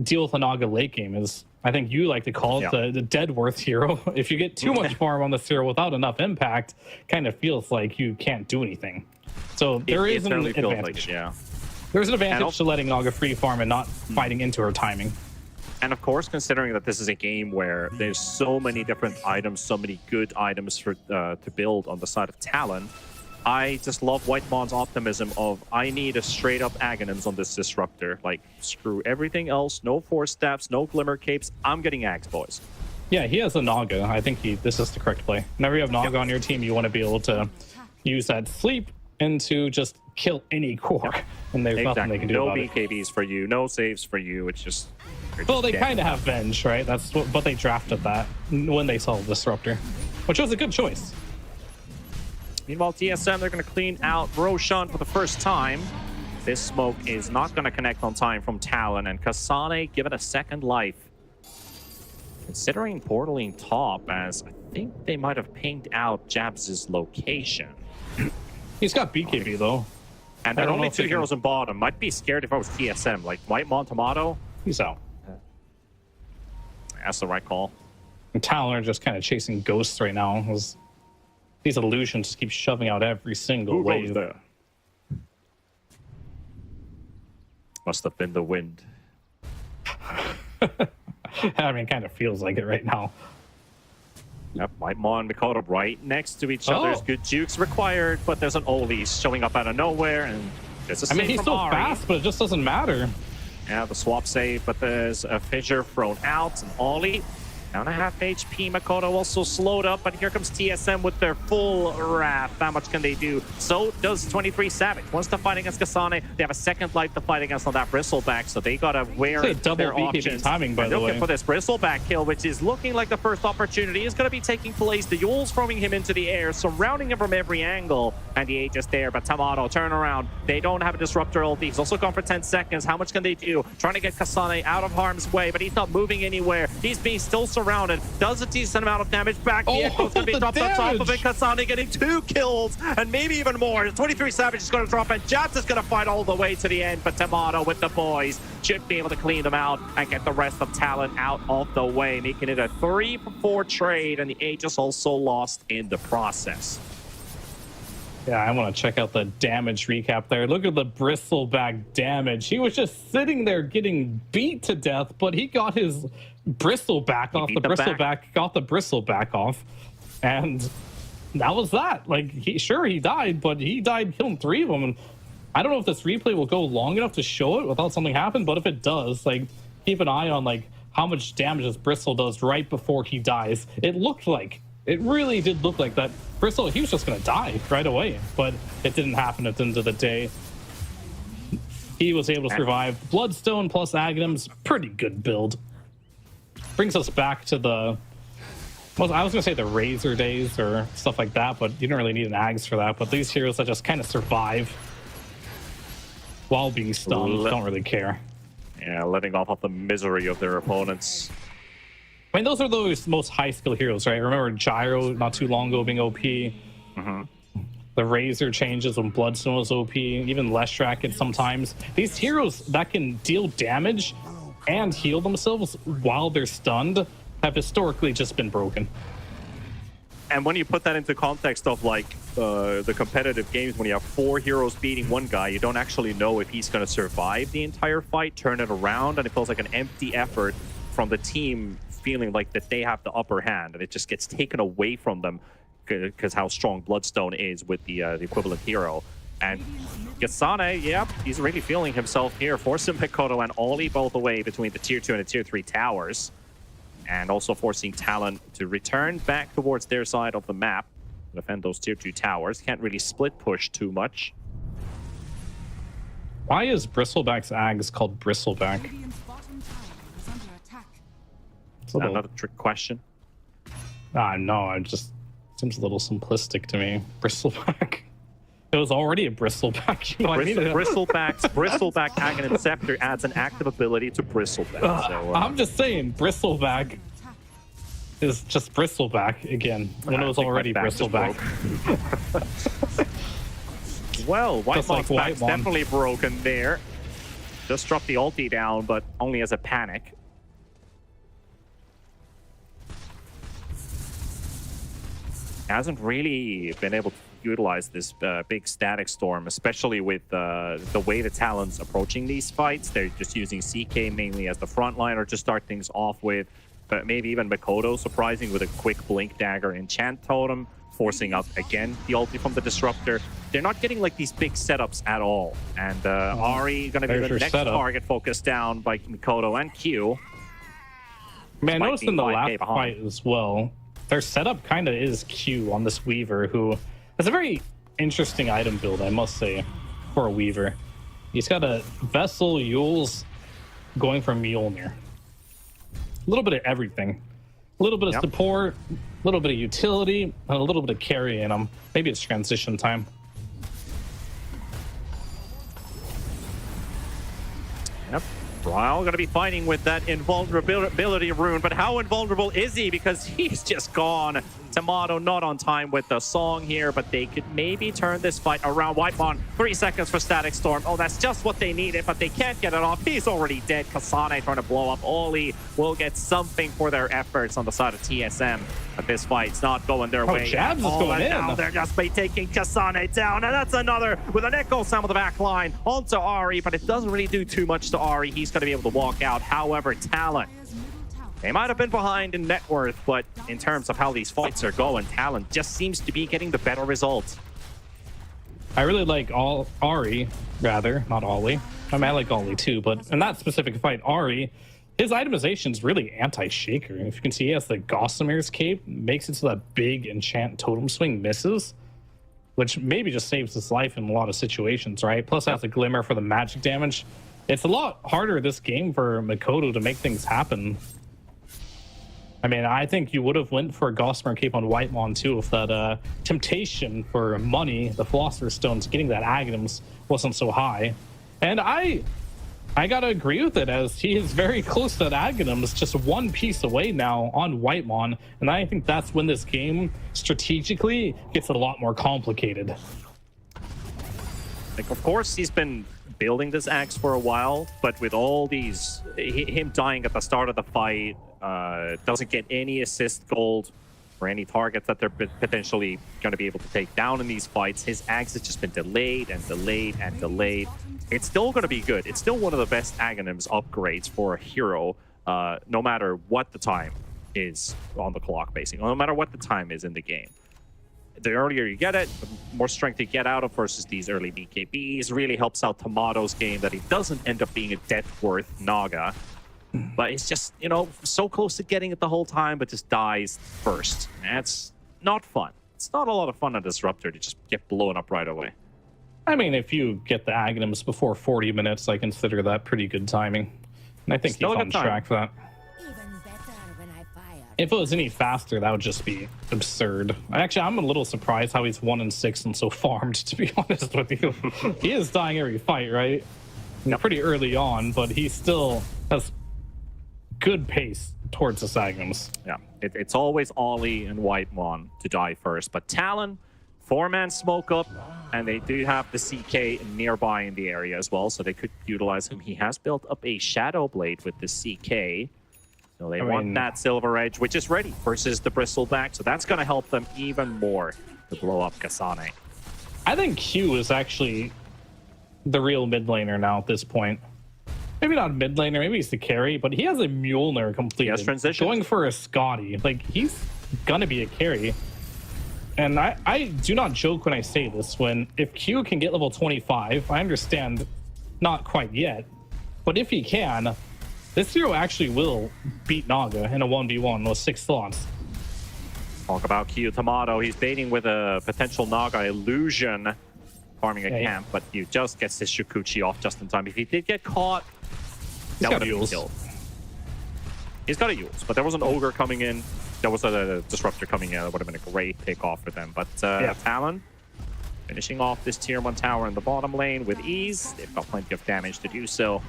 deal with a Naga late game? Is I think you like to call it the dead worth hero. If you get too much farm on this hero without enough impact, kind of feels like you can't do anything. So there is an advantage. There's an advantage to letting Naga free farm and not fighting into her timing. And of course, considering that this is a game where there's so many different items, so many good items for to build on the side of Talon, I just love Whitemond's optimism of, I need a straight up Aghanims on this Disruptor. Like, screw everything else, no Force Staffs, no Glimmer Capes, I'm getting Aghs, boys. Yeah, he has a Naga. I think this is the correct play. Whenever you have Naga on your team, you want to be able to use that sleep into just kill any core. And there's nothing they can do about it. No BKBs for you, no saves for you, it's just... Well, they kind of have Venge, right? That's what, but they drafted that when they saw Disruptor, which was a good choice. Meanwhile, TSM, they're going to clean out Roshan for the first time. This smoke is not going to connect on time from Talon, and Kasane give it a second life. Considering portaling top, as I think they might have pinged out Jabs' location. He's got BKB though. And there I are don't know only if two they can- heroes in bottom. Might be scared if I was TSM. Like, White Mon Tomato. He's out. That's the right call. And Talon are just kind of chasing ghosts right now. These illusions just keep shoving out every single wave. there? Must have been the wind. I mean, it kind of feels like it right now. Yep, White Mon, Mikoto right next to each other. Oh. Good jukes required, but there's an Oli showing up out of nowhere, and there's a I mean, save he's from so Ari. fast, but it just doesn't matter. Yeah, the swap save, but there's a fissure thrown out, and Oli. 9.5 HP. Makoto also slowed up, but here comes TSM with their full wrath. How much can they do? So does 23 Savage. Wants to fight against Kasane. They have a second life to fight against on that Bristleback, so they gotta wear It's a double their BKB options. timing, by And the looking way. for this Bristleback kill, which is looking like the first opportunity is going to be taking place. The Yule's throwing him into the air, surrounding him from every angle, and the Aegis there, but Tomato, turn around. They don't have a Disruptor ulti. He's also gone for 10 seconds. How much can they do? Trying to get Kasane out of harm's way, but he's not moving anywhere. He's being still surrounded. Does a decent amount of damage back. The Echo's going to be the dropped on top of it. damage! Kasane getting 2 kills, and maybe even more. 23 Savage is going to drop, and Jats is going to fight all the way to the end, but Tomato with the boys should be able to clean them out and get the rest of Talon out of the way, making it a 3-for-4 trade, and the Aegis also lost in the process. Yeah, I want to check out the damage recap there. Look at the Bristleback damage. He was just sitting there getting beat to death, but he got his Bristleback off beat the them back. Bristleback, got the Bristleback off. And that was that. Like, he died, but he died killing 3 of them. And I don't know if this replay will go long enough to show it without something happening, but if it does, like, keep an eye on, like, how much damage this Bristle does right before he dies. It really did look like that. Bristle, he was just going to die right away, but it didn't happen at the end of the day. He was able to survive. Bloodstone plus Aghanim's pretty good build. Brings us back to the... Well, I was going to say the Razor days or stuff like that, but you don't really need an Ags for that. But these heroes that just kind of survive while being stunned don't really care. Yeah, letting off of the misery of their opponents. I mean, those are those most high-skill heroes, right? Remember Gyro not too long ago being OP? The Razor changes when Bloodstone was OP, even Leshrac sometimes. These heroes that can deal damage and heal themselves while they're stunned have historically just been broken. And when you put that into context of like the competitive games, when you have 4 heroes beating one guy, you don't actually know if he's going to survive the entire fight, turn it around, and it feels like an empty effort from the team feeling like that they have the upper hand, and it just gets taken away from them because how strong Bloodstone is with the equivalent hero. And Kasane, yeah, he's really feeling himself here, forcing Mikoto and Oli both away between the tier 2 and the tier 3 towers, and also forcing Talon to return back towards their side of the map, defend those tier 2 towers. Can't really split push too much. Why is Bristleback's Ags called Bristleback? Radiant's bottom tower is under attack. It's a little... Another trick question. No, it just seems a little simplistic to me. Bristleback. It was already a Bristleback. You know what I mean? Bristleback Aghanim Scepter adds an active ability to Bristleback. So, I'm just saying, Bristleback is just Bristleback again when it was think my already back just Bristleback. well, White Just like Mon's White back's Mon. definitely broken there. Just dropped the ulti down, but only as a panic. Hasn't really been able to utilize this big static storm, especially with the way the Talon's approaching these fights. They're just using CK mainly as the front liner to start things off with, but maybe even Mikoto surprising with a quick Blink Dagger Enchant Totem, forcing out again the ulti from the Disruptor. They're not getting like these big setups at all, and Ari gonna be There's the your next setup. target focused down by Mikoto and Q. Man, I noticed in the Despite last being 5K behind. fight as well, their setup kind of is Q on this Weaver, who has a very interesting item build, I must say, for a Weaver. He's got a Vessel, Yules, going for Mjolnir. A little bit of everything. A little bit of support, a little bit of utility, and a little bit of carry in him. Maybe it's transition time. Yep. Ryle going to be fighting with that invulnerability rune, but how invulnerable is he? Because he's just gone Tomato not on time with the song here, but they could maybe turn this fight around. Whitemon, 3 seconds for Static Storm. Oh, that's just what they needed, but they can't get it off. He's already dead. Kasane trying to blow up. Oli will get something for their efforts on the side of TSM. But this fight's not going their way. Jabs is going in. Now they're just by taking Kasane down, and that's another with an echo sound of the back line onto Ari, but it doesn't really do too much to Ari. He's going to be able to walk out. However, Talon, they might have been behind in net worth, but in terms of how these fights are going, Talon just seems to be getting the better results. I really like Ari, rather, not Ollie. I mean, I like Ollie too, but in that specific fight, Ari, his itemization is really anti-shaker. If you can see, he has the Gossamer's cape, makes it so that big enchant totem swing misses, which maybe just saves his life in a lot of situations, right? Plus, has a glimmer for the magic damage. It's a lot harder this game for Mikoto to make things happen. I mean, I think you would have went for a Gossamer cape on Whitemon too if that temptation for money, the Philosopher's Stones, getting that Aghanims wasn't so high. And I gotta agree with it, as he is very close to that Aghanims, just one piece away now on Whitemon. And I think that's when this game strategically gets a lot more complicated. Like, of course, he's been building this axe for a while, but with all these, him dying at the start of the fight, doesn't get any assist gold for any targets that they're potentially going to be able to take down in these fights. His axe has just been delayed and delayed and delayed. It's still going to be good. It's still one of the best Aghanims upgrades for a hero, no matter what the time is on the clock, basically, no matter what the time is in the game. The earlier you get it, the more strength you get out of versus these early BKBs. Really helps out Tomato's game that he doesn't end up being a death worth Naga. But it's just, you know, so close to getting it the whole time, but just dies first. That's not fun. It's not a lot of fun on Disruptor to just get blown up right away. I mean, if you get the Aghanims before 40 minutes, I consider that pretty good timing. And I think he's on track for that. If it was any faster, that would just be absurd. Actually, I'm a little surprised how he's 1-6 and so farmed, to be honest with you. He is dying every fight, right? Pretty early on, but he still has good pace towards the Aghanims. Yeah, it's always Ollie and Whitemon to die first, but Talon, 4-man smoke up, and they do have the CK nearby in the area as well, so they could utilize him. He has built up a Shadow Blade with the CK, so they want that Silver Edge, which is ready versus the Bristleback, so that's going to help them even more to blow up Kasane. I think Q is actually the real mid laner now at this point. Maybe not mid laner, maybe he's the carry, but he has a Mjolnir completed. He has transition. Going for a Scotty. Like, he's gonna be a carry. And I do not joke when I say this. If Q can get level 25, I understand not quite yet, but if he can, this hero actually will beat Naga in a 1v1 with 6 slots. Talk about Q Tomato. He's baiting with a potential Naga illusion, farming a camp, but Q just gets his Shukuchi off just in time. If he did get caught, that would have been killed. He's got a use, but there was an Ogre coming in. There was a Disruptor coming in. That would have been a great pick off for them. But Talon finishing off this tier 1 tower in the bottom lane with ease. They've got plenty of damage to do so.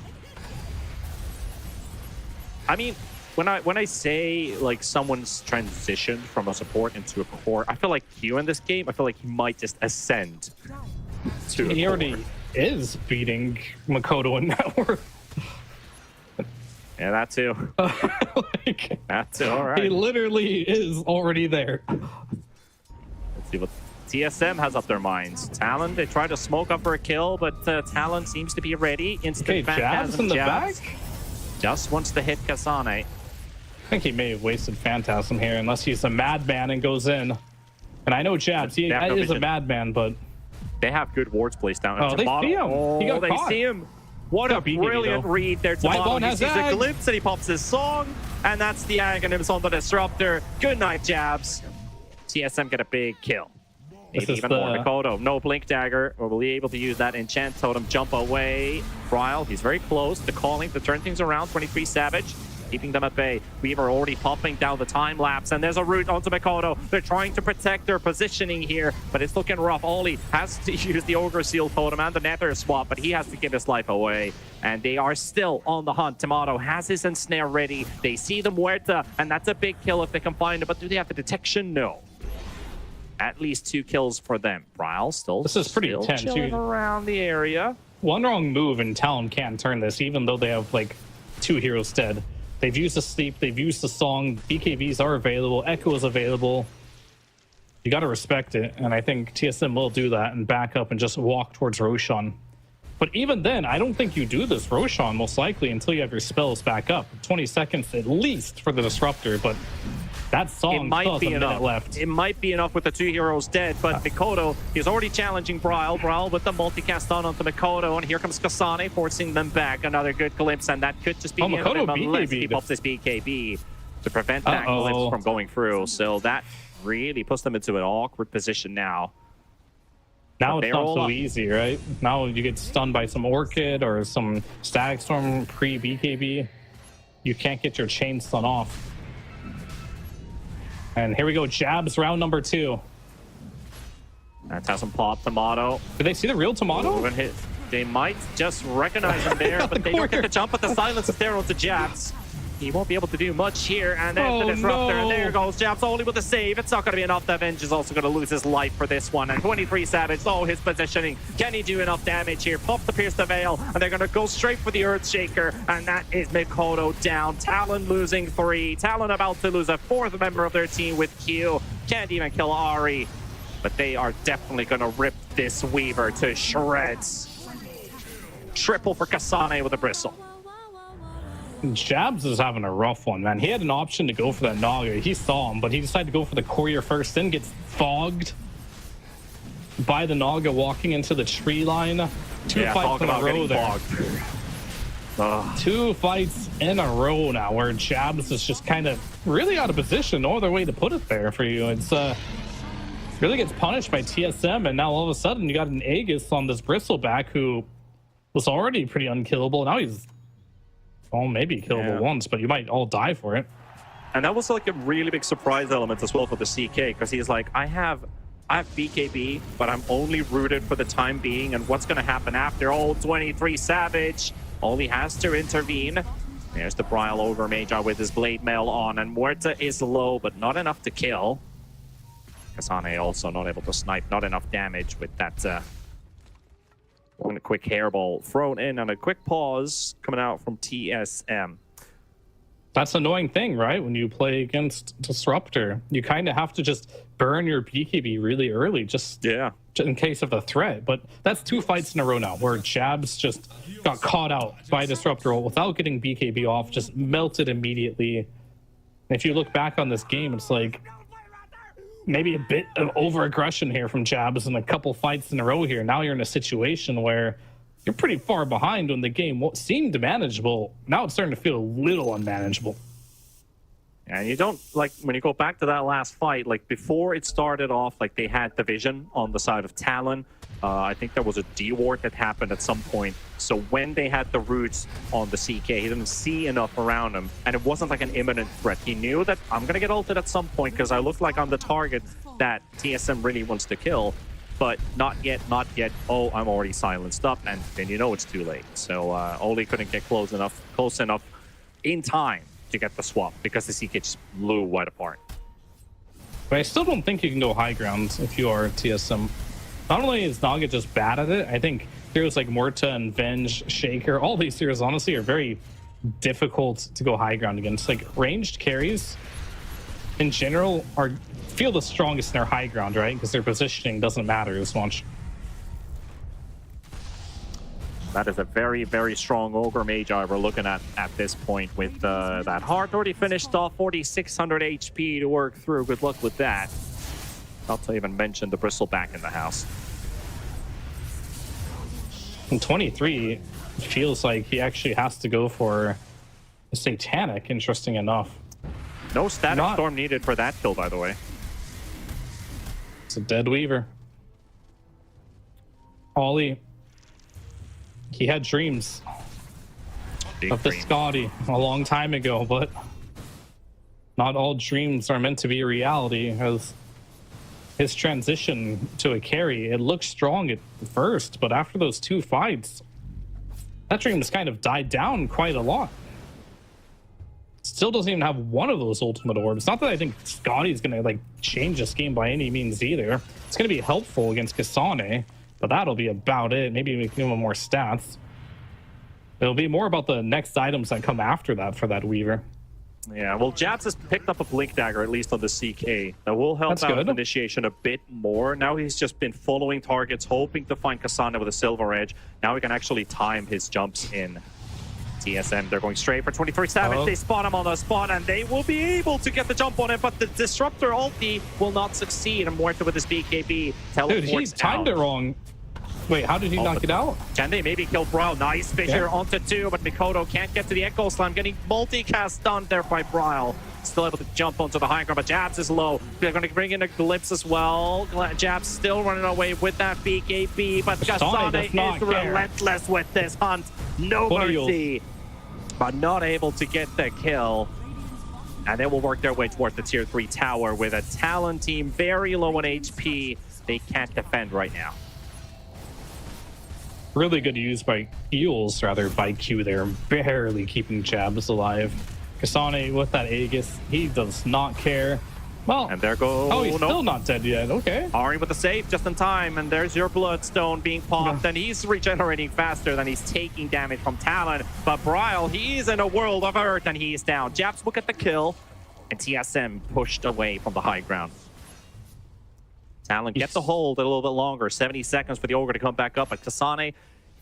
I mean, when I say like someone's transitioned from a support into a core, I feel like Q in this game, I feel like he might just ascend to He already is beating Mikoto in net worth. Yeah, that too. That too, all right. He literally is already there. Let's see what TSM has up their minds. Talon, they try to smoke up for a kill, but Talon seems to be ready. Instant jabs in the back? Just wants to hit Kasane. I think he may have wasted Phantasm here, unless he's a madman and goes in. And I know jabs, he is a madman, but... They have good wards placed down. Oh, they see him. Oh, he got they caught. see him. What a brilliant read there. Tomato, he sees a glimpse and he pops his song, and that's the Aghanims on the Disruptor. Good night, jabs. TSM get a big kill. Maybe even more. Mikoto, no Blink Dagger. Will be able to use that Enchant Totem, jump away. Trial, he's very close to calling to turn things around. 23 Savage, keeping them at bay. Weaver already popping down the time lapse, and there's a route onto Mikoto. They're trying to protect their positioning here, but it's looking rough. Oli has to use the Ogre Seal Totem and the Nether Swap, but he has to give his life away, and they are still on the hunt. Tomato has his Ensnare ready. They see the Muerta, and that's a big kill if they can find it, but do they have the detection? No. At least 2 kills for them. Bryle still. This is pretty intense. Chilling around the area. One wrong move and Talon can't turn this, even though they have like 2 heroes dead. They've used the sleep, they've used the song, BKBs are available, Echo is available. You got to respect it, and I think TSM will do that and back up and just walk towards Roshan. But even then, I don't think you do this Roshan most likely until you have your spells back up. 20 seconds at least for the disruptor, but that song might still has be a minute enough. left. It might be enough with the 2 heroes dead, but Mikoto is already challenging Bryle. Bryle with the multicast on onto Mikoto, and here comes Kasane forcing them back. Another good glimpse, and that could just be the end of Mikoto him unless he BKB'd. pops this BKB to prevent that glimpse from going through. So that really puts them into an awkward position now. Now But it's not they're all so up. easy, right? Now you get stunned by some Orchid or some Static Storm pre-BKB. You can't get your chain stun off. And here we go, Jabs, round number 2. That has him pop Tomato. Did they see the real Tomato? Even hit. They might just recognize him there, but they don't get the jump, but the silence is there onto Jabs. He won't be able to do much here, and there's the disruptor, and there goes Jabs only with a save. It's not going to be enough. The Avenge is also going to lose his life for this one, and 23 Savage, his positioning. Can he do enough damage here? Pop to pierce the veil, and they're going to go straight for the Earthshaker, and that is Mikoto down. Talon losing 3. Talon about to lose a 4th member of their team with Q. Can't even kill Ari, but they are definitely going to rip this Weaver to shreds. Triple for Kasane with a bristle. Jabs is having a rough one, man. He had an option to go for that Naga. He saw him, but he decided to go for the courier first, then gets fogged by the Naga walking into the tree line. 2 fights in a row there. 2 fights in a row now where Jabs is just kind of really out of position. No other way to put it there for you. It's really gets punished by TSM, and now all of a sudden you got an Aegis on this Bristleback who was already pretty unkillable. Now he's maybe killable once, but you might all die for it. And that was like a really big surprise element as well for the CK, because he's like, I have BKB, but I'm only rooted for the time being, and what's going to happen after? 23 Savage only has to intervene. There's the Bryle over Magi with his Blade Mail on, and Muerta is low, but not enough to kill. Kasane also not able to snipe, not enough damage with that one quick hairball thrown in, and a quick pause coming out from TSM. That's an annoying thing, right? When you play against Disruptor, you kind of have to just burn your BKB really early, just in case of the threat. But that's 2 fights in a row now where Jabs just got caught out by Disruptor without getting BKB off, just melted immediately. And if you look back on this game, it's like maybe a bit of over-aggression here from Jabs in a couple fights in a row here. Now you're in a situation where you're pretty far behind when the game seemed manageable. Now it's starting to feel a little unmanageable. And you don't, like, when you go back to that last fight, like, before it started off, like, they had division on the side of Talon. I think there was a D-ward that happened at some point. So when they had the roots on the CK, he didn't see enough around him, and it wasn't like an imminent threat. He knew that I'm going to get ulted at some point because I look like I'm the target that TSM really wants to kill, but not yet, not yet. Oh, I'm already silenced up, and then you know it's too late. So Oli couldn't get close enough in time to get the swap because the CK just blew wide apart. But I still don't think you can go high ground if you are TSM. Not only is Naga just bad at it, I think heroes like Muerta and Venge, Shaker, all these heroes honestly are very difficult to go high ground against. Like ranged carries in general feel the strongest in their high ground, right? Because their positioning doesn't matter as much. That is a very, very strong Ogre Magi we're looking at this point with that heart already finished off, 4,600 HP to work through. Good luck with that. Not to even mention the Bristleback in the house. And 23 feels like he actually has to go for a Satanic, interesting enough. No Static Storm needed for that kill, by the way. It's a dead Weaver. Ollie, he had dreams of the Scotty a long time ago, but not all dreams are meant to be a reality. As his transition to a carry, it looked strong at first, but after those 2 fights, that dream has kind of died down quite a lot. still doesn't even have one of those ultimate orbs. Not that I think Scotty's going to like change this game by any means either. It's going to be helpful against Kasane, but that'll be about it. Maybe we can give him more stats. It'll be more about the next items that come after that for that Weaver. Yeah, well, Jabs has picked up a Blink Dagger, at least on the CK. That will help That's out good. with initiation a bit more. Now he's just been following targets, hoping to find Kasane with a Silver Edge. Now he can actually time his jumps in. TSM, they're going straight for 23 Savage. They spot him on the spot, and they will be able to get the jump on him, but the Disruptor ulti will not succeed. And Muerta with his BKB Dude, he teleports timed out. it wrong. Wait, how did he knock it out? Can they maybe kill Bryle? Nice fissure onto 2, but Mikoto can't get to the Echo Slam. Getting multicast done there by Bryle. Still able to jump onto the high ground, but Jabs is low. They're going to bring in a Glimpse as well. Jabs still running away with that BKB, but Kasane is relentless with this hunt. No mercy, but not able to get the kill. And they will work their way towards the tier 3 tower with a Talon team very low on HP. They can't defend right now. Really good use by Eels, rather, by Q there. Barely keeping Jabs alive. Kasane with that Aegis, he does not care. Well, And there goes... oh, he's still not dead yet. Okay. Ari with the save just in time, and there's your Bloodstone being popped, and he's regenerating faster than he's taking damage from Talon. But Bryle, he's in a world of hurt, and he's down. Japs will get the kill, and TSM pushed away from the high ground. Talon gets the hold a little bit longer. 70 seconds for the Ogre to come back up, but Kasane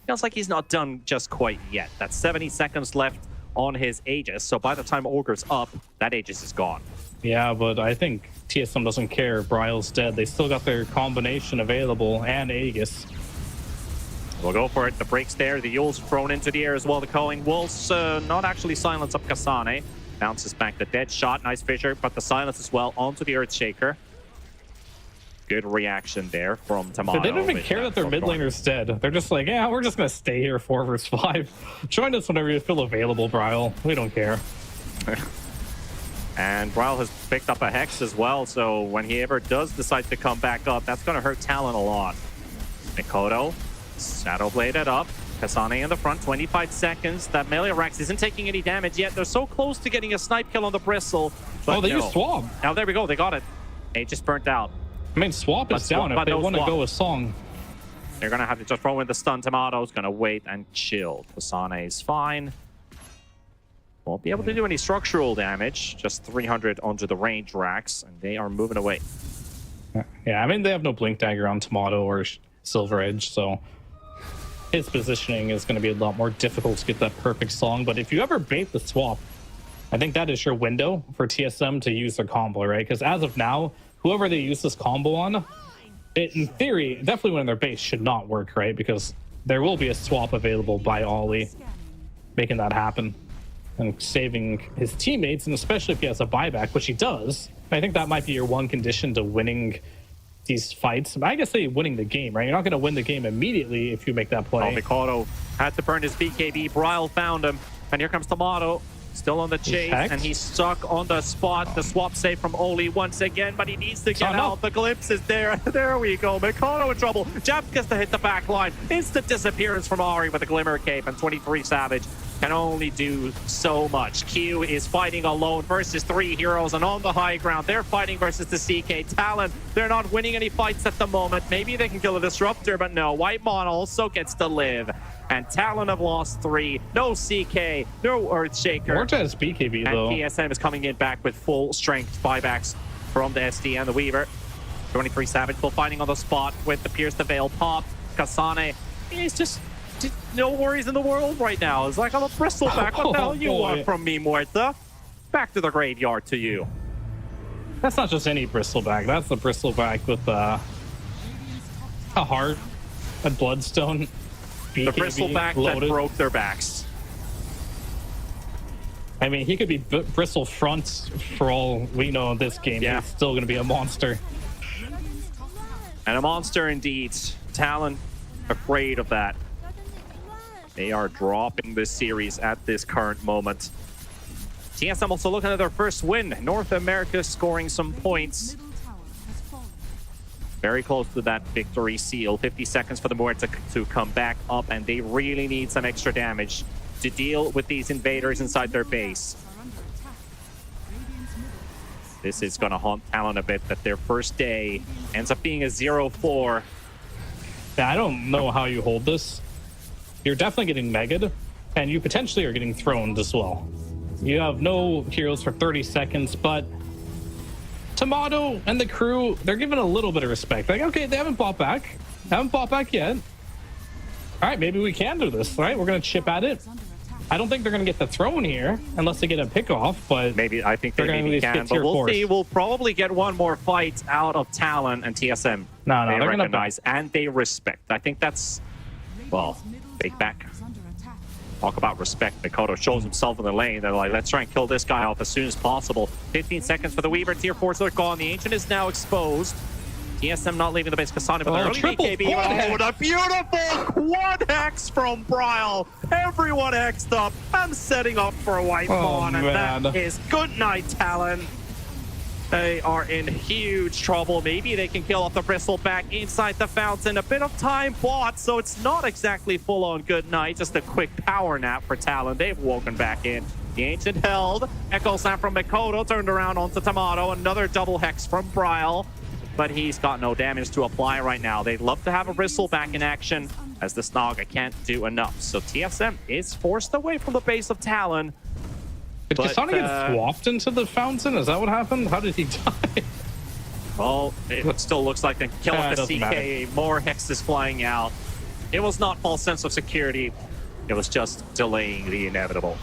feels like he's not done just quite yet. That's 70 seconds left on his Aegis, so by the time Ogre's up, that Aegis is gone. Yeah, but I think TSM doesn't care. Bryle's dead. They still got their combination available and Aegis. We'll go for it. The break's there. The Yule's thrown into the air as well. The Culling will not actually silence up Kasane. Bounces back the dead shot. Nice fissure, but the silence as well onto the Earthshaker. Good reaction there from Tomato. They don't even care that their mid laner's dead. They're just like, yeah, we're just going to stay here 4 versus 5. Join us whenever you feel available, Bryle. We don't care. And Bryle has picked up a Hex as well, so when he ever does decide to come back up, that's going to hurt Talon a lot. Mikoto, Shadowbladed up. Kasane in the front, 25 seconds. That melee Rex isn't taking any damage yet. They're so close to getting a snipe kill on the Bristle. But They use Swab. Now there we go, they got it. It just burnt out. I mean, Swap is down if they want to go with Song. They're going to have to just throw in the stun. Tomato's going to wait and chill. Kasane is fine. Won't be able to do any structural damage. Just 300 onto the range racks, and they are moving away. Yeah, I mean, they have no Blink Dagger on Tomato or Silver Edge, so his positioning is going to be a lot more difficult to get that perfect song. But if you ever bait the swap, I think that is your window for TSM to use their combo, right? Because as of now, whoever they use this combo on, it, in theory, definitely when their base should not work, right? Because there will be a swap available by Ollie, making that happen and saving his teammates, and especially if he has a buyback, which he does. I think that might be your one condition to winning these fights. I guess they winning the game, right? You're not going to win the game immediately if you make that play. Mikoto had to burn his BKB. Bryle found him, and here comes Tomato. Still on the chase, and he's stuck on the spot. The swap save from Oli once again, but he needs to get out. The glimpse is there. There we go. Mikoto in trouble. Jab gets to hit the back line. Instant disappearance from Ari with a Glimmer Cape, and 23 Savage can only do so much. Q is fighting alone versus 3 heroes, and on the high ground, they're fighting versus the CK Talon. They're not winning any fights at the moment. Maybe they can kill a Disruptor, but no. Whitemon also gets to live. And Talon have lost 3. No CK, no Earthshaker. Morta has BKB, though. And TSM is coming in back with full strength buybacks from the SD and the Weaver. 23 Savage still fighting on the spot with the Pierce the Veil pop. Kasane, he's just no worries in the world right now. It's like, I'm a bristleback. What the hell you want from me, Muerta? Back to the graveyard to you. That's not just any bristleback. That's the bristleback with a heart, a bloodstone, BKB, the bristleback loaded. that broke their backs. I mean, he could be bristle front for all we know in this game. Yeah. He's still going to be a monster. And a monster indeed. Talon afraid of that. They are dropping this series at this current moment. TSM also looking at their first win. North America scoring some points. Very close to that victory seal. 50 seconds for the Muerta to come back up, and they really need some extra damage to deal with these invaders inside their base. this is going to haunt Talon a bit, that their first day ends up being a 0-4. Yeah, I don't know how you hold this. You're definitely getting megged, and you potentially are getting thrown as well. You have no heroes for 30 seconds, but Tomato and the crew, they're given a little bit of respect. Like, okay, they haven't bought back. Haven't bought back yet. All right, maybe we can do this, right? We're going to chip at it. I don't think they're going to get the throne here unless they get a pick off, but maybe I think they they're maybe can, but we'll see. We'll probably get one more fight out of Talon and TSM. No, they they're recognize and they respect. I think that's, well, fake back. Talk about respect. Mikoto shows himself in the lane. They're like, let's try and kill this guy off as soon as possible. 15 seconds for the Weaver. Tier 4s are gone. The Ancient is now exposed. TSM not leaving the base. Kasane for the early BKB. Oh, the beautiful quad hex from Bryle. Everyone hexed up and setting up for a white pawn. And that is good night, Talon. They are in huge trouble. Maybe they can kill off the Bristleback inside the fountain. A bit of time bought, so it's not exactly full-on good night. Just a quick power nap for Talon. They've woken back in. The Ancient held. Echo Slam from Mikoto turned around onto Tomato. Another double hex from Bryle, but he's got no damage to apply right now. They'd love to have a Bristleback in action, as the Snaga can't do enough. So TSM is forced away from the base of Talon. Did Kasane get swapped into the fountain? Is that what happened? How did he die? Well, it still looks like the kill of the CK. Matter. More hexes flying out. It was not false sense of security. It was just delaying the inevitable.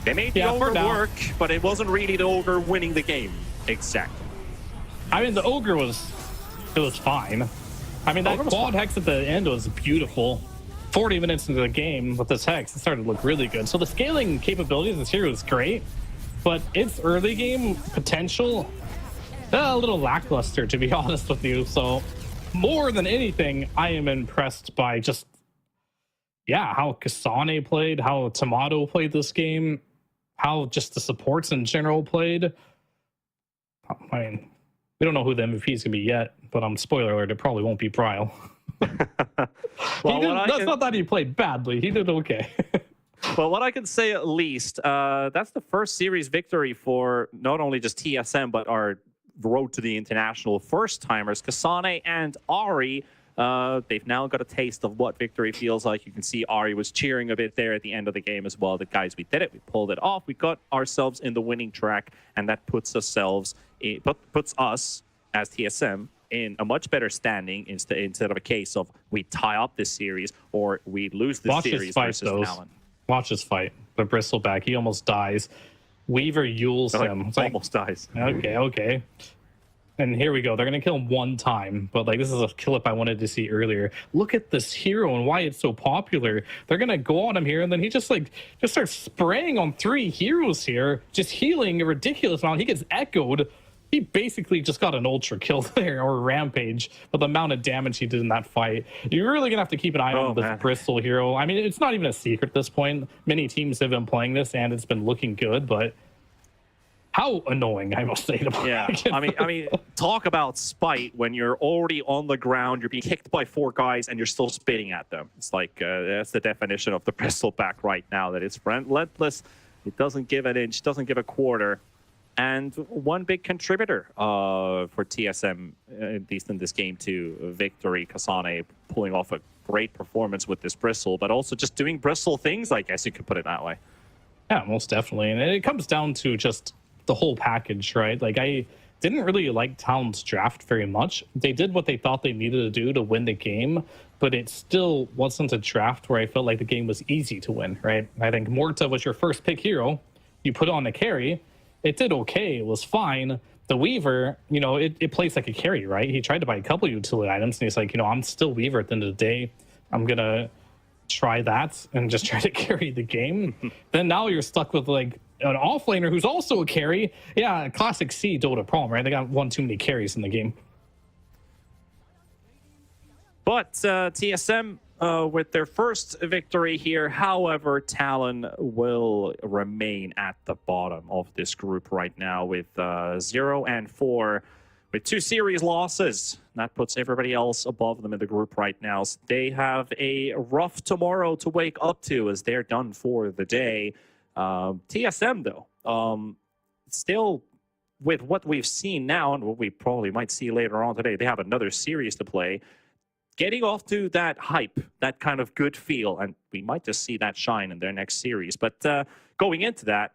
They made the Ogre work, but it wasn't really the Ogre winning the game. Exactly. I mean, the Ogre was fine. I mean, that quad hex at the end was beautiful. 40 minutes into the game with this hex, it started to look really good. So the scaling capabilities of this hero is great, but its early game potential, a little lackluster, to be honest with you. So more than anything, I am impressed by just, how Kasane played, how Tomato played this game, how just the supports in general played. I mean, we don't know who the MVP is going to be yet, but spoiler alert, it probably won't be Bryle. Well, that's not that he played badly. He did okay. Well, what I can say at least, that's the first series victory for not only just TSM, but our road to the international first-timers, Kasane and Ari. They've now got a taste of what victory feels like. You can see Ari was cheering a bit there at the end of the game as well. The guys, we did it. We pulled it off. We got ourselves in the winning track, and that puts us as TSM in a much better standing instead of a case of we tie up this series or we lose this series versus Talon. Watch this fight. The Bristleback, he almost dies. Weaver yules him. Almost dies. Okay. And here we go. They're going to kill him one time. But this is a clip I wanted to see earlier. Look at this hero and why it's so popular. They're going to go on him here. And then he just starts spraying on 3 heroes here. Just healing a ridiculous amount. He gets echoed. He basically just got an ultra kill there, or a rampage, with the amount of damage he did in that fight. You're really going to have to keep an eye on this Bristol hero. I mean, it's not even a secret at this point. Many teams have been playing this, and it's been looking good, but how annoying, I must say. Yeah, I mean, talk about spite when you're already on the ground, you're being kicked by 4 guys, and you're still spitting at them. It's like, that's the definition of the Bristleback right now, that it's relentless. It doesn't give an inch, doesn't give a quarter. And one big contributor for TSM, at least in this game, to victory, Kasane pulling off a great performance with this Bristle, but also just doing Bristle things, I guess you could put it that way. Yeah, most definitely. And it comes down to just the whole package, right? I didn't really like Talon's draft very much. They did what they thought they needed to do to win the game, but it still wasn't a draft where I felt like the game was easy to win, right? I think Morta was your first pick hero. You put on a carry. It did okay. It was fine. The Weaver, it plays like a carry, right? He tried to buy a couple utility items, and he's like, I'm still Weaver at the end of the day. I'm going to try that and just try to carry the game. Then now you're stuck with, an offlaner who's also a carry. Yeah, classic C Dota problem, right? They got one too many carries in the game. But TSM, with their first victory here, however, Talon will remain at the bottom of this group right now with 0-4, with 2 series losses. That puts everybody else above them in the group right now. So they have a rough tomorrow to wake up to, as they're done for the day. TSM, though, still with what we've seen now and what we probably might see later on today, they have another series to play. Getting off to that hype, that kind of good feel, and we might just see that shine in their next series. But going into that,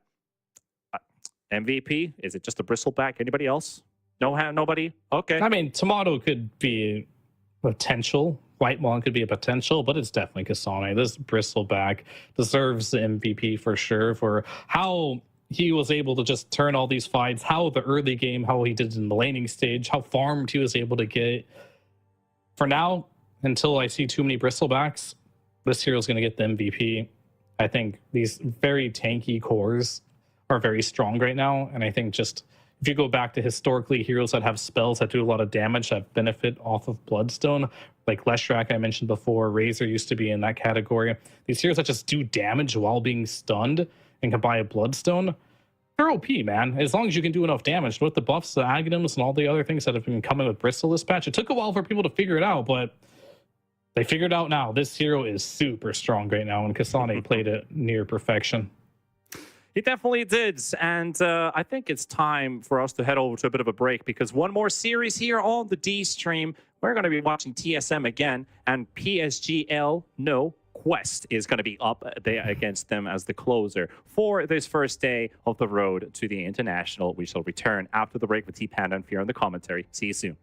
MVP, is it just a bristleback? Anybody else? Nobody? Okay. I mean, Tomato could be potential. Whitemon could be a potential, but it's definitely Kasane. This bristleback deserves the MVP for sure for how he was able to just turn all these fights, how the early game, how he did in the laning stage, how farmed he was able to get. For now, until I see too many bristlebacks, this hero's going to get the MVP. I think these very tanky cores are very strong right now, and I think just if you go back to historically heroes that have spells that do a lot of damage that benefit off of Bloodstone, like Leshrac I mentioned before, Razor used to be in that category. These heroes that just do damage while being stunned and can buy a Bloodstone, they're OP, man. As long as you can do enough damage with the buffs, the Aghanims, and all the other things that have been coming with Bristle this patch. It took a while for people to figure it out, but they figured it out now. This hero is super strong right now, and Kasane played it near perfection. He definitely did. And I think it's time for us to head over to a bit of a break because one more series here on the D stream. We're going to be watching TSM again, and PSGL, no, Quest is going to be up there against them as the closer for this first day of the road to the International. We shall return after the break with T-Panda and Fear in the commentary. See you soon.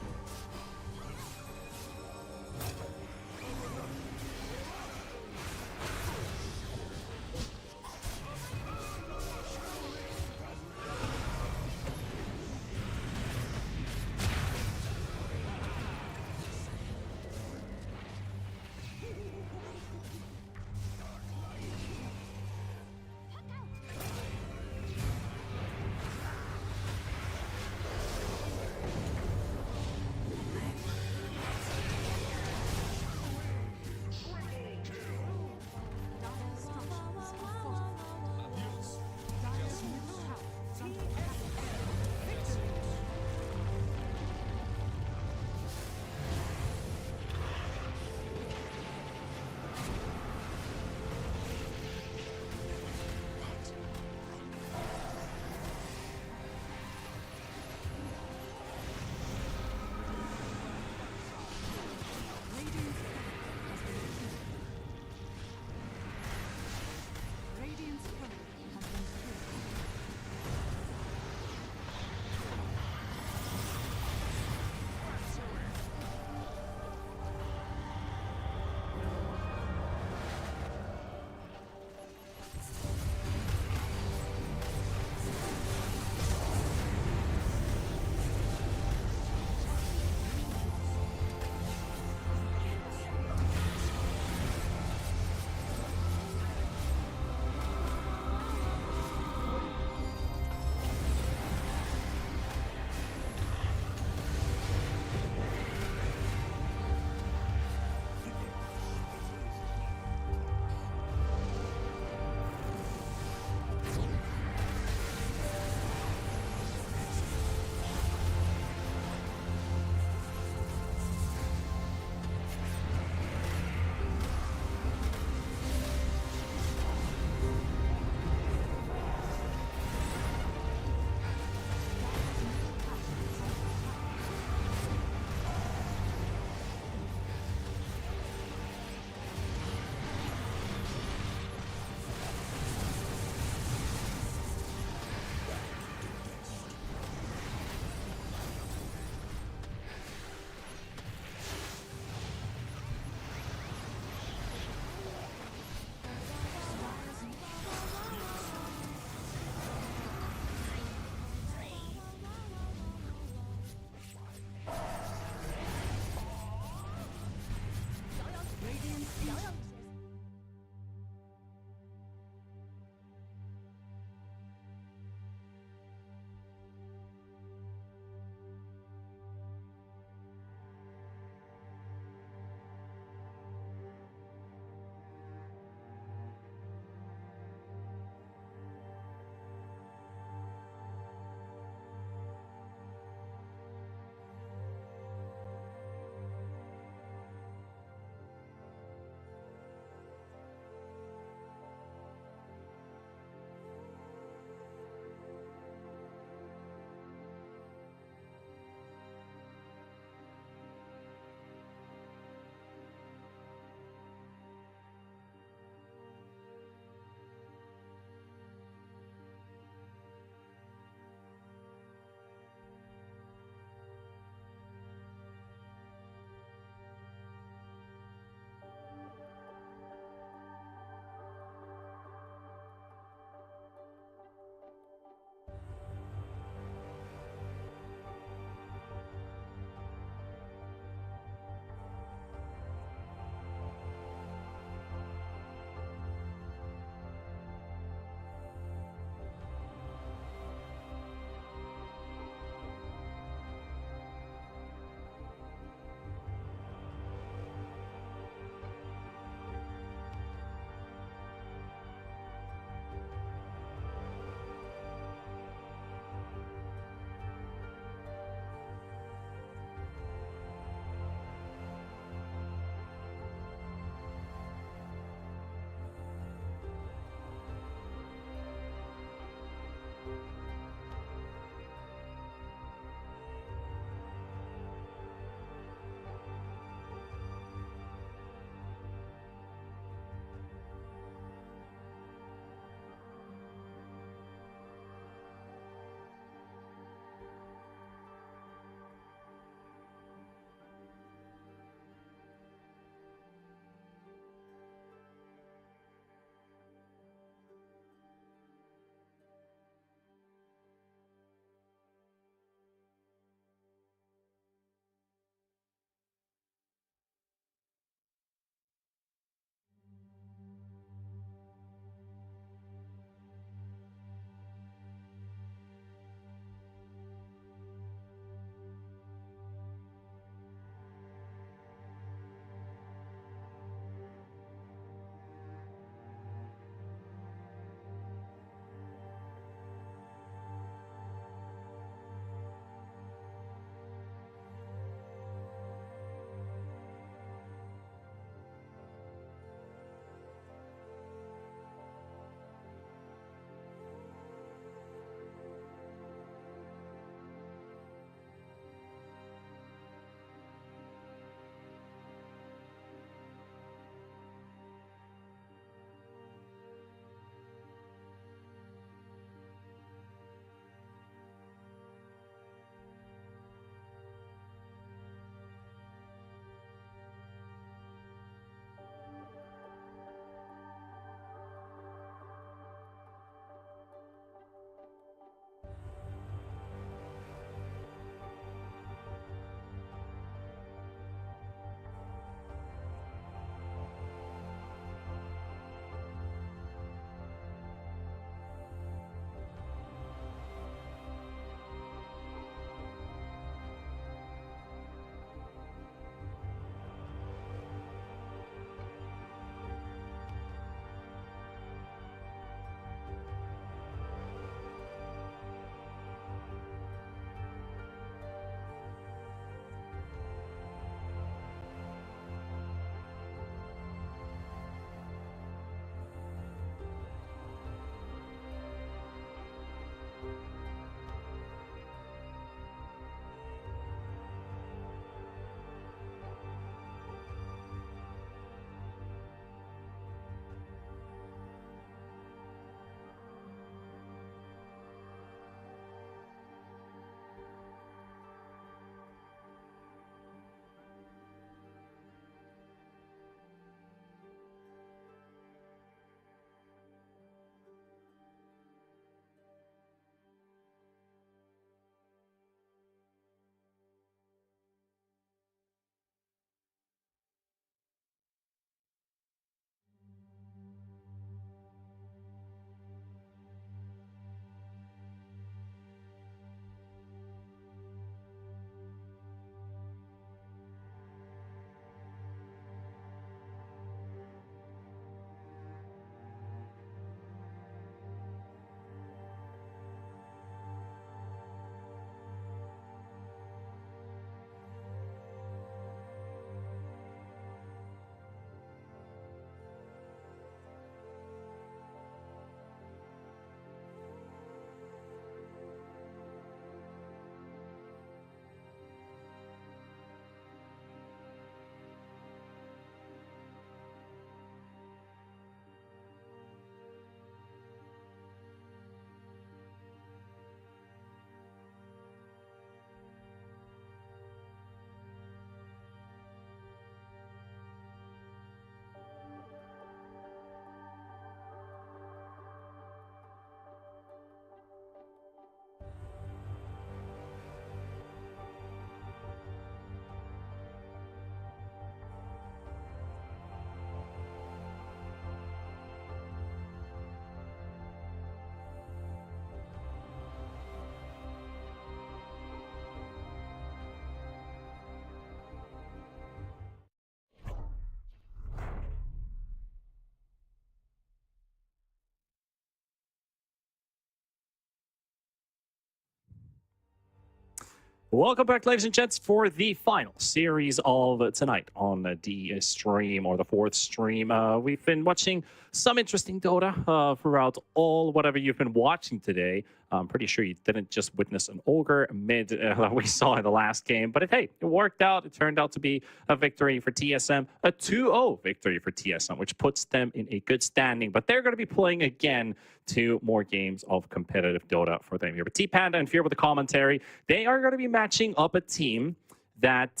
Welcome back, ladies and gents, for the final series of tonight on the stream, or the fourth stream. We've been watching some interesting Dota throughout all whatever you've been watching today. I'm pretty sure you didn't just witness an ogre mid that we saw in the last game, but it worked out. It turned out to be a victory for TSM, a 2-0 victory for TSM, which puts them in a good standing. But they're going to be playing again 2 more games of competitive Dota for them here. But T-Panda and Fear with the commentary, they are going to be matching up a team that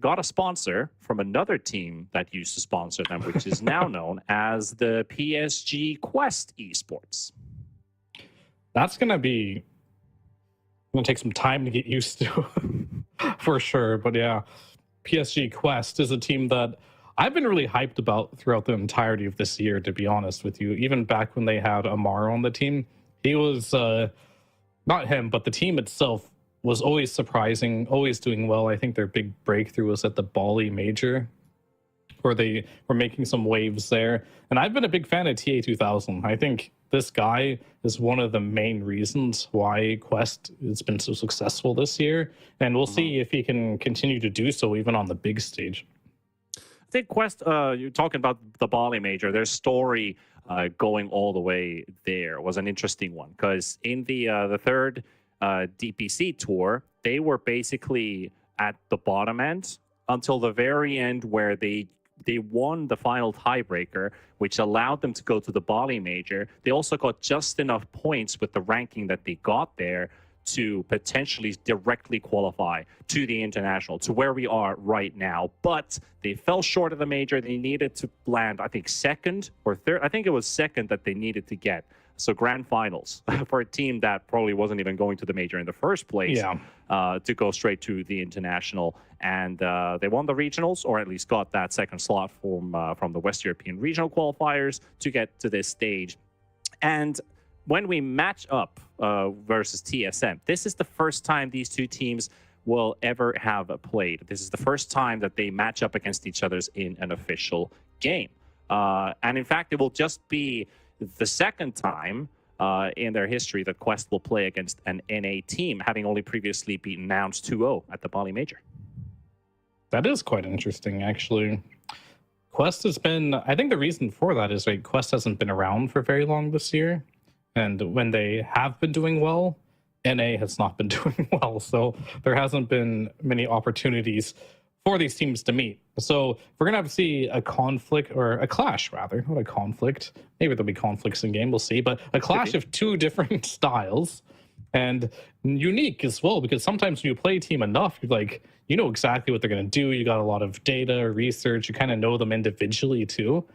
got a sponsor from another team that used to sponsor them, which is now known as the PSG Quest Esports. That's going to take some time to get used to, for sure. But yeah, PSG Quest is a team that I've been really hyped about throughout the entirety of this year, to be honest with you. Even back when they had Amar on the team, he was, not him, but the team itself was always surprising, always doing well. I think their big breakthrough was at the Bali Major, where they were making some waves there. And I've been a big fan of TA2000. I think this guy is one of the main reasons why Quest has been so successful this year. And we'll see if he can continue to do so even on the big stage. I think Quest, you're talking about the Bali Major, their story going all the way there was an interesting one. Because in the third DPC tour, they were basically at the bottom end until the very end, where they won the final tiebreaker, which allowed them to go to the Bali Major. They also got just enough points with the ranking that they got there to potentially directly qualify to the international, to where we are right now. But they fell short of the major. They needed to land, I think, second or third. I think it was second that they needed to get. So grand finals for a team that probably wasn't even going to the major in the first place, to go straight to the international. And they won the regionals, or at least got that second slot from the West European regional qualifiers to get to this stage. And when we match up versus TSM, this is the first time these two teams will ever have played. This is the first time that they match up against each other in an official game. And in fact, it will just be the second time in their history that Quest will play against an NA team, having only previously beaten Nouns 2-0 at the Bali Major. That is quite interesting, actually. Quest has been, I think the reason for that is like Quest hasn't been around for very long this year. And when they have been doing well, NA has not been doing well. So there hasn't been many opportunities for these teams to meet. So we're going to have to see a conflict, or a clash rather, not a conflict. Maybe there'll be conflicts in game, we'll see. But a clash of 2 different styles, and unique as well, because sometimes when you play a team enough, you're like, you know exactly what they're going to do. You got a lot of data, research. You kind of know them individually too.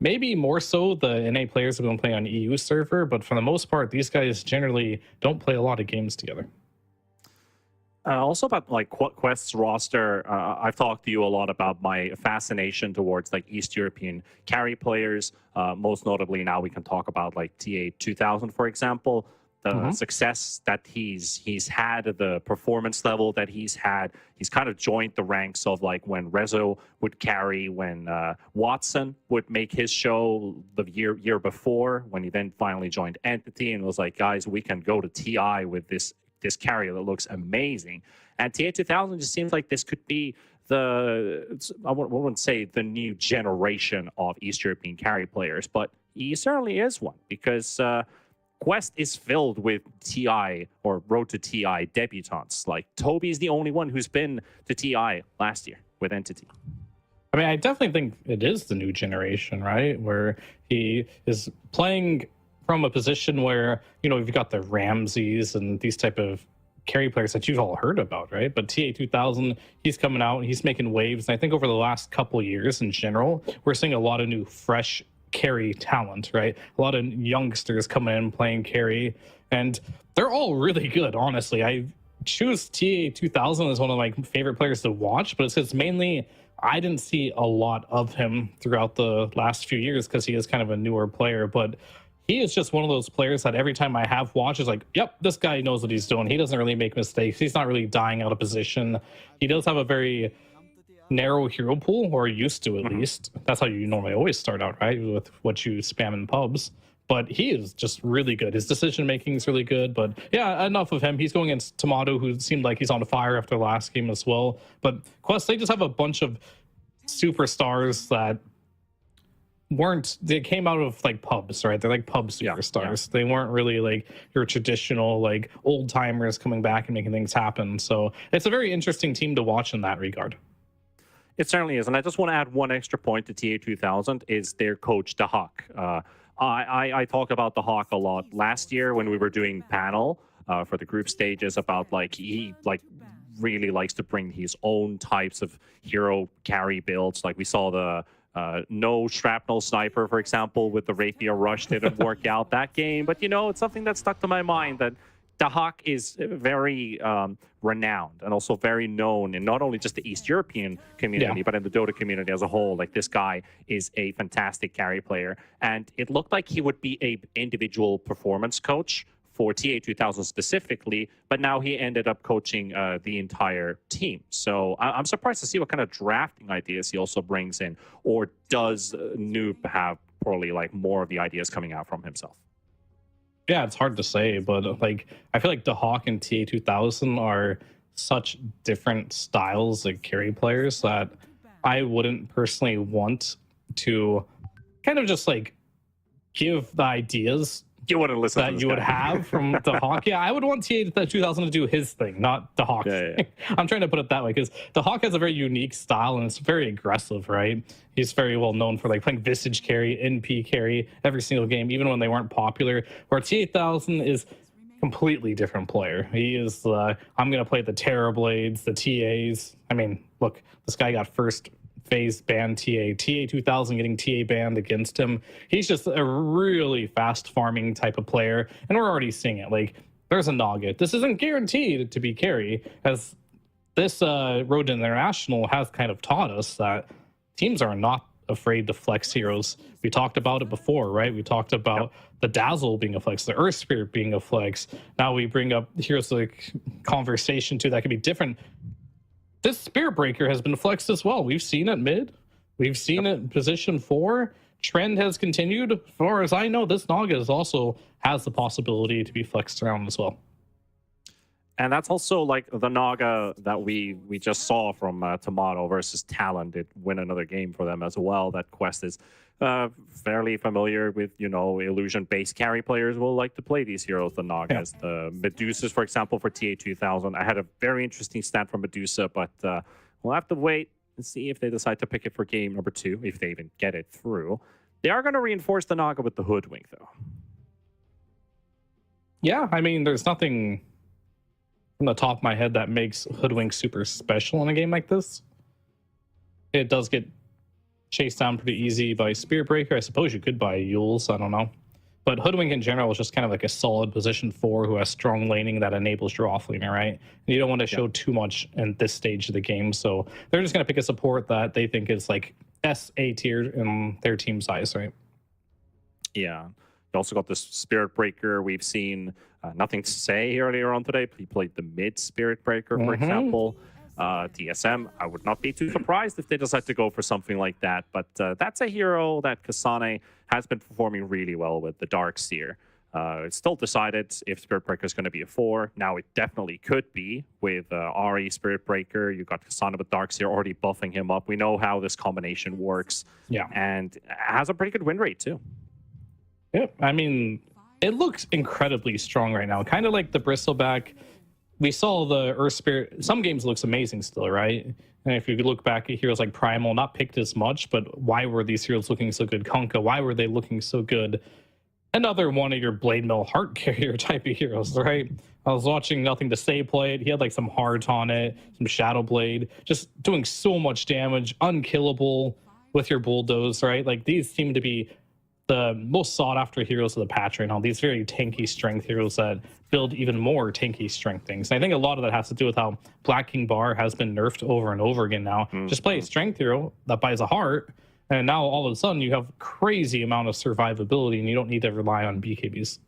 Maybe more so the NA players have been playing on EU server, but for the most part, these guys generally don't play a lot of games together. Also about like Quest's roster, I've talked to you a lot about my fascination towards like East European carry players. Most notably now we can talk about like TA2000, for example. The success that he's had, the performance level that he's had. He's kind of joined the ranks of like when Rezo would carry, when Watson would make his show the year before, when he then finally joined Entity and was like, guys, we can go to TI with this carrier that looks amazing. And TA2000 just seems like this could be I wouldn't say the new generation of East European carry players, but he certainly is one, because Quest is filled with TI or Road to TI debutants. Like Toby's the only one who's been to TI last year with Entity. I mean, I definitely think it is the new generation, right? Where he is playing from a position where, you know, you've got the Ramses and these type of carry players that you've all heard about, right? But TA2000, he's coming out, he's making waves. And I think over the last couple years in general, we're seeing a lot of new, fresh carry talent, right? A lot of youngsters coming in playing carry, and they're all really good, honestly. I choose TA2000 as one of my favorite players to watch, but it's mainly I didn't see a lot of him throughout the last few years because he is kind of a newer player, but he is just one of those players that every time I have watched is like, yep, this guy knows what he's doing. He doesn't really make mistakes. He's not really dying out of position. He does have a very narrow hero pool, or used to at least. That's how you normally always start out, right? With what you spam in pubs. but he is just really good. His decision making is really good. But yeah, enough of him. He's going against Tomato, who seemed like he's on fire after the last game as well. But Quest, they just have a bunch of superstars that they came out of like pubs, right? They're like pub superstars. They weren't really like your traditional like old timers coming back and making things happen. So it's a very interesting team to watch in that regard. It certainly is. And I just want to add one extra point to TA2000 is their coach, the Hawk. I talked about the Hawk a lot last year when we were doing panel for the group stages about like he like really likes to bring his own types of hero carry builds. Like we saw the no shrapnel sniper, for example, with the rapier rush didn't work out that game. But, it's something that stuck to my mind that the Hawk is very renowned and also very known in not only just the East European community, but in the Dota community as a whole. Like this guy is a fantastic carry player. And it looked like he would be a individual performance coach for TA2000 specifically, but now he ended up coaching the entire team. So I'm surprised to see what kind of drafting ideas he also brings in, or does Noob have probably like more of the ideas coming out from himself? Yeah, it's hard to say, but like I feel like the Hawk and TA2000 are such different styles of carry players that I wouldn't personally want to kind of just like give the ideas you want to listen that to you would have from the Hawk. Yeah, I would want TA2000 to do his thing, not the Hawk thing. I'm trying to put it that way because the Hawk has a very unique style and it's very aggressive, right? He's very well known for like playing Visage carry, NP carry every single game, even when they weren't popular. Where TA2000 is completely different player. He is I'm going to play the Terror Blades, the TAs. I mean, look, this guy got first phase banned TA2000 getting TA banned against him. He's just a really fast farming type of player, and we're already seeing it. Like there's a Nugget. This isn't guaranteed to be carry, as this Road to International has kind of taught us that teams are not afraid to flex heroes. We talked about it before, right? We talked about the Dazzle being a flex, the Earth Spirit being a flex. Now we bring up heroes like conversation too that could be different. This Spirit Breaker has been flexed as well. We've seen it mid. We've seen it in position 4. Trend has continued. As far as I know, this Naga also has the possibility to be flexed around as well. And that's also like the Naga that we just saw from Tomato versus TALON did win another game for them as well. That Quest is fairly familiar with, illusion-based carry players will like to play these heroes, the Nagas. The Medusas, for example, for TA2000. I had a very interesting stat from Medusa, but we'll have to wait and see if they decide to pick it for game number 2, if they even get it through. They are going to reinforce the Naga with the Hoodwink, though. Yeah, I mean, there's nothing from the top of my head that makes Hoodwink super special in a game like this. It does get chased down pretty easy by Spirit Breaker. I suppose you could buy Yules, I don't know. But Hoodwink in general is just kind of like a solid position 4 who has strong laning that enables your offlaner, right? And you don't want to show too much in this stage of the game, so they're just going to pick a support that they think is like SA tier in their team's eyes, right? Yeah. You also got this Spirit Breaker. We've seen Nothing to Say earlier on today. He played the mid Spirit Breaker, for example. DSM, I would not be too surprised if they decide to go for something like that. But that's a hero that Kasane has been performing really well with, the Darkseer. It's still decided if Spirit Breaker is going to be a 4. Now it definitely could be with Ari Spirit Breaker. You got Kasane with Darkseer already buffing him up. We know how this combination works. Yeah. And has a pretty good win rate too. Yeah, I mean, it looks incredibly strong right now. Kind of like the Bristleback. We saw the Earth Spirit. Some games looks amazing still, right? And if you look back at heroes like Primal, not picked as much, but why were these heroes looking so good? Konka, why were they looking so good? Another one of your Blade Mill Heart Carrier type of heroes, right? I was watching Nothing to Say play it. He had like some Heart on it, some Shadow Blade, just doing so much damage, unkillable with your Bulldoze, right? Like these seem to be the most sought after heroes of the patch right now. These very tanky strength heroes that build even more tanky strength things. And I think a lot of that has to do with how Black King Bar has been nerfed over and over again now. Just play a strength hero that buys a heart, and now all of a sudden you have crazy amount of survivability and you don't need to rely on BKBs.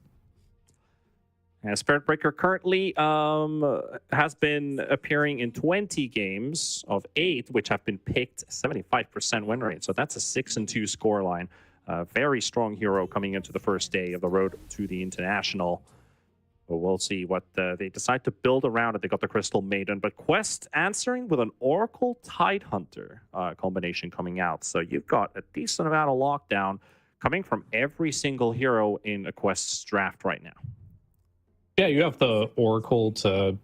And Spirit Breaker currently has been appearing in 20 games of 8, which have been picked, 75% win rate. So that's a 6-2 scoreline. A very strong hero coming into the first day of the road to the International. But we'll see what they decide to build around it. They got the Crystal Maiden, but Quest answering with an Oracle Tidehunter combination coming out. So you've got a decent amount of lockdown coming from every single hero in a Quest's draft right now. Yeah, you have the Oracle to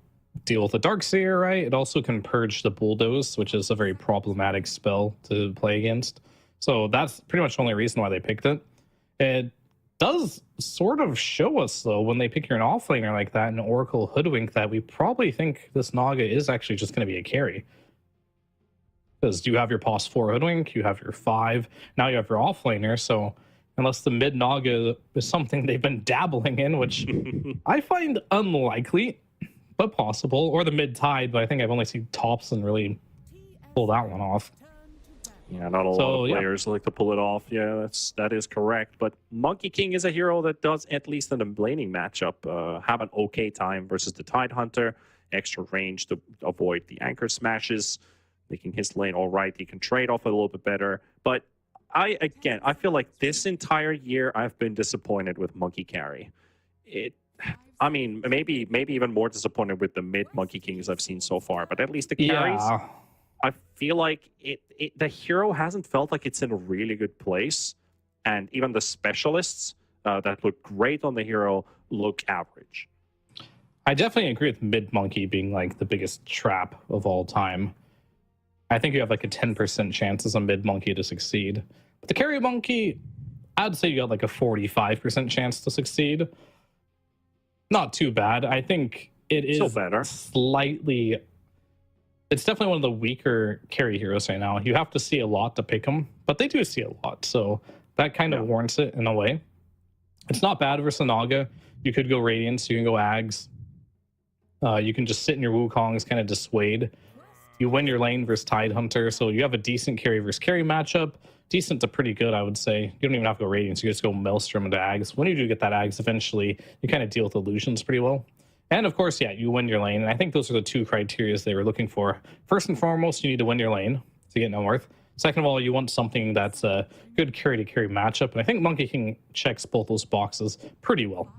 deal with the Darkseer, right? It also can purge the Bulldoze, which is a very problematic spell to play against. So that's pretty much the only reason why they picked it. It does sort of show us, though, when they pick your offlaner like that and Oracle Hoodwink, that we probably think this Naga is actually just going to be a carry. Because you have your Pos 4 Hoodwink, you have your 5, now you have your offlaner, so unless the mid Naga is something they've been dabbling in, which I find unlikely, but possible, or the mid Tide, but I think I've only seen Thompson really pull that one off. Yeah, not a lot of players like to pull it off. Yeah, that is correct. But Monkey King is a hero that does, at least in the laning matchup, have an okay time versus the Tidehunter. Extra range to avoid the anchor smashes, making his lane all right. He can trade off a little bit better. But I feel like this entire year I've been disappointed with Monkey Carry. I mean, maybe even more disappointed with the mid Monkey Kings I've seen so far. But at least the carries. Yeah. I feel like the hero hasn't felt like it's in a really good place. And even the specialists that look great on the hero look average. I definitely agree with mid monkey being like the biggest trap of all time. I think you have like a 10% chance as a mid monkey to succeed. But the carry monkey, I'd say you got like a 45% chance to succeed. Not too bad. I think it is still better. Slightly... It's definitely one of the weaker carry heroes right now. You have to see a lot to pick them, but they do see a lot, so that kind of warrants it in a way. It's not bad versus Naga. You could go Radiance, you can go Ags. You can just sit in your Wukongs, kind of dissuade. You win your lane versus Tidehunter, so you have a decent carry versus carry matchup. Decent to pretty good, I would say. You don't even have to go Radiance, you just go Maelstrom into Ags. When you do get that Ags eventually, you kind of deal with illusions pretty well. And of course, yeah, you win your lane. And I think those are the two criteria they were looking for. First and foremost, you need to win your lane to get Networth. Second of all, you want something that's a good carry-to-carry matchup. And I think Monkey King checks both those boxes pretty well.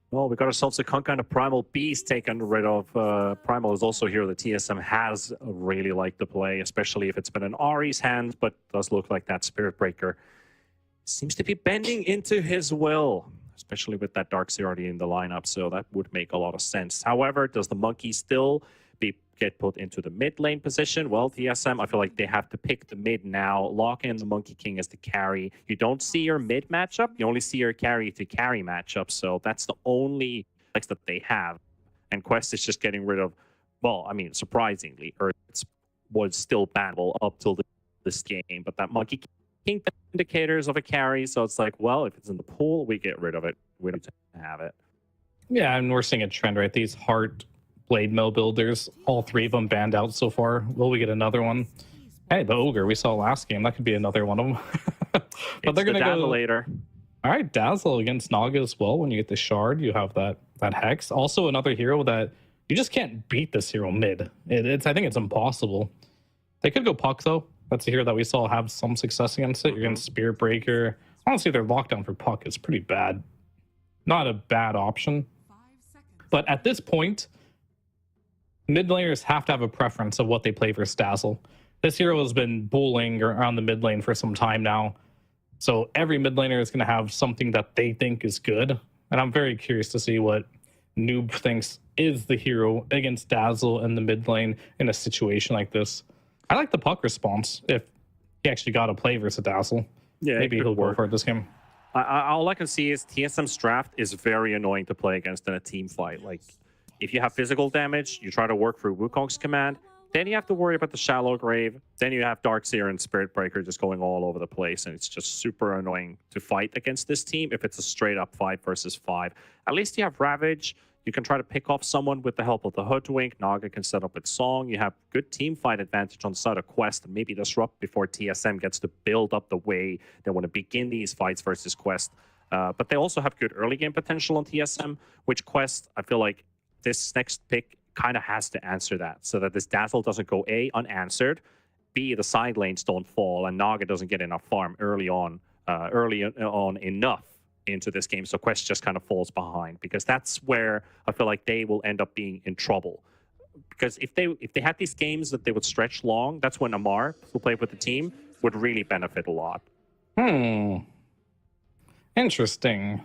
Well, we got ourselves a kind of Primal Beast taken rid of. Primal is also here that TSM has really liked to play, especially if it's been in Ari's hands, but does look like that Spirit Breaker seems to be bending into his will, especially with that Darkseer already in the lineup, so that would make a lot of sense. However, does the Monkey still get put into the mid lane position? Well, TSM, I feel like they have to pick the mid now, lock in the Monkey King as the carry. You don't see your mid matchup, you only see your carry to carry matchup, so that's the only flex that they have. And Quest is just getting rid of, well, I mean, surprisingly, Earth was still bannable up till this game, but that Monkey King indicators of a carry, so it's like, well, if it's in the pool, we get rid of it. We don't have it. Yeah, and we're seeing a trend, right? These Heart Blade Mill builders, all three of them banned out so far. Will we get another one? Hey, the Ogre we saw last game, that could be another one of them. But they're gonna go later. All right, Dazzle against Naga as well. When you get the Shard, you have that Hex. Also another hero that you just can't beat this hero mid. I think it's impossible. They could go Puck though. That's a hero that we saw have some success against it. You're against Spirit Breaker. Honestly, their lockdown for Puck is pretty bad. Not a bad option. But at this point, mid laners have to have a preference of what they play versus Dazzle. This hero has been bullying around the mid lane for some time now. So every mid laner is going to have something that they think is good. And I'm very curious to see what Noob thinks is the hero against Dazzle in the mid lane in a situation like this. I like the Puck response if he actually got to play versus Dazzle. Yeah, maybe he'll go for it this game. All I can see is TSM's draft is very annoying to play against in a team fight. Like, if you have physical damage, you try to work through Wukong's command, then you have to worry about the Shallow Grave, then you have Darkseer and Spirit Breaker just going all over the place, and it's just super annoying to fight against this team if it's a straight-up 5 versus 5. At least you have Ravage. You can try to pick off someone with the help of the Hoodwink. Naga can set up its Song. You have good team fight advantage on the side of Quest and maybe disrupt before TSM gets to build up the way they want to begin these fights versus Quest. But they also have good early game potential on TSM, which Quest, I feel like this next pick kind of has to answer that so that this Dazzle doesn't go A, unanswered, B, the side lanes don't fall, and Naga doesn't get enough farm early on enough into this game, so Quest just kind of falls behind, because that's where I feel like they will end up being in trouble. Because if they had these games that they would stretch long, that's when Amar, who played with the team, would really benefit a lot. Interesting.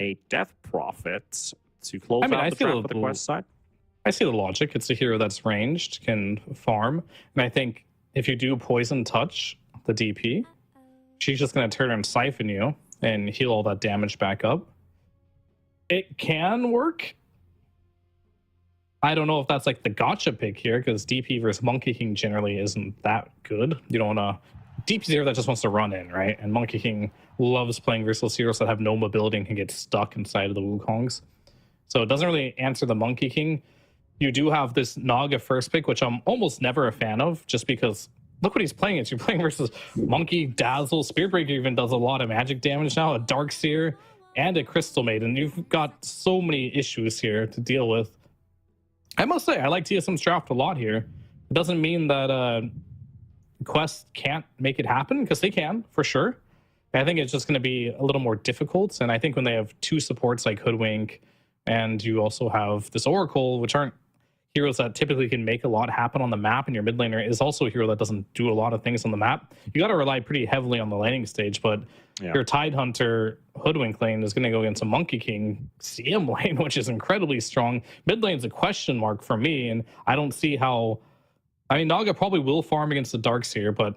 A Death Prophet to close out the draft for the Quest side. I see the logic. It's a hero that's ranged, can farm, and I think if you do Poison Touch, the DP, she's just going to turn and siphon you and heal all that damage back up. It can work. I don't know if that's like the gotcha pick here, because DP versus Monkey King generally isn't that good. You don't want to... DP's hero that just wants to run in, right? And Monkey King loves playing versus heroes that have no mobility and can get stuck inside of the Wukongs. So it doesn't really answer the Monkey King. You do have this Naga first pick, which I'm almost never a fan of, just because look what he's playing. You're playing versus Monkey, Dazzle, Spearbreaker even does a lot of magic damage now, a Darkseer, and a Crystal Maiden. You've got so many issues here to deal with. I must say, I like TSM's draft a lot here. It doesn't mean that Quest can't make it happen, because they can, for sure. I think it's just going to be a little more difficult, and I think when they have two supports like Hoodwink, and you also have this Oracle, which aren't heroes that typically can make a lot happen on the map, and your mid laner is also a hero that doesn't do a lot of things on the map, you got to rely pretty heavily on the laning stage. But your Tidehunter Hoodwink lane is going to go against a Monkey King CM lane, which is incredibly strong. Mid lane's a question mark for me, and I don't see how... I mean, Naga probably will farm against the Darkseer, but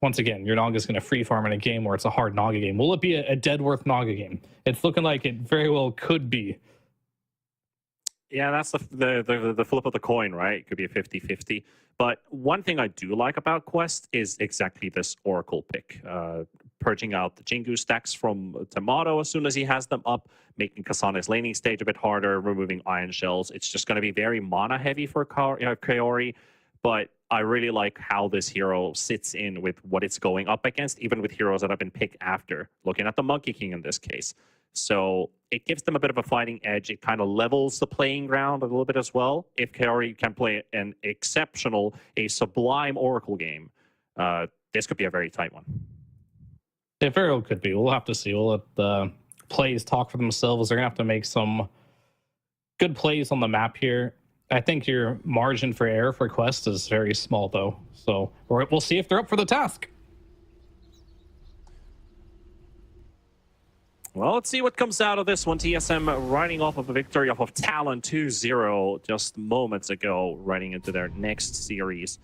once again, your Naga's going to free farm in a game where it's a hard Naga game. Will it be a Deadworth Naga game? It's looking like it very well could be. Yeah, that's the flip of the coin, right? It could be a 50-50. But one thing I do like about Quest is exactly this Oracle pick. Purging out the Jingu stacks from Tomato as soon as he has them up, making Kasana's laning stage a bit harder, removing Iron Shells. It's just going to be very mana-heavy for Kaori, but I really like how this hero sits in with what it's going up against, even with heroes that have been picked after, looking at the Monkey King in this case. So it gives them a bit of a fighting edge. It kind of levels the playing ground a little bit as well. If Kaori can play an exceptional, a sublime Oracle game, this could be a very tight one. It very well could be. We'll have to see. We'll let the plays talk for themselves. They're going to have to make some good plays on the map here. I think your margin for error for Quest is very small, though. So we'll see if they're up for the task. Well, let's see what comes out of this one. TSM riding off of a victory off of TALON 2-0 just moments ago, riding into their next series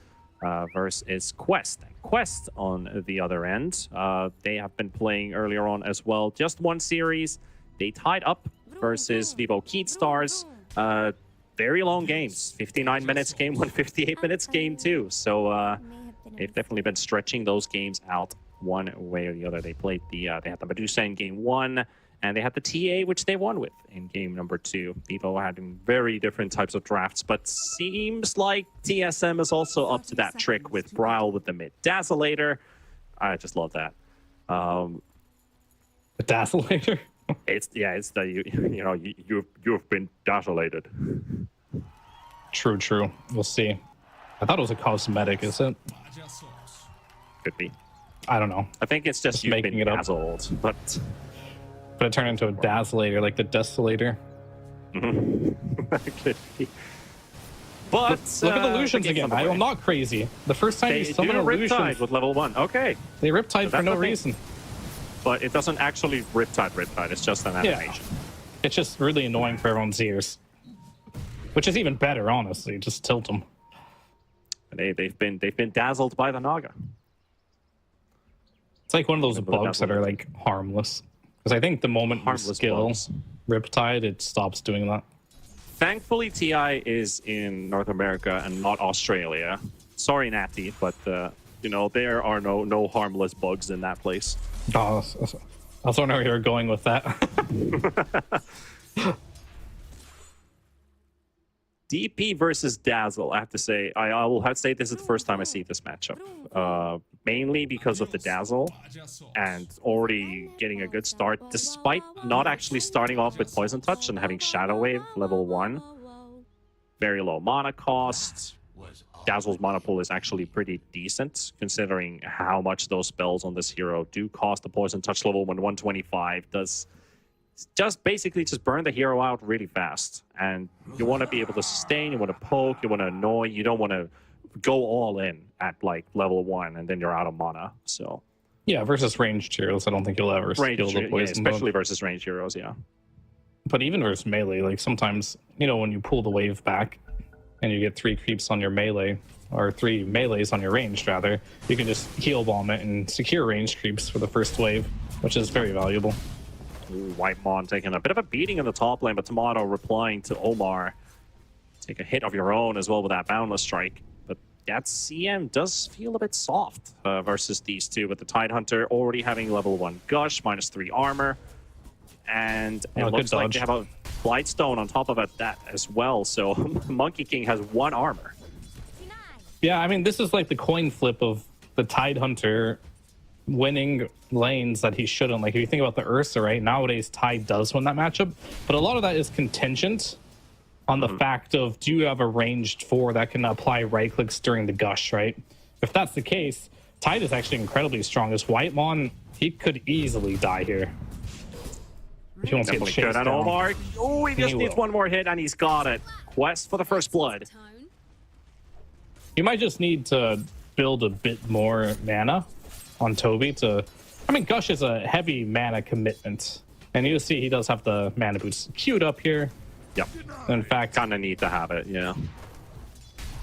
versus Quest. Quest, on the other end, they have been playing earlier on as well. Just one series. They tied up versus Vivo Keatstars. Very long games. 59 minutes game 1, 58 minutes game 2. So they've definitely been stretching those games out one way or the other. They played they had the Medusa in game 1, and they had the TA, which they won with in game number 2. Vivo had very different types of drafts, but seems like TSM is also up to that trick with Brawl with the mid Dazzlator. I just love that. The Dazzlator? It's the you've been dazzlated. True. We'll see. I thought it was a cosmetic, is it? Could be. I don't know. I think it's just you've making been it up. dazzled, but it turned into a Dazzlator, like the Desolator. Could be. But look at the illusions again. I'm not crazy. The first time they you summon illusions with level 1. Okay. They Riptide for no reason. But it doesn't actually Riptide. It's just an animation. Yeah. It's just really annoying for everyone's ears. Which is even better, honestly. Just tilt them. They've been dazzled by the Naga. It's like one of those bugs that are like harmless. Because I think the moment you skill Riptide, it stops doing that. Thankfully, TI is in North America and not Australia. Sorry, Natty, but there are no harmless bugs in that place. Oh, I was wondering where you were going with that. DP versus Dazzle, I have to say. I will have to say this is the first time I see this matchup. Mainly because of the Dazzle and already getting a good start, despite not actually starting off with Poison Touch and having Shadow Wave level 1. Very low mana cost. Dazzle's mana pool is actually pretty decent, considering how much those spells on this hero do cost. The poison touch level when 125 does just basically just burn the hero out really fast. And you want to be able to sustain, you want to poke, you want to annoy, you don't want to go all in at like level 1 and then you're out of mana. So yeah, versus ranged heroes, I don't think you'll ever steal the poison. Especially versus ranged heroes, yeah. But even versus melee, like sometimes, you know, when you pull the wave back and you get 3 creeps on your melee, or 3 melees on your ranged rather, you can just heal bomb it and secure ranged creeps for the first wave, which is very valuable. Ooh, White Mon taking a bit of a beating in the top lane, but Tomato replying to Omar. Take a hit of your own as well with that Boundless Strike. But that CM does feel a bit soft versus these two, with the Tidehunter already having level 1 Gush, -3 armor. And it looks like they have a Blightstone on top of that as well. So Monkey King has 1 armor. Yeah, I mean, this is like the coin flip of the Tidehunter winning lanes that he shouldn't. Like, if you think about the Ursa, right? Nowadays, Tide does win that matchup. But a lot of that is contingent on the fact of, do you have a ranged 4 that can apply right clicks during the Gush, right? If that's the case, Tide is actually incredibly strong. As White Mon, he could easily die here. If he wants to get chased down. Omar. Oh, he just needs 1 more hit, and he's got it. Quest for the first blood. You might just need to build a bit more mana on Toby to... I mean, Gush is a heavy mana commitment. And you'll see he does have the mana boots queued up here. Yep. In fact... kind of need to have it, yeah.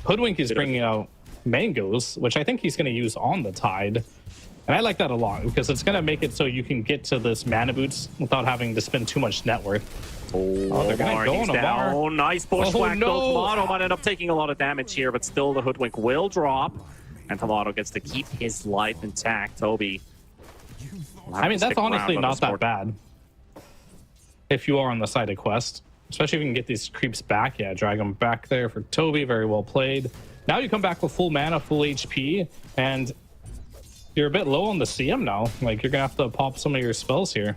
Hoodwink is bringing out Mangoes, which I think he's going to use on the Tide. And I like that a lot, because it's going to make it so you can get to this mana boots without having to spend too much net worth. Oh, they're going to go on Omar. Oh, nice bushwhack. No. Tomato might end up taking a lot of damage here, but still the Hoodwink will drop. And Tomato gets to keep his life intact. Toby. I mean, that's honestly not that bad. If you are on the side of quest. Especially if you can get these creeps back. Yeah, drag them back there for Toby. Very well played. Now you come back with full mana, full HP, and you're a bit low on the CM now. Like, you're going to have to pop some of your spells here.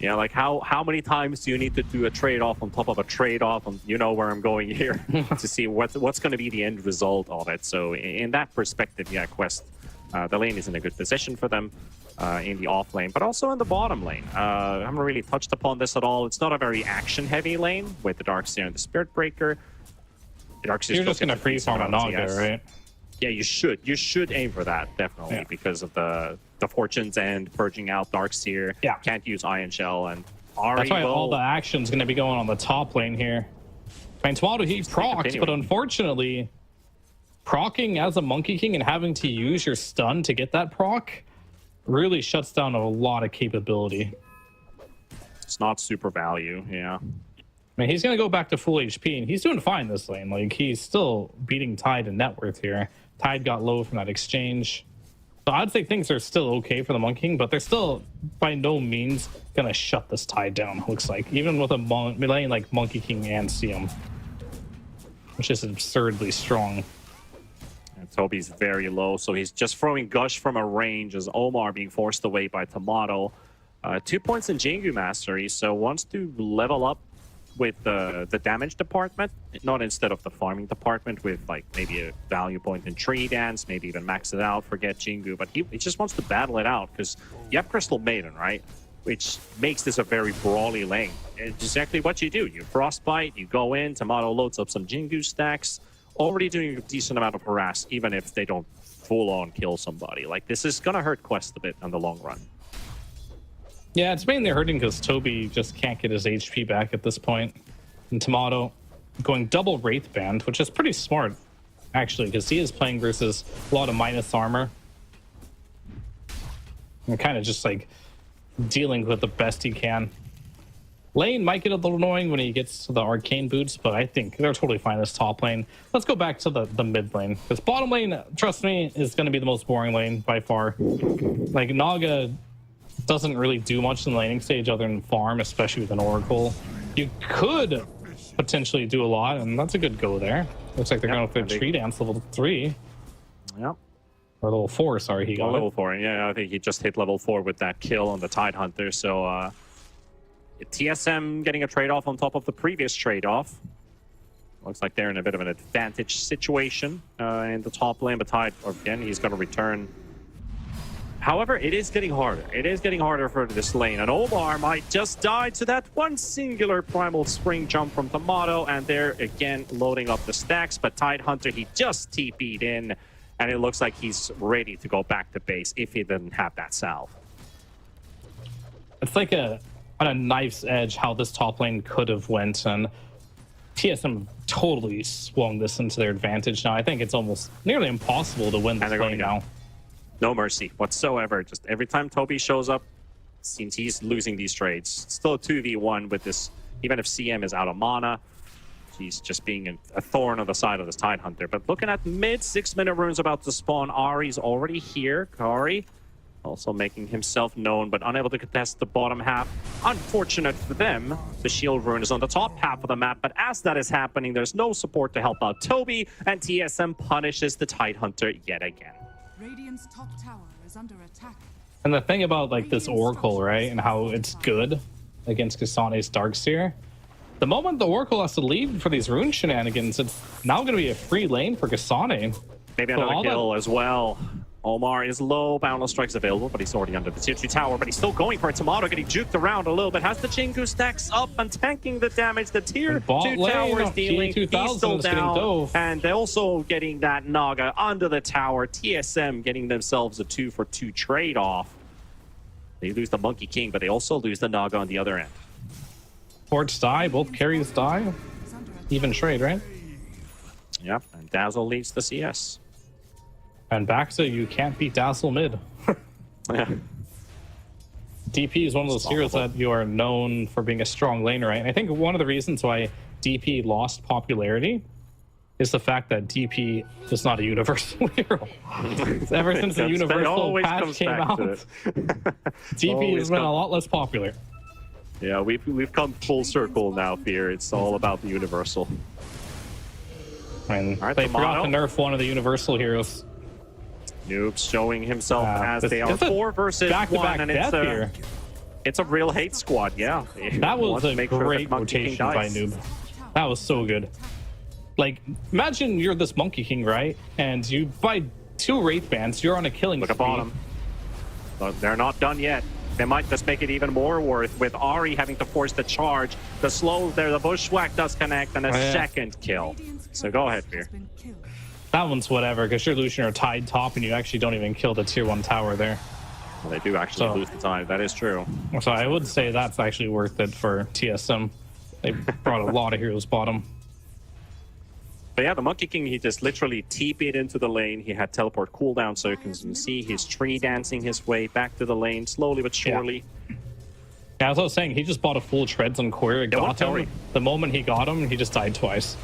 Yeah, like how many times do you need to do a trade-off on top of a trade-off? You know where I'm going here to see what's going to be the end result of it. So in that perspective, yeah, Quest, the lane is in a good position for them in the off lane, but also in the bottom lane. I haven't really touched upon this at all. It's not a very action-heavy lane with the Darkseer and the Spirit Breaker. You're just going to free farm a Naga, right? Yeah, you should. You should aim for that, definitely, because of the fortunes and purging out Darkseer. Yeah. Can't use Iron Shell, and Ari that's why all the action's going to be going on the top lane here. I mean, Tomato, he procs, but unfortunately, procking as a Monkey King and having to use your stun to get that proc really shuts down a lot of capability. It's not super value, yeah. I mean, he's going to go back to full HP, and he's doing fine this lane. Like, he's still beating Tide in net worth here. Tide got low from that exchange. So I'd say things are still okay for the Monkey King, but they're still by no means going to shut this Tide down, looks like. Even with a lane like Monkey King and CM, which is absurdly strong. And Toby's very low, so he's just throwing Gush from a range as Omar being forced away by Tomato. 2 points in Jingu Mastery, so wants to level up with the damage department, not instead of the farming department with like maybe a value point in Tree Dance, maybe even max it out, forget Jingu, but he just wants to battle it out because you have Crystal Maiden, right? Which makes this a very brawly lane. It's exactly what you do. You Frostbite, you go in, Tomato loads up some Jingu stacks, already doing a decent amount of harass, even if they don't full-on kill somebody. Like, this is gonna hurt Quest a bit in the long run. Yeah, it's mainly hurting because Toby just can't get his HP back at this point. And Tomato going double Wraith Band, which is pretty smart, actually, because he is playing versus a lot of minus armor. And kind of just, like, dealing with the best he can. Lane might get a little annoying when he gets to the Arcane Boots, but I think they're totally fine this top lane. Let's go back to the mid lane. Because bottom lane, trust me, is going to be the most boring lane by far. Like, Naga doesn't really do much in the laning stage other than farm, especially with an Oracle. You could potentially do a lot, and that's a good go there. Looks like they're going for Tree Dance level 3. Yep. Or level 4, sorry, he got level 4. Yeah, I think he just hit level 4 with that kill on the Tidehunter. So TSM getting a trade-off on top of the previous trade-off. Looks like they're in a bit of an advantage situation in the top lane, but Tide, again, he's going to return. However, it is getting harder. It is getting harder for this lane, and Omar might just die to that one singular primal spring jump from Tomato, and they're again loading up the stacks, but Tide Hunter, he just TP'd in, and it looks like he's ready to go back to base if he didn't have that salve. It's like on a knife's edge how this top lane could have went, and TSM totally swung this into their advantage now. I think it's almost nearly impossible to win this lane now. No mercy whatsoever. Just every time Toby shows up, seems he's losing these trades. Still a 2v1 with this, even if CM is out of mana, he's just being a thorn on the side of this Tide Hunter. But looking at mid, 6-minute runes about to spawn. Ari's already here. Kari also making himself known, but unable to contest the bottom half. Unfortunate for them, the shield rune is on the top half of the map, but as that is happening, there's no support to help out Toby, and TSM punishes the Tide Hunter yet again. Radiant's top tower is under attack. And the thing about like this Oracle, right, and how it's good against Kasane's Darkseer, the moment the Oracle has to leave for these rune shenanigans, it's now going to be a free lane for Kasane. Maybe another kill as well. Omar is low, Boundless Strike's available, but he's already under the tier 2 tower, but he's still going for a Tomato, getting juked around a little bit. Has the Jingu stacks up and tanking the damage. The tier 2 tower is dealing. He's still down, and they're also getting that Naga under the tower. TSM getting themselves a 2-for-2 trade-off. They lose the Monkey King, but they also lose the Naga on the other end. Ports die, both carries die. Even trade, right? Yep, and Dazzle leads the CS. And Baxa, you can't beat Dazzle mid. Yeah. DP is one of those heroes that you are known for being a strong laner, right? And I think one of the reasons why DP lost popularity is the fact that DP is not a universal hero. Ever since the universal patch came out, DP has been a lot less popular. Yeah, we've come full circle now, Fear. It's all about the universal. And they forgot to nerf one of the universal heroes. Noobs showing himself as they are 4 versus 1, and it's a real hate squad. Yeah, that was a great rotation by Noob. That was so good. Like, imagine you're this Monkey King, right? And you buy 2 Wraith Bands, you're on a killing spree. Look at bottom. But they're not done yet. They might just make it even more worth with Ari having to force the charge. The slow there, the Bushwhack does connect, and a second kill. So go ahead, Fear. That one's whatever, because you're losing your Tide top, and you actually don't even kill the tier 1 tower there. Well, they do actually lose the Tide. That is true. So I would say that's actually worth it for TSM. They brought a lot of heroes bottom. But yeah, the Monkey King, he just literally TP'd into the lane. He had teleport cooldown, so you can see he's tree dancing his way back to the lane, slowly but surely. Yeah, as I was saying, he just bought a full Treads on Queer, got him. The moment he got him, he just died twice.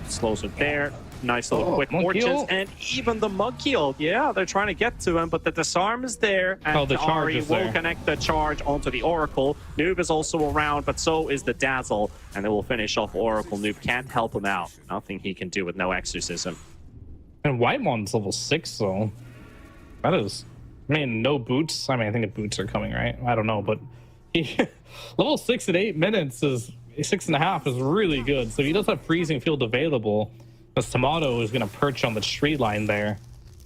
Slows it there. Nice little quick fortunes, and even the monkey ult. Yeah, they're trying to get to him, but the disarm is there, and the Ari will connect the charge onto the Oracle. Noob is also around, but so is the Dazzle, and they will finish off Oracle. Noob can't help him out. Nothing he can do with no exorcism. And Whitemon's level 6, though. That is, I mean, no boots. I mean, I think the boots are coming, right? I don't know, but he, level 6 at 8 minutes is 6.5 is really good. So he does have freezing field available. Because Tomato is going to perch on the tree line there.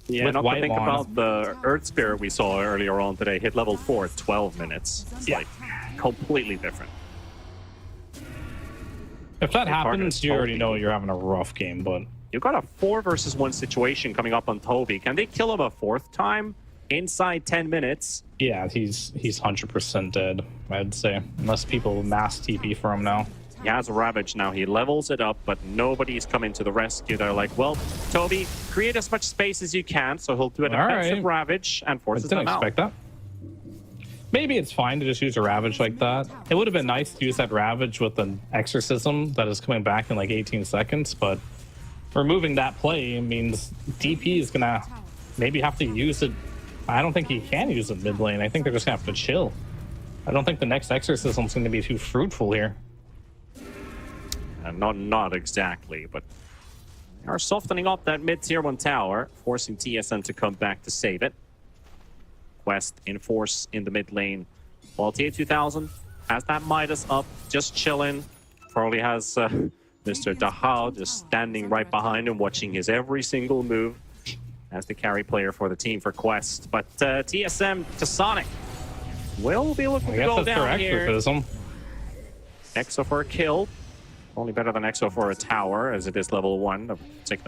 Yeah, not to think about the Earth Spirit we saw earlier on today. Hit level 4 at 12 minutes. It's like completely different. If that happens, you already know you're having a rough game, but... You got a 4 versus 1 situation coming up on Toby. Can they kill him a 4th time inside 10 minutes? Yeah, he's 100% dead, I'd say. Unless people mass TP for him now. He has Ravage now. He levels it up, but nobody's coming to the rescue. They're like, well, Toby, create as much space as you can. So he'll do a defensive Ravage and forces them out. I didn't expect that. Maybe it's fine to just use a Ravage like that. It would have been nice to use that Ravage with an Exorcism that is coming back in like 18 seconds, but removing that play means DP is going to maybe have to use it. I don't think he can use it mid lane. I think they're just going to have to chill. I don't think the next Exorcism is going to be too fruitful here. Not exactly, but they are softening up that mid-tier 1 tower, forcing TSM to come back to save it. Quest in force in the mid lane. While TI2000 has that Midas up, just chilling. Probably has Mr. Dahal just standing right behind him, watching his every single move as the carry player for the team for Quest. But TSM to Sonic will be looking to go down here. Exo for a kill. Only better than Exo for a tower, as it is level 1.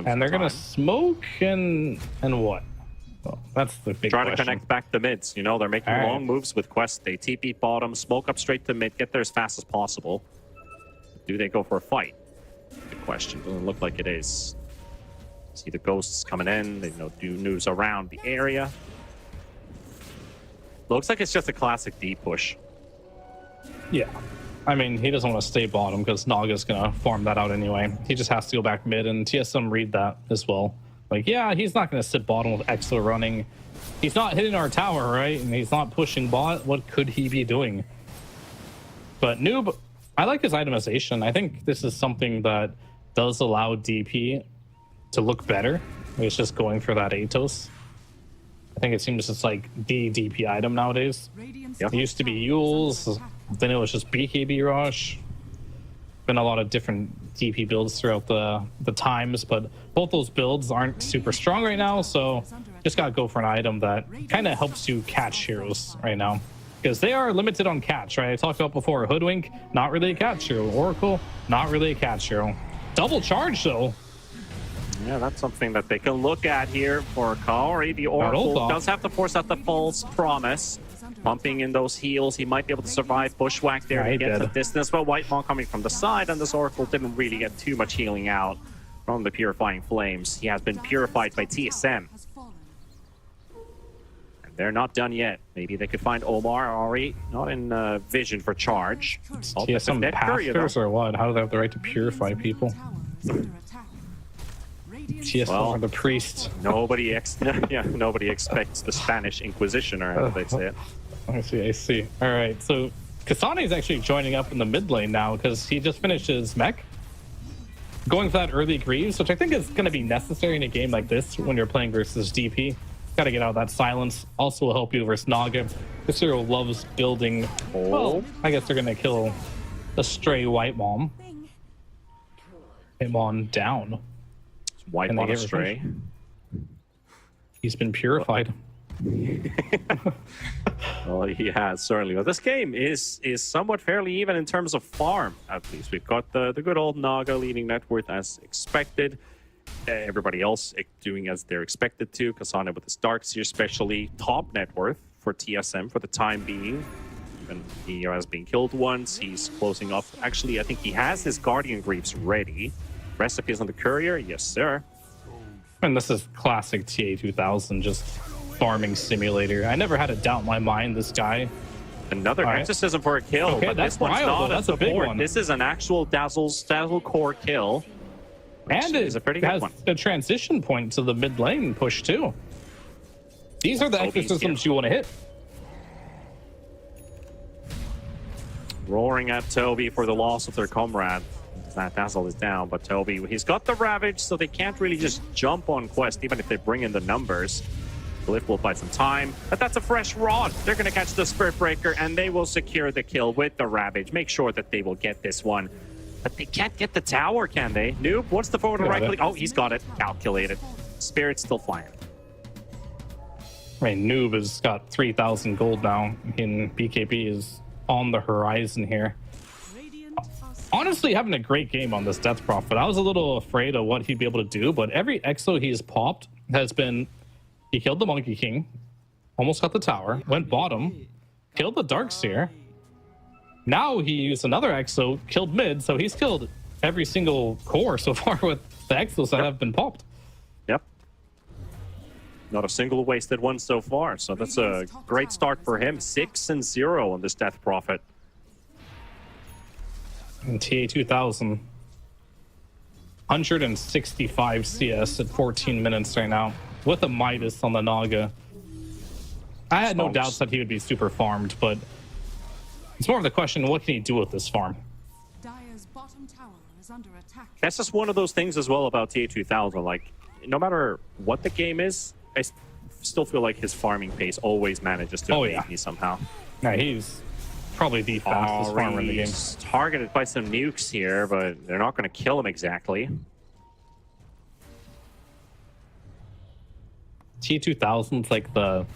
And they're going to smoke and what? Well, that's the big Try question. to connect back the mids. You know, they're making long moves with Quest. They TP bottom, smoke up straight to mid, get there as fast as possible. Do they go for a fight? Good question. Doesn't look like it is. See the ghosts coming in. They do news around the area. Looks like it's just a classic D push. Yeah. I mean, he doesn't want to stay bottom because Naga's going to farm that out anyway. He just has to go back mid, and TSM read that as well. Like, yeah, he's not going to sit bottom with Exo running. He's not hitting our tower, right? And he's not pushing bot. What could he be doing? But Noob, I like his itemization. I think this is something that does allow DP to look better. It's just going for that Atos. I think it seems it's like the DP item nowadays. It used to be Yules, then it was just BKB Rush. Been a lot of different DP builds throughout the times, but both those builds aren't super strong right now, so just gotta go for an item that kind of helps you catch heroes right now. Because they are limited on catch, right? I talked about before, Hoodwink, not really a catch hero. Oracle, not really a catch hero. Double charge, though. Yeah, that's something that they can look at here for Kaori. The Oracle does have to force out the false promise. Pumping in those heals, he might be able to survive Bushwhack there to get the distance, but Whitemon coming from the side, and this Oracle didn't really get too much healing out from the Purifying Flames. He has been purified by TSM. And they're not done yet. Maybe they could find Omar, Ari, not in vision for charge. TSM pastors or what? How do they have the right to purify people? TSM or the priest. Nobody expects the Spanish Inquisition, or how they say it. I see. All right, so Kasane is actually joining up in the mid lane now because he just finished his mech. Going for that early Greaves, which I think is going to be necessary in a game like this when you're playing versus DP. Got to get out of that silence. Also will help you versus Naga. This hero loves building. Well, I guess they're going to kill the stray Whitemon. Whitemon down. Whitemon astray. He's been purified. Well, he has certainly. Well, this game is somewhat fairly even in terms of farm. At least we've got the good old Naga leading net worth as expected. Everybody else doing as they're expected to. Kasane with his Darkseer, especially top net worth for TSM for the time being. Even he has been killed once. He's closing up. Actually, I think he has his Guardian Greaves ready. Recipes on the Courier, yes, sir. And this is classic TA2000, just farming simulator. I never had a doubt in my mind this guy. Another exorcism for a kill. Okay, but that's this one's wild, not that's a big one. This is an actual Dazzle core kill. And it is a pretty good has one. a transition point to the mid lane push too. These are the exorcisms you want to hit. Roaring at Toby for the loss of their comrade. That Dazzle is down, but Toby, he's got the Ravage, so they can't really just jump on Quest, even if they bring in the numbers. Glyph will buy some time, but that's a fresh rod. They're going to catch the Spirit Breaker, and they will secure the kill with the Ravage. Make sure that they will get this one. But they can't get the tower, can they? Noob, what's the forward and right click? Oh, he's got it. Calculated. Spirit's still flying. I mean, Noob has got 3,000 gold now, and BKB is on the horizon here. Honestly, having a great game on this Death Prophet. I was a little afraid of what he'd be able to do, but every Exo he's popped has been... He killed the Monkey King, almost got the tower, went bottom, killed the Darkseer. Now he used another Exo, killed mid, so he's killed every single core so far with the Exos that have been popped. Yep. Not a single wasted one so far, so that's a great start for him. 6-0 on this Death Prophet. And TA2000, 165 CS at 14 minutes right now with a Midas on the Naga. I had no doubts that he would be super farmed, but it's more of the question, what can he do with this farm? Dire's bottom tower is under attack. That's just one of those things as well about TA2000. Like, no matter what the game is, I still feel like his farming pace always manages to amaze me somehow. Yeah, he's probably the fastest farmer in the game. Ari's targeted by some nukes here, but they're not going to kill him exactly. T2000's like the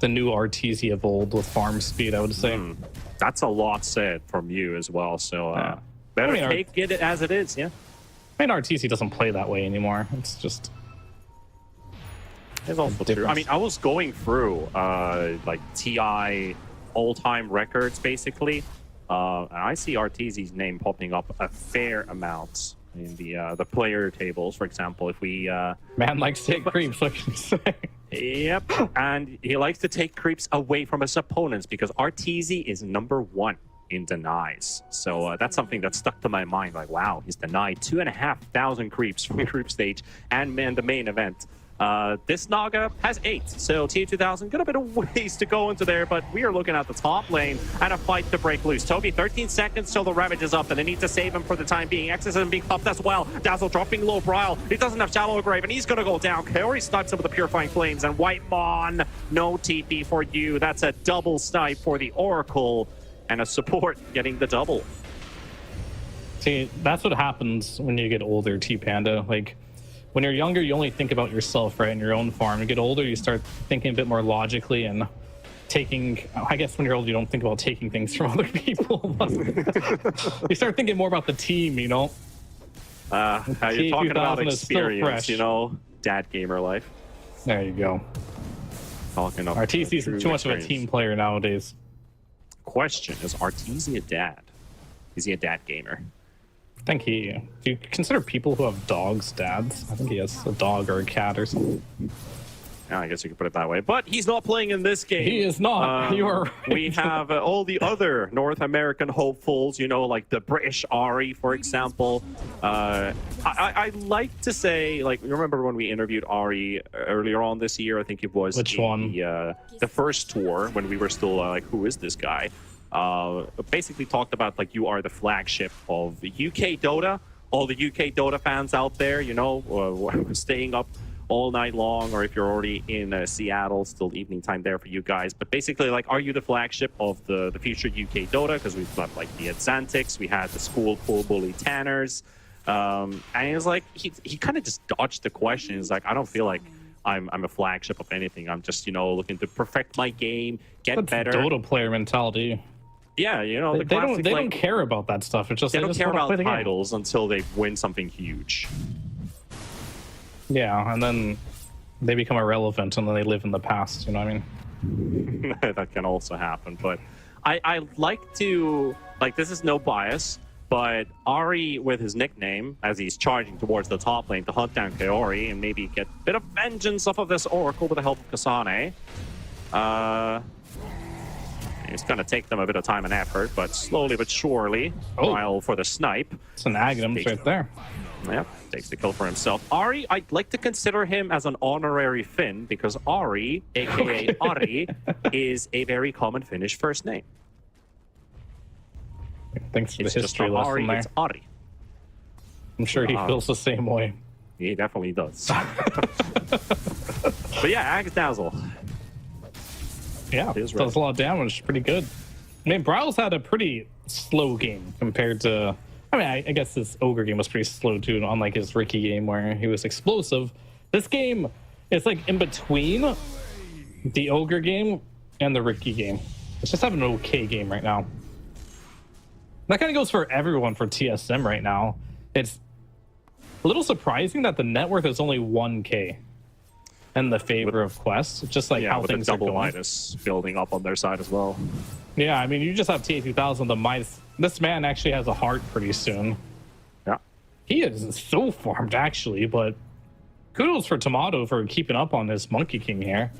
new RTZ of old with farm speed, I would say. That's a lot said from you as well. So better take it as it is. Yeah. I mean, RTZ doesn't play that way anymore. It's just. It's also true. I mean, I was going through like TI all-time records basically, and I see RTZ's name popping up a fair amount in the player tables. For example, if we man likes to take creeps, what can you say? Yep, and he likes to take creeps away from his opponents because RTZ is #1 in denies. So that's something that stuck to my mind. Like, wow, he's denied 2,500 creeps from group stage and the main event. This Naga has 8, so TI2000 got a bit of ways to go into there, but we are looking at the top lane and a fight to break loose. Toby, 13 seconds till the Ravage is up, and they need to save him for the time being. Exorcism being popped as well. Dazzle dropping low. Bryle, he doesn't have Shallow Grave, and he's going to go down. Kaori snipes him with the Purifying Flames, and White Mon, no TP for you. That's a double snipe for the Oracle, and a support getting the double. See, that's what happens when you get older, T-Panda. Like, when you're younger, you only think about yourself, right, in your own farm. You get older, you start thinking a bit more logically and taking... I guess when you're older, you don't think about taking things from other people. You start thinking more about the team, you know? You're talking about experience, you know? Dad gamer life. There you go. Talking about RTZ's too much of a team player nowadays. Question, is RTZ a dad? Is he a dad gamer? I think do you consider people who have dogs dads? I think he has a dog or a cat or something. Yeah, I guess you could put it that way. But he's not playing in this game. He is not. You are right. We have all the other North American hopefuls, you know, like the British Ari, for example. I like to say, like, you remember when we interviewed Ari earlier on this year? I think it was Which one? The first tour when we were still like, who is this guy? Basically talked about like you are the flagship of UK Dota. All the UK Dota fans out there, you know, staying up all night long, or if you're already in Seattle, still evening time there for you guys. But basically, like, are you the flagship of the future UK Dota? Because we've got like the Atlantics, we had the school pool bully Tanners, and he was like, he kind of just dodged the question. He's like, I don't feel like I'm a flagship of anything. I'm just, you know, looking to perfect my game, get better. Dota player mentality. Yeah, you know, they don't care about that stuff. It's just they don't care about titles game until they win something huge. Yeah, and then they become irrelevant, and then they live in the past. You know what I mean? That can also happen. But I like to, like, this is no bias, but Ari with his nickname, as he's charging towards the top lane to hunt down Kaori and maybe get a bit of vengeance off of this Oracle with the help of Kasane. It's going to take them a bit of time and effort, but slowly but surely, while for the snipe. It's an Aghanim right there. Yep, takes the kill for himself. Ari, I'd like to consider him as an honorary Finn, because Ari, aka Ari, is a very common Finnish first name. Thanks for the It's just history not lesson Ari, there. it's Ari. I'm sure he feels the same way. He definitely does. But yeah, Dazzle. Yeah, does a lot of damage. Pretty good. I mean, Bryle's had a pretty slow game compared to... I mean, I guess this Ogre game was pretty slow too, unlike his Ricky game where he was explosive. This game is like in between the Ogre game and the Ricky game. It's just having an okay game right now. That kind of goes for everyone for TSM right now. It's a little surprising that the net worth is only 1K in the favor of Quest. Just like how things are going. Double Midas building up on their side as well. Yeah, I mean, you just have TI2000, the Midas. This man actually has a heart pretty soon. Yeah. He is so farmed, actually, but kudos for Tomato for keeping up on this Monkey King here.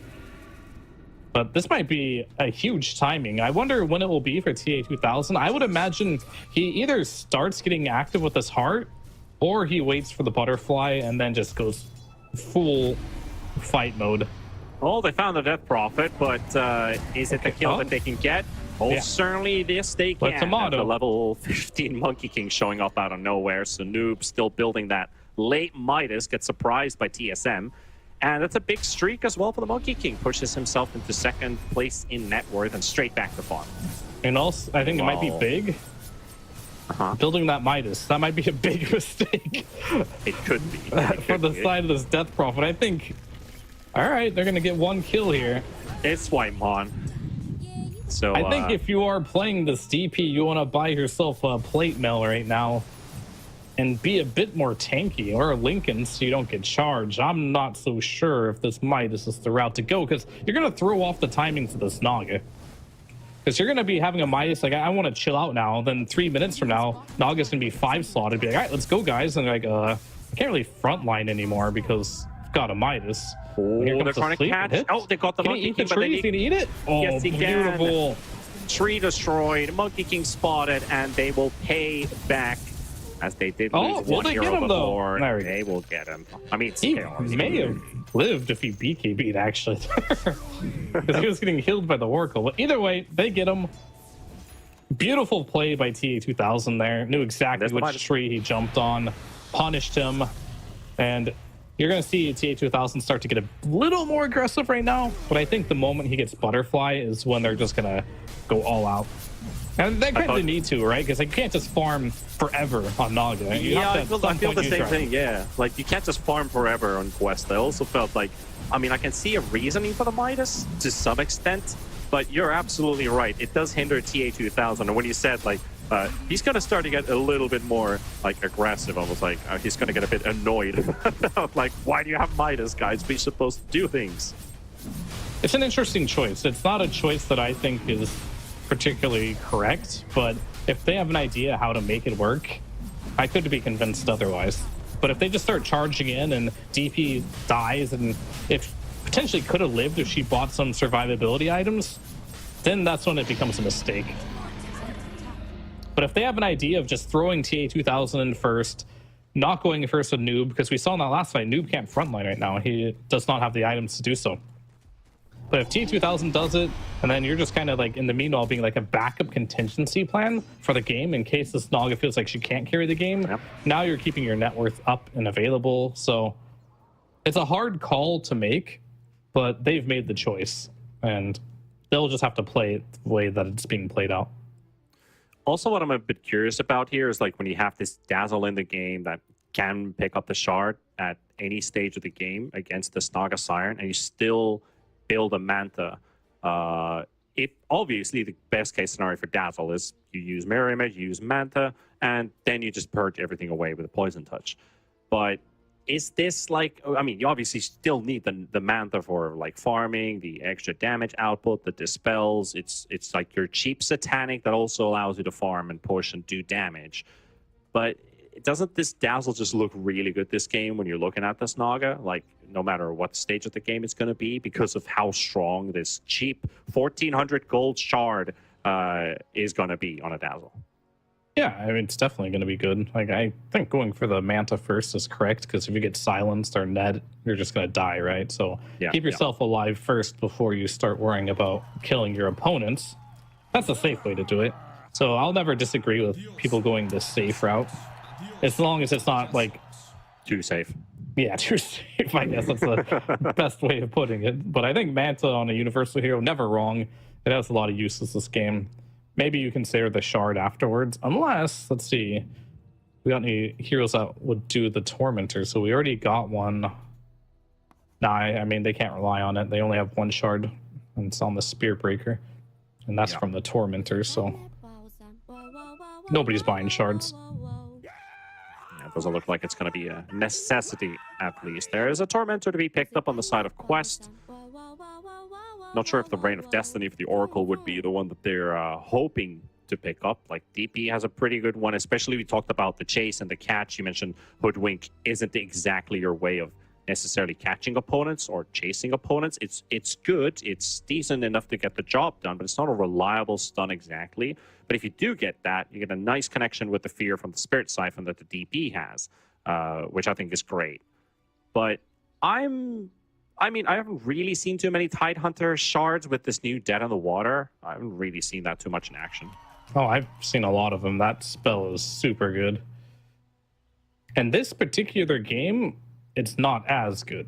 But this might be a huge timing. I wonder when it will be for TI2000. I would imagine he either starts getting active with his heart, or he waits for the butterfly and then just goes full fight mode. Oh, they found the Death Prophet, but is it the kill that they can get? Oh, yeah. Certainly this they can. But Tomato, the level 15 Monkey King showing up out of nowhere. So Noob still building that late Midas, gets surprised by TSM. And that's a big streak as well for the Monkey King. Pushes himself into second place in net worth and straight back to farm. And also, I think it might be Wow. big. Building that Midas, that might be a big mistake It could be. for the side of this Death Prophet. I think, all right, they're going to get one kill here. It's Whitemon. So I think if you are playing this DP, you want to buy yourself a plate mill right now and be a bit more tanky, or a Lincoln so you don't get charged. I'm not so sure if this Midas is the route to go, because you're going to throw off the timings of this Naga. Because you're going to be having a Midas, like, I want to chill out now. Then 3 minutes from now, Naga's going to be 5 slotted. Be like, all right, let's go, guys. And like, I can't really frontline anymore because I've got a Midas. Oh, Here they're comes the trying to sleep catch. hit. Oh, they got the Can he Monkey eat the King, but they trees? Can need he eat it? Oh, Yes, he can. beautiful. tree destroyed. Monkey King spotted, and they will pay back as they did Oh, lose will one they get hero him, though? before. There we go. They will get him. I mean, He still, may have lived if he BKB'd, actually. Because he was getting healed by the Oracle. But either way, they get him. Beautiful play by TA2000 there. Knew exactly There's the which Midas. tree he jumped on. Punished him. And you're going to see TA2000 start to get a little more aggressive right now. But I think the moment he gets Butterfly is when they're just going to go all out. And they kind of need to, right? Because they can't just farm forever on Naga. You Yeah, have to I feel the use same drive. thing. Yeah, like you can't just farm forever on Quest. I also felt like, I mean, I can see a reasoning for the Midas to some extent, but you're absolutely right. It does hinder TA2000. And when you said like he's gonna start to get a little bit more like aggressive, almost like he's gonna get a bit annoyed about like, why do you have Midas, guys? We're supposed to do things. It's an interesting choice. It's not a choice that I think is particularly correct, but if they have an idea how to make it work, I could be convinced otherwise. But if they just start charging in and DP dies, and if potentially could have lived if she bought some survivability items, then that's when it becomes a mistake. But if they have an idea of just throwing TA2000 in first, not going first with Noob, because we saw in that last fight, Noob can't frontline right now. He does not have the items to do so. But if T2000 does it, and then you're just kind of like in the meanwhile being like a backup contingency plan for the game in case this Naga feels like she can't carry the game, now you're keeping your net worth up and available. So it's a hard call to make, but they've made the choice, and they'll just have to play it the way that it's being played out. Also, what I'm a bit curious about here is like when you have this Dazzle in the game that can pick up the shard at any stage of the game against this Naga Siren, and you still build a Manta. It obviously the best case scenario for Dazzle is you use Mirror Image, you use Manta, and then you just purge everything away with a Poison Touch. But is this like, I mean, you obviously still need the Manta for like farming, the extra damage output, the dispels. It's like your cheap Satanic that also allows you to farm and push and do damage. But doesn't this Dazzle just look really good this game when you're looking at this Naga? Like, no matter what stage of the game it's going to be, because of how strong this cheap 1400 gold shard is going to be on a Dazzle. Yeah, I mean, it's definitely going to be good. Like, I think going for the Manta first is correct, because if you get silenced or Ned, you're just going to die, right? So keep yourself alive first before you start worrying about killing your opponents. That's a safe way to do it. So I'll never disagree with people going the safe route, as long as it's not, like... Too safe. Yeah, too safe, I guess that's the best way of putting it. But I think Manta on a Universal Hero, never wrong. It has a lot of uses this game. Maybe you consider the shard afterwards, unless, let's see, we got any heroes that would do the Tormentor. So we already got one. Nah, I mean, they can't rely on it. They only have one shard, and it's on the Spear Breaker. And that's from the Tormentor, so nobody's buying shards. Yeah, it doesn't look like it's going to be a necessity, at least. There is a Tormentor to be picked up on the side of Quest. Not sure if the Reign of Destiny for the Oracle would be the one that they're hoping to pick up. Like, DP has a pretty good one, especially we talked about the chase and the catch. You mentioned Hoodwink isn't exactly your way of necessarily catching opponents or chasing opponents. It's good. It's decent enough to get the job done, but it's not a reliable stun exactly. But if you do get that, you get a nice connection with the fear from the Spirit Siphon that the DP has, which I think is great. But I haven't really seen too many Tidehunter shards with this new Dead on the Water. I haven't really seen that too much in action. Oh, I've seen a lot of them. That spell is super good. And this particular game, it's not as good,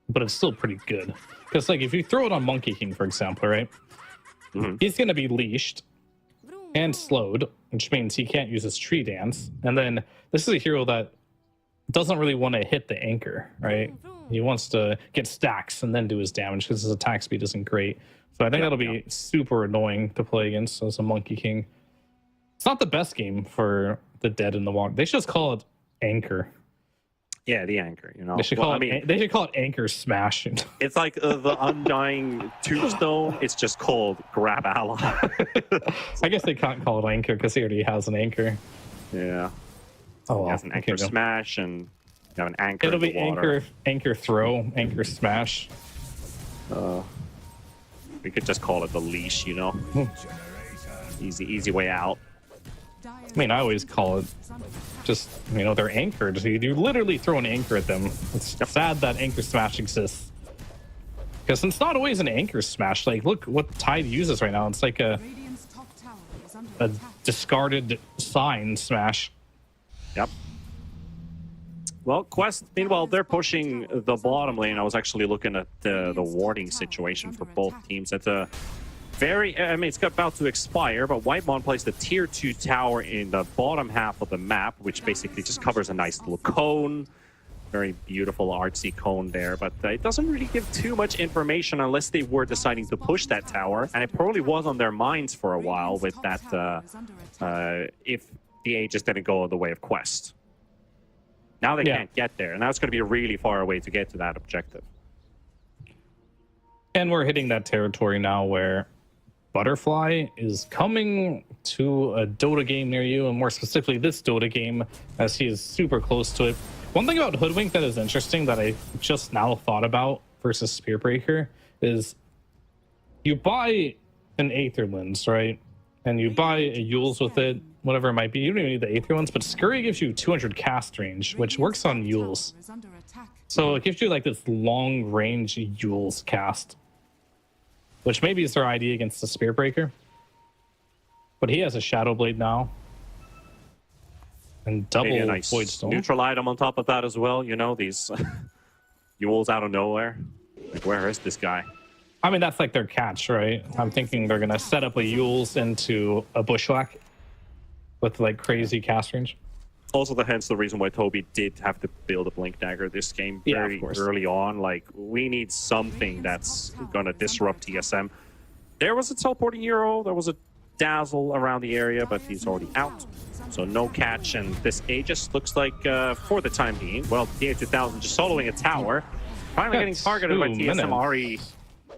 but it's still pretty good. Because, like, if you throw it on Monkey King, for example, right? He's going to be leashed, and slowed, which means he can't use his tree dance. And then this is a hero that doesn't really want to hit the anchor, right? He wants to get stacks and then do his damage because his attack speed isn't great. So I think that'll be super annoying to play against as a Monkey King. It's not the best game for the Dead in the Water. They should just call it Anchor. Yeah, the anchor, you know. They should call it Anchor Smash. It's like the Undying Tombstone. It's just called Grab Ally. I guess they can't call it Anchor because he already has an anchor. Yeah. Oh, He has an anchor smash and you have an anchor. It'll in be the water. anchor throw, anchor smash. We could just call it the leash, you know. Easy way out. I mean, I always call it just, you know, they're anchored. So you literally throw an anchor at them. It's sad that anchor smash exists. Because it's not always an anchor smash. Like, look what Tide uses right now. It's like a discarded sign smash. Yep. Well, Quest, meanwhile, they're pushing the bottom lane. I was actually looking at the warding situation for both teams. It's a very, I mean, it's about to expire, but Whitemon plays the tier 2 tower in the bottom half of the map, which basically just covers a nice little cone. Very beautiful artsy cone there, but it doesn't really give too much information unless they were deciding to push that tower. And it probably was on their minds for a while with that, if the Aegis didn't go the way of Quest. Now they can't get there, and now it's going to be really far away to get to that objective. And we're hitting that territory now where Butterfly is coming to a Dota game near you, and more specifically this Dota game, as he is super close to it. One thing about Hoodwink that is interesting that I just now thought about versus Spearbreaker is you buy an Aether Lens, right? And you buy a Yules with it, whatever it might be. You don't even need the Aether ones, but Scurry gives you 200 cast range, which works on Yules. So it gives you like this long range Yules cast, which maybe is their idea against the Spearbreaker. But he has a Shadow Blade now. And double Maybe a nice Void Stone. neutral item on top of that as well. You know, these Yules out of nowhere. Like, where is this guy? I mean, that's like their catch, right? I'm thinking they're going to set up a Yules into a Bushwhack with like crazy cast range. Also, hence the reason why Toby did have to build a Blink Dagger this game very early on. Like, we need something that's going to disrupt TSM. There was a teleporting hero. There was a Dazzle around the area, but he's already out. So no catch, and this Aegis looks like, for the time being, well, TI12 just soloing a tower. Finally getting targeted by TSM. Already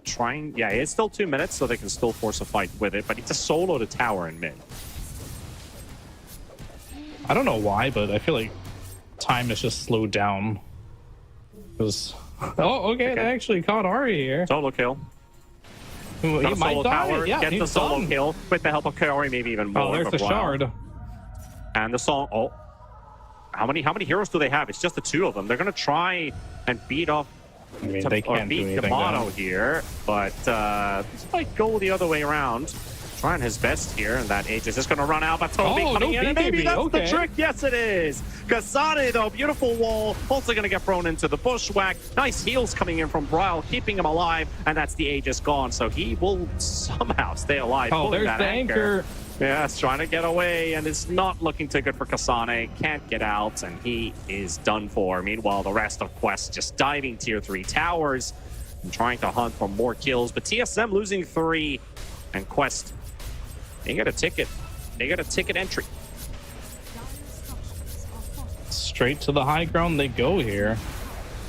trying, yeah, it's still 2 minutes, so they can still force a fight with it, but he just soloed a tower in mid. I don't know why, but I feel like time has just slowed down. Because okay, they actually caught Ari here. Solo kill. He might die. Tower, Yeah, get the solo kill with the help of Kaori, maybe even more. Oh, there's the shard. And the song. Oh, how many heroes do they have? It's just the two of them. They're gonna try and beat off. I mean, they can't beat do anything Yamato here, but this might go the other way around. Trying his best here, and that Aegis is going to run out, but Toby coming in, and maybe that's the trick. Yes, it is. Kasane, though, beautiful wall, also going to get thrown into the Bushwhack. Nice heals coming in from Bryle, keeping him alive, and that's the Aegis gone, so he will somehow stay alive. Oh, there's the anchor. Yes, trying to get away, and it's not looking too good for Kasane. Can't get out, and he is done for. Meanwhile, the rest of Quest just diving tier 3 towers and trying to hunt for more kills, but TSM losing 3, and Quest, they got a ticket. They got a ticket entry. Straight to the high ground they go here.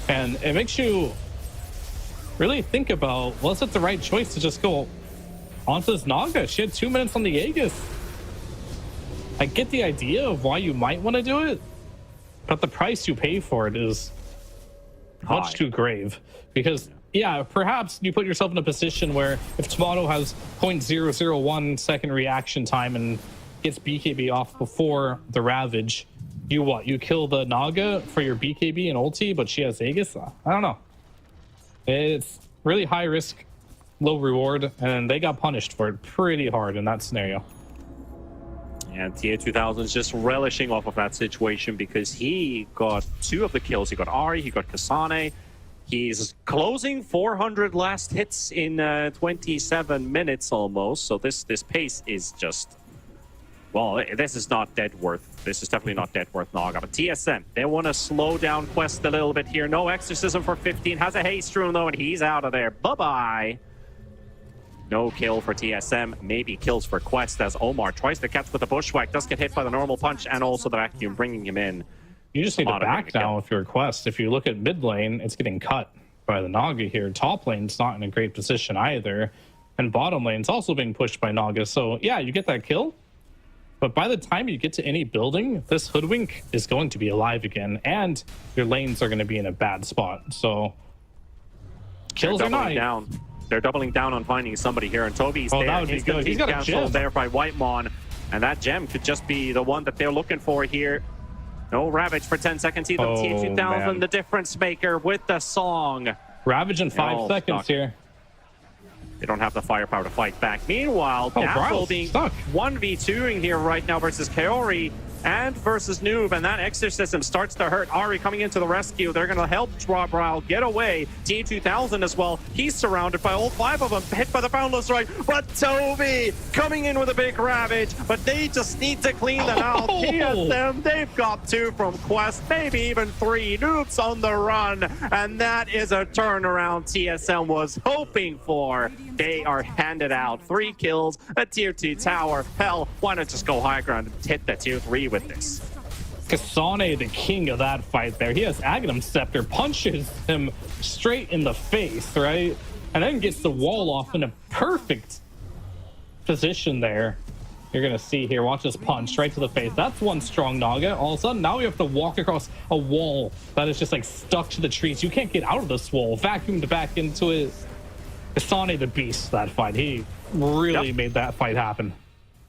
And it makes you really think about, was it the right choice to just go onto this Naga? She had 2 minutes on the Aegis. I get the idea of why you might want to do it, but the price you pay for it is much too grave. Because yeah, perhaps you put yourself in a position where if Tomato has 0.001 second reaction time and gets BKB off before the Ravage, you kill the Naga for your BKB and ulti, but she has Aegis? I don't know. It's really high risk, low reward, and they got punished for it pretty hard in that scenario. And TI12 is just relishing off of that situation because he got 2 of the kills. He got Ari, he got Kasane. He's closing 400 last hits in 27 minutes almost. So this pace is just Well, this is not dead worth. This is definitely not dead worth Naga. But TSM, they want to slow down Quest a little bit here. No Exorcism for 15. Has a haste rune though, and he's out of there. Bye-bye. No kill for TSM. Maybe kills for Quest as Omar tries to catch with the bushwhack. Does get hit by the normal punch and also the vacuum, bringing him in. You just need to back now if you're Quest. If you look at mid lane, it's getting cut by the Naga here. Top lane's not in a great position either. And bottom lane's also being pushed by Naga. So yeah, you get that kill. But by the time you get to any building, this Hoodwink is going to be alive again, and your lanes are going to be in a bad spot. So kills are not down. They're doubling down on finding somebody here, and Toby's that there. would be good. He's got a gem there by Whitemon, and that gem could just be the one that they're looking for here. No Ravage for 10 seconds. Either TI12, the difference maker with the song. Ravage in 5 seconds here. They don't have the firepower to fight back. Meanwhile, Dazzle being 1v2ing here right now versus Kaori and versus Noob, and that Exorcism starts to hurt. Ari coming into the rescue. They're going to help Brile get away. TI2000 as well. He's surrounded by all 5 of them. Hit by the Boundless Right, but Toby coming in with a big Ravage, but they just need to clean them out. TSM, they've got 2 from Quest, maybe even 3. Noob's on the run, and that is a turnaround TSM was hoping for. They are handed out 3 kills, a tier 2 tower. Hell, why not just go high ground and hit the tier 3 with this? Kasane, the king of that fight there. He has Aghanim Scepter, punches him straight in the face, right? And then gets the wall off in a perfect position there. You're going to see here, watch this punch right to the face. That's one strong Naga. All of a sudden, now we have to walk across a wall that is just like stuck to the trees. You can't get out of this wall. Vacuumed back into it. Kasane the beast, that fight. He really made that fight happen.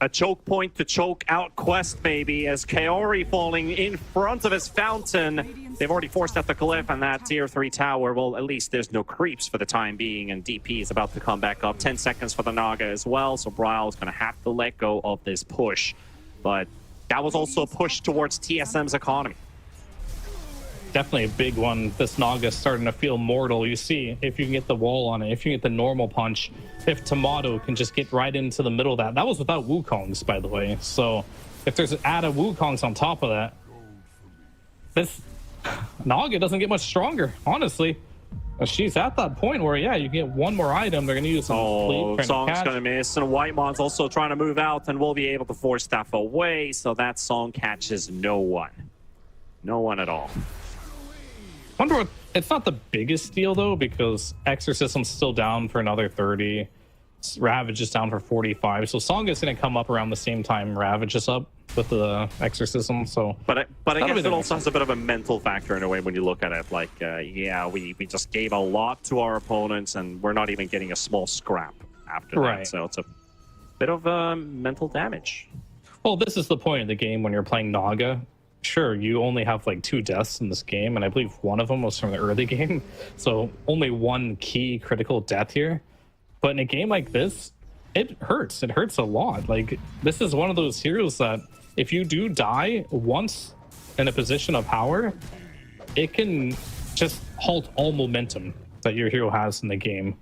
A choke point to choke out Quest, maybe, as Kaori falling in front of his fountain. They've already forced out the glyph and that tier 3 tower. Well, at least there's no creeps for the time being, and DP is about to come back up. 10 seconds for the Naga as well, so Brile is going to have to let go of this push. But that was also a push towards TSM's economy. Definitely a big one. This Naga is starting to feel mortal. You see, if you can get the wall on it, if you get the normal punch, if Tomato can just get right into the middle of that. That was without Wukongs, by the way. So if there's an add of Wukongs on top of that, this Naga doesn't get much stronger, honestly. She's at that point where, yeah, you get one more item. They're going to use some sleep. Song's going to miss, and Whitemon's also trying to move out and will be able to force stuff away. So that Song catches no one. No one at all. Wonder what, it's not the biggest deal though, because Exorcism's still down for another 30. Ravage is down for 45. So Song is going to come up around the same time Ravage is up with the Exorcism. So, but I guess it also has a bit of a mental factor in a way when you look at it. Like, yeah, we just gave a lot to our opponents, and we're not even getting a small scrap after that. So it's a bit of mental damage. Well, this is the point of the game when you're playing Naga. Sure, you only have like 2 deaths in this game, and I believe one of them was from the early game. So only 1 key critical death here. But in a game like this, it hurts. It hurts a lot. Like, this is one of those heroes that if you do die once in a position of power, it can just halt all momentum that your hero has in the game.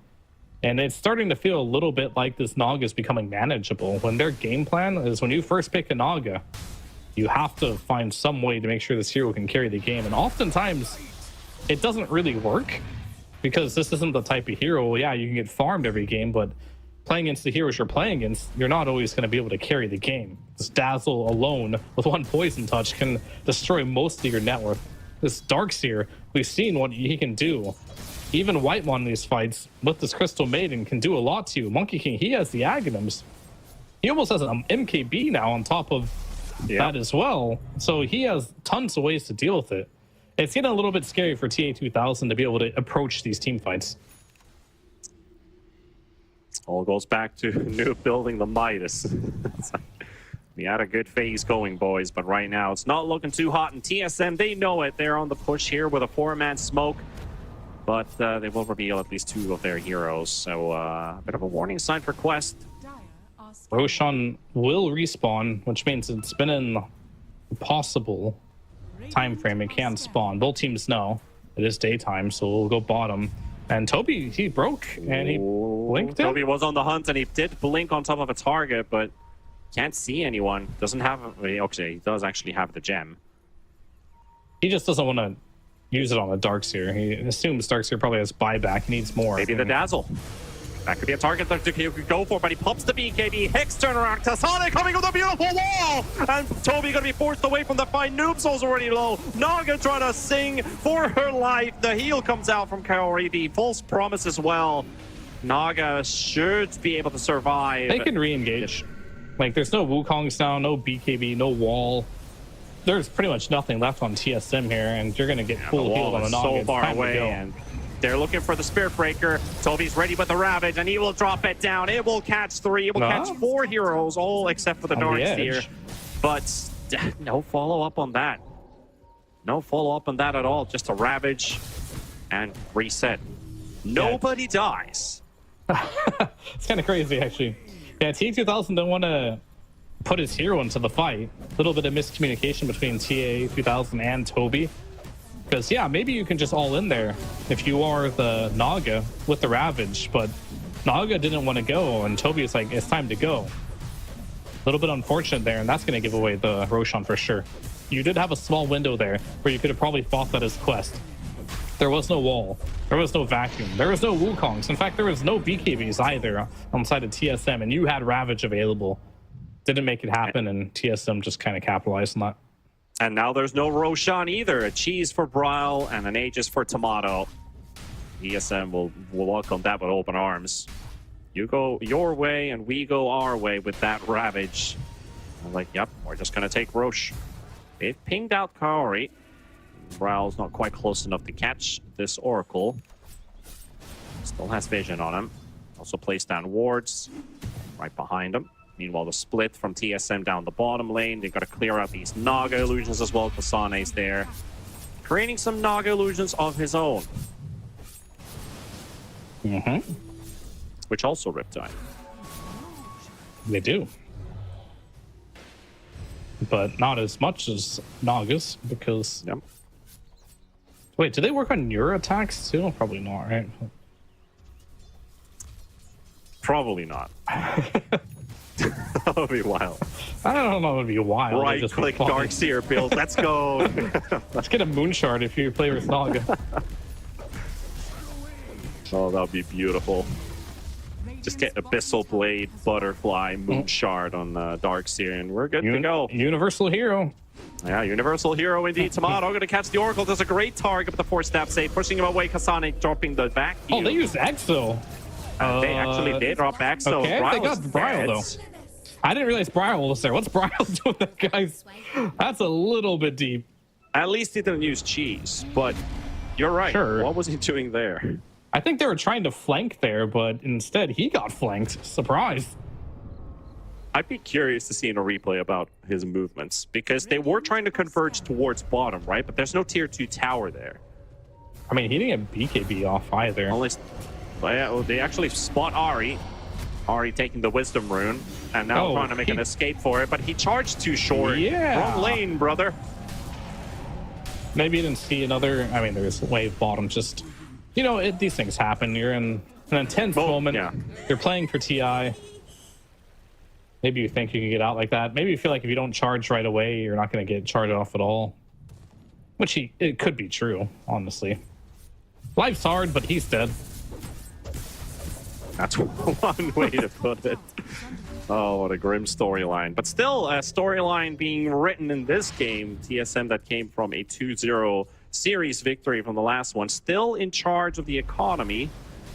And it's starting to feel a little bit like this Naga is becoming manageable. When their game plan is when you first pick a Naga, you have to find some way to make sure this hero can carry the game. And oftentimes, it doesn't really work because this isn't the type of hero. Yeah, you can get farmed every game, but playing against the heroes you're playing against, you're not always going to be able to carry the game. This Dazzle alone with 1 poison touch can destroy most of your net worth. This Darkseer, we've seen what he can do. Even Whitemon in these fights with this Crystal Maiden can do a lot to you. Monkey King, he has the Aghanims. He almost has an MKB now on top of that as well. So he has tons of ways to deal with it. It's getting a little bit scary for TI2000 to be able to approach these team fights. All goes back to Noob building the Midas. We had a good phase going, boys, but right now it's not looking too hot. And TSM, they know it. They're on the push here with a 4-man smoke, but they will reveal at least 2 of their heroes. So a bit of a warning sign for Quest. Roshan will respawn, which means it's been an impossible time frame. It can't spawn. Both teams know it is daytime, so we'll go bottom. And Toby, he broke and he blinked it. Toby was on the hunt and he did blink on top of a target, but Can't see anyone. Doesn't have... Okay, he does actually have the gem. He just doesn't want to use it on a Darkseer. He assumes Darkseer probably has buyback. He needs more. Maybe the Dazzle. That could be a target that he could go for, but he pops the BKB. Hex turnaround. Tasane coming with a beautiful wall! And Toby going to be forced away from the fight. Noobsoul's already low. Naga trying to sing for her life. The heal comes out from Kaori. The false promise as well. Naga should be able to survive. They can re-engage. Like, there's no Wukong's now, no BKB, no wall. There's pretty much nothing left on TSM here, and you're going to get full healed on a Naga. So far away, and they're looking for the Spirit Breaker. Toby's ready with the Ravage, and he will drop it down. It will catch 3. It will catch 4 heroes, all except for the Darkseer. But no follow-up on that. No follow-up on that at all. Just a Ravage and reset. Nobody dies. It's kind of crazy, actually. Yeah, TI12 don't want to put his hero into the fight. A little bit of miscommunication between TI2000 and Toby. Because, yeah, maybe you can just all in there if you are the Naga with the Ravage, but Naga didn't want to go, and Toby is like, it's time to go. A little bit unfortunate there, and that's going to give away the Roshan for sure. You did have a small window there where you could have probably fought that as quest. There was no wall. There was no vacuum. There was no Wukongs. In fact, there was no BKBs either on the side of TSM, and you had Ravage available. Didn't make it happen, and TSM just kind of capitalized on that. And now there's no Roshan either. A cheese for Bryle and an Aegis for Tomato. TSM will welcome that with open arms. You go your way, and we go our way with that Ravage. I'm like, yep, we're just going to take Rosh. They've pinged out Kaori. Bryle's not quite close enough to catch this Oracle. Still has vision on him. Also placed down wards right behind him. Meanwhile, the split from TSM down the bottom lane. They've got to clear out these Naga illusions as well. Kasane's there. Creating some Naga illusions of his own. Which also Riptide. They do. But not as much as Nagas, because... Yep. Wait, do they work on your attacks too? Probably not, right? Probably not. That would be wild. I don't know, it would be wild. Right-click Darkseer build. Let's go. Let's get a Moonshard if you play with Naga. Oh, that would be beautiful. Just get Abyssal Blade, Butterfly, Moonshard on Darkseer, and we're good to go. Universal hero. Yeah, Universal Hero indeed. Tomato going to catch the Oracle. Does a great target with the 4-step save, pushing him away. Kasane dropping the back. Oh, they used Exo. They actually did drop Exo. Okay, they got Bryle, though. I didn't realize Bryle was there. What's Bryle doing there, guys? That's a little bit deep. At least he didn't use cheese, but you're right. Sure. What was he doing there? I think they were trying to flank there, but instead he got flanked. Surprise. I'd be curious to see in a replay about his movements, because they were trying to converge towards bottom, right? But there's no tier 2 tower there. I mean, he didn't get BKB off either. They actually spot Ari. Ari taking the Wisdom Rune, and now trying to make an escape for it, but he charged too short. Yeah. Wrong lane, brother. Maybe you didn't see another... I mean, there's wave bottom, just... You know, these things happen. You're in an intense moment. Yeah. You're playing for TI. Maybe you think you can get out like that. Maybe you feel like if you don't charge right away, you're not going to get charged off at all. Which it could be true, honestly. Life's hard, but he's dead. That's one way to put it. Oh, what a grim storyline. But still, a storyline being written in this game. TSM that came from a 2-0 series victory from the last one. Still in charge of the economy.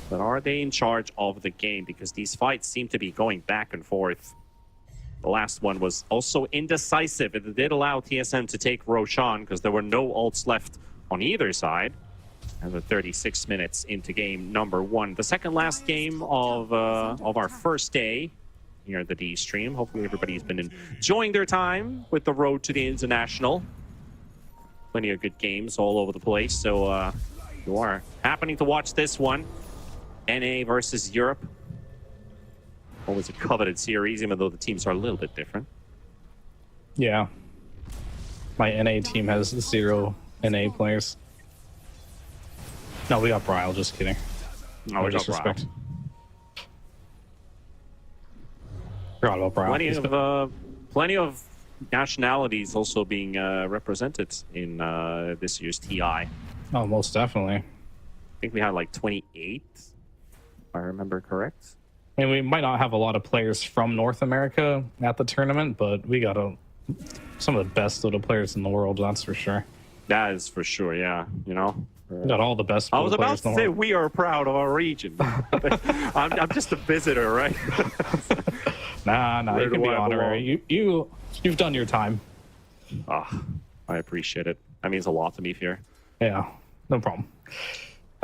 But are they in charge of the game? Because these fights seem to be going back and forth. The last one was also indecisive. It did allow TSM to take Roshan because there were no ults left on either side. And we're 36 minutes into game number 1. The second last game of our first day here at the D stream. Hopefully everybody's been enjoying their time with the road to the international. Plenty of good games all over the place. So you are happening to watch this one. NA versus Europe. Always a coveted series, even though the teams are a little bit different. Yeah. My NA team has 0 NA players. No, we got Bryle, just kidding. No, we got Bryle. Forgot about Brown. Plenty of nationalities also being represented in this year's TI. Oh, most definitely. I think we had like 28, if I remember correct. I mean, we might not have a lot of players from North America at the tournament, but we got some of the best Dota players in the world, that's for sure. That is for sure, yeah. You know, We got all the best I was Dota about players to in the say world. we are proud of our region. I'm just a visitor, right? Nah, Where you can do be I honorary. You've done your time. Oh, I appreciate it. That means a lot to me here. Yeah, no problem.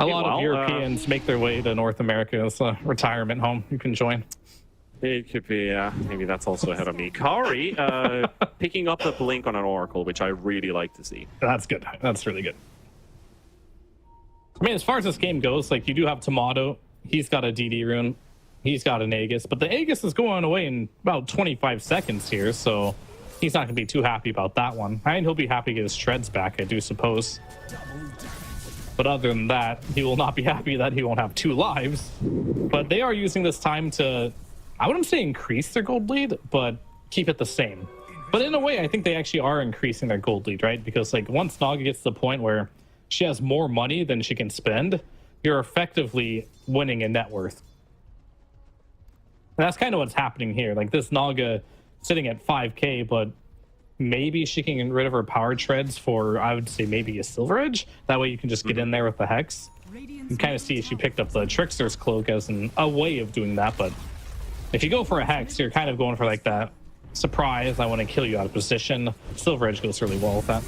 A lot well, of Europeans make their way to North America as a retirement home. You can join. It could be, maybe that's also ahead of me. Kari, picking up the blink on an Oracle, which I really like to see. That's good. That's really good. I mean, as far as this game goes, like, you do have Tomato. He's got a DD rune. He's got an Aegis. But the Aegis is going away in about 25 seconds here, so he's not going to be too happy about that one. I mean, he'll be happy to get his shreds back, I do suppose. But other than that, he will not be happy that he won't have 2 lives. But they are using this time to, I wouldn't say increase their gold lead, but keep it the same. But in a way, I think they actually are increasing their gold lead, right? Because like once Naga gets to the point where she has more money than she can spend, you're effectively winning in net worth. And that's kind of what's happening here. Like this Naga sitting at 5k, but maybe she can get rid of her power treads for, I would say, maybe a Silver Edge. That way you can just get in there with the Hex. You can kind of see she picked up the Trickster's Cloak as a way of doing that, but if you go for a Hex, you're kind of going for like that surprise, I want to kill you out of position. Silver Edge goes really well with that.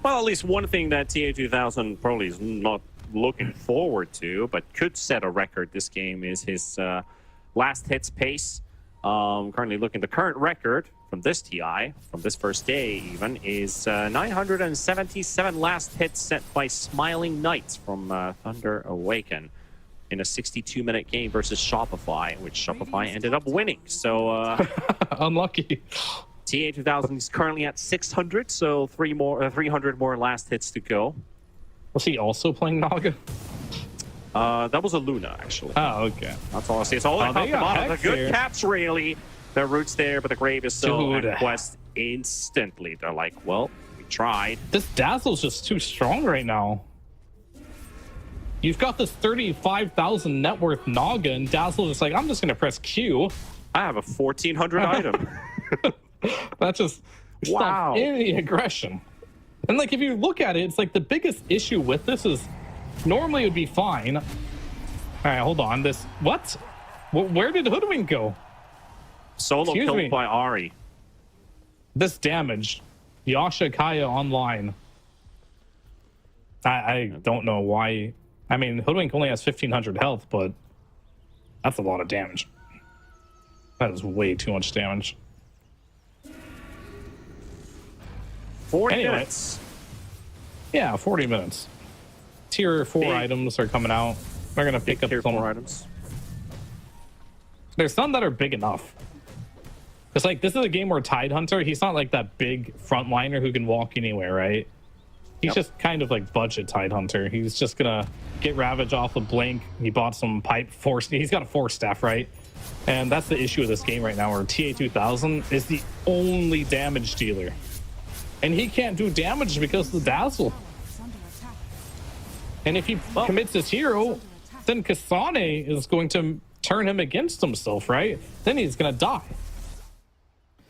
Well, at least one thing that TA2000 probably is not looking forward to, but could set a record this game, is his last hits pace. Currently looking, the current record from this TI, from this first day even, is 977 last hits set by Smiling Knights from Thunder Awaken in a 62-minute game versus Shopify, which Shopify ended up winning. So Unlucky. TA2000 is currently at 600, so 300 more last hits to go. Was he also playing Naga? That was a Luna, actually. Oh, okay. That's all I see. It's all Oh, about they the got bottom. The Hex good here. caps, really. The roots there, but the Grave is so Dude. and Quest instantly. They're like, well, we tried. This Dazzle's just too strong right now. You've got this 35,000 net worth Naga, and Dazzle's just like, I'm just going to press Q. I have a 1400 item. That just Wow. stops any aggression. And like, if you look at it, it's like the biggest issue with this is normally it would be fine. All right, hold on. This, what? Where did Hoodwink go? Solo Excuse killed me. by Ari. This damage. Yasha Kaya online. I don't know why. I mean, Hoodwink only has 1,500 health, but that's a lot of damage. That is way too much damage. 40 Anyway. minutes. Yeah, 40 minutes. Tier 4 Big- items are coming out. We're going to pick up Tier some. 4 items. There's some that are big enough. Because, like, this is a game where Tidehunter, he's not like that big frontliner who can walk anywhere, right? He's just kind of like budget Tidehunter. He's just going to get Ravage off of Blink. He bought some pipe force. He's got a force staff, right? And that's the issue with this game right now, where TA2000 is the only damage dealer. And he can't do damage because of the Dazzle. Is under attack. And if he commits his hero, then Kasane is going to turn him against himself, right? Then he's going to die.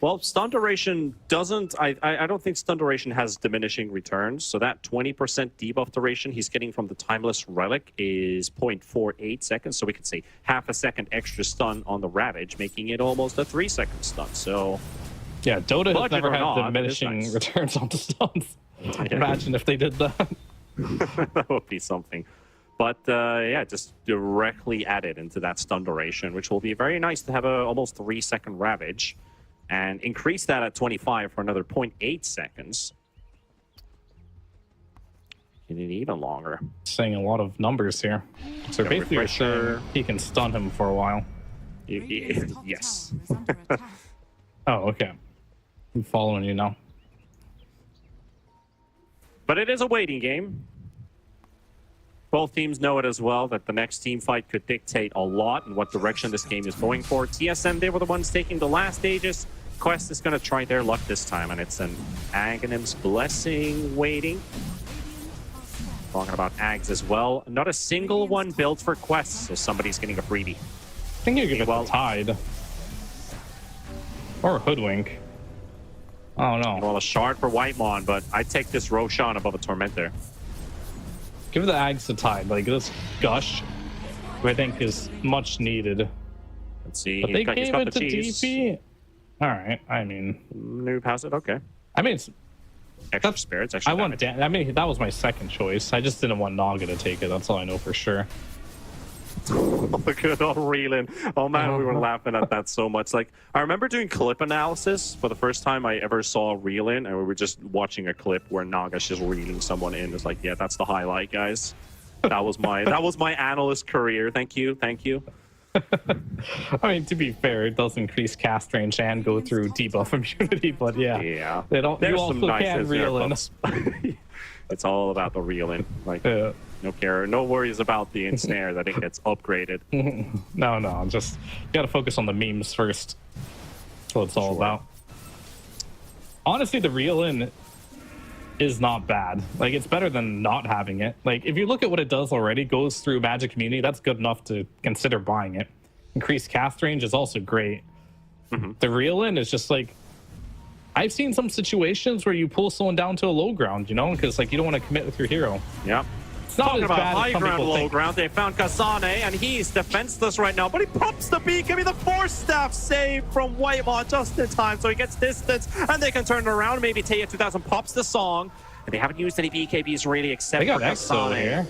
Well, stun duration doesn't... I don't think stun duration has diminishing returns. So that 20% debuff duration he's getting from the Timeless Relic is 0.48 seconds. So we could say half a second extra stun on the Ravage, making it almost a 3-second stun. So Yeah, Dota has Budget never or had not, it is diminishing nice. returns on the stuns. Imagine if they did that. that would be something. But yeah, just directly added into that stun duration, which will be very nice to have a almost 3-second Ravage. And increase that at 25 for another 0.8 seconds. You need even longer. Saying a lot of numbers here. So Yeah, basically you're refresher. saying he can stun him for a while. Radiant's top Yes. tower is under attack. Oh, okay. I'm following you now. But it is a waiting game. Both teams know it as well, that the next team fight could dictate a lot and what direction this game is going for. TSM, they were the ones taking the last stages. Quest is going to try their luck this time, and it's an Aghanim's Blessing waiting. Talking about Ags as well. Not a single one built for Quest, so somebody's getting a freebie. I think you could get the Tide. Or a Hoodwink. I don't know. Well, a shard for Whitemon, but I'd take this Roshan above a Tormentor. Give the Ags the Tide. Like, this Gush, who I think is much needed. Let's see. But they gave it to DP? Alright, I mean... Noob has it, okay. I mean, it's... Extra spirits, extra damage. I mean, that was my second choice. I just didn't want Naga to take it. That's all I know for sure. Look at all reeling. Oh man, we were laughing at that so much. Like, I remember doing clip analysis for the first time I ever saw reeling, and we were just watching a clip where Naga's just reeling someone in. It's like, yeah, that's the highlight, guys. That was my analyst career. Thank you. I mean, to be fair, it does increase cast range and go through debuff immunity, but yeah. They don't. There's you also some nice can reel in. It's all about the reeling. Like, no worries about the ensnare that it gets upgraded. No, just you gotta focus on the memes first. That's what it's all about. Honestly, the reel in is not bad. Like, it's better than not having it. Like, if you look at what it does already, goes through Magic Community, that's good enough to consider buying it. Increased cast range is also great. The reel in is just like, I've seen some situations where you pull someone down to a low ground, you know, because like you don't want to commit with your hero. Yep. It's not Talking as about bad high as some ground, people low think. ground. They found Kasane, and he's defenseless right now. But he pops the BKB, the force staff save from Whitemon just in time, so he gets distance, and they can turn it around. Maybe TI12 pops the song, and they haven't used any BKBs really, except They got for Exo Kasane. here.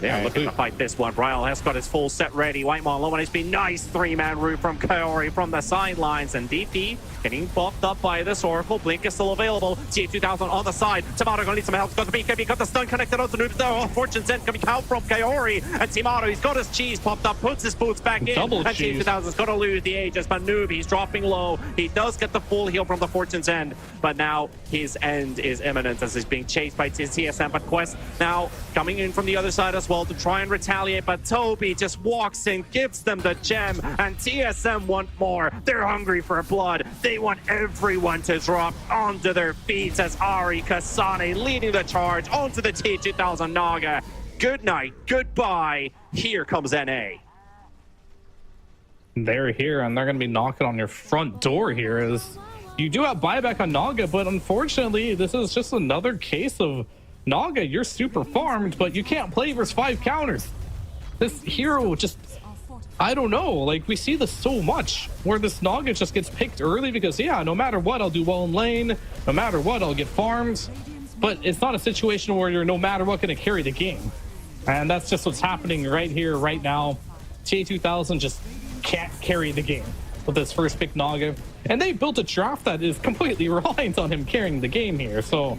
They're looking to fight this one. Ryle has got his full set ready. Whitemon low on HP. Nice three-man route from Kaori from the sidelines. And DP getting buffed up by this Oracle. Blink is still available. TA2000 on the side. Timato gonna need some help. Got the BKB, got the stun connected onto Noob. Oh, Fortune's End coming out from Kaori. And Timato, he's got his cheese popped up, puts his boots back in. Double and cheese. TA2000's gonna lose the Aegis. But Noob, he's dropping low. He does get the full heal from the Fortune's End. But now his end is imminent as he's being chased by TSM. But Quest now coming in from the other side as well to try and retaliate, but Toby just walks in, gives them the gem, and TSM want more. They're hungry for blood. They want everyone to drop onto their feet as Ari Kasane leading the charge onto the T2000 Naga. Good night, goodbye. Here comes NA. They're here, and they're going to be knocking on your front door here. As you do have buyback on Naga, but unfortunately, this is just another case of Naga. You're super farmed, but you can't play versus 5 counters. This hero just, I don't know. Like, we see this so much where this Naga just gets picked early because, yeah, no matter what, I'll do well in lane. No matter what, I'll get farmed. But it's not a situation where you're no matter what going to carry the game. And that's just what's happening right here, right now. TA2000 just can't carry the game with this first pick Naga. And they built a draft that is completely reliant on him carrying the game here. So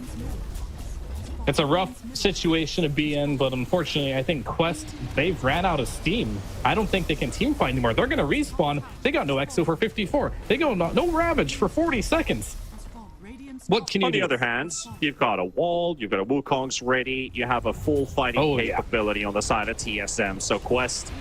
it's a rough situation to be in, but unfortunately, I think Quest, they've ran out of steam. I don't think they can team fight anymore. They're going to respawn. They got no Exo for 54. They go no Ravage for 40 seconds. What can you do? On the other hand, you've got a wall, you've got a Wukong's ready, you have a full fighting capability on the side of TSM. So Quest,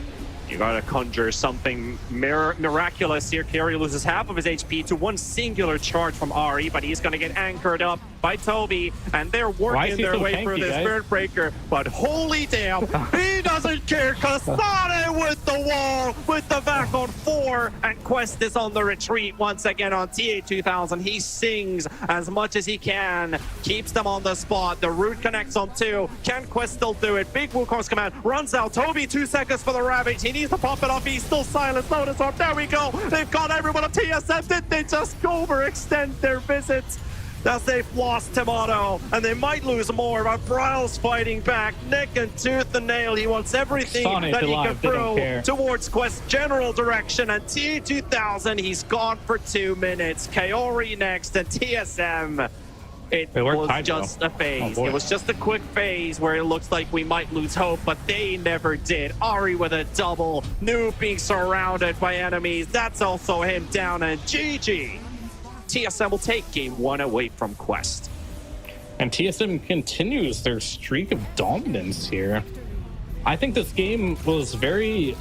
you gotta conjure something miraculous here. Kaori loses half of his HP to one singular charge from Ari, but he's gonna get anchored up by Toby, and they're working their way through this Spirit Breaker. But holy damn, he doesn't care. Kasane with the wall, with the back on 4, and Quest is on the retreat once again on TA2000. He sings as much as he can, keeps them on the spot. The root connects on 2. Can Quest still do it? Big Wukong's command runs out. Toby 2 seconds for the Ravage. He needs to pop it off. He's still silent. Notice off. There we go. They've got everyone on TSM. Did they just overextend their visits? As they've lost Timato, and they might lose more, but Bryle's fighting back, neck and tooth and nail. He wants everything that he can throw towards Quest's general direction, and T2000, he's gone for 2 minutes. Kaori next, and TSM. It was just a phase. It was just a quick phase where it looks like we might lose hope, but they never did. Ari with a double, Noob being surrounded by enemies. That's also him down, and GG. TSM will take game 1 away from Quest. And TSM continues their streak of dominance here. I think this game was very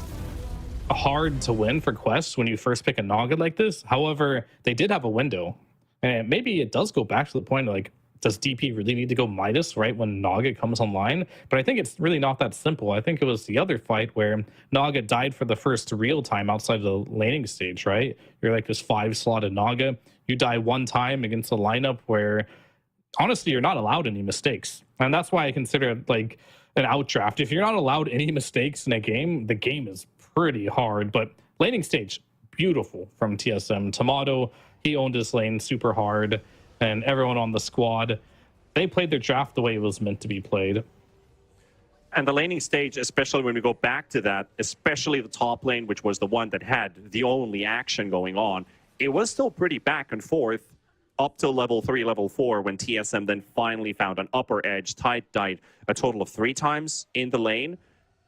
hard to win for Quest when you first pick a Naga like this. However, they did have a window. And maybe it does go back to the point of like, does DP really need to go Midas right when Naga comes online? But I think it's really not that simple. I think it was the other fight where Naga died for the first real time outside of the laning stage, right? You're like this 5-slotted Naga. You die one time against a lineup where honestly you're not allowed any mistakes. And that's why I consider it like an outdraft. If you're not allowed any mistakes in a game, the game is pretty hard. But laning stage, beautiful from TSM. Tomato, he owned his lane super hard. And everyone on the squad, they played their draft the way it was meant to be played. And the laning stage, especially when we go back to that, especially the top lane, which was the one that had the only action going on, it was still pretty back and forth up till level 3, level 4, when TSM then finally found an upper edge. Tide died a total of 3 times in the lane.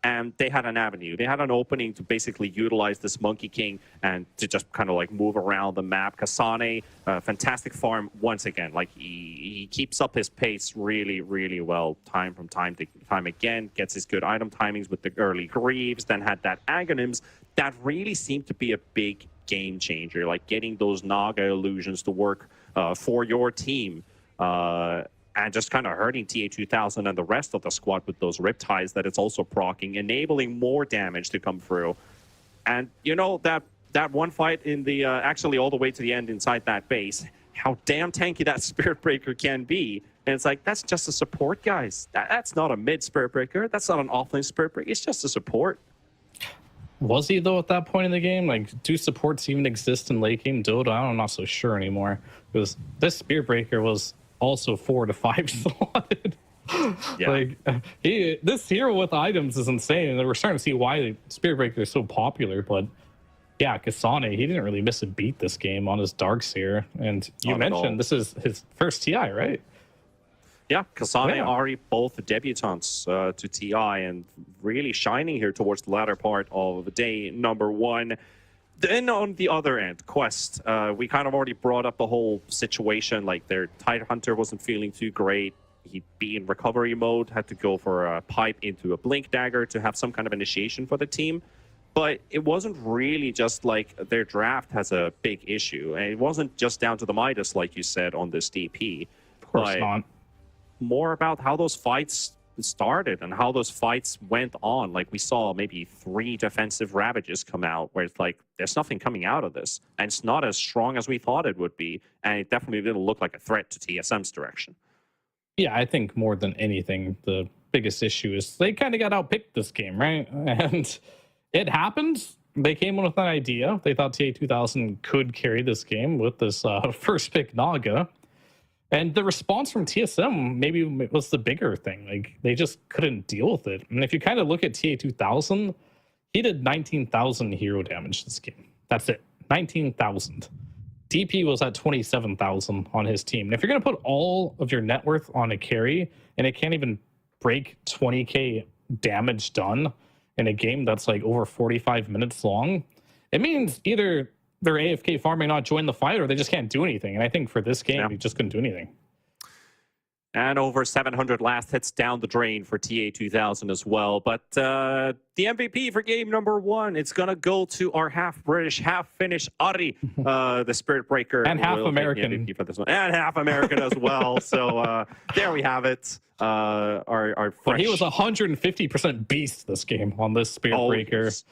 And they had an avenue. They had an opening to basically utilize this Monkey King and to just kind of like move around the map. Kasane, fantastic farm once again. Like he keeps up his pace really, really well. Time to time again. Gets his good item timings with the early Greaves. Then had that Aghanims. That really seemed to be a big game changer. Like getting those Naga illusions to work for your team. And just kind of hurting TA2000 and the rest of the squad with those Riptides that it's also proccing, enabling more damage to come through. And, you know, that one fight in the, actually all the way to the end inside that base, how damn tanky that Spirit Breaker can be. And it's like, that's just a support, guys. That's not a mid Spirit Breaker. That's not an offlane Spirit Breaker. It's just a support. Was he, though, at that point in the game? Like, do supports even exist in late game Dota? I'm not so sure anymore. Because this Spirit Breaker was also 4 to 5 slotted. Yeah. Like this hero with items is insane, and we're starting to see why Spirit Breaker is so popular. But yeah, Kasane, he didn't really miss a beat this game on his Darkseer. And you mentioned this is his first TI, right? Yeah, Kasane and Ari, both debutants to TI, and really shining here towards the latter part of day number 1. Then on the other end, Quest, we kind of already brought up the whole situation. Like their Tide Hunter wasn't feeling too great. He'd be in recovery mode, had to go for a pipe into a Blink Dagger to have some kind of initiation for the team. But it wasn't really just like their draft has a big issue. And it wasn't just down to the Midas, like you said, on this DP. Of course not. More about how those fights started and how those fights went on. Like we saw maybe 3 defensive Ravages come out where it's like there's nothing coming out of this, and it's not as strong as we thought it would be, and it definitely didn't look like a threat to TSM's direction. Yeah, I think more than anything the biggest issue is they kind of got outpicked this game, right? And it happened. They came in with an idea. They thought TA2000 could carry this game with this first pick Naga. And the response from TSM maybe was the bigger thing. Like, they just couldn't deal with it. And if you kind of look at TA2000, he did 19,000 hero damage this game. That's it. 19,000. DP was at 27,000 on his team. And if you're going to put all of your net worth on a carry, and it can't even break 20k damage done in a game that's like over 45 minutes long, it means either they're AFK farming, not join the fight, or they just can't do anything. And I think for this game, he just couldn't do anything. And over 700 last hits down the drain for TA2000 as well. But the MVP for game number 1, it's going to go to our half-British, half-Finnish Ari, the Spirit Breaker. And half-American. For this one. And half-American as well. So there we have it. Our But he was 150% beast this game on this Spirit Breaker. Yes.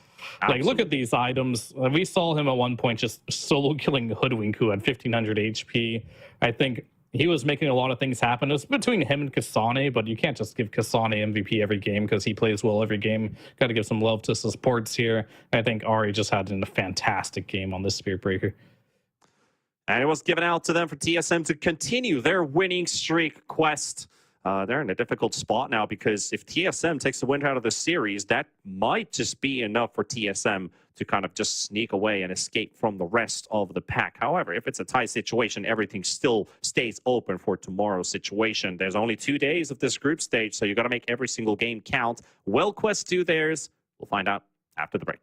Like, look at these items. We saw him at one point just solo killing Hoodwink, who had 1,500 HP. I think he was making a lot of things happen. It was between him and Kasane, but you can't just give Kasane MVP every game because he plays well every game. Got to give some love to supports here. I think Ari just had a fantastic game on this Spirit Breaker. And it was given out to them for TSM to continue their winning streak. Quest, they're in a difficult spot now because if TSM takes the win out of the series, that might just be enough for TSM to kind of just sneak away and escape from the rest of the pack. However, if it's a tie situation, everything still stays open for tomorrow's situation. There's only 2 days of this group stage, so you got to make every single game count. Will Quest do theirs? We'll find out after the break.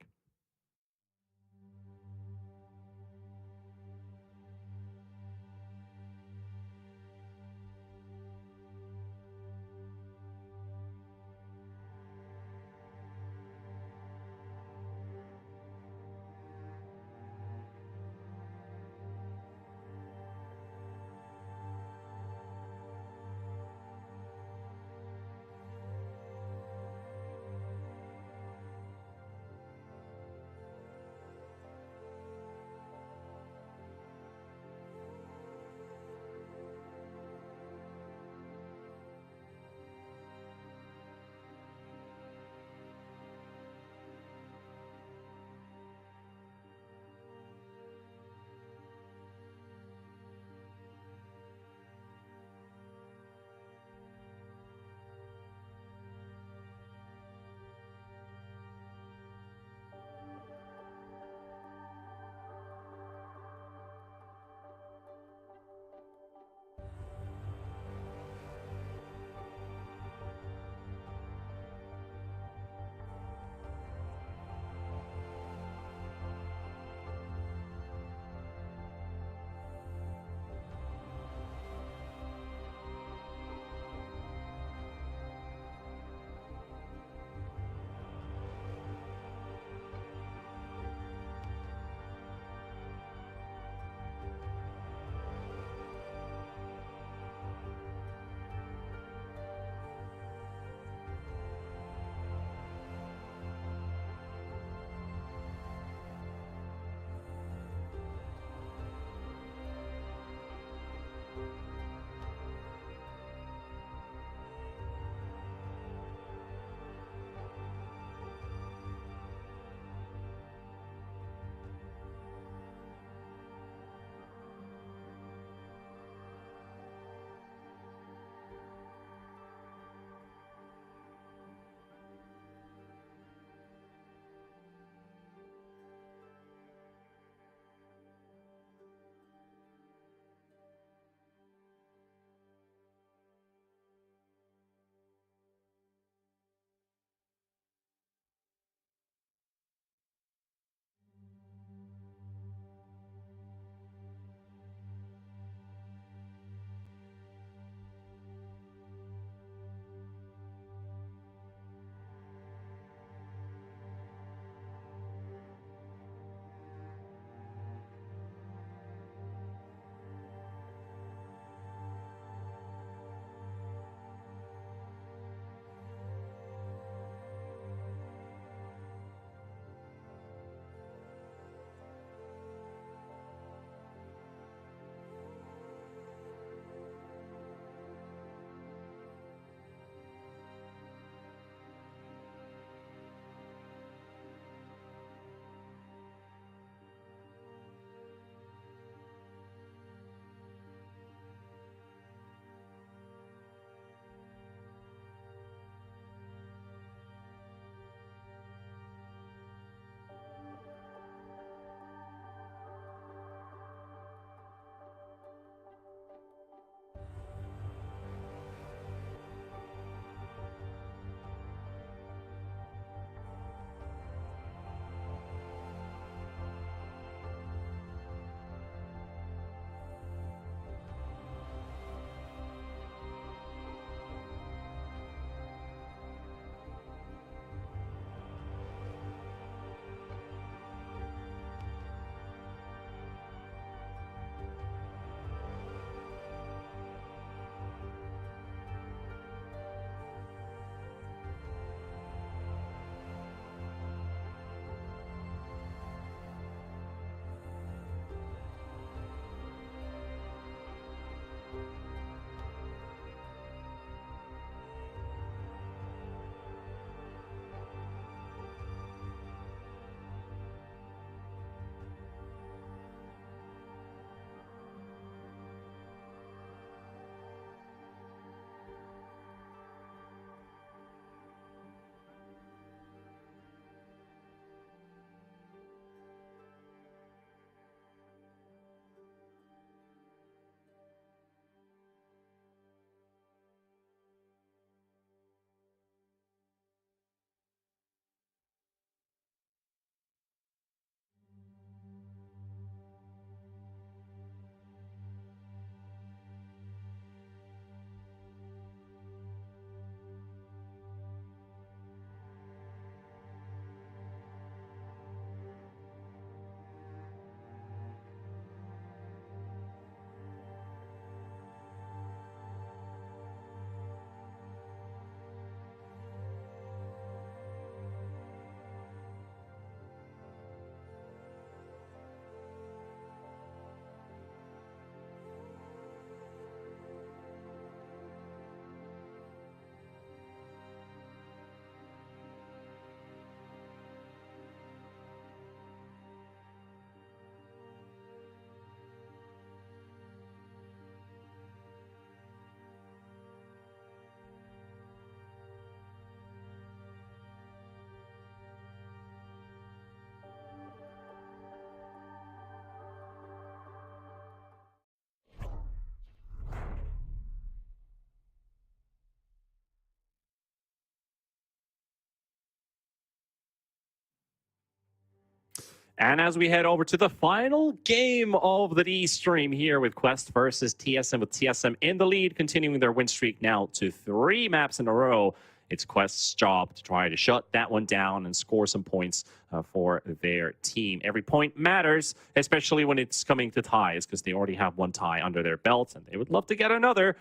And as we head over to the final game of the D stream here with Quest versus TSM, with TSM in the lead, continuing their win streak now to 3 maps in a row. It's Quest's job to try to shut that one down and score some points for their team. Every point matters, especially when it's coming to ties, because they already have 1 tie under their belt, and they would love to get another.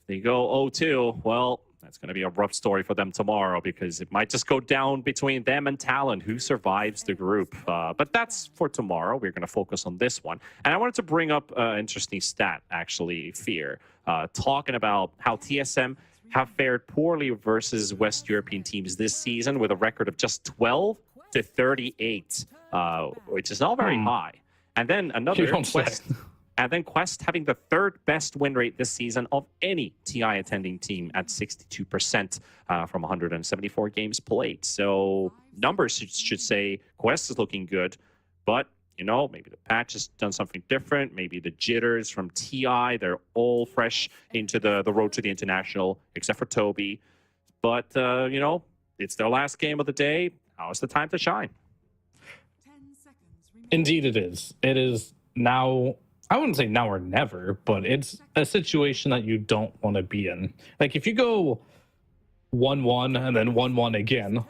If they go 0-2, well, that's going to be a rough story for them tomorrow, because it might just go down between them and TALON, who survives the group. But that's for tomorrow. We're going to focus on this one. And I wanted to bring up an interesting stat, actually, Fear, talking about how TSM have fared poorly versus West European teams this season with a record of just 12-38, which is not very high. And then another Quest, and then Quest having the 3rd best win rate this season of any TI attending team at 62% from 174 games played. So numbers should say Quest is looking good, but you know, maybe the patch has done something different. Maybe the jitters from TI, they're all fresh into the road to the international, except for Toby. But, you know, it's their last game of the day. Now is the time to shine. Indeed it is. It is now, I wouldn't say now or never, but it's a situation that you don't want to be in. Like, if you go 1-1 and then 1-1 again,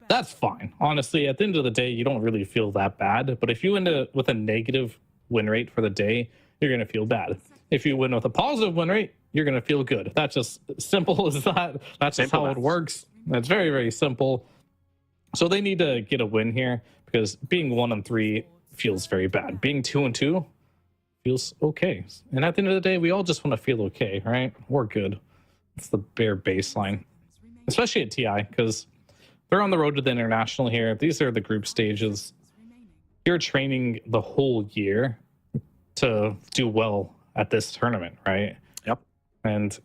that's fine. Honestly, at the end of the day, you don't really feel that bad. But if you end up with a negative win rate for the day, you're going to feel bad. If you win with a positive win rate, you're going to feel good. That's just simple as that. That's just how it works. That's very, very simple. So they need to get a win here, because being 1-3 feels very bad. Being 2-2 feels okay. And at the end of the day, we all just want to feel okay, right? We're good. It's the bare baseline, especially at TI, because they're on the road to the international here. These are the group stages. You're training the whole year to do well at this tournament, right? Yep. And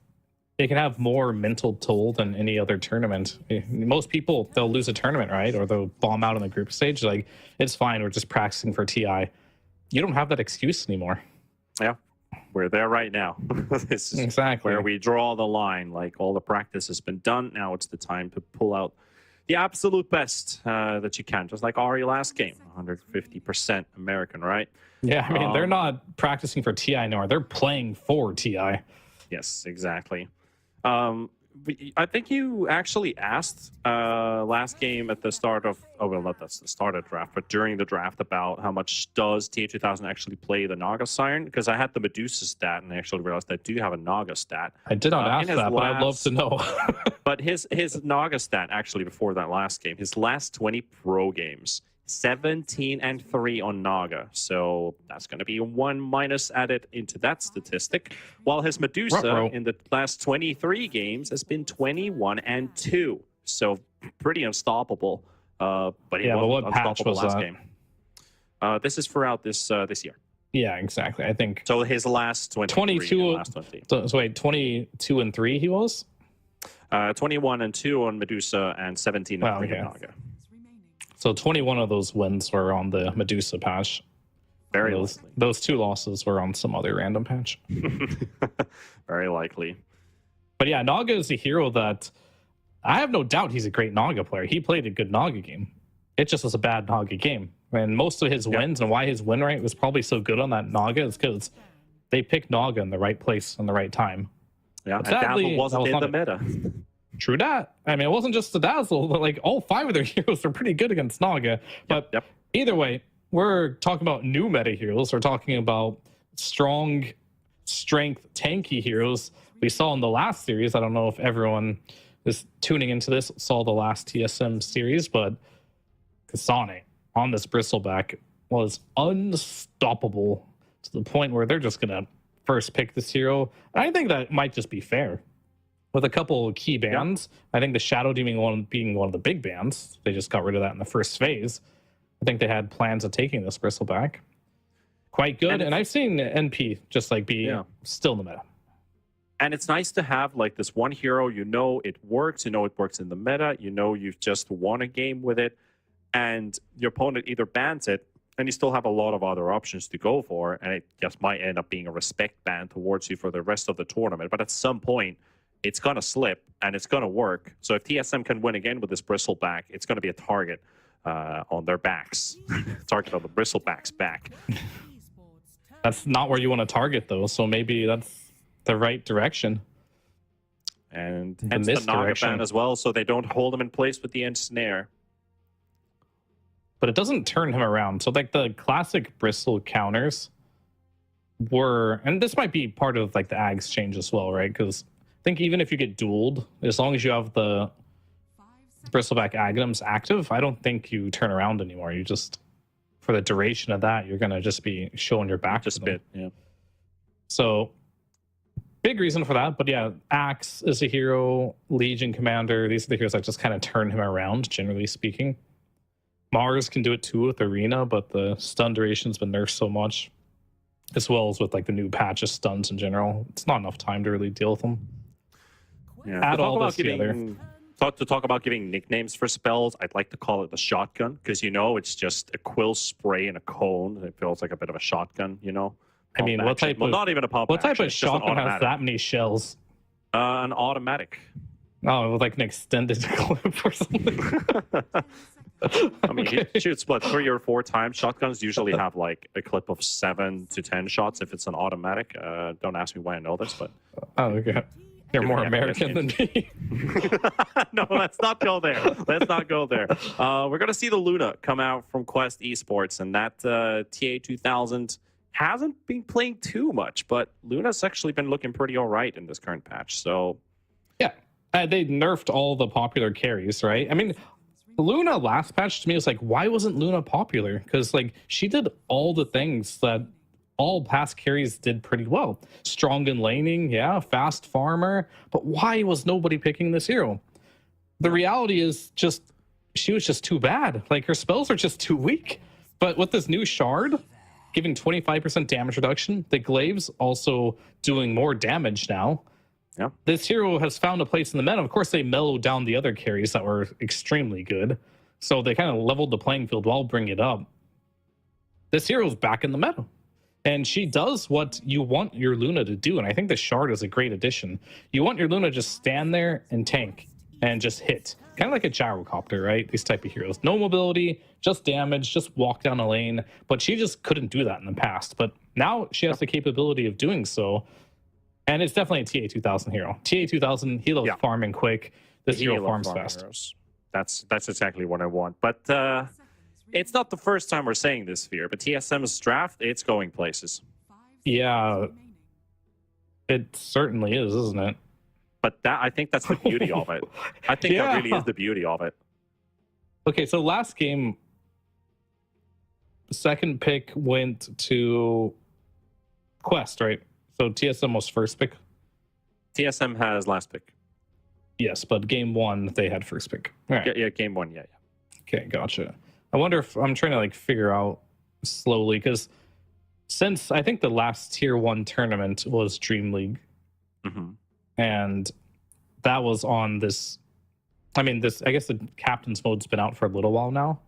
it can have more mental toll than any other tournament. Most people, they'll lose a tournament, right? Or they'll bomb out on the group stage. Like, it's fine, we're just practicing for TI. You don't have that excuse anymore. Yeah. We're there right now. This is exactly where we draw the line. Like, all the practice has been done. Now it's the time to pull out the absolute best that you can, just like Ari last game, 150% American, right? Yeah, I mean, they're not practicing for TI anymore. They're playing for TI. Yes, exactly. I think you actually asked last game at the start of, well, not the start of draft, but during the draft, about how much does TI12 actually play the Naga Siren? Because I had the Medusa stat, and I actually realized I do have a Naga stat. I did not ask that, but I'd love to know. But his Naga stat, actually, before that last game, his last 20 pro games, 17-3 on Naga. So that's going to be 1 minus added into that statistic. While his Medusa in the last 23 games has been 21-2. So pretty unstoppable. But he yeah, but wasn't what patch unstoppable was last that? game. This is throughout this year. Yeah, exactly. I think So his last 22. Last 20. So wait, 22-3 he was? 21-2 on Medusa and 17-3 on Naga. So 21 of those wins were on the Medusa patch. Very those 2 losses were on some other random patch. Very likely. But yeah, Naga is a hero that I have no doubt he's a great Naga player. He played a good Naga game. It just was a bad Naga game. And most of his wins and why his win rate was probably so good on that Naga is because they picked Naga in the right place and the right time. Yeah, But and sadly, Dazzle wasn't that was in the not meta. True that. I mean, it wasn't just the Dazzle, but like all 5 of their heroes are pretty good against Naga. But either way, we're talking about new meta heroes. We're talking about strong, strength, tanky heroes we saw in the last series. I don't know if everyone is tuning into this, saw the last TSM series, but Kasane on this bristleback was unstoppable to the point where they're just going to first pick this hero. And I think that might just be fair. With a couple of key bans, I think the Shadow Demon being one of the big bans, they just got rid of that in the first phase. I think they had plans of taking this bristleback. Quite good, and I've seen NP just like be still in the meta. And it's nice to have like this one hero, you know it works, you know it works in the meta, you know you've just won a game with it, and your opponent either bans it, and you still have a lot of other options to go for, and it just might end up being a respect ban towards you for the rest of the tournament. But at some point, it's going to slip, and it's going to work. So if TSM can win again with this bristleback, it's going to be a target on their backs. Target on the Bristleback's back. That's not where you want to target, though. So maybe that's the right direction. And hence the Naga ban as well, so they don't hold him in place with the ensnare. But it doesn't turn him around. So like the classic Bristle counters were, and this might be part of like the Ags change as well, right? Because I think even if you get dueled, as long as you have the Bristleback Aghanim's active, I don't think you turn around anymore. You just, for the duration of that, you're gonna just be showing your back just a bit, yeah. So big reason for that. But yeah, Axe is a hero, Legion Commander. These are the heroes that just kind of turn him around, generally speaking. Mars can do it too with Arena, but the stun duration's been nerfed so much, as well as with like the new patch of stuns in general. It's not enough time to really deal with them. Yeah. Add all this together. Talk about giving nicknames for spells. I'd like to call it the shotgun, because it's just a quill spray and a cone. It feels like a bit of a shotgun, I mean, what type not even a pump what type action, of it's just an shotgun has automatic. that many shells? An automatic. Oh, with like an extended clip or something. I mean, Okay. it shoots 3 or 4 times. Shotguns usually have like a clip of 7 to 10 shots if it's an automatic. Don't ask me why I know this, but Oh, okay. You're more Yeah, American than me. no, let's not go there. Let's not go there. We're gonna see the Luna come out from Quest Esports, and that TA2000 hasn't been playing too much, but Luna's actually been looking pretty all right in this current patch. So Yeah. They nerfed all the popular carries, right? I mean, Luna last patch to me was like, why wasn't Luna popular? Because like she did all the things that all past carries did pretty well. Strong in laning, yeah, fast farmer, but why was nobody picking this hero? The reality is just she was just too bad. Like her spells are just too weak. But with this new shard giving 25% damage reduction, the glaives also doing more damage now. yeah, This hero has found a place in the meta. Of course, they mellowed down the other carries that were extremely good. So they kind of leveled the playing field while bringing it up. This hero's back in the meta. And she does what you want your Luna to do. And I think the shard is a great addition. You want your Luna to just stand there and tank and just hit. Kind of like a gyrocopter, right? These type of heroes. No mobility, just damage, just walk down a lane. But she just couldn't do that in the past. But now she has the capability of doing so. And it's definitely a TA2000 hero. TA2000, he loves farming quick. This hero farms fast. heroes. That's exactly what I want. But it's not the first time we're saying this, Fear. But TSM's draft, it's going places. Yeah, it certainly is, isn't it? But I think that's the beauty of it. I think that really is the beauty of it. Okay, so last game, the second pick went to Quest, right? So TSM was first pick. TSM has last pick. Yes, but game 1 they had first pick. All right. Yeah, game 1, yeah. Okay, gotcha. I wonder if I'm trying to like figure out slowly, because since I think the last tier 1 tournament was Dream League, Mm-hmm. and that was on this. I mean, I guess the captain's mode's been out for a little while now,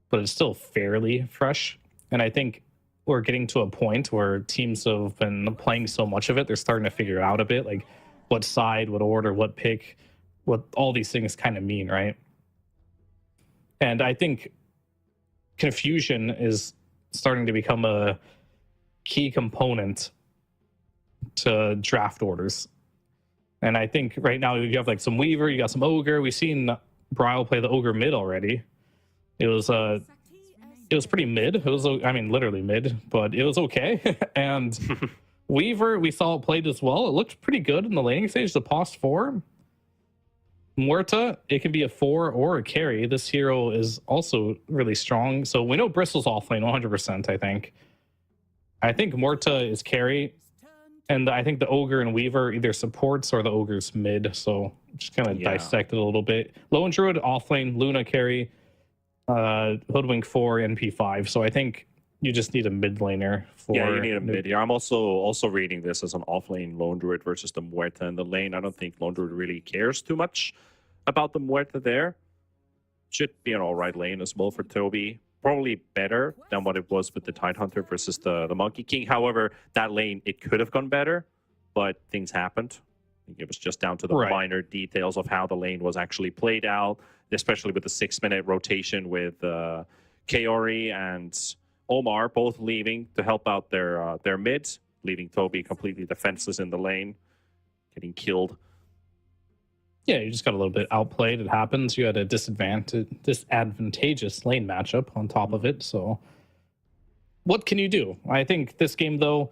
but it's still fairly fresh. And I think we're getting to a point where teams have been playing so much of it, they're starting to figure out a bit like what side, what order, what pick, what all these things kind of mean, right? And I think confusion is starting to become a key component to draft orders. And I think right now you have like some Weaver, you got some Ogre. We've seen Bryle play the Ogre mid already. It was pretty mid. It was, I mean, literally mid, but it was okay. And Weaver, we saw it played as well. It looked pretty good in the laning stage, the pos 4. Muerta, it can be a 4 or a carry. This hero is also really strong. So we know Bristle's offlane 100%, I think. I think Muerta is carry. And I think the Ogre and Weaver either supports or the Ogre's mid. So just kind of dissect it a little bit. Lone Druid, offlane, Luna carry, Hoodwink 4, NP5. So I think you just need a mid laner for. Yeah, you need a mid here. I'm also reading this as an offlane Lone Druid versus the Muerta in the lane. I don't think Lone Druid really cares too much about the Muerta there. Should be an alright lane as well for Toby. Probably better than what it was with the Tidehunter versus the Monkey King. However, that lane, it could have gone better, but things happened. think it was just down to the Right. minor details of how the lane was actually played out, especially with the 6-minute rotation with Kaori and Omar both leaving to help out their mid, leaving Toby completely defenseless in the lane, getting killed. Yeah, you just got a little bit outplayed. It happens. You had a disadvantageous lane matchup on top of it. So, what can you do? I think this game, though,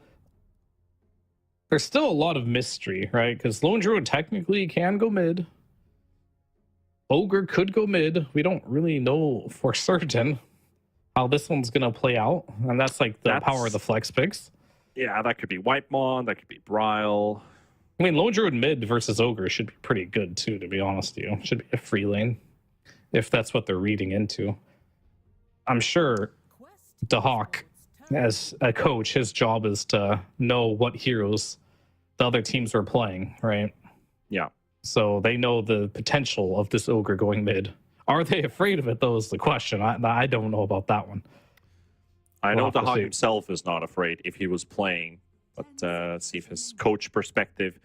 there's still a lot of mystery, right? Because Lone Druid technically can go mid. Ogre could go mid. We don't really know for certain how this one's going to play out. And that's like the power of the flex picks. Yeah, that could be Whitemon, that could be Bryle. I mean, Lone Druid mid versus Ogre should be pretty good, too, to be honest with you. Should be a free lane, if that's what they're reading into. I'm sure DeHawk, as a coach, his job is to know what heroes the other teams are playing, right? Yeah. So they know the potential of this Ogre going mid. Are they afraid of it, though, is the question. I don't know about that one. I know We'll have to DeHawk see. himself is not afraid if he was playing, but let's see if his coach perspective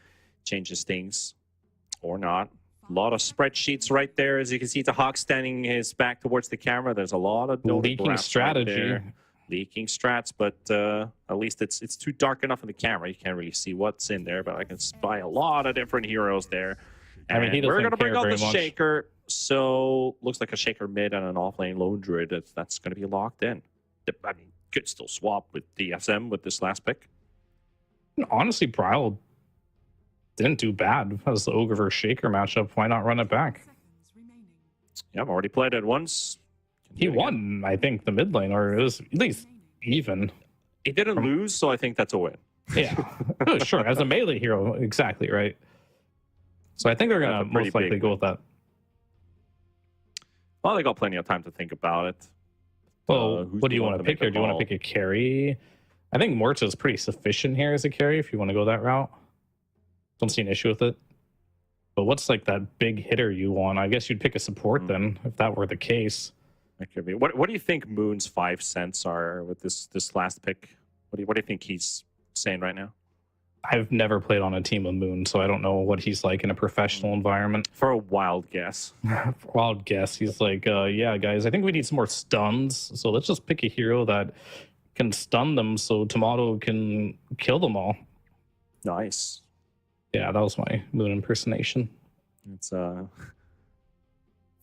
changes things or not. A lot of spreadsheets right there. As you can see, DeHawk standing his back towards the camera. There's a lot of Leaking strategy. there. Leaking strats, but at least it's too dark enough in the camera. You can't really see what's in there, but I can spy a lot of different heroes there. I mean, he And we're doesn't gonna bring care out the very much. Shaker. So looks like a Shaker mid and an offlane Lone Druid. That's going to be locked in. I mean, could still swap with DSM with this last pick. Honestly, Bryle didn't do bad as the Ogre versus Shaker matchup. Why not run it back? Yeah, I've already played it once. He won, I think, the mid lane, or it was at least even. He didn't lose, so I think that's a win. Yeah, oh, sure. As a melee hero, exactly right. So I think they're That's gonna a pretty most likely big go with that. Well, they got plenty of time to think about it. Well, Who's what do you the want one to to pick make here? the Do you want call? to pick a carry? I think Morta is pretty sufficient here as a carry if you want to go that route. Don't see an issue with it. But what's like that big hitter you want? I guess you'd pick a support then, if that were the case. That could be. What do you think Moon's 5 cents are with this last pick? What do you think he's saying right now? I've never played on a team with Moon, so I don't know what he's like in a professional environment. For a wild guess. Wild guess. He's like, yeah, guys, I think we need some more stuns. So let's just pick a hero that can stun them so Tomato can kill them all. Nice. Yeah, that was my Moon impersonation. It's a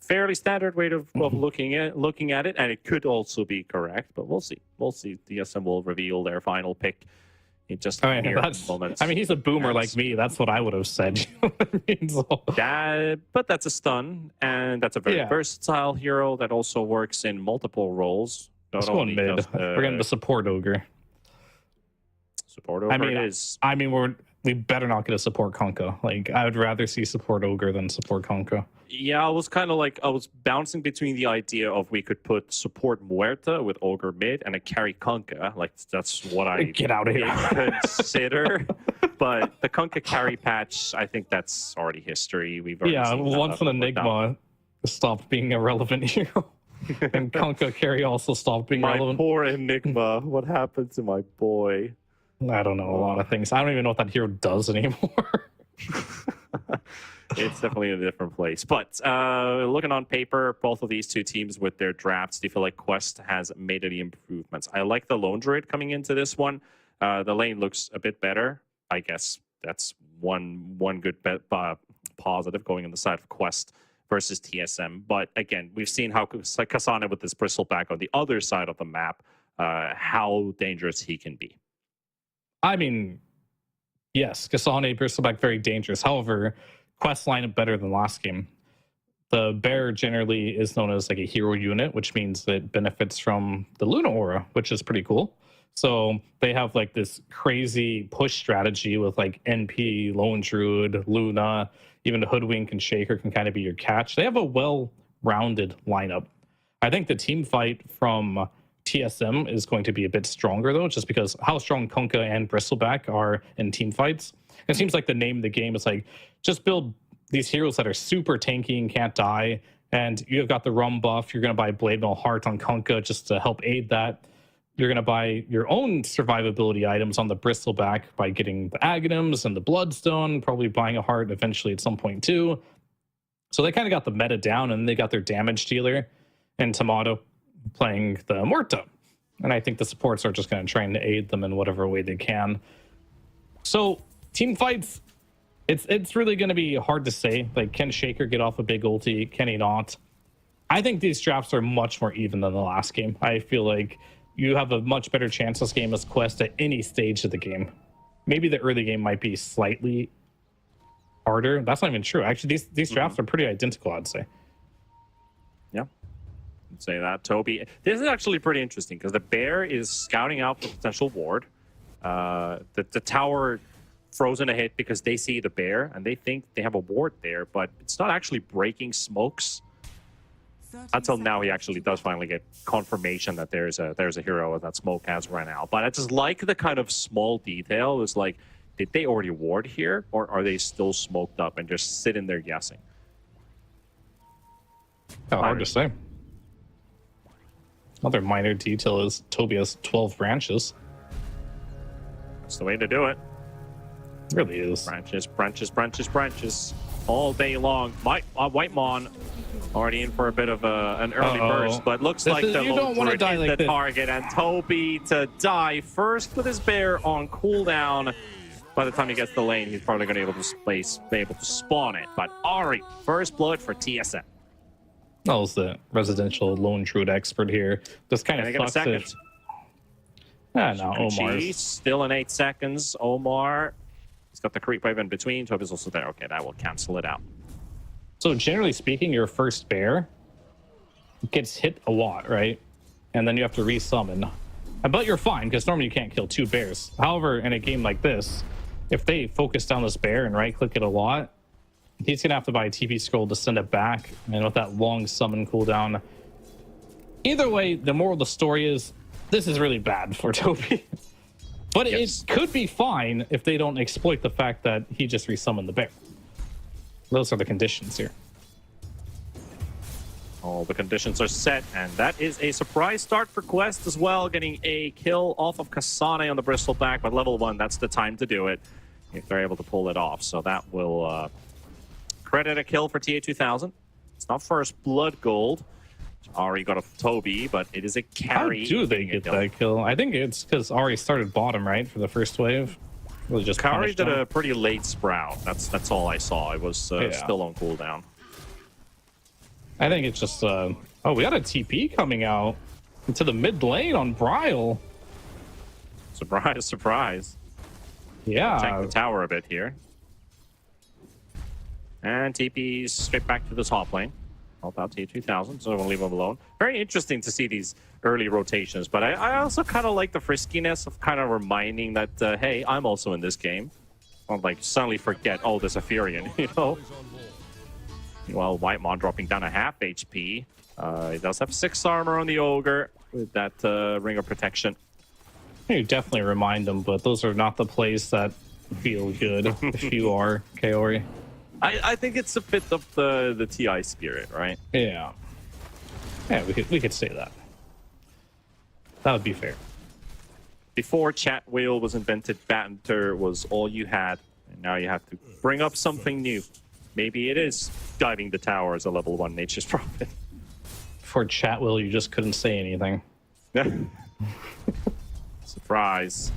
fairly standard way of looking at it, and it could also be correct, but we'll see. We'll see. DSM will reveal their final pick in just I mean, mere moments. he's a boomer That's- like me. That's what I would have said. You know what I mean? So, But that's a stun, and that's a very Yeah. versatile hero that also works in multiple roles. let's Not go only mid. just, We're getting the support Ogre. support over I mean, is we better not get a support Conka. Like, I would rather see support Ogre than support Conka. yeah. I was bouncing between the idea of we could put support Muerta with Ogre mid and a carry Conka. Like that's what I Get out of here. consider. But the Conka carry patch, I think that's already history. We've already Yeah, seen that once an up and down. Enigma stopped being a relevant hero, and Conka carry also stopped being My relevant. poor Enigma. What happened to my boy? I don't know a lot of things. I don't even know what that hero does anymore. It's definitely in a different place. But looking on paper, both of these two teams with their drafts, do you feel like Quest has made any improvements? I like the Lone Druid coming into this one. The lane looks a bit better. I guess that's one good positive going on the side of Quest versus TSM. But again, we've seen how Kasane with this bristleback on the other side of the map, how dangerous he can be. I mean, yes, Kasane Bristleback very dangerous. However, Quest lineup better than last game. The bear generally is known as like a hero unit, which means it benefits from the Luna aura, which is pretty cool. So they have like this crazy push strategy with like NP, Lone Druid, Luna, even the Hoodwink and Shaker can kind of be your catch. They have a well-rounded lineup. I think the team fight from TSM is going to be a bit stronger though, just because how strong Kunkka and Bristleback are in team fights. It seems like the name of the game is like, just build these heroes that are super tanky and can't die, and you've got the Rum buff, you're going to buy Blade Mail Heart on Kunkka just to help aid that. You're going to buy your own survivability items on the Bristleback by getting the Aghanims and the Bloodstone, probably buying a heart eventually at some point too. So they kind of got the meta down, and they got their damage dealer and Tomato playing the Morta. And I think the supports are just going to try and aid them in whatever way they can. So team fights, it's really going to be hard to say. Like, can Shaker get off a big ulti? Can he not? I think these drafts are much more even than the last game. I feel like you have a much better chance this game as Quest at any stage of the game. Maybe the early game might be slightly harder. That's not even true. Actually, these drafts are pretty identical, I'd say. Yeah. I'd say that. Toby. This is actually pretty interesting because the bear is scouting out the potential ward. The tower frozen a hit because they see the bear and they think they have a ward there, but it's not actually breaking smokes. Until now, he actually does finally get confirmation that there's a hero that smoke has run out. But I just like the kind of small detail. Is like, did they already ward here, or are they still smoked up and just sitting there guessing? Oh, hard to say. Another minor detail is Toby has 12 branches. That's the way to do it. It really is. Branches all day long. White Mon already in for a bit of an early burst, but looks like the you don't want to die like the this. target, and Toby to die first with his bear on cooldown. By the time he gets the lane, he's probably going to be able to spawn it. But Ari, first blood for TSM. That was the residential lone druid expert here. This kind of sucks. Second. No, Omar. Still in 8 seconds. Omar, he's got the creep wave in between. Toby's also there. Okay, that will cancel it out. So generally speaking, your first bear gets hit a lot, right? And then you have to resummon. But you're fine, because normally you can't kill 2 bears. However, in a game like this, if they focus down this bear and right-click it a lot, he's going to have to buy a TP scroll to send it back. And with that long summon cooldown. Either way, the moral of the story is, this is really bad for Toby. But Yes. it could be fine if they don't exploit the fact that he just resummoned the bear. Those are the conditions here. All the conditions are set, and that is a surprise start for Quest as well, getting a kill off of Kasane on the Bristleback, but level 1, that's the time to do it, if they're able to pull it off. So that will credit a kill for TA2000. It's not first blood gold. Ari got a Toby, but it is a carry. How do they get that kill? I think it's because Ari started bottom, right, for the first wave. Really just Kari punished did him. a pretty late sprout. That's all I saw. It was still on cooldown. I think it's just oh, we got a TP coming out into the mid lane on Bryle. Surprise. Yeah. Tank the tower a bit here. And TP's straight back to the top lane. Help out T2000, so we'll leave him alone. Very interesting to see these early rotations, but I also kind of like the friskiness of kind of reminding that, hey, I'm also in this game. I'll like suddenly forget, oh, there's a Furion, you know? Well, White Mon dropping down a half HP. He does have 6 armor on the Ogre with that ring of protection. You definitely remind them, but those are not the plays that feel good if you are Kaori. I think it's a bit of the TI spirit, right? Yeah. Yeah, we could say that. That would be fair. Before chat wheel was invented, banter was all you had, and now you have to bring up something new. Maybe it is diving the tower as a level 1 nature's prophet. For Chatwell, you just couldn't say anything. Surprise.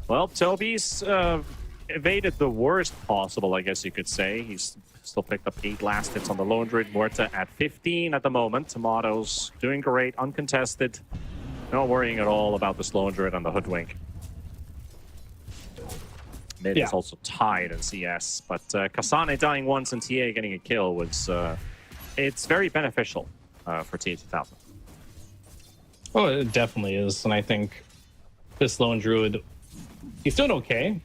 Well, Toby's evaded the worst possible, I guess you could say. He's still picked up 8 last hits on the Lone Druid. Morta at 15 at the moment. Tomatoes doing great, uncontested. Not worrying at all about the Lone Druid and the Hoodwink. Mid is also tied in CS, but Kasane dying once and TA getting a kill was it's very beneficial for TA2000. Oh, it definitely is, and I think this Lone Druid, he's doing okay,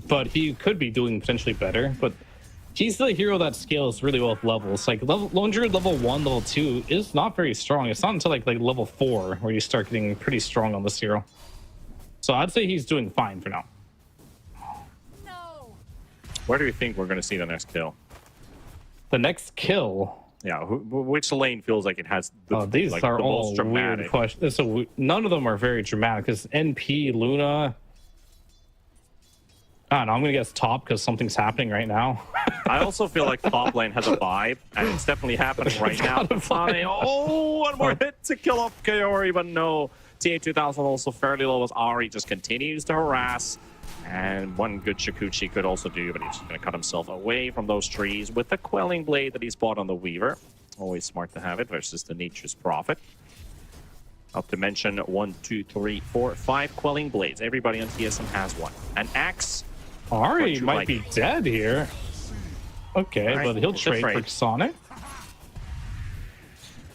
but he could be doing potentially better. But he's the hero that scales really well with levels. Like Lone Druid level 1, level 2 is not very strong. It's not until like level 4 where you start getting pretty strong on this hero. So I'd say he's doing fine for now. Where do you think we're going to see the next kill? The next kill, Yeah, which lane feels like it has the, These like, are the all most dramatic? weird questions. So none of them are very dramatic. Because NP, Luna. I don't know. I'm going to guess top because something's happening right now. I also feel like top lane has a vibe, and it's definitely happening right now. Kasane, oh, one more hit to kill off Kaori, but no. TI12 also fairly low as Ari just continues to harass. And one good Shikuchi could also do, but he's going to cut himself away from those trees with the Quelling Blade that he's bought on the Weaver. Always smart to have it versus the Nature's Prophet. Not to mention 1, 2, 3, 4, 5 Quelling Blades. Everybody on TSM has one. An axe. Ari might be dead here. Okay, Right, but he'll it's trade for afraid. Sonic.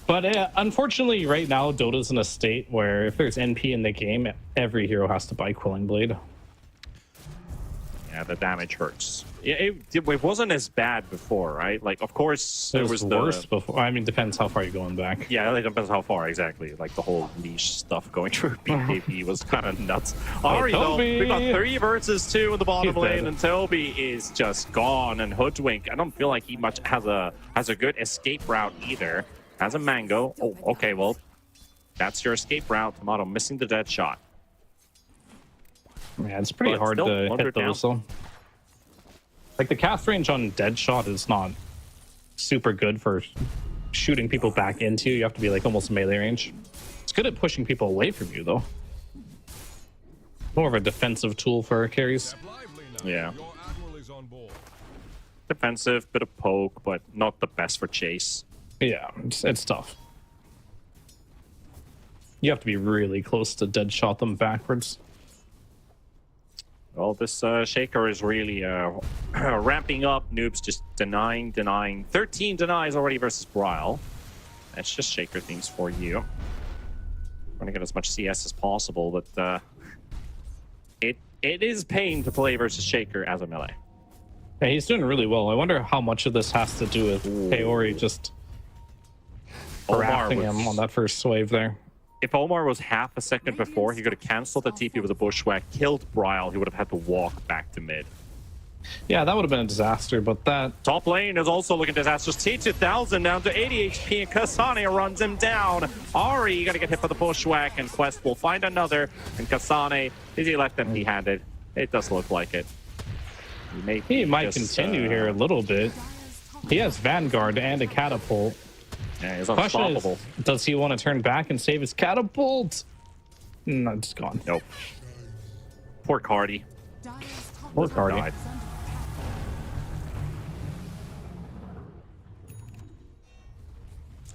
But unfortunately, right now, Dota's in a state where if there's NP in the game, every hero has to buy Quelling Blade. Yeah, the damage hurts. Yeah, it wasn't as bad before, right? Like, of course, It there was was the worse before. I mean, depends how far you're going back. Yeah, it depends how far exactly. Like the whole leash stuff going through BKB was kind of nuts. Ari, though, Toby! we got 3 versus 2 in the bottom He's lane, dead. and Toby is just gone. And Hoodwink, I don't feel like he much has a good escape route either. Has a mango. Oh, okay, well, that's your escape route. Tomato missing the dead shot. Yeah, it's pretty But hard still, to under hit those, though. Like, the cast range on Deadshot is not super good for shooting people back into. You have to be, like, almost melee range. It's good at pushing people away from you, though. More of a defensive tool for carries. Yeah. Defensive, bit of poke, but not the best for chase. Yeah, it's tough. You have to be really close to Deadshot them backwards. Well, this Shaker is really ramping up. Noob's just denying. 13 denies already versus Bryle. That's just Shaker things for you. Trying to get as much CS as possible, but it is pain to play versus Shaker as a melee. Yeah, he's doing really well. I wonder how much of this has to do with Kaori just harassing him on that first wave there. If Omar was half a second before, he could have canceled the TP with a bushwhack, killed Bryle. He would have had to walk back to mid. Yeah, that would have been a disaster, but that... Top lane is also looking disastrous. T2000 down to 80 HP, and Kasane runs him down. Ari, you gotta get hit by the bushwhack, and Quest will find another. And Kasane, is he left empty-handed? It does look like it. He might just, continue here a little bit. He has Vanguard and a catapult. Yeah, he's Question unstoppable. is, does he want to turn back and save his catapult? No, it's gone. Nope. Poor Cardi. Poor Cardi. Died.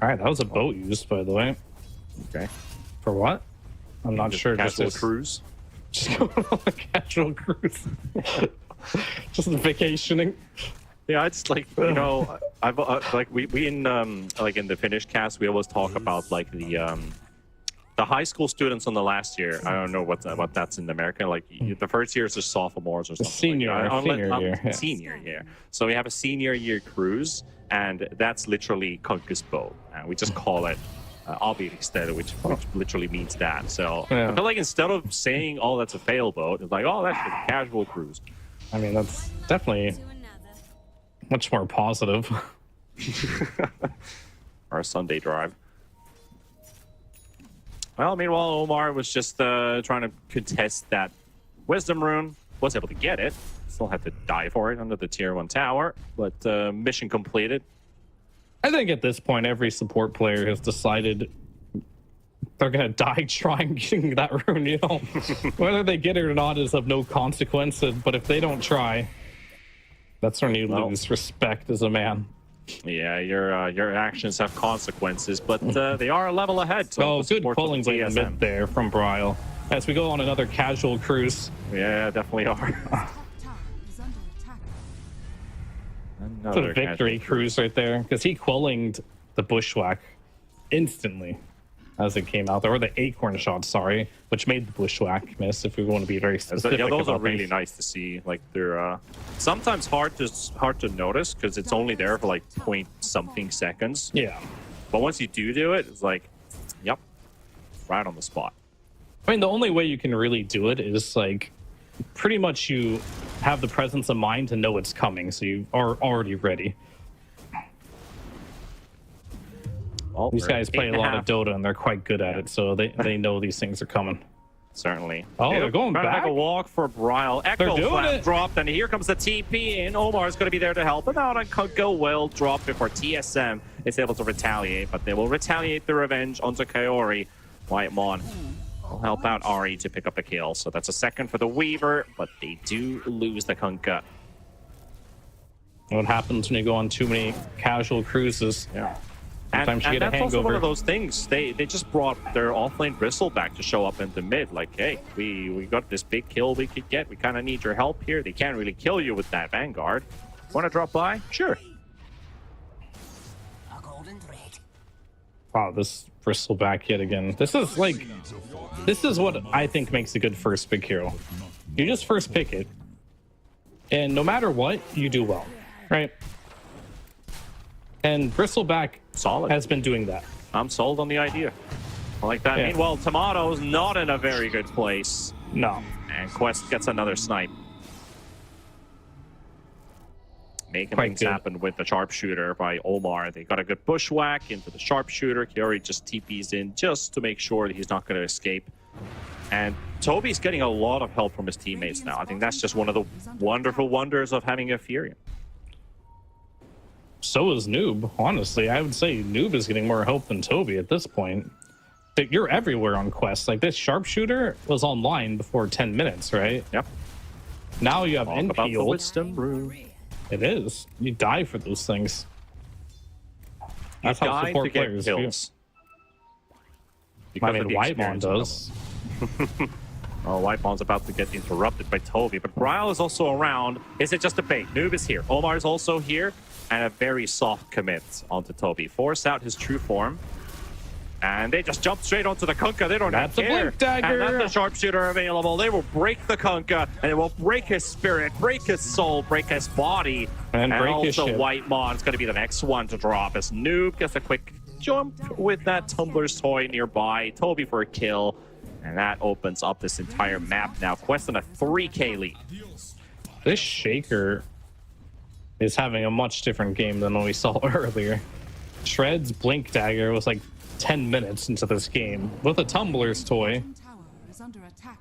All right, that was a boat used, by the way. Okay. For what? I'm not sure. Casual Just cruise. Just going on a casual cruise. Just vacationing. Yeah, it's like, you know, I've like we in like in the Finnish cast, we always talk about like the high school students on the last year. I don't know what that's in America. Like the first year is just sophomores or something. Senior, like senior year. Yeah. Senior year. So we have a senior year cruise, and that's literally Konkus boat, and we just call it Aviriksted, which literally means that. So Yeah. I feel like instead of saying, "Oh, that's a fail boat," it's like, "Oh, that's a casual cruise." I mean, that's definitely much more positive. Or a Sunday drive. Well, meanwhile, Omar was just trying to contest that Wisdom Rune. Was able to get it. Still had to die for it under the Tier 1 tower, but mission completed. I think at this point, every support player has decided they're going to die trying getting that rune, you know? Whether they get it or not is of no consequence, but if they don't try, that's when you lose respect as a man. Yeah, your actions have consequences, but they are a level ahead. So Oh, good pulling blade in mid there from Bryle. As we go on another casual cruise. Yeah, definitely are. Tower is under attack. It's a victory cruise right there, because he quillinged the bushwhack instantly as it came out there, or the acorn shot, sorry, which made the bushwhack miss. If we want to be very specific, Yeah, those are about really things. nice to see. Like they're sometimes hard to notice because it's only there for like point something seconds. Yeah, But once you do it, it's like, yep, right on the spot. I mean, the only way you can really do it is like pretty much you have the presence of mind to know it's coming, so you are already ready. Well, These guys play a lot of 8.5. Dota, and they're quite good at it, so they know these things are coming. Certainly. Oh, they're going trying back? to make a walk for Bryle. Echo doing flat it. dropped, and here comes the TP, and Omar's going to be there to help. But now on Kunko will drop before TSM is able to retaliate, but they will retaliate the revenge onto Kaori. Whitemon will help out Ari to pick up the kill. So that's a second for the Weaver, but they do lose the Kunka. What happens when you go on too many casual cruises? Yeah. Sometimes you get a that's also one hangover. of those things. They just brought their offlane Bristle back to show up in the mid. Like, hey, we got this big kill we could get. We kind of need your help here. They can't really kill you with that Vanguard. Want to drop by? Sure. Wow, this Bristleback yet again. This is what I think makes a good first pick hero. You just first pick it, and no matter what, you do well, right? And Bristleback Solid. has been doing that. I'm sold on the idea. I like that. Yeah. Meanwhile, Tomato's not in a very good place. No. And Quest gets another snipe. Making Quite things good. happen with the sharpshooter by Omar. They got a good bushwhack into the sharpshooter. Kiori just TPs in just to make sure that he's not going to escape. And Toby's getting a lot of help from his teammates now. I think that's just one of the wonderful wonders of having a Furion. So is Noob. Honestly, I would say Noob is getting more help than Toby at this point. But you're everywhere on Quest. Like, this sharpshooter was online before 10 minutes, right? Yep. Now you have Talk about the Enfield. wisdom room. It is. You die for those things. That's You how die to support get players feel. kills. I Because mean, of the Whitemon experience of does. Oh, Whitemon's about to get interrupted by Toby, but Bryle is also around. Is it just a bait? Noob is here. Omar's also here, and a very soft commit onto Toby. Force out his true form, and they just jump straight onto the Kunkka. They don't That's a care. blink dagger. And that's the sharpshooter available. They will break the Kunkka, and it will break his spirit, break his soul, break his body, And break his also ship. Whitemon's going to be the next one to drop as Noob gets a quick jump with that Tumbler's toy nearby. Toby for a kill. And that opens up this entire map now. Quest on a 3K lead. This Shaker is having a much different game than what we saw earlier. Shred's Blink Dagger was like 10 minutes into this game with a Tumbler's toy. Tower is under attack.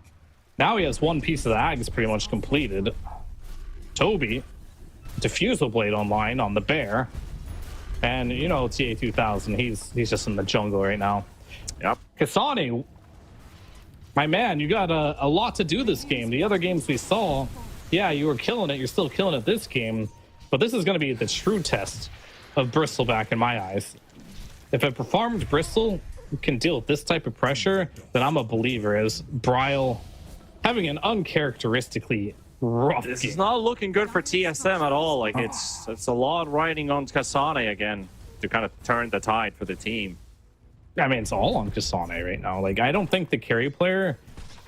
Now he has one piece of the Ags pretty much completed. Toby, Diffusal Blade online on the Bear. And, you know, TA2000, he's just in the jungle right now. Yep. Kasane, my man, you got a lot to do this game. The other games we saw, yeah, you were killing it. You're still killing it this game. But this is going to be the true test of Bristleback in my eyes. If a performed Bristle can deal with this type of pressure, then I'm a believer, as Bryle having an uncharacteristically rough This game. is not looking good for TSM at all. Like, it's a lot riding on Kasane again to kind of turn the tide for the team. I mean, it's all on Kasane right now. Like, I don't think the carry player,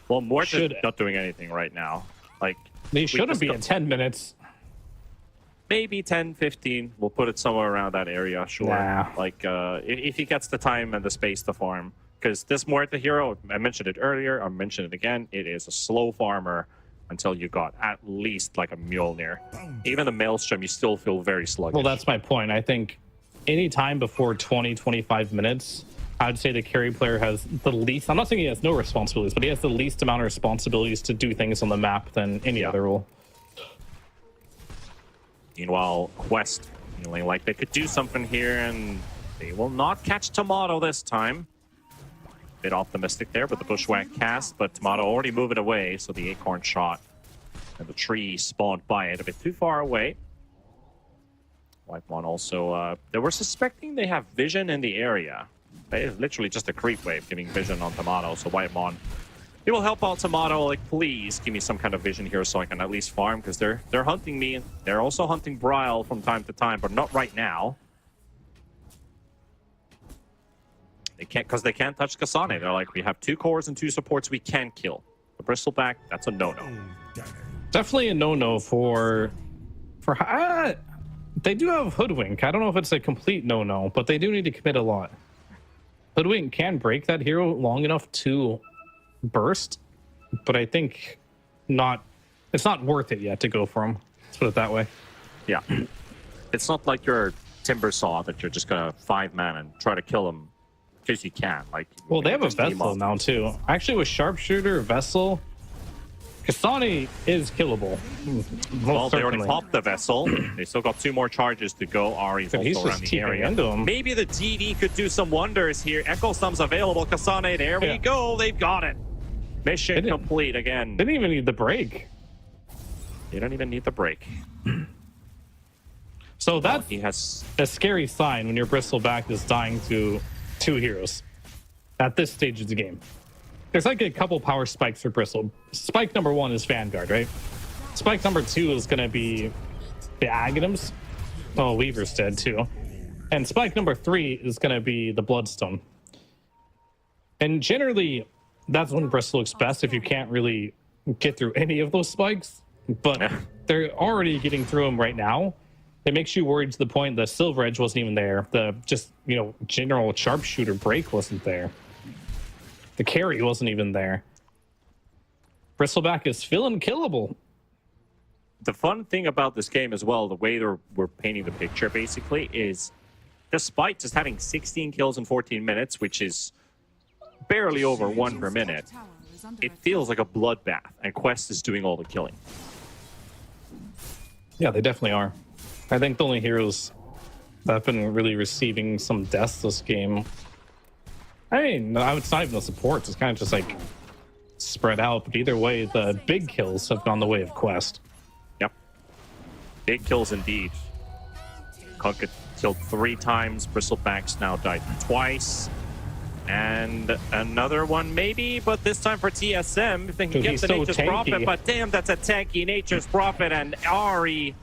Well, Morta's Should- not doing anything right now. Like, they we shouldn't just be got- at 10 minutes. maybe 10, 15. We'll put it somewhere around that area, sure. Nah. Like, if he gets the time and the space to farm. Because this Muerta hero, I mentioned it earlier, I'll mention it again, it is a slow farmer until you got at least like a Mjolnir. Even the Maelstrom, you still feel very sluggish. Well, that's my point. I think any time before 20, 25 minutes, I'd say the carry player has the least, I'm not saying he has no responsibilities, but he has the least amount of responsibilities to do things on the map than any other role. Meanwhile, Quest feeling like they could do something here, and they will not catch Tomato this time. Bit optimistic there with the Bushwhack cast, but Tomato already moving away, so the Acorn shot and the tree spawned by it a bit too far away. Whitemon also, they were suspecting they have vision in the area. It is literally just a creep wave giving vision on Tomato, so Whitemon, he will help out Tomato, like, please give me some kind of vision here so I can at least farm, because they're hunting me. They're also hunting Bryle from time to time, but not right now. They can't, because they can't touch Kasane. They're like, we have 2 cores and 2 supports we can kill. The Bristleback, that's a no-no. Definitely a no-no for they do have Hoodwink. I don't know if it's a complete no-no, but they do need to commit a lot. Hoodwink can break that hero long enough to burst, but I think it's not worth it yet to go for him. Let's put it that way. Yeah. It's not like you're Timber Saw that you're just gonna 5-man and try to kill him because you can. Like, Well, they have a just team Vessel up. now too. Actually, with Sharpshooter, Vessel, Kasane is killable. Well, they already certainly. popped the Vessel. They still got 2 more charges to go. Ari's But he's also around just the keeping area. into him. Maybe the DD could do some wonders here. Echo Stump's available. Kasane, there we Yeah. go. They've got it. Mission didn't- complete again. Didn't even need the break. You don't even need the break. So that's He has. a scary sign when your Bristleback is dying to 2 heroes at this stage of the game. There's like a couple power spikes for Bristle. Spike number 1 is Vanguard, right? Spike number 2 is going to be the Aghanims. Oh, Weaver's dead too. And spike number 3 is going to be the Bloodstone. And generally, that's when Bristle looks best if you can't really get through any of those spikes. But Yeah. they're already getting through them right now. It makes you worried to the point the Silver Edge wasn't even there. The general Sharpshooter break wasn't there. The carry wasn't even there. Bristleback is feeling killable. The fun thing about this game as well, the way we're painting the picture basically, is despite just having 16 kills in 14 minutes, which is barely over 1 per minute, Tower is under it attack. feels like a bloodbath, and Quest is doing all the killing. Yeah, they definitely are. I think the only heroes that have been really receiving some deaths this game, I mean, it's not even the supports. It's kind of just like spread out. But either way, the big kills have gone the way of Quest. Yep. Big kills indeed. Kunkka killed 3 times. Bristleback's now died twice. And another one maybe, but this time for TSM, if they can Dude, get he's the so Nature's tanky. Prophet, but damn, that's a tanky Nature's Prophet, and Ari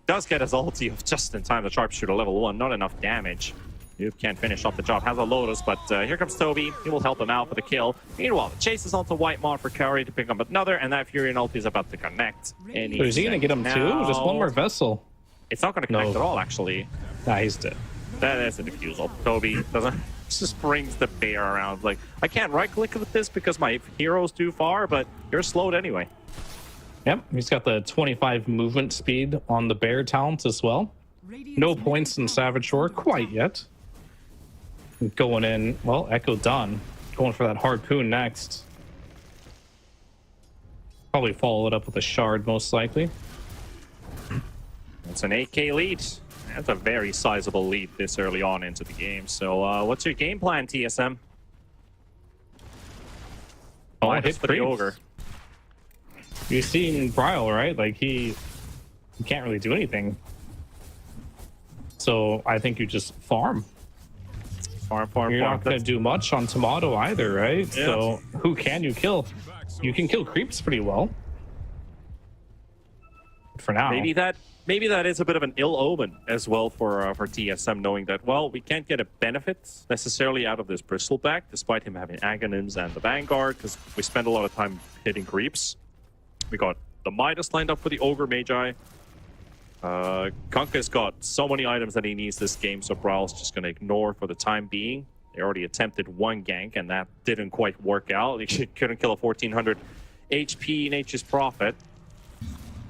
does get his ulti of just in time. The Sharpshooter level 1, not enough damage. You can't finish off the job. Has a Lotus, but here comes Toby. He will help him out for the kill. Meanwhile, the chase is onto Whitemon for Curry to pick up another, and that Furion ulti is about to connect. Any But is he going to get him too? second Just one now. more Vessel. It's not going to connect No. at all, actually. Nah, he's dead. That is a defusal. Toby doesn't just brings the bear around. Like, I can't right click with this because my hero's too far, but you're slowed anyway. Yep, he's got the 25 movement speed on the bear talents as well. Radiant's No middle points in tower Savage is Shore under quite attack. yet. Going in, well, Echo done. Going for that harpoon next. Probably follow it up with a shard, most likely. It's an 8k lead. That's a very sizable lead this early on into the game. So what's your game plan, TSM? Oh, Minus hit for the creeps. Ogre. You've seen Bryle, right? Like, he can't really do anything. So I think you just farm. Farm. You're not going That's- to do much on Tomato either, right? Yeah. So who can you kill? You can kill creeps pretty well. For now. Maybe that is a bit of an ill omen as well for TSM, knowing that, well, we can't get a benefit necessarily out of this Bristleback, despite him having Aghanims and the Vanguard, because we spend a lot of time hitting creeps. We got the Midas lined up for the Ogre Magi. Kunkka's got so many items that he needs this game, so Brawl's just going to ignore for the time being. They already attempted 1 gank, and that didn't quite work out. They couldn't kill a 1400 HP Nature's Prophet.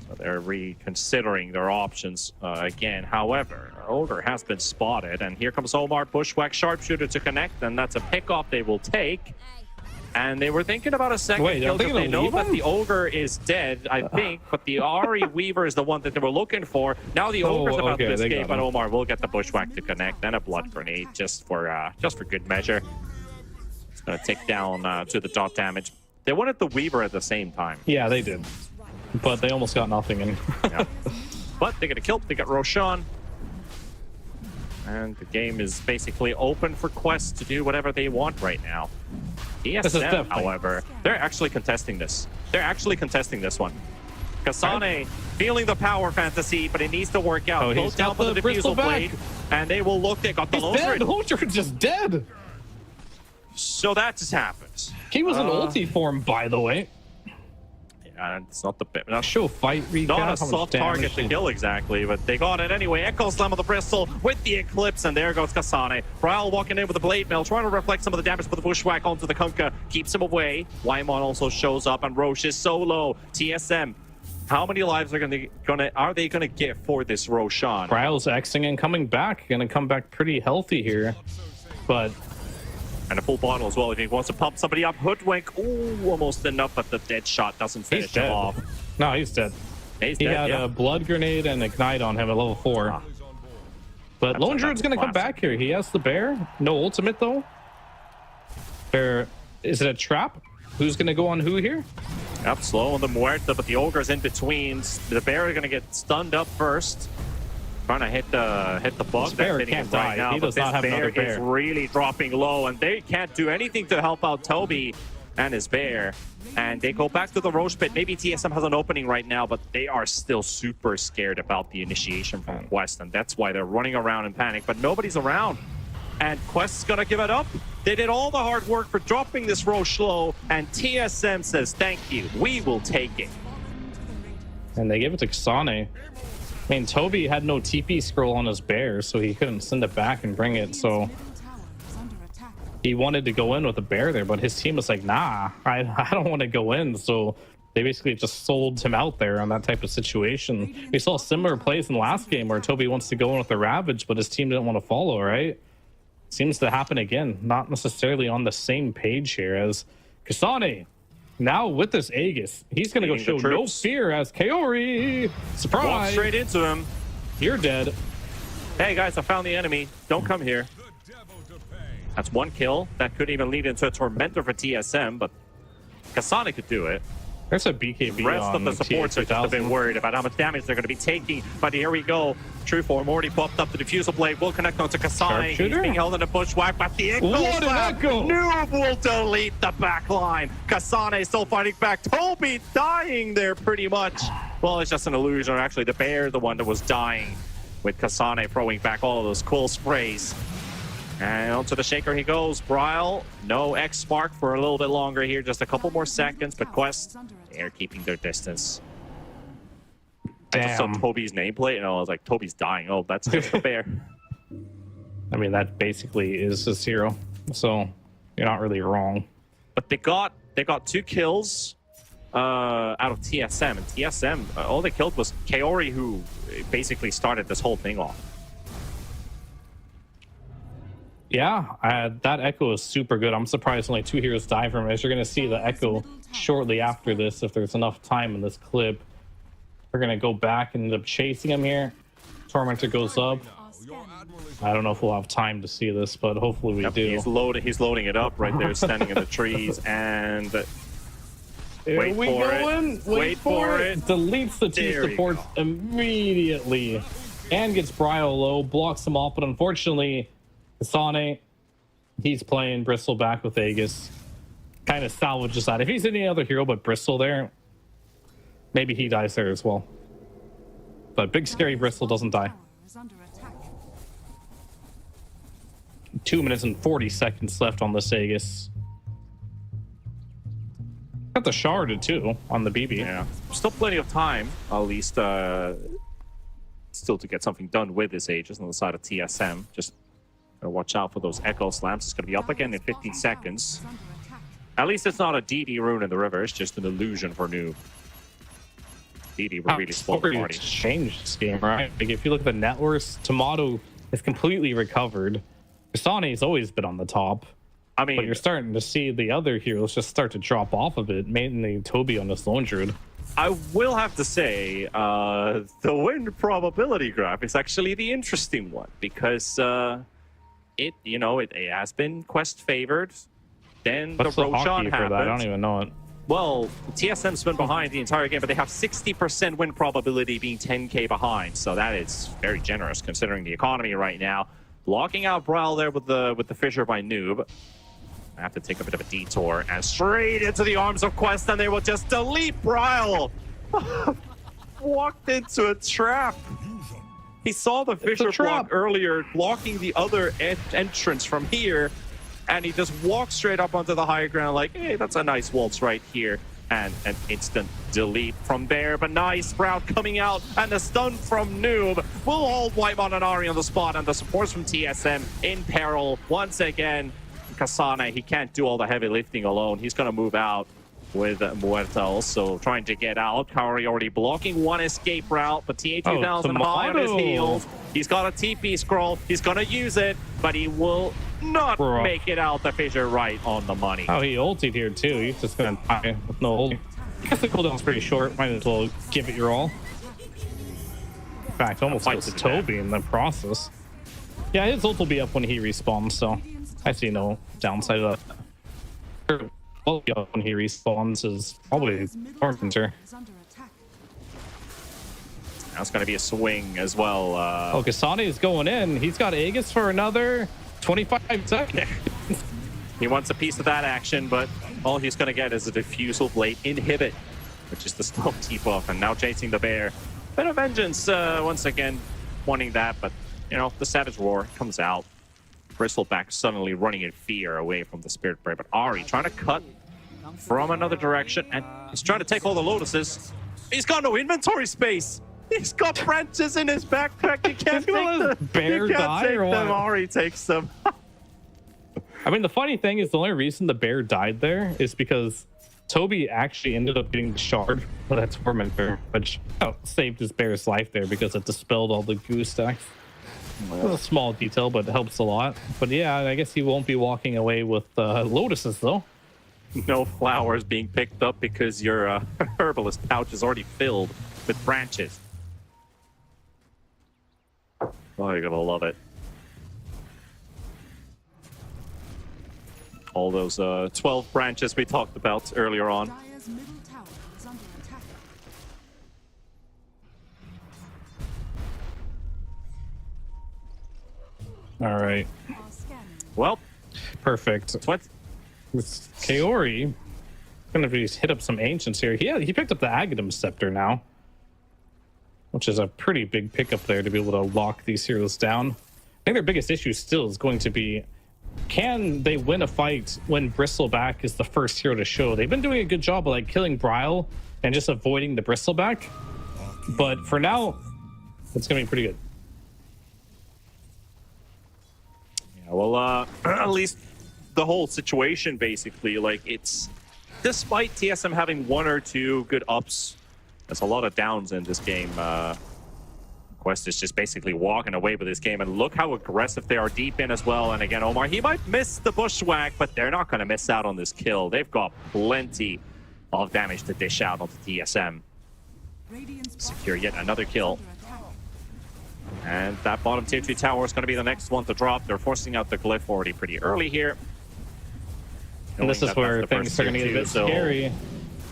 So they're reconsidering their options again. However, Ogre has been spotted, and here comes Omar Bushwhack Sharpshooter to connect, and that's a pickoff they will take. And they were thinking about a second Wait, are kill they because they gonna know leave that him? the Ogre is dead, I think, but the Ari Weaver is the one that they were looking for. Now the Oh, Ogre's about okay, to they escape, got but him. Omar will get the Bushwhack to connect, and a Blood Grenade just for good measure. It's going to take down to the dot damage. They wanted the Weaver at the same time. Yeah, they did. But they almost got nothing in. Yeah. But they get a kill. They got Roshan. And the game is basically open for Quest to do whatever they want right now. This is ESM, definitely- however, they're actually contesting this. They're actually contesting this one. Kasane feeling the power fantasy, but it needs to work out. Oh, Goes he's down got for the the Bristol defusal back. blade, and they will look. They got the He's dead. Loser. Holger's just dead. So that just happens. He was in ulti form, by the way. Yeah, it's not the bit. Not Show fight recap. Not a how much soft damage target to he- kill exactly, but they got it anyway. Echo Slam of the Bristol with the Eclipse, and there goes Kasane. Bryle walking in with the Blade Mail, trying to reflect some of the damage with the Bushwhack onto the Kunkka. Keeps him away. Waimon also shows up, and Roche is so low. TSM How many lives are they gonna get for this Roshan? Bryle's Xing and coming back. Gonna come back pretty healthy here. But And a full bottle as well if he wants to pump somebody up. Hoodwink, ooh, almost enough, but the dead shot doesn't finish him off. No, he's dead. He had a blood grenade and ignite on him at level 4. But Lone Druid's gonna come back here. He has the bear. No ultimate though. Is it a trap? Who's gonna go on who here? Yep, slow on the Muerta, but the Ogre's in between. The bear is gonna get stunned up first. Trying to hit the bug. This bear can't die. Now, he does not have another bear. Is really dropping low, and they can't do anything to help out Toby and his bear. And they go back to the Roche pit. Maybe TSM has an opening right now, but they are still super scared about the initiation from Quest, and that's why they're running around in panic. But nobody's around, and Quest's gonna give it up. They did all the hard work for dropping this Roche low, and TSM says, "Thank you, we will take it." And they give it to Kasane. I mean, Toby had no TP scroll on his bear, so he couldn't send it back and bring it. So he wanted to go in with a bear there, but his team was like, nah, I don't want to go in. So they basically just sold him out there on that type of situation. We saw similar plays in the last game where Toby wants to go in with the Ravage, but his team didn't want to follow, right? Seems to happen again. Not necessarily on the same page here as Kasane. Now with this Aegis, he's going to go show no fear as Kaori. Surprise! Walk straight into him. You're dead. Hey guys, I found the enemy. Don't come here. That's one kill. That could even lead into a Tormentor for TSM, but Kasane could do it. There's a BKB. The rest of the supports are just a bit worried about how much damage they're going to be taking. But here we go. True form already popped up. The diffusal blade will connect onto Kasane. He's being held in a bushwhack, but the Echo slap. Noob will delete the back line. Kasane still fighting back. Toby dying there pretty much. Well, it's just an illusion. Actually, the bear, the one that was dying, with Kasane throwing back all of those cool sprays. And onto the shaker he goes. Bryle, no X mark for a little bit longer here. Just a couple more seconds, but Quest, they're keeping their distance. I just saw Toby's nameplate, and I was like, Toby's dying. Oh, that's just the bear. I mean, that basically is his hero. So you're not really wrong. But they got 2 kills out of TSM. And TSM, all they killed was Kaori, who basically started this whole thing off. Yeah, that Echo is super good. I'm surprised only 2 heroes die from it. You're going to see the Echo shortly after this, if there's enough time in this clip. We're going to go back and end up chasing him here. Tormentor goes up. I don't know if we'll have time to see this, but hopefully we do. He's loading it up right there, standing in the trees, and wait for it. Deletes the 2 supports immediately and gets Bryo low, blocks him off, but unfortunately, Kasane, he's playing Bristol back with Aegis. Kind of salvages that. If he's any other hero but Bristol there, maybe he dies there as well. But big scary Bristol doesn't die. 2 minutes and 40 seconds left on this Aegis. Got the sharded too on the BB. Yeah, still plenty of time, at least still to get something done with this Aegis on the side of TSM. Just watch out for those Echo Slams. It's going to be up again in 15 seconds. At least it's not a DD rune in the river. It's just an illusion for Noob. DD will really spoil the party. Changed this game, right? Like if you look at the net worth, Tomato is completely recovered. Kasane's always been on the top. I mean, but you're starting to see the other heroes just start to drop off a bit, mainly Toby on this Lone Druid. I will have to say, the win probability graph is actually the interesting one, because it has been Quest favored. Then What's the Roshan happened. I don't even know it. Well, TSM's been behind the entire game, but they have 60% win probability being 10k behind. So that is very generous considering the economy right now. Blocking out Bryle there with the Fissure by Noob. I have to take a bit of a detour and straight into the arms of Quest, and they will just delete Bryle. Walked into a trap. He saw the Fissure block earlier, blocking the other entrance from here, and he just walked straight up onto the high ground like, hey, that's a nice waltz right here. And an instant delete from there, but nice Sprout coming out, and the stun from Noob will hold Whitemon and Ari on the spot, and the supports from TSM in peril once again. Kasane, he can't do all the heavy lifting alone. He's going to move out. with Muerta also trying to get out. Kaori already blocking one escape route, but TA2000 high on his heels. He's got a TP scroll. He's going to use it, but he will not make it out the fissure right on the money. Oh, he ulted here too. He's just going to die with no ult. I guess the cooldown's pretty short. Might as well give it your all. In fact, almost kills Toby in the process. Yeah, his ult will be up when he respawns, so I see no downside of that. Well, when he respawns is probably Carpenter. That's going to be a swing as well. Oh, Kasane is going in. He's got Aegis for another 25 seconds. He wants a piece of that action, but all he's going to get is a Diffusal Blade Inhibit, which is the slow debuff, and now chasing the bear. Bit of vengeance once again, wanting that, but you know, the Savage Roar comes out. Bristleback suddenly running in fear away from the Spirit Prey, but Ari trying to cut from another direction, and he's trying to take all the Lotuses. He's got no inventory space. He's got branches in his backpack. You can't take them. Bear die or what? Ari takes them. I mean, the funny thing is the only reason the bear died there is because Toby actually ended up getting the shard for that Tormentor, which saved his bear's life there because it dispelled all the goo stacks. It's a small detail, but it helps a lot. But yeah, I guess he won't be walking away with Lotuses, though. No flowers being picked up because your herbalist pouch is already filled with branches. Oh, you're gonna love it. All those 12 branches we talked about earlier on. Dire's middle tower is under attack. All right. Are scanning. Well, Perfect. what? With Kaori, gonna hit up some ancients here. He picked up the Aghanim Scepter now, which is a pretty big pickup there to be able to lock these heroes down. I think their biggest issue still is going to be, can they win a fight when Bristleback is the first hero to show? They've been doing a good job of like killing Bryle and just avoiding the Bristleback, but for now, it's gonna be pretty good. Yeah, well, at least the whole situation basically, like it's, despite TSM having one or two good ups, there's a lot of downs in this game. Quest is just basically walking away with this game, and look how aggressive they are deep in as well. And again, Omar, he might miss the bushwhack, but they're not going to miss out on this kill. They've got plenty of damage to dish out onto TSM. Radiant's Secure yet another kill. under attack. And that bottom tier 2 tower is going to be the next one to drop. They're forcing out the glyph already pretty early here. And this is where things are going to get a bit scary.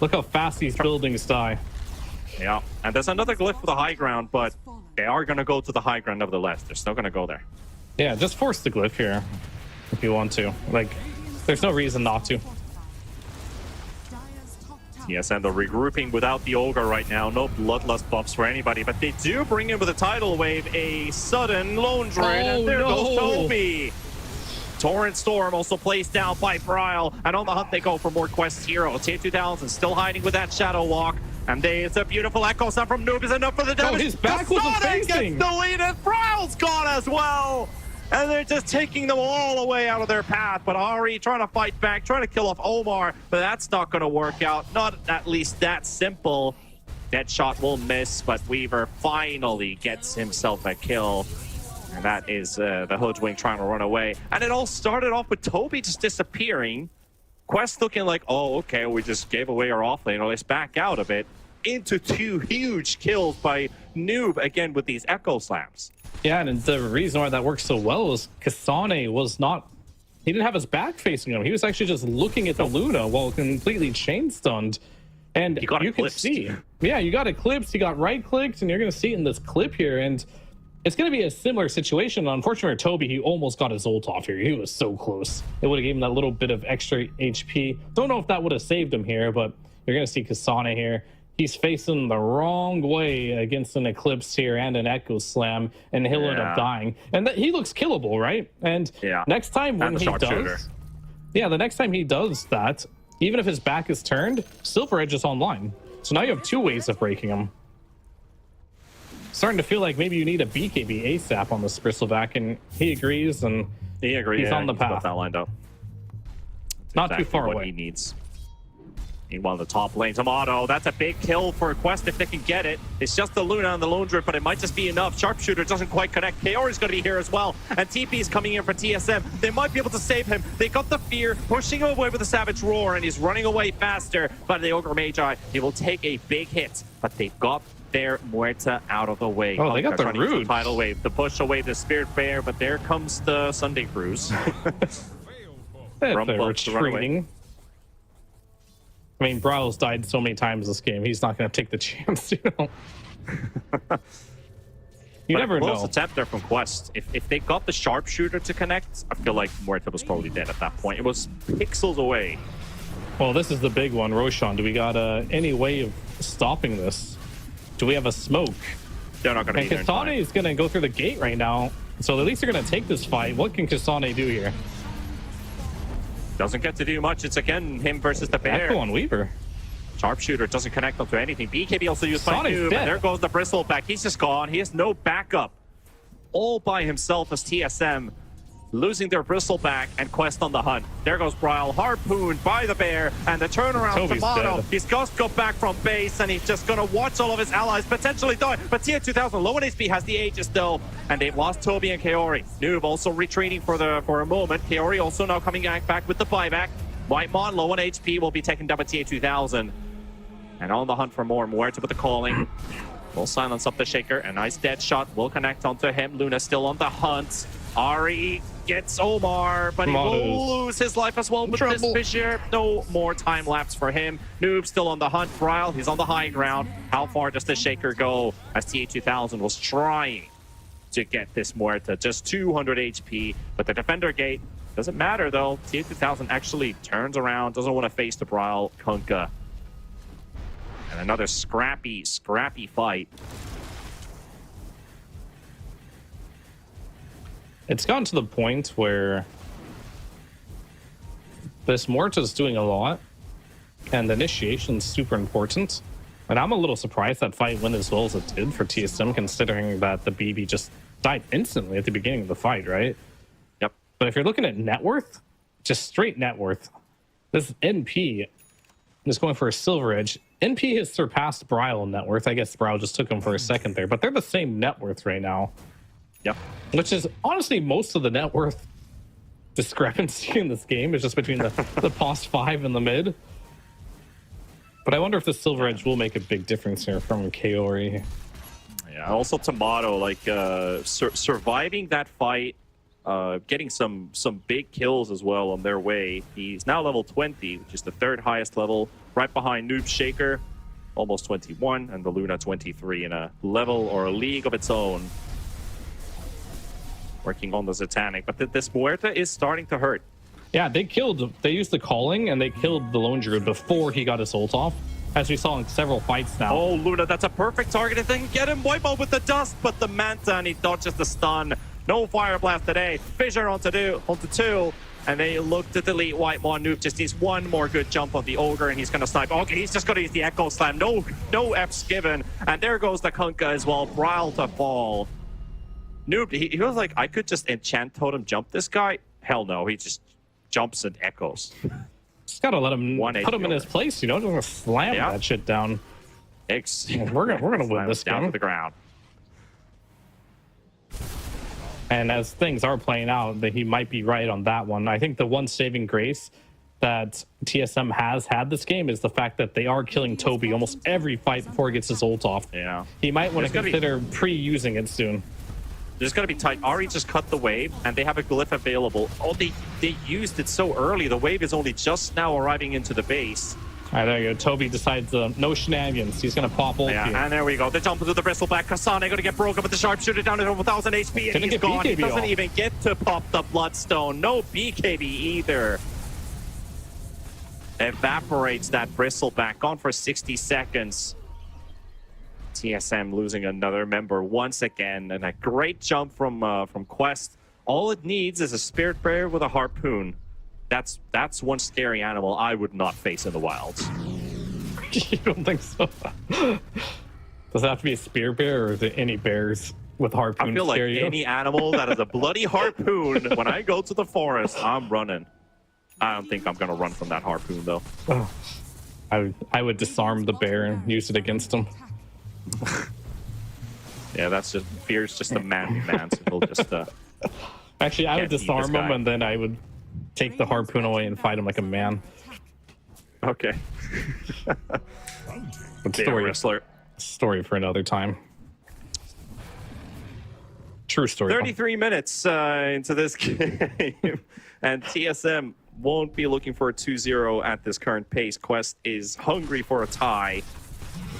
Look how fast these buildings die. Yeah, and there's another glyph for the high ground, but they are going to go to the high ground nevertheless. They're still going to go there. Yeah, just force the glyph here if you want to. Like, there's no reason not to. Dire's top tower. Yes, and they're regrouping without the Ogre right now. No Bloodlust buffs for anybody, but they do bring in with a tidal wave a sudden lone drain, and there goes Toby. Torrent Storm also placed down by Bryle, and on the hunt they go for more quest heroes. TI12 still hiding with that Shadow Walk, and it's a beautiful echo sound from Noob is enough for the damage. His back wasn't facing. Gets deleted. Bryle's gone as well, and they're just taking them all away out of their path. But Ari trying to fight back, trying to kill off Omar, but that's not going to work out. Not at least that simple. Deadshot will miss, but Weaver finally gets himself a kill. And that is the Hoodwink trying to run away. And it all started off with Toby just disappearing. Quest looking like, oh, okay, we just gave away our offlane. Let's back out a bit. Into two huge kills by Noob, again, with these Echo Slams. Yeah, and the reason why that works so well is Kasane was not... He didn't have his back facing him. He was actually just looking at the Luna while completely chain-stunned. And He got you can eclipsed. see... Yeah, you got eclipsed, you got right-clicked, and you're going to see it in this clip here. And it's going to be a similar situation. Unfortunately, Toby, he almost got his ult off here. He was so close. It would have given him that little bit of extra HP. Don't know if that would have saved him here, but you're going to see Kasane here. He's facing the wrong way against an Eclipse here and an Echo Slam, and he'll end up dying. And he looks killable, right? And next time when he does... Yeah, the next time he does that, even if his back is turned, Silver Edge is online. So now you have two ways of breaking him. Starting to feel like maybe you need a BKB ASAP on this Bristleback, and he agrees, and he's on the path. That lined up. Not too far what away. he needs. Meanwhile, in the top lane, Tomato, that's a big kill for Quest if they can get it. It's just the Luna and the Lone Druid, but it might just be enough. Sharpshooter doesn't quite connect. Kaori's going to be here as well. And TP is coming in for TSM. They might be able to save him. They got the fear, pushing him away with a Savage Roar, and he's running away faster. But the Ogre Magi, he will take a big hit, but they've got their Muerta out of the way. Oh, they got the Root. Tidal Wave to push away the Spirit Bear, but there comes the Sunday Cruise. They're retreating. I mean, Brawl's died so many times this game. He's not going to take the chance, you know. You never know. Close attempt there from Quest. If they got the Sharpshooter to connect, I feel like Muerta was probably dead at that point. It was pixels away. Well, this is the big one, Roshan. Do we got any way of stopping this? Do we have a smoke? They're not going to be there. And Kasane is going to go through the gate right now. So at least they're going to take this fight. What can Kasane do here? Doesn't get to do much. It's again him versus the bear. Echo on Weaver. Sharpshooter doesn't connect onto anything. BKB also used by Sonic's Noob. dead. And there goes the Bristleback. He's just gone. He has no backup. All by himself as TSM. Losing their Bristleback and Quest on the hunt. There goes Bryle, harpooned by the bear, and the turnaround Toby's Tomato. dead. He's just got back from base, and he's just gonna watch all of his allies potentially die. But TI12, low on HP, has the Aegis still, and they've lost Toby and Kaori. Noob also retreating for a moment. Kaori also now coming back with the buyback. Whitemon, low on HP, will be taken down by TI2000. And on the hunt for more. Muerta with the calling. Will silence up the Shaker. A nice dead shot will connect onto him. Luna still on the hunt. Ari gets Omar, but he will lose his life as well with this Fissure. No more time lapse for him. Noob still on the hunt. Bryle, he's on the high ground. How far does the Shaker go? As TA2000 was trying to get this Muerta. Just 200 HP, but the Defender Gate doesn't matter though. TA2000 actually turns around, doesn't want to face the Bryle Kunkka. And another scrappy fight. It's gotten to the point where this Muerta's doing a lot, and the initiation's super important. And I'm a little surprised that fight went as well as it did for TSM, considering that the BB just died instantly at the beginning of the fight, right? Yep. But if you're looking at net worth, just straight net worth, this NP is going for a Silver Edge. NP has surpassed Bryle in net worth. I guess Bryle just took him for a second there, but they're the same net worth right now. Yep. Which is honestly most of the net worth discrepancy in this game is just between the past 5 and the mid. But I wonder if the Silver Edge will make a big difference here from Kaori. Yeah, also Tomato, like surviving that fight, getting some big kills as well on their way. He's now level 20, which is the 3rd highest level, right behind Noob Shaker, almost 21, and the Luna 23 in a level or a league of its own. Working on the Satanic, but this Muerta is starting to hurt. Yeah, they used the calling and they killed the Lone Druid before he got his ult off, as we saw in several fights now. Oh, Luna, that's a perfect target. If they can get him, wipe out with the dust, but the Manta, and he dodges the stun. No Fire Blast today. Fissure onto 2, and they look to delete Whitemon. Noob just needs one more good jump on the Ogre, and he's going to snipe. Okay, he's just going to use the Echo Slam. No F's given, and there goes the Kunkka as well. Bryle to fall. Noob, he was like, I could just enchant totem jump this guy. Hell no, he just jumps and echoes. Just gotta let him put him in his place, you know. Just gonna slam that shit down. We're gonna win this down game to the ground. And as things are playing out, that he might be right on that one. I think the one saving grace that TSM has had this game is the fact that they are killing Toby almost every fight before he gets his ult off. Yeah, he might want to consider pre-using it soon. There's going to be tight. Ari just cut the wave, and they have a glyph available. Oh, they used it so early. The wave is only just now arriving into the base. All right, there you go. Toby decides no shenanigans. He's going to pop ult here. And there we go. The jump into the Bristleback. Kasane going to get broken with the Sharpshooter down to 1,000 HP, and he's gone. He doesn't even get to pop the Bloodstone. No BKB either. Evaporates that Bristleback. Gone for 60 seconds. TSM losing another member once again, and a great jump from Quest. All it needs is a Spirit Bear with a harpoon. That's one scary animal I would not face in the wilds. You don't think so? Does it have to be a Spirit Bear, or is it any bears with harpoons? I feel like any animal that has a bloody harpoon. When I go to the forest, I'm running. I don't think I'm gonna run from that harpoon though. I would disarm the bear and use it against him. Yeah, that's just Fear's just a man, so he'll just. Actually, I would Can't beat disarm this him, guy. and then I would take the harpoon away and fight him like a man. Okay. But Bear wrestler. story for another time. True story. 33 minutes into this game, and TSM won't be looking for a 2-0 at this current pace. Quest is hungry for a tie.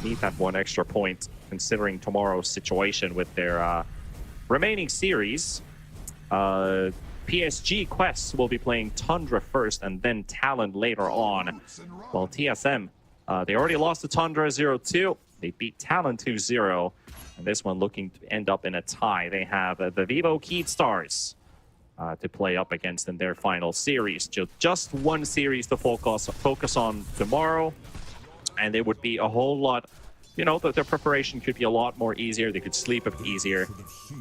They need that one extra point, considering tomorrow's situation with their remaining series. PSG Quest will be playing Tundra first and then TALON later on. While TSM, they already lost to Tundra 0-2. They beat TALON 2-0. And this one looking to end up in a tie. They have the Vivo Keyed Stars to play up against in their final series. Just one series to focus on tomorrow. And it would be a whole lot, their preparation could be a lot more easier. They could sleep a bit easier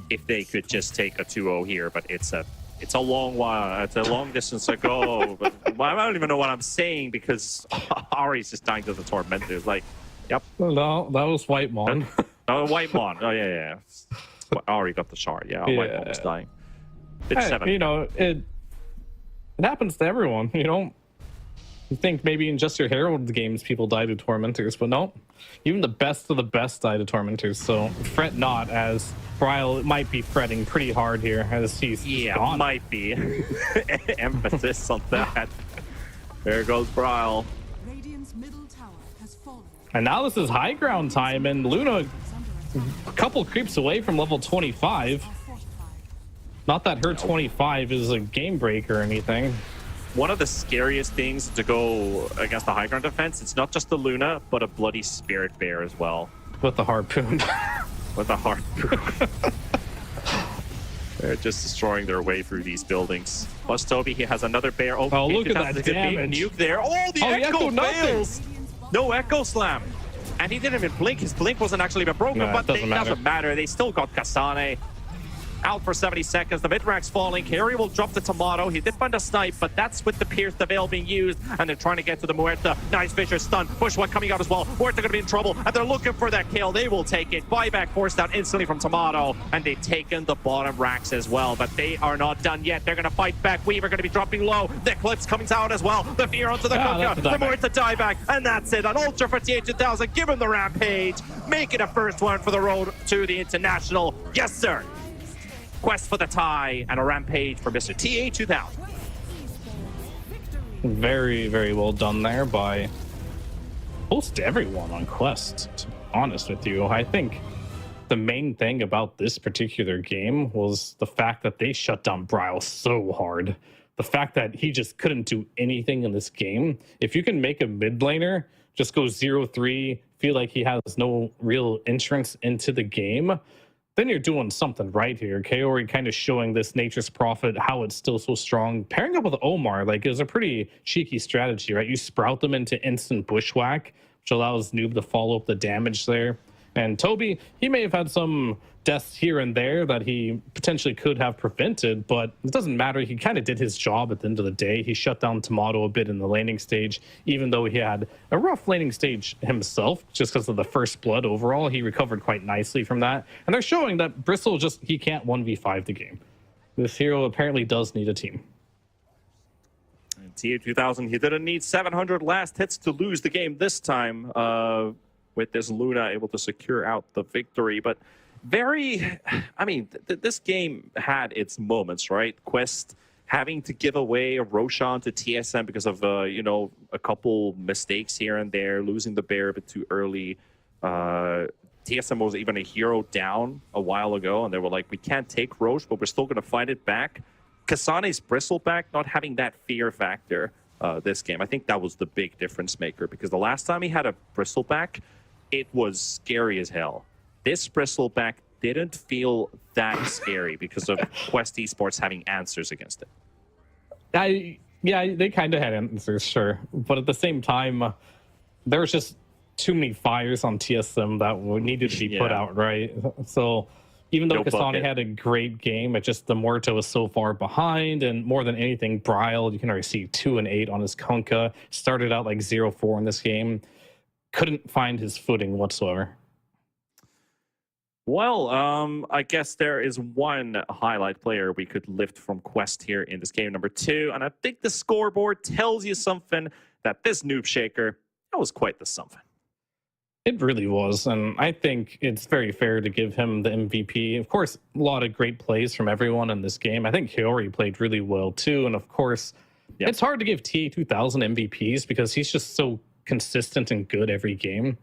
if they could just take a 2-0 here. But it's a long while. It's a long distance to go. But I don't even know what I'm saying because Ari's just dying to the Tormentors. Like, yep. No, that was White Mon. Oh, White Mon. Oh, yeah. Well, Ari got the shard. Yeah, White Mon was dying. It's 7. It happens to everyone. You think maybe in just your Herald games people die to Tormentors, but no. Even the best of the best die to Tormentors. So fret not, as Bryle might be fretting pretty hard here as he's gone. Might be. Emphasis on that. There goes Bryle. Radiant's middle tower has fallen. And now this is high ground time, and Luna a couple creeps away from level 25. Not that her 25 is a game breaker or anything. One of the scariest things to go against the high ground defense, it's not just the Luna, but a bloody Spirit Bear as well. With the harpoon. With a harpoon. They're just destroying their way through these buildings. Plus Toby, he has another bear. Oh, look at that damage. Nuke there. Oh, the Echo fails. No Echo Slam. And he didn't even blink. His blink wasn't actually even broken, No, but it doesn't matter. They still got Kasane. Out for 70 seconds. The mid-rack's falling. Carry will drop the Tomato. He did find a snipe, but that's with the Pierce the Veil being used, and they're trying to get to the Muerta. Nice Fisher stun. Bushwhack coming out as well. Muerta going to be in trouble, and they're looking for that kill. They will take it. Buyback forced out instantly from Tomato, and they've taken the bottom racks as well, but they are not done yet. They're going to fight back. Weaver going to be dropping low. The Eclipse coming out as well. The Fear onto the Kuka. The Muerta dieback, and that's it. An Ultra for TI12. Give him the Rampage. Make it a first one for the road to the International. Yes, sir. Quest for the tie and a Rampage for Mr. TA2000. Very, very well done there by most everyone on Quest, to be honest with you. I think the main thing about this particular game was the fact that they shut down Bryle so hard. The fact that he just couldn't do anything in this game. If you can make a mid laner just go 0-3, feel like he has no real entrance into the game, then you're doing something right here. Kaori kind of showing this Nature's Prophet, how it's still so strong. Pairing up with Omar, like, it was a pretty cheeky strategy, right? You sprout them into instant bushwhack, which allows Noob to follow up the damage there. And Toby, he may have had some deaths here and there that he potentially could have prevented, but it doesn't matter. He kind of did his job at the end of the day. He shut down Tomato a bit in the laning stage, even though he had a rough laning stage himself, just because of the first blood overall. He recovered quite nicely from that. And they're showing that Bristle he can't 1v5 the game. This hero apparently does need a team. TA2000, he didn't need 700 last hits to lose the game this time. With this Luna able to secure out the victory. But this game had its moments, right? Quest having to give away a Roshan to TSM because of, a couple mistakes here and there, losing the bear a bit too early. TSM was even a hero down a while ago, and they were like, we can't take Roche, but we're still going to fight it back. Kasane's Bristleback not having that fear factor this game. I think that was the big difference maker, because the last time he had a Bristleback, it was scary as hell. This Bristleback didn't feel that scary because of Quest Esports having answers against it. Yeah, they kind of had answers, sure. But at the same time, there was just too many fires on TSM that needed to be put out, right? So even though No Kasani bucket. had a great game, it just the Muerto was so far behind, and more than anything, Bryle, you can already see 2 and 8 on his Kunkka. Started out like 0-4 in this game. Couldn't find his footing whatsoever. Well, I guess there is one highlight player we could lift from Quest here in this game number 2, and I think the scoreboard tells you something that this Noob Shaker, that was quite the something. It really was, and I think it's very fair to give him the MVP. Of course, a lot of great plays from everyone in this game. I think Hiyori played really well too, and of course, it's hard to give TI12 MVPs because he's just so consistent and good every game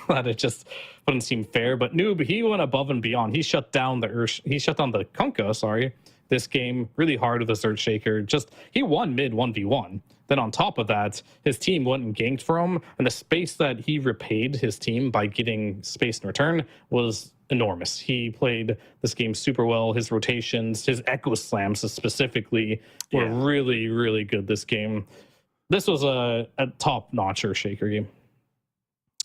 that it just wouldn't seem fair. But Noob, he went above and beyond. He shut down the Kunkka, this game really hard with the Earthshaker. He won mid 1v1. Then on top of that, his team went and ganked for him, and the space that he repaid his team by getting space in return was enormous. He played this game super well. His rotations, his echo slams specifically were really, really good this game. This was a top-notch Earthshaker game.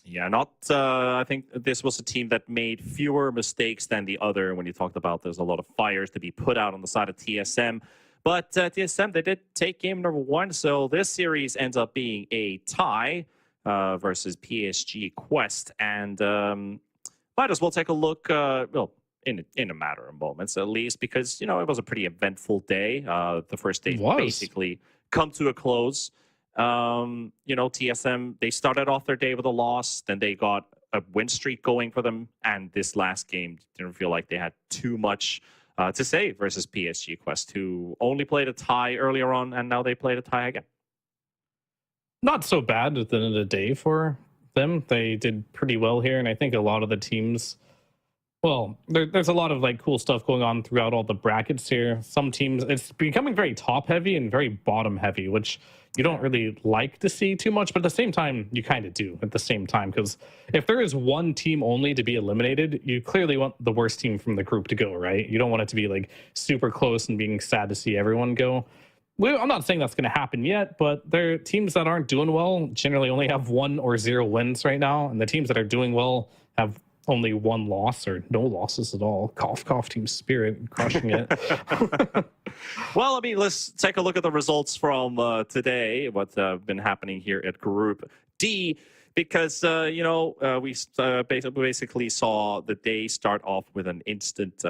Yeah, I think this was a team that made fewer mistakes than the other when you talked about there's a lot of fires to be put out on the side of TSM. But TSM, they did take game number 1, so this series ends up being a tie versus PSG Quest. And might as well take a look, in a matter of moments at least, because, it was a pretty eventful day. The first day basically come to a close. TSM, they started off their day with a loss, then they got a win streak going for them, and this last game didn't feel like they had too much to say versus PSG Quest, who only played a tie earlier on, and now they played a tie again. Not so bad at the end of the day for them. They did pretty well here, and I think a lot of the teams, there's a lot of cool stuff going on throughout all the brackets here. Some teams, it's becoming very top heavy and very bottom heavy, which you don't really like to see too much, but at the same time, you kind of do at the same time, because if there is one team only to be eliminated, you clearly want the worst team from the group to go, right? You don't want it to be super close and being sad to see everyone go. I'm not saying that's going to happen yet, but there are teams that aren't doing well generally only have 1 or 0 wins right now, and the teams that are doing well have only 1 loss or no losses at all. Cough, cough, Team Spirit, crushing it. Well, let's take a look at the results from today, what's been happening here at Group D, because, we basically saw the day start off with an instant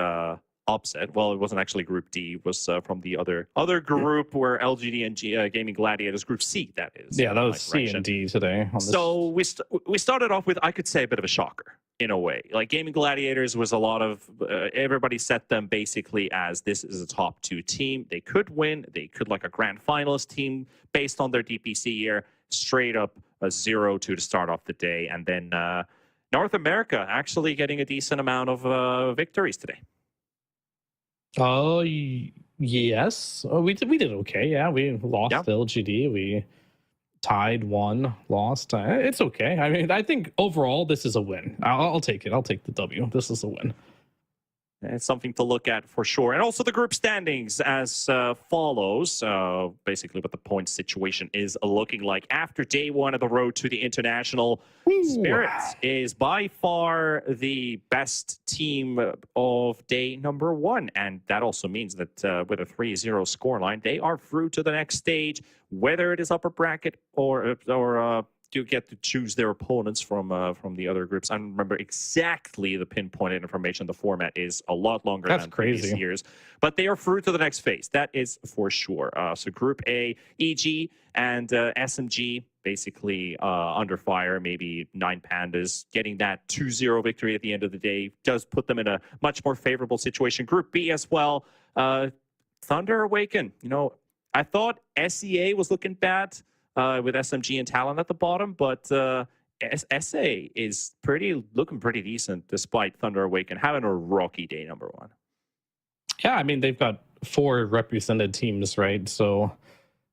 upset. Well, it wasn't actually Group D. It was from the other group where LGD and Gaming Gladiators, Group C, that is. Yeah, that was C and D today. So we started off with, I could say, a bit of a shocker in a way. Gaming Gladiators was a lot of, everybody set them basically as this is a top 2 team. They could win. They could a grand finalist team based on their DPC year, straight up a 0-2 to start off the day. And then North America actually getting a decent amount of victories today. Oh, yes. We did okay. Yeah, we lost LGD. We tied 1, lost. It's okay. I think overall this is a win. I'll take it. I'll take the W. This is a win. It's something to look at for sure. And also the group standings as follows. Basically what the point situation is looking like after day 1 of the road to the international. Spirits is by far the best team of day number 1. And that also means that with a 3-0 scoreline, they are through to the next stage, whether it is upper bracket or you get to choose their opponents from the other groups. I don't remember exactly the pinpointed information. The format is a lot longer than previous years, but they are through to the next phase. That is for sure. So Group A, EG and SMG basically under fire. Maybe 9 Pandas getting that 2-0 victory at the end of the day does put them in a much more favorable situation. Group B as well. Thunder Awaken. I thought SEA was looking bad. With SMG and TALON at the bottom, but SA is looking pretty decent despite Thunder Awaken having a rocky day number 1. Yeah, they've got 4 represented teams, right? So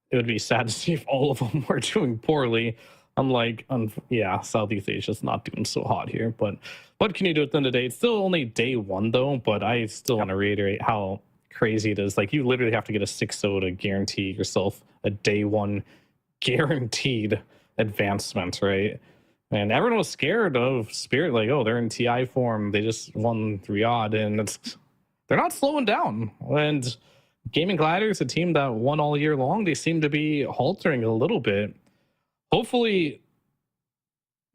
it would be sad to see if all of them were doing poorly. Southeast Asia's not doing so hot here, but what can you do at the end of the day? It's still only day 1 though, but I still want to reiterate how crazy it is. You literally have to get a 6-0 to guarantee yourself a day 1 guaranteed advancement, right? And everyone was scared of Spirit, like, oh, they're in TI form. They just won 3-odd, and they're not slowing down. And Gaimin Gladiators, a team that won all year long, they seem to be haltering a little bit. Hopefully,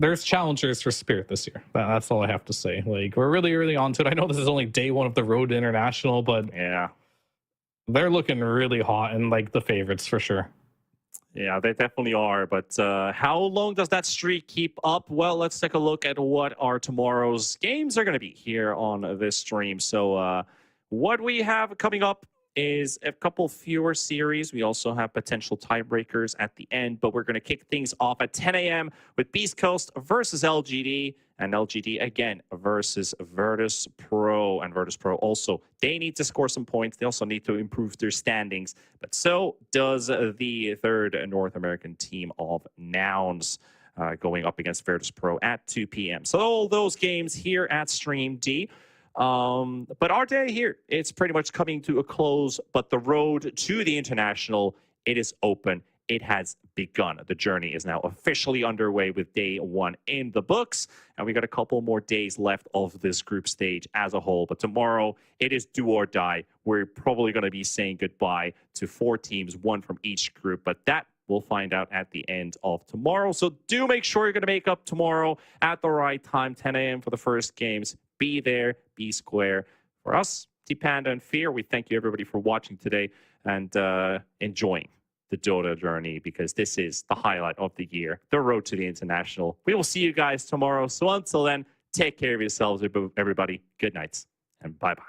there's challengers for Spirit this year. That's all I have to say. Like, we're really early onto it. I know this is only day one of the road to international, but Yeah. they're looking really hot and like the favorites for sure. Yeah, they definitely are. But how long does that streak keep up? Well, let's take a look at what our tomorrow's games are going to be here on this stream. So what we have coming up is a couple fewer series. We also have potential tiebreakers at the end, but we're going to kick things off at 10 a.m. with Beastcoast versus LGD, and LGD again versus Virtus.pro. And Virtus.pro also, they need to score some points. They also need to improve their standings, but so does the third North American team of Nouns, going up against Virtus.pro at 2 p.m. So all those games here at Stream D. But our day here, it's pretty much coming to a close, but the road to the international, it is open. It has begun. The journey is now officially underway with day one in the books, and we got a couple more days left of this group stage as a whole. But tomorrow, it is do or die. We're probably going to be saying goodbye to 4 teams, 1 from each group, but that we'll find out at the end of tomorrow. So do make sure you're going to make up tomorrow at the right time, 10 a.m. for the first games. Be there, be square. For us, T-Panda and Fear, we thank you everybody for watching today and enjoying the Dota journey, because this is the highlight of the year, the road to the international. We will see you guys tomorrow. So until then, take care of yourselves, everybody. Good nights and bye-bye.